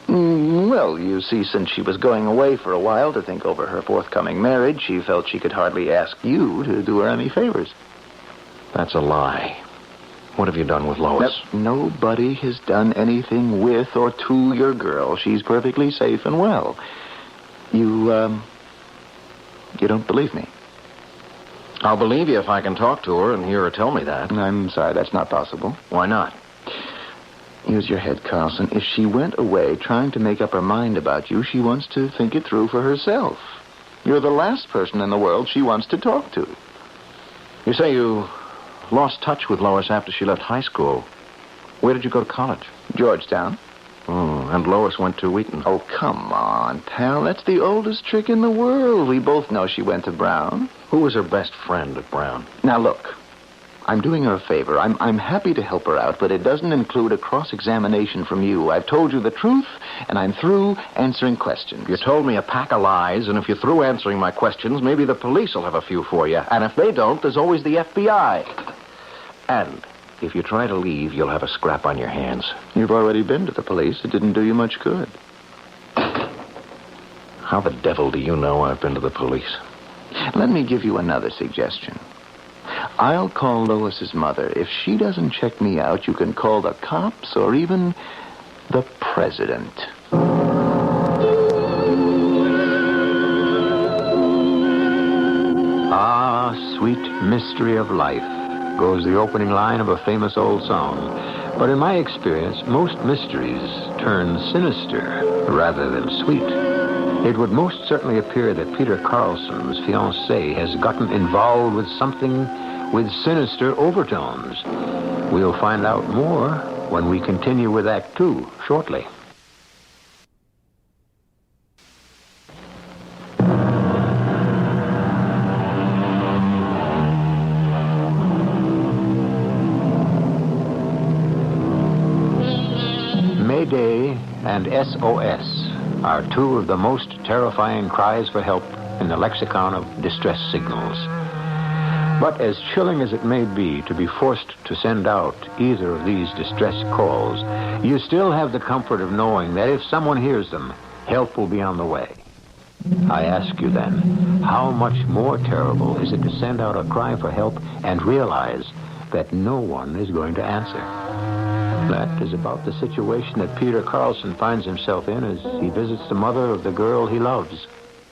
Well, you see, since she was going away for a while to think over her forthcoming marriage, she felt she could hardly ask you to do her any favors. That's a lie. What have you done with Lois? Nobody has done anything with or to your girl. She's perfectly safe and well. You don't believe me? I'll believe you if I can talk to her and hear her tell me that. I'm sorry, that's not possible. Why not? Use your head, Carlson. If she went away trying to make up her mind about you, she wants to think it through for herself. You're the last person in the world she wants to talk to. You say you lost touch with Lois after she left high school. Where did you go to college? Georgetown. Oh, and Lois went to Wheaton. Oh, come on, pal. That's the oldest trick in the world. We both know she went to Brown. Who was her best friend at Brown? Now, look. I'm doing her a favor. I'm happy to help her out, but it doesn't include a cross-examination from you. I've told you the truth, and I'm through answering questions. You told me a pack of lies, and if you're through answering my questions, maybe the police will have a few for you. And if they don't, there's always the FBI. And if you try to leave, you'll have a scrap on your hands. You've already been to the police. It didn't do you much good. How the devil do you know I've been to the police? Let me give you another suggestion. I'll call Lois's mother. If she doesn't check me out, you can call the cops or even the president. Ah, sweet mystery of life, goes the opening line of a famous old song. But in my experience, most mysteries turn sinister rather than sweet. It would most certainly appear that Peter Carlson's fiancée has gotten involved with something with sinister overtones. We'll find out more when we continue with Act 2 shortly. Mayday and SOS. are two of the most terrifying cries for help in the lexicon of distress signals. But as chilling as it may be to be forced to send out either of these distress calls, you still have the comfort of knowing that if someone hears them, help will be on the way. I ask you then, how much more terrible is it to send out a cry for help and realize that no one is going to answer? That is about the situation that Peter Carlson finds himself in as he visits the mother of the girl he loves.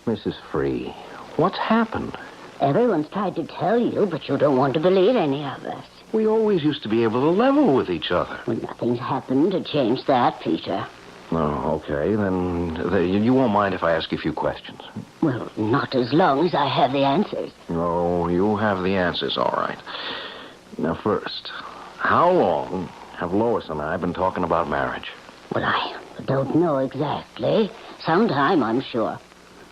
Mrs. Free, what's happened? Everyone's tried to tell you, but you don't want to believe any of us. We always used to be able to level with each other. Well, nothing's happened to change that, Peter. Oh, okay. Then you won't mind if I ask you a few questions. Well, not as long as I have the answers. Oh, you have the answers, all right. Now, first, how long have Lois and I been talking about marriage? Well, I don't know exactly. Sometime, I'm sure.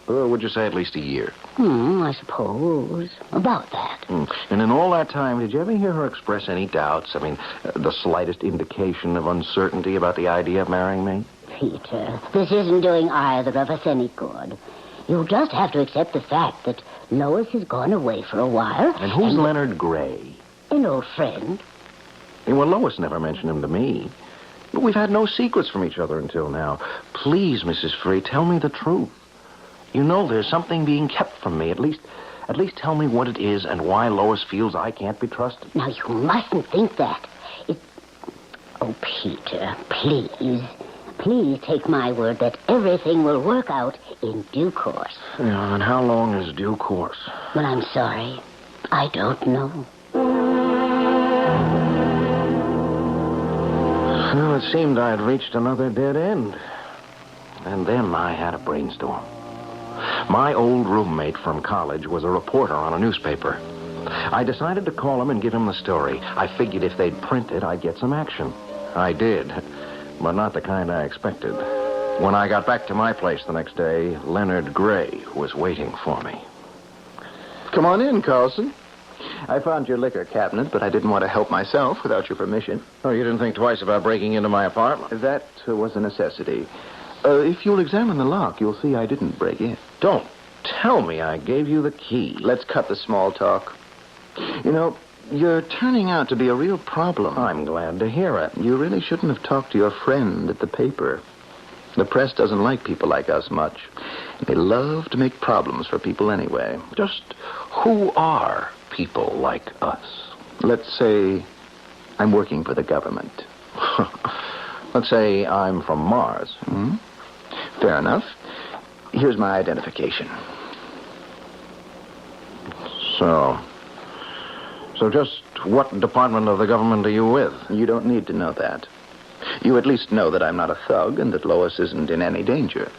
Would you say at least a year? I suppose. About that. And in all that time, did you ever hear her express any doubts? I mean, the slightest indication of uncertainty about the idea of marrying me? Peter, this isn't doing either of us any good. You just have to accept the fact that Lois has gone away for a while. And who's Leonard Gray? An old friend. Well, Lois never mentioned him to me. But we've had no secrets from each other until now. Please, Mrs. Free, tell me the truth. You know there's something being kept from me. At least tell me what it is and why Lois feels I can't be trusted. Now, you mustn't think that. Oh, Peter, please. Please take my word that everything will work out in due course. Yeah, and how long is due course? Well, I'm sorry. I don't know. Well, it seemed I'd reached another dead end. And then I had a brainstorm. My old roommate from college was a reporter on a newspaper. I decided to call him and give him the story. I figured if they'd print it, I'd get some action. I did, but not the kind I expected. When I got back to my place the next day, Leonard Gray was waiting for me. Come on in, Carlson. I found your liquor cabinet, but I didn't want to help myself without your permission. Oh, you didn't think twice about breaking into my apartment? That was a necessity. If you'll examine the lock, you'll see I didn't break in. Don't tell me I gave you the key. Let's cut the small talk. You know, you're turning out to be a real problem. I'm glad to hear it. You really shouldn't have talked to your friend at the paper. The press doesn't like people like us much. They love to make problems for people anyway. Just who are people like us? Let's say I'm working for the government. Let's say I'm from Mars. Fair enough. Here's my identification. So just what department of the government are you with? You don't need to know that. You at least know that I'm not a thug and that Lois isn't in any danger.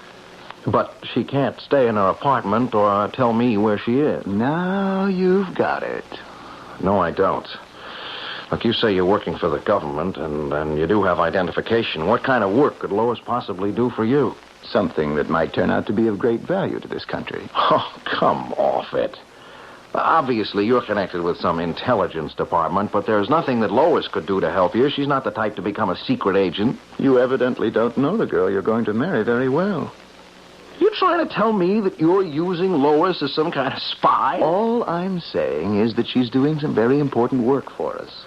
But she can't stay in her apartment or tell me where she is. Now you've got it. No, I don't. Look, you say you're working for the government and you do have identification. What kind of work could Lois possibly do for you? Something that might turn out to be of great value to this country. Oh, come off it. Obviously, you're connected with some intelligence department, but there's nothing that Lois could do to help you. She's not the type to become a secret agent. You evidently don't know the girl you're going to marry very well. You trying to tell me that you're using Lois as some kind of spy? All I'm saying is that she's doing some very important work for us.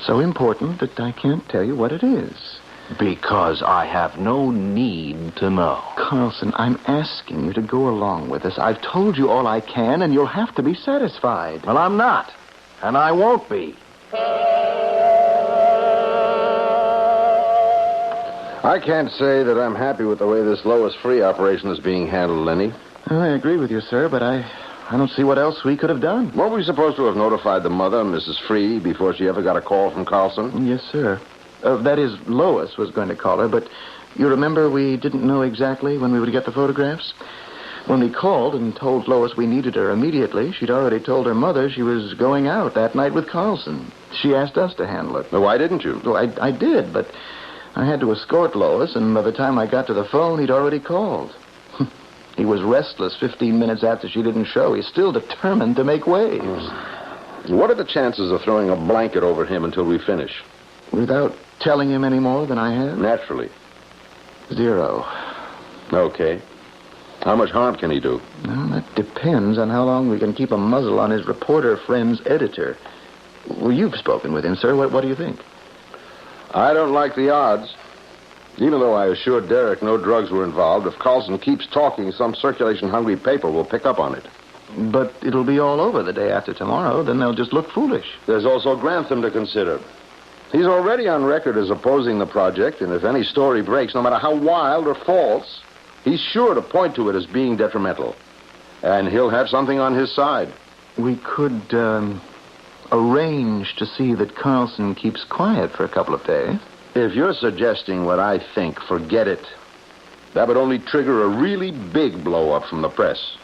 So important that I can't tell you what it is. Because I have no need to know. Carlson, I'm asking you to go along with us. I've told you all I can, and you'll have to be satisfied. Well, I'm not. And I won't be. I can't say that I'm happy with the way this Lois Free operation is being handled, Lenny. Well, I agree with you, sir, but I don't see what else we could have done. Weren't we supposed to have notified the mother, Mrs. Free, before she ever got a call from Carlson? Yes, sir. That is, Lois was going to call her, but you remember we didn't know exactly when we would get the photographs? When we called and told Lois we needed her immediately, she'd already told her mother she was going out that night with Carlson. She asked us to handle it. Well, why didn't you? Well, I did, but I had to escort Lois, and by the time I got to the phone, he'd already called. He was restless 15 minutes after she didn't show. He's still determined to make waves. What are the chances of throwing a blanket over him until we finish? Without telling him any more than I have? Naturally. 0. Okay. How much harm can he do? Well, that depends on how long we can keep a muzzle on his reporter friend's editor. Well, you've spoken with him, sir. What do you think? I don't like the odds. Even though I assured Derek no drugs were involved, if Carlson keeps talking, some circulation-hungry paper will pick up on it. But it'll be all over the day after tomorrow. Then they'll just look foolish. There's also Grantham to consider. He's already on record as opposing the project, and if any story breaks, no matter how wild or false, he's sure to point to it as being detrimental. And he'll have something on his side. We could arrange to see that Carlson keeps quiet for a couple of days. If you're suggesting what I think, forget it. That would only trigger a really big blow-up from the press.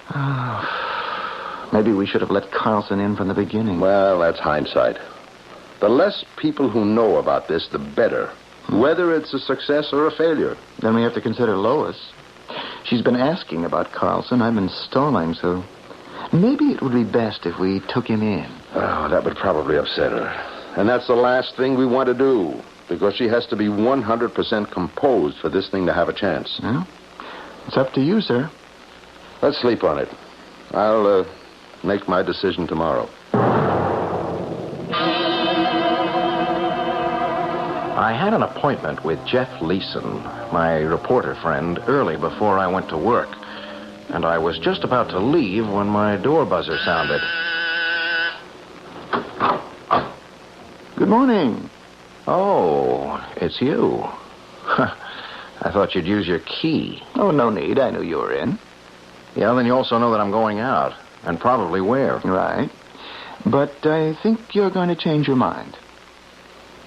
Maybe we should have let Carlson in from the beginning. Well, that's hindsight. The less people who know about this, the better. Whether it's a success or a failure. Then we have to consider Lois. She's been asking about Carlson. I've been stalling, so maybe it would be best if we took him in. Oh, that would probably upset her. And that's the last thing we want to do, because she has to be 100% composed for this thing to have a chance. Well, it's up to you, sir. Let's sleep on it. I'll make my decision tomorrow. I had an appointment with Jeff Leeson, my reporter friend, early before I went to work. And I was just about to leave when my door buzzer sounded. Good morning. Oh, it's you. I thought you'd use your key. Oh, no need. I knew you were in. Yeah, then you also know that I'm going out, and probably where. Right. But I think you're going to change your mind.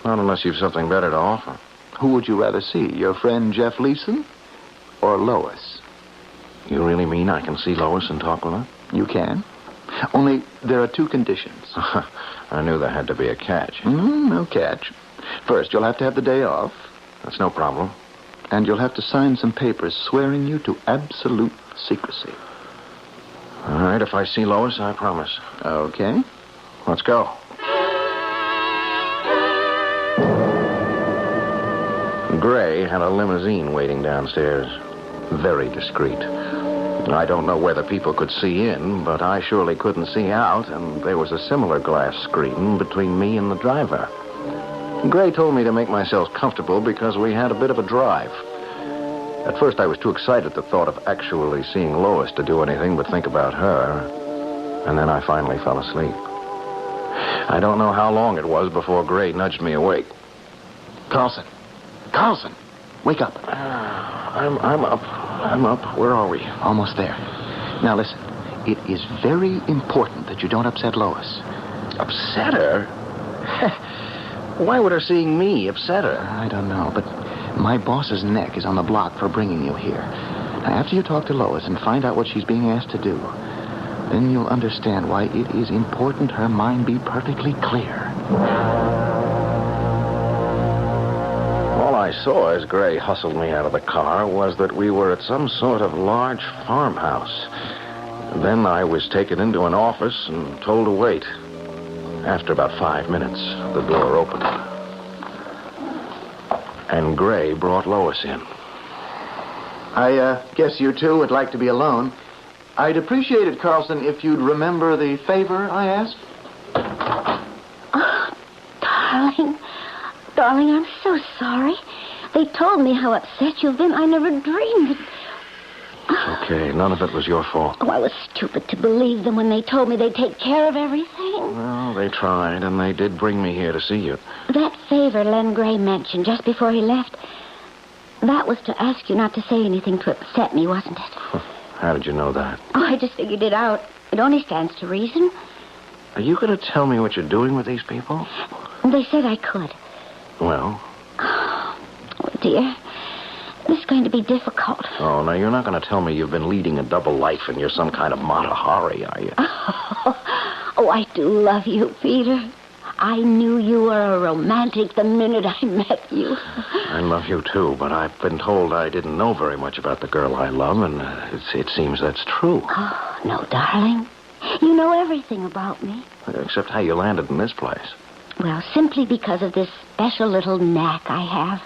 Not unless you've something better to offer. Who would you rather see, your friend Jeff Leeson or Lois? You really mean I can see Lois and talk with her? You can. Only there are two conditions. I knew there had to be a catch. No catch. First, you'll have to have the day off. That's no problem. And you'll have to sign some papers swearing you to absolute secrecy. All right, if I see Lois, I promise. Okay. Let's go. Gray had a limousine waiting downstairs. Very discreet. I don't know whether people could see in, but I surely couldn't see out, and there was a similar glass screen between me and the driver. Gray told me to make myself comfortable because we had a bit of a drive. At first, I was too excited at the thought of actually seeing Lois to do anything but think about her, and then I finally fell asleep. I don't know how long it was before Gray nudged me awake. Carlson, wake up. I'm up. Where are we? Almost there. Now listen, it is very important that you don't upset Lois. Upset her? Why would her seeing me upset her? I don't know, but my boss's neck is on the block for bringing you here. Now, after you talk to Lois and find out what she's being asked to do, then you'll understand why it is important her mind be perfectly clear. All I saw as Gray hustled me out of the car was that we were at some sort of large farmhouse. Then I was taken into an office and told to wait. After about 5 minutes, the door opened. And Gray brought Lois in. I guess you two would like to be alone. I'd appreciate it, Carlson, if you'd remember the favor I asked. Oh, darling, I'm so sorry. They told me how upset you've been. I never dreamed it. It's okay. None of it was your fault. Oh, I was stupid to believe them when they told me they'd take care of everything. Well, they tried, and they did bring me here to see you. That favor Len Gray mentioned just before he left, that was to ask you not to say anything to upset me, wasn't it? How did you know that? Oh, I just figured it out. It only stands to reason. Are you going to tell me what you're doing with these people? They said I could. Well? Oh, dear. This is going to be difficult. Oh, now you're not going to tell me you've been leading a double life and you're some kind of Mata Hari, are you? Oh, I do love you, Peter. I knew you were a romantic the minute I met you. I love you, too, but I've been told I didn't know very much about the girl I love, and it seems that's true. Oh, no, darling. You know everything about me. Except how you landed in this place. Well, simply because of this special little knack I have.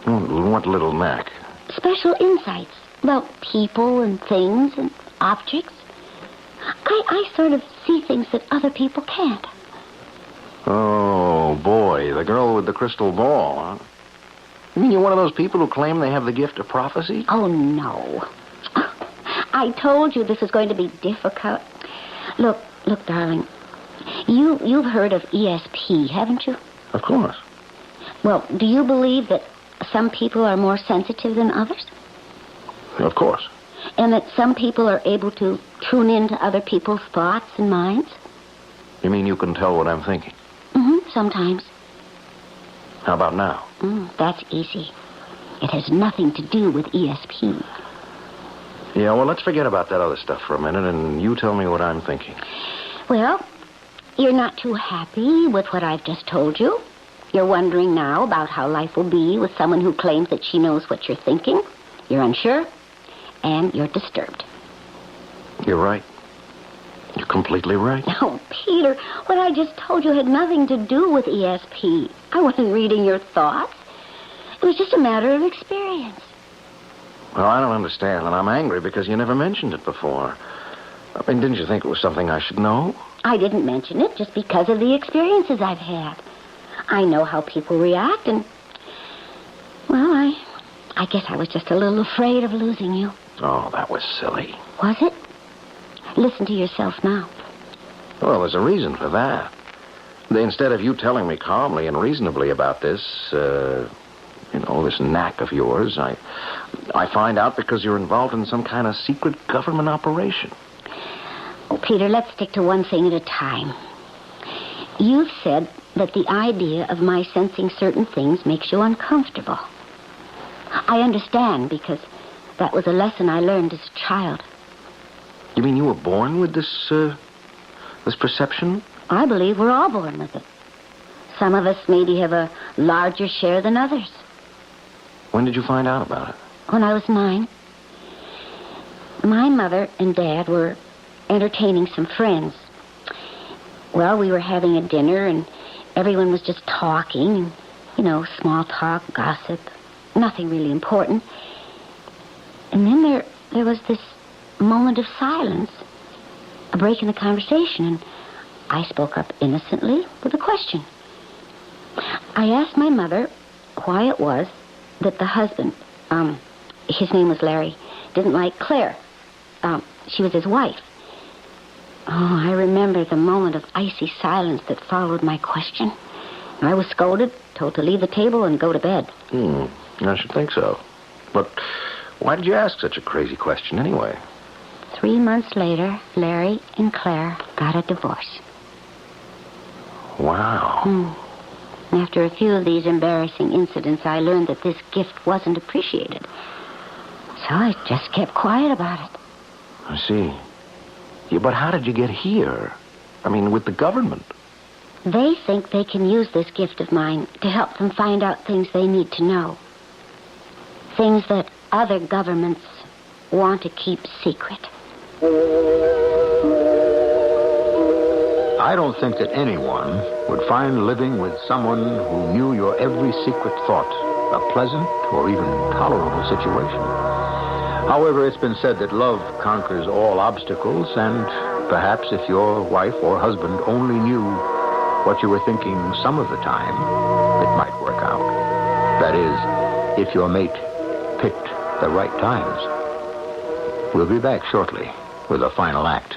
What little knack? special insights about people and things and objects. I sort of see things that other people can't. Oh, boy, the girl with the crystal ball, huh? You mean you're one of those people who claim they have the gift of prophecy? Oh, no. I told you this was going to be difficult. Look, darling. You've heard of ESP, haven't you? Of course. Well, do you believe that some people are more sensitive than others? Of course. And that some people are able to tune into other people's thoughts and minds? You mean you can tell what I'm thinking? Mm-hmm, sometimes. How about now? That's easy. It has nothing to do with ESP. Yeah, well, let's forget about that other stuff for a minute, and you tell me what I'm thinking. Well, you're not too happy with what I've just told you. You're wondering now about how life will be with someone who claims that she knows what you're thinking. You're unsure, and you're disturbed. You're right. You're completely right. Oh, Peter, what I just told you had nothing to do with ESP. I wasn't reading your thoughts. It was just a matter of experience. Well, I don't understand, and I'm angry because you never mentioned it before. I mean, didn't you think it was something I should know? I didn't mention it just because of the experiences I've had. I know how people react, and, well, I guess I was just a little afraid of losing you. Oh, that was silly. Was it? Listen to yourself now. Well, there's a reason for that. Instead of you telling me calmly and reasonably about this, this knack of yours, I find out because you're involved in some kind of secret government operation. Oh, Peter, let's stick to one thing at a time. You've said that the idea of my sensing certain things makes you uncomfortable. I understand because that was a lesson I learned as a child. You mean you were born with this perception? I believe we're all born with it. Some of us maybe have a larger share than others. When did you find out about it? When I was 9. My mother and Dad were entertaining some friends. Well, we were having a dinner, and everyone was just talking, and, small talk, gossip, nothing really important. And then there was this moment of silence, a break in the conversation, and I spoke up innocently with a question. I asked my mother why it was that the husband, his name was Larry, didn't like Claire. She was his wife. Oh, I remember the moment of icy silence that followed my question. I was scolded, told to leave the table and go to bed. I should think so. But why did you ask such a crazy question anyway? 3 months later, Larry and Claire got a divorce. Wow. After a few of these embarrassing incidents, I learned that this gift wasn't appreciated. So I just kept quiet about it. I see. Yeah, but how did you get here? I mean, with the government. They think they can use this gift of mine to help them find out things they need to know. Things that other governments want to keep secret. I don't think that anyone would find living with someone who knew your every secret thought a pleasant or even tolerable situation. However, it's been said that love conquers all obstacles, and perhaps if your wife or husband only knew what you were thinking some of the time, it might work out. That is, if your mate picked the right times. We'll be back shortly with a final act.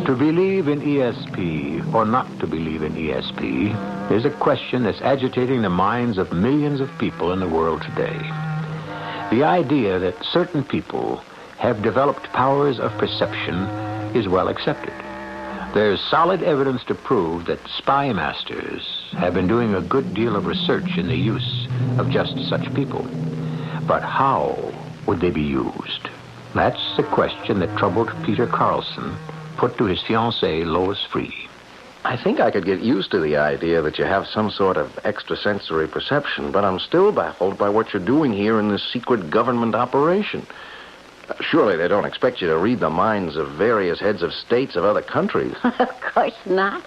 To believe in ESP or not to believe in ESP is a question that's agitating the minds of millions of people in the world today. The idea that certain people have developed powers of perception is well accepted. There's solid evidence to prove that spy masters have been doing a good deal of research in the use of just such people. But how would they be used? That's the question that troubled Peter Carlson put to his fiancée, Lois Free. I think I could get used to the idea that you have some sort of extrasensory perception, but I'm still baffled by what you're doing here in this secret government operation. Surely they don't expect you to read the minds of various heads of states of other countries. Of course not.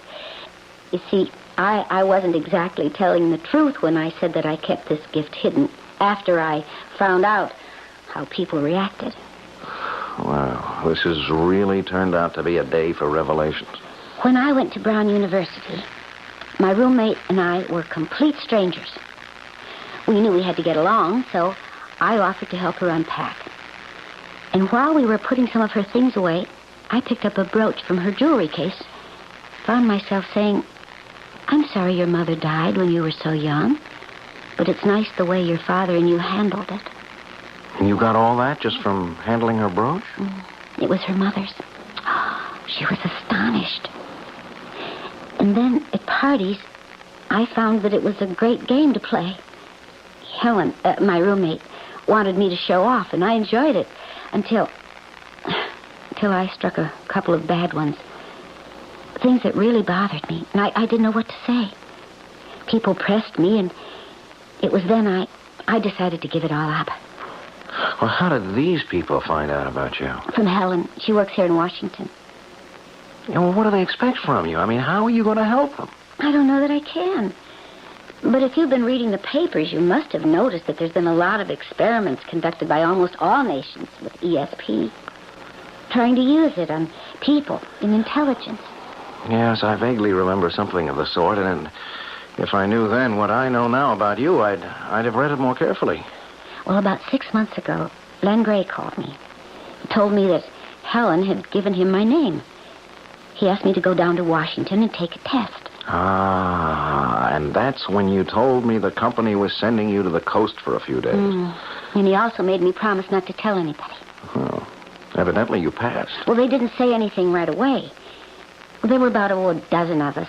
You see, I wasn't exactly telling the truth when I said that I kept this gift hidden after I found out how people reacted. Wow, this has really turned out to be a day for revelations. When I went to Brown University, my roommate and I were complete strangers. We knew we had to get along, so I offered to help her unpack. And while we were putting some of her things away, I picked up a brooch from her jewelry case, found myself saying, "I'm sorry your mother died when you were so young, but it's nice the way your father and you handled it." And you got all that just from handling her brooch? It was her mother's. She was astonished. And then at parties, I found that it was a great game to play. Helen, my roommate, wanted me to show off, and I enjoyed it until I struck a couple of bad ones. Things that really bothered me, and I didn't know what to say. People pressed me, and it was then I decided to give it all up. Well, how did these people find out about you? From Helen. She works here in Washington. Well, what do they expect from you? I mean, how are you going to help them? I don't know that I can. But if you've been reading the papers, you must have noticed that there's been a lot of experiments conducted by almost all nations with ESP, trying to use it on people in intelligence. Yes, I vaguely remember something of the sort, and if I knew then what I know now about you, I'd have read it more carefully. Well, about 6 months ago, Len Gray called me. He told me that Helen had given him my name. He asked me to go down to Washington and take a test. Ah, and that's when you told me the company was sending you to the coast for a few days. And he also made me promise not to tell anybody. Oh, evidently you passed. Well, they didn't say anything right away. There were about a dozen of us.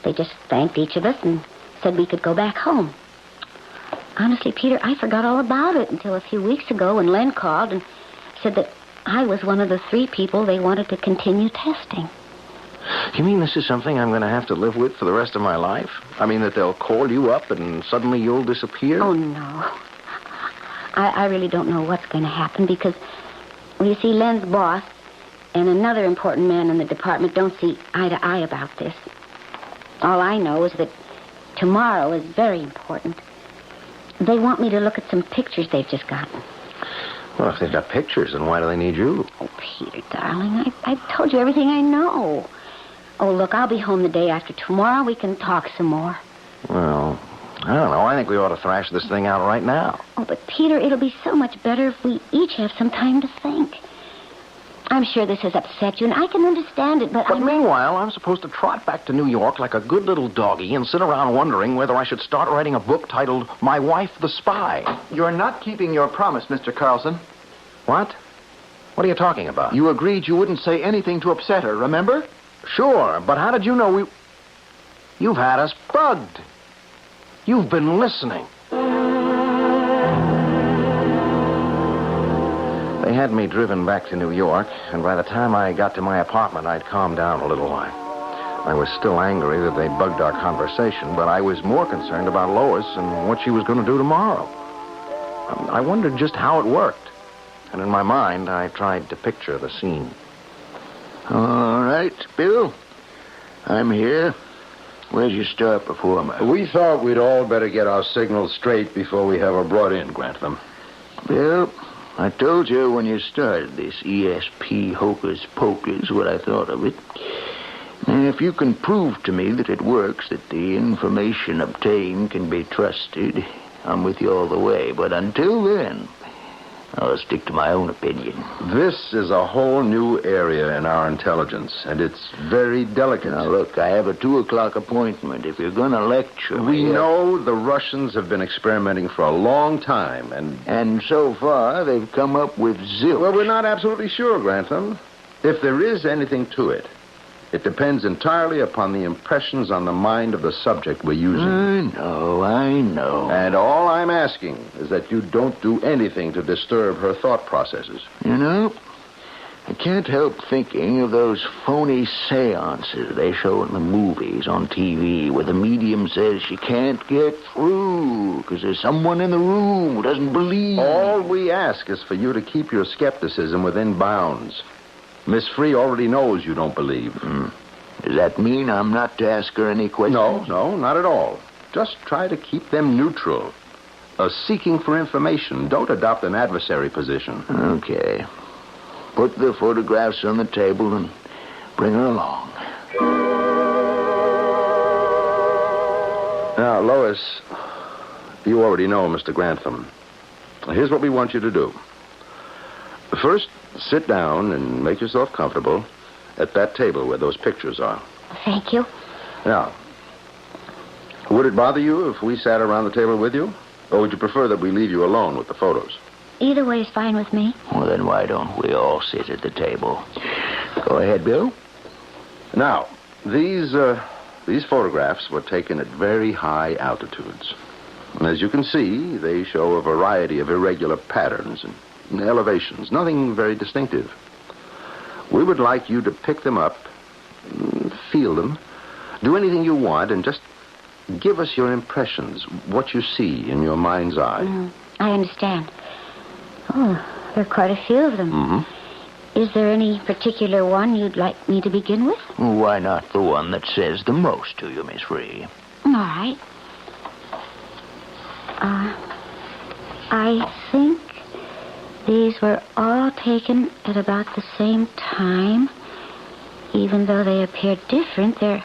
They just thanked each of us and said we could go back home. Honestly, Peter, I forgot all about it until a few weeks ago when Len called and said that I was one of the 3 people they wanted to continue testing. You mean this is something I'm going to have to live with for the rest of my life? I mean that they'll call you up and suddenly you'll disappear? Oh, no. I really don't know what's going to happen because, well, you see, Len's boss and another important man in the department don't see eye to eye about this. All I know is that tomorrow is very important. They want me to look at some pictures they've just gotten. Well, if they've got pictures, then why do they need you? Oh, Peter, darling, I've told you everything I know. Oh, look, I'll be home the day after tomorrow. We can talk some more. Well, I don't know. I think we ought to thrash this thing out right now. Oh, but Peter, it'll be so much better if we each have some time to think. I'm sure this has upset you, and I can understand it, but meanwhile, I'm supposed to trot back to New York like a good little doggy and sit around wondering whether I should start writing a book titled My Wife the Spy. You're not keeping your promise, Mr. Carlson. What? What are you talking about? You agreed you wouldn't say anything to upset her, remember? Sure, but how did you know we... You've had us bugged. You've been listening. They had me driven back to New York, and by the time I got to my apartment, I'd calmed down a little while. I was still angry that they'd bugged our conversation, but I was more concerned about Lois and what she was going to do tomorrow. I wondered just how it worked, and in my mind, I tried to picture the scene. All right, Bill. I'm here. Where'd you start before me? We thought we'd all better get our signals straight before we have her brought in, Grantham. Bill, I told you when you started this ESP hocus pocus what I thought of it. And if you can prove to me that it works, that the information obtained can be trusted, I'm with you all the way. But until then, I'll stick to my own opinion. This is a whole new area in our intelligence, and it's very delicate. Now, look, I have a 2:00 appointment. If you're going to lecture me... We know the Russians have been experimenting for a long time, And so far, they've come up with zilch. Well, we're not absolutely sure, Grantham. If there is anything to it, it depends entirely upon the impressions on the mind of the subject we're using. I know. And all I'm asking is that you don't do anything to disturb her thought processes. You know, I can't help thinking of those phony seances they show in the movies on TV where the medium says she can't get through because there's someone in the room who doesn't believe. All we ask is for you to keep your skepticism within bounds. Miss Free already knows you don't believe. Does that mean I'm not to ask her any questions? No, not at all. Just try to keep them neutral. Seeking for information. Don't adopt an adversary position. Okay. Put the photographs on the table and bring her along. Now, Lois, you already know Mr. Grantham. Here's what we want you to do. First, sit down and make yourself comfortable at that table where those pictures are. Thank you. Now, would it bother you if we sat around the table with you? Or would you prefer that we leave you alone with the photos? Either way is fine with me. Well, then why don't we all sit at the table? Go ahead, Bill. Now, these photographs were taken at very high altitudes. As you can see, they show a variety of irregular patterns and elevations, nothing very distinctive. We would like you to pick them up, feel them, do anything you want, and just give us your impressions, what you see in your mind's eye. I understand. Oh, there are quite a few of them. Mm-hmm. Is there any particular one you'd like me to begin with? Why not the one that says the most to you, Miss Free? All right. I think these were all taken at about the same time. Even though they appear different, they're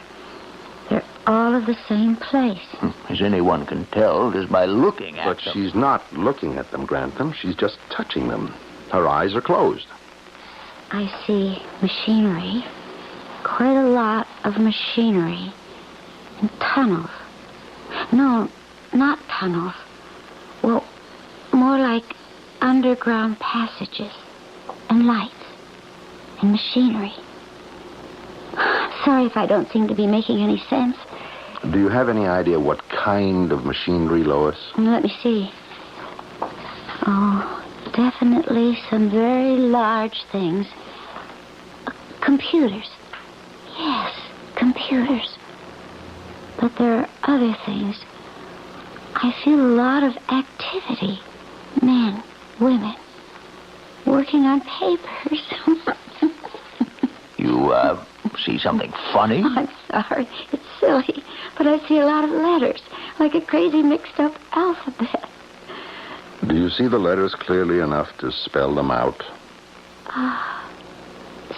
all of the same place. As anyone can tell just by looking at them. But she's not looking at them, Grantham. She's just touching them. Her eyes are closed. I see machinery. Quite a lot of machinery. And tunnels. No, not tunnels. Well, more like underground passages. And lights. And machinery. Sorry if I don't seem to be making any sense. Do you have any idea what kind of machinery, Lois? Let me see. Oh, definitely some very large things. Computers. Yes, computers. But there are other things. I feel a lot of activity. Men, women, working on papers. You, see something funny? I'm sorry. It's silly. But I see a lot of letters, like a crazy mixed-up alphabet. Do you see the letters clearly enough to spell them out?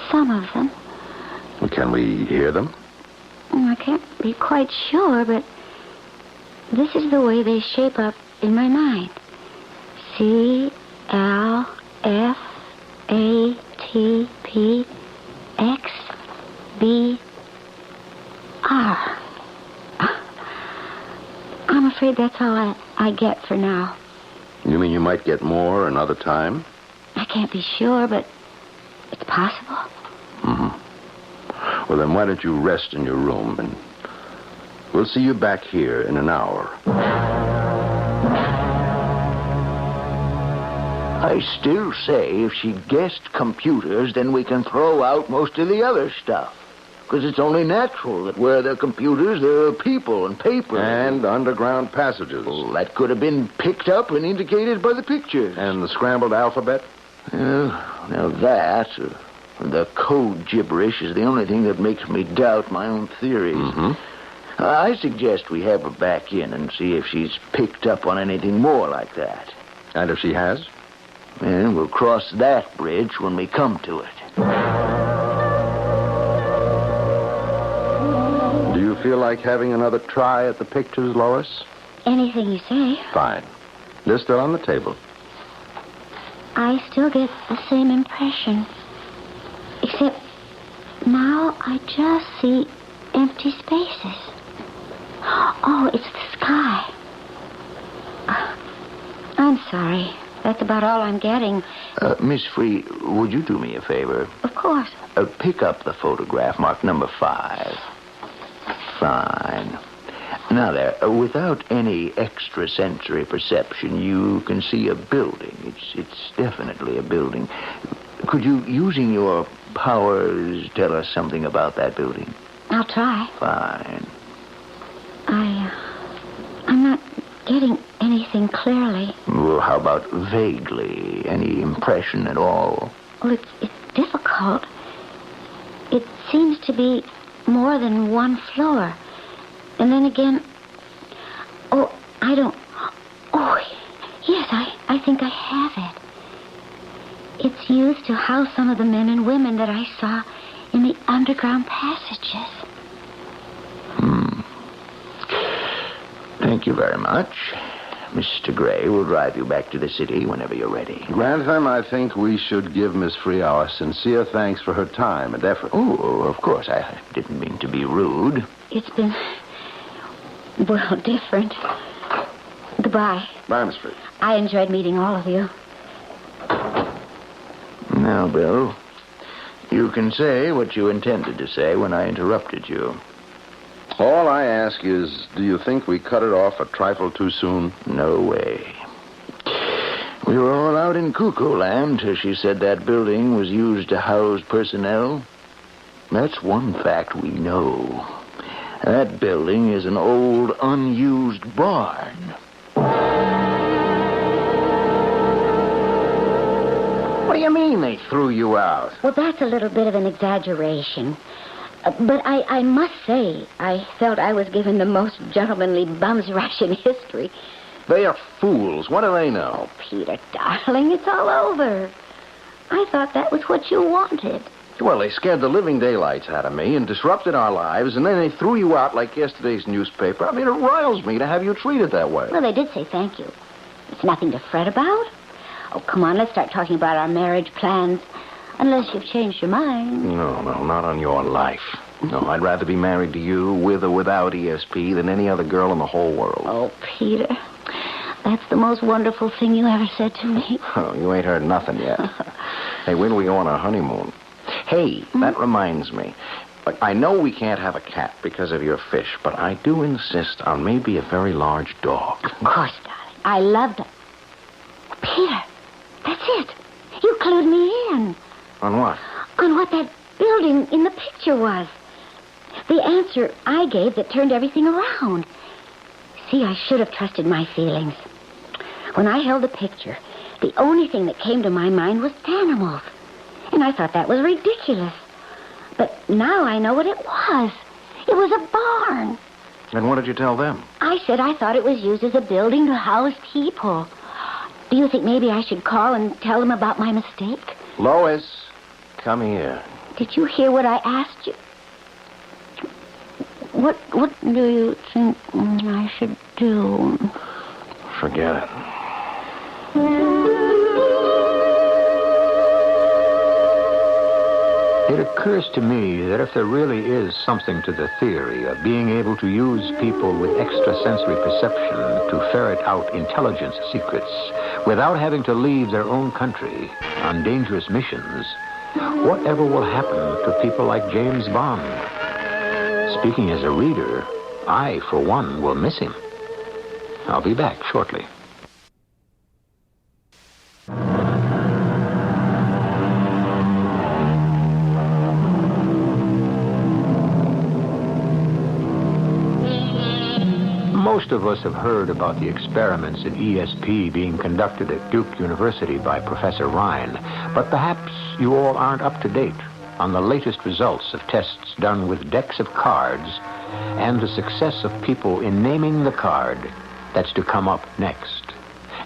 Some of them. Can we hear them? I can't be quite sure, but this is the way they shape up in my mind. C, L, F, A, T, P, X, B, R. I'm afraid that's all I get for now. You mean you might get more another time? I can't be sure, but it's possible. Well, then why don't you rest in your room, and we'll see you back here in an hour. I still say if she guessed computers, then we can throw out most of the other stuff. Because it's only natural that where there are computers, there are people and paper. And underground passages. Well, that could have been picked up and indicated by the pictures. And the scrambled alphabet? Now that, the code gibberish, is the only thing that makes me doubt my own theories. I suggest we have her back in and see if she's picked up on anything more like that. And if she has? And we'll cross that bridge when we come to it. Do you feel like having another try at the pictures, Lois? Anything you say. Fine. They're still on the table. I still get the same impression. Except now I just see empty spaces. Oh, it's the sky. I'm sorry. That's about all I'm getting. Miss Free, would you do me a favor? Of course. Pick up the photograph marked number 5. Fine. Now there, without any extrasensory perception, you can see a building. It's definitely a building. Could you, using your powers, tell us something about that building? I'll try. Fine. I'm not getting anything clearly. Well, how about vaguely? Any impression at all? Well, it's difficult. It seems to be more than one floor. And then again... Oh, I don't... Oh, yes, I think I have it. It's used to house some of the men and women that I saw in the underground passages. Thank you very much. Mr. Gray will drive you back to the city whenever you're ready. Grantham, I think we should give Miss Free our sincere thanks for her time and effort. Oh, of course. I didn't mean to be rude. It's been, well, different. Goodbye. Bye, Miss Free. I enjoyed meeting all of you. Now, Bill, you can say what you intended to say when I interrupted you. All I ask is, do you think we cut it off a trifle too soon? No way. We were all out in cuckoo land till she said that building was used to house personnel. That's one fact we know. That building is an old, unused barn. What do you mean they threw you out? Well, that's a little bit of an exaggeration. But I must say, I felt I was given the most gentlemanly bum's rush in history. They are fools. What do they know? Oh, Peter, darling, it's all over. I thought that was what you wanted. Well, they scared the living daylights out of me and disrupted our lives, and then they threw you out like yesterday's newspaper. I mean, it riles me to have you treated that way. Well, they did say thank you. It's nothing to fret about. Oh, come on, let's start talking about our marriage plans. Unless you've changed your mind. No, not on your life. No, I'd rather be married to you with or without ESP than any other girl in the whole world. Oh, Peter, that's the most wonderful thing you ever said to me. Oh, you ain't heard nothing yet. Hey, when do we go on our honeymoon? Hey, that reminds me. I know we can't have a cat because of your fish, but I do insist on maybe a very large dog. Of course, darling. I love them. Peter, that's it. You clued me in. On what? On what that building in the picture was. The answer I gave that turned everything around. See, I should have trusted my feelings. When I held the picture, the only thing that came to my mind was animals. And I thought that was ridiculous. But now I know what it was. It was a barn. And what did you tell them? I said I thought it was used as a building to house people. Do you think maybe I should call and tell them about my mistake? Lois, come here. Did you hear what I asked you? What do you think I should do? Forget it. It occurs to me that if there really is something to the theory of being able to use people with extrasensory perception to ferret out intelligence secrets without having to leave their own country on dangerous missions, whatever will happen to people like James Bond? Speaking as a reader, I, for one, will miss him. I'll be back shortly. Most of us have heard about the experiments in ESP being conducted at Duke University by Professor Reich, but perhaps you all aren't up to date on the latest results of tests done with decks of cards and the success of people in naming the card that's to come up next.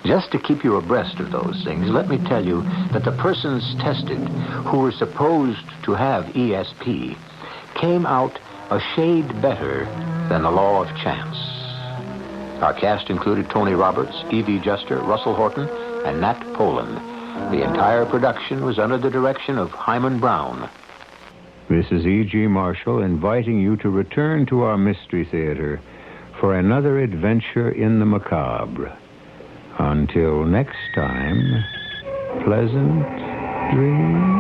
Just to keep you abreast of those things, let me tell you that the persons tested who were supposed to have ESP came out a shade better than the law of chance. Our cast included Tony Roberts, Evie Juster, Russell Horton, and Nat Poland. The entire production was under the direction of Hyman Brown. This is E.G. Marshall inviting you to return to our Mystery Theater for another adventure in the macabre. Until next time, pleasant dreams.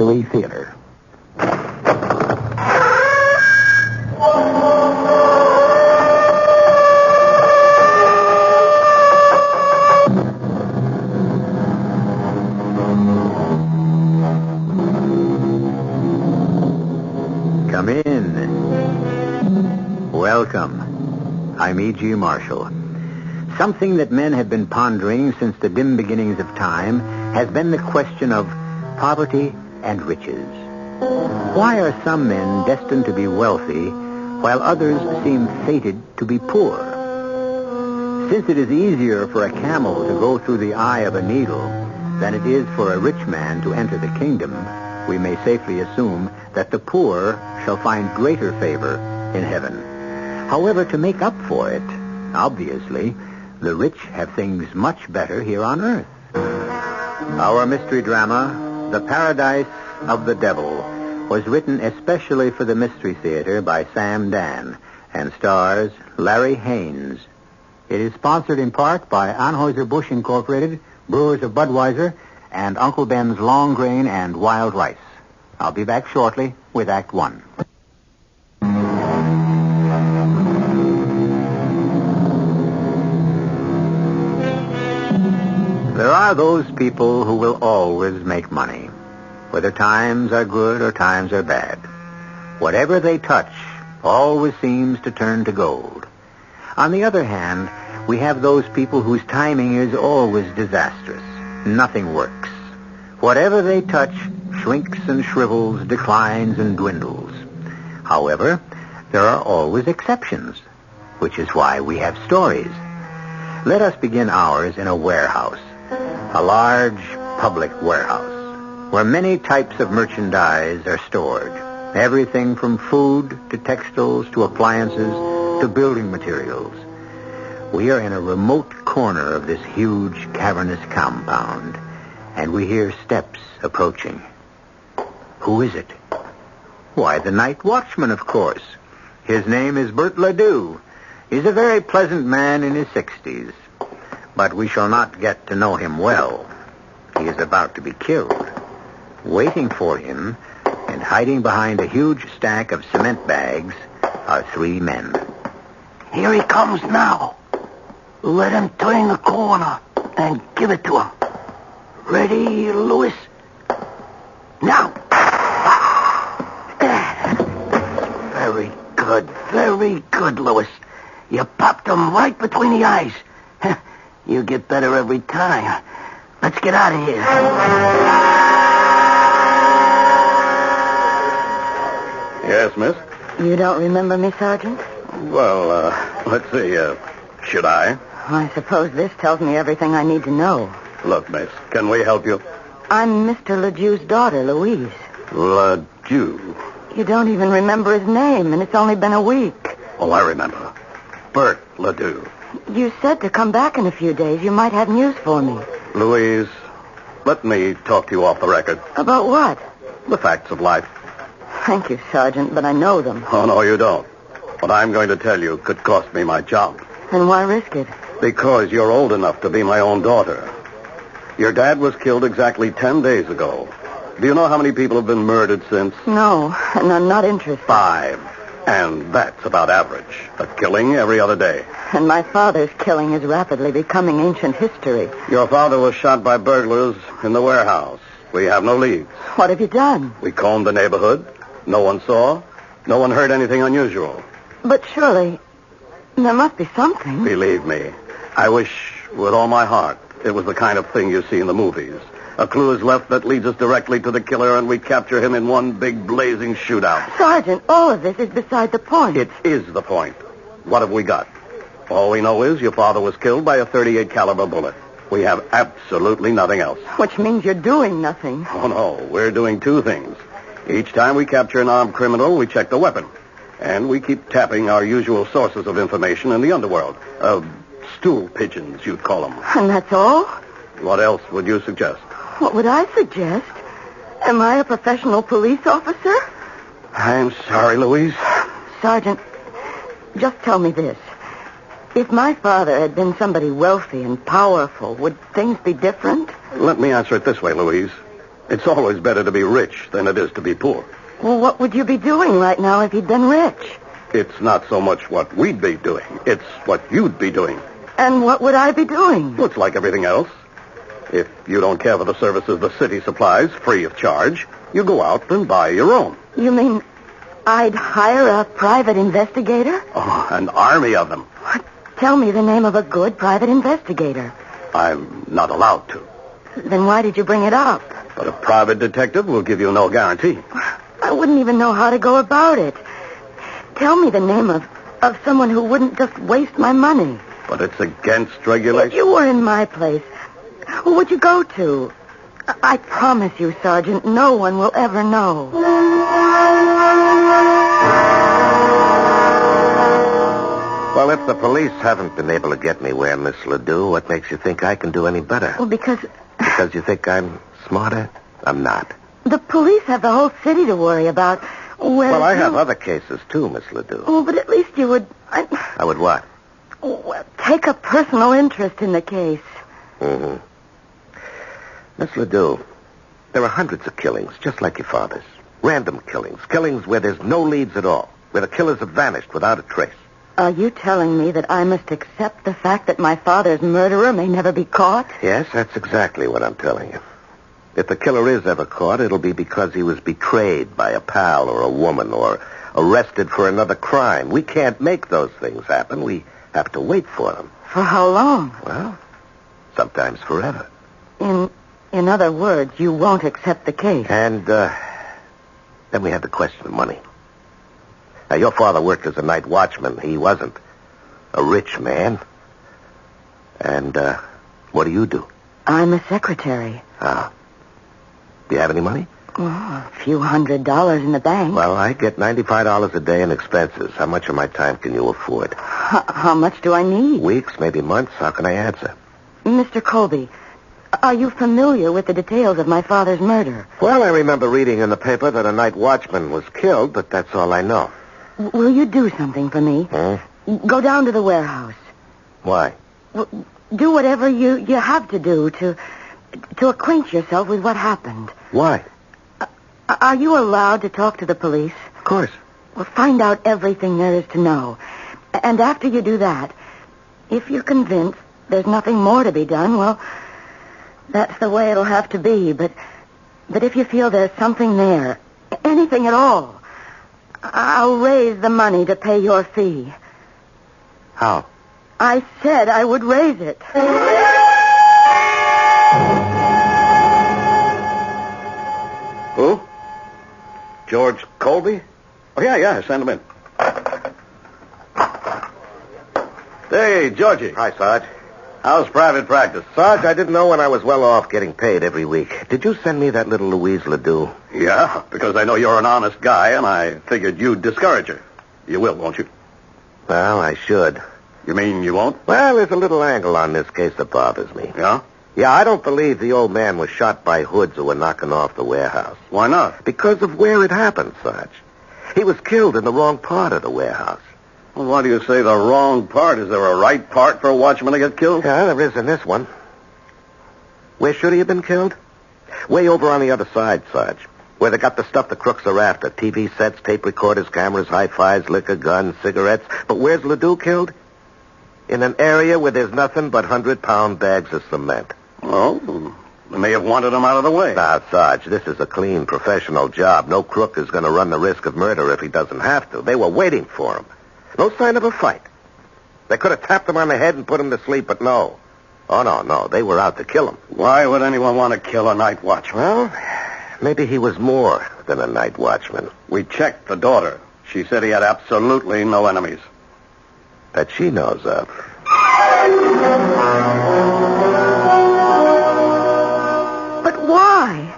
Mystery Theater. Come in. Welcome. I'm E.G. Marshall. Something that men have been pondering since the dim beginnings of time has been the question of poverty and riches. Why are some men destined to be wealthy while others seem fated to be poor? Since it is easier for a camel to go through the eye of a needle than it is for a rich man to enter the kingdom, we may safely assume that the poor shall find greater favor in heaven. However, to make up for it, obviously, the rich have things much better here on earth. Our mystery drama, The Paradise of the Devil, was written especially for the Mystery Theater by Sam Dan and stars Larry Haynes. It is sponsored in part by Anheuser-Busch Incorporated, Brewers of Budweiser, and Uncle Ben's Long Grain and Wild Rice. I'll be back shortly with Act One. There are those people who will always make money, whether times are good or times are bad. Whatever they touch always seems to turn to gold. On the other hand, we have those people whose timing is always disastrous. Nothing works. Whatever they touch shrinks and shrivels, declines and dwindles. However, there are always exceptions, which is why we have stories. Let us begin ours in a warehouse, a large public warehouse, where many types of merchandise are stored. Everything from food to textiles to appliances to building materials. We are in a remote corner of this huge cavernous compound, and we hear steps approaching. Who is it? Why, the night watchman, of course. His name is Bert Ledoux. He's a very pleasant man in his 60s. But we shall not get to know him well. He is about to be killed. Waiting for him, and hiding behind a huge stack of cement bags, are 3 men. Here he comes now. Let him turn the corner and give it to him. Ready, Louis? Now. Very good, Louis. You popped him right between the eyes. You get better every time. Let's get out of here. Yes, miss? You don't remember me, Sergeant? Well, let's see. Should I? I suppose this tells me everything I need to know. Look, miss, can we help you? I'm Mr. Ledoux's daughter, Louise. Ledoux. You don't even remember his name, and it's only been a week. Oh, I remember. Bert Ledoux. You said to come back in a few days. You might have news for me. Louise, let me talk to you off the record. About what? The facts of life. Thank you, Sergeant, but I know them. Oh, no, you don't. What I'm going to tell you could cost me my job. And why risk it? Because you're old enough to be my own daughter. Your dad was killed exactly 10 days ago. Do you know how many people have been murdered since? No, and I'm not interested. 5. And that's about average. A killing every other day. And my father's killing is rapidly becoming ancient history. Your father was shot by burglars in the warehouse. We have no leads. What have you done? We combed the neighborhood. No one saw. No one heard anything unusual. But surely, there must be something. Believe me, I wish with all my heart it was the kind of thing you see in the movies. A clue is left that leads us directly to the killer, and we capture him in one big blazing shootout. Sergeant, all of this is beside the point. It is the point. What have we got? All we know is your father was killed by a .38 caliber bullet. We have absolutely nothing else. Which means you're doing nothing. Oh, no. We're doing 2 things. Each time we capture an armed criminal, we check the weapon. And we keep tapping our usual sources of information in the underworld. Stool pigeons, you'd call them. And that's all? What else would you suggest? What would I suggest? Am I a professional police officer? I'm sorry, Louise. Sergeant, just tell me this. If my father had been somebody wealthy and powerful, would things be different? Let me answer it this way, Louise. It's always better to be rich than it is to be poor. Well, what would you be doing right now if you'd been rich? It's not so much what we'd be doing. It's what you'd be doing. And what would I be doing? Well, it's like everything else. If you don't care for the services the city supplies free of charge, you go out and buy your own. You mean I'd hire a private investigator? Oh, an army of them. Tell me the name of a good private investigator. I'm not allowed to. Then why did you bring it up? But a private detective will give you no guarantee. I wouldn't even know how to go about it. Tell me the name of someone who wouldn't just waste my money. But it's against regulation. If you were in my place, who would you go to? I promise you, Sergeant, no one will ever know. Well, if the police haven't been able to get me where, Miss Ledoux, what makes you think I can do any better? Well, because you think I'm smarter? I'm not. the police have the whole city to worry about. Well, I have other cases, too, Miss Ledoux. Oh, but at least you would... I would what? Well, take a personal interest in the case. Mm-hmm. Miss Ledoux, there are hundreds of killings, just like your father's. Random killings. Killings where there's no leads at all. Where the killers have vanished without a trace. Are you telling me that I must accept the fact that my father's murderer may never be caught? Yes, that's exactly what I'm telling you. If the killer is ever caught, it'll be because he was betrayed by a pal or a woman or arrested for another crime. We can't make those things happen. We have to wait for them. For how long? Well, sometimes forever. In other words, you won't accept the case. And then we have the question of money. Now, your father worked as a night watchman. He wasn't a rich man. And what do? I'm a secretary. Ah. Do you have any money? Oh, a few $100 in the bank. Well, I get $95 a day in expenses. How much of my time can you afford? How much do I need? Weeks, maybe months. How can I answer? Mr. Colby, are you familiar with the details of my father's murder? Well, I remember reading in the paper that a night watchman was killed, but that's all I know. Will you do something for me? Go down to the warehouse. Why? Well, do whatever you have to do to acquaint yourself with what happened. Why? Are you allowed to talk to the police? Of course. Well, find out everything there is to know. And after you do that, if you're convinced there's nothing more to be done, well, that's the way it'll have to be. But if you feel there's something there, anything at all, I'll raise the money to pay your fee. How? I said I would raise it. Who? George Colby? Oh, yeah, send him in. Hey, Georgie. Hi, Sarge. How's private practice? Sarge, I didn't know when I was well off getting paid every week. Did you send me that little Louise Ledoux? Yeah, because I know you're an honest guy, and I figured you'd discourage her. You will, won't you? Well, I should. You mean you won't? Well, there's a little angle on this case that bothers me. Yeah? Yeah, I don't believe the old man was shot by hoods who were knocking off the warehouse. Why not? Because of where it happened, Sarge. He was killed in the wrong part of the warehouse. Well, why do you say the wrong part? Is there a right part for a watchman to get killed? Yeah, there is in this one. Where should he have been killed? Way over on the other side, Sarge. Where they got the stuff the crooks are after. TV sets, tape recorders, cameras, hi-fis, liquor, guns, cigarettes. But where's Ledoux killed? In an area where there's nothing but 100-pound bags of cement. Well, they may have wanted him out of the way. Now, Sarge, this is a clean, professional job. No crook is going to run the risk of murder if he doesn't have to. They were waiting for him. No sign of a fight. They could have tapped him on the head and put him to sleep, but no. Oh, no. They were out to kill him. Why would anyone want to kill a night watchman? Well, maybe he was more than a night watchman. We checked the daughter. She said he had absolutely no enemies. That she knows of. But why?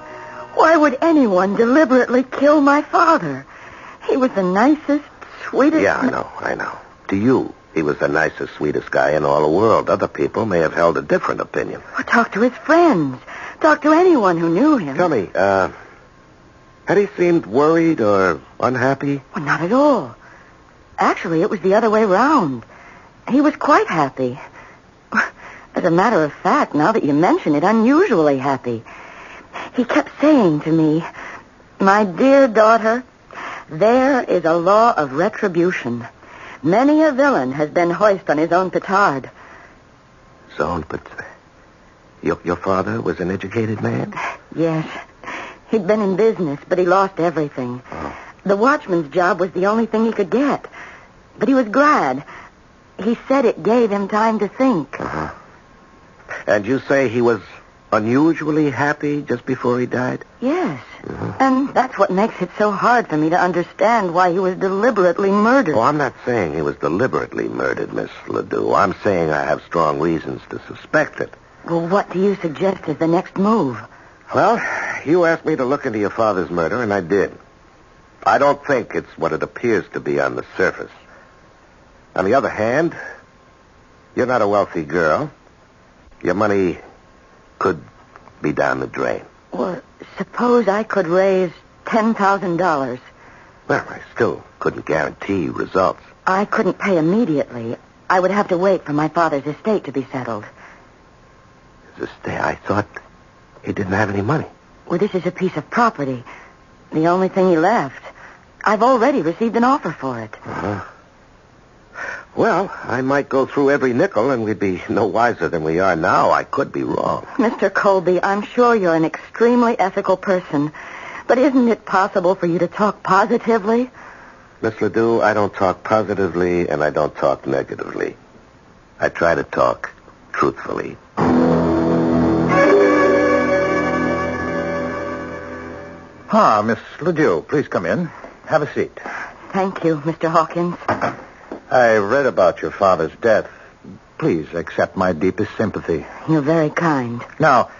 Why would anyone deliberately kill my father? He was the nicest, sweetest... Yeah, I know. To you, he was the nicest, sweetest guy in all the world. Other people may have held a different opinion. Well, talk to his friends. Talk to anyone who knew him. Tell me, had he seemed worried or unhappy? Well, not at all. Actually, it was the other way round. He was quite happy. As a matter of fact, now that you mention it, unusually happy. He kept saying to me, "My dear daughter, there is a law of retribution. Many a villain has been hoist on his own petard." So, but your father was an educated man? Yes. He'd been in business, but he lost everything. Oh. The watchman's job was the only thing he could get. But he was glad. He said it gave him time to think. Uh-huh. And you say he was unusually happy just before he died? Yes. And that's what makes it so hard for me to understand why he was deliberately murdered. Oh, I'm not saying he was deliberately murdered, Miss Ledoux. I'm saying I have strong reasons to suspect it. Well, what do you suggest is the next move? Well, you asked me to look into your father's murder, and I did. I don't think it's what it appears to be on the surface. On the other hand, you're not a wealthy girl. Your money could be down the drain. Well, suppose I could raise $10,000. Well, I still couldn't guarantee results. I couldn't pay immediately. I would have to wait for my father's estate to be settled. His estate? I thought he didn't have any money. Well, this is a piece of property. The only thing he left. I've already received an offer for it. Uh-huh. Well, I might go through every nickel and we'd be no wiser than we are now. I could be wrong. Mr. Colby, I'm sure you're an extremely ethical person, but isn't it possible for you to talk positively? Miss Ledoux, I don't talk positively and I don't talk negatively. I try to talk truthfully. Miss Ledoux, please come in. Have a seat. Thank you, Mr. Hawkins. I read about your father's death. Please accept my deepest sympathy. You're very kind. Now,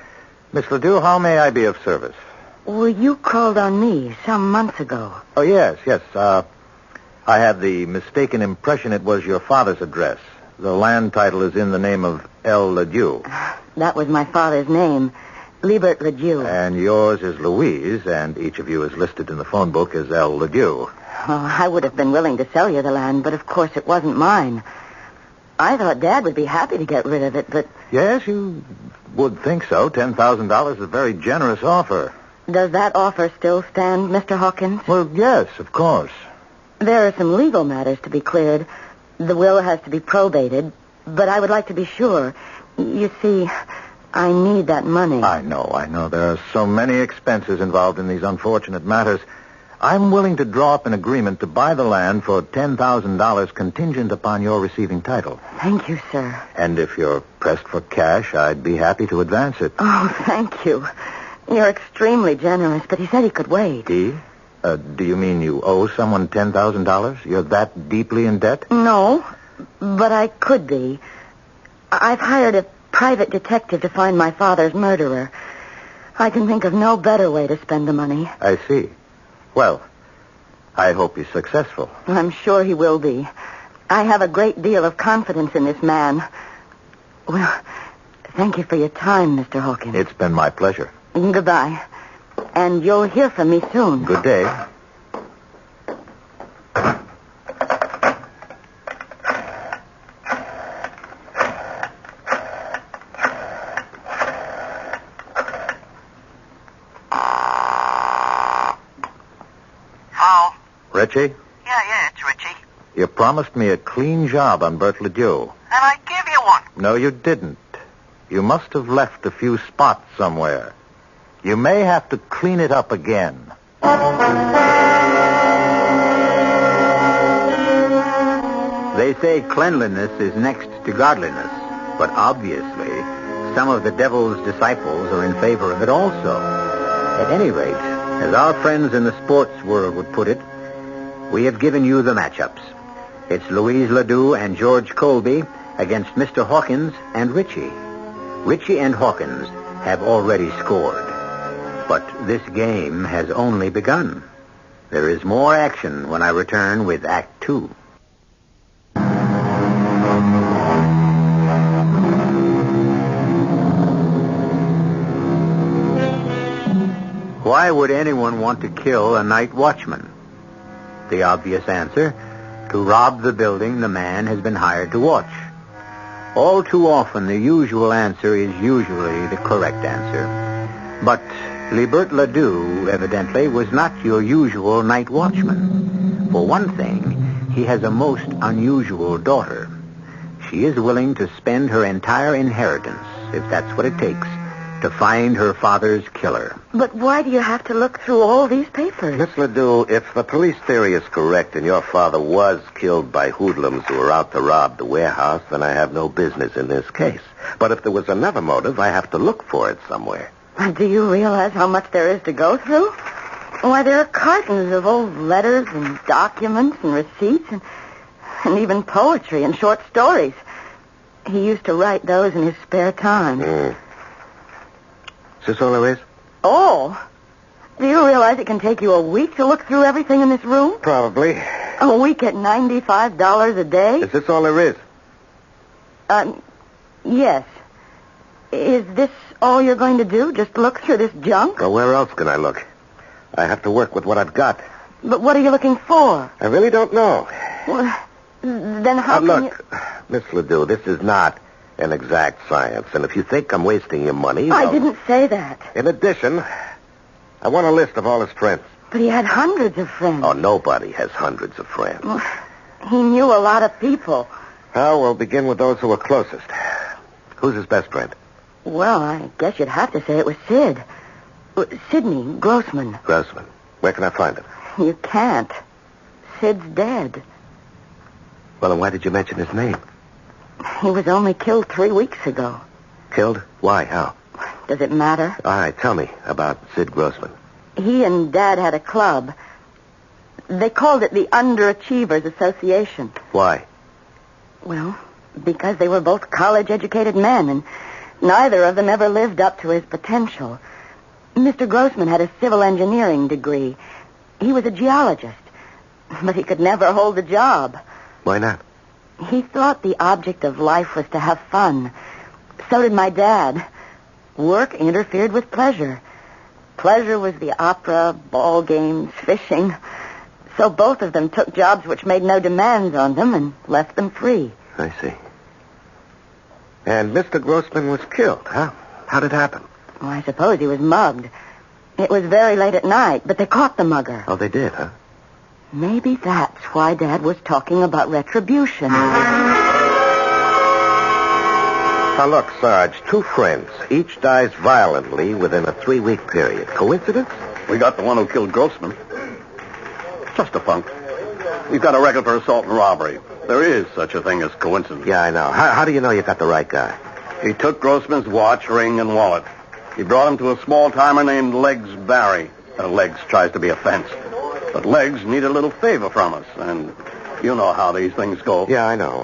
Miss Ledoux, how may I be of service? Well, you called on me some months ago. Oh, yes. I had the mistaken impression it was your father's address. The land title is in the name of L. Ledoux. That was my father's name, Liebert Ledoux. And yours is Louise, and each of you is listed in the phone book as L. Ledoux. Oh, I would have been willing to sell you the land, but of course it wasn't mine. I thought Dad would be happy to get rid of it, but... Yes, you would think so. $10,000 is a very generous offer. Does that offer still stand, Mr. Hawkins? Well, yes, of course. There are some legal matters to be cleared. The will has to be probated, but I would like to be sure. You see, I need that money. I know. There are so many expenses involved in these unfortunate matters. I'm willing to draw up an agreement to buy the land for $10,000 contingent upon your receiving title. Thank you, sir. And if you're pressed for cash, I'd be happy to advance it. Oh, thank you. You're extremely generous, but he said he could wait. He? Do you mean you owe someone $10,000? You're that deeply in debt? No, but I could be. I've hired a private detective to find my father's murderer. I can think of no better way to spend the money. I see. Well, I hope he's successful. I'm sure he will be. I have a great deal of confidence in this man. Well, thank you for your time, Mr. Hawkins. It's been my pleasure. Goodbye. And you'll hear from me soon. Good day. Hello? Richie? Yeah, it's Richie. You promised me a clean job on Bert Ledoux. And I give you one. No, you didn't. You must have left a few spots somewhere. You may have to clean it up again. They say cleanliness is next to godliness, but obviously some of the devil's disciples are in favor of it also. At any rate, as our friends in the sports world would put it, we have given you the matchups. It's Louise Ledoux and George Colby against Mr. Hawkins and Richie. Richie and Hawkins have already scored. But this game has only begun. There is more action when I return with Act 2. Why would anyone want to kill a night watchman? The obvious answer, to rob the building the man has been hired to watch. All too often, the usual answer is usually the correct answer. But Libert Ledoux, evidently, was not your usual night watchman. For one thing, he has a most unusual daughter. She is willing to spend her entire inheritance, if that's what it takes, to find her father's killer. But why do you have to look through all these papers? Miss Ledoux, if the police theory is correct and your father was killed by hoodlums who were out to rob the warehouse, then I have no business in this case. But if there was another motive, I have to look for it somewhere. Do you realize how much there is to go through? Why, there are cartons of old letters and documents and receipts and even poetry and short stories. He used to write those in his spare time. Is this all there is? Oh? Do you realize it can take you a week to look through everything in this room? Probably. A week at $95 a day? Is this all there is? Yes. Is this all you're going to do? Just look through this junk? Well, where else can I look? I have to work with what I've got. But what are you looking for? I really don't know. Well, then how can look, Miss Ledoux, this is not an exact science. And if you think I'm wasting your money... I didn't say that. In addition, I want a list of all his friends. But he had hundreds of friends. Oh, nobody has hundreds of friends. Well, he knew a lot of people. Well, we'll begin with those who are closest. Who's his best friend? Well, I guess you'd have to say it was Sid. Sidney Grossman. Grossman. Where can I find him? You can't. Sid's dead. Well, then why did you mention his name? He was only killed 3 weeks ago. Killed? Why? How? Does it matter? All right, tell me about Sid Grossman. He and Dad had a club. They called it the Underachievers Association. Why? Well, because they were both college-educated men, and neither of them ever lived up to his potential. Mr. Grossman had a civil engineering degree. He was a geologist, but he could never hold a job. Why not? He thought the object of life was to have fun. So did my dad. Work interfered with pleasure. Pleasure was the opera, ball games, fishing. So both of them took jobs which made no demands on them and left them free. I see. And Mr. Grossman was killed, huh? How did it happen? Well, I suppose he was mugged. It was very late at night, but they caught the mugger. Oh, they did, huh? Maybe that's why Dad was talking about retribution. Now, look, Sarge, 2 friends. Each dies violently within a 3-week period. Coincidence? We got the one who killed Grossman. Just a punk. He's got a record for assault and robbery. There is such a thing as coincidence. Yeah, I know. How do you know you got the right guy? He took Grossman's watch, ring, and wallet. He brought him to a small-timer named Legs Barry. Legs tries to be a fence. But Legs need a little favor from us, and you know how these things go. Yeah, I know.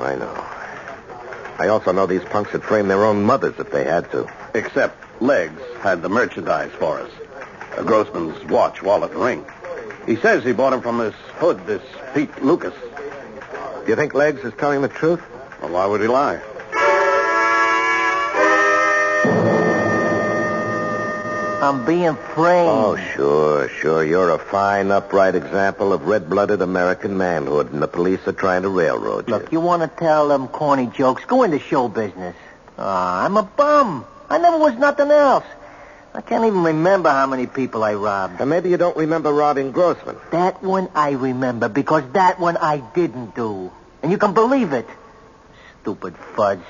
I also know these punks would frame their own mothers if they had to. Except Legs had the merchandise for us. Grossman's watch, wallet, and ring. He says he bought him from this hood, this Pete Lucas. Do you think Legs is telling the truth? Well, why would he lie? I'm being framed. Oh, sure. You're a fine, upright example of red-blooded American manhood, and the police are trying to railroad you. Look, you want to tell them corny jokes? Go into show business. I'm a bum. I never was nothing else. I can't even remember how many people I robbed. And maybe you don't remember robbing Grossman. That one I remember, because that one I didn't do. And you can believe it. Stupid fudge.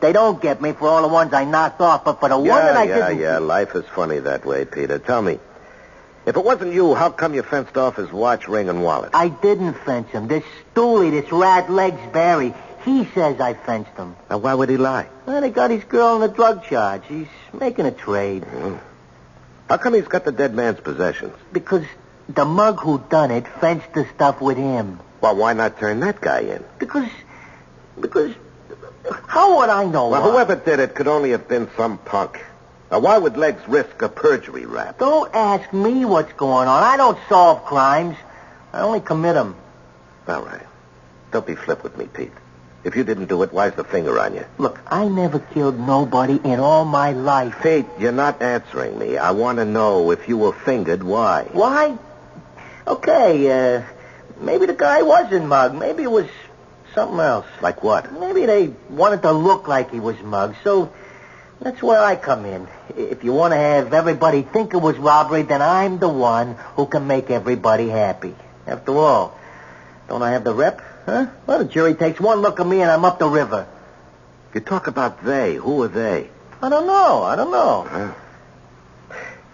They don't get me for all the ones I knocked off, but for the one that I didn't... Yeah, life is funny that way, Peter. Tell me, if it wasn't you, how come you fenced off his watch, ring, and wallet? I didn't fence him. This stoolie, this rat Legs Barry, he says I fenced him. Now, why would he lie? Well, they got his girl on a drug charge. He's making a trade. How come he's got the dead man's possessions? Because the mug who done it fenced the stuff with him. Well, why not turn that guy in? Because... How would I know? Well, whoever did it could only have been some punk. Now, why would Legs risk a perjury rap? Don't ask me what's going on. I don't solve crimes. I only commit them. All right. Don't be flip with me, Pete. If you didn't do it, why's the finger on you? Look, I never killed nobody in all my life. Pete, you're not answering me. I want to know if you were fingered, why? Why? Okay, maybe the guy wasn't mugged. Maybe it was... something else. Like what? Maybe they wanted to look like he was mugged, so that's where I come in. if you want to have everybody think it was robbery, then I'm the one who can make everybody happy. After all, don't I have the rep? Huh? Well, the jury takes one look at me and I'm up the river. You talk about they. Who are they? I don't know.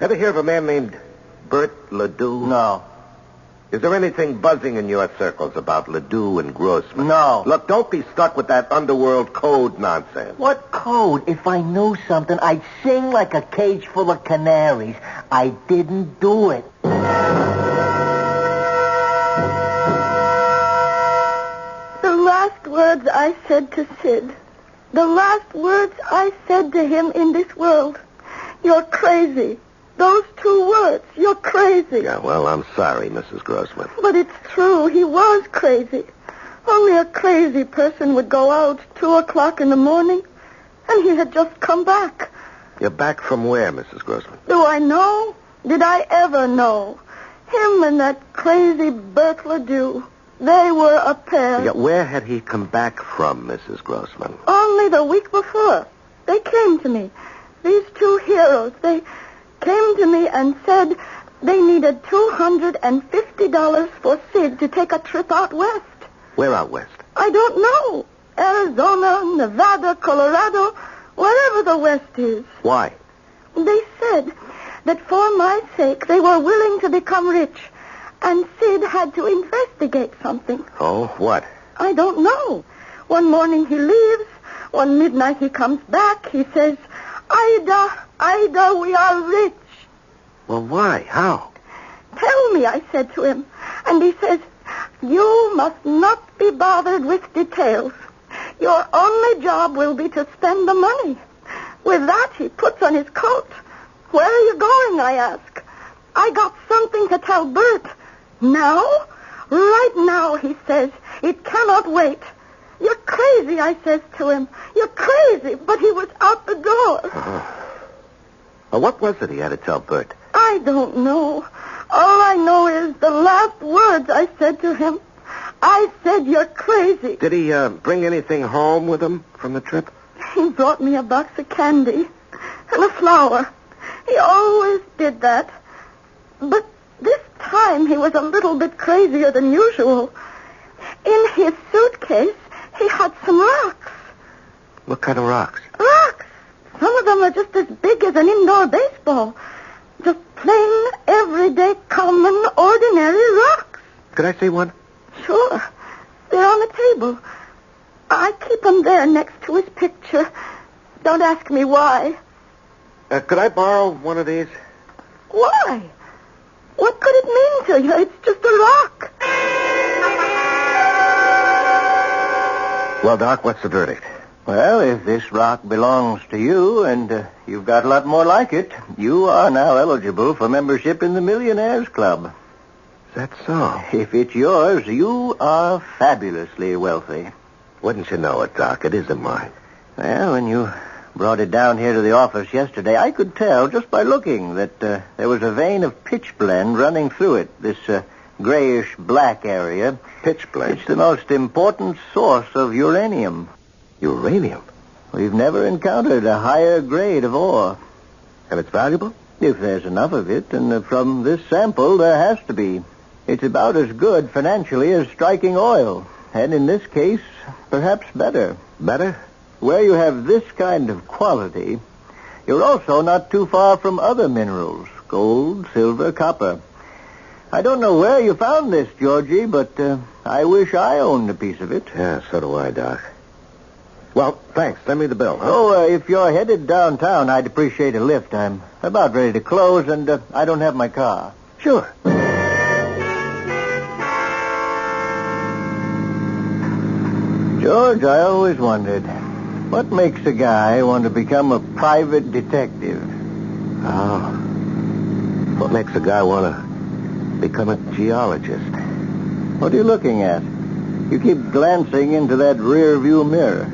Ever hear of a man named Bert Ledoux? No. Is there anything buzzing in your circles about Ledoux and Grossman? No. Look, don't be stuck with that underworld code nonsense. What code? If I knew something, I'd sing like a cage full of canaries. I didn't do it. The last words I said to Sid. The last words I said to him in this world. You're crazy. Those 2 words. You're crazy. Yeah, well, I'm sorry, Mrs. Grossman. But it's true. He was crazy. Only a crazy person would go out 2:00 in the morning, and he had just come back. You're back from where, Mrs. Grossman? Do I know? Did I ever know? Him and that crazy Bert Ledoux. They were a pair. Yeah, where had he come back from, Mrs. Grossman? Only the week before. They came to me. These 2 heroes. They came to me and said they needed $250 for Sid to take a trip out west. Where out west? I don't know. Arizona, Nevada, Colorado, wherever the west is. Why? They said that for my sake they were willing to become rich, and Sid had to investigate something. Oh, what? I don't know. One morning he leaves. One midnight he comes back. He says, Ida, we are rich. Well, why? How? Tell me, I said to him. And he says, you must not be bothered with details. Your only job will be to spend the money. With that, he puts on his coat. Where are you going, I ask. I got something to tell Bert. Now? Right now, he says. It cannot wait. You're crazy, I says to him. You're crazy, but he was out the door. Well, what was it he had to tell Bert? I don't know. All I know is the last words I said to him. I said, you're crazy. Did he bring anything home with him from the trip? He brought me a box of candy and a flower. He always did that. But this time he was a little bit crazier than usual. In his suitcase, he had some rocks. What kind of rocks? Rocks. Some of them are just as big as an indoor baseball. Just plain, everyday, common, ordinary rocks. Could I see one? Sure. They're on the table. I keep them there next to his picture. Don't ask me why. Could I borrow one of these? Why? What could it mean to you? It's just a rock. Well, Doc, what's the verdict? Well, if this rock belongs to you and you've got a lot more like it, you are now eligible for membership in the Millionaires Club. Is that so? If it's yours, you are fabulously wealthy. Wouldn't you know it, Doc? It isn't mine. Well, when you brought it down here to the office yesterday, I could tell just by looking that there was a vein of pitch blende running through it, this grayish-black area. Pitch blende? It's the most important source of uranium. Uranium? We've never encountered a higher grade of ore. And it's valuable? If there's enough of it, and from this sample, there has to be. It's about as good financially as striking oil. And in this case, perhaps better. Better? Where you have this kind of quality, you're also not too far from other minerals. Gold, silver, copper. I don't know where you found this, Georgie, but I wish I owned a piece of it. Yeah, so do I, Doc. Well, thanks. Send me the bill. Huh? Oh, if you're headed downtown, I'd appreciate a lift. I'm about ready to close, and I don't have my car. Sure. George, I always wondered, what makes a guy want to become a private detective? Oh. What makes a guy want to become a geologist? What are you looking at? You keep glancing into that rear view mirror.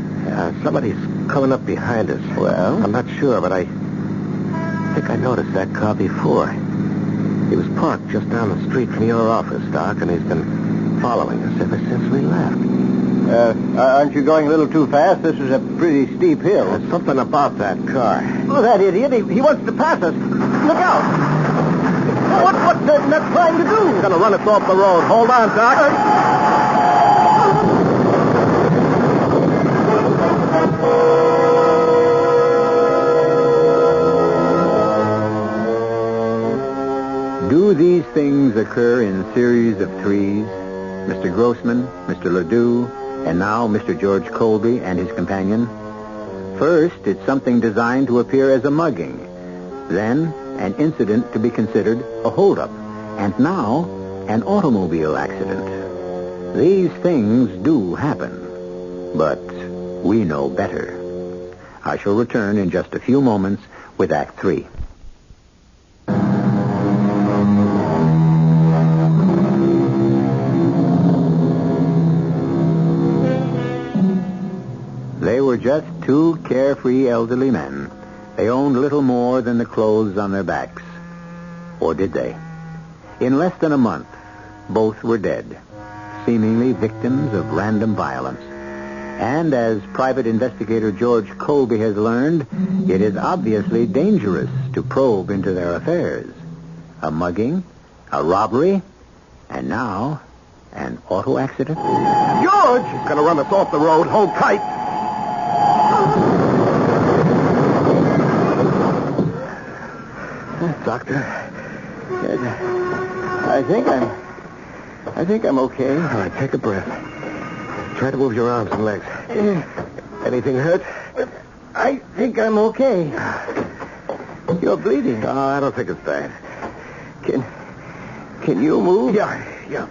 Somebody's coming up behind us. Well? I'm not sure, but I think I noticed that car before. He was parked just down the street from your office, Doc, and he's been following us ever since we left. Aren't you going a little too fast? This is a pretty steep hill. There's something about that car. Oh, that idiot. He wants to pass us. Look out. What's that trying to do? He's going to run us off the road. Hold on, Doc. Do these things occur in series of threes? Mr. Grossman, Mr. Ledoux, and now Mr. George Colby and his companion? First, it's something designed to appear as a mugging. Then, an incident to be considered a holdup. And now, an automobile accident. These things do happen. But we know better. I shall return in just a few moments with Act 3. They were just two carefree elderly men. They owned little more than the clothes on their backs. Or did they? In less than a month, both were dead, seemingly victims of random violence. And as Private Investigator George Colby has learned, it is obviously dangerous to probe into their affairs. A mugging, a robbery, and now an auto accident. George! He's going to run us off the road. Hold tight. Doctor, I think I'm okay. All right, take a breath. Try to move your arms and legs. Anything hurt? I think I'm okay. You're bleeding. Oh, I don't think it's bad. Can you move? Yeah.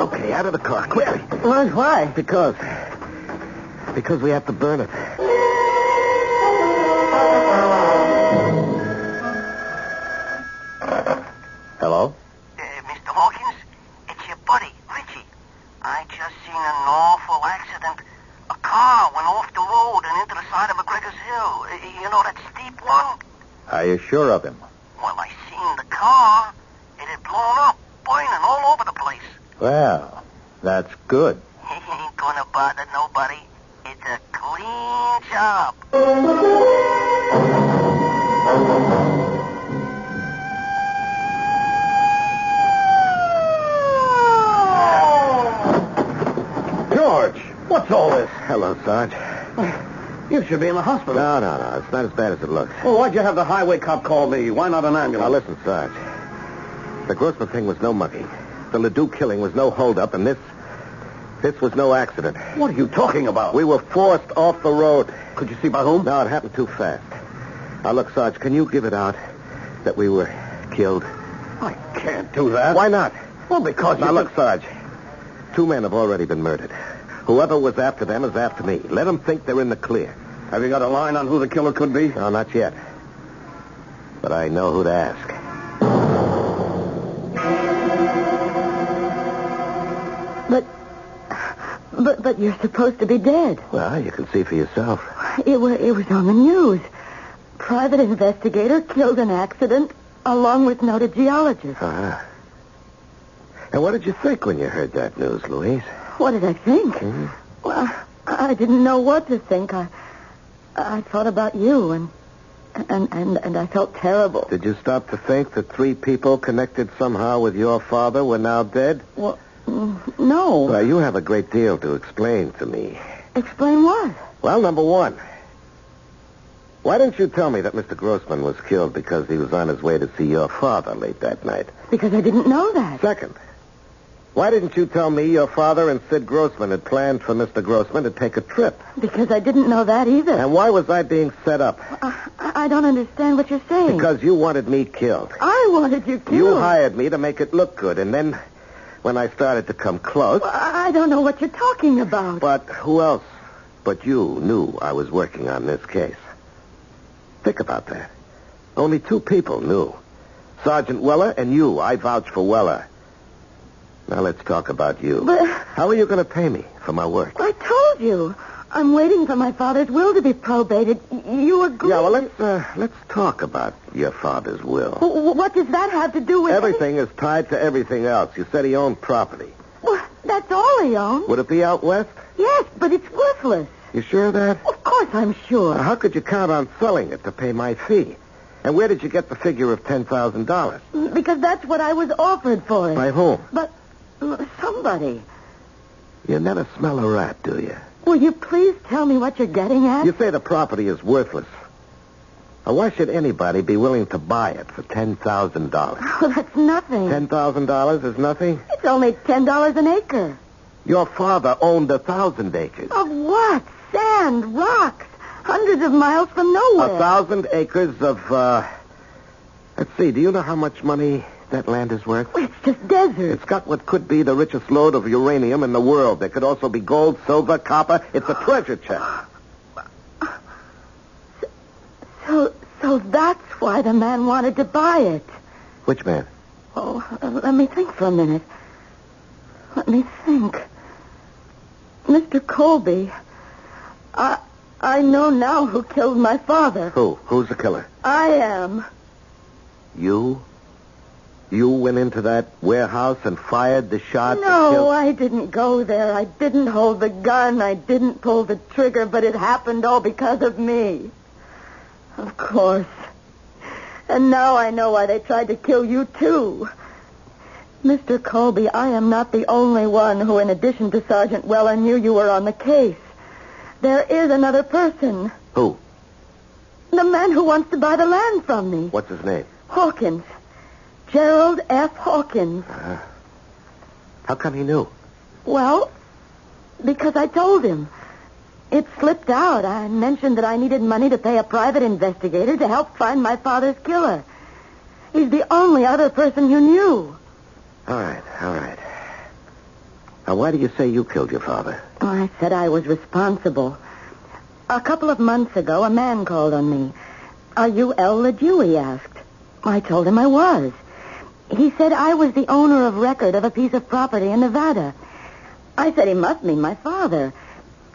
Okay, out of the car, quickly. Why? Because we have to burn it. Hello? Mr. Hawkins, it's your buddy, Richie. I just seen an awful accident. A car went off the road and into the side of McGregor's Hill. You know that steep one? Are you sure of him? Well, I seen the car. It had blown up, burning all over the place. Well, that's good. He ain't gonna bother nobody. It's a clean job. George, what's all this? Hello, Sarge. You should be in the hospital. No. It's not as bad as it looks. Well, why'd you have the highway cop call me? Why not an ambulance? Now, listen, Sarge. The Grossman thing was no mugging. The Ledoux killing was no holdup, and this was no accident. What are you talking about? We were forced off the road. Could you see by whom? No, it happened too fast. Now, look, Sarge, can you give it out that we were killed? I can't do that. Why not? Well, because Now, look, Sarge. Two men have already been murdered. Whoever was after them is after me. Let them think they're in the clear. Have you got a line on who the killer could be? No, not yet. But I know who to ask. But you're supposed to be dead. Well, you can see for yourself. It was on the news. Private investigator killed in accident along with noted geologist. Uh-huh. And what did you think when you heard that news, Louise? What did I think? Mm-hmm. Well, I didn't know what to think. I thought about you, and I felt terrible. Did you stop to think that three people connected somehow with your father were now dead? Well, no. Well, you have a great deal to explain to me. Explain what? Well, number one, why didn't you tell me that Mr. Grossman was killed because he was on his way to see your father late that night? Because I didn't know that. Second, why didn't you tell me your father and Sid Grossman had planned for Mr. Grossman to take a trip? Because I didn't know that either. And why was I being set up? I don't understand what you're saying. Because you wanted me killed. I wanted you killed. You hired me to make it look good, and then when I started to come close... Well, I don't know what you're talking about. But who else but you knew I was working on this case? Think about that. Only two people knew. Sergeant Weller and you. I vouch for Weller. Now let's talk about you. But how are you going to pay me for my work? I told you. I'm waiting for my father's will to be probated. You agree? Yeah, well, let's talk about your father's will. What does that have to do with... Everything is tied to everything else. You said he owned property. Well, that's all he owned. Would it be out west? Yes, But it's worthless. You sure of that? Of course I'm sure. How could you count on selling it to pay my fee? And where did you get the figure of $10,000? Because that's what I was offered for it. By whom? But somebody. You never smell a rat, do you? Will you please tell me what you're getting at? You say the property is worthless. Now, why should anybody be willing to buy it for $10,000? Oh, that's nothing. $10,000 is nothing? It's only $10 an acre. Your father owned 1,000 acres. Of what? Sand, rocks, hundreds of miles from nowhere. 1,000 acres of, let's see, do you know how much money that land is worth? Well, it's just desert. It's got what could be the richest load of uranium in the world. There could also be gold, silver, copper. It's a treasure chest. So that's why the man wanted to buy it. Which man? Oh, let me think for a minute. Let me think. Mr. Colby. I know now who killed my father. Who? Who's the killer? I am. You? You went into that warehouse and fired the shot? No, I didn't go there. I didn't hold the gun. I didn't pull the trigger, but it happened all because of me. Of course. And now I know why they tried to kill you, too. Mr. Colby, I am not the only one who, in addition to Sergeant Weller, knew you were on the case. There is another person. Who? The man who wants to buy the land from me. What's his name? Hawkins. Gerald F. Hawkins. How come he knew? Well, because I told him. It slipped out. I mentioned that I needed money to pay a private investigator to help find my father's killer. He's the only other person who knew. All right. Now, why do you say you killed your father? Oh, I said I was responsible. A couple of months ago, a man called on me. Are you L. LeDew, he asked. I told him I was. He said I was the owner of record of a piece of property in Nevada. I said he must mean my father.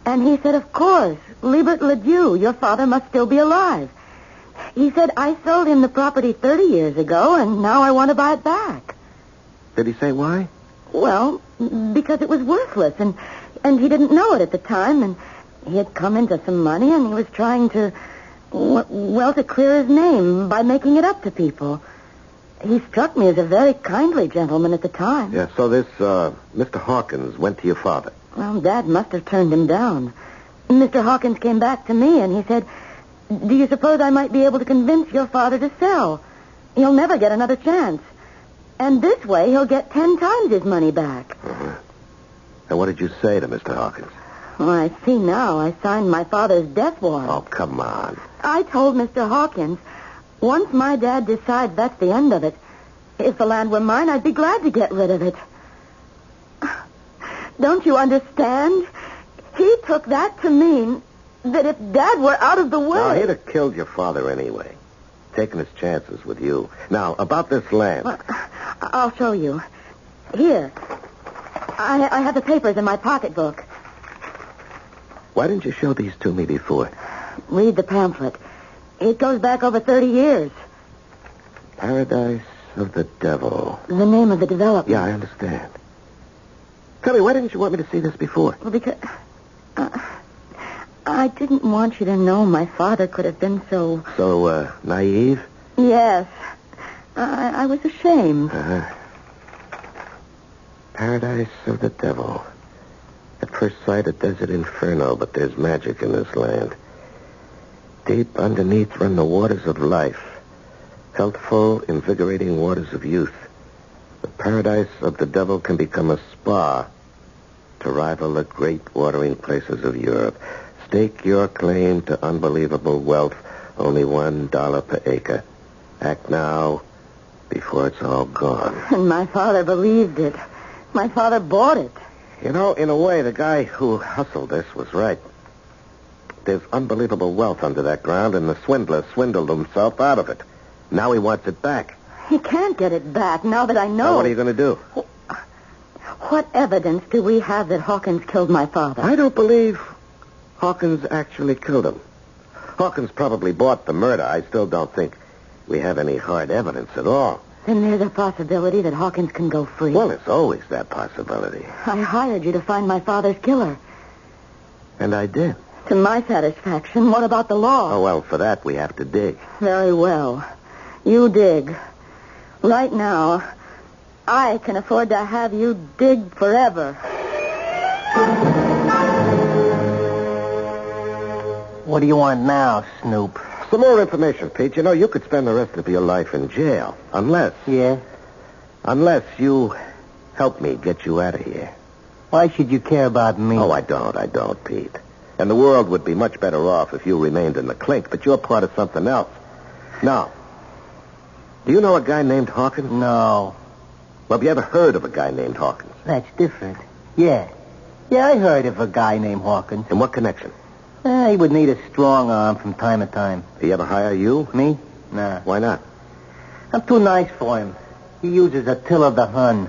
And he said, of course, Liebert LeDew, your father must still be alive. He said, I sold him the property 30 years ago, and now I want to buy it back. Did he say why? Well, because it was worthless, and he didn't know it at the time, and he had come into some money, and he was trying to, to clear his name by making it up to people. He struck me as a very kindly gentleman at the time. Yeah, so this, Mr. Hawkins went to your father. Well, Dad must have turned him down. Mr. Hawkins came back to me, and he said, do you suppose I might be able to convince your father to sell? He'll never get another chance. And this way, he'll get 10 times his money back. And what did you say to Mr. Hawkins? Well, I see now. I signed my father's death warrant. Oh, come on. I told Mr. Hawkins, once my dad decides that's the end of it, if the land were mine, I'd be glad to get rid of it. Don't you understand? He took that to mean that if Dad were out of the way... No, he'd have killed your father anyway. Taking his chances with you. Now, about this land. Well, I'll show you. Here. I have the papers in my pocketbook. Why didn't you show these to me before? Read the pamphlet. It goes back over 30 years. Paradise of the Devil. The name of the development. Yeah, I understand. Tell me, why didn't you want me to see this before? Well, because... I didn't want you to know my father could have been so... So, naive? Yes. I was ashamed. Paradise of the Devil. At first sight, a desert inferno, but there's magic in this land. Deep underneath run the waters of life. Healthful, invigorating waters of youth. The Paradise of the Devil can become a spa to rival the great watering places of Europe. Stake your claim to unbelievable wealth, only $1 per acre. Act now before it's all gone. And my father believed it. My father bought it. You know, in a way, the guy who hustled this was right. There's unbelievable wealth under that ground, and the swindler swindled himself out of it. Now he wants it back. He can't get it back now that I know. Now what are you going to do? What evidence do we have that Hawkins killed my father? I don't believe Hawkins actually killed him. Hawkins probably bought the murder. I still don't think we have any hard evidence at all. Then there's a possibility that Hawkins can go free. Well, it's always that possibility. I hired you to find my father's killer. And I did. To my satisfaction. What about the law? Oh, well, for that we have to dig. Very well. You dig. Right now, I can afford to have you dig forever. What do you want now, Snoop? Some more information, Pete. You know, you could spend the rest of your life in jail. Unless you help me get you out of here. Why should you care about me? Oh, I don't, Pete. And the world would be much better off if you remained in the clink, but you're part of something else. Now, do you know a guy named Hawkins? No. Well, have you ever heard of a guy named Hawkins? That's different. Yeah. Yeah, I heard of a guy named Hawkins. In what connection? He would need a strong arm from time to time. He ever hire you? Me? Nah. Why not? I'm too nice for him. He uses Attila the Hun.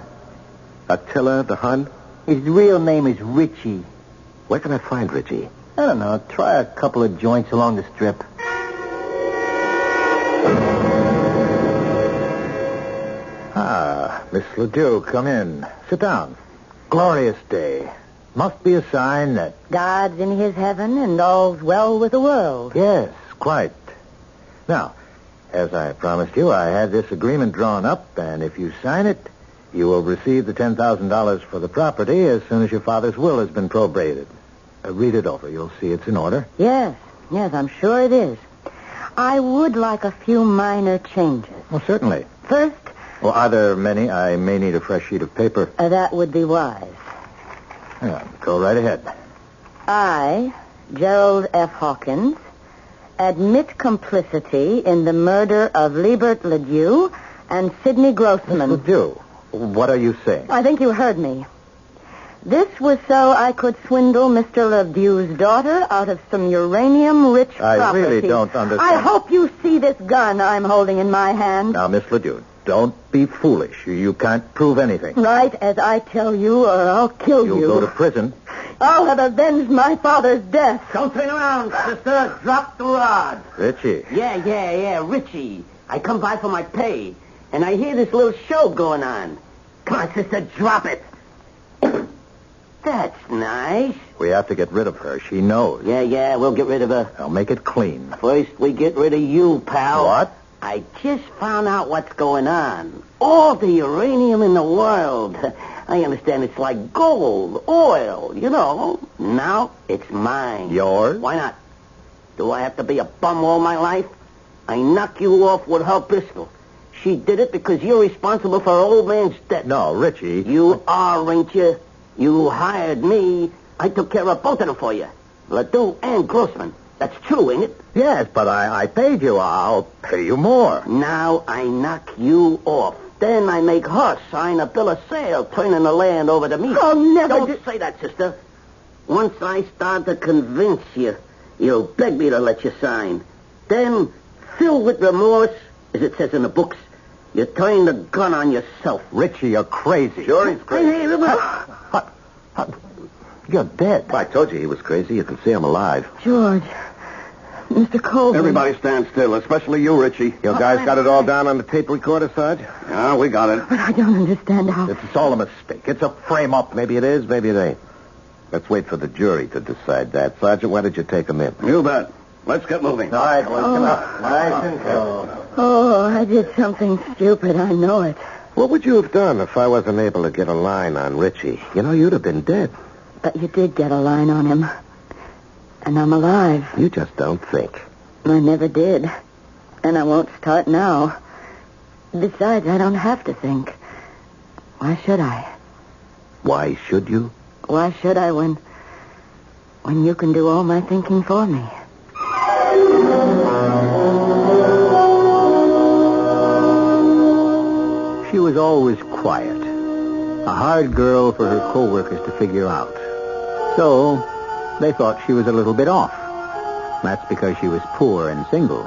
Attila the Hun? His real name is Richie. Where can I find Richie? I don't know. Try a couple of joints along the strip. Ah, Miss Ledoux, come in. Sit down. Glorious day. Must be a sign that... God's in his heaven and all's well with the world. Yes, quite. Now, as I promised you, I had this agreement drawn up, and if you sign it, you will receive the $10,000 for the property as soon as your father's will has been probated. Read it over. You'll see it's in order. Yes, I'm sure it is. I would like a few minor changes. Well, certainly. First... Well, are there many? I may need a fresh sheet of paper. That would be wise. Yeah, go right ahead. I, Gerald F. Hawkins, admit complicity in the murder of Liebert Ledoux and Sidney Grossman. Miss Ledoux, what are you saying? I think you heard me. This was so I could swindle Mr. Ledoux's daughter out of some uranium-rich property. I really don't understand. I hope you see this gun I'm holding in my hand. Now, Miss Ledoux, don't be foolish. You can't prove anything. Right as I tell you, or I'll kill you. You'll go to prison. I'll have avenged my father's death. Don't turn around, sister. Drop the rod. Richie. Yeah, Richie. I come by for my pay, and I hear this little show going on. Come on, sister, drop it. That's nice. We have to get rid of her. She knows. Yeah, we'll get rid of her. I'll make it clean. First, we get rid of you, pal. What? I just found out what's going on. All the uranium in the world. I understand it's like gold, oil, you know. Now it's mine. Yours? Why not? Do I have to be a bum all my life? I knock you off with her pistol. She did it because you're responsible for her old man's death. No, Richie. You are, ain't you? You hired me. I took care of both of them for you. Ledoux and Grossman. That's true, ain't it? Yes, but I paid you. I'll pay you more. Now I knock you off. Then I make her sign a bill of sale turning the land over to me. Oh, never. Don't say that, sister. Once I start to convince you, you'll beg me to let you sign. Then, filled with remorse, as it says in the books, you turn the gun on yourself. Richie, you're crazy. Sure he's crazy. Hey, You're dead. I told you he was crazy. You can see him alive. George, Mr. Colvin. Everybody stand still, especially you, Richie. You guys got it all down on the tape recorder, Sarge? Yeah, we got it. But I don't understand how... It's all a mistake. It's a frame-up. Maybe it is, maybe it ain't. Let's wait for the jury to decide that. Sergeant, why did you take him in? You bet. Let's get moving. All right, boys, come on. Nice and slow. Oh, I did something stupid. I know it. What would you have done if I wasn't able to get a line on Richie? You know, you'd have been dead. But you did get a line on him. And I'm alive. You just don't think. I never did. And I won't start now. Besides, I don't have to think. Why should I? Why should you? Why should I when you can do all my thinking for me? She was always quiet. A hard girl for her co-workers to figure out. So, they thought she was a little bit off. That's because she was poor and single.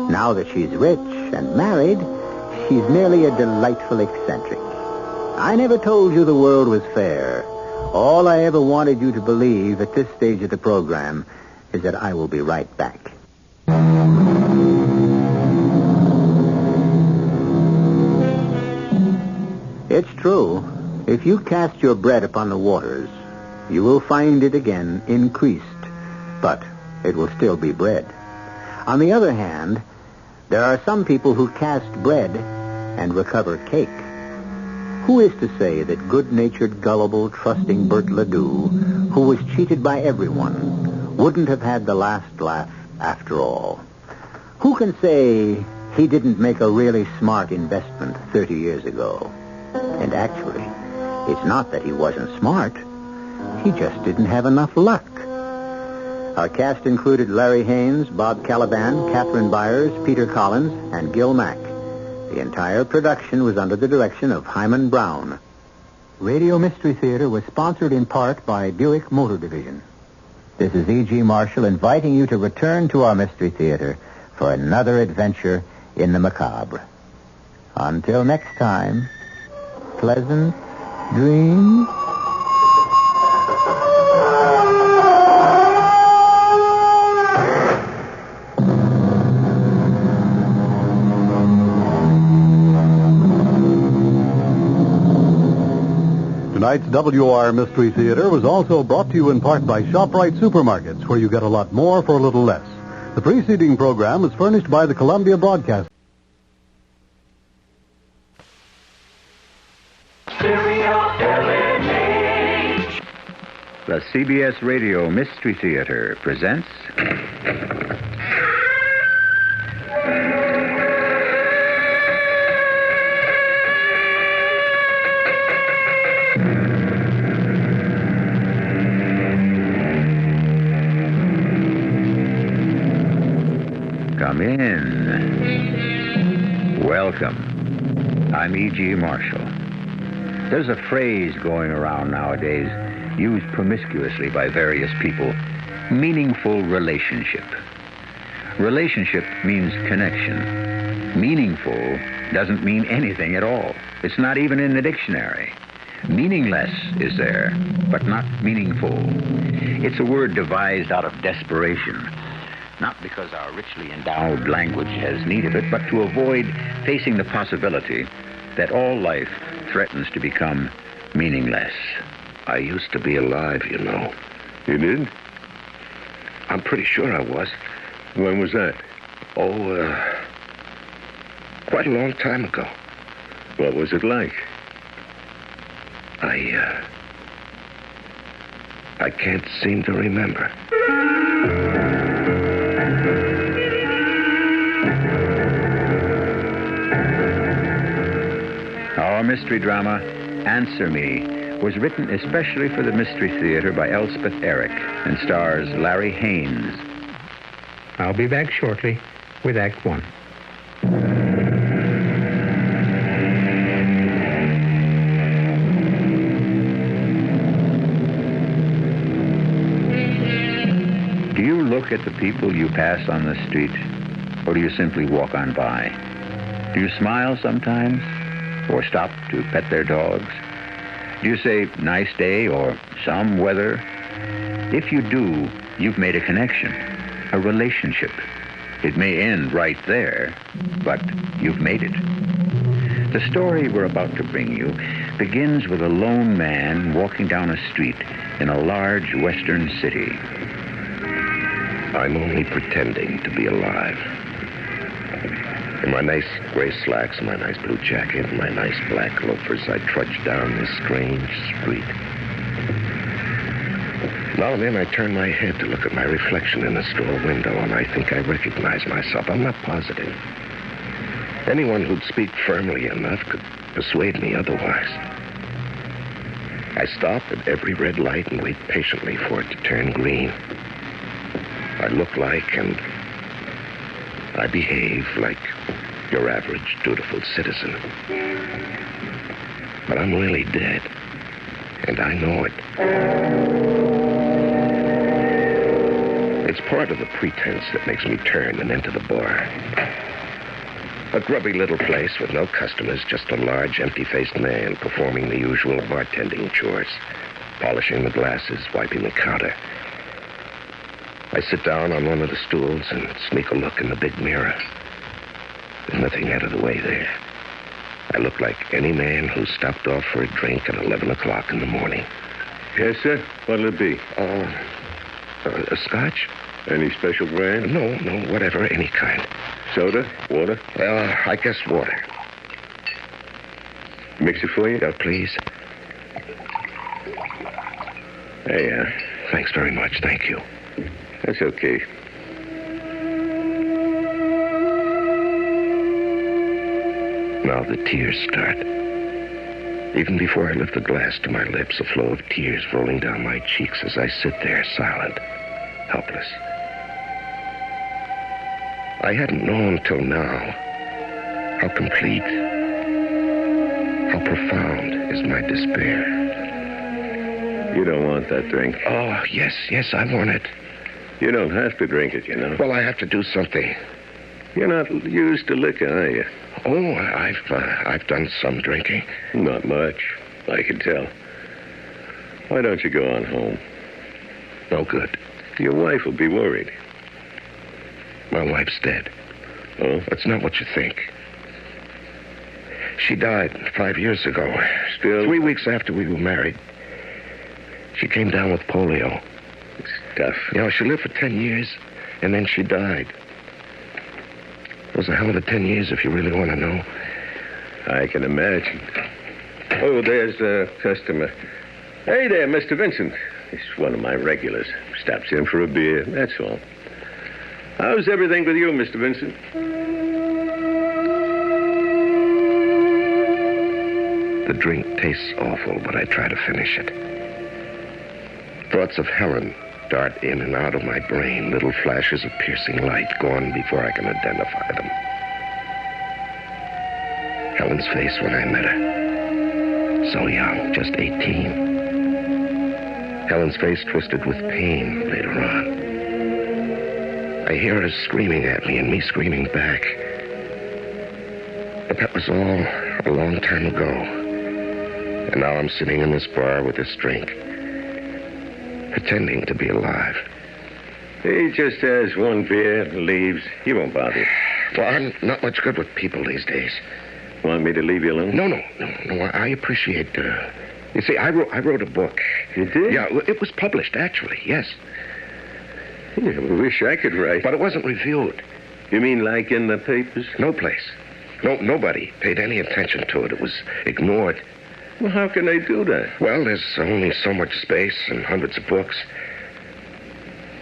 Now that she's rich and married, she's merely a delightful eccentric. I never told you the world was fair. All I ever wanted you to believe at this stage of the program is that I will be right back. It's true. If you cast your bread upon the waters, you will find it again increased, but it will still be bread. On the other hand, there are some people who cast bread and recover cake. Who is to say that good-natured, gullible, trusting Bert Ledoux, who was cheated by everyone, wouldn't have had the last laugh after all? Who can say he didn't make a really smart investment 30 years ago? And actually, it's not that he wasn't smart. He just didn't have enough luck. Our cast included Larry Haynes, Bob Caliban, Catherine Byers, Peter Collins, and Gil Mack. The entire production was under the direction of Hyman Brown. Radio Mystery Theater was sponsored in part by Buick Motor Division. This is E.G. Marshall inviting you to return to our Mystery Theater for another adventure in the macabre. Until next time, pleasant dreams. Tonight's WR Mystery Theater was also brought to you in part by ShopRite Supermarkets, where you get a lot more for a little less. The preceding program is furnished by the Columbia Broadcast. The CBS Radio Mystery Theater presents... Come in. Welcome. I'm E.G. Marshall. There's a phrase going around nowadays, used promiscuously by various people, meaningful relationship. Relationship means connection. Meaningful doesn't mean anything at all. It's not even in the dictionary. Meaningless is there, but not meaningful. It's a word devised out of desperation. Not because our richly endowed language has need of it, but to avoid facing the possibility that all life threatens to become meaningless. I used to be alive, you know. You did? I'm pretty sure I was. When was that? Oh, quite a long time ago. What was it like? I can't seem to remember. Our mystery drama, Answer Me, was written especially for the Mystery Theater by Elspeth Eric and stars Larry Haynes. I'll be back shortly with Act One. Do you look at the people you pass on the street, or do you simply walk on by? Do you smile sometimes, or stop to pet their dogs? Do you say, nice day, or some weather? If you do, you've made a connection, a relationship. It may end right there, but you've made it. The story we're about to bring you begins with a lone man walking down a street in a large western city. I'm only pretending to be alive. In my nice gray slacks and my nice blue jacket and my nice black loafers, I trudge down this strange street. Now and then I turn my head to look at my reflection in the store window, and I think I recognize myself. I'm not positive. Anyone who'd speak firmly enough could persuade me otherwise. I stop at every red light and wait patiently for it to turn green. I look like and I behave like your average dutiful citizen. But I'm really dead, and I know it. It's part of the pretense that makes me turn and enter the bar. A grubby little place with no customers, just a large, empty-faced man performing the usual bartending chores, polishing the glasses, wiping the counter. I sit down on one of the stools and sneak a look in the big mirror. There's nothing out of the way there. I look like any man who stopped off for a drink at 11 o'clock in the morning. Yes, sir. What'll it be? A scotch? Any special brand? No, whatever, any kind. Soda? Water? I guess water. Mix it for you? Please. Hey, Thanks very much, thank you. That's okay. Now the tears start. Even before I lift the glass to my lips, a flow of tears rolling down my cheeks as I sit there silent, helpless. I hadn't known till now how complete, how profound is my despair. You don't want that drink. Oh, yes, I want it. You don't have to drink it, you know. Well, I have to do something. You're not used to liquor, are you? Oh, I've done some drinking. Not much, I can tell. Why don't you go on home? No good. Your wife will be worried. My wife's dead. Oh? That's not what you think. She died 5 years ago. Still? 3 weeks after we were married. She came down with polio. It's tough. She lived for 10 years, and then she died. It was a hell of a 10 years if you really want to know. I can imagine. Oh, there's a customer. Hey there, Mr. Vincent. He's one of my regulars. Stops in for a beer, that's all. How's everything with you, Mr. Vincent? The drink tastes awful, but I try to finish it. Thoughts of Helen dart in and out of my brain, little flashes of piercing light gone before I can identify them. Helen's face when I met her. So young, just 18. Helen's face twisted with pain later on. I hear her screaming at me and me screaming back. But that was all a long time ago. And now I'm sitting in this bar with this drink, pretending to be alive. He just has one beer and leaves. He won't bother you. Well, I'm not much good with people these days. Want me to leave you alone? No. I appreciate... You see, I wrote a book. You did? Yeah, it was published, actually, yes. Yeah, I wish I could write. But it wasn't reviewed. You mean like in the papers? No place. Nobody paid any attention to it. It was ignored. Well, how can they do that? Well, there's only so much space and hundreds of books.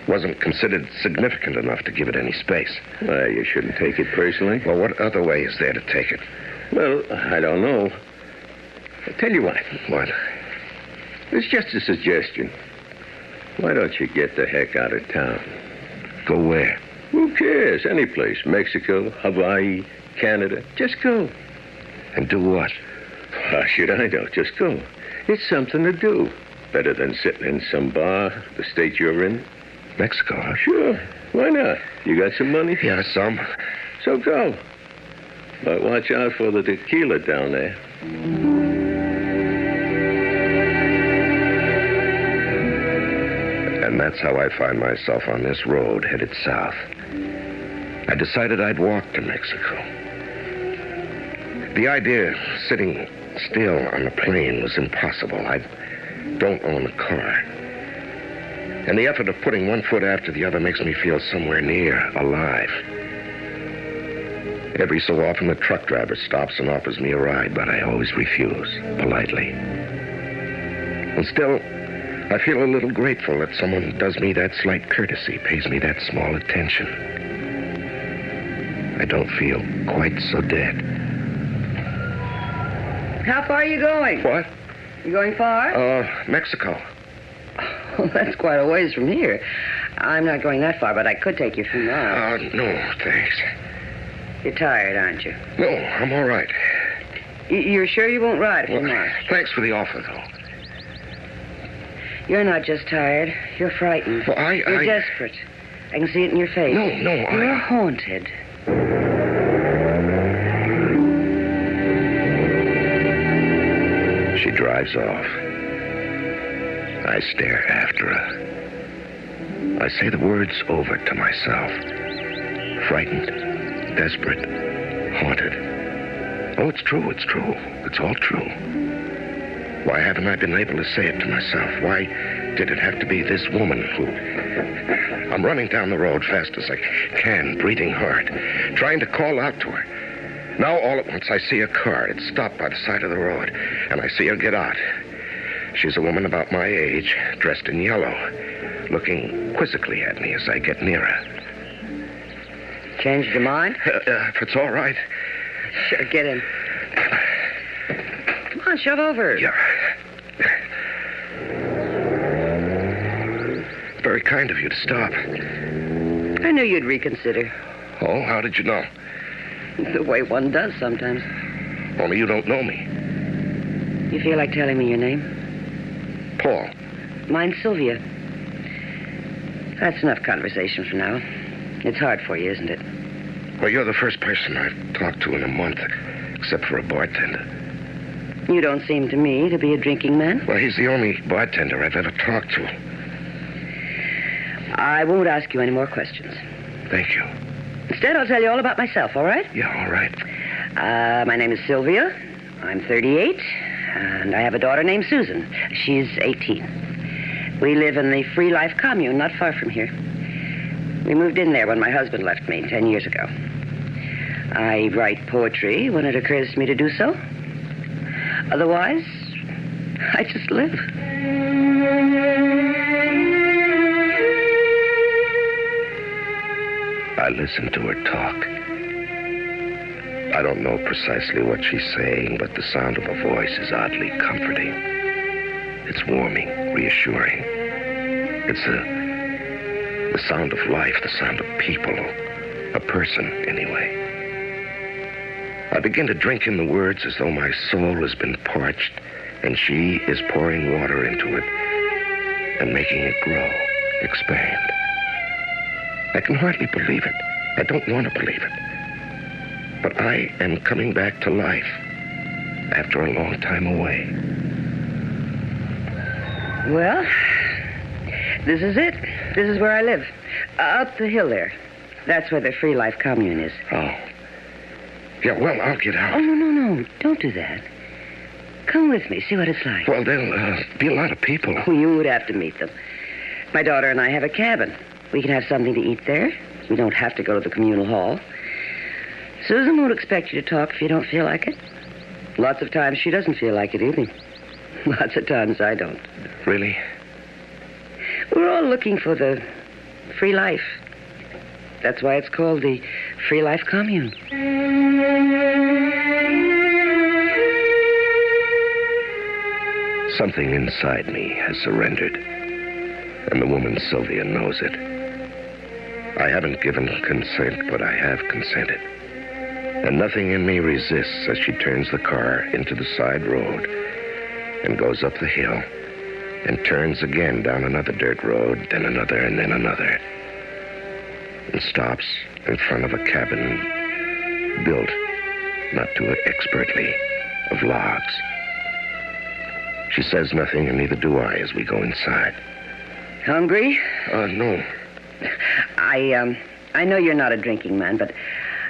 Wasn't considered significant enough to give it any space. Why, you shouldn't take it personally. Well, what other way is there to take it? Well, I don't know. I'll tell you what. What? It's just a suggestion. Why don't you get the heck out of town? Go where? Who cares? Any place. Mexico, Hawaii, Canada. Just go. And do what? How should I know? Just go. It's something to do. Better than sitting in some bar, the state you're in. Mexico, huh? Sure. Why not? You got some money? Yeah, some. So go. But watch out for the tequila down there. And that's how I find myself on this road headed south. I decided I'd walk to Mexico. The idea of sitting still on a plane was impossible. I don't own a car. And the effort of putting one foot after the other makes me feel somewhere near alive. Every so often, the truck driver stops and offers me a ride, but I always refuse, politely. And still, I feel a little grateful that someone does me that slight courtesy, pays me that small attention. I don't feel quite so dead. How far are you going? What? You going far? Mexico. Oh, that's quite a ways from here. I'm not going that far, but I could take you a few miles. No, thanks. You're tired, aren't you? No, I'm all right. You're sure you won't ride a few miles? Thanks for the offer, though. You're not just tired. You're frightened. Well, You're desperate. I can see it in your face. No, You're haunted. She drives off. I stare after her. I say the words over to myself. Frightened, desperate, haunted. Oh, it's true. It's all true. Why haven't I been able to say it to myself? Why did it have to be this woman who... I'm running down the road fast as I can, breathing hard, trying to call out to her. Now, all at once, I see a car. It's stopped by the side of the road, and I see her get out. She's a woman about my age, dressed in yellow, looking quizzically at me as I get nearer. Changed your mind? If it's all right. Sure, get in. Come on, shove over. Yeah. Very kind of you to stop. I knew you'd reconsider. Oh, how did you know? The way one does sometimes. Only you don't know me. You feel like telling me your name? Paul. Mine's Sylvia. That's enough conversation for now. It's hard for you, isn't it? Well, you're the first person I've talked to in a month, except for a bartender. You don't seem to me to be a drinking man. Well, he's the only bartender I've ever talked to. I won't ask you any more questions. Thank you. Instead, I'll tell you all about myself, all right? Yeah, all right. My name is Sylvia. I'm 38, and I have a daughter named Susan. She's 18. We live in the Free Life commune not far from here. We moved in there when my husband left me 10 years ago. I write poetry when it occurs to me to do so. Otherwise, I just live. I listen to her talk. I don't know precisely what she's saying, but the sound of her voice is oddly comforting. It's warming, reassuring. It's the sound of life, the sound of people, a person, anyway. I begin to drink in the words as though my soul has been parched, and she is pouring water into it and making it grow, expand. I can hardly believe it. I don't want to believe it. But I am coming back to life after a long time away. Well, this is it. This is where I live. Up the hill there. That's where the Free Life commune is. Oh. Yeah, well, I'll get out. Oh, no. Don't do that. Come with me. See what it's like. Well, there'll be a lot of people. Oh, you would have to meet them. My daughter and I have a cabin. We can have something to eat there. We don't have to go to the communal hall. Susan won't expect you to talk if you don't feel like it. Lots of times she doesn't feel like it either. Lots of times I don't. Really? We're all looking for the free life. That's why it's called the Free Life Commune. Something inside me has surrendered, and the woman Sylvia knows it. I haven't given consent, but I have consented. And nothing in me resists as she turns the car into the side road and goes up the hill and turns again down another dirt road, then another, and then another, and stops in front of a cabin built, not too expertly, of logs. She says nothing, and neither do I as we go inside. Hungry? No. I know you're not a drinking man, but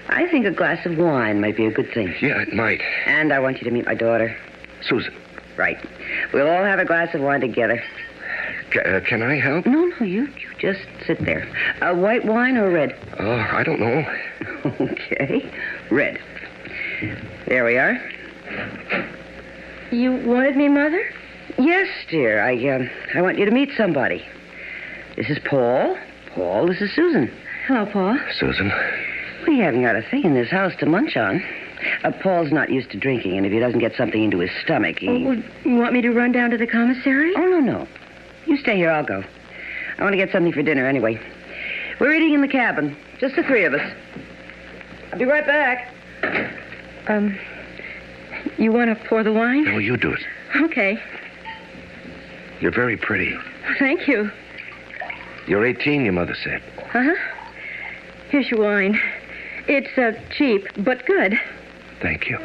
I think a glass of wine might be a good thing. Yeah, it might. And I want you to meet my daughter. Susan. Right. We'll all have a glass of wine together. Can I help? No, you just sit there. White wine or red? I don't know. Okay. Red. There we are. You wanted me, Mother? Yes, dear. I want you to meet somebody. This is Paul. Paul, this is Susan. Hello, Paul. Susan. We haven't got a thing in this house to munch on. Paul's not used to drinking, and if he doesn't get something into his stomach, he... Oh, you want me to run down to the commissary? Oh, no. You stay here, I'll go. I want to get something for dinner anyway. We're eating in the cabin, just the three of us. I'll be right back. You want to pour the wine? No, you do it. Okay. You're very pretty. Thank you. You're 18, your mother said. Uh-huh. Here's your wine. It's cheap, but good. Thank you.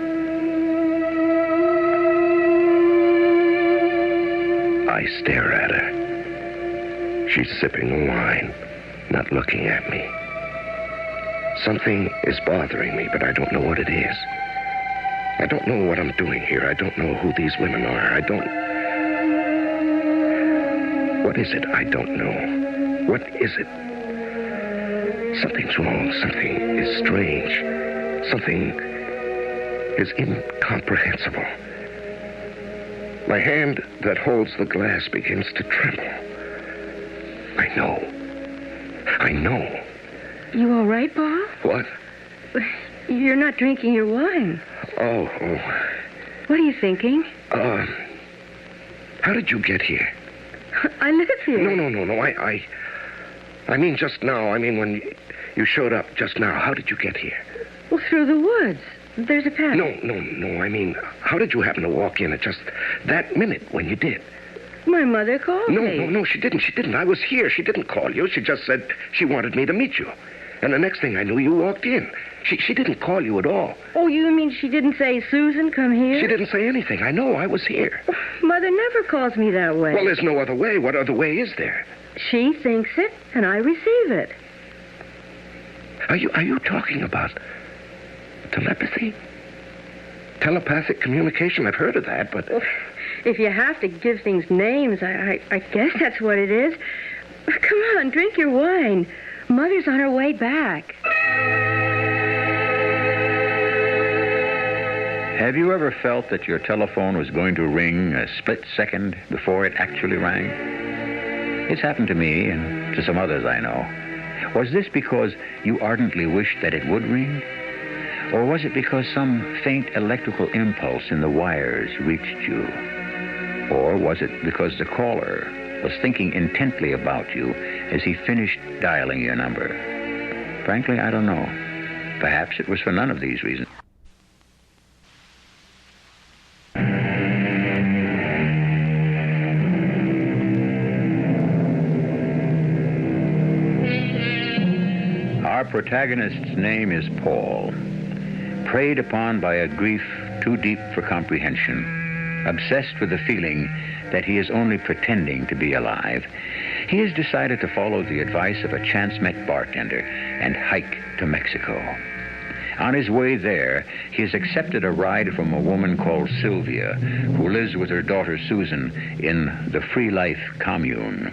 I stare at her. She's sipping the wine, not looking at me. Something is bothering me, but I don't know what it is. I don't know what I'm doing here. I don't know who these women are. I don't... What is it? I don't know. What is it? Something's wrong. Something is strange. Something is incomprehensible. My hand that holds the glass begins to tremble. I know. You all right, Bob? What? You're not drinking your wine. Oh. What are you thinking? How did you get here? I live here. No. I mean just now. I mean when you showed up just now. How did you get here? Well, through the woods. There's a path. No. I mean, how did you happen to walk in at just that minute when you did? My mother called me. No, she didn't. I was here. She didn't call you. She just said she wanted me to meet you. And the next thing I knew, you walked in. She didn't call you at all. Oh, you mean she didn't say, Susan, come here? She didn't say anything. I know. I was here. Mother never calls me that way. Well, there's no other way. What other way is there? She thinks it, and I receive it. Are you talking about telepathy? Telepathic communication? I've heard of that, but... If you have to give things names, I guess that's what it is. Come on, drink your wine. Mother's on her way back. Have you ever felt that your telephone was going to ring a split second before it actually rang? It's happened to me and to some others I know. Was this because you ardently wished that it would ring? Or was it because some faint electrical impulse in the wires reached you? Or was it because the caller was thinking intently about you as he finished dialing your number? Frankly, I don't know. Perhaps it was for none of these reasons. Our protagonist's name is Paul, preyed upon by a grief too deep for comprehension, obsessed with the feeling that he is only pretending to be alive. He has decided to follow the advice of a chance-met bartender and hike to Mexico. On his way there, he has accepted a ride from a woman called Sylvia, who lives with her daughter Susan in the Free Life commune.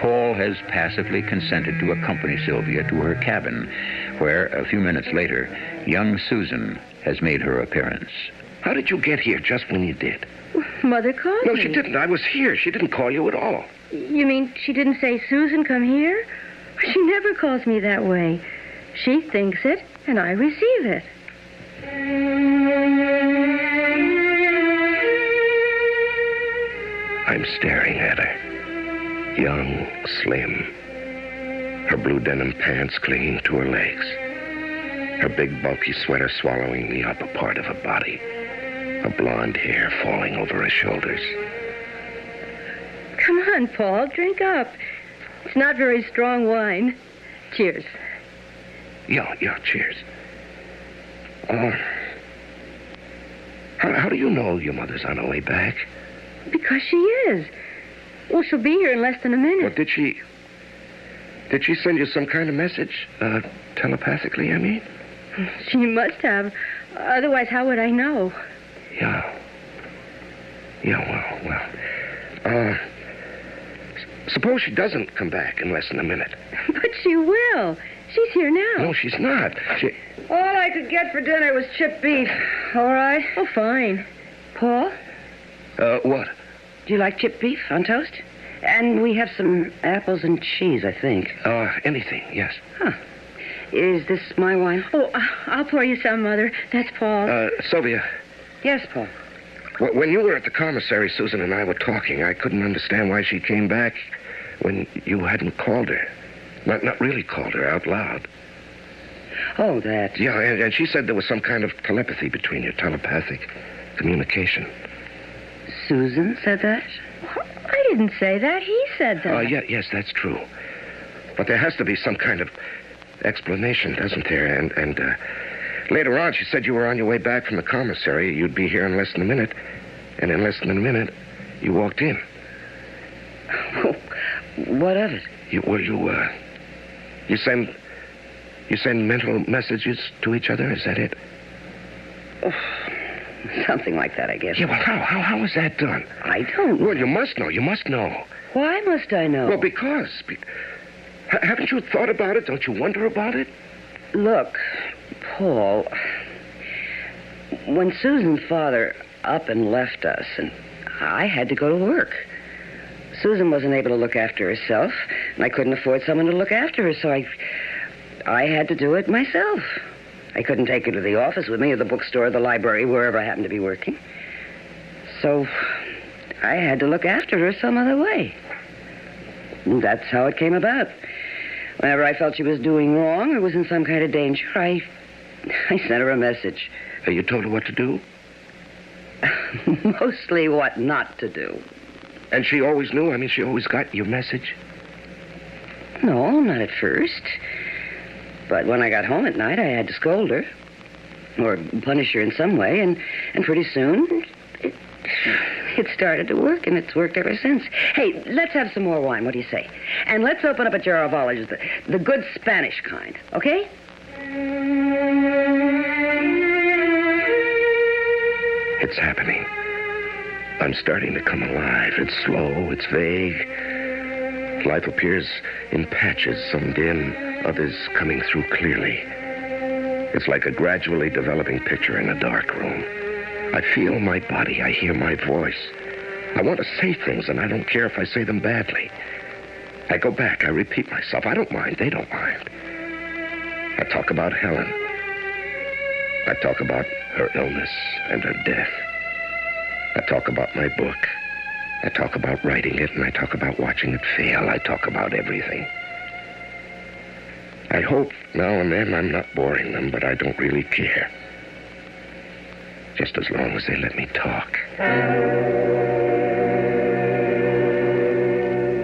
Paul has passively consented to accompany Sylvia to her cabin, where, a few minutes later, young Susan has made her appearance. How did you get here just when you did? Mother called No, me. she didn't. I was here. She didn't call you at all. You mean she didn't say, Susan, come here? She never calls me that way. She thinks it, and I receive it. I'm staring at her. Young, slim. Her blue denim pants clinging to her legs. Her big, bulky sweater swallowing the upper part of her body. Her blonde hair falling over her shoulders. Come on, Paul, drink up. It's not very strong wine. Cheers. Yeah, cheers. How do you know your mother's on her way back? Because she is. Well, she'll be here in less than a minute. Well, did she send you some kind of message? Telepathically, I mean? She must have. Otherwise, how would I know? Yeah, well. Suppose she doesn't come back in less than a minute. But she will. She's here now. No, she's not. All I could get for dinner was chipped beef. All right. Oh, fine. Paul? What? Do you like chipped beef on toast? And we have some apples and cheese, I think. Anything, yes. Huh. Is this my wine? Oh, I'll pour you some, Mother. That's Paul. Sylvia. Yes, Paul. When you were at the commissary, Susan and I were talking. I couldn't understand why she came back when you hadn't called her. Not really called her out loud. Oh, that. Yeah, and she said there was some kind of telepathy between you, telepathic communication. Susan said that? I didn't say that. He said that. Yes, that's true. But there has to be some kind of explanation, doesn't there? And later on, she said you were on your way back from the commissary. You'd be here in less than a minute. And in less than a minute, you walked in. What of it? You send mental messages to each other? Is that it? Something like that, I guess. Yeah, well, how was that done? I don't know. Well, you must know. You must know. Why must I know? Well, because... Haven't you thought about it? Don't you wonder about it? Look, Paul, when Susan's father up and left us, and I had to go to work. Susan wasn't able to look after herself, and I couldn't afford someone to look after her, so I had to do it myself. I couldn't take her to the office with me, or the bookstore, or the library, wherever I happened to be working. So I had to look after her some other way. And that's how it came about. Whenever I felt she was doing wrong or was in some kind of danger, I sent her a message. You told her what to do? Mostly what not to do. And she always knew? I mean, she always got your message? No, not at first. But when I got home at night, I had to scold her. Or punish her in some way. And pretty soon, it started to work, and it's worked ever since. Hey, let's have some more wine. What do you say? And let's open up a jar of olives, the good Spanish kind, okay? It's happening. I'm starting to come alive. It's slow. It's vague. Life appears in patches, some dim, others coming through clearly. It's like a gradually developing picture in a dark room. I feel my body. I hear my voice. I want to say things, and I don't care if I say them badly. I go back. I repeat myself. I don't mind. They don't mind. I talk about Helen. I talk about her illness and her death. I talk about my book. I talk about writing it, and I talk about watching it fail. I talk about everything. I hope now and then I'm not boring them, but I don't really care. Just as long as they let me talk.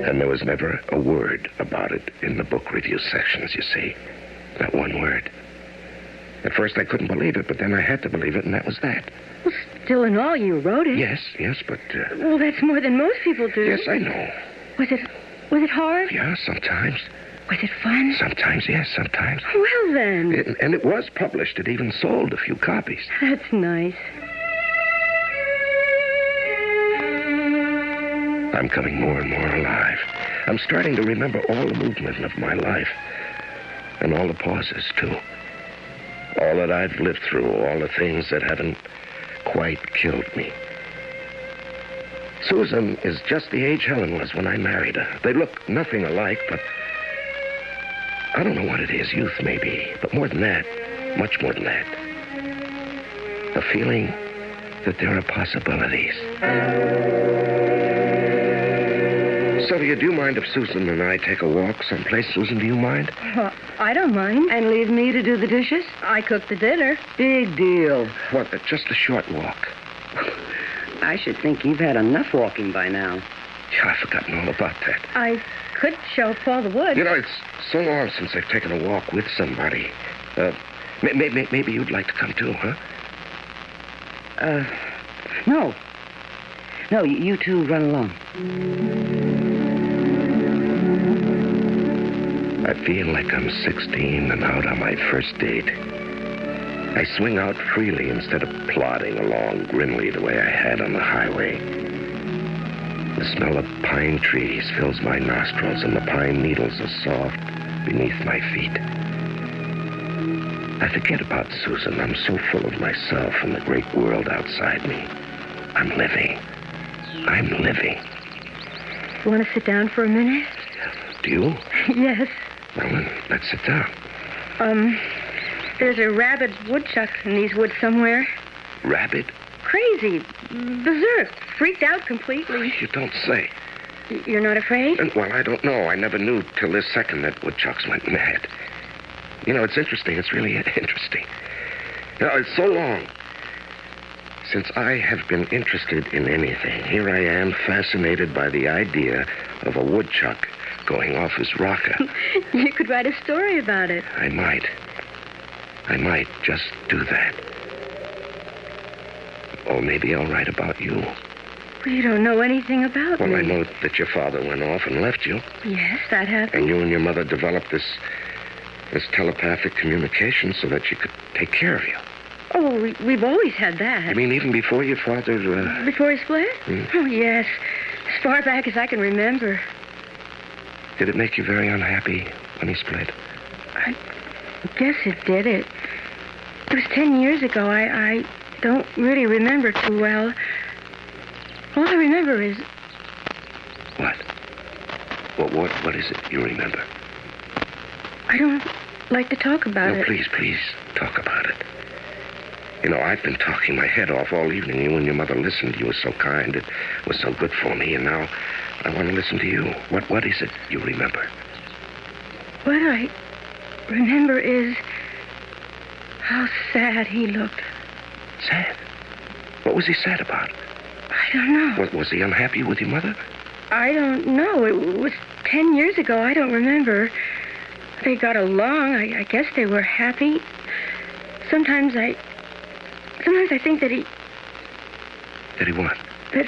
And there was never a word about it in the book review sections, you see. Not one word. At first I couldn't believe it, but then I had to believe it, and that was that. Well, still in all, you wrote it. Yes, but... Well, that's more than most people do. Yes, I know. Was it hard? Yeah, sometimes. Was it fun? Sometimes, yes, sometimes. Well, then. And it was published. It even sold a few copies. That's nice. I'm coming more and more alive. I'm starting to remember all the movement of my life. And all the pauses, too. All that I've lived through, all the things that haven't quite killed me. Susan is just the age Helen was when I married her. They look nothing alike, but I don't know what it is. Youth, maybe. But more than that, much more than that. The feeling that there are possibilities. Sylvia, do you mind if Susan and I take a walk someplace? Susan, do you mind? Well, I don't mind. And leave me to do the dishes? I cook the dinner. Big deal. What, just a short walk? I should think you've had enough walking by now. Yeah, I've forgotten all about that. I could show Paul the woods. You know, it's so long since I've taken a walk with somebody. Maybe you'd like to come too, huh? No. No, you two run along. I feel like I'm 16 and out on my first date. I swing out freely instead of plodding along grimly the way I had on the highway. The smell of pine trees fills my nostrils, and the pine needles are soft beneath my feet. I forget about Susan. I'm so full of myself and the great world outside me. I'm living. I'm living. You want to sit down for a minute? Do you? Yes. Well, then, let's sit down. There's a rabid woodchuck in these woods somewhere. Rabid? Crazy. Berserk. Freaked out completely. You don't say. You're not afraid? Well, I don't know. I never knew till this second that woodchucks went mad. You know, it's interesting. It's really interesting. You know, it's so long since I have been interested in anything. Here I am, fascinated by the idea of a woodchuck going off his rocker. You could write a story about it. I might just do that. Or maybe I'll write about you. Well, you don't know anything about me. Well, I know that your father went off and left you. Yes, that happened. And you and your mother developed this telepathic communication so that she could take care of you. Oh, we've always had that. You mean even before your father... Before he split? Oh, yes. As far back as I can remember. Did it make you very unhappy when he split? I guess it did. It was 10 years ago. I don't really remember too well. All I remember is... What? What is it you remember? I don't like to talk about it. No, please, talk about it. You know, I've been talking my head off all evening. You and your mother listened. You were so kind. It was so good for me. And now I want to listen to you. What is it you remember? What I remember is how sad he looked. Sad? What was he sad about? I don't know. Was he unhappy with your mother? I don't know. It was 10 years ago. I don't remember. They got along. I guess they were happy. Sometimes I think that he... That he what? That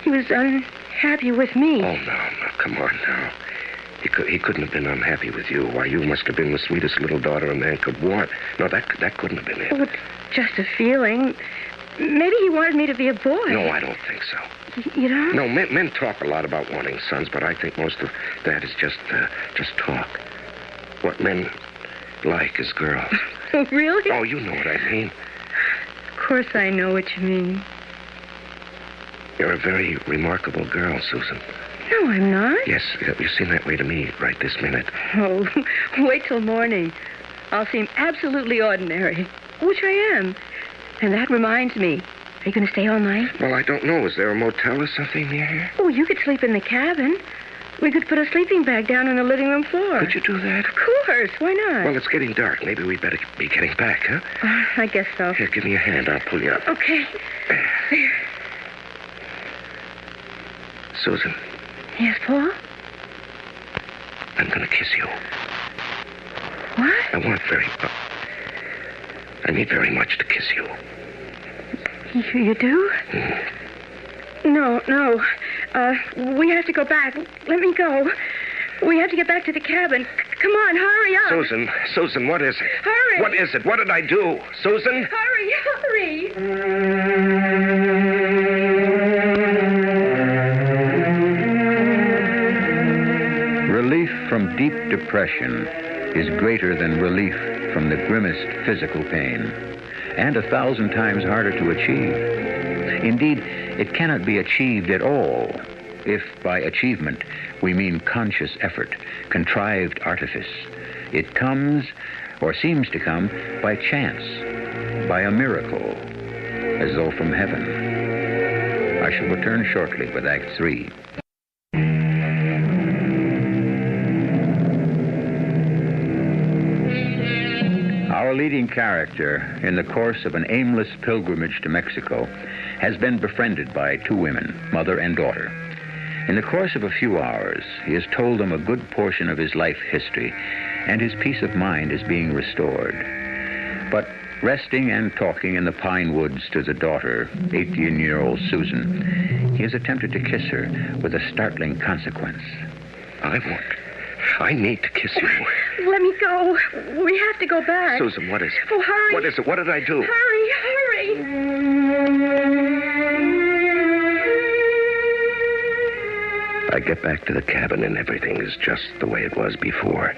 he was unhappy with me. Oh, no, come on now. He couldn't have been unhappy with you. Why, you must have been the sweetest little daughter a man could want. No, that couldn't have been it. Oh, it's just a feeling. Maybe he wanted me to be a boy. No, I don't think so. You don't? No, men talk a lot about wanting sons, but I think most of that is just talk. What men like is girls. Oh, really? Oh, you know what I mean. Of course I know what you mean. You're a very remarkable girl, Susan. No, I'm not. Yes, you seem that way to me right this minute. Oh, wait till morning. I'll seem absolutely ordinary, which I am. And that reminds me. Are you going to stay all night? Well, I don't know. Is there a motel or something near here? Oh, you could sleep in the cabin. We could put a sleeping bag down on the living room floor. Could you do that? Of course. Why not? Well, it's getting dark. Maybe we'd better be getting back, huh? I guess so. Here, give me a hand. I'll pull you up. Okay. There. Susan. Yes, Paul? I'm going to kiss you. What? I need very much to kiss you. You do? No. We have to go back. Let me go. We have to get back to the cabin. Come on, hurry up. Susan, what is it? Hurry. What is it? What did I do? Susan? Hurry. Relief from deep depression is greater than relief from the grimmest physical pain, and 1,000 times harder to achieve. Indeed, it cannot be achieved at all, if by achievement we mean conscious effort, contrived artifice. It comes, or seems to come, by chance, by a miracle, as though from heaven. I shall return shortly with Act 3. Our leading character, in the course of an aimless pilgrimage to Mexico, has been befriended by two women, mother and daughter. In the course of a few hours, he has told them a good portion of his life history, and his peace of mind is being restored. But resting and talking in the pine woods to the daughter, 18-year-old Susan, he has attempted to kiss her with a startling consequence. I need to kiss you. Let me go. We have to go back. Susan, what is it? Oh, hurry. What is it? What did I do? Hurry. I get back to the cabin and everything is just the way it was before.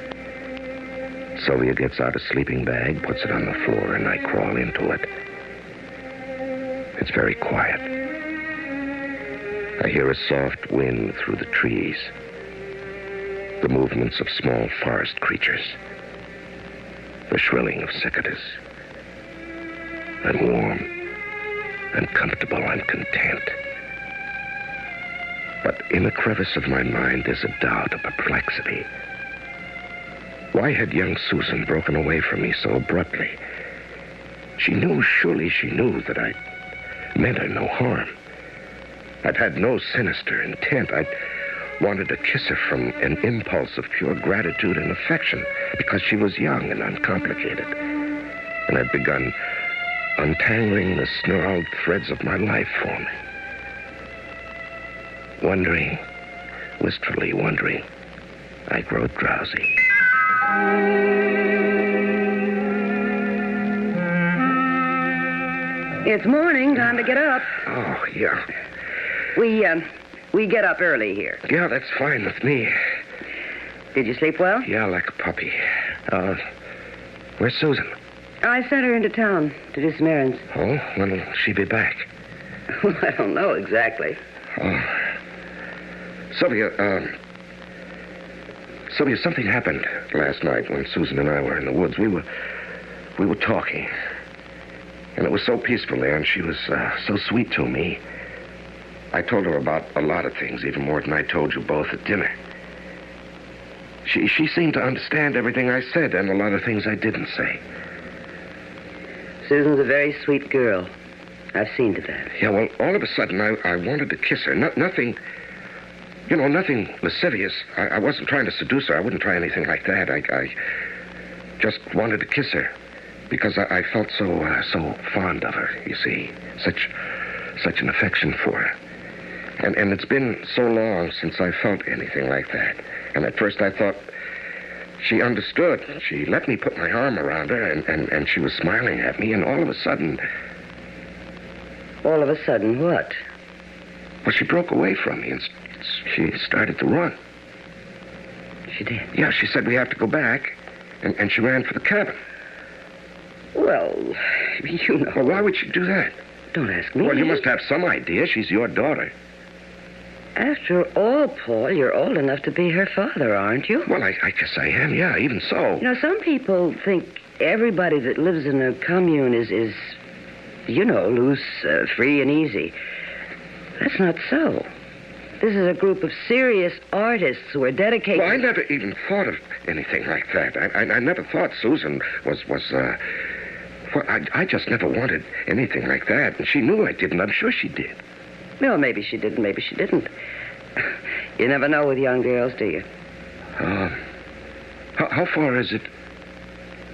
Sophia gets out a sleeping bag, puts it on the floor, and I crawl into it. It's very quiet. I hear a soft wind through the trees. The movements of small forest creatures. The shrilling of cicadas. I'm warm. I'm comfortable. I'm content. But in a crevice of my mind, there's a doubt, a perplexity. Why had young Susan broken away from me so abruptly? Surely she knew that I meant her no harm. I'd had no sinister intent. I wanted to kiss her from an impulse of pure gratitude and affection because she was young and uncomplicated. And I'd begun untangling the snarled threads of my life for me. Wondering, wistfully wondering, I grow drowsy. It's morning. Time to get up. Oh, yeah. We get up early here. Yeah, that's fine with me. Did you sleep well? Yeah, like a puppy. Where's Susan? I sent her into town to do some errands. Oh, when will she be back? Well, I don't know exactly. Oh. Sophia, something happened last night when Susan and I were in the woods. We were talking. And it was so peaceful there, and she was so sweet to me. I told her about a lot of things, even more than I told you both at dinner. She seemed to understand everything I said and a lot of things I didn't say. Susan's a very sweet girl. I've seen to that. Yeah, well, all of a sudden, I wanted to kiss her. Nothing, nothing lascivious. I wasn't trying to seduce her. I wouldn't try anything like that. I just wanted to kiss her because I felt so fond of her, you see. Such an affection for her. And it's been so long since I felt anything like that. And at first I thought she understood. She let me put my arm around her, and she was smiling at me, and all of a sudden... All of a sudden, what? Well, she broke away from me, and she started to run. She did? Yeah, she said we have to go back, and she ran for the cabin. Well, you know... Well, why would she do that? Don't ask me. Well, you must have some idea. She's your daughter. After all, Paul, you're old enough to be her father, aren't you? Well, I guess I am, yeah, even so. You know, some people think everybody that lives in a commune is loose, free and easy. That's not so. This is a group of serious artists who are dedicated... Well, I never even thought of anything like that. I never thought Susan was well, I just never wanted anything like that, and she knew I didn't. I'm sure she did. Well, maybe she did, maybe she didn't. You never know with young girls, do you? How far is it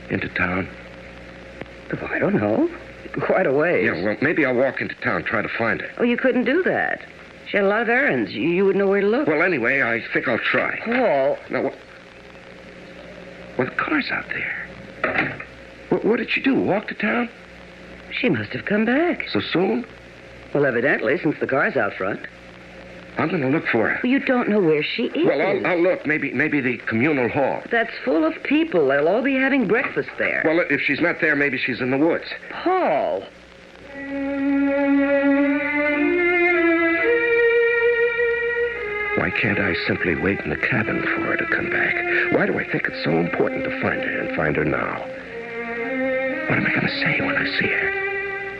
into town? Oh, I don't know. Quite a ways. Yeah, well, maybe I'll walk into town, try to find her. Oh, you couldn't do that. She had a lot of errands. You wouldn't know where to look. Well, anyway, I think I'll try. Paul. Now, well, the car's out there. What did she do, walk to town? She must have come back. So soon? Well, evidently, since the car's out front. I'm going to look for her. Well, you don't know where she is. Well, I'll look. Maybe the communal hall. That's full of people. They'll all be having breakfast there. Well, if she's not there, maybe she's in the woods. Paul. Why can't I simply wait in the cabin for her to come back? Why do I think it's so important to find her and find her now? What am I going to say when I see her?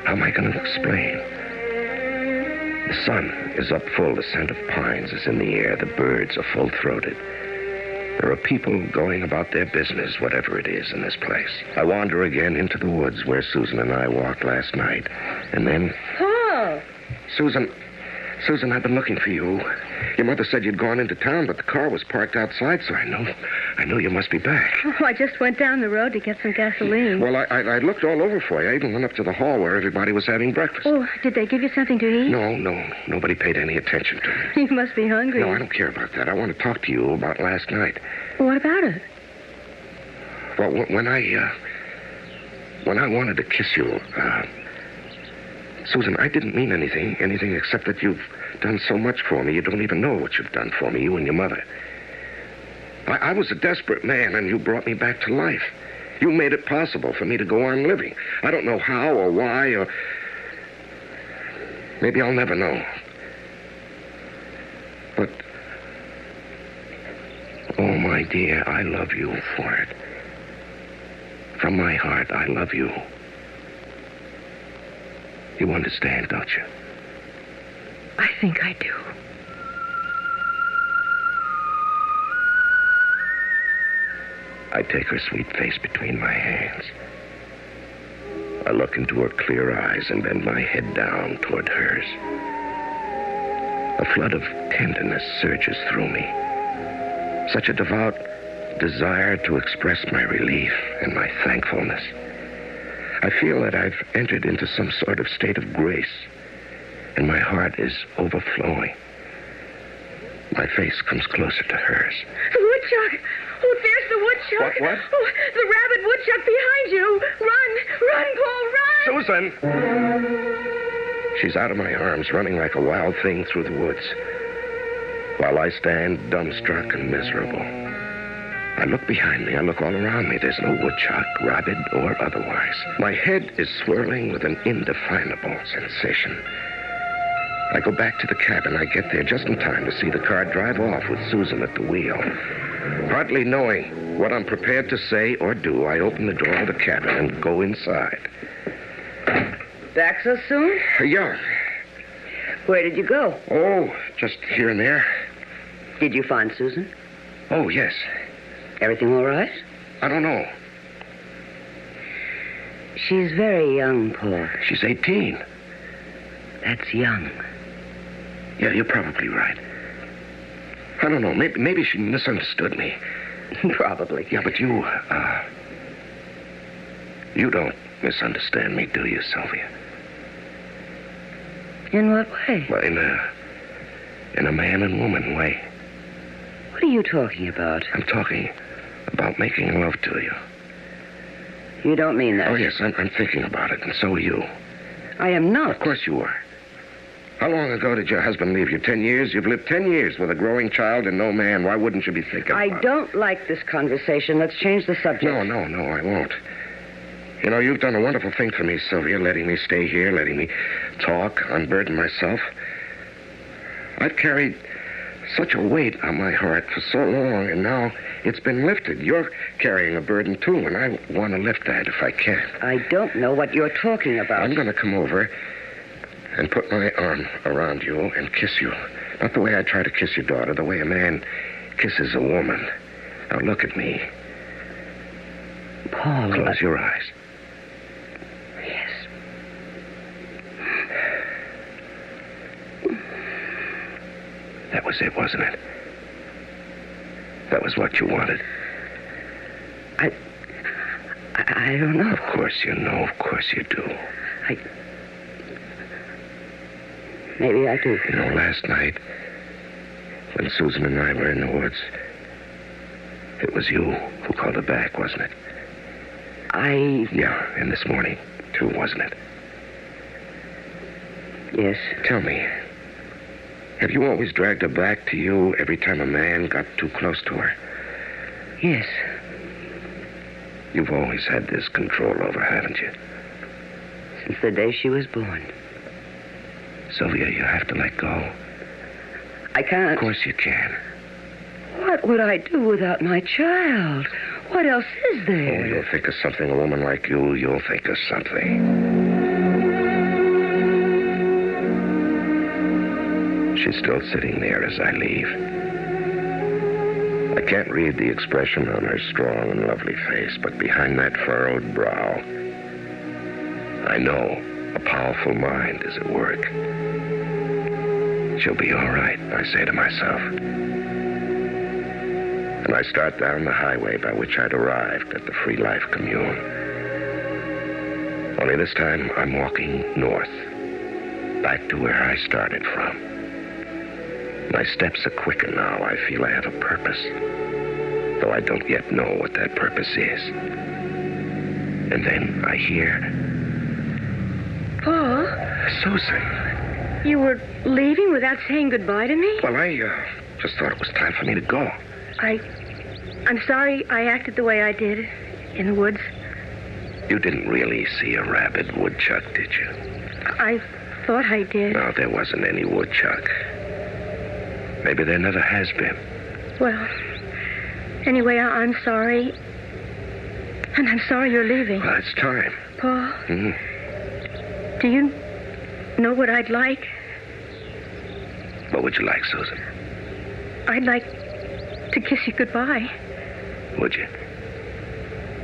How am I going to explain? The sun is up full. The scent of pines is in the air. The birds are full-throated. There are people going about their business, whatever it is, in this place. I wander again into the woods where Susan and I walked last night. And then... Paul! Susan, I've been looking for you. Your mother said you'd gone into town, but the car was parked outside, so I know you must be back. Oh, I just went down the road to get some gasoline. Well, I looked all over for you. I even went up to the hall where everybody was having breakfast. Oh, did they give you something to eat? No. Nobody paid any attention to me. You must be hungry. No, I don't care about that. I want to talk to you about last night. What about it? Well, when I wanted to kiss you, Susan, I didn't mean anything except that you've done so much for me. You don't even know what you've done for me, you and your mother. I was a desperate man, and you brought me back to life. You made it possible for me to go on living. I don't know how or why, or... maybe I'll never know. But... oh, my dear, I love you for it. From my heart, I love you. You understand, don't you? I think I do. I take her sweet face between my hands. I look into her clear eyes and bend my head down toward hers. A flood of tenderness surges through me. Such a devout desire to express my relief and my thankfulness. I feel that I've entered into some sort of state of grace, and my heart is overflowing. My face comes closer to hers. The woodchuck! Oh, there's the woodchuck! What? Oh, the rabid woodchuck behind you! Run, Paul, run! Susan! She's out of my arms, running like a wild thing through the woods, while I stand dumbstruck and miserable. I look behind me. I look all around me. There's no woodchuck, rabbit, or otherwise. My head is swirling with an indefinable sensation. I go back to the cabin. I get there just in time to see the car drive off with Susan at the wheel. Hardly knowing what I'm prepared to say or do, I open the door of the cabin and go inside. Back so soon? Yeah. Where did you go? Oh, just here and there. Did you find Susan? Oh, yes. Everything all right? I don't know. She's very young, Paul. She's 18. That's young. Yeah, you're probably right. I don't know. Maybe she misunderstood me. Probably. Yeah, but you don't misunderstand me, do you, Sophia? In what way? Well, in a man and woman way. What are you talking about? I'm talking about making love to you. You don't mean that. Oh, yes, I'm thinking about it, and so are you. I am not. Of course you are. How long ago did your husband leave you? 10 years? You've lived 10 years with a growing child and no man. Why wouldn't you be thinking about it? I don't like this conversation. Let's change the subject. No, I won't. You know, you've done a wonderful thing for me, Sylvia, letting me stay here, letting me talk, unburden myself. I've carried such a weight on my heart for so long, and now it's been lifted. You're carrying a burden, too, and I want to lift that if I can. I don't know what you're talking about. I'm going to come over and put my arm around you and kiss you. Not the way I try to kiss your daughter, the way a man kisses a woman. Now, look at me. Paul. Close your eyes. Yes. That was it, wasn't it? That was what you wanted. I don't know. Of course you know. Of course you do. Maybe I do. You know, last night, when Susan and I were in the woods, it was you who called her back, wasn't it? Yeah, and this morning, too, wasn't it? Yes. Tell me, have you always dragged her back to you every time a man got too close to her? Yes. You've always had this control over, haven't you? Since the day she was born. Sylvia, you have to let go. I can't. Of course you can. What would I do without my child? What else is there? Oh, you'll think of something. A woman like you'll think of something. She's still sitting there as I leave. I can't read the expression on her strong and lovely face, but behind that furrowed brow, I know a powerful mind is at work. She'll be all right, I say to myself. And I start down the highway by which I'd arrived at the Free Life Commune. Only this time, I'm walking north, back to where I started from. My steps are quicker now. I feel I have a purpose, though I don't yet know what that purpose is. And then I hear... Paul? Susan. You were leaving without saying goodbye to me? Well, I just thought it was time for me to go. I'm sorry I acted the way I did in the woods. You didn't really see a rabid woodchuck, did you? I thought I did. No, there wasn't any woodchuck. Maybe there never has been. Well, anyway, I'm sorry. And I'm sorry you're leaving. Well, it's time. Paul, Mm-hmm. do you know what I'd like? What would you like, Susan? I'd like to kiss you goodbye. Would you?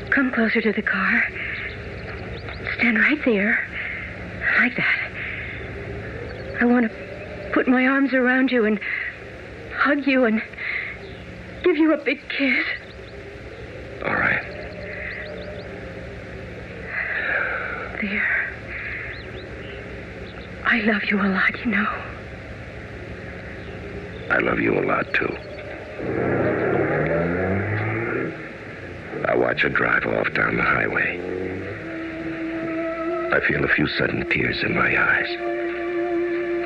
Come closer to the car. Stand right there. Like that. I want to put my arms around you and hug you and give you a big kiss. All right. There. I love you a lot, you know. I love you a lot, too. I watch her drive off down the highway. I feel a few sudden tears in my eyes.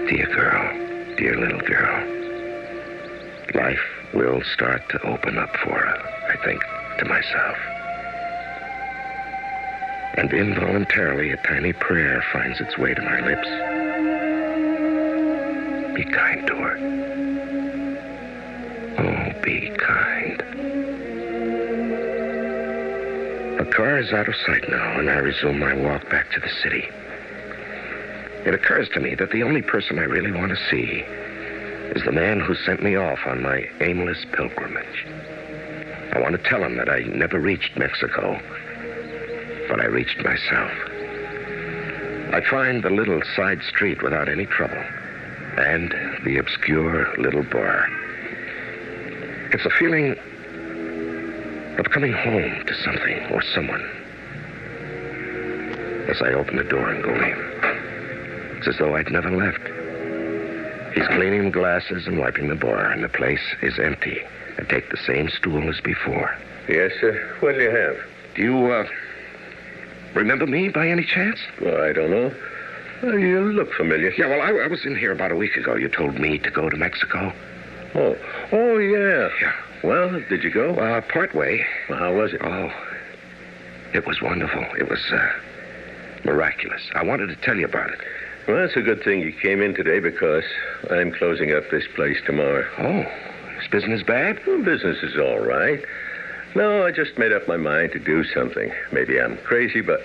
Dear girl, dear little girl. Life will start to open up for her, I think to myself. And involuntarily, a tiny prayer finds its way to my lips. Be kind to her. Oh, be kind. The car is out of sight now, and I resume my walk back to the city. It occurs to me that the only person I really want to see is the man who sent me off on my aimless pilgrimage. I want to tell him that I never reached Mexico, but I reached myself. I find the little side street without any trouble, and the obscure little bar. It's a feeling of coming home to something or someone. As I open the door and go in, it's as though I'd never left. He's cleaning the glasses and wiping the bar, and the place is empty. I take the same stool as before. Yes, sir. What do you have? Do you, remember me by any chance? Well, I don't know. You look familiar. Yeah, well, I was in here about a week ago. You told me to go to Mexico. Oh, yeah. Yeah. Well, did you go? Part way. Well, how was it? Oh, it was wonderful. It was, miraculous. I wanted to tell you about it. Well, it's a good thing you came in today because I'm closing up this place tomorrow. Oh, is business bad? Well, business is all right. No, I just made up my mind to do something. Maybe I'm crazy, but,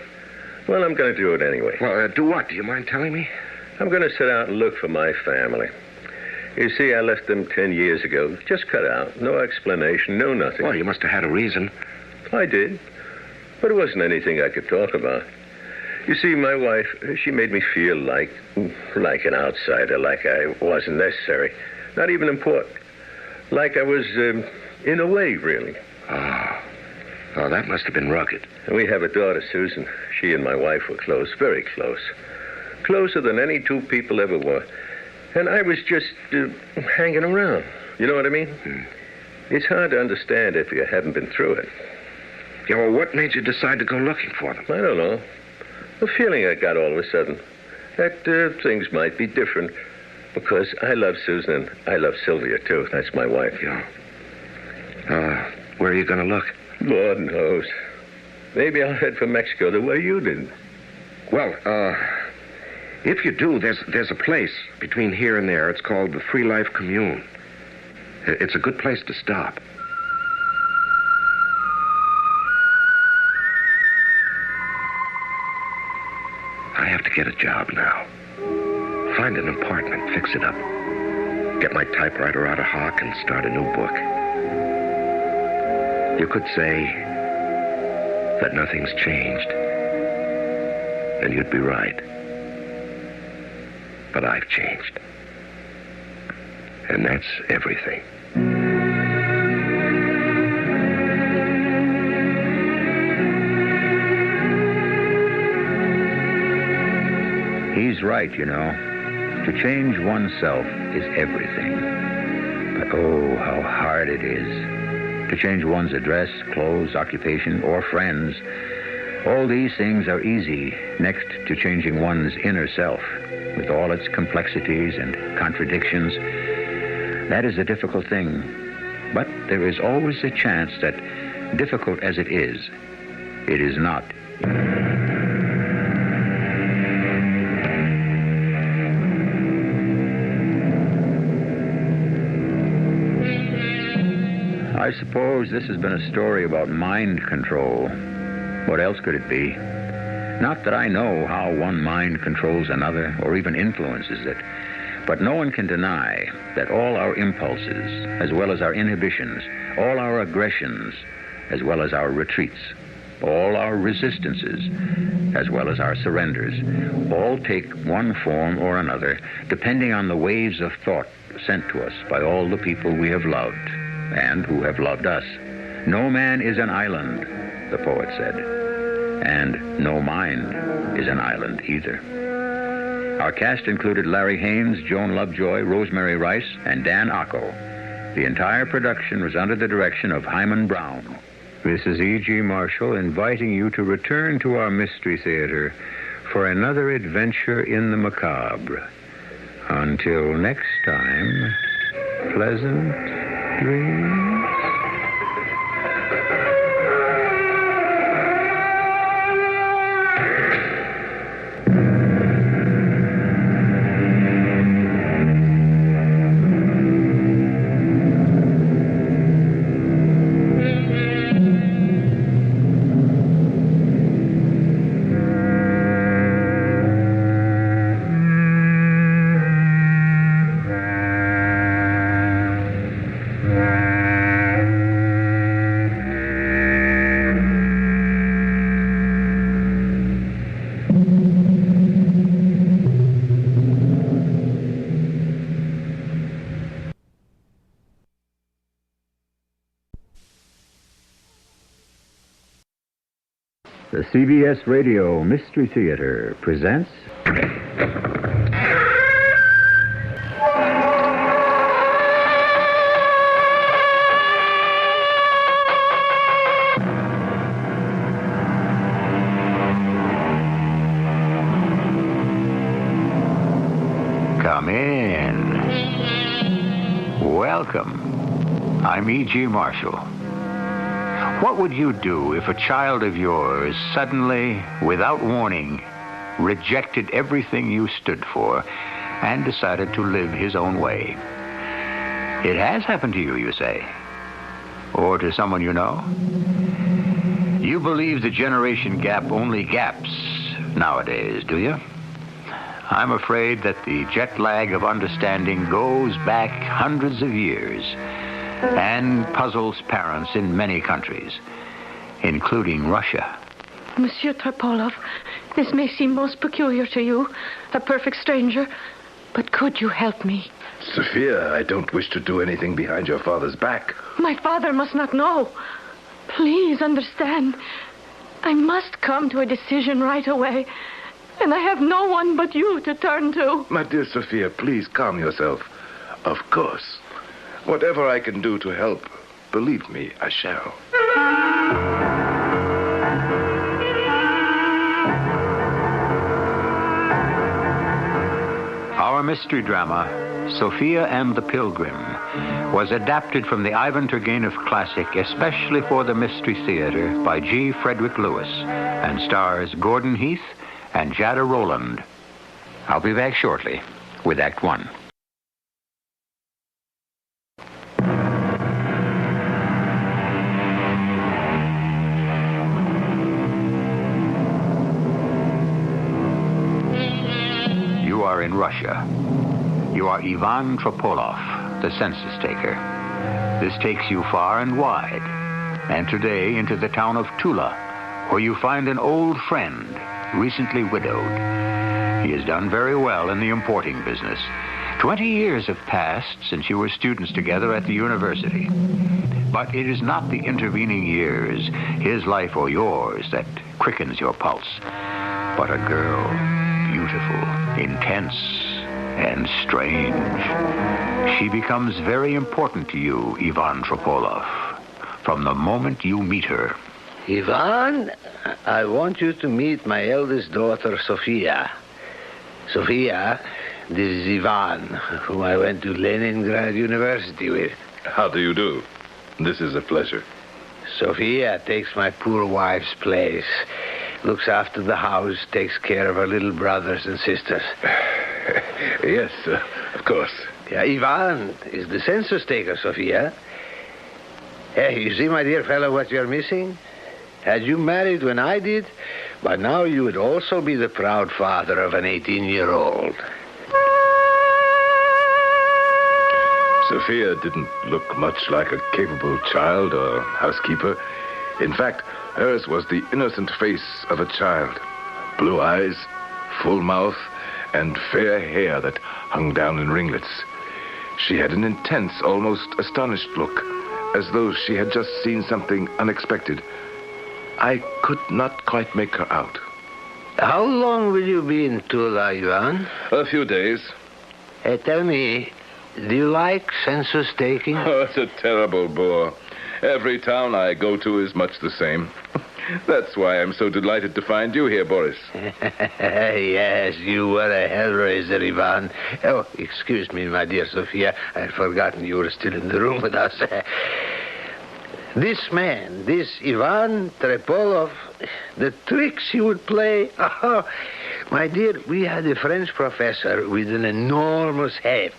well, I'm going to do it anyway. Well, do what? Do you mind telling me? I'm going to set out and look for my family. You see, I left them 10 years ago. Just cut out. No explanation, no nothing. Well, you must have had a reason. I did. But it wasn't anything I could talk about. You see, my wife, she made me feel like an outsider, like I wasn't necessary. Not even important. Like I was, in a way, really. Oh, that must have been rugged. And we have a daughter, Susan. She and my wife were close, very close. Closer than any two people ever were. And I was just hanging around. You know what I mean? It's hard to understand if you haven't been through it. Yeah, well, what made you decide to go looking for them? I don't know. The feeling I got all of a sudden that things might be different because I love Susan and I love Sylvia, too. That's my wife. Yeah. Where are you going to look? Lord knows. Maybe I'll head for Mexico the way you did. Well, if you do, there's a place between here and there. It's called the Free Life Commune. It's a good place to stop. I have to get a job now. Find an apartment, fix it up. Get my typewriter out of hock and start a new book. You could say that nothing's changed. And you'd be right. But I've changed. And that's everything. He's right, you know. To change oneself is everything. But oh, how hard it is. To change one's address, clothes, occupation, or friends. All these things are easy next to changing one's inner self, with all its complexities and contradictions. That is a difficult thing. But there is always a chance that, difficult as it is not. I suppose this has been a story about mind control. What else could it be? Not that I know how one mind controls another or even influences it, but no one can deny that all our impulses, as well as our inhibitions, all our aggressions, as well as our retreats, all our resistances, as well as our surrenders, all take one form or another, depending on the waves of thought sent to us by all the people we have loved and who have loved us. No man is an island, the poet said, and no mind is an island either. Our cast included Larry Haynes, Joan Lovejoy, Rosemary Rice, and Dan Ocko. The entire production was under the direction of Hyman Brown. This is E.G. Marshall inviting you to return to our Mystery Theater for another adventure in the macabre. Until next time, pleasant dreams. The CBS Radio Mystery Theater presents... Come in. Welcome. I'm E.G. Marshall. What would you do if a child of yours suddenly, without warning, rejected everything you stood for and decided to live his own way? It has happened to you, you say? Or to someone you know? You believe the generation gap only gaps nowadays, do you? I'm afraid that the jet lag of understanding goes back hundreds of years and puzzles parents in many countries, including Russia. Monsieur Topolov, this may seem most peculiar to you, a perfect stranger, but could you help me? Sophia, I don't wish to do anything behind your father's back. My father must not know. Please understand. I must come to a decision right away, and I have no one but you to turn to. My dear Sophia, please calm yourself. Of course. Whatever I can do to help, believe me, I shall. Our mystery drama, Sophia and the Pilgrim, was adapted from the Ivan Turgenev classic, especially for the Mystery Theater, by G. Frederick Lewis, and stars Gordon Heath and Jada Rowland. I'll be back shortly with Act One. You are in Russia. You are Ivan Tropolov, the census taker. This takes you far and wide, and today into the town of Tula, where you find an old friend, recently widowed. He has done very well in the importing business. 20 years have passed since you were students together at the university. But it is not the intervening years, his life or yours, that quickens your pulse, but a girl, beautiful, intense, and strange. She becomes very important to you, Ivan Tropolov, from the moment you meet her. Ivan, I want you to meet my eldest daughter, Sophia. Sophia, this is Ivan, whom I went to Leningrad University with. How do you do? This is a pleasure. Sophia takes my poor wife's place, looks after the house, takes care of her little brothers and sisters. Yes, of course. Yeah, Ivan is the census taker, Sophia. Hey, you see, my dear fellow, what you're missing? Had you married when I did, by now you would also be the proud father of an 18-year-old. Sophia didn't look much like a capable child or housekeeper. In fact, hers was the innocent face of a child. Blue eyes, full mouth, and fair hair that hung down in ringlets. She had an intense, almost astonished look, as though she had just seen something unexpected. I could not quite make her out. How long will you be in Tula, Ivan? A few days. Hey, tell me, do you like census taking? Oh, it's a terrible bore. Every town I go to is much the same. That's why I'm so delighted to find you here, Boris. Yes, you were a hellraiser, Ivan. Oh, excuse me, my dear Sophia. I'd forgotten you were still in the room with us. This man, this Ivan Trepolov, the tricks he would play. Oh, my dear, we had a French professor with an enormous head,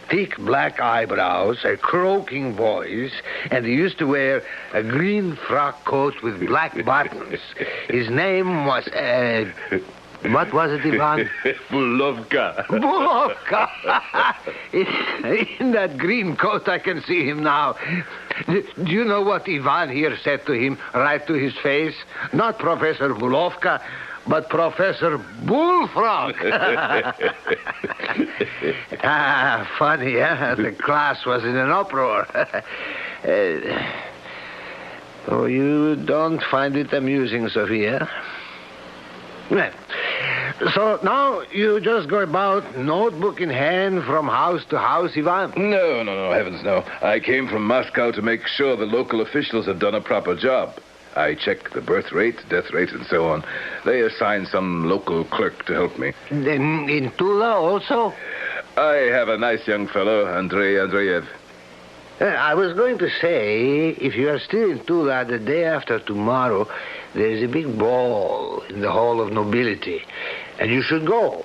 thick black eyebrows, a croaking voice, and he used to wear a green frock coat with black buttons. His name was, what was it, Ivan? Bulovka. Bulovka! In that green coat, I can see him now. Do you know what Ivan here said to him right to his face? Not Professor Bulovka, but Professor Bullfrog. Funny, huh? The class was in an uproar. Oh, you don't find it amusing, Sophia? Well, so now you just go about, notebook in hand, from house to house, Ivan? No, heavens no. I came from Moscow to make sure the local officials had done a proper job. I check the birth rate, death rate, and so on. They assign some local clerk to help me. In Tula also? I have a nice young fellow, Andrei Andreev. I was going to say, if you are still in Tula the day after tomorrow, there's a big ball in the Hall of Nobility, and you should go.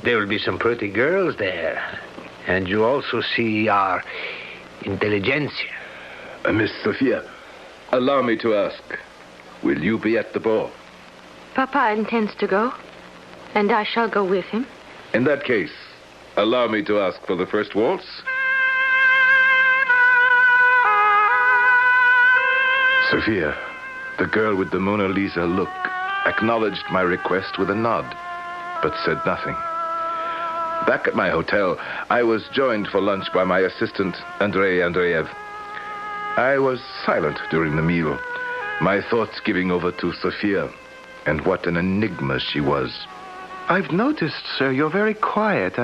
There will be some pretty girls there, and you also see our intelligentsia. Miss Sophia, allow me to ask, will you be at the ball? Papa intends to go, and I shall go with him. In that case, allow me to ask for the first waltz. Sophia, the girl with the Mona Lisa look, acknowledged my request with a nod, but said nothing. Back at my hotel, I was joined for lunch by my assistant, Andrei Andreev. I was silent during the meal, my thoughts giving over to Sophia, and what an enigma she was. I've noticed, sir, you're very quiet.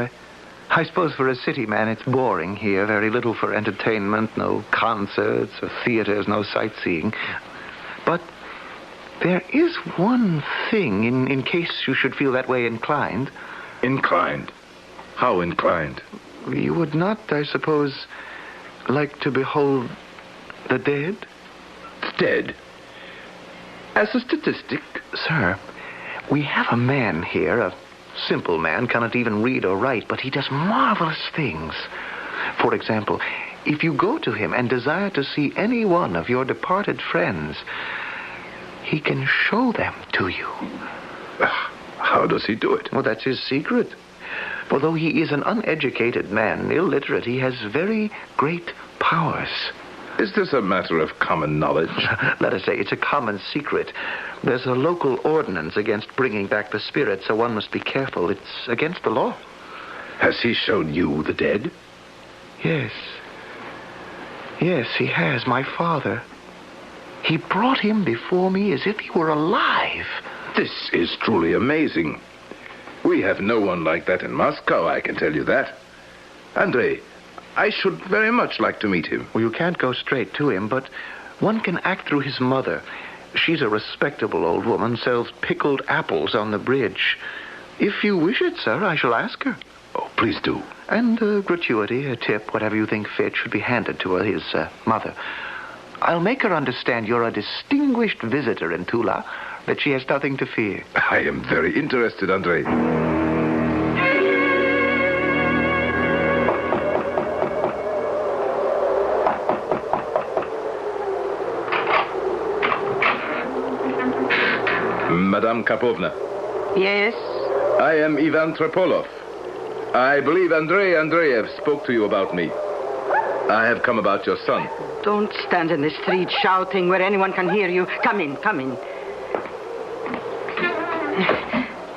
I suppose for a city man it's boring here, very little for entertainment, no concerts or theaters, no sightseeing. But there is one thing, in case you should feel that way inclined. Inclined? How inclined? You would not, I suppose, like to behold the dead? The dead? As a statistic? Sir, we have a man here, a simple man, cannot even read or write, but he does marvelous things. For example, if you go to him and desire to see any one of your departed friends, he can show them to you. How does he do it? Well, that's his secret. Although he is an uneducated man, illiterate, he has very great powers. Is this a matter of common knowledge? Let us say it's a common secret. There's a local ordinance against bringing back the spirit, so one must be careful. It's against the law. Has he shown you the dead? Yes. Yes, he has, my father. He brought him before me as if he were alive. This is truly amazing. We have no one like that in Moscow, I can tell you that. Andrei, I should very much like to meet him. Well, you can't go straight to him, but one can act through his mother. She's a respectable old woman, sells pickled apples on the bridge. If you wish it, sir, I shall ask her. Oh, please do. And a gratuity, a tip, whatever you think fit, should be handed to her, his mother. I'll make her understand you're a distinguished visitor in Tula, that she has nothing to fear. I am very interested, Andrei. Madame Karpovna. Yes? I am Ivan Trepolov. I believe Andrei Andreev spoke to you about me. I have come about your son. Don't stand in the street shouting where anyone can hear you. Come in, come in.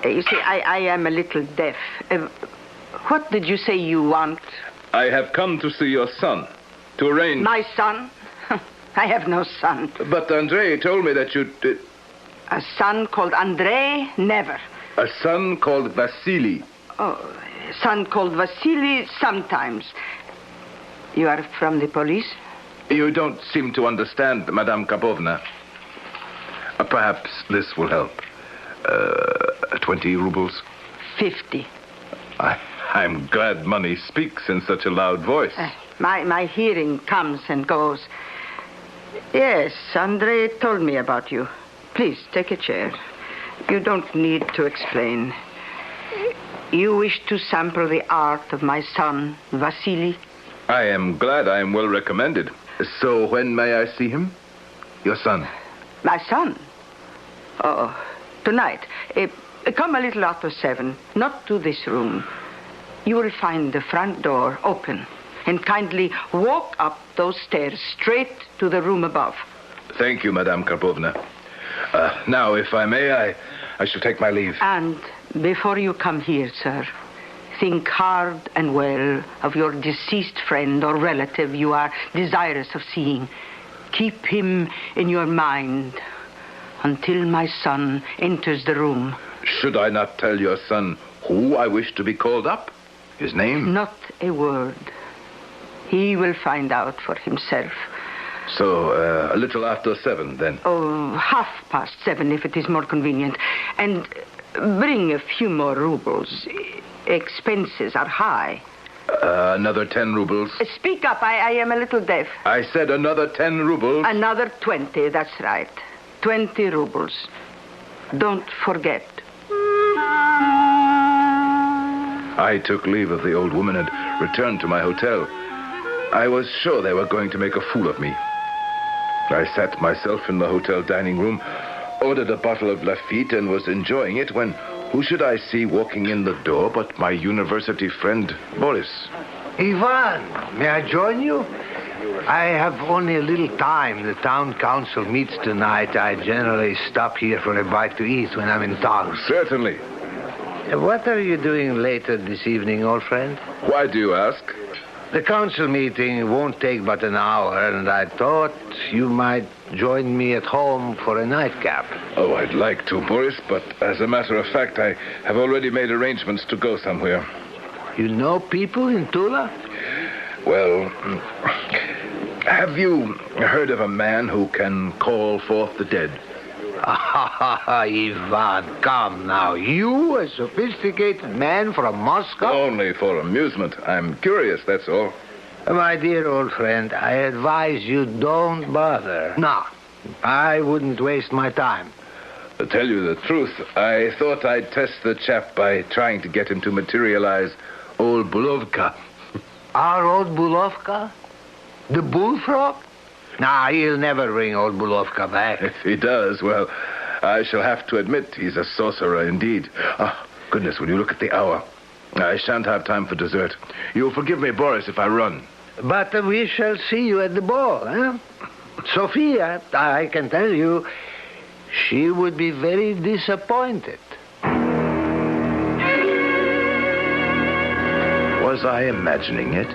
You see, I am a little deaf. What did you say you want? I have come to see your son, to arrange... My son? I have no son. But Andrei told me that you... A son called Andrei? Never. A son called Vasily? Oh, a son called Vasily sometimes. You are from the police? You don't seem to understand, Madame Karpovna. Perhaps this will help. 20 rubles? 50. I'm glad money speaks in such a loud voice. My hearing comes and goes. Yes, Andrei told me about you. Please, take a chair. You don't need to explain. You wish to sample the art of my son, Vasily? I am glad I am well recommended. So when may I see him? Your son. My son? Oh, tonight. Come a little after 7. Not to this room. You will find the front door open. And kindly walk up those stairs straight to the room above. Thank you, Madame Karpovna. Now, if I may, I shall take my leave. And before you come here, sir, think hard and well of your deceased friend or relative you are desirous of seeing. Keep him in your mind until my son enters the room. Should I not tell your son who I wish to be called up? His name? Not a word. He will find out for himself. So, a little after 7, then? Oh, 7:30, if it is more convenient. And bring a few more rubles. Expenses are high. Another 10 rubles. Speak up, I am a little deaf. I said another 10 rubles. Another 20, that's right. 20 rubles. Don't forget. I took leave of the old woman and returned to my hotel. I was sure they were going to make a fool of me. I sat myself in the hotel dining room, ordered a bottle of Lafitte, and was enjoying it when who should I see walking in the door but my university friend, Boris. Ivan, may I join you? I have only a little time. The town council meets tonight. I generally stop here for a bite to eat when I'm in town. Certainly. What are you doing later this evening, old friend? Why do you ask? The council meeting won't take but an hour, and I thought you might join me at home for a nightcap. Oh, I'd like to, Boris, but as a matter of fact, I have already made arrangements to go somewhere. You know people in Tula? Well, have you heard of a man who can call forth the dead? Ivan, come now. You, a sophisticated man from Moscow? Only for amusement. I'm curious, that's all. My dear old friend, I advise you don't bother. No, I wouldn't waste my time. To tell you the truth, I thought I'd test the chap by trying to get him to materialize old Bulovka. Our old Bulovka? The bullfrog? Nah, he'll never bring old Bulovka back. If he does, well, I shall have to admit he's a sorcerer indeed. Oh, goodness, when you look at the hour. I shan't have time for dessert. You'll forgive me, Boris, if I run. But we shall see you at the ball, eh? Sophia, I can tell you, she would be very disappointed. Was I imagining it?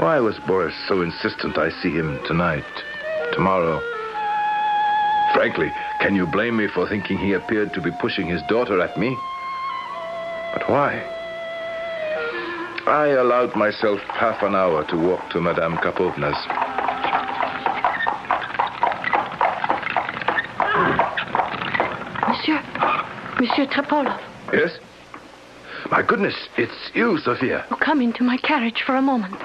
Why was Boris so insistent I see him tonight, tomorrow? Frankly, can you blame me for thinking he appeared to be pushing his daughter at me? But why? I allowed myself half an hour to walk to Madame Karpovna's. Monsieur Trepolov. Yes? My goodness, it's you, Sophia. Oh, come into my carriage for a moment.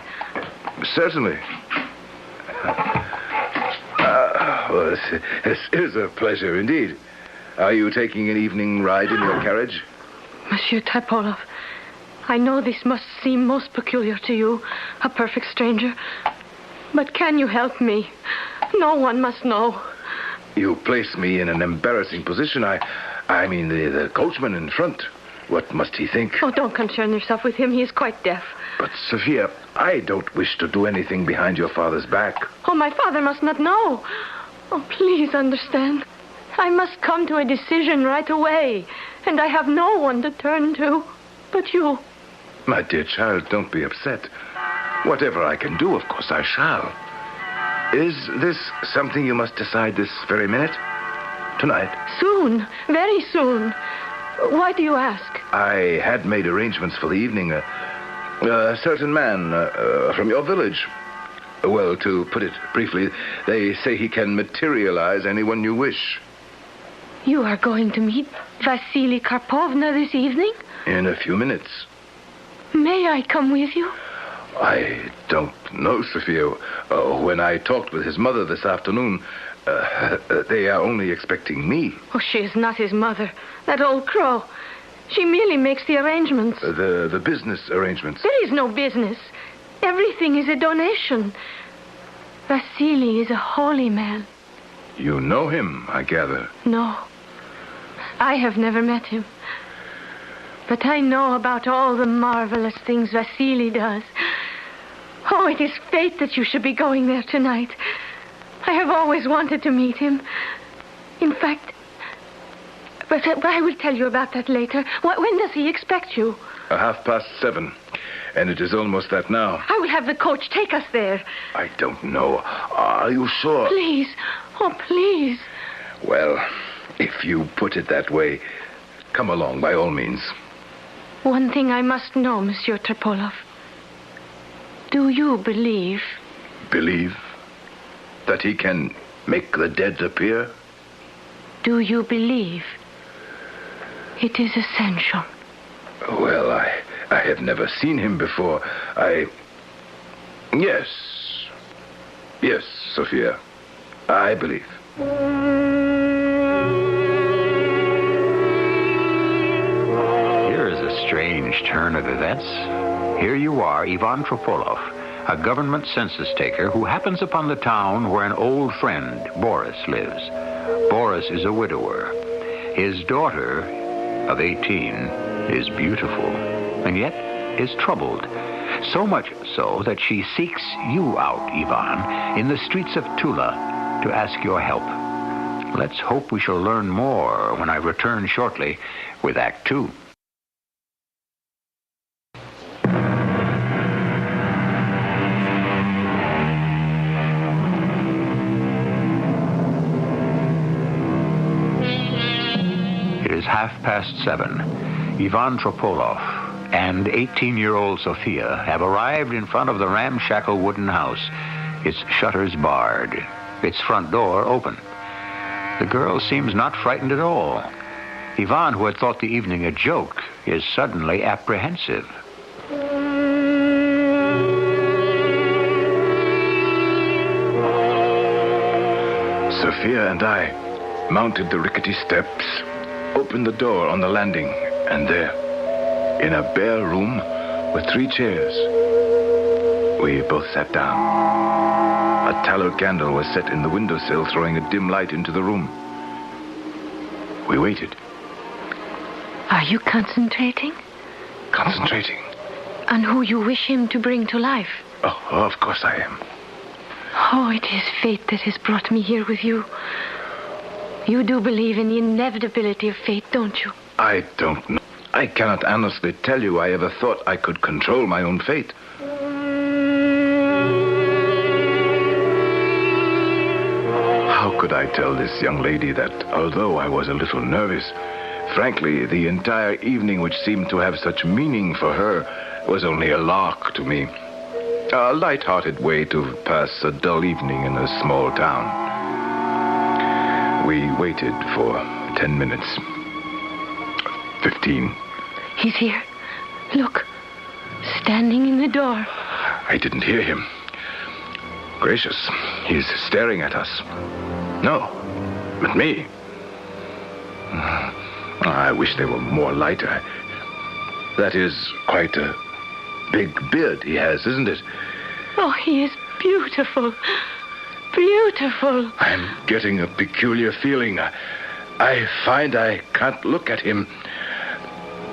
Certainly. Well, this is a pleasure indeed. Are you taking an evening ride in your carriage? Monsieur Trepolov, I know this must seem most peculiar to you, a perfect stranger. But can you help me? No one must know. You place me in an embarrassing position. I mean, the coachman in front. What must he think? Oh, don't concern yourself with him. He is quite deaf. But, Sophia, I don't wish to do anything behind your father's back. Oh, my father must not know. Oh, please understand. I must come to a decision right away. And I have no one to turn to but you. My dear child, don't be upset. Whatever I can do, of course I shall. Is this something you must decide this very minute? Tonight? Soon. Very soon. Why do you ask? I had made arrangements for the evening. A certain man from your village. Well, to put it briefly, they say he can materialize anyone you wish. You are going to meet Vasily Karpovna this evening? In a few minutes. May I come with you? I don't know, Sophia. When I talked with his mother this afternoon, they are only expecting me. Oh, she is not his mother. That old crow. She merely makes the arrangements. The business arrangements. There is no business. Everything is a donation. Vasily is a holy man. You know him, I gather. No. I have never met him. But I know about all the marvelous things Vasily does. Oh, it is fate that you should be going there tonight. I have always wanted to meet him. In fact, but I will tell you about that later. When does he expect you? 7:30. And it is almost that now. I will have the coach take us there. I don't know. Are you sure? Please. Oh, please. Well, if you put it that way, come along by all means. One thing I must know, Monsieur Tripolov. Do you believe? Believe? That he can make the dead appear? Do you believe? It is essential. Well, I have never seen him before. Yes, Sophia. I believe. Here is a strange turn of events. Here you are, Ivan Tropolov, a government census taker who happens upon the town where an old friend, Boris, lives. Boris is a widower. His daughter, of 18, is beautiful, and yet is troubled. So much so that she seeks you out, Ivan, in the streets of Tula to ask your help. Let's hope we shall learn more when I return shortly with Act 2. It is 7:30. Ivan Tropolov and 18-year-old Sophia have arrived in front of the ramshackle wooden house, its shutters barred, its front door open. The girl seems not frightened at all. Ivan, who had thought the evening a joke, is suddenly apprehensive. Sophia and I mounted the rickety steps, opened the door on the landing, and there, in a bare room with 3 chairs, we both sat down. A tallow candle was set in the windowsill, throwing a dim light into the room. We waited. Are you concentrating? Concentrating? On who you wish him to bring to life? Oh, of course I am. Oh, it is fate that has brought me here with you. You do believe in the inevitability of fate, don't you? I don't know. I cannot honestly tell you I ever thought I could control my own fate. How could I tell this young lady that, although I was a little nervous, frankly, the entire evening, which seemed to have such meaning for her, was only a lark to me. A light-hearted way to pass a dull evening in a small town. We waited for 10 minutes. 15. He's here. Look. Standing in the door. I didn't hear him. Gracious. He's staring at us. No. At me. I wish there were more light. That is quite a big beard he has, isn't it? Oh, he is beautiful. Beautiful. I'm getting a peculiar feeling. I find I can't look at him.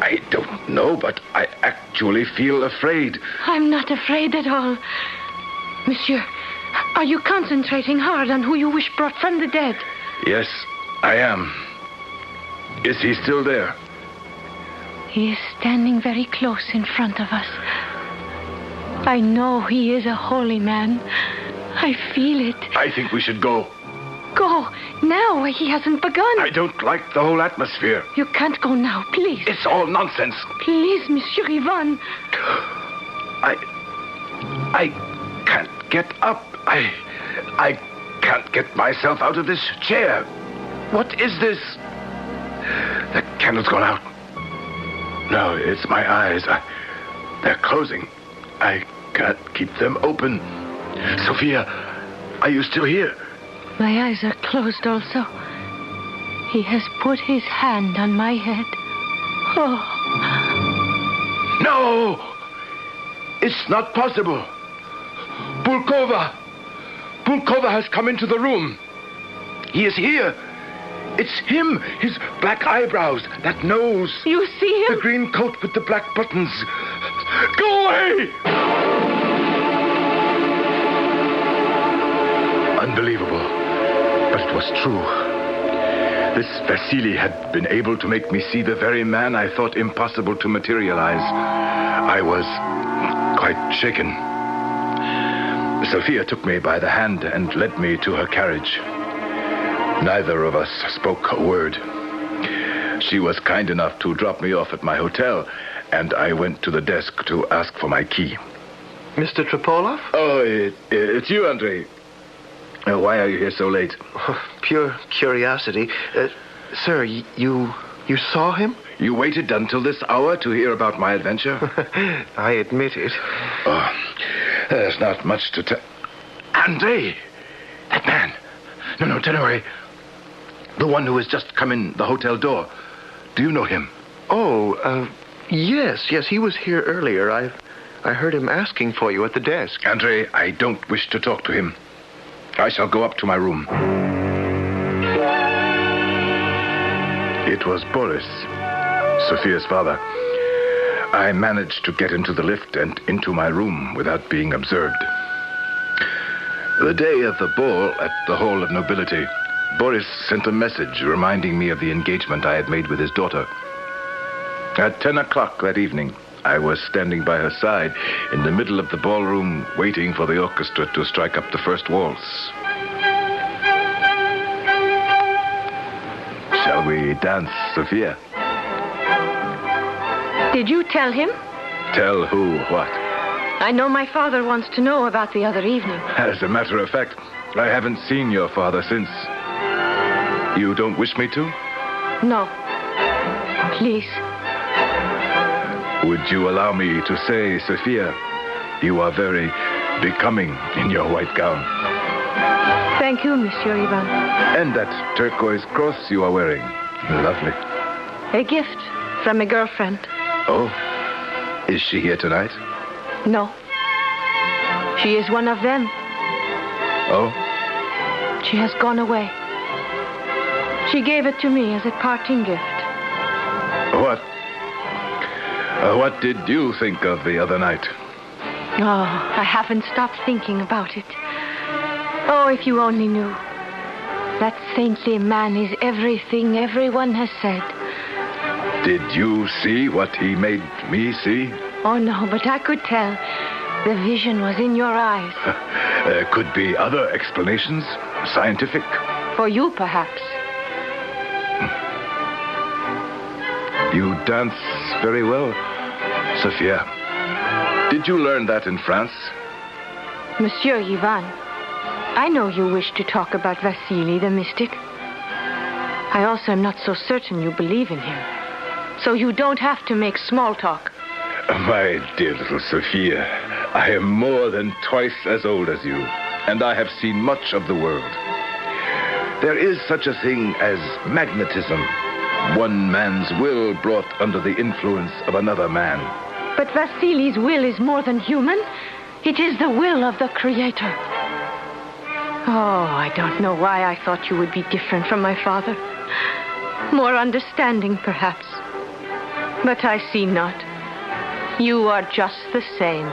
I don't know, but I actually feel afraid. I'm not afraid at all. Monsieur, are you concentrating hard on who you wish brought from the dead? Yes, I am. Is he still there? He is standing very close in front of us. I know he is a holy man. I feel it. I think we should go. Go. Now, he hasn't begun. I don't like the whole atmosphere. You can't go now, please. It's all nonsense. Please, Monsieur Ivan. I can't get up. I can't get myself out of this chair. What is this? The candle's gone out. No, it's my eyes. They're closing. I can't keep them open. Sophia, are you still here? My eyes are closed also. He has put his hand on my head. Oh. No! It's not possible. Bulkova has come into the room. He is here. It's him. His black eyebrows, that nose. You see him? The green coat with the black buttons. Go away! Unbelievable. But it was true. This Vasily had been able to make me see the very man I thought impossible to materialize. I was quite shaken. Sophia took me by the hand and led me to her carriage. Neither of us spoke a word. She was kind enough to drop me off at my hotel, and I went to the desk to ask for my key. Mr. Tropolov? Oh, it's you, Andrei. Why are you here so late? Pure curiosity. Sir, you saw him? You waited until this hour to hear about my adventure? I admit it. Oh, there's not much to tell. Andrei! That man! No, Tenore. The one who has just come in the hotel door. Do you know him? Oh, yes, he was here earlier. I heard him asking for you at the desk. Andrei, I don't wish to talk to him. I shall go up to my room. It was Boris, Sophia's father. I managed to get into the lift and into my room without being observed. The day of the ball at the Hall of Nobility, Boris sent a message reminding me of the engagement I had made with his daughter. At 10 o'clock that evening, I was standing by her side in the middle of the ballroom, waiting for the orchestra to strike up the first waltz. Shall we dance, Sophia? Did you tell him? Tell who what? I know my father wants to know about the other evening. As a matter of fact, I haven't seen your father since. You don't wish me to? No. Please. Would you allow me to say, Sophia, you are very becoming in your white gown. Thank you, Monsieur Ivan. And that turquoise cross you are wearing. Lovely. A gift from a girlfriend. Oh, is she here tonight? No. She is one of them. Oh? She has gone away. She gave it to me as a parting gift. What? What did you think of the other night? Oh, I haven't stopped thinking about it. Oh, if you only knew. That saintly man is everything everyone has said. Did you see what he made me see? Oh, no, but I could tell. The vision was in your eyes. There could be other explanations, scientific. For you, perhaps. You dance very well, Sophia. Did you learn that in France? Monsieur Ivan, I know you wish to talk about Vasily the mystic. I also am not so certain you believe in him. So you don't have to make small talk. My dear little Sophia, I am more than twice as old as you, and I have seen much of the world. There is such a thing as magnetism. One man's will brought under the influence of another man. But Vasily's will is more than human. It is the will of the Creator. Oh, I don't know why I thought you would be different from my father. More understanding, perhaps. But I see not. You are just the same.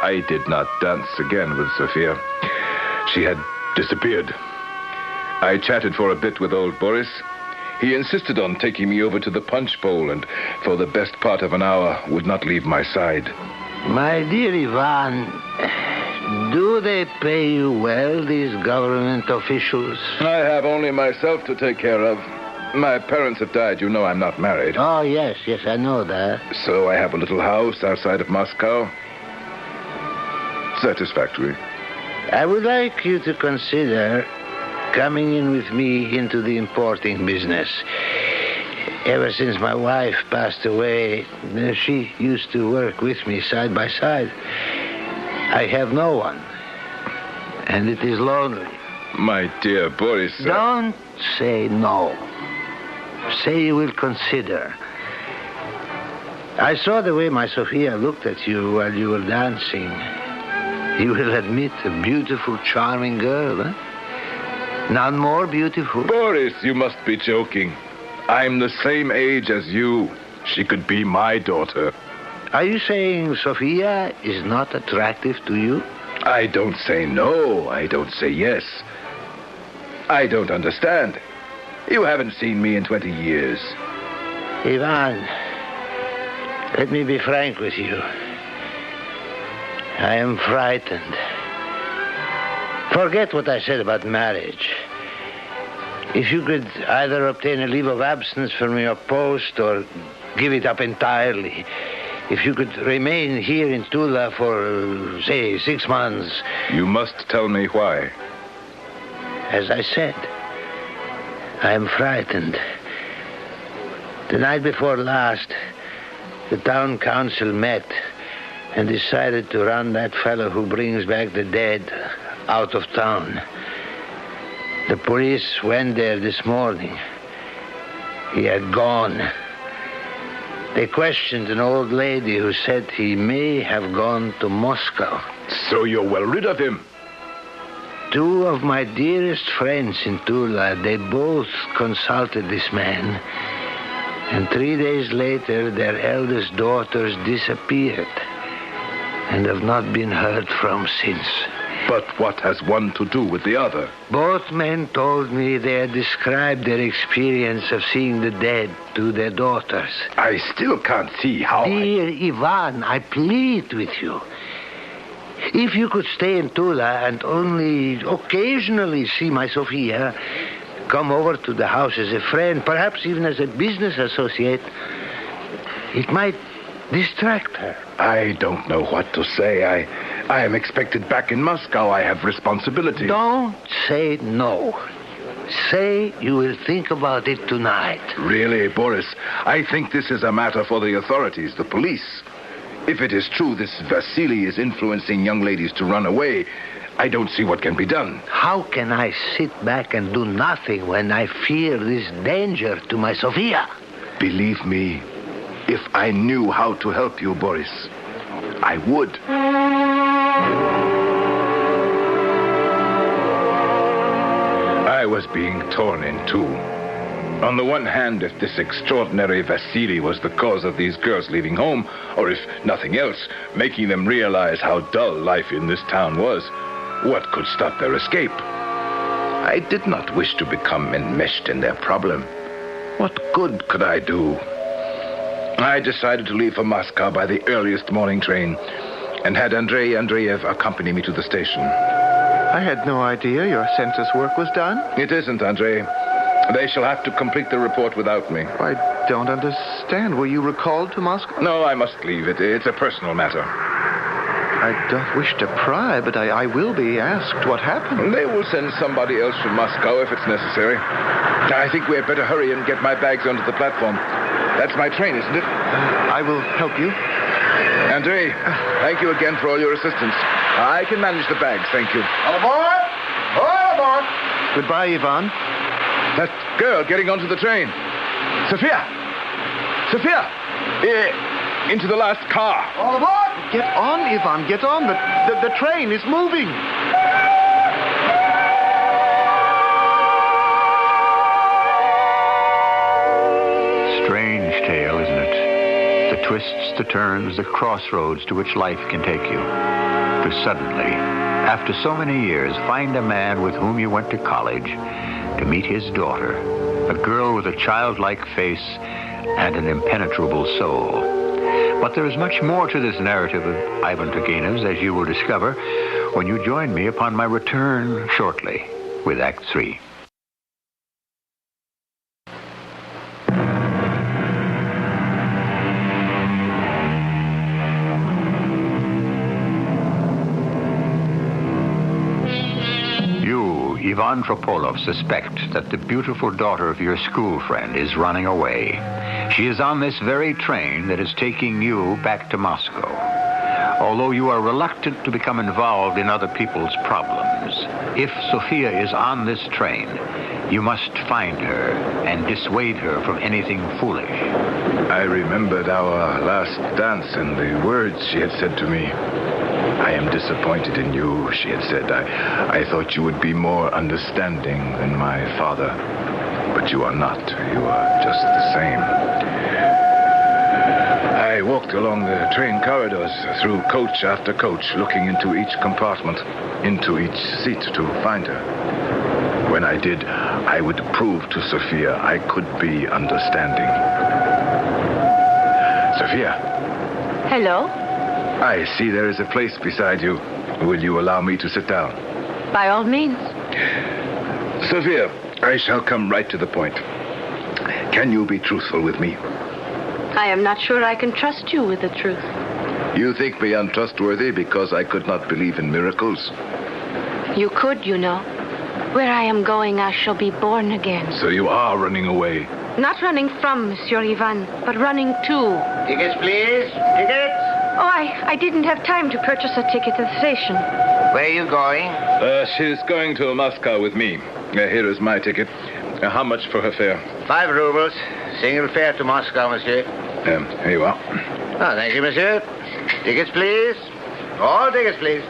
I did not dance again with Sophia. She had disappeared. I chatted for a bit with old Boris. He insisted on taking me over to the punch bowl and for the best part of an hour would not leave my side. My dear Ivan, do they pay you well, these government officials? I have only myself to take care of. My parents have died. You know I'm not married. Oh, yes, I know that. So I have a little house outside of Moscow. Satisfactory. I would like you to consider coming in with me into the importing business. Ever since my wife passed away, she used to work with me side by side. I have no one, and it is lonely. My dear Boris... Don't say no. Say you will consider. I saw the way my Sophia looked at you while you were dancing. You will admit a beautiful, charming girl, huh? None more beautiful. Boris, you must be joking. I'm the same age as you. She could be my daughter. Are you saying Sophia is not attractive to you? I don't say no. I don't say yes. I don't understand. You haven't seen me in 20 years. Ivan, let me be frank with you. I am frightened. Forget what I said about marriage. If you could either obtain a leave of absence from your post or give it up entirely, if you could remain here in Tula for, say, 6 months... You must tell me why. As I said, I am frightened. The night before last, the town council met and decided to run that fellow who brings back the dead out of town. The police went there this morning. He had gone. They questioned an old lady who said he may have gone to Moscow. So you're well rid of him? 2 of my dearest friends in Tula, they both consulted this man. And 3 days later, their eldest daughters disappeared and have not been heard from since. But what has one to do with the other? Both men told me they had described their experience of seeing the dead to their daughters. I still can't see how... Dear Ivan, I plead with you. If you could stay in Tula and only occasionally see my Sophia, come over to the house as a friend, perhaps even as a business associate, it might distract her. I don't know what to say. I am expected back in Moscow. I have responsibility. Don't say no. Say you will think about it tonight. Really, Boris, I think this is a matter for the authorities, the police. If it is true this Vasily is influencing young ladies to run away, I don't see what can be done. How can I sit back and do nothing when I fear this danger to my Sophia? Believe me, if I knew how to help you, Boris, I would. I was being torn in two. On the one hand, if this extraordinary Vasily was the cause of these girls leaving home, or if nothing else, making them realize how dull life in this town was, what could stop their escape? I did not wish to become enmeshed in their problem. What good could I do? I decided to leave for Moscow by the earliest morning train and had Andrei Andreev accompany me to the station. I had no idea your census work was done. It isn't, Andrei. They shall have to complete the report without me. I don't understand. Were you recalled to Moscow? No, I must leave. It's a personal matter. I don't wish to pry, but I will be asked what happened. They will send somebody else from Moscow if it's necessary. I think we had better hurry and get my bags onto the platform. That's my train, isn't it? I will help you. Andrei, thank you again for all your assistance. I can manage the bags, thank you. All aboard! All aboard! Goodbye, Ivan. That girl getting onto the train. Sophia! Sophia! Into the last car. All aboard! Get on, Ivan, get on. The train is moving. Strange tale, isn't it? The twists, the turns, the crossroads to which life can take you. To suddenly, after so many years, find a man with whom you went to college, to meet his daughter, a girl with a childlike face and an impenetrable soul. But there is much more to this narrative of Ivan Turgenev's, as you will discover when you join me upon my return shortly with Act 3. Ivan Tropolov suspect that the beautiful daughter of your school friend is running away. She is on this very train that is taking you back to Moscow. Although you are reluctant to become involved in other people's problems, if Sophia is on this train, you must find her and dissuade her from anything foolish. I remembered our last dance and the words she had said to me. I am disappointed in you, she had said. I thought you would be more understanding than my father. But you are not. You are just the same. I walked along the train corridors, through coach after coach, looking into each compartment, into each seat to find her. When I did, I would prove to Sophia I could be understanding. Sophia. Hello? I see there is a place beside you. Will you allow me to sit down? By all means. Sophia, I shall come right to the point. Can you be truthful with me? I am not sure I can trust you with the truth. You think me untrustworthy because I could not believe in miracles? You could, you know. Where I am going, I shall be born again. So you are running away? Not running from Monsieur Ivan, but running to. Tickets, please. Tickets. Oh, I didn't have time to purchase a ticket at the station. Where are you going? She's going to Moscow with me. Here is my ticket. How much for her fare? 5 rubles. Single fare to Moscow, monsieur. Here you are. Oh, thank you, monsieur. Tickets, please. All tickets, please.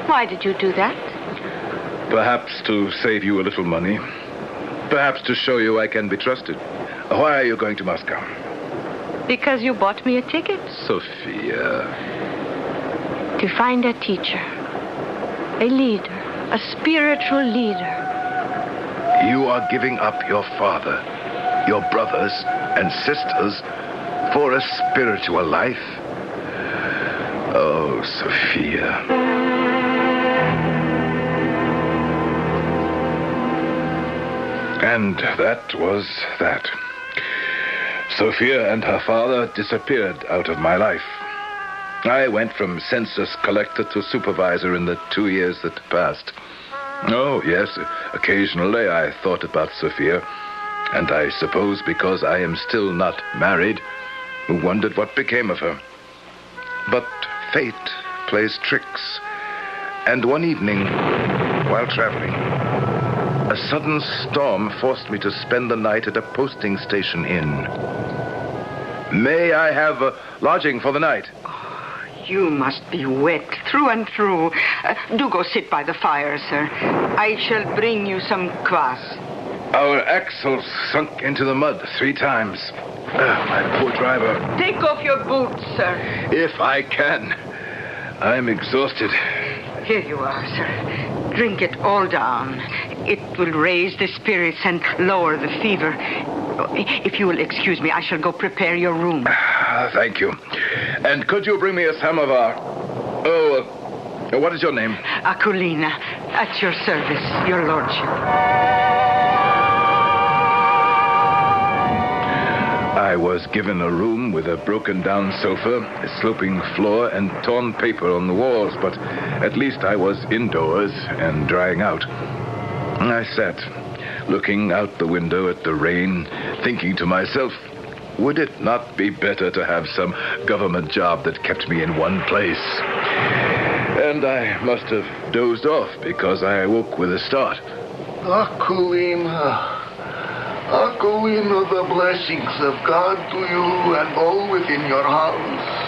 Why did you do that? Perhaps to save you a little money. Perhaps to show you I can be trusted. Why are you going to Moscow? Because you bought me a ticket. Sophia. To find a teacher. A leader. A spiritual leader. You are giving up your father, your brothers and sisters for a spiritual life? Oh, Sophia. And that was that. Sophia and her father disappeared out of my life. I went from census collector to supervisor in the 2 years that passed. Oh, yes, occasionally I thought about Sophia, and I suppose because I am still not married, wondered what became of her. But fate plays tricks, and one evening, while traveling, a sudden storm forced me to spend the night at a posting station inn. May I have lodging for the night? You must be wet through and through. Do go sit by the fire, sir. I shall bring you some kvass. Our axles sunk into the mud 3 times. My poor driver. Take off your boots, sir. If I can. I'm exhausted. Here you are, sir. Drink it all down. It will raise the spirits and lower the fever. If you will excuse me, I shall go prepare your room. Thank you. And could you bring me a samovar? Oh, what is your name? Akulina. At your service, your lordship. I was given a room with a broken-down sofa, a sloping floor, and torn paper on the walls, but at least I was indoors and drying out. I sat, looking out the window at the rain, thinking to myself, would it not be better to have some government job that kept me in one place? And I must have dozed off because I awoke with a start. Akulina, the blessings of God to you and all within your house.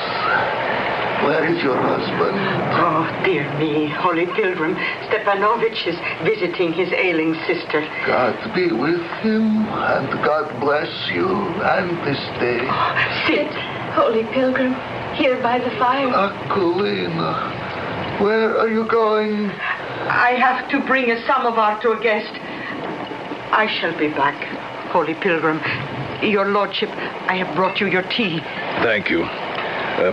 Where is your husband? Oh, dear me, Holy Pilgrim. Stepanovich is visiting his ailing sister. God be with him, and God bless you and this day. Sit, Holy Pilgrim, here by the fire. Akulina, where are you going? I have to bring a samovar to a guest. I shall be back, Holy Pilgrim. Your lordship, I have brought you your tea. Thank you.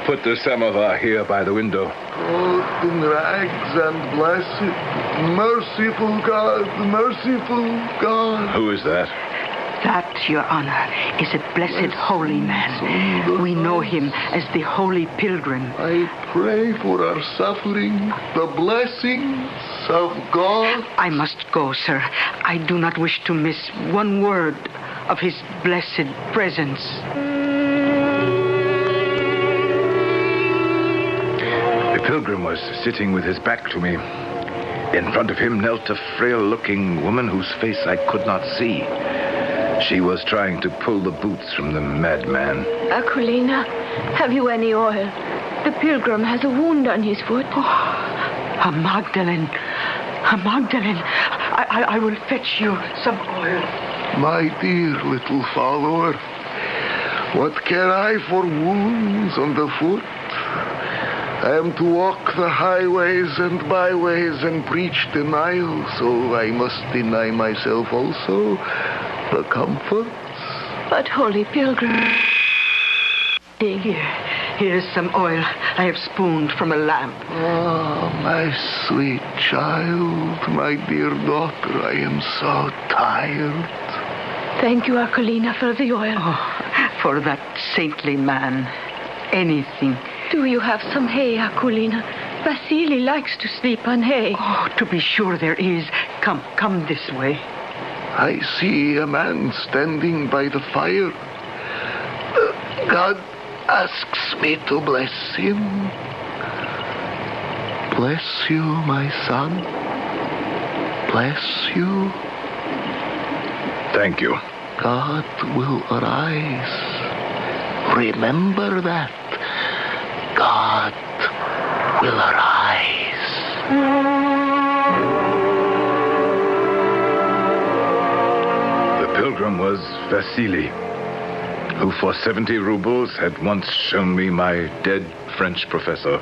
Put the samovar here by the window. Clothed in rags and blessed, merciful God, merciful God. Who is that? That, Your Honor, is a blessed holy man. We know him as the Holy Pilgrim. I pray for our suffering, the blessings of God. I must go, sir. I do not wish to miss one word of his blessed presence. The pilgrim was sitting with his back to me. In front of him knelt a frail-looking woman whose face I could not see. She was trying to pull the boots from the madman. Aquilina, have you any oil? The pilgrim has a wound on his foot. A Magdalene. A Magdalene. I will fetch you some oil. My dear little follower, what care I for wounds on the foot? I am to walk the highways and byways and preach denial, so I must deny myself also the comforts. But, Holy Pilgrim... Here's some oil I have spooned from a lamp. Oh, my sweet child, my dear daughter, I am so tired. Thank you, Aquilina, for the oil. Oh, for that saintly man, anything. Do you have some hay, Aquilina? Vasily likes to sleep on hay. Oh, to be sure there is. Come this way. I see a man standing by the fire. God asks me to bless him. Bless you, my son. Bless you. Thank you. God will arise. Remember that. God will arise. The pilgrim was Vasily, who for 70 rubles had once shown me my dead French professor.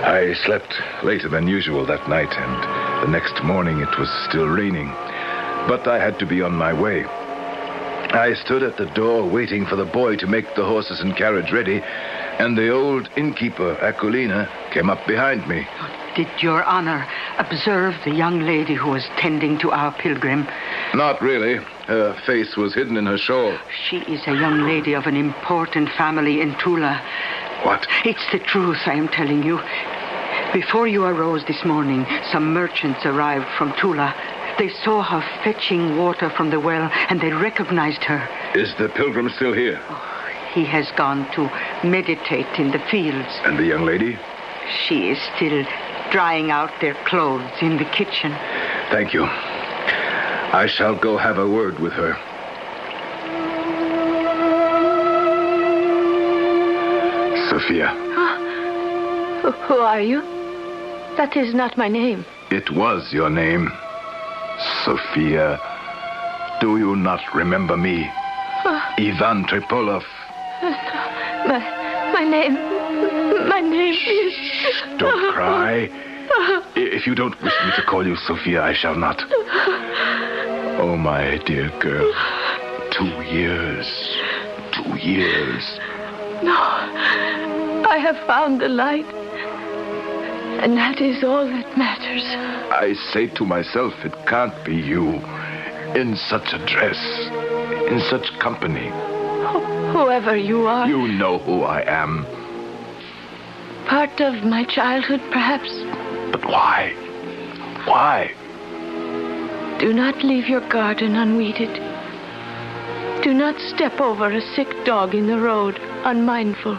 I slept later than usual that night, and the next morning it was still raining. But I had to be on my way. I stood at the door waiting for the boy to make the horses and carriage ready, and the old innkeeper, Aquilina, came up behind me. Did Your Honor observe the young lady who was tending to our pilgrim? Not really. Her face was hidden in her shawl. She is a young lady of an important family in Tula. What? It's the truth, I am telling you. Before you arose this morning, some merchants arrived from Tula. They saw her fetching water from the well, and they recognized her. Is the pilgrim still here? He has gone to meditate in the fields. And the young lady? She is still drying out their clothes in the kitchen. Thank you. I shall go have a word with her. Sophia. Who are you? That is not my name. It was your name. Sophia. Do you not remember me? Ivan Tripolov. My name is... Don't cry. If you don't wish me to call you Sophia, I shall not. Oh, my dear girl. 2 years. 2 years. No. I have found the light. And that is all that matters. I say to myself, it can't be you. In such a dress. In such company. Whoever you are. You know who I am. Part of my childhood, perhaps. But why? Why? Do not leave your garden unweeded. Do not step over a sick dog in the road, unmindful.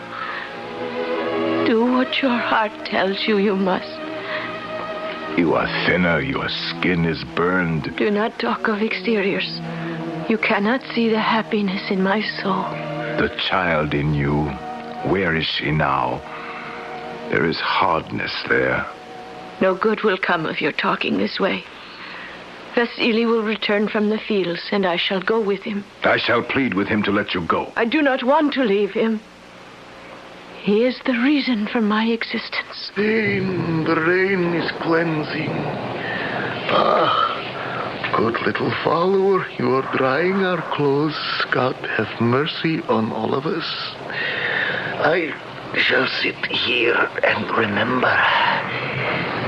Do what your heart tells you you must. You are thinner. Your skin is burned. Do not talk of exteriors. You cannot see the happiness in my soul. The child in you, where is she now? There is hardness there. No good will come of your talking this way. Vasily will return from the fields, and I shall go with him. I shall plead with him to let you go. I do not want to leave him. He is the reason for my existence. The rain is cleansing. Ah, good little follower, you are drying our clothes. God have mercy on all of us. I shall sit here and remember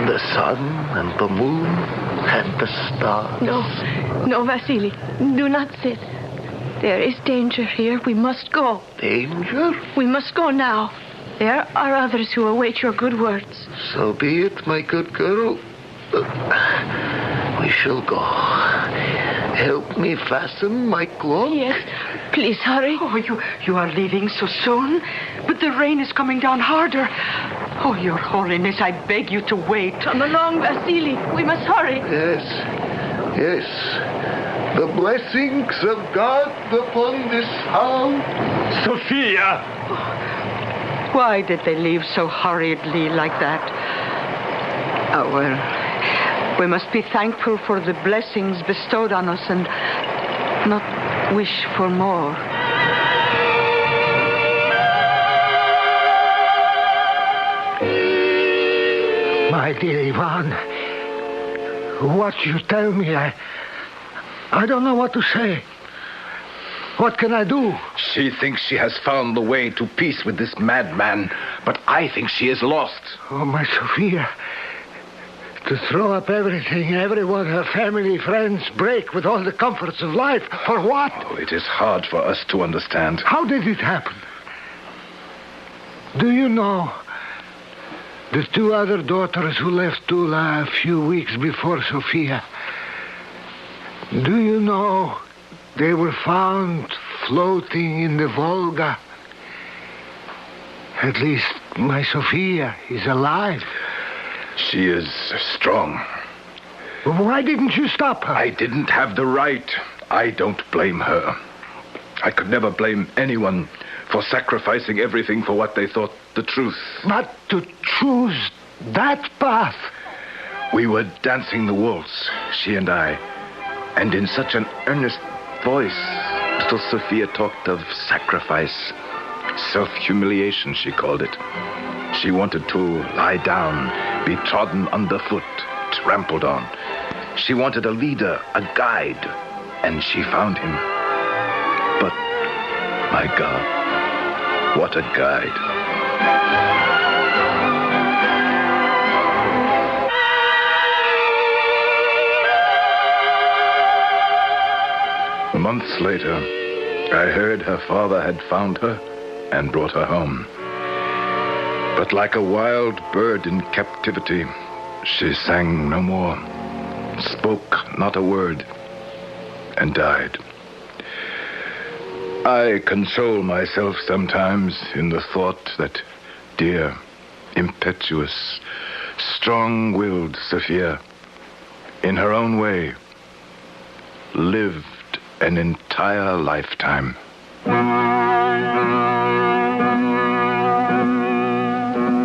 the sun and the moon and the stars. No, Vasily. Do not sit. There is danger here. We must go. Danger? We must go now. There are others who await your good words. So be it, my good girl. We shall go. Help me fasten my cloak. Yes. Please hurry. Oh, you are leaving so soon? But the rain is coming down harder. Oh, Your Holiness, I beg you to wait. Come along, Vasily. We must hurry. Yes. The blessings of God upon this house. Sophia! Why did they leave so hurriedly like that? Oh, well, we must be thankful for the blessings bestowed on us and not wish for more. My dear Ivan, what you tell me, I don't know what to say. What can I do? She thinks she has found the way to peace with this madman, but I think she is lost. Oh, my Sophia. To throw up everything, everyone, her family, friends, break with all the comforts of life. For what? Oh, it is hard for us to understand. How did it happen? Do you know the two other daughters who left Tula a few weeks before Sophia? Do you know they were found floating in the Volga? At least my Sophia is alive. She is strong. Why didn't you stop her? I didn't have the right. I don't blame her. I could never blame anyone for sacrificing everything for what they thought the truth. But to choose that path. We were dancing the waltz, she and I, and in such an earnest voice, little Sophia talked of sacrifice. Self-humiliation, she called it. She wanted to lie down, be trodden underfoot, trampled on. She wanted a leader, a guide, and she found him. But, my God, what a guide. Months later, I heard her father had found her and brought her home. But like a wild bird in captivity, she sang no more, spoke not a word, and died. I console myself sometimes in the thought that dear, impetuous, strong-willed Sophia, in her own way, lived an entire lifetime.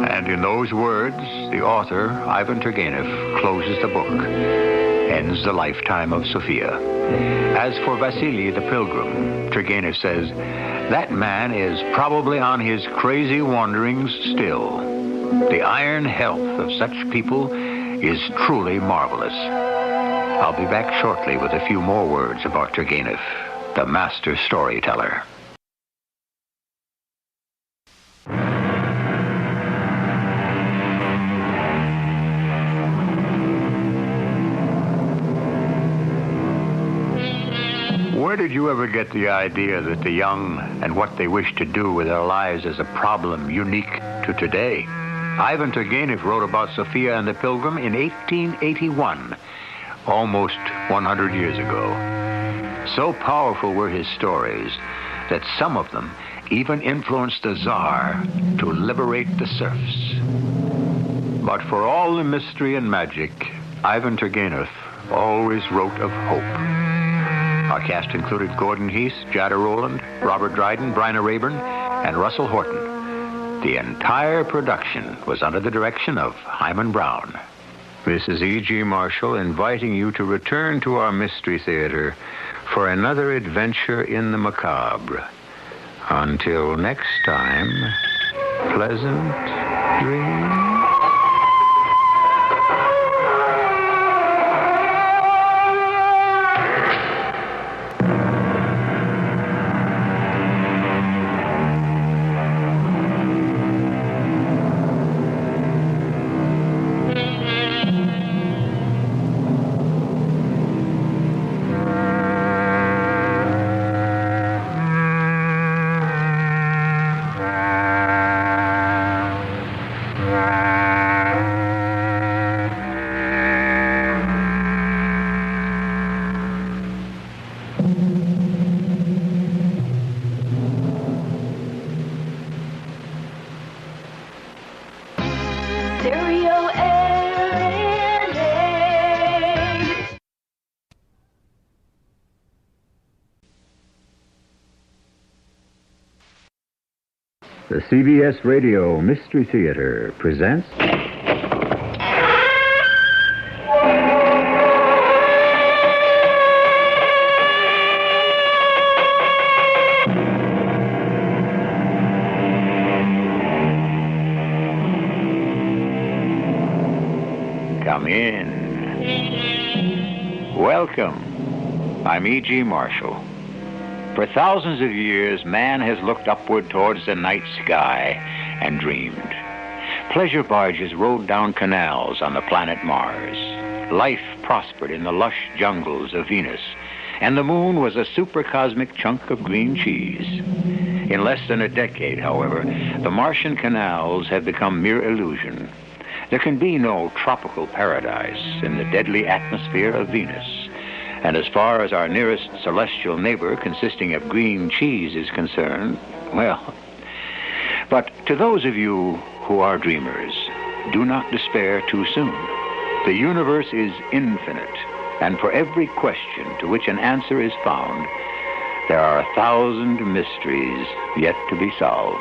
And in those words, the author, Ivan Turgenev, closes the book, ends the lifetime of Sophia. As for Vasily the Pilgrim, Turgenev says, that man is probably on his crazy wanderings still. The iron health of such people is truly marvelous. I'll be back shortly with a few more words about Turgenev, the master storyteller. Where did you ever get the idea that the young and what they wish to do with their lives is a problem unique to today? Ivan Turgenev wrote about Sophia and the Pilgrim in 1881, almost 100 years ago. So powerful were his stories that some of them even influenced the Tsar to liberate the serfs. But for all the mystery and magic, Ivan Turgenev always wrote of hope. Our cast included Gordon Heath, Jada Rowland, Robert Dryden, Bryna Rayburn, and Russell Horton. The entire production was under the direction of Hyman Brown. This is E.G. Marshall inviting you to return to our Mystery Theater for another adventure in the macabre. Until next time, pleasant dreams. The CBS Radio Mystery Theater presents... Come in. Welcome. I'm E.G. Marshall. For thousands of years, man has looked upward towards the night sky and dreamed. Pleasure barges rode down canals on the planet Mars. Life prospered in the lush jungles of Venus, and the moon was a supercosmic chunk of green cheese. In less than a decade, however, the Martian canals have become mere illusion. There can be no tropical paradise in the deadly atmosphere of Venus. And as far as our nearest celestial neighbor, consisting of green cheese, is concerned, well... But to those of you who are dreamers, do not despair too soon. The universe is infinite, and for every question to which an answer is found, there are 1,000 mysteries yet to be solved.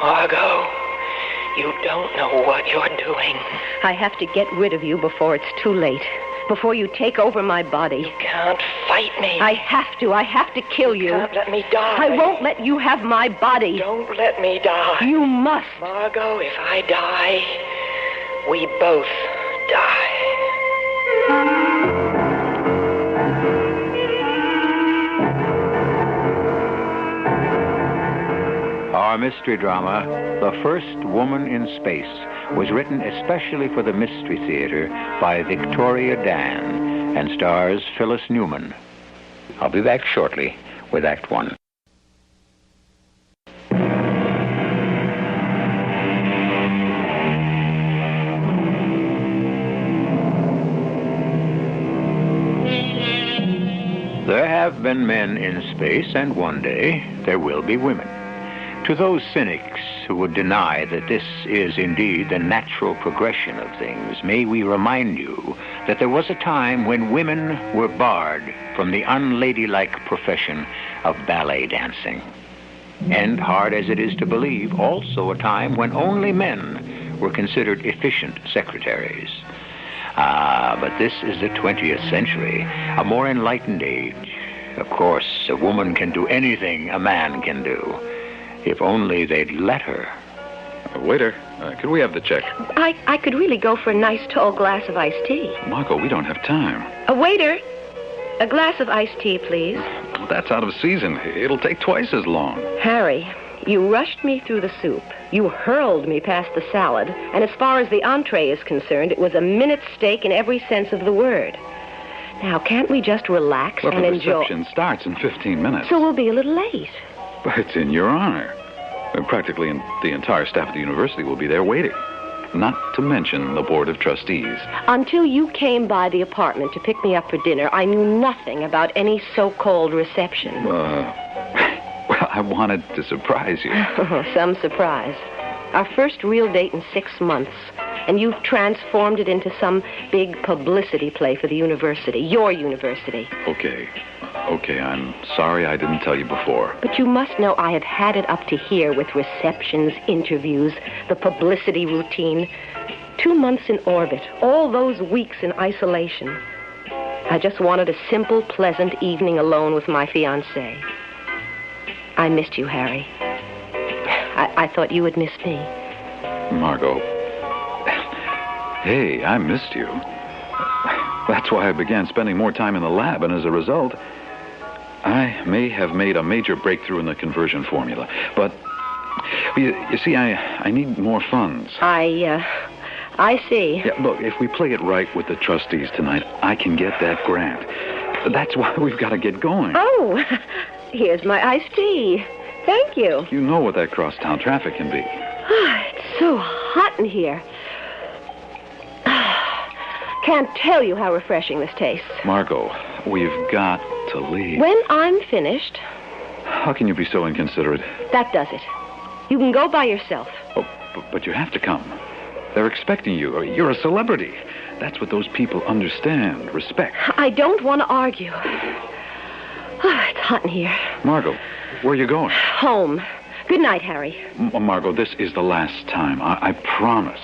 Margot, you don't know what you're doing. I have to get rid of you before it's too late. Before you take over my body. You can't fight me. I have to kill you. You can't let me die. I won't let you have my body. Don't let me die. You must. Margot, if I die, we both die. Our mystery drama, The First Woman in Space, was written especially for the Mystery Theater by Victoria Dan and stars Phyllis Newman. I'll be back shortly with Act One. There have been men in space, and one day there will be women. To those cynics who would deny that this is indeed the natural progression of things, may we remind you that there was a time when women were barred from the unladylike profession of ballet dancing. And, hard as it is to believe, also a time when only men were considered efficient secretaries. But this is the 20th century, a more enlightened age. Of course, a woman can do anything a man can do. If only they'd let her. Waiter, could we have the check? I could really go for a nice tall glass of iced tea. Margot, we don't have time. A waiter, a glass of iced tea, please. Well, that's out of season. It'll take twice as long. Harry, you rushed me through the soup. You hurled me past the salad. And as far as the entree is concerned, it was a minute steak in every sense of the word. Now, can't we just relax and enjoy? The reception starts in 15 minutes. So we'll be a little late. But it's in your honor. Practically the entire staff at the university will be there waiting. Not to mention the board of trustees. Until you came by the apartment to pick me up for dinner, I knew nothing about any so-called reception. Well, I wanted to surprise you. Some surprise. Our first real date in 6 months. And you've transformed it into some big publicity play for the university. Your university. Okay, I'm sorry I didn't tell you before. But you must know I have had it up to here with receptions, interviews, the publicity routine. 2 months in orbit, all those weeks in isolation. I just wanted a simple, pleasant evening alone with my fiancé. I missed you, Harry. I thought you would miss me. Margot. Hey, I missed you. That's why I began spending more time in the lab, and as a result, I may have made a major breakthrough in the conversion formula. But, you see, I need more funds. I see. Yeah, look, if we play it right with the trustees tonight, I can get that grant. That's why we've got to get going. Oh, here's my iced tea. Thank you. You know what that crosstown traffic can be. It's so hot. hot in here. Can't tell you how refreshing this tastes. Margot, we've got to leave. When I'm finished... How can you be so inconsiderate? That does it. You can go by yourself. Oh, but you have to come. They're expecting you. You're a celebrity. That's what those people understand. Respect. I don't want to argue. Oh, it's hot in here. Margot, where are you going? Home. Good night, Harry. Margot, this is the last time. I promise.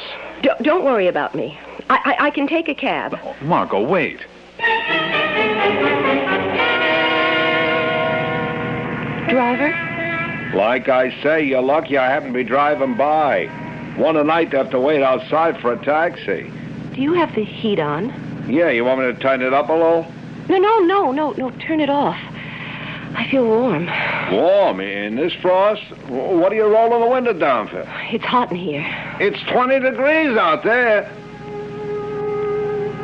Don't worry about me. I can take a cab. Margot, wait. Driver? Like I say, you're lucky I happen to be driving by. One a night to have to wait outside for a taxi. Do you have the heat on? Yeah, you want me to turn it up a little? No, turn it off. I feel warm. Warm? In this frost? What are you rolling the window down for? It's hot in here. It's 20 degrees out there.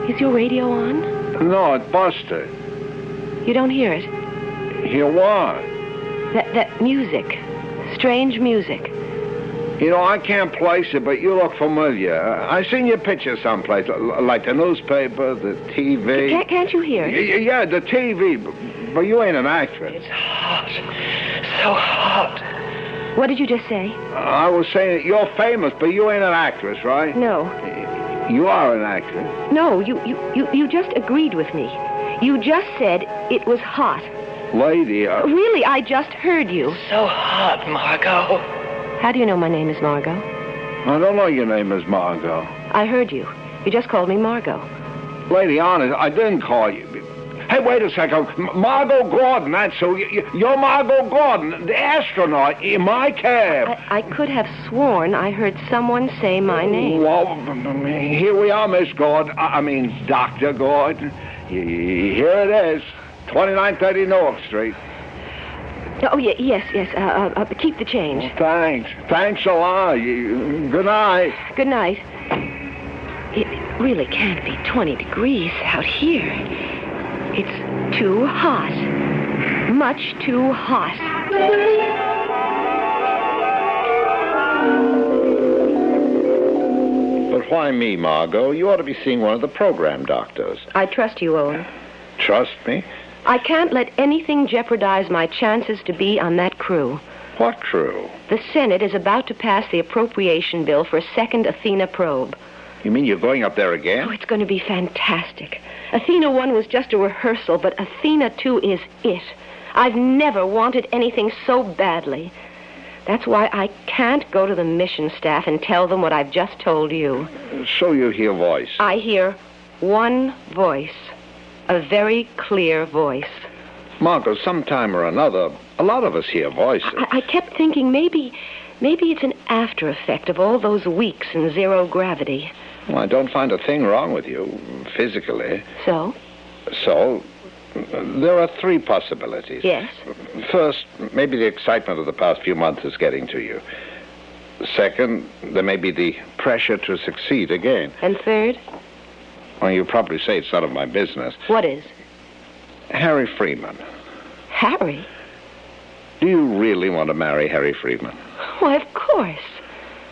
Is your radio on? No, it busted. You don't hear it? Hear what? That music. Strange music. You know, I can't place it, but you look familiar. I seen your picture someplace, like the newspaper, the TV. Can't you hear it? Yeah, the TV, but you ain't an actress. It's hot. So hot. What did you just say? I was saying you're famous, but you ain't an actress, right? No. You are an actress. No, you just agreed with me. You just said it was hot. Lady, Really, I just heard you. So hot, Margot. How do you know my name is Margot? I don't know your name is Margot. I heard you. You just called me Margot. Lady, honest, I didn't call you. Hey, wait a second. Margot Gordon, that's who. You're Margot Gordon, the astronaut, in my cab. I could have sworn I heard someone say my name. Well, here we are, Miss Gordon. Dr. Gordon. Here it is, 2930 North Street. Oh, yes. Keep the change. Well, thanks a lot. Good night. Good night. It really can't be 20 degrees out here. It's too hot. Much too hot. But why me, Margot? You ought to be seeing one of the program doctors. I trust you, Owen. Trust me? I can't let anything jeopardize my chances to be on that crew. What crew? The Senate is about to pass the appropriation bill for a second Athena probe. You mean you're going up there again? Oh, it's going to be fantastic. Athena 1 was just a rehearsal, but Athena 2 is it. I've never wanted anything so badly. That's why I can't go to the mission staff and tell them what I've just told you. So you hear voice? I hear one voice. A very clear voice. Margot, sometime or another, a lot of us hear voices. I kept thinking maybe it's an after effect of all those weeks in zero gravity. Well, I don't find a thing wrong with you, physically. So? So, there are three possibilities. Yes? First, maybe the excitement of the past few months is getting to you. Second, there may be the pressure to succeed again. And third? Well, you probably say it's none of my business. What is? Harry Freeman. Harry? Do you really want to marry Harry Freeman? Why, of course.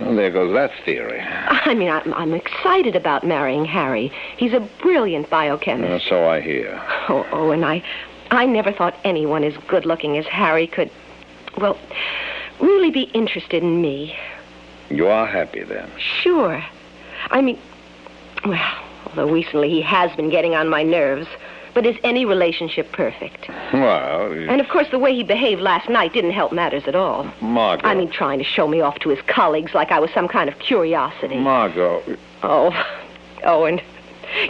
Well, there goes that theory. I'm excited about marrying Harry. He's a brilliant biochemist. So I hear. Oh, and I never thought anyone as good-looking as Harry could, well, really be interested in me. You are happy, then? Sure. Well, although recently he has been getting on my nerves. But is any relationship perfect? Well... And, of course, the way he behaved last night didn't help matters at all. Margot... trying to show me off to his colleagues like I was some kind of curiosity. Margot... Oh, Owen,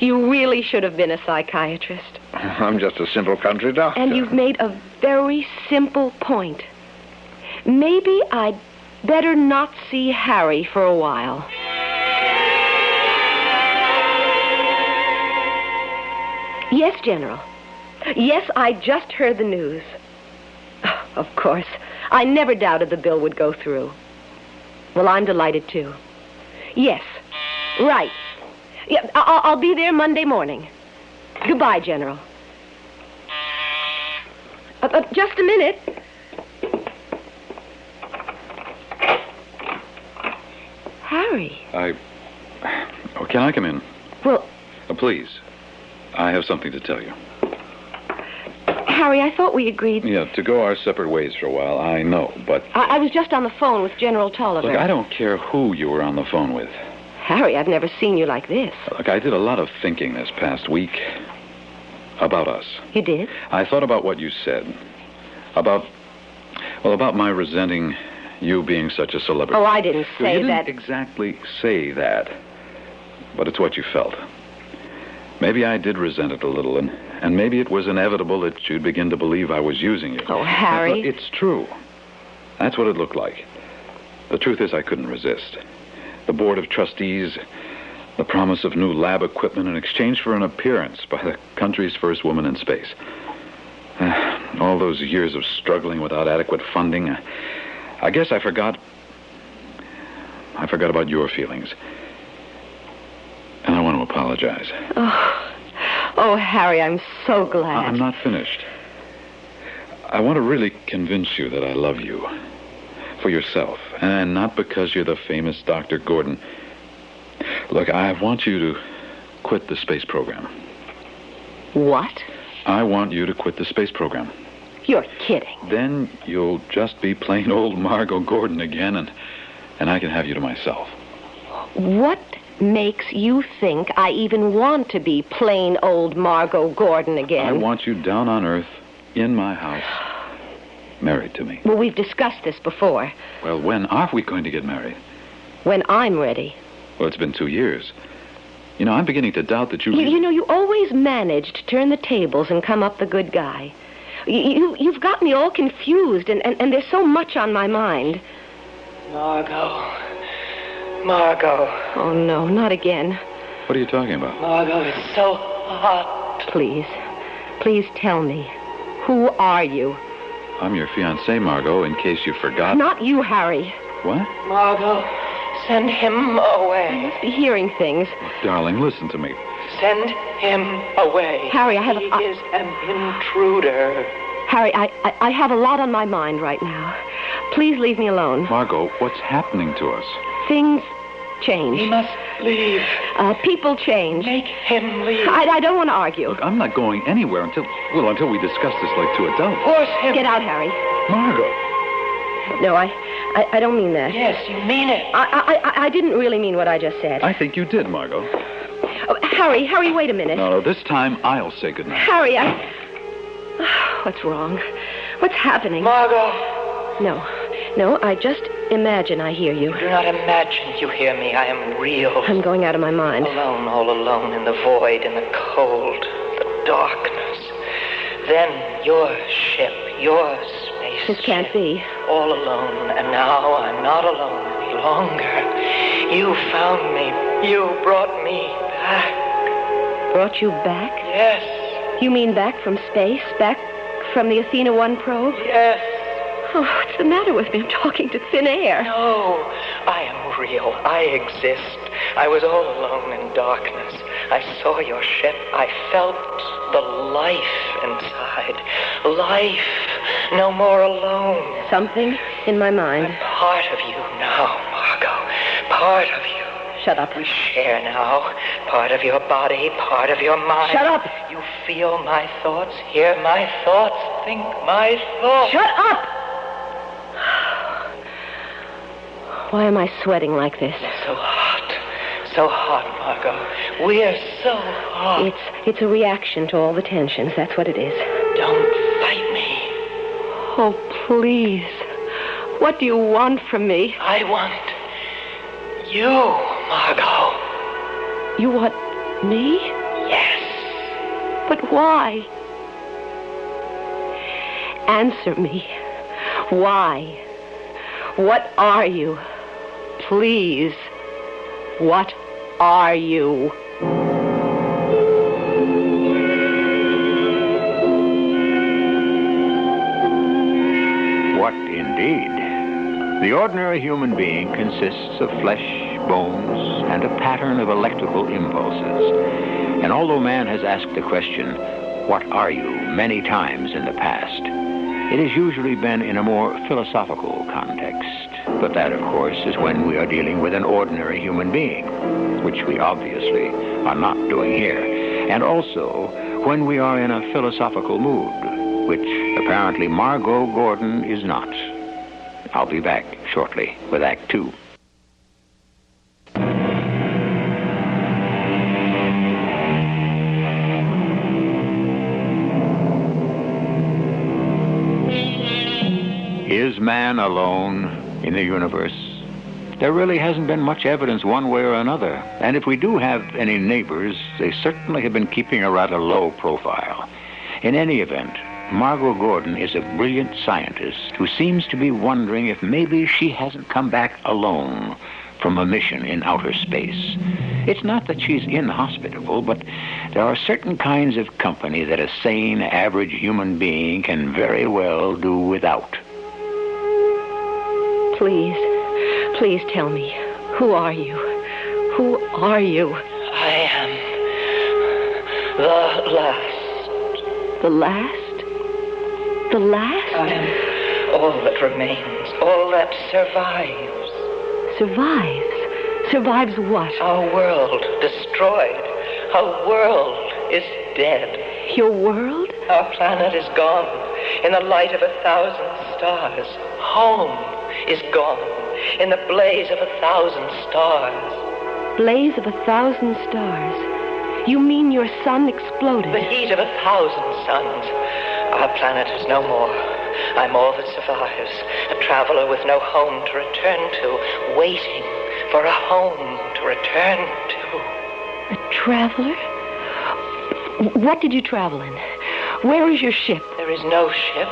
you really should have been a psychiatrist. I'm just a simple country doctor. And you've made a very simple point. Maybe I'd better not see Harry for a while. Yes, General. Yes, I just heard the news. Oh, of course. I never doubted the bill would go through. Well, I'm delighted, too. Yes. Right. Yeah, I'll be there Monday morning. Goodbye, General. Just a minute. Harry. Harry. Oh, can I come in? Well... Please. I have something to tell you. Harry, I thought we agreed... Yeah, to go our separate ways for a while, I know, but... I was just on the phone with General Tolliver. Look, I don't care who you were on the phone with. Harry, I've never seen you like this. Look, I did a lot of thinking this past week about us. You did? I thought about what you said. About my resenting you being such a celebrity. Oh, I didn't say you that. didn't exactly say that, but it's what you felt. Maybe I did resent it a little, and maybe it was inevitable that you'd begin to believe I was using you. Oh, Harry. It's true. That's what it looked like. The truth is I couldn't resist. The board of trustees, the promise of new lab equipment in exchange for an appearance by the country's first woman in space. All those years of struggling without adequate funding. I guess I forgot about your feelings. And I want to apologize. Oh, Harry, I'm so glad. I'm not finished. I want to really convince you that I love you. For yourself. And not because you're the famous Dr. Gordon. Look, I want you to quit the space program. What? I want you to quit the space program. You're kidding. Then you'll just be plain old Margot Gordon again, and I can have you to myself. What makes you think I even want to be plain old Margot Gordon again? I want you down on Earth, in my house, married to me. Well, we've discussed this before. Well, when are we going to get married? When I'm ready. Well, it's been 2 years. You know, I'm beginning to doubt that you... You know, you always manage to turn the tables and come up the good guy. You've got me all confused, and there's so much on my mind. Margot. Oh, no, not again. What are you talking about? Margot, it's so hot. Please tell me. Who are you? I'm your fiancée, Margot, in case you forgot. Not you, Harry. What? Margot, send him away. I must be hearing things. Darling, listen to me. Send him away. Harry, He is an intruder. Harry, I have a lot on my mind right now. Please leave me alone. Margot, what's happening to us? Things change. He must leave. People change. Make him leave. I don't want to argue. Look, I'm not going anywhere until we discuss this like two adults. Force him. Get out, Harry. Margot. No, I don't mean that. Yes, you mean it. I didn't really mean what I just said. I think you did, Margot. Oh, Harry, wait a minute. No, this time I'll say goodnight. Harry, What's wrong? What's happening? Margot. No, I just imagine I hear you. Do not imagine you hear me. I am real. I'm going out of my mind. Alone, all alone, in the void, in the cold, the darkness. Then your ship, your space. This can't be. All alone, and now I'm not alone any longer. You found me. You brought me back. Brought you back? Yes. You mean back from space? Back from the Athena 1 probe? Yes. Oh, what's the matter with me? I'm talking to thin air. No, I am real. I exist. I was all alone in darkness. I saw your ship. I felt the life inside. Life. No more alone. Something in my mind. I'm part of you now, Margot. Part of you. Shut up. We share now. Part of your body, part of your mind. Shut up. You feel my thoughts, hear my thoughts, think my thoughts. Shut up! Why am I sweating like this? So hot. So hot, Margot. We're so hot. It's a reaction to all the tensions. That's what it is. Don't fight me. Oh, please. What do you want from me? I want you, Margot. You want me? Yes. But why? Answer me. Why? What are you? Please. What are you? What indeed? The ordinary human being consists of flesh, bones, and a pattern of electrical impulses. And although man has asked the question, "What are you?" many times in the past, it has usually been in a more philosophical context. But that, of course, is when we are dealing with an ordinary human being, which we obviously are not doing here. And also when we are in a philosophical mood, which apparently Margot Gordon is not. I'll be back shortly with Act 2. Is man alone in the universe? There really hasn't been much evidence one way or another. And if we do have any neighbors, they certainly have been keeping a rather low profile. In any event, Margot Gordon is a brilliant scientist who seems to be wondering if maybe she hasn't come back alone from a mission in outer space. It's not that she's inhospitable, but there are certain kinds of company that a sane, average human being can very well do without. Please tell me, who are you? Who are you? I am the last. The last? The last? I am all that remains, all that survives. Survives? Survives what? Our world destroyed. Our world is dead. Your world? Our planet is gone in the light of 1,000 stars. Home is gone in the blaze of 1,000 stars. Blaze of 1,000 stars? You mean your sun exploded? The heat of 1,000 suns. Our planet is no more. I'm all that survives. A traveler with no home to return to, waiting for a home to return to. A traveler? What did you travel in? Where is your ship? There is no ship.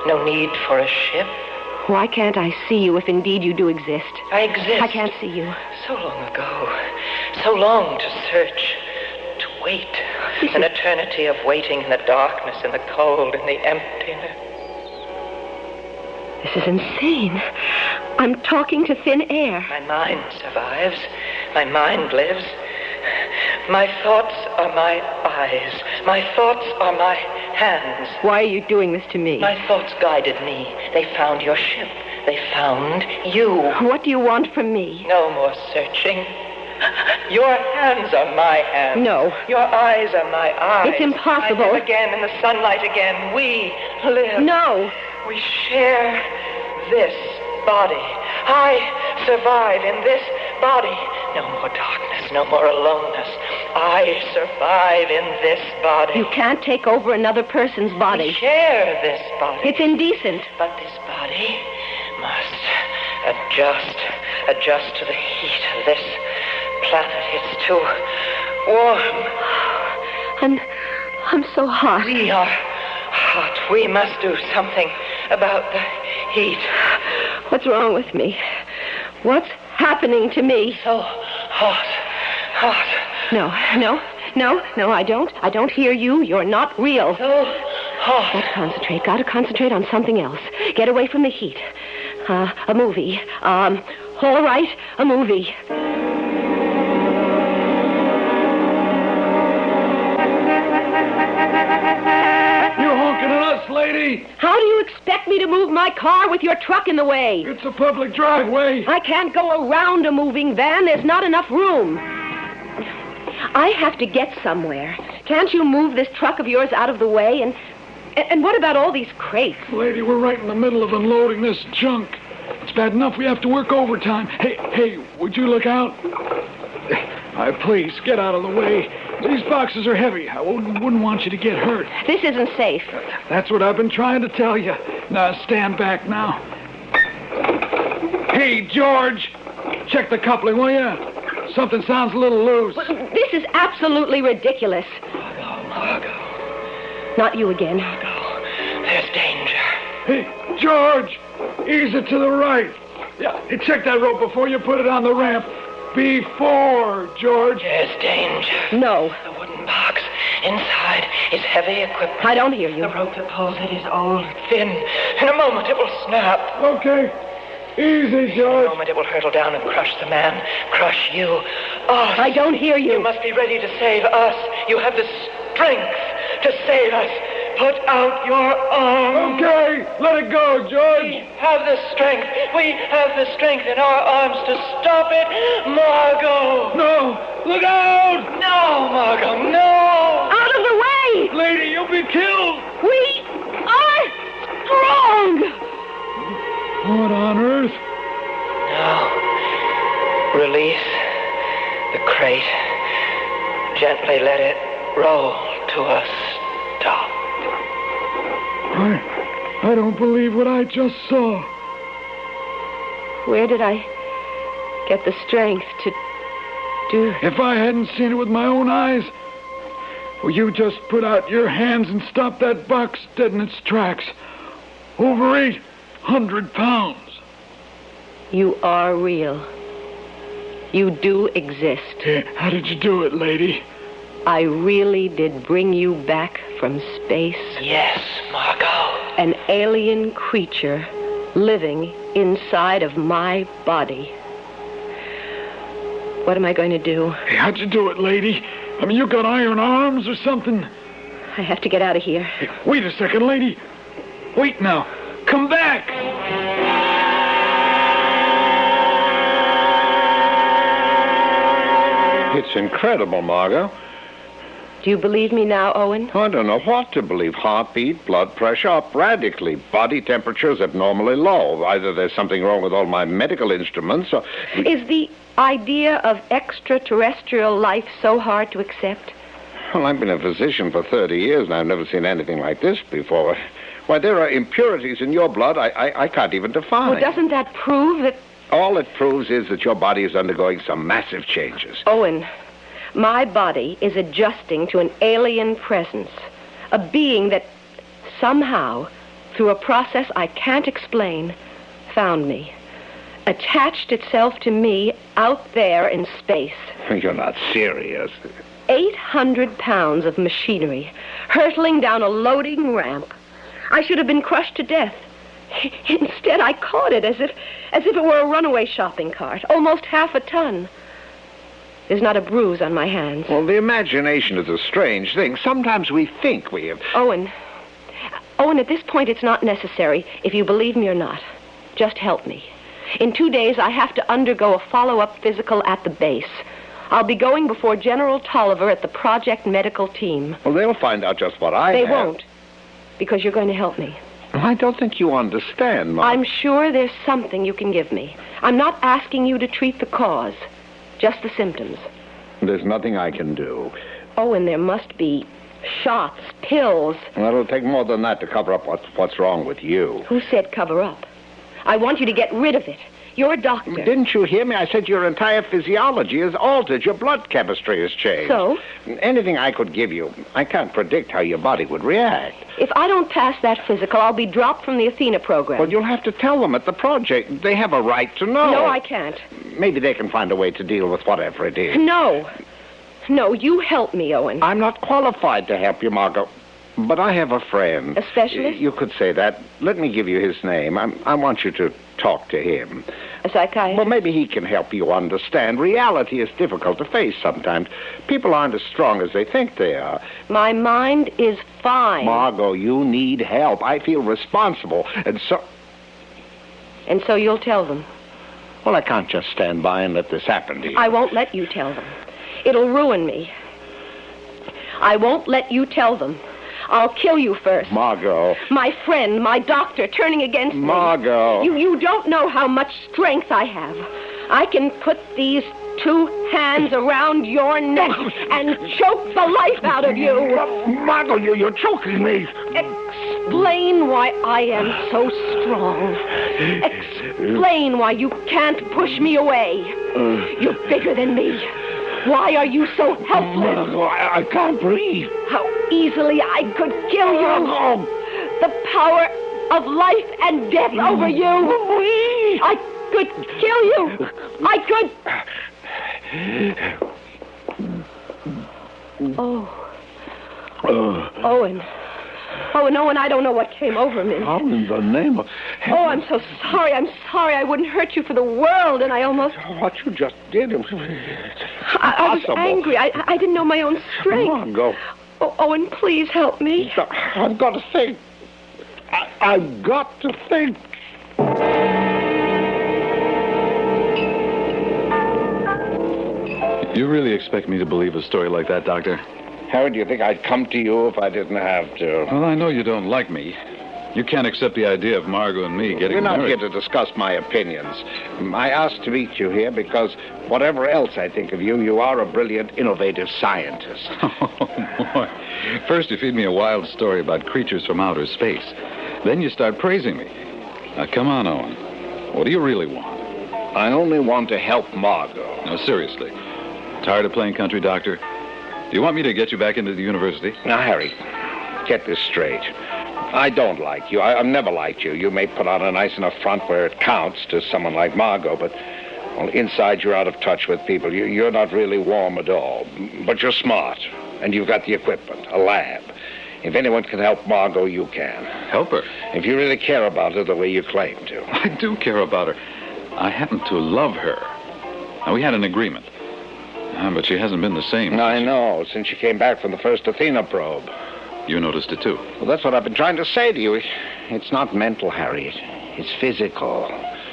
No need for a ship. Why can't I see you if indeed you do exist? I exist. I can't see you. So long ago. So long to search. To wait. An eternity of waiting in the darkness, in the cold, in the emptiness. This is insane. I'm talking to thin air. My mind survives. My mind lives. My thoughts are my eyes. My thoughts are my hands. Why are you doing this to me? My thoughts guided me. They found your ship. They found you. What do you want from me? No more searching. Your hands are my hands. No. Your eyes are my eyes. It's impossible. I live again in the sunlight again. We live. No. We share this body. I survive in this body. No more darkness, no more aloneness. I survive in this body. You can't take over another person's body. We share this body. It's indecent. But this body must adjust to the heat of this planet. It's too warm. I'm so hot. We are hot. We must do something about the heat. What's wrong with me? What's happening to me? So hot. No, I don't. I don't hear you. You're not real. So hot. Gotta concentrate on something else. Get away from the heat. A movie. All right, a movie. Lady? How do you expect me to move my car with your truck in the way? It's a public driveway. I can't go around a moving van. There's not enough room. I have to get somewhere. Can't you move this truck of yours out of the way? And what about all these crates? Lady, we're right in the middle of unloading this junk. It's bad enough we have to work overtime. Hey, would you look out? Please, get out of the way. These boxes are heavy. I wouldn't want you to get hurt. This isn't safe. That's what I've been trying to tell you. Now, stand back now. Hey, George, check the coupling, will you? Something sounds a little loose. This is absolutely ridiculous. Margot. Not you again. Margot, there's danger. Hey, George, ease it to the right. Yeah, hey, check that rope before you put it on the ramp. Before, George. There's danger. No. The wooden box inside is heavy equipment. I don't hear you. The rope that pulls it is old, thin. In a moment it will snap. Okay. Easy, George. In a moment it will hurtle down and crush the man. Crush you. Us. I don't hear you. You must be ready to save us. You have the strength to save us. Put out your arms. Okay, let it go, George. We have the strength. We have the strength in our arms to stop it. Margot. No, look out. No, Margot, no. Out of the way. Lady, you'll be killed. We are strong. What on earth? Now, release the crate. Gently let it roll to a stop. I don't believe what I just saw. Where did I get the strength to do? If I hadn't seen it with my own eyes, well, you just put out your hands and stopped that box dead in its tracks. Over 800 pounds. You are real. You do exist. How did you do it, lady? I really did bring you back from space. Yes, Margot. An alien creature living inside of my body. What am I going to do? Hey, how'd you do it, lady? I mean, you got iron arms or something? I have to get out of here. Hey, wait a second, lady. Wait now. Come back. It's incredible, Margot. Do you believe me now, Owen? I don't know what to believe. Heartbeat, blood pressure up radically. Body temperature is abnormally low. Either there's something wrong with all my medical instruments or... Is the idea of extraterrestrial life so hard to accept? Well, I've been a physician for 30 years and I've never seen anything like this before. Why, there are impurities in your blood I can't even define. Well, doesn't that prove that... All it proves is that your body is undergoing some massive changes. Owen, my body is adjusting to an alien presence. A being that somehow, through a process I can't explain, found me. Attached itself to me out there in space. You're not serious. 800 pounds of machinery hurtling down a loading ramp. I should have been crushed to death. Instead, I caught it as if it were a runaway shopping cart, almost half a ton. There's not a bruise on my hands. Well, the imagination is a strange thing. Sometimes we think we have... Owen, at this point, it's not necessary, if you believe me or not. Just help me. In 2 days, I have to undergo a follow-up physical at the base. I'll be going before General Tolliver at the project medical team. Well, they'll find out just what I have. They won't, because you're going to help me. I don't think you understand, Mom. I'm sure there's something you can give me. I'm not asking you to treat the cause, just the symptoms. There's nothing I can do. Oh, and there must be shots, pills. Well, it'll take more than that to cover up what's wrong with you. Who said cover up? I want you to get rid of it. You're a doctor. Didn't you hear me? I said your entire physiology is altered. Your blood chemistry has changed. So? Anything I could give you, I can't predict how your body would react. If I don't pass that physical, I'll be dropped from the Athena program. Well, you'll have to tell them at the project. They have a right to know. No, I can't. Maybe they can find a way to deal with whatever it is. No, you help me, Owen. I'm not qualified to help you, Margot. But I have a friend. A specialist? You could say that. Let me give you his name. I want you to talk to him. A psychiatrist? Well, maybe he can help you understand. Reality is difficult to face sometimes. People aren't as strong as they think they are. My mind is fine. Margot, you need help. I feel responsible. And so you'll tell them? Well, I can't just stand by and let this happen to you. I won't let you tell them. It'll ruin me. I won't let you tell them. I'll kill you first. Margot. My friend, my doctor, turning against me. Margot. You don't know how much strength I have. I can put these 2 hands around your neck and choke the life out of you. Margot, you're choking me. Explain why I am so strong. Explain why you can't push me away. You're bigger than me. Why are you so helpless? Margot, I can't breathe. How easily I could kill you. The power of life and death over you. I could kill you. I could... Oh. Owen, I don't know what came over me. How in the name of heaven? Oh, I'm so sorry. I'm sorry. I wouldn't hurt you for the world, and I almost... What you just did... I was angry. I didn't know my own strength. Margot. Oh, Owen, please help me. I've got to think. I've got to think. You really expect me to believe a story like that, Doctor? Harry, do you think I'd come to you if I didn't have to? Well, I know you don't like me. You can't accept the idea of Margot and me getting We're not married. here to discuss my opinions. I asked to meet you here because whatever else I think of you, you are a brilliant, innovative scientist. Oh, boy. First, you feed me a wild story about creatures from outer space. Then you start praising me. Now, come on, Owen. What do you really want? I only want to help Margot. No, seriously. Tired of playing country doctor? Do you want me to get you back into the university? Now, Harry, get this straight. I don't like you. I've never liked you. You may put on a nice enough front where it counts to someone like Margot, but well, inside you're out of touch with people. You're not really warm at all. But you're smart, and you've got the equipment, a lab. If anyone can help Margot, you can. Help her? If you really care about her the way you claim to. I do care about her. I happen to love her. Now, we had an agreement. But she hasn't been the same. I know, since she came back from the first Athena probe. You noticed it, too. Well, that's what I've been trying to say to you. It's not mental, Harry. It's physical.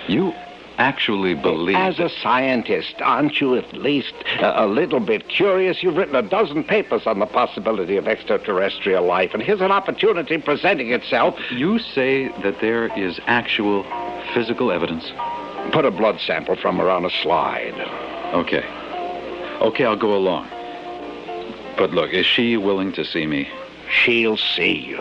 You actually believe... As a scientist, aren't you at least a little bit curious? You've written a dozen papers on the possibility of extraterrestrial life, and here's an opportunity presenting itself. You say that there is actual physical evidence? Put a blood sample from her on a slide. Okay. Okay, I'll go along. But look, is she willing to see me? She'll see you.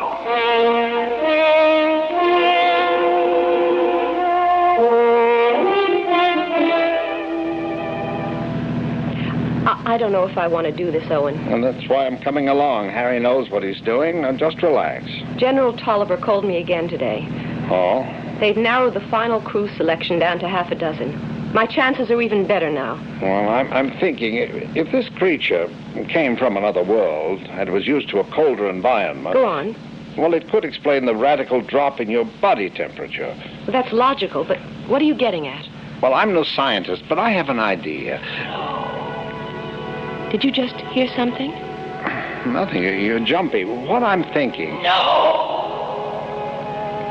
I don't know if I want to do this, Owen. And that's why I'm coming along. Harry knows what he's doing. Now just relax. General Tolliver called me again today. Oh? They've narrowed the final crew selection down to half a dozen. My chances are even better now. Well, I'm thinking, if this creature came from another world and was used to a colder environment... Go on. Well, it could explain the radical drop in your body temperature. Well, that's logical, but what are you getting at? Well, I'm no scientist, but I have an idea. Did you just hear something? Nothing. You're jumpy. What I'm thinking... No!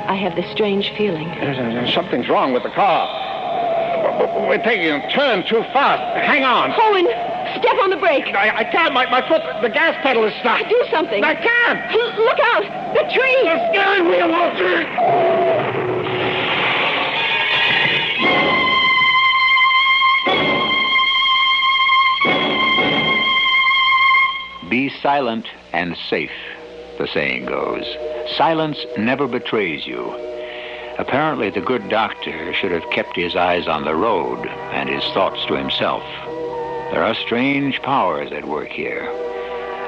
I have this strange feeling. Something's wrong with the car. We're taking a turn too fast. Hang on. Owen, step on the brake. I can't. My foot, the gas pedal is stuck. Do something. I can't. Look out. The tree. The steering wheel won't turn. Be silent and safe, the saying goes. Silence never betrays you. Apparently, the good doctor should have kept his eyes on the road and his thoughts to himself. There are strange powers at work here.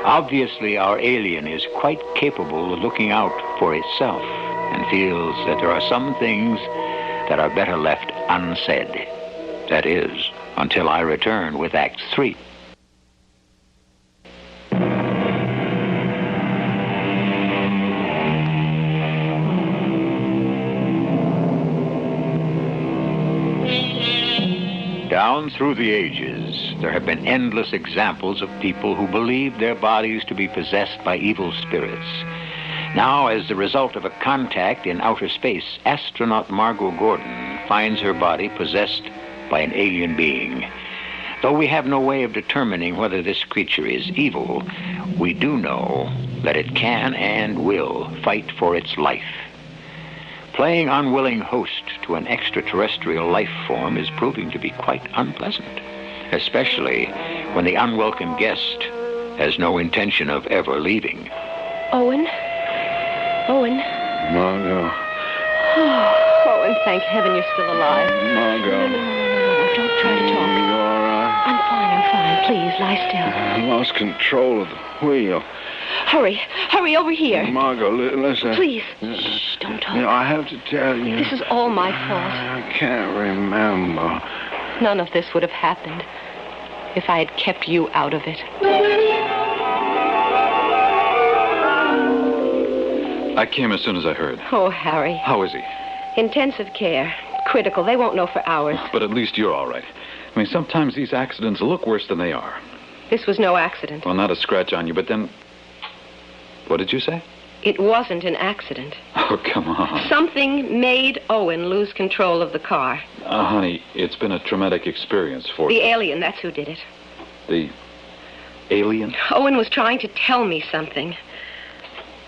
Obviously, our alien is quite capable of looking out for itself and feels that there are some things that are better left unsaid. That is, until I return with Act 3. Down through the ages, there have been endless examples of people who believed their bodies to be possessed by evil spirits. Now, as the result of a contact in outer space, astronaut Margot Gordon finds her body possessed by an alien being. Though we have no way of determining whether this creature is evil, we do know that it can and will fight for its life. Playing unwilling host to an extraterrestrial life form is proving to be quite unpleasant, especially when the unwelcome guest has no intention of ever leaving. Owen? Owen? Margot. Oh, Owen, thank heaven you're still alive. Margot. No, don't try to talk. You all right? I'm fine. Please, lie still. I lost control of the wheel. Hurry over here. Margot, listen. Please. Shh, don't talk. I have to tell you. This is all my fault. I can't remember. None of this would have happened if I had kept you out of it. I came as soon as I heard. Oh, Harry. How is he? Intensive care. Critical. They won't know for hours. But at least you're all right. I mean, sometimes these accidents look worse than they are. This was no accident. Well, not a scratch on you, but then... What did you say? It wasn't an accident. Oh, come on. Something made Owen lose control of the car. Honey, it's been a traumatic experience for The you. alien, that's who did it. The alien? Owen was trying to tell me something.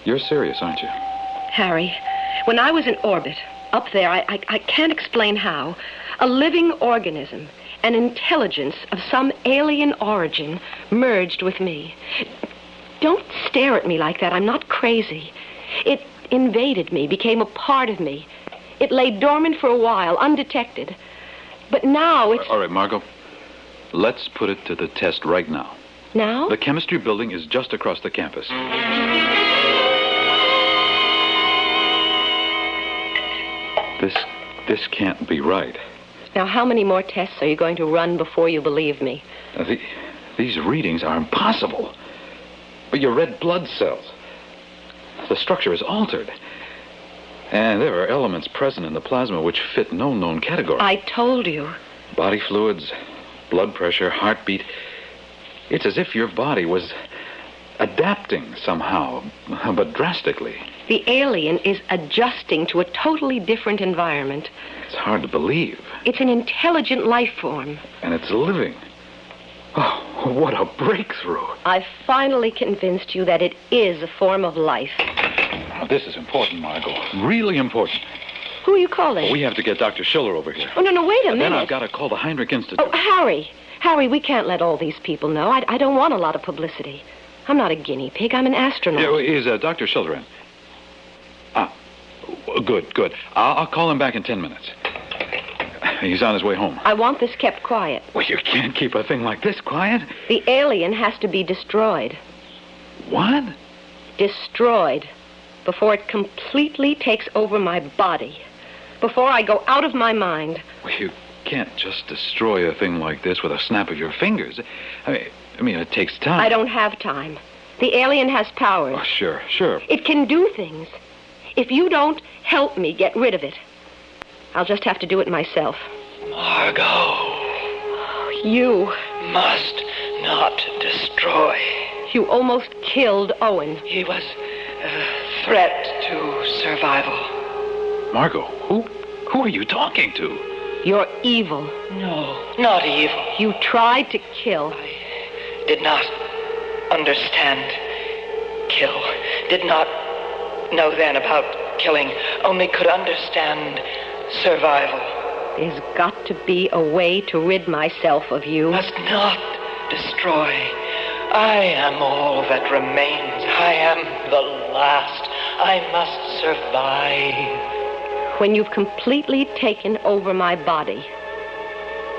You're serious, aren't you? Harry, when I was in orbit, up there, I can't explain how, a living organism, an intelligence of some alien origin, merged with me. Don't stare at me like that. I'm not crazy. It invaded me, became a part of me. It lay dormant for a while, undetected. But now it's... All right, Margot. Let's put it to the test right now. Now? The chemistry building is just across the campus. This can't be right. Now, how many more tests are you going to run before you believe me? These readings are impossible. But your red blood cells. The structure is altered. And there are elements present in the plasma which fit no known category. I told you. Body fluids, blood pressure, heartbeat. It's as if your body was adapting somehow, but drastically. The alien is adjusting to a totally different environment. It's hard to believe. It's an intelligent life form. And it's living. Oh, what a breakthrough. I've finally convinced you that it is a form of life. Oh, this is important, Margot. Really important. Who are you calling? We have to get Dr. Schiller over here. Oh, no, wait a minute. Then I've got to call the Heinrich Institute. Oh, Harry, we can't let all these people know. I don't want a lot of publicity. I'm not a guinea pig. I'm an astronaut. Yeah, is Dr. Schiller in? Good. I'll call him back in 10 minutes. He's on his way home. I want this kept quiet. Well, you can't keep a thing like this quiet. The alien has to be destroyed. What? Destroyed. Before it completely takes over my body. Before I go out of my mind. Well, you can't just destroy a thing like this with a snap of your fingers. I mean, it takes time. I don't have time. The alien has powers. Oh, sure. It can do things. If you don't help me get rid of it, I'll just have to do it myself. Margot. You must not destroy. You almost killed Owen. He was a threat to survival. Margot, who are you talking to? You're evil. No, not evil. You tried to kill. I did not understand kill. Did not know then about killing. Only could understand survival. There's got to be a way to rid myself of you. Must not destroy. I am all that remains. I am the last. I must survive. When you've completely taken over my body,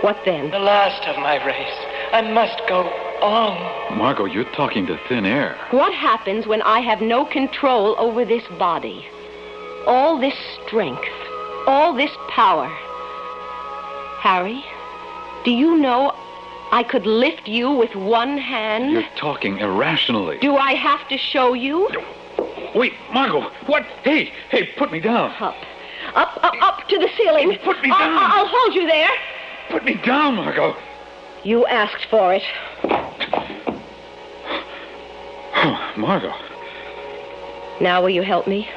what then? The last of my race. I must go on. Margot, you're talking to thin air. What happens when I have no control over this body? All this strength, all this power. Harry, do you know I could lift you with one hand? You're talking irrationally. Do I have to show you? Wait, Margot, what? Hey, put me down. Up to the ceiling. Put me down. I'll hold you there. Put me down, Margot. You asked for it. Oh, Margot. Now will you help me?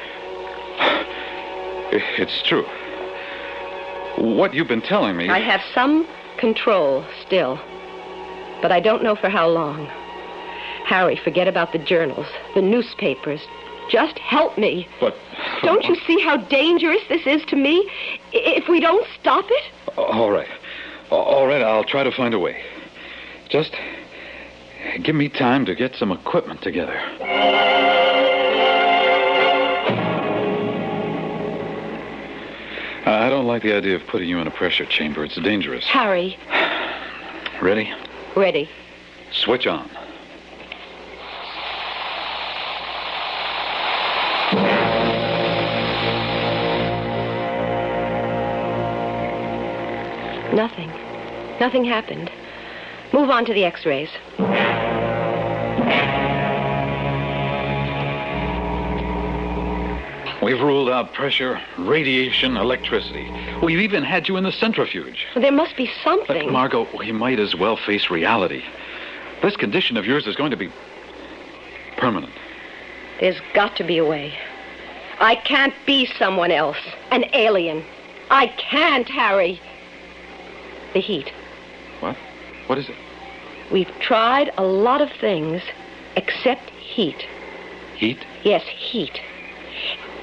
It's true. What you've been telling me... I have some control still, but I don't know for how long. Harry, forget about the journals, the newspapers. Just help me. But... Don't you see how dangerous this is to me if we don't stop it? All right, I'll try to find a way. Just give me time to get some equipment together. I don't like the idea of putting you in a pressure chamber. It's dangerous. Harry. Ready? Ready. Switch on. Nothing. Nothing happened. Move on to the x-rays. We've ruled out pressure, radiation, electricity. We've even had you in the centrifuge. There must be something. But, Margot, we might as well face reality. This condition of yours is going to be permanent. There's got to be a way. I can't be someone else, an alien. I can't, Harry. The heat. What? What is it? We've tried a lot of things except heat. Heat? Yes, heat.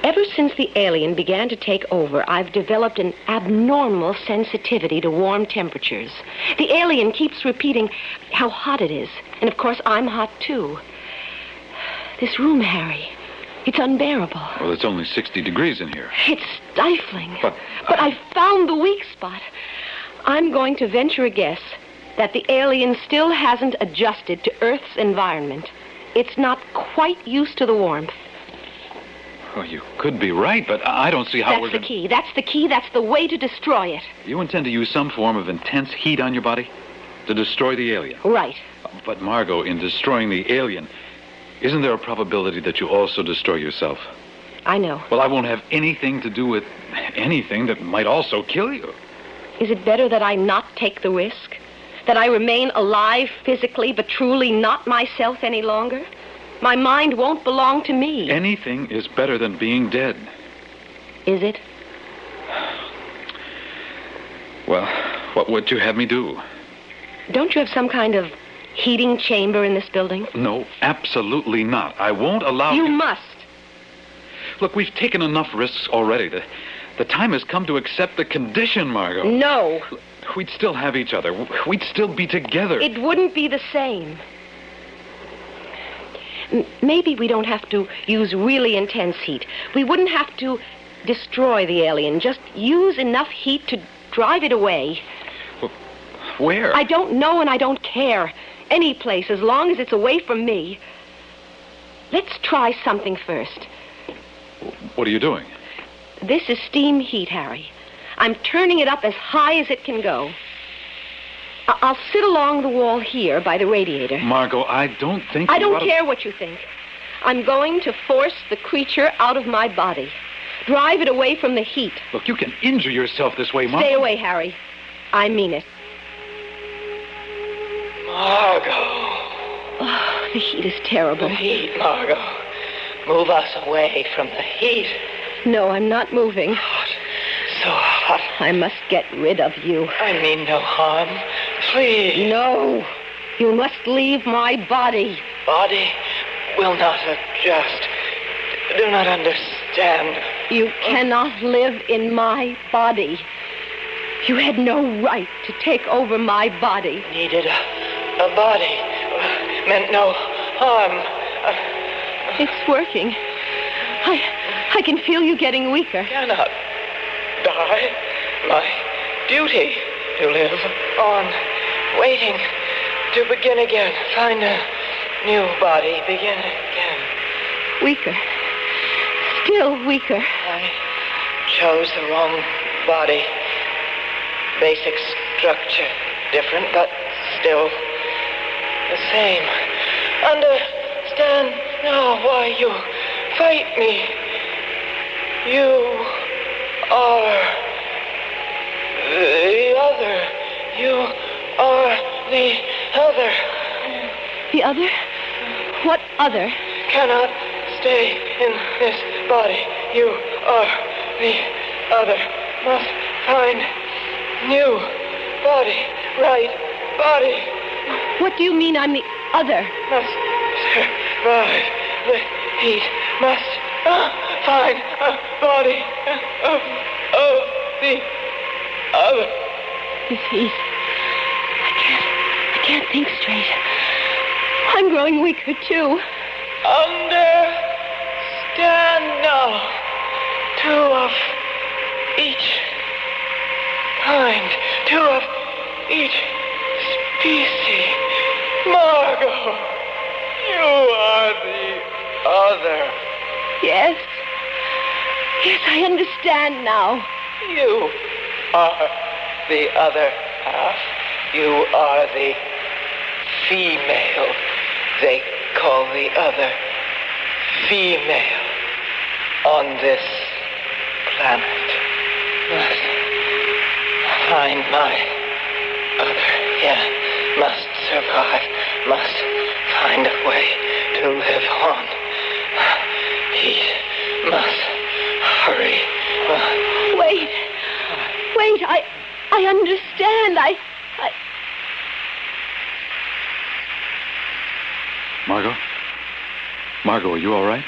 Ever since the alien began to take over, I've developed an abnormal sensitivity to warm temperatures. The alien keeps repeating how hot it is. And of course, I'm hot too. This room, Harry, it's unbearable. Well, it's only 60 degrees in here. It's stifling. But I found the weak spot. I'm going to venture a guess that the alien still hasn't adjusted to Earth's environment. It's not quite used to the warmth. Well, you could be right, but I don't see how That's we're the going key. That's the key. That's the way to destroy it. You intend to use some form of intense heat on your body to destroy the alien? Right. But, Margot, in destroying the alien, isn't there a probability that you also destroy yourself? I know. Well, I won't have anything to do with anything that might also kill you. Is it better that I not take the risk? That I remain alive physically, but truly not myself any longer? My mind won't belong to me. Anything is better than being dead. Is it? Well, what would you have me do? Don't you have some kind of heating chamber in this building? No, absolutely not. I won't allow You must. Look, we've taken enough risks already. The time has come to accept the condition, Margot. No. We'd still have each other. We'd still be together. It wouldn't be the same. Maybe we don't have to use really intense heat. We wouldn't have to destroy the alien. Just use enough heat to drive it away. Where? I don't know and I don't care. Any place, as long as it's away from me. Let's try something first. What are you doing? This is steam heat, Harry. I'm turning it up as high as it can go. I'll sit along the wall here by the radiator. Margot, I don't think... I don't care what you think. I'm going to force the creature out of my body. Drive it away from the heat. Look, you can injure yourself this way, Margot. Stay away, Harry. I mean it. Margot. Oh, the heat is terrible. The heat, Margot. Move us away from the heat. No, I'm not moving. Hot. So hot. I must get rid of you. I mean no harm. Please. No. You must leave my body. Body will not adjust. Do not understand. You cannot live in my body. You had no right to take over my body. Needed a body. Meant no harm. It's working. I can feel you getting weaker. Cannot die. My duty to live on. Waiting to begin again. Find a new body. Begin again. Weaker. Still weaker. I chose the wrong body. Basic structure different, but still the same. Understand now why you fight me. You are the other. You are the other. The other? What other? Cannot stay in this body. You are the other. Must find new body. Right body. What do you mean I'm the other? Must survive the heat. Must find a body of the other. This heat. I can't think straight. I'm growing weaker, too. Understand now. Two of each kind. Two of each species. Margot, you are the other. Yes. Yes, I understand now. You are the other half. You are the female. They call the other female on this planet. Must find my other. Yeah, must survive. Must find a way to live on. I understand. Margot, are you all right?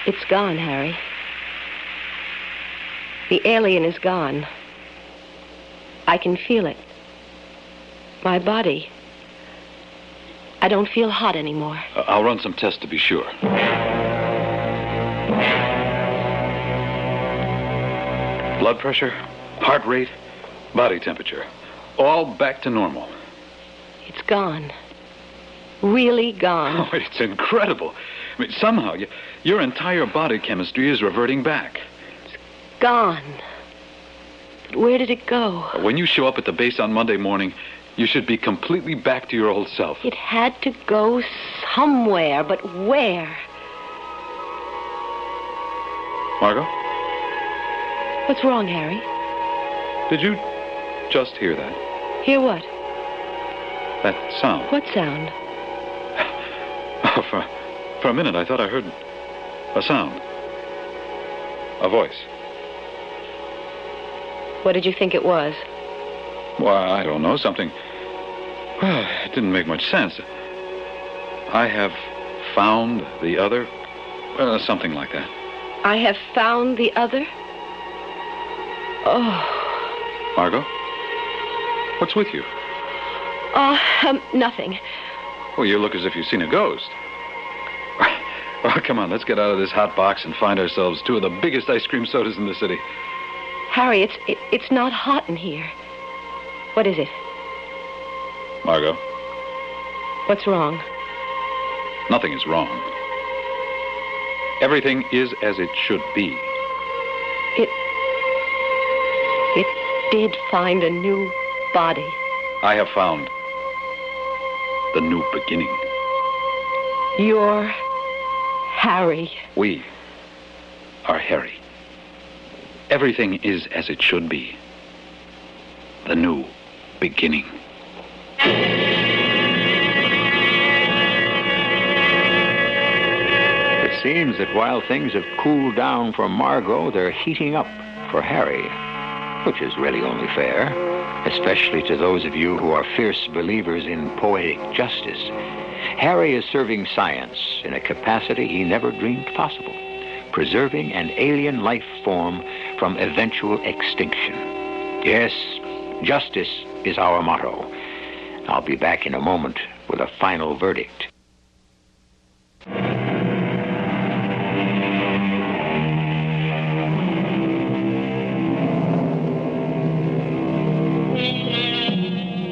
It's gone, Harry. The alien is gone. I can feel it. My body. I don't feel hot anymore. I'll run some tests to be sure. Blood pressure, heart rate, body temperature. All back to normal. It's gone. Really gone. Oh, it's incredible. I mean, somehow, your entire body chemistry is reverting back. It's gone. But where did it go? When you show up at the base on Monday morning, you should be completely back to your old self. It had to go somewhere, but where? Margot? What's wrong, Harry? Did you just hear that? Hear what? That sound. What sound? Oh, for a minute, I thought I heard a sound. A voice. What did you think it was? Well, I don't know. Something... Well, it didn't make much sense. I have found the other... something like that. I have found the other? Oh. Margot? What's with you? Nothing. Well, you look as if you've seen a ghost. Well, come on, let's get out of this hot box and find ourselves two of the biggest ice cream sodas in the city. Harry, it's not hot in here. What is it? Margot? What's wrong? Nothing is wrong. Everything is as it should be. It did find a new body. I have found the new beginning. You're Harry. We are Harry. Everything is as it should be. The new beginning. It seems that while things have cooled down for Margot, they're heating up for Harry, which is really only fair, especially to those of you who are fierce believers in poetic justice. Harry is serving science in a capacity he never dreamed possible, preserving an alien life form from eventual extinction. Yes, justice is our motto. I'll be back in a moment with a final verdict.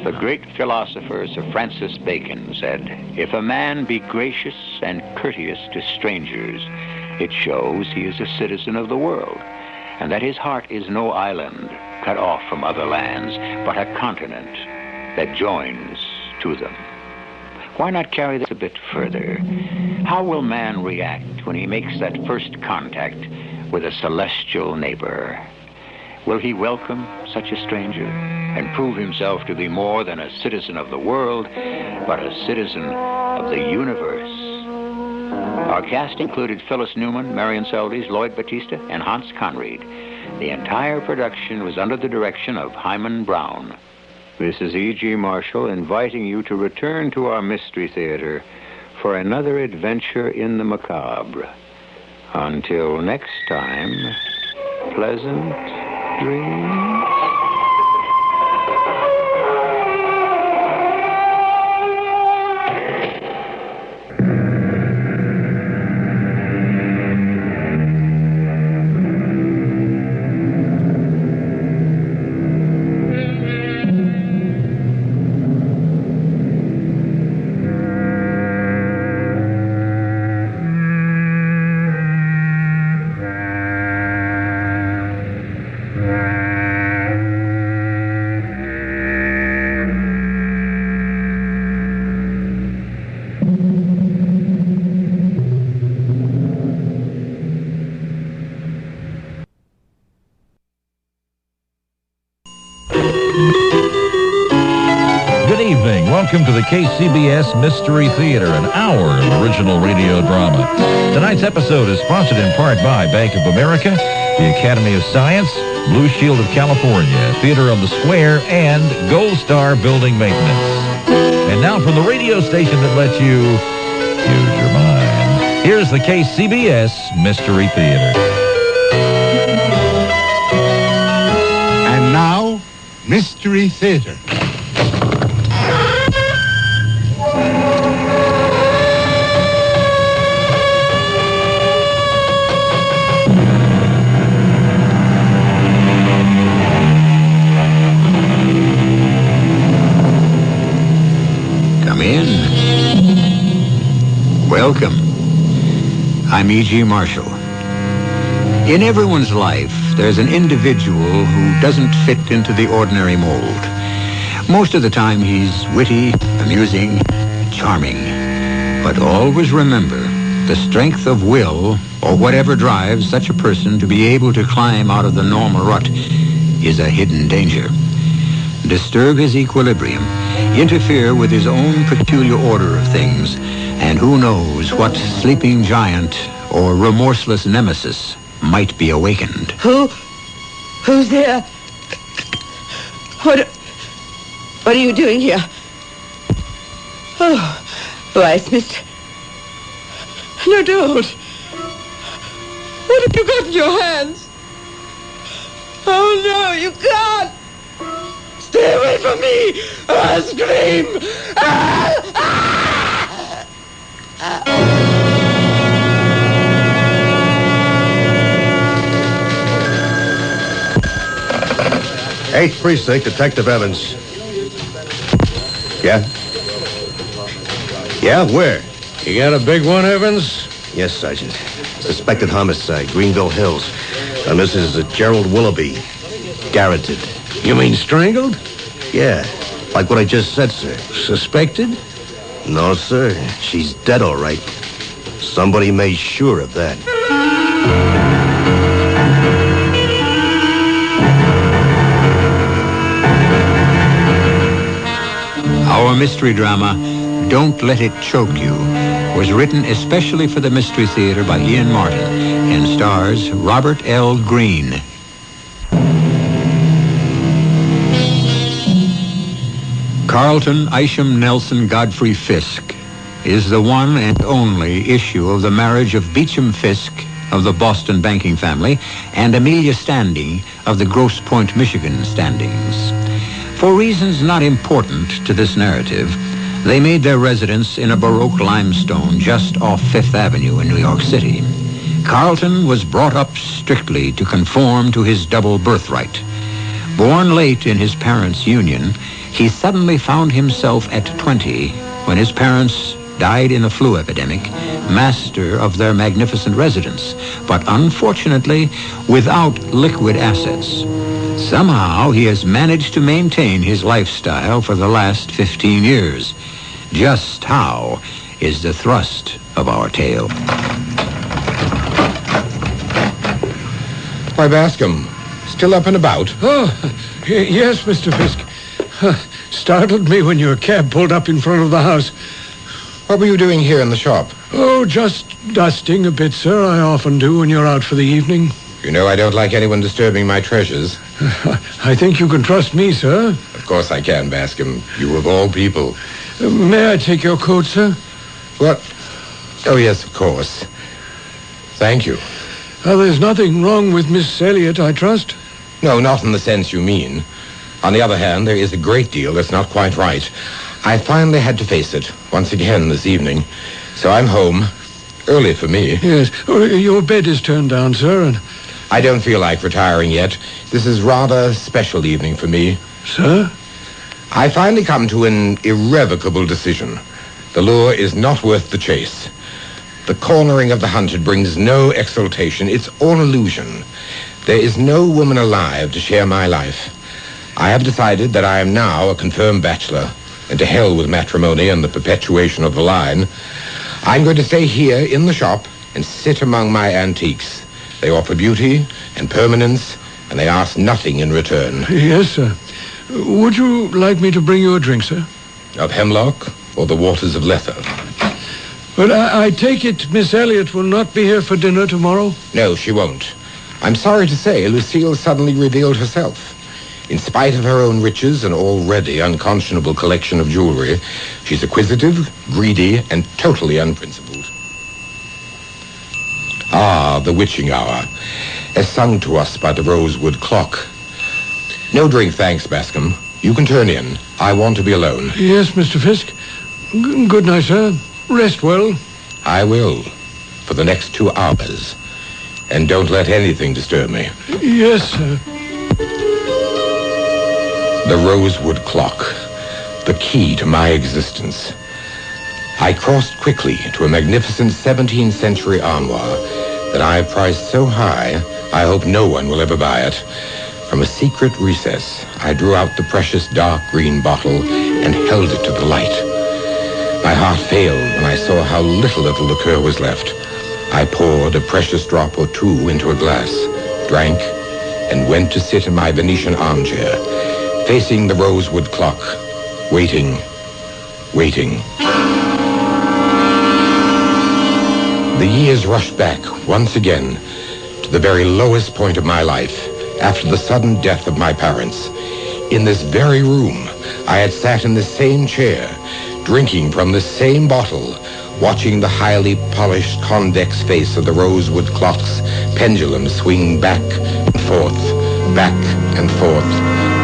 The great philosopher Sir Francis Bacon said, "If a man be gracious and courteous to strangers, it shows he is a citizen of the world, and that his heart is no island cut off from other lands, but a continent that joins to them." Why not carry this a bit further? How will man react when he makes that first contact with a celestial neighbor? Will he welcome such a stranger and prove himself to be more than a citizen of the world, but a citizen of the universe? Our cast included Phyllis Newman, Marion Seldes, Lloyd Battista, and Hans Conried. The entire production was under the direction of Hyman Brown. This is E.G. Marshall inviting you to return to our Mystery Theater for another adventure in the macabre. Until next time, pleasant dreams. Welcome to the CBS Mystery Theater, an hour of original radio drama. Tonight's episode is sponsored in part by Bank of America the Academy of Science, Blue Shield of California, Theater on the Square, and Gold Star Building Maintenance. And now from the radio station that lets you use your mind, here's the KCBS Mystery Theater. And now, Mystery Theater. Welcome. I'm E.G. Marshall. In everyone's life, there's an individual who doesn't fit into the ordinary mold. Most of the time, he's witty, amusing, charming. But always remember, the strength of will, or whatever drives such a person to be able to climb out of the normal rut, is a hidden danger. Disturb his equilibrium, interfere with his own peculiar order of things, and who knows what sleeping giant or remorseless nemesis might be awakened. Who's there? What are you doing here? Oh, why, it's Mr. No, don't. What have you got in your hands? Oh, no, you can't. Stay away from me, or I'll scream. Eighth Precinct, Detective Evans. Yeah? Yeah, where? You got a big one, Evans? Yes, Sergeant. Suspected homicide, Greenville Hills. This is Gerald Willoughby. Garroted. You mean strangled? Yeah, like what I just said, sir. Suspected? No, sir. She's dead, all right. Somebody made sure of that. Our mystery drama, Don't Let It Choke You, was written especially for the Mystery Theater by Ian Martin and stars Robert L. Greene. Carlton Isham Nelson Godfrey Fisk is the one and only issue of the marriage of Beecham Fisk of the Boston banking family and Amelia Standing of the Grosse Pointe, Michigan standings. For reasons not important to this narrative, they made their residence in a Baroque limestone just off Fifth Avenue in New York City. Carlton was brought up strictly to conform to his double birthright. Born late in his parents' union, he suddenly found himself at 20 when his parents died in a flu epidemic, master of their magnificent residence, but unfortunately without liquid assets. Somehow he has managed to maintain his lifestyle for the last 15 years. Just how is the thrust of our tale. Why, Bascom, still up and about? Oh, yes, Mr. Fisk. Startled me when your cab pulled up in front of the house. What were you doing here in the shop? Oh, just dusting a bit, sir. I often do when you're out for the evening. You know I don't like anyone disturbing my treasures. I think you can trust me, sir. Of course I can, Bascom. You of all people. May I take your coat, sir? What? Oh, yes, of course. Thank you. There's nothing wrong with Miss Elliot, I trust? No, not in the sense you mean. On the other hand, there is a great deal that's not quite right. I finally had to face it once again this evening. So I'm home. Early for me. Yes. Your bed is turned down, sir, and I don't feel like retiring yet. This is rather a special evening for me. Sir? I finally come to an irrevocable decision. The lure is not worth the chase. The cornering of the hunted brings no exultation. It's all illusion. There is no woman alive to share my life. I have decided that I am now a confirmed bachelor, and to hell with matrimony and the perpetuation of the line. I'm going to stay here in the shop and sit among my antiques. They offer beauty and permanence, and they ask nothing in return. Yes, sir. Would you like me to bring you a drink, sir? Of hemlock or the waters of Lethe? But I take it Miss Elliot will not be here for dinner tomorrow? No, she won't. I'm sorry to say, Lucille suddenly revealed herself. In spite of her own riches and already unconscionable collection of jewelry, she's acquisitive, greedy, and totally unprincipled. Ah, the witching hour, as sung to us by the rosewood clock. No drink, thanks, Bascom. You can turn in. I want to be alone. Yes, Mr. Fisk. Good night, sir. Rest well. I will, for the next 2 hours. And don't let anything disturb me. Yes, sir. The rosewood clock, the key to my existence. I crossed quickly to a magnificent 17th century armoire that I have priced so high, I hope no one will ever buy it. From a secret recess, I drew out the precious dark green bottle and held it to the light. My heart failed when I saw how little of the liqueur was left. I poured a precious drop or two into a glass, drank, and went to sit in my Venetian armchair, facing the rosewood clock, waiting. The years rushed back once again to the very lowest point of my life, after the sudden death of my parents. In this very room, I had sat in the same chair, drinking from the same bottle, watching the highly polished convex face of the rosewood clock's pendulum swing back and forth, back and forth,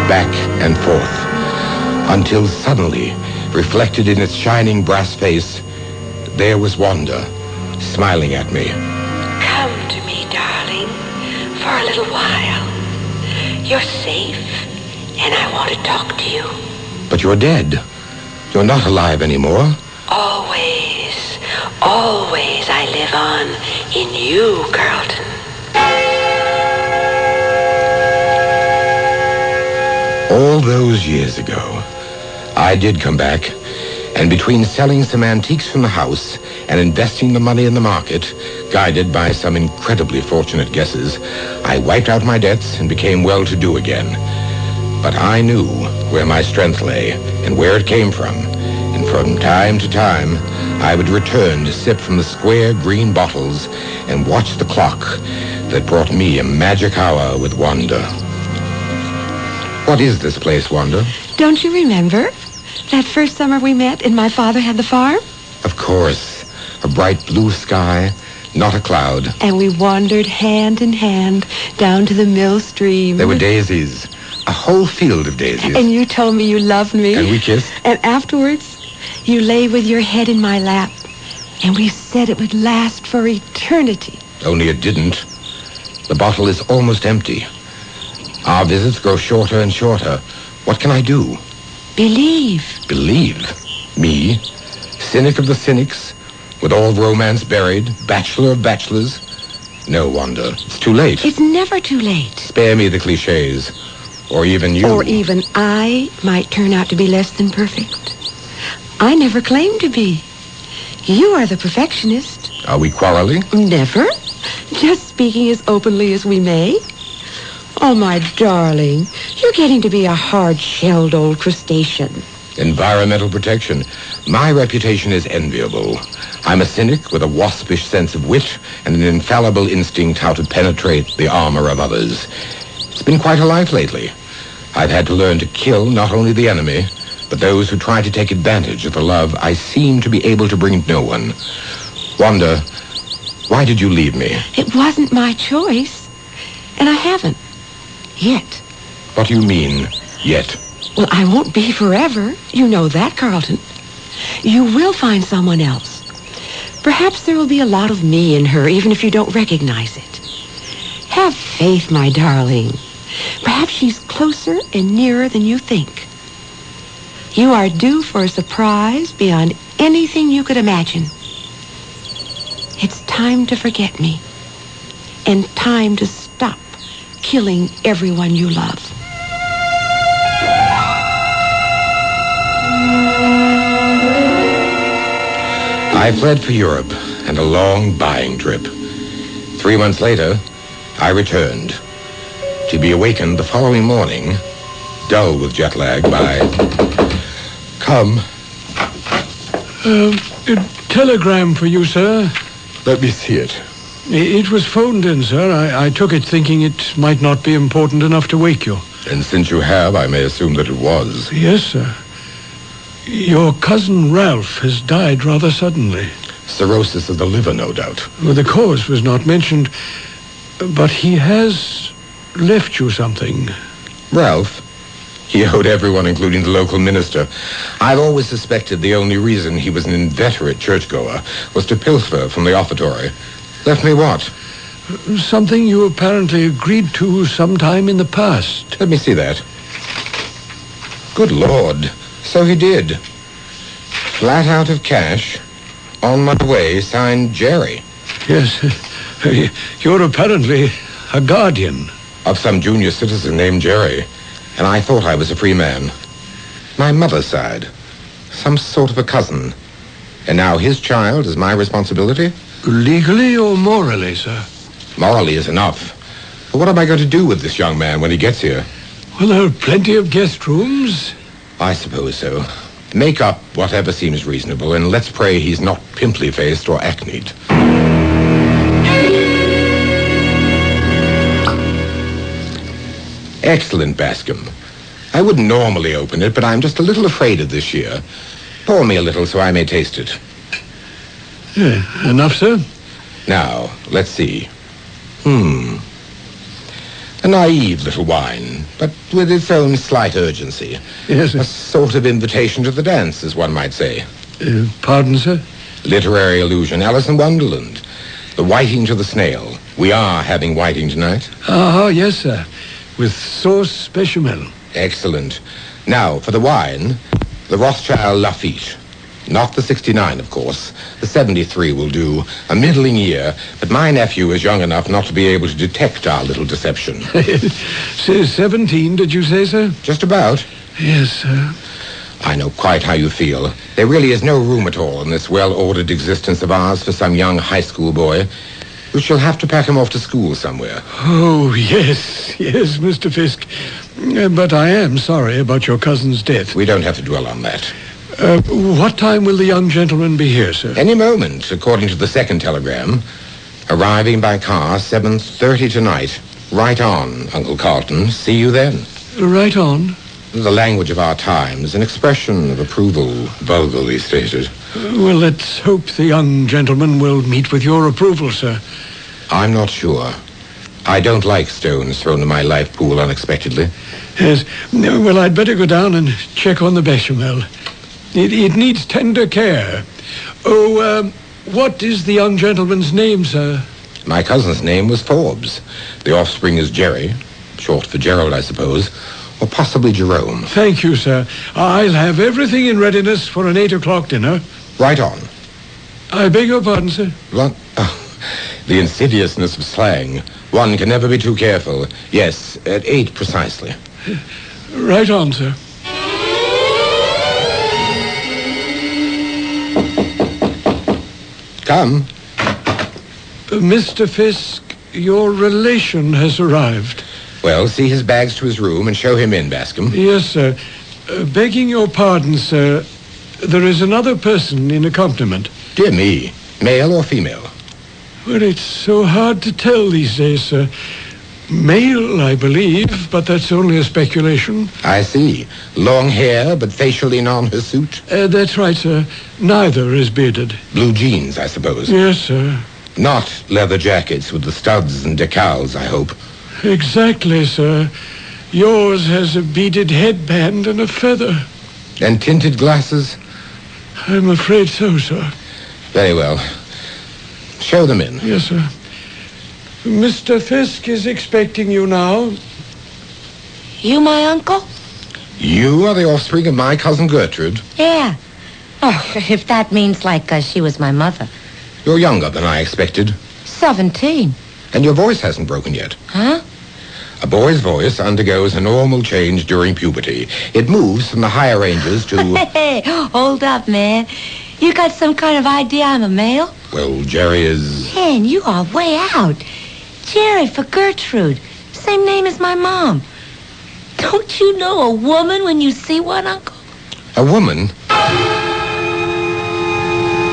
back and forth, until suddenly, reflected in its shining brass face, there was Wanda, smiling at me. Come to me, darling, for a little while. You're safe, and I want to talk to you. But you're dead. You're not alive anymore. Always I live on in you, Carlton. All those years ago, I did come back, and between selling some antiques from the house and investing the money in the market, guided by some incredibly fortunate guesses, I wiped out my debts and became well-to-do again. But I knew where my strength lay and where it came from, and from time to time, I would return to sip from the square green bottles and watch the clock that brought me a magic hour with Wanda. What is this place, Wanda? Don't you remember that first summer we met and my father had the farm? Of course. A bright blue sky, not a cloud. And we wandered hand in hand down to the mill stream. There were daisies, a whole field of daisies. And you told me you loved me. And we kissed. And afterwards, you lay with your head in my lap. And we said it would last for eternity. Only it didn't. The bottle is almost empty. Our visits grow shorter and shorter. What can I do? Believe. Believe? Me? Cynic of the cynics? With all romance buried? Bachelor of bachelors? No, Wanda. It's too late. It's never too late. Spare me the cliches. Or even you. Or even I might turn out to be less than perfect. I never claimed to be. You are the perfectionist. Are we quarreling? Never. Just speaking as openly as we may. Oh, my darling, you're getting to be a hard-shelled old crustacean. Environmental protection. My reputation is enviable. I'm a cynic with a waspish sense of wit and an infallible instinct how to penetrate the armor of others. It's been quite a life lately. I've had to learn to kill not only the enemy, but those who try to take advantage of the love I seem to be able to bring no one. Wanda, why did you leave me? It wasn't my choice, and I haven't. Yet. What do you mean, yet? Well, I won't be forever. You know that, Carlton. You will find someone else. Perhaps there will be a lot of me in her, even if you don't recognize it. Have faith, my darling. Perhaps she's closer and nearer than you think. You are due for a surprise beyond anything you could imagine. It's time to forget me, and time to stop killing everyone you love. I fled for Europe and a long buying trip. 3 months later, I returned, to be awakened the following morning, dull with jet lag, by... Come. A telegram for you, sir. Let me see it. It was phoned in, sir. I took it thinking it might not be important enough to wake you. And since you have, I may assume that it was. Yes, sir. Your cousin Ralph has died rather suddenly. Cirrhosis of the liver, no doubt. Well, the cause was not mentioned, but he has left you something. Ralph? He owed everyone, including the local minister. I've always suspected the only reason he was an inveterate churchgoer was to pilfer from the offertory. Left me what? Something you apparently agreed to sometime in the past. Let me see that. Good Lord. So he did. Flat out of cash. On my way, signed Jerry. Yes. You're apparently a guardian. Of some junior citizen named Jerry. And I thought I was a free man. My mother's side. Some sort of a cousin. And now his child is my responsibility? Legally or morally, sir? Morally is enough. But what am I going to do with this young man when he gets here? Well, there are plenty of guest rooms. I suppose so. Make up whatever seems reasonable, and let's pray he's not pimply-faced or acneed. Excellent, Bascom. I wouldn't normally open it, but I'm just a little afraid of this year. Pour me a little so I may taste it. Yeah, enough, sir? Now, let's see. A naive little wine, but with its own slight urgency. Yes, sir. A sort of invitation to the dance, as one might say. Pardon, sir? Literary allusion. Alice in Wonderland. The whiting to the snail. We are having whiting tonight. Ah, yes, sir. With sauce bechamel. Excellent. Now, for the wine, the Rothschild Lafitte. Not the 69, of course. The 73 will do. A middling year, but my nephew is young enough not to be able to detect our little deception. 17, did you say, sir? Just about. Yes, sir. I know quite how you feel. There really is no room at all in this well-ordered existence of ours for some young high school boy. We shall have to pack him off to school somewhere. Oh, yes, Mr. Fisk. But I am sorry about your cousin's death. We don't have to dwell on that. What time will the young gentleman be here, sir? Any moment, according to the second telegram. Arriving by car 7:30 tonight. Right on, Uncle Carlton. See you then. Right on. The language of our times, an expression of approval, vulgarly stated. Well, let's hope the young gentleman will meet with your approval, sir. I'm not sure. I don't like stones thrown in my life pool unexpectedly. Yes. Well, I'd better go down and check on the bechamel. It needs tender care. Oh, what is the young gentleman's name, sir? My cousin's name was Forbes. The offspring is Jerry. Short for Gerald, I suppose. Or possibly Jerome. Thank you, sir. I'll have everything in readiness for an 8 o'clock dinner. Right on. I beg your pardon, sir. What? Oh, the insidiousness of slang. One can never be too careful. Yes, at 8 precisely. Right on, sir. Come. Mr. Fisk, your relation has arrived. Well, see his bags to his room and show him in, Bascom. Yes, sir. Begging your pardon, sir, there is another person in accompaniment. Dear me. Male or female? Well, it's so hard to tell these days, sir. Male, I believe, but that's only a speculation. I see. Long hair, but facially non-hirsute? That's right, sir. Neither is bearded. Blue jeans, I suppose? Yes, sir. Not leather jackets with the studs and decals, I hope. Exactly, sir. Yours has a beaded headband and a feather. And tinted glasses? I'm afraid so, sir. Very well. Show them in. Yes, sir. Mr. Fisk is expecting you now. You my uncle? You are the offspring of my cousin Gertrude? Yeah. Oh, if that means like she was my mother. You're younger than I expected. 17. And your voice hasn't broken yet. Huh? A boy's voice undergoes a normal change during puberty. It moves from the higher ranges to... Hey, hold up, man. You got some kind of idea I'm a male? Well, Jerry is... Man, you are way out. Jerry for Gertrude. Same name as my mom. Don't you know a woman when you see one, Uncle? A woman?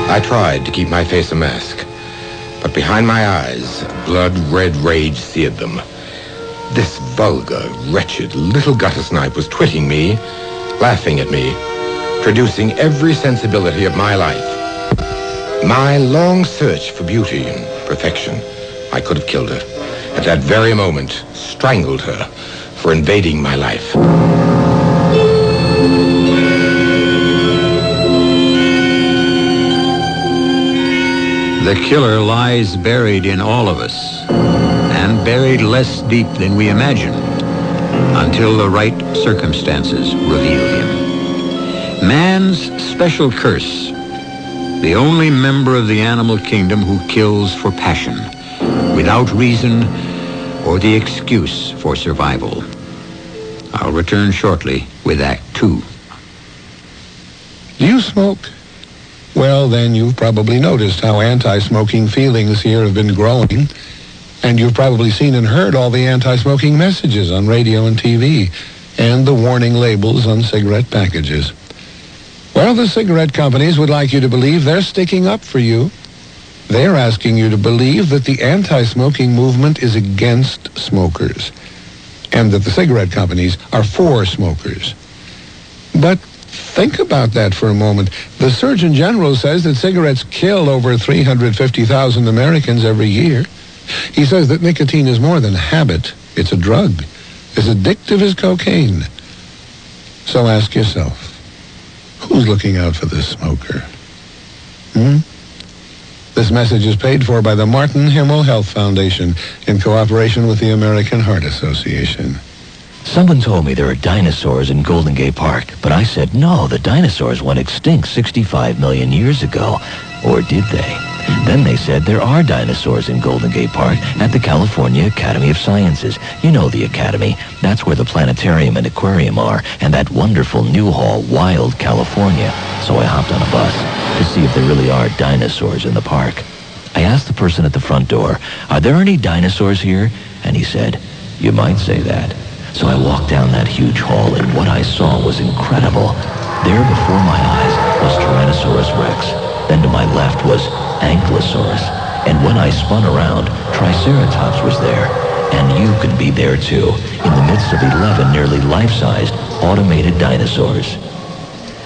I tried to keep my face a mask. But behind my eyes, blood-red rage seared them. This vulgar, wretched little gutter snipe was twitting me, laughing at me, producing every sensibility of my life. My long search for beauty and perfection, I could have killed her. At that very moment, strangled her for invading my life. The killer lies buried in all of us, and buried less deep than we imagined, until the right circumstances reveal him. Man's special curse, the only member of the animal kingdom who kills for passion, without reason or the excuse for survival. I'll return shortly with Act 2. Do you smoke? Well, then you've probably noticed how anti-smoking feelings here have been growing. And you've probably seen and heard all the anti-smoking messages on radio and TV, and the warning labels on cigarette packages. Well, the cigarette companies would like you to believe they're sticking up for you. They're asking you to believe that the anti-smoking movement is against smokers, and that the cigarette companies are for smokers. But think about that for a moment. The Surgeon General says that cigarettes kill over 350,000 Americans every year. He says that nicotine is more than a habit. It's a drug, as addictive as cocaine. So ask yourself, who's looking out for this smoker? This message is paid for by the Martin Himmel Health Foundation in cooperation with the American Heart Association. Someone told me there are dinosaurs in Golden Gate Park, but I said, no, the dinosaurs went extinct 65 million years ago. Or did they? Then they said there are dinosaurs in Golden Gate Park at the California Academy of Sciences. You know the Academy. That's where the planetarium and aquarium are, and that wonderful new hall, Wild, California. So I hopped on a bus to see if there really are dinosaurs in the park. I asked the person at the front door, are there any dinosaurs here? And he said, you might say that. So I walked down that huge hall, and what I saw was incredible. There before my eyes was Tyrannosaurus Rex. Then to my left was Ankylosaurus. And when I spun around, Triceratops was there. And you could be there too, in the midst of 11 nearly life-sized automated dinosaurs.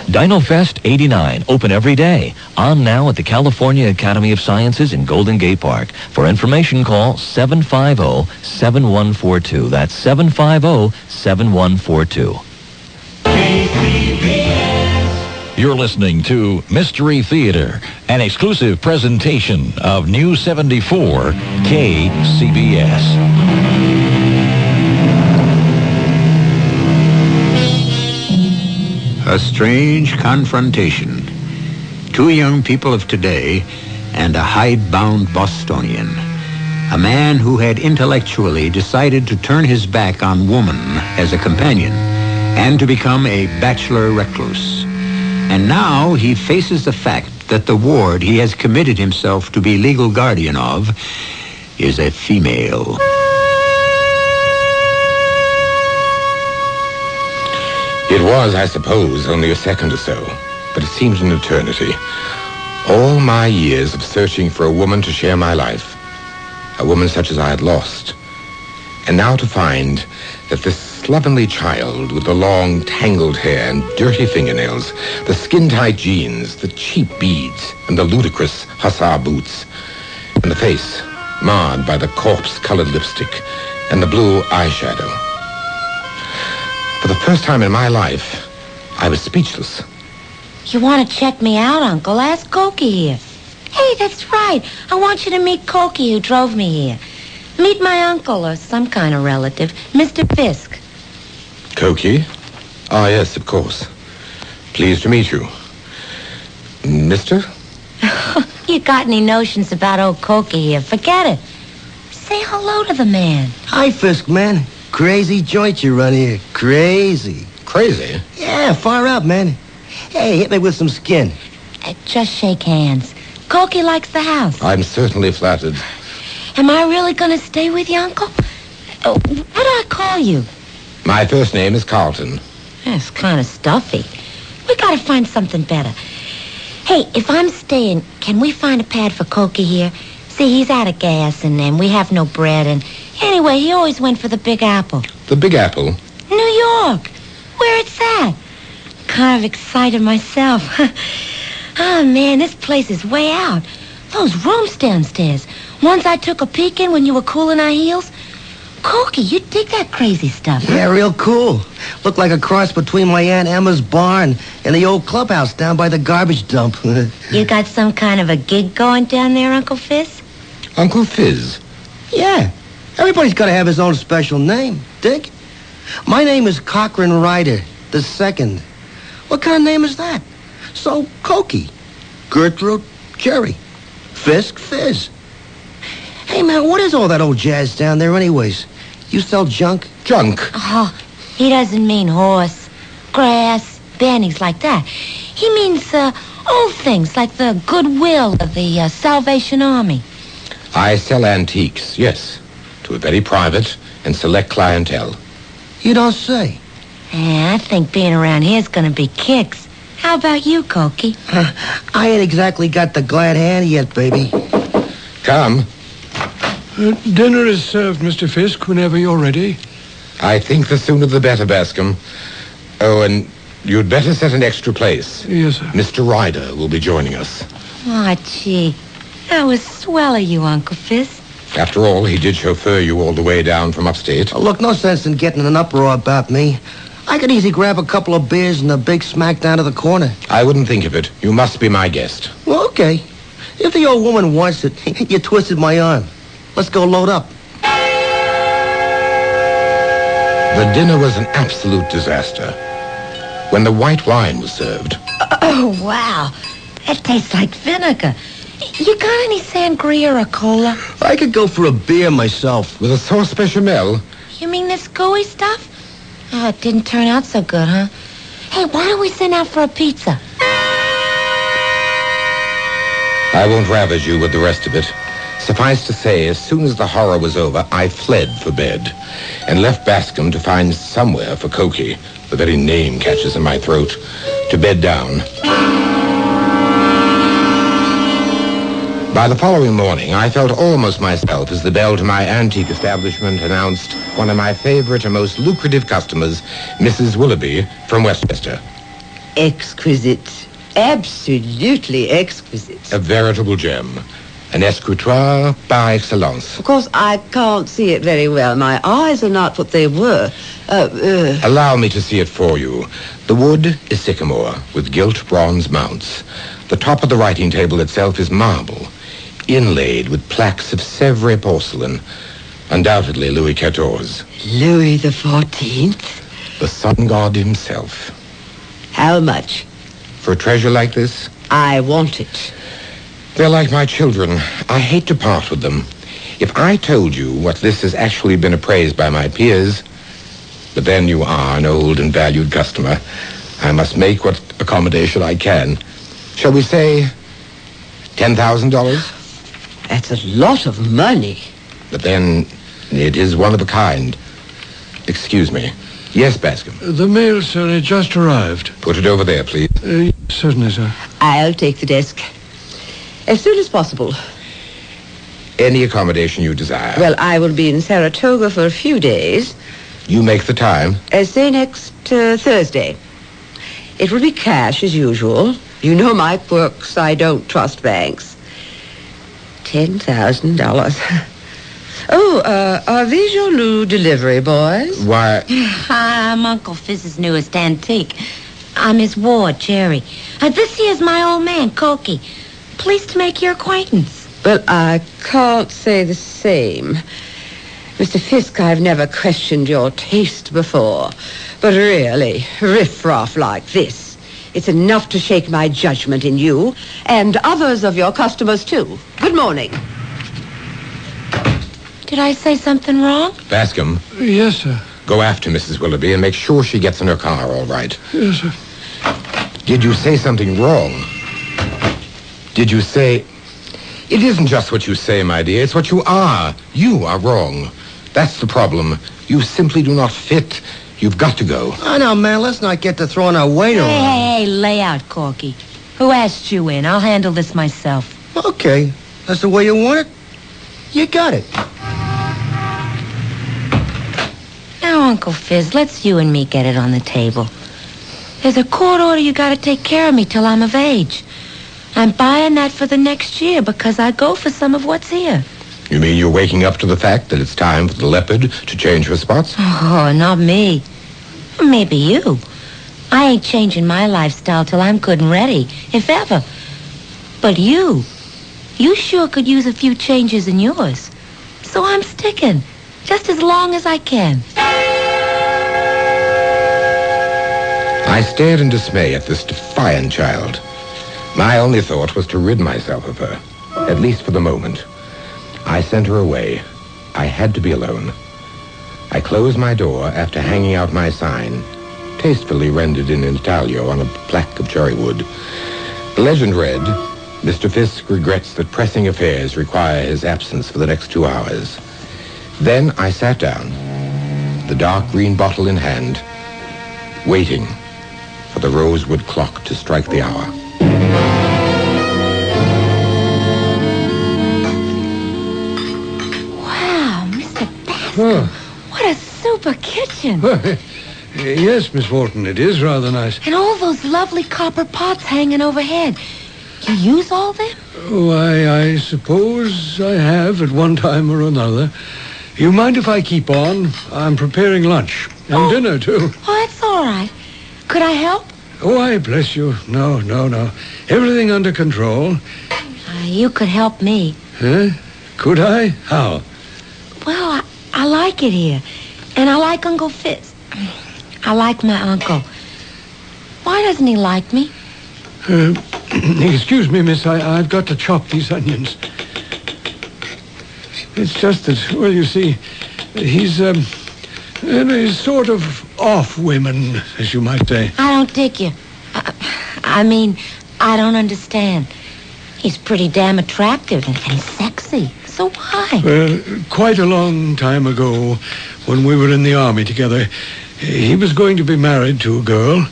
DinoFest 89, open every day. On now at the California Academy of Sciences in Golden Gate Park. For information, call 750-7142. That's 750-7142. You're listening to Mystery Theater, an exclusive presentation of News 74 KCBS. A strange confrontation. Two young people of today and a hidebound Bostonian. A man who had intellectually decided to turn his back on woman as a companion and to become a bachelor recluse. And now he faces the fact that the ward he has committed himself to be legal guardian of is a female. It was, I suppose, only a second or so, but it seemed an eternity. All my years of searching for a woman to share my life, a woman such as I had lost, and now to find that this slovenly child with the long, tangled hair and dirty fingernails, the skin-tight jeans, the cheap beads, and the ludicrous hussar boots, and the face marred by the corpse-colored lipstick and the blue eyeshadow. For the first time in my life, I was speechless. You want to check me out, Uncle? Ask Cokie here. Hey, that's right. I want you to meet Cokie, who drove me here. Meet my uncle or some kind of relative, Mr. Fisk. Cokie? Ah, yes, of course. Pleased to meet you. Mister? You got any notions about old Cokie here? Forget it. Say hello to the man. Hi, Fisk, man. Crazy joint you run here. Crazy. Crazy? Yeah, far out, man. Hey, hit me with some skin. Just shake hands. Cokie likes the house. I'm certainly flattered. Am I really going to stay with you, Uncle? What do I call you? My first name is Carlton. That's kind of stuffy. We got to find something better. Hey, if I'm staying, can we find a pad for Cokie here? See, he's out of gas, and we have no bread, and anyway, he always went for the Big Apple. The Big Apple? New York. Where it's at. Kind of excited myself. Oh, man, this place is way out. Those rooms downstairs. Ones I took a peek in when you were cooling our heels. Corky, you dig that crazy stuff, huh? Yeah, real cool. Looked like a cross between my Aunt Emma's barn and the old clubhouse down by the garbage dump. You got some kind of a gig going down there, Uncle Fizz? Uncle Fizz? Yeah. Everybody's got to have his own special name, Dick. My name is Cochrane Ryder II. What kind of name is that? So, Cokie, Gertrude, Jerry, Fisk, Fizz. Hey, man, what is all that old jazz down there anyways? You sell junk? Junk? Oh, he doesn't mean horse, grass, bannies like that. He means old things like the goodwill of the Salvation Army. I sell antiques, yes, to a very private and select clientele. You don't say. Yeah, I think being around here is going to be kicks. How about you, Cokie? I ain't exactly got the glad hand yet, baby. Come. Dinner is served, Mr. Fisk, whenever you're ready. I think the sooner the better, Bascom. Oh, and you'd better set an extra place. Yes, sir. Mr. Ryder will be joining us. Oh, gee. That was swell of you, Uncle Fizz. After all, he did chauffeur you all the way down from upstate. Oh, look, no sense in getting an uproar about me. I could easily grab a couple of beers and a big smack down to the corner. I wouldn't think of it. You must be my guest. Well, okay. If the old woman wants it, you twisted my arm. Let's go load up. The dinner was an absolute disaster. When the white wine was served... Oh, wow. That tastes like vinegar. You got any sangria or cola? I could go for a beer myself. With a sauce bechamel? You mean this gooey stuff? Oh, it didn't turn out so good, huh? Hey, why don't we send out for a pizza? I won't ravage you with the rest of it. Suffice to say, as soon as the horror was over, I fled for bed and left Bascom to find somewhere for Cokie, the very name catches in my throat, to bed down. By the following morning, I felt almost myself as the bell to my antique establishment announced one of my favorite and most lucrative customers, Mrs. Willoughby from Westchester. Exquisite. Absolutely exquisite. A veritable gem. An escritoire par excellence. Of course, I can't see it very well. My eyes are not what they were. Allow me to see it for you. The wood is sycamore with gilt bronze mounts. The top of the writing table itself is marble, inlaid with plaques of Sèvres porcelain. Undoubtedly Louis XIV. Louis the 14th? The sun god himself. How much? For a treasure like this? I want it. They're like my children. I hate to part with them. If I told you what this has actually been appraised by my peers, but then you are an old and valued customer. I must make what accommodation I can. Shall we say $10,000? That's a lot of money. But then it is one of a kind. Excuse me. Yes, Bascom. The mail, sir, it just arrived. Put it over there, please. Certainly, sir. I'll take the desk. As soon as possible. Any accommodation you desire. Well, I will be in Saratoga for a few days. You make the time. Say next Thursday. It will be cash as usual. You know my quirks. I don't trust banks. $10,000. Oh, are these your new delivery boys? Why? I'm Uncle Fizz's newest antique. I'm his ward, Jerry. This here's my old man, Cokie. Pleased to make your acquaintance. Well, I can't say the same. Mr. Fisk, I've never questioned your taste before. But really, riff-raff like this, it's enough to shake my judgment in you, and others of your customers, too. Good morning. Did I say something wrong? Bascom. Yes, sir. Go after Mrs. Willoughby and make sure she gets in her car all right. Yes, sir. Did you say something wrong? Did you say... It isn't just what you say, my dear. It's what you are. You are wrong. That's the problem. You simply do not fit. You've got to go. Oh, no, man, let's not get to throwing our weight around. Hey, lay out, Corky. Who asked you in? I'll handle this myself. Okay. That's the way you want it? You got it. Now, Uncle Fizz, let's you and me get it on the table. There's a court order you gotta take care of me till I'm of age. I'm buying that for the next year because I go for some of what's here. You mean you're waking up to the fact that it's time for the leopard to change her spots? Oh, not me. Maybe you. I ain't changing my lifestyle till I'm good and ready, if ever. But you sure could use a few changes in yours. So I'm sticking, just as long as I can. I stared in dismay at this defiant child. My only thought was to rid myself of her, at least for the moment. I sent her away. I had to be alone. I closed my door after hanging out my sign, tastefully rendered in intaglio on a plaque of cherry wood. The legend read, Mr. Fisk regrets that pressing affairs require his absence for the next 2 hours. Then I sat down, the dark green bottle in hand, waiting for the rosewood clock to strike the hour. Oh. What a super kitchen. Yes, Miss Walton, it is rather nice. And all those lovely copper pots hanging overhead. You use all them? Why, I suppose I have at one time or another. You mind if I keep on? I'm preparing lunch. And dinner, too. Oh, that's all right. Could I help? Oh, I bless you. No. Everything under control. You could help me. Huh? Could I? How? Well, I like it here. And I like Uncle Fitz. I like my uncle. Why doesn't he like me? Excuse me, miss. I've got to chop these onions. It's just that, well, you see, he's sort of off women, as you might say. I don't dig you. I mean, I don't understand. He's pretty damn attractive and sexy. So why? Well, quite a long time ago, when we were in the army together, he was going to be married to a girl,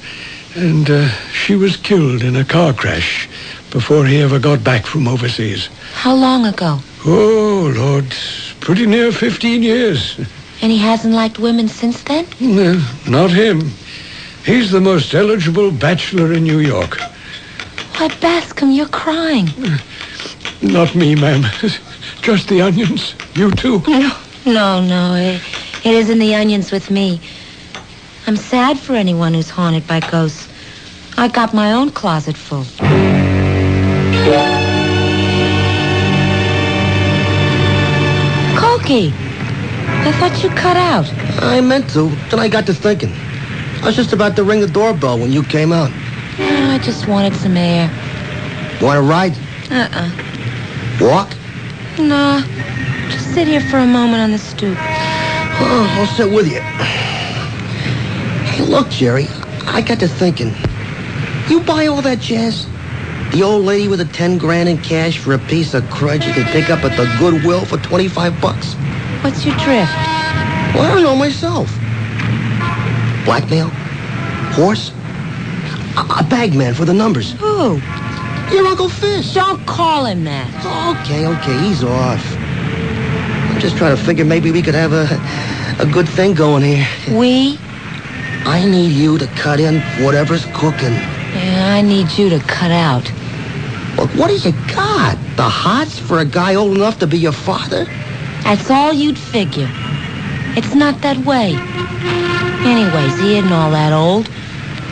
and she was killed in a car crash before he ever got back from overseas. How long ago? Oh, Lord, pretty near 15 years. And he hasn't liked women since then? No, not him. He's the most eligible bachelor in New York. Why, Bascom, you're crying. Not me, ma'am. Just the onions. You too. No. It isn't the onions with me. I'm sad for anyone who's haunted by ghosts. I got my own closet full. Cokie, I thought you cut out. I meant to. Then I got to thinking. I was just about to ring the doorbell when you came out. I just wanted some air. Want a ride? Walk? Nah. Just sit here for a moment on the stoop. Oh, I'll sit with you. Hey, look, Jerry, I got to thinking. You buy all that jazz? The old lady with the 10 grand in cash for a piece of crud you can pick up at the Goodwill for $25. What's your drift? Well, I don't know myself. Blackmail? Horse? A bagman for the numbers. Who? Your Uncle Fish. Don't call him that. Okay, he's off. I'm just trying to figure maybe we could have a good thing going here. We? I need you to cut in whatever's cooking. Yeah, I need you to cut out. Look, what do you got? The hots for a guy old enough to be your father? That's all you'd figure. It's not that way. Anyways, he isn't all that old.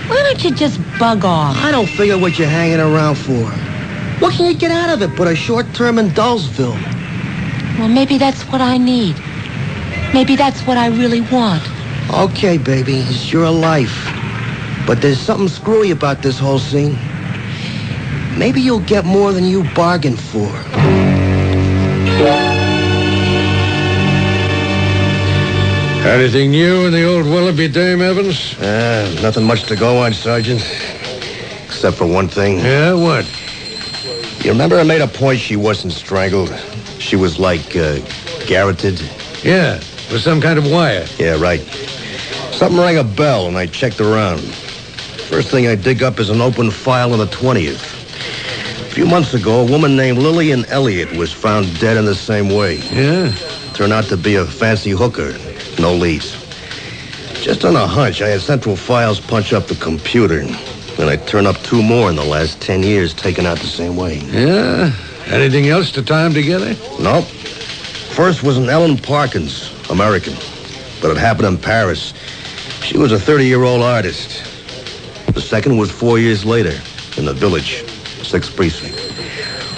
Why don't you just bug off? I don't figure what you're hanging around for. What can you get out of it but a short term in Dullsville? Well, maybe that's what I need. Maybe that's what I really want. Okay, baby, it's your life. But there's something screwy about this whole scene. Maybe you'll get more than you bargained for. Anything new in the old Willoughby dame, Evans? Nothing much to go on, Sergeant. Except for one thing. Yeah, what? You remember I made a point she wasn't strangled? She was like, garroted? Yeah, with some kind of wire. Yeah, right. Something rang a bell, and I checked around. First thing I dig up is an open file on the 20th. few months ago, a woman named Lillian Elliott was found dead in the same way. Yeah? Turned out to be a fancy hooker. No leads. Just on a hunch, I had Central Files punch up the computer. And I turned up 2 more in the last 10 years taken out the same way. Yeah? Anything else to tie them together? Nope. First was an Ellen Parkins, American. But it happened in Paris. She was a 30-year-old artist. The second was 4 years later in the Village, 6th Precinct.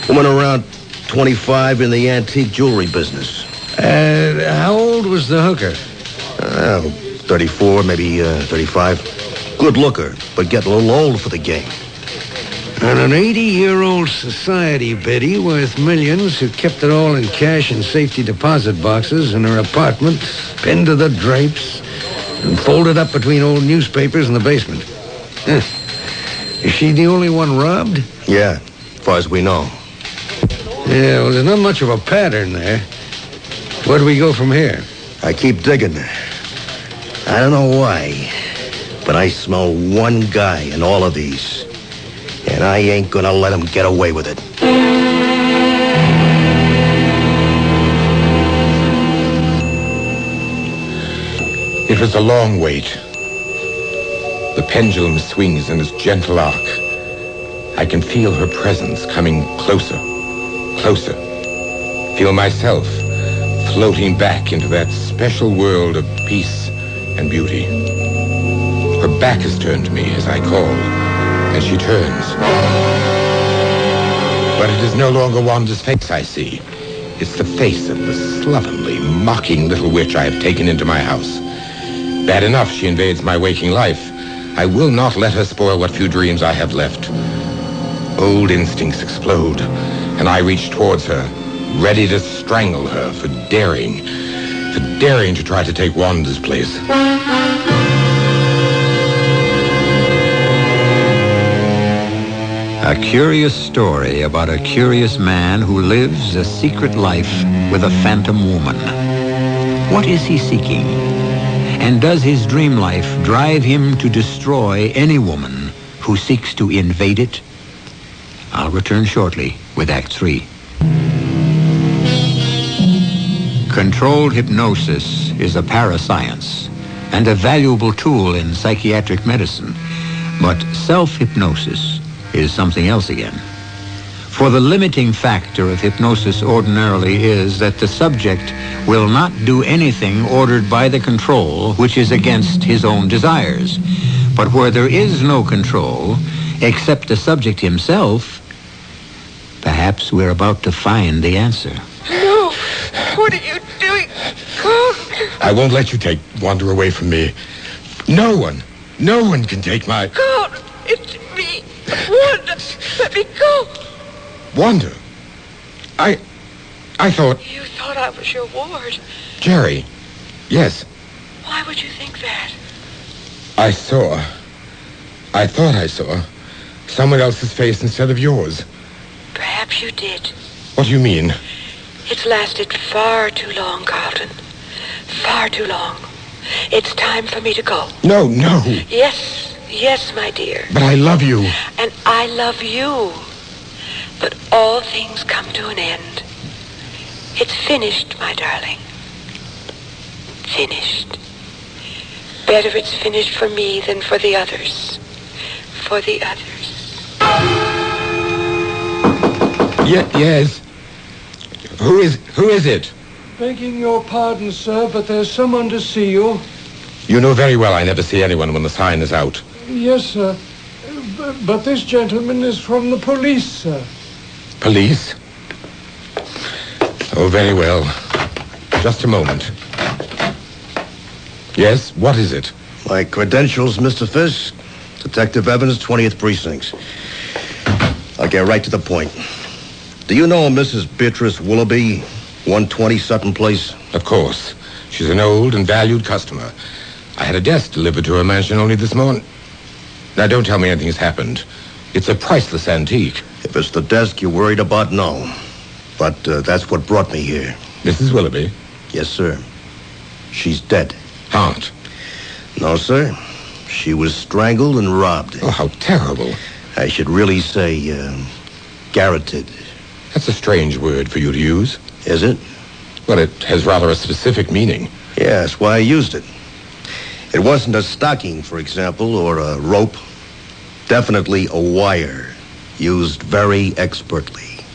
Woman around 25 in the antique jewelry business. How old was the hooker? 34, maybe 35. Good looker, but getting a little old for the game. And an 80-year-old society biddy worth millions who kept it all in cash and safety deposit boxes in her apartment, pinned to the drapes, and folded up between old newspapers in the basement. Huh. Is she the only one robbed? Yeah, as far as we know. Yeah, well, there's not much of a pattern there. Where do we go from here? I keep digging. I don't know why, but I smell one guy in all of these. And I ain't gonna let him get away with it. It was a long wait. The pendulum swings in its gentle arc. I can feel her presence coming closer, closer. Feel myself floating back into that special world of peace and beauty. Her back is turned to me as I call, and she turns. But it is no longer Wanda's face I see. It's the face of the slovenly, mocking little witch I have taken into my house. Bad enough she invades my waking life. I will not let her spoil what few dreams I have left. Old instincts explode, and I reach towards her, ready to strangle her for daring to try to take Wanda's place. A curious story about a curious man who lives a secret life with a phantom woman. What is he seeking? And does his dream life drive him to destroy any woman who seeks to invade it? I'll return shortly with Act 3. Controlled hypnosis is a parascience and a valuable tool in psychiatric medicine. But self-hypnosis is something else again. For the limiting factor of hypnosis ordinarily is that the subject will not do anything ordered by the control which is against his own desires. But where there is no control, except the subject himself, perhaps we're about to find the answer. No! What are you doing? Go! I won't let you take Wanda away from me. No one can take my... Go! It's me! Wanda! Let me go! Wanda? I thought... You thought I was your ward. Jerry. Yes. Why would you think that? I thought I saw someone else's face instead of yours. Perhaps you did. What do you mean? It's lasted far too long, Carlton. Far too long. It's time for me to go. No. Yes, my dear. But I love you. And I love you. But all things come to an end. It's finished, my darling. Finished. Better it's finished for me than for the others. For the others. Yes. Who is it? Begging your pardon, sir, but there's someone to see you. You know very well I never see anyone when the sign is out. Yes, sir. But this gentleman is from the police, sir. Police? Oh, very well. Just a moment. Yes, what is it? My credentials, Mr. Fisk. Detective Evans, 20th Precinct. I'll get right to the point. Do you know Mrs. Beatrice Willoughby, 120 Sutton Place? Of course. She's an old and valued customer. I had a desk delivered to her mansion only this morning. Now, don't tell me anything's happened. It's a priceless antique. If it's the desk you're worried about, no. But that's what brought me here. Mrs. Willoughby? Yes, sir. She's dead. Aunt? No, sir. She was strangled and robbed. Oh, how terrible. I should really say, Garroted. That's a strange word for you to use. Is it? Well, it has rather a specific meaning. Yeah, that's why I used it. It wasn't a stocking, for example, or a rope. Definitely a wire, used very expertly.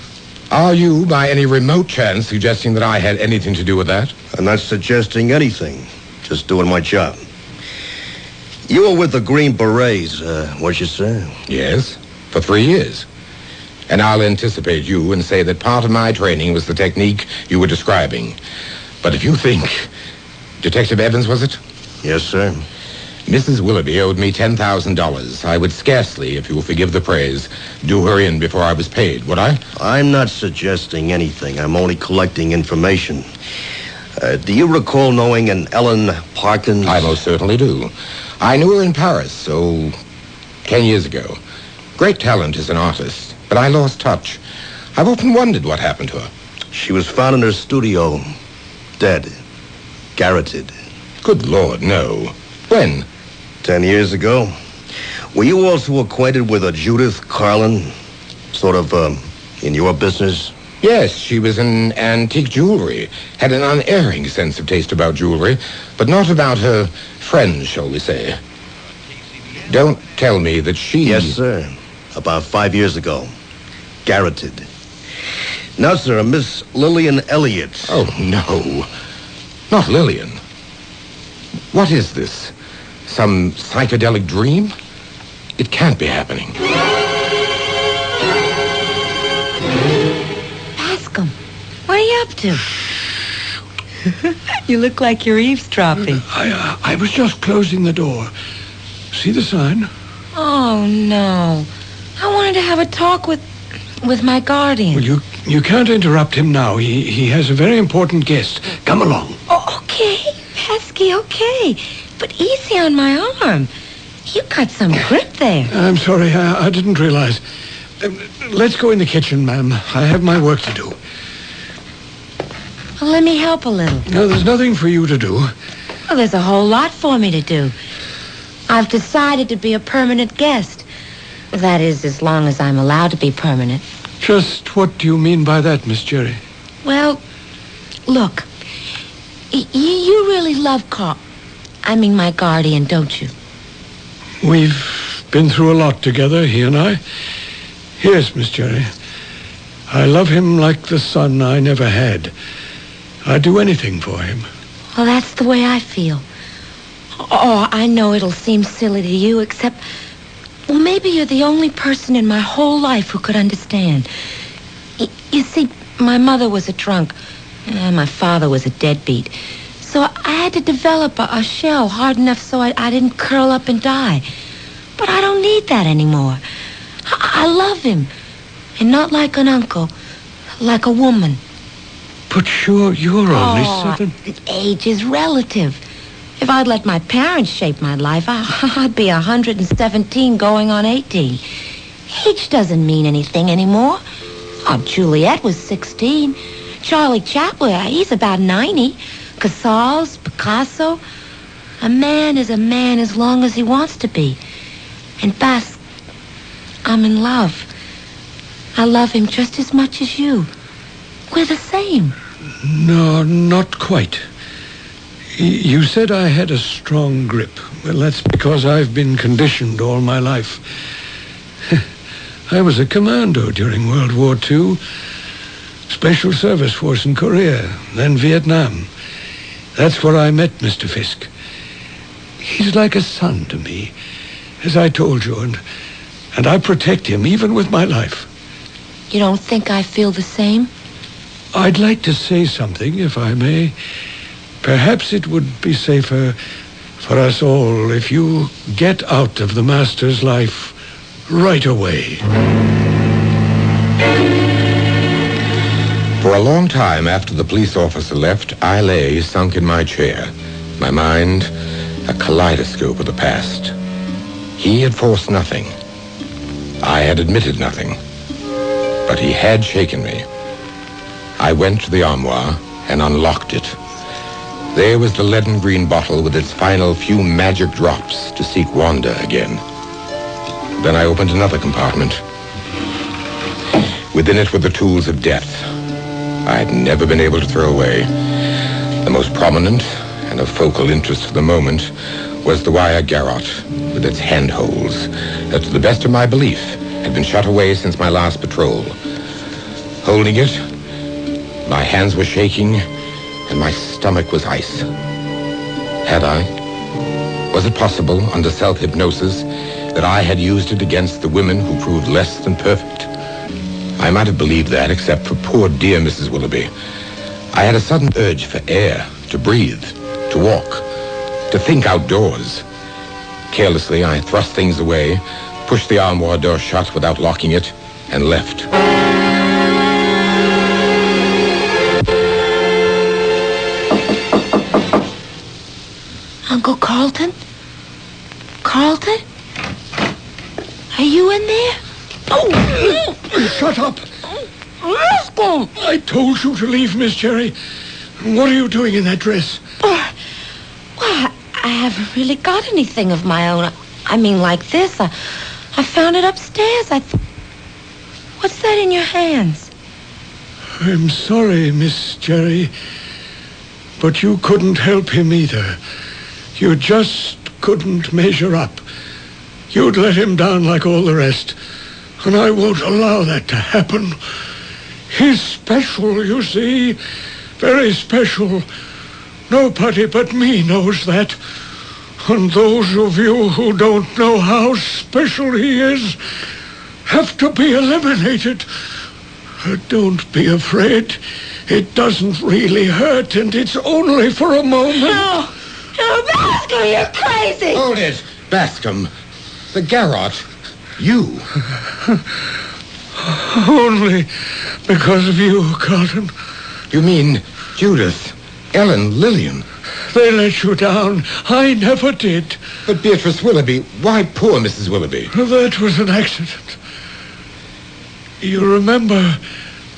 Are you, by any remote chance, suggesting that I had anything to do with that? I'm not suggesting anything. Just doing my job. You were with the Green Berets, what you say? Yes, for 3 years. And I'll anticipate you and say that part of my training was the technique you were describing. But if you think... Detective Evans, was it? Yes, sir. Mrs. Willoughby owed me $10,000. I would scarcely, if you will forgive the praise, do her in before I was paid, would I? I'm not suggesting anything. I'm only collecting information. Do you recall knowing an Ellen Parkins? I most certainly do. I knew her in Paris, 10 years ago. Great talent as an artist, but I lost touch. I've often wondered what happened to her. She was found in her studio, dead, garroted. Good Lord, no. When? 10 years ago. Were you also acquainted with a Judith Carlin? Sort of, in your business? Yes, she was in antique jewelry. Had an unerring sense of taste about jewelry, but not about her friends, shall we say. Don't tell me that she... Yes, sir. About 5 years ago. Garroted. Now, sir, a Miss Lillian Elliott. Oh, no. Not Lillian. What is this? Some psychedelic dream? It can't be happening. Bascom, what are you up to? You look like you're eavesdropping. I was just closing the door. See the sign? Oh, no. I wanted to have a talk with my guardian. Well, you can't interrupt him now. He has a very important guest. Come along. Oh, okay, Pesky, okay. But easy on my arm. You got some grip there. I'm sorry, I didn't realize. Let's go in the kitchen, ma'am. I have my work to do. Well, let me help a little. No, there's nothing for you to do. Well, there's a whole lot for me to do. I've decided to be a permanent guest. That is, as long as I'm allowed to be permanent. Just what do you mean by that, Miss Jerry? Well, look. You really love Carl. I mean, my guardian, don't you? We've been through a lot together, he and I. Yes, Miss Jerry. I love him like the son I never had. I'd do anything for him. Well, that's the way I feel. Oh, I know it'll seem silly to you, except... Well, maybe you're the only person in my whole life who could understand. You see, my mother was a drunk. My father was a deadbeat. So I had to develop a shell hard enough so I didn't curl up and die. But I don't need that anymore. I love him. And not like an uncle. Like a woman. But you're only 7. Age is relative. If I'd let my parents shape my life, I'd be 117 going on 18. Age doesn't mean anything anymore. Oh, Juliet was 16. Charlie Chaplin, he's about 90. Casals, Picasso. A man is a man as long as he wants to be. And Bas, I'm in love. I love him just as much as you. We're the same. No, not quite. You said I had a strong grip. Well, that's because I've been conditioned all my life. I was a commando during World War II. Special Service Force in Korea, then Vietnam. That's where I met Mr. Fisk. He's like a son to me, as I told you, and I protect him even with my life. You don't think I feel the same? I'd like to say something, if I may. Perhaps it would be safer for us all if you get out of the Master's life right away. For a long time after the police officer left, I lay sunk in my chair, my mind a kaleidoscope of the past. He had forced nothing. I had admitted nothing. But he had shaken me. I went to the armoire and unlocked it. There was the leaden green bottle with its final few magic drops to seek Wanda again. Then I opened another compartment. Within it were the tools of death I had never been able to throw away. The most prominent and of focal interest for the moment was the wire garrote with its handholds that, to the best of my belief, had been shut away since my last patrol. Holding it, my hands were shaking and my stomach was ice. Had I? Was it possible, under self-hypnosis, that I had used it against the women who proved less than perfect? I might have believed that, except for poor dear Mrs. Willoughby. I had a sudden urge for air, to breathe, to walk, to think outdoors. Carelessly, I thrust things away, pushed the armoire door shut without locking it, and left. Uncle Carlton? Carlton? Are you in there? Oh! Shut up! Let's go! I told you to leave, Miss Cherry. What are you doing in that dress? Well, I haven't really got anything of my own. I mean, like this. I found it upstairs. What's that in your hands? I'm sorry, Miss Cherry, but you couldn't help him either. You just couldn't measure up. You'd let him down like all the rest, and I won't allow that to happen. He's special, you see. Very special. Nobody but me knows that. And those of you who don't know how special he is have to be eliminated. Don't be afraid. It doesn't really hurt, and it's only for a moment. No, Bascom, you're crazy. Hold it, Bascom. The garrote. You. Only because of you, Carlton. You mean Judith, Ellen, Lillian? They let you down. I never did. But Beatrice Willoughby, why poor Mrs. Willoughby? That was an accident. You remember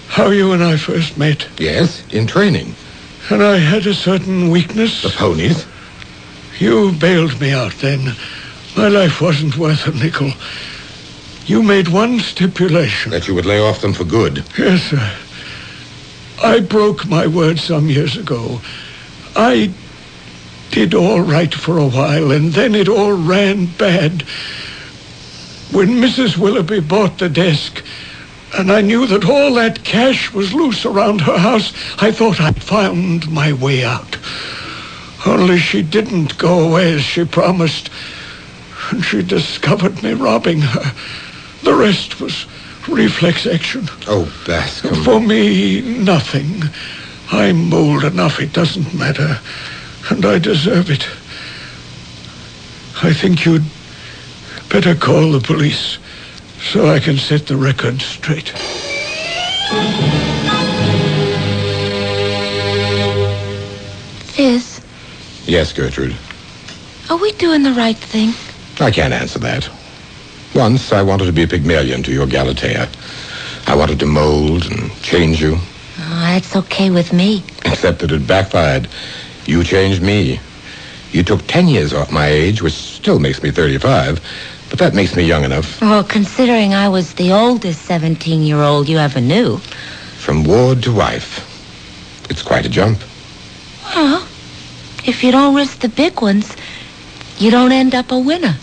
how you and I first met? Yes, in training. And I had a certain weakness. The ponies? You bailed me out then. My life wasn't worth a nickel. You made one stipulation. That you would lay off them for good. Yes, sir. I broke my word some years ago. I did all right for a while, and then it all ran bad. When Mrs. Willoughby bought the desk, and I knew that all that cash was loose around her house, I thought I'd found my way out. Only she didn't go away as she promised, and she discovered me robbing her. The rest was reflex action. Oh, Bascom. For me, nothing. I'm old enough, it doesn't matter. And I deserve it. I think you'd better call the police so I can set the record straight. Fizz, Yes, Gertrude. are we doing the right thing? I can't answer that. Once I wanted to be a Pygmalion to your Galatea. I wanted to mold and change you. Oh, that's okay with me. Except that it backfired. You changed me. You took 10 years off my age, which still makes me 35, but that makes me young enough. Well, considering I was the oldest 17-year-old you ever knew. From ward to wife. It's quite a jump. Well, if you don't risk the big ones, you don't end up a winner.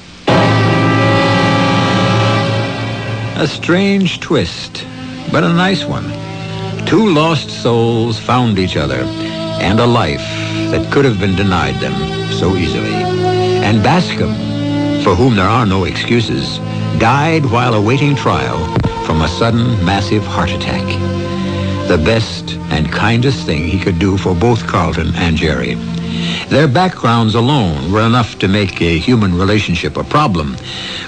A strange twist, but a nice one. Two lost souls found each other, and a life that could have been denied them so easily. And Bascom, for whom there are no excuses, died while awaiting trial from a sudden massive heart attack. The best and kindest thing he could do for both Carlton and Jerry. Their backgrounds alone were enough to make a human relationship a problem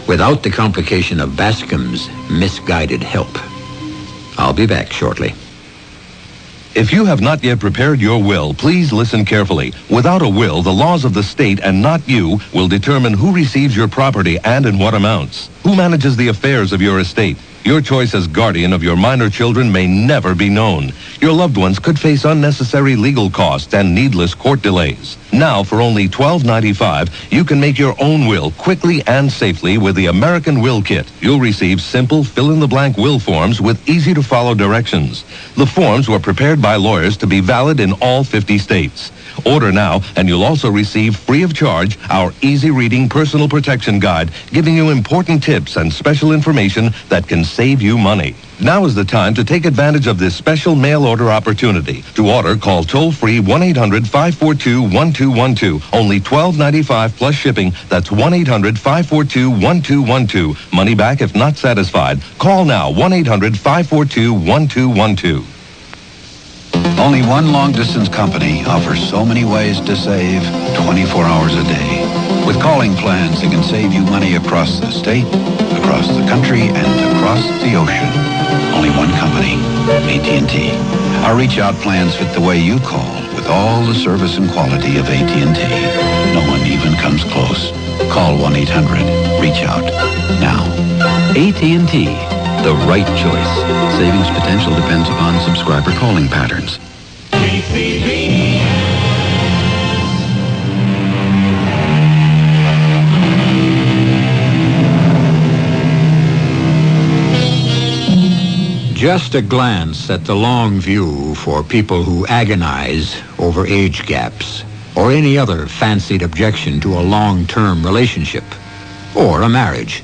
without the complication of Bascom's misguided help. I'll be back shortly. If you have not yet prepared your will, please listen carefully. Without a will, the laws of the state and not you will determine who receives your property and in what amounts, who manages the affairs of your estate, Your choice as guardian of your minor children may never be known. Your loved ones could face unnecessary legal costs and needless court delays. Now, for only $12.95, you can make your own will quickly and safely with the American Will Kit. You'll receive simple fill-in-the-blank will forms with easy-to-follow directions. The forms were prepared by lawyers to be valid in all 50 states. Order now, and you'll also receive free of charge our easy-reading personal protection guide, giving you important tips and special information that can save you money. Now is the time to take advantage of this special mail order opportunity. To order, call toll-free 1-800-542-1212. Only $12.95 plus shipping. That's 1-800-542-1212. Money back if not satisfied. Call now, 1-800-542-1212. Only one long-distance company offers so many ways to save 24 hours a day. With calling plans that can save you money across the state, across the country, and across the ocean. Only one company, AT&T. Our reach-out plans fit the way you call with all the service and quality of AT&T. No one even comes close. Call 1-800-REACH-OUT now. AT&T, the right choice. Savings potential depends upon subscriber calling patterns. Just a glance at the long view for people who agonize over age gaps or any other fancied objection to a long-term relationship or a marriage.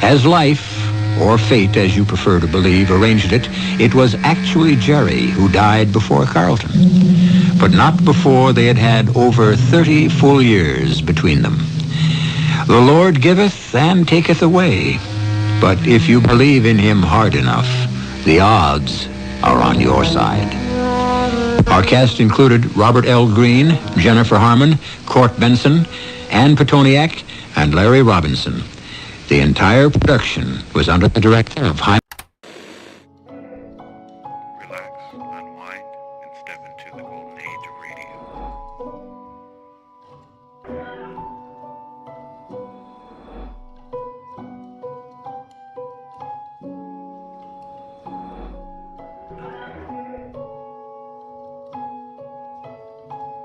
As life, or fate as you prefer to believe, arranged it, it was actually Jerry who died before Carlton. But not before they had had over 30 full years between them. The Lord giveth and taketh away, but if you believe in him hard enough, the odds are on your side. Our cast included Robert L. Green, Jennifer Harmon, Court Benson, Ann Petoniak, and Larry Robinson. The entire production was under the direction of Jaime. Relax, unwind, and step into the golden age of radio.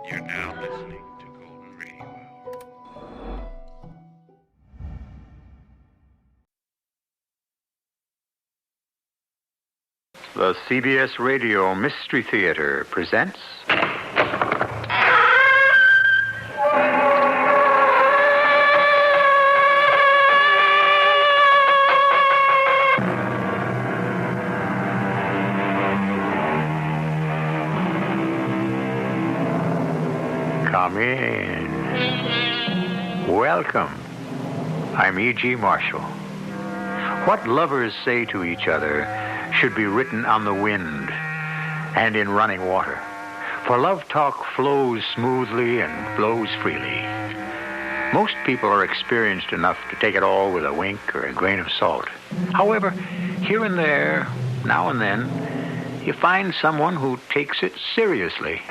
You're now listening to Golden Radio Hour. The CBS Radio Mystery Theater presents... Come in. Welcome. I'm E.G. Marshall. What lovers say to each other should be written on the wind and in running water. For love talk flows smoothly and flows freely. Most people are experienced enough to take it all with a wink or a grain of salt. However, here and there, now and then, you find someone who takes it seriously.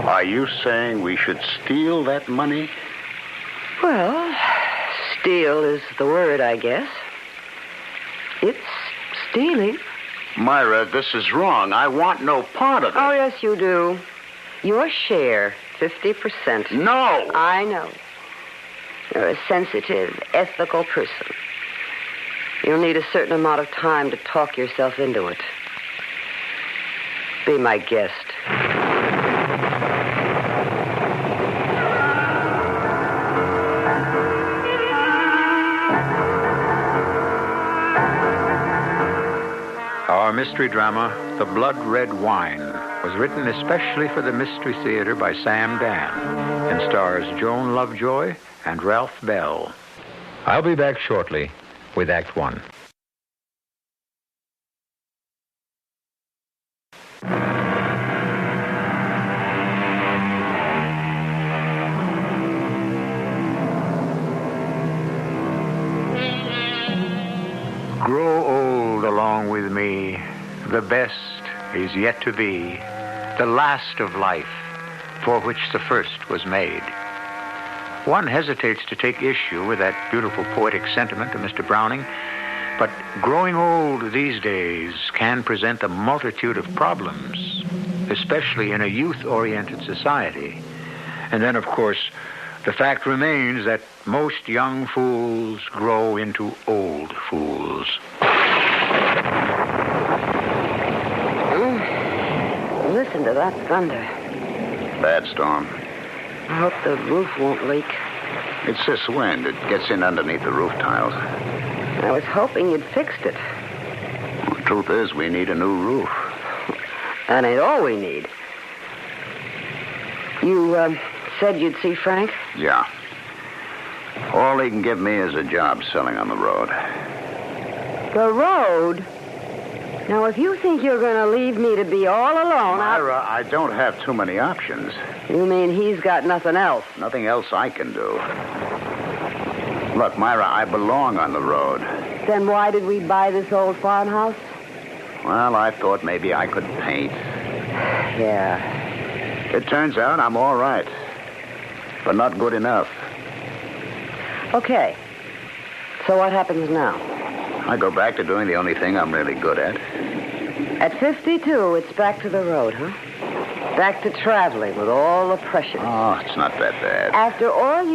Are you saying we should steal that money? Well, steal is the word, I guess. It's stealing. Myra, this is wrong. I want no part of it. Oh, yes, you do. Your share, 50%. No! I know. You're a sensitive, ethical person. You'll need a certain amount of time to talk yourself into it. Be my guest. Our mystery drama, The Blood Red Wine, was written especially for the Mystery Theater by Sam Dan and stars Joan Lovejoy and Ralph Bell. I'll be back shortly with Act One. Grow old along with me. The best is yet to be, the last of life, for which the first was made. One hesitates to take issue with that beautiful poetic sentiment of Mr. Browning, but growing old these days can present a multitude of problems, especially in a youth-oriented society. And then, of course, the fact remains that most young fools grow into old fools. Listen to that thunder. Bad storm. I hope the roof won't leak. It's this wind. It gets in underneath the roof tiles. I was hoping you'd fixed it. Well, the truth is, we need a new roof. That ain't all we need. You, said you'd see Frank? Yeah. All he can give me is a job selling on the road. The road? Now, if you think you're going to leave me to be all alone... Myra, I don't have too many options. You mean he's got nothing else? Nothing else I can do. Look, Myra, I belong on the road. Then why did we buy this old farmhouse? Well, I thought maybe I could paint. Yeah. It turns out I'm all right, but not good enough. Okay. So what happens now? I go back to doing the only thing I'm really good at. At 52, it's back to the road, huh? Back to traveling with all the pressure. Oh, it's not that bad. After all you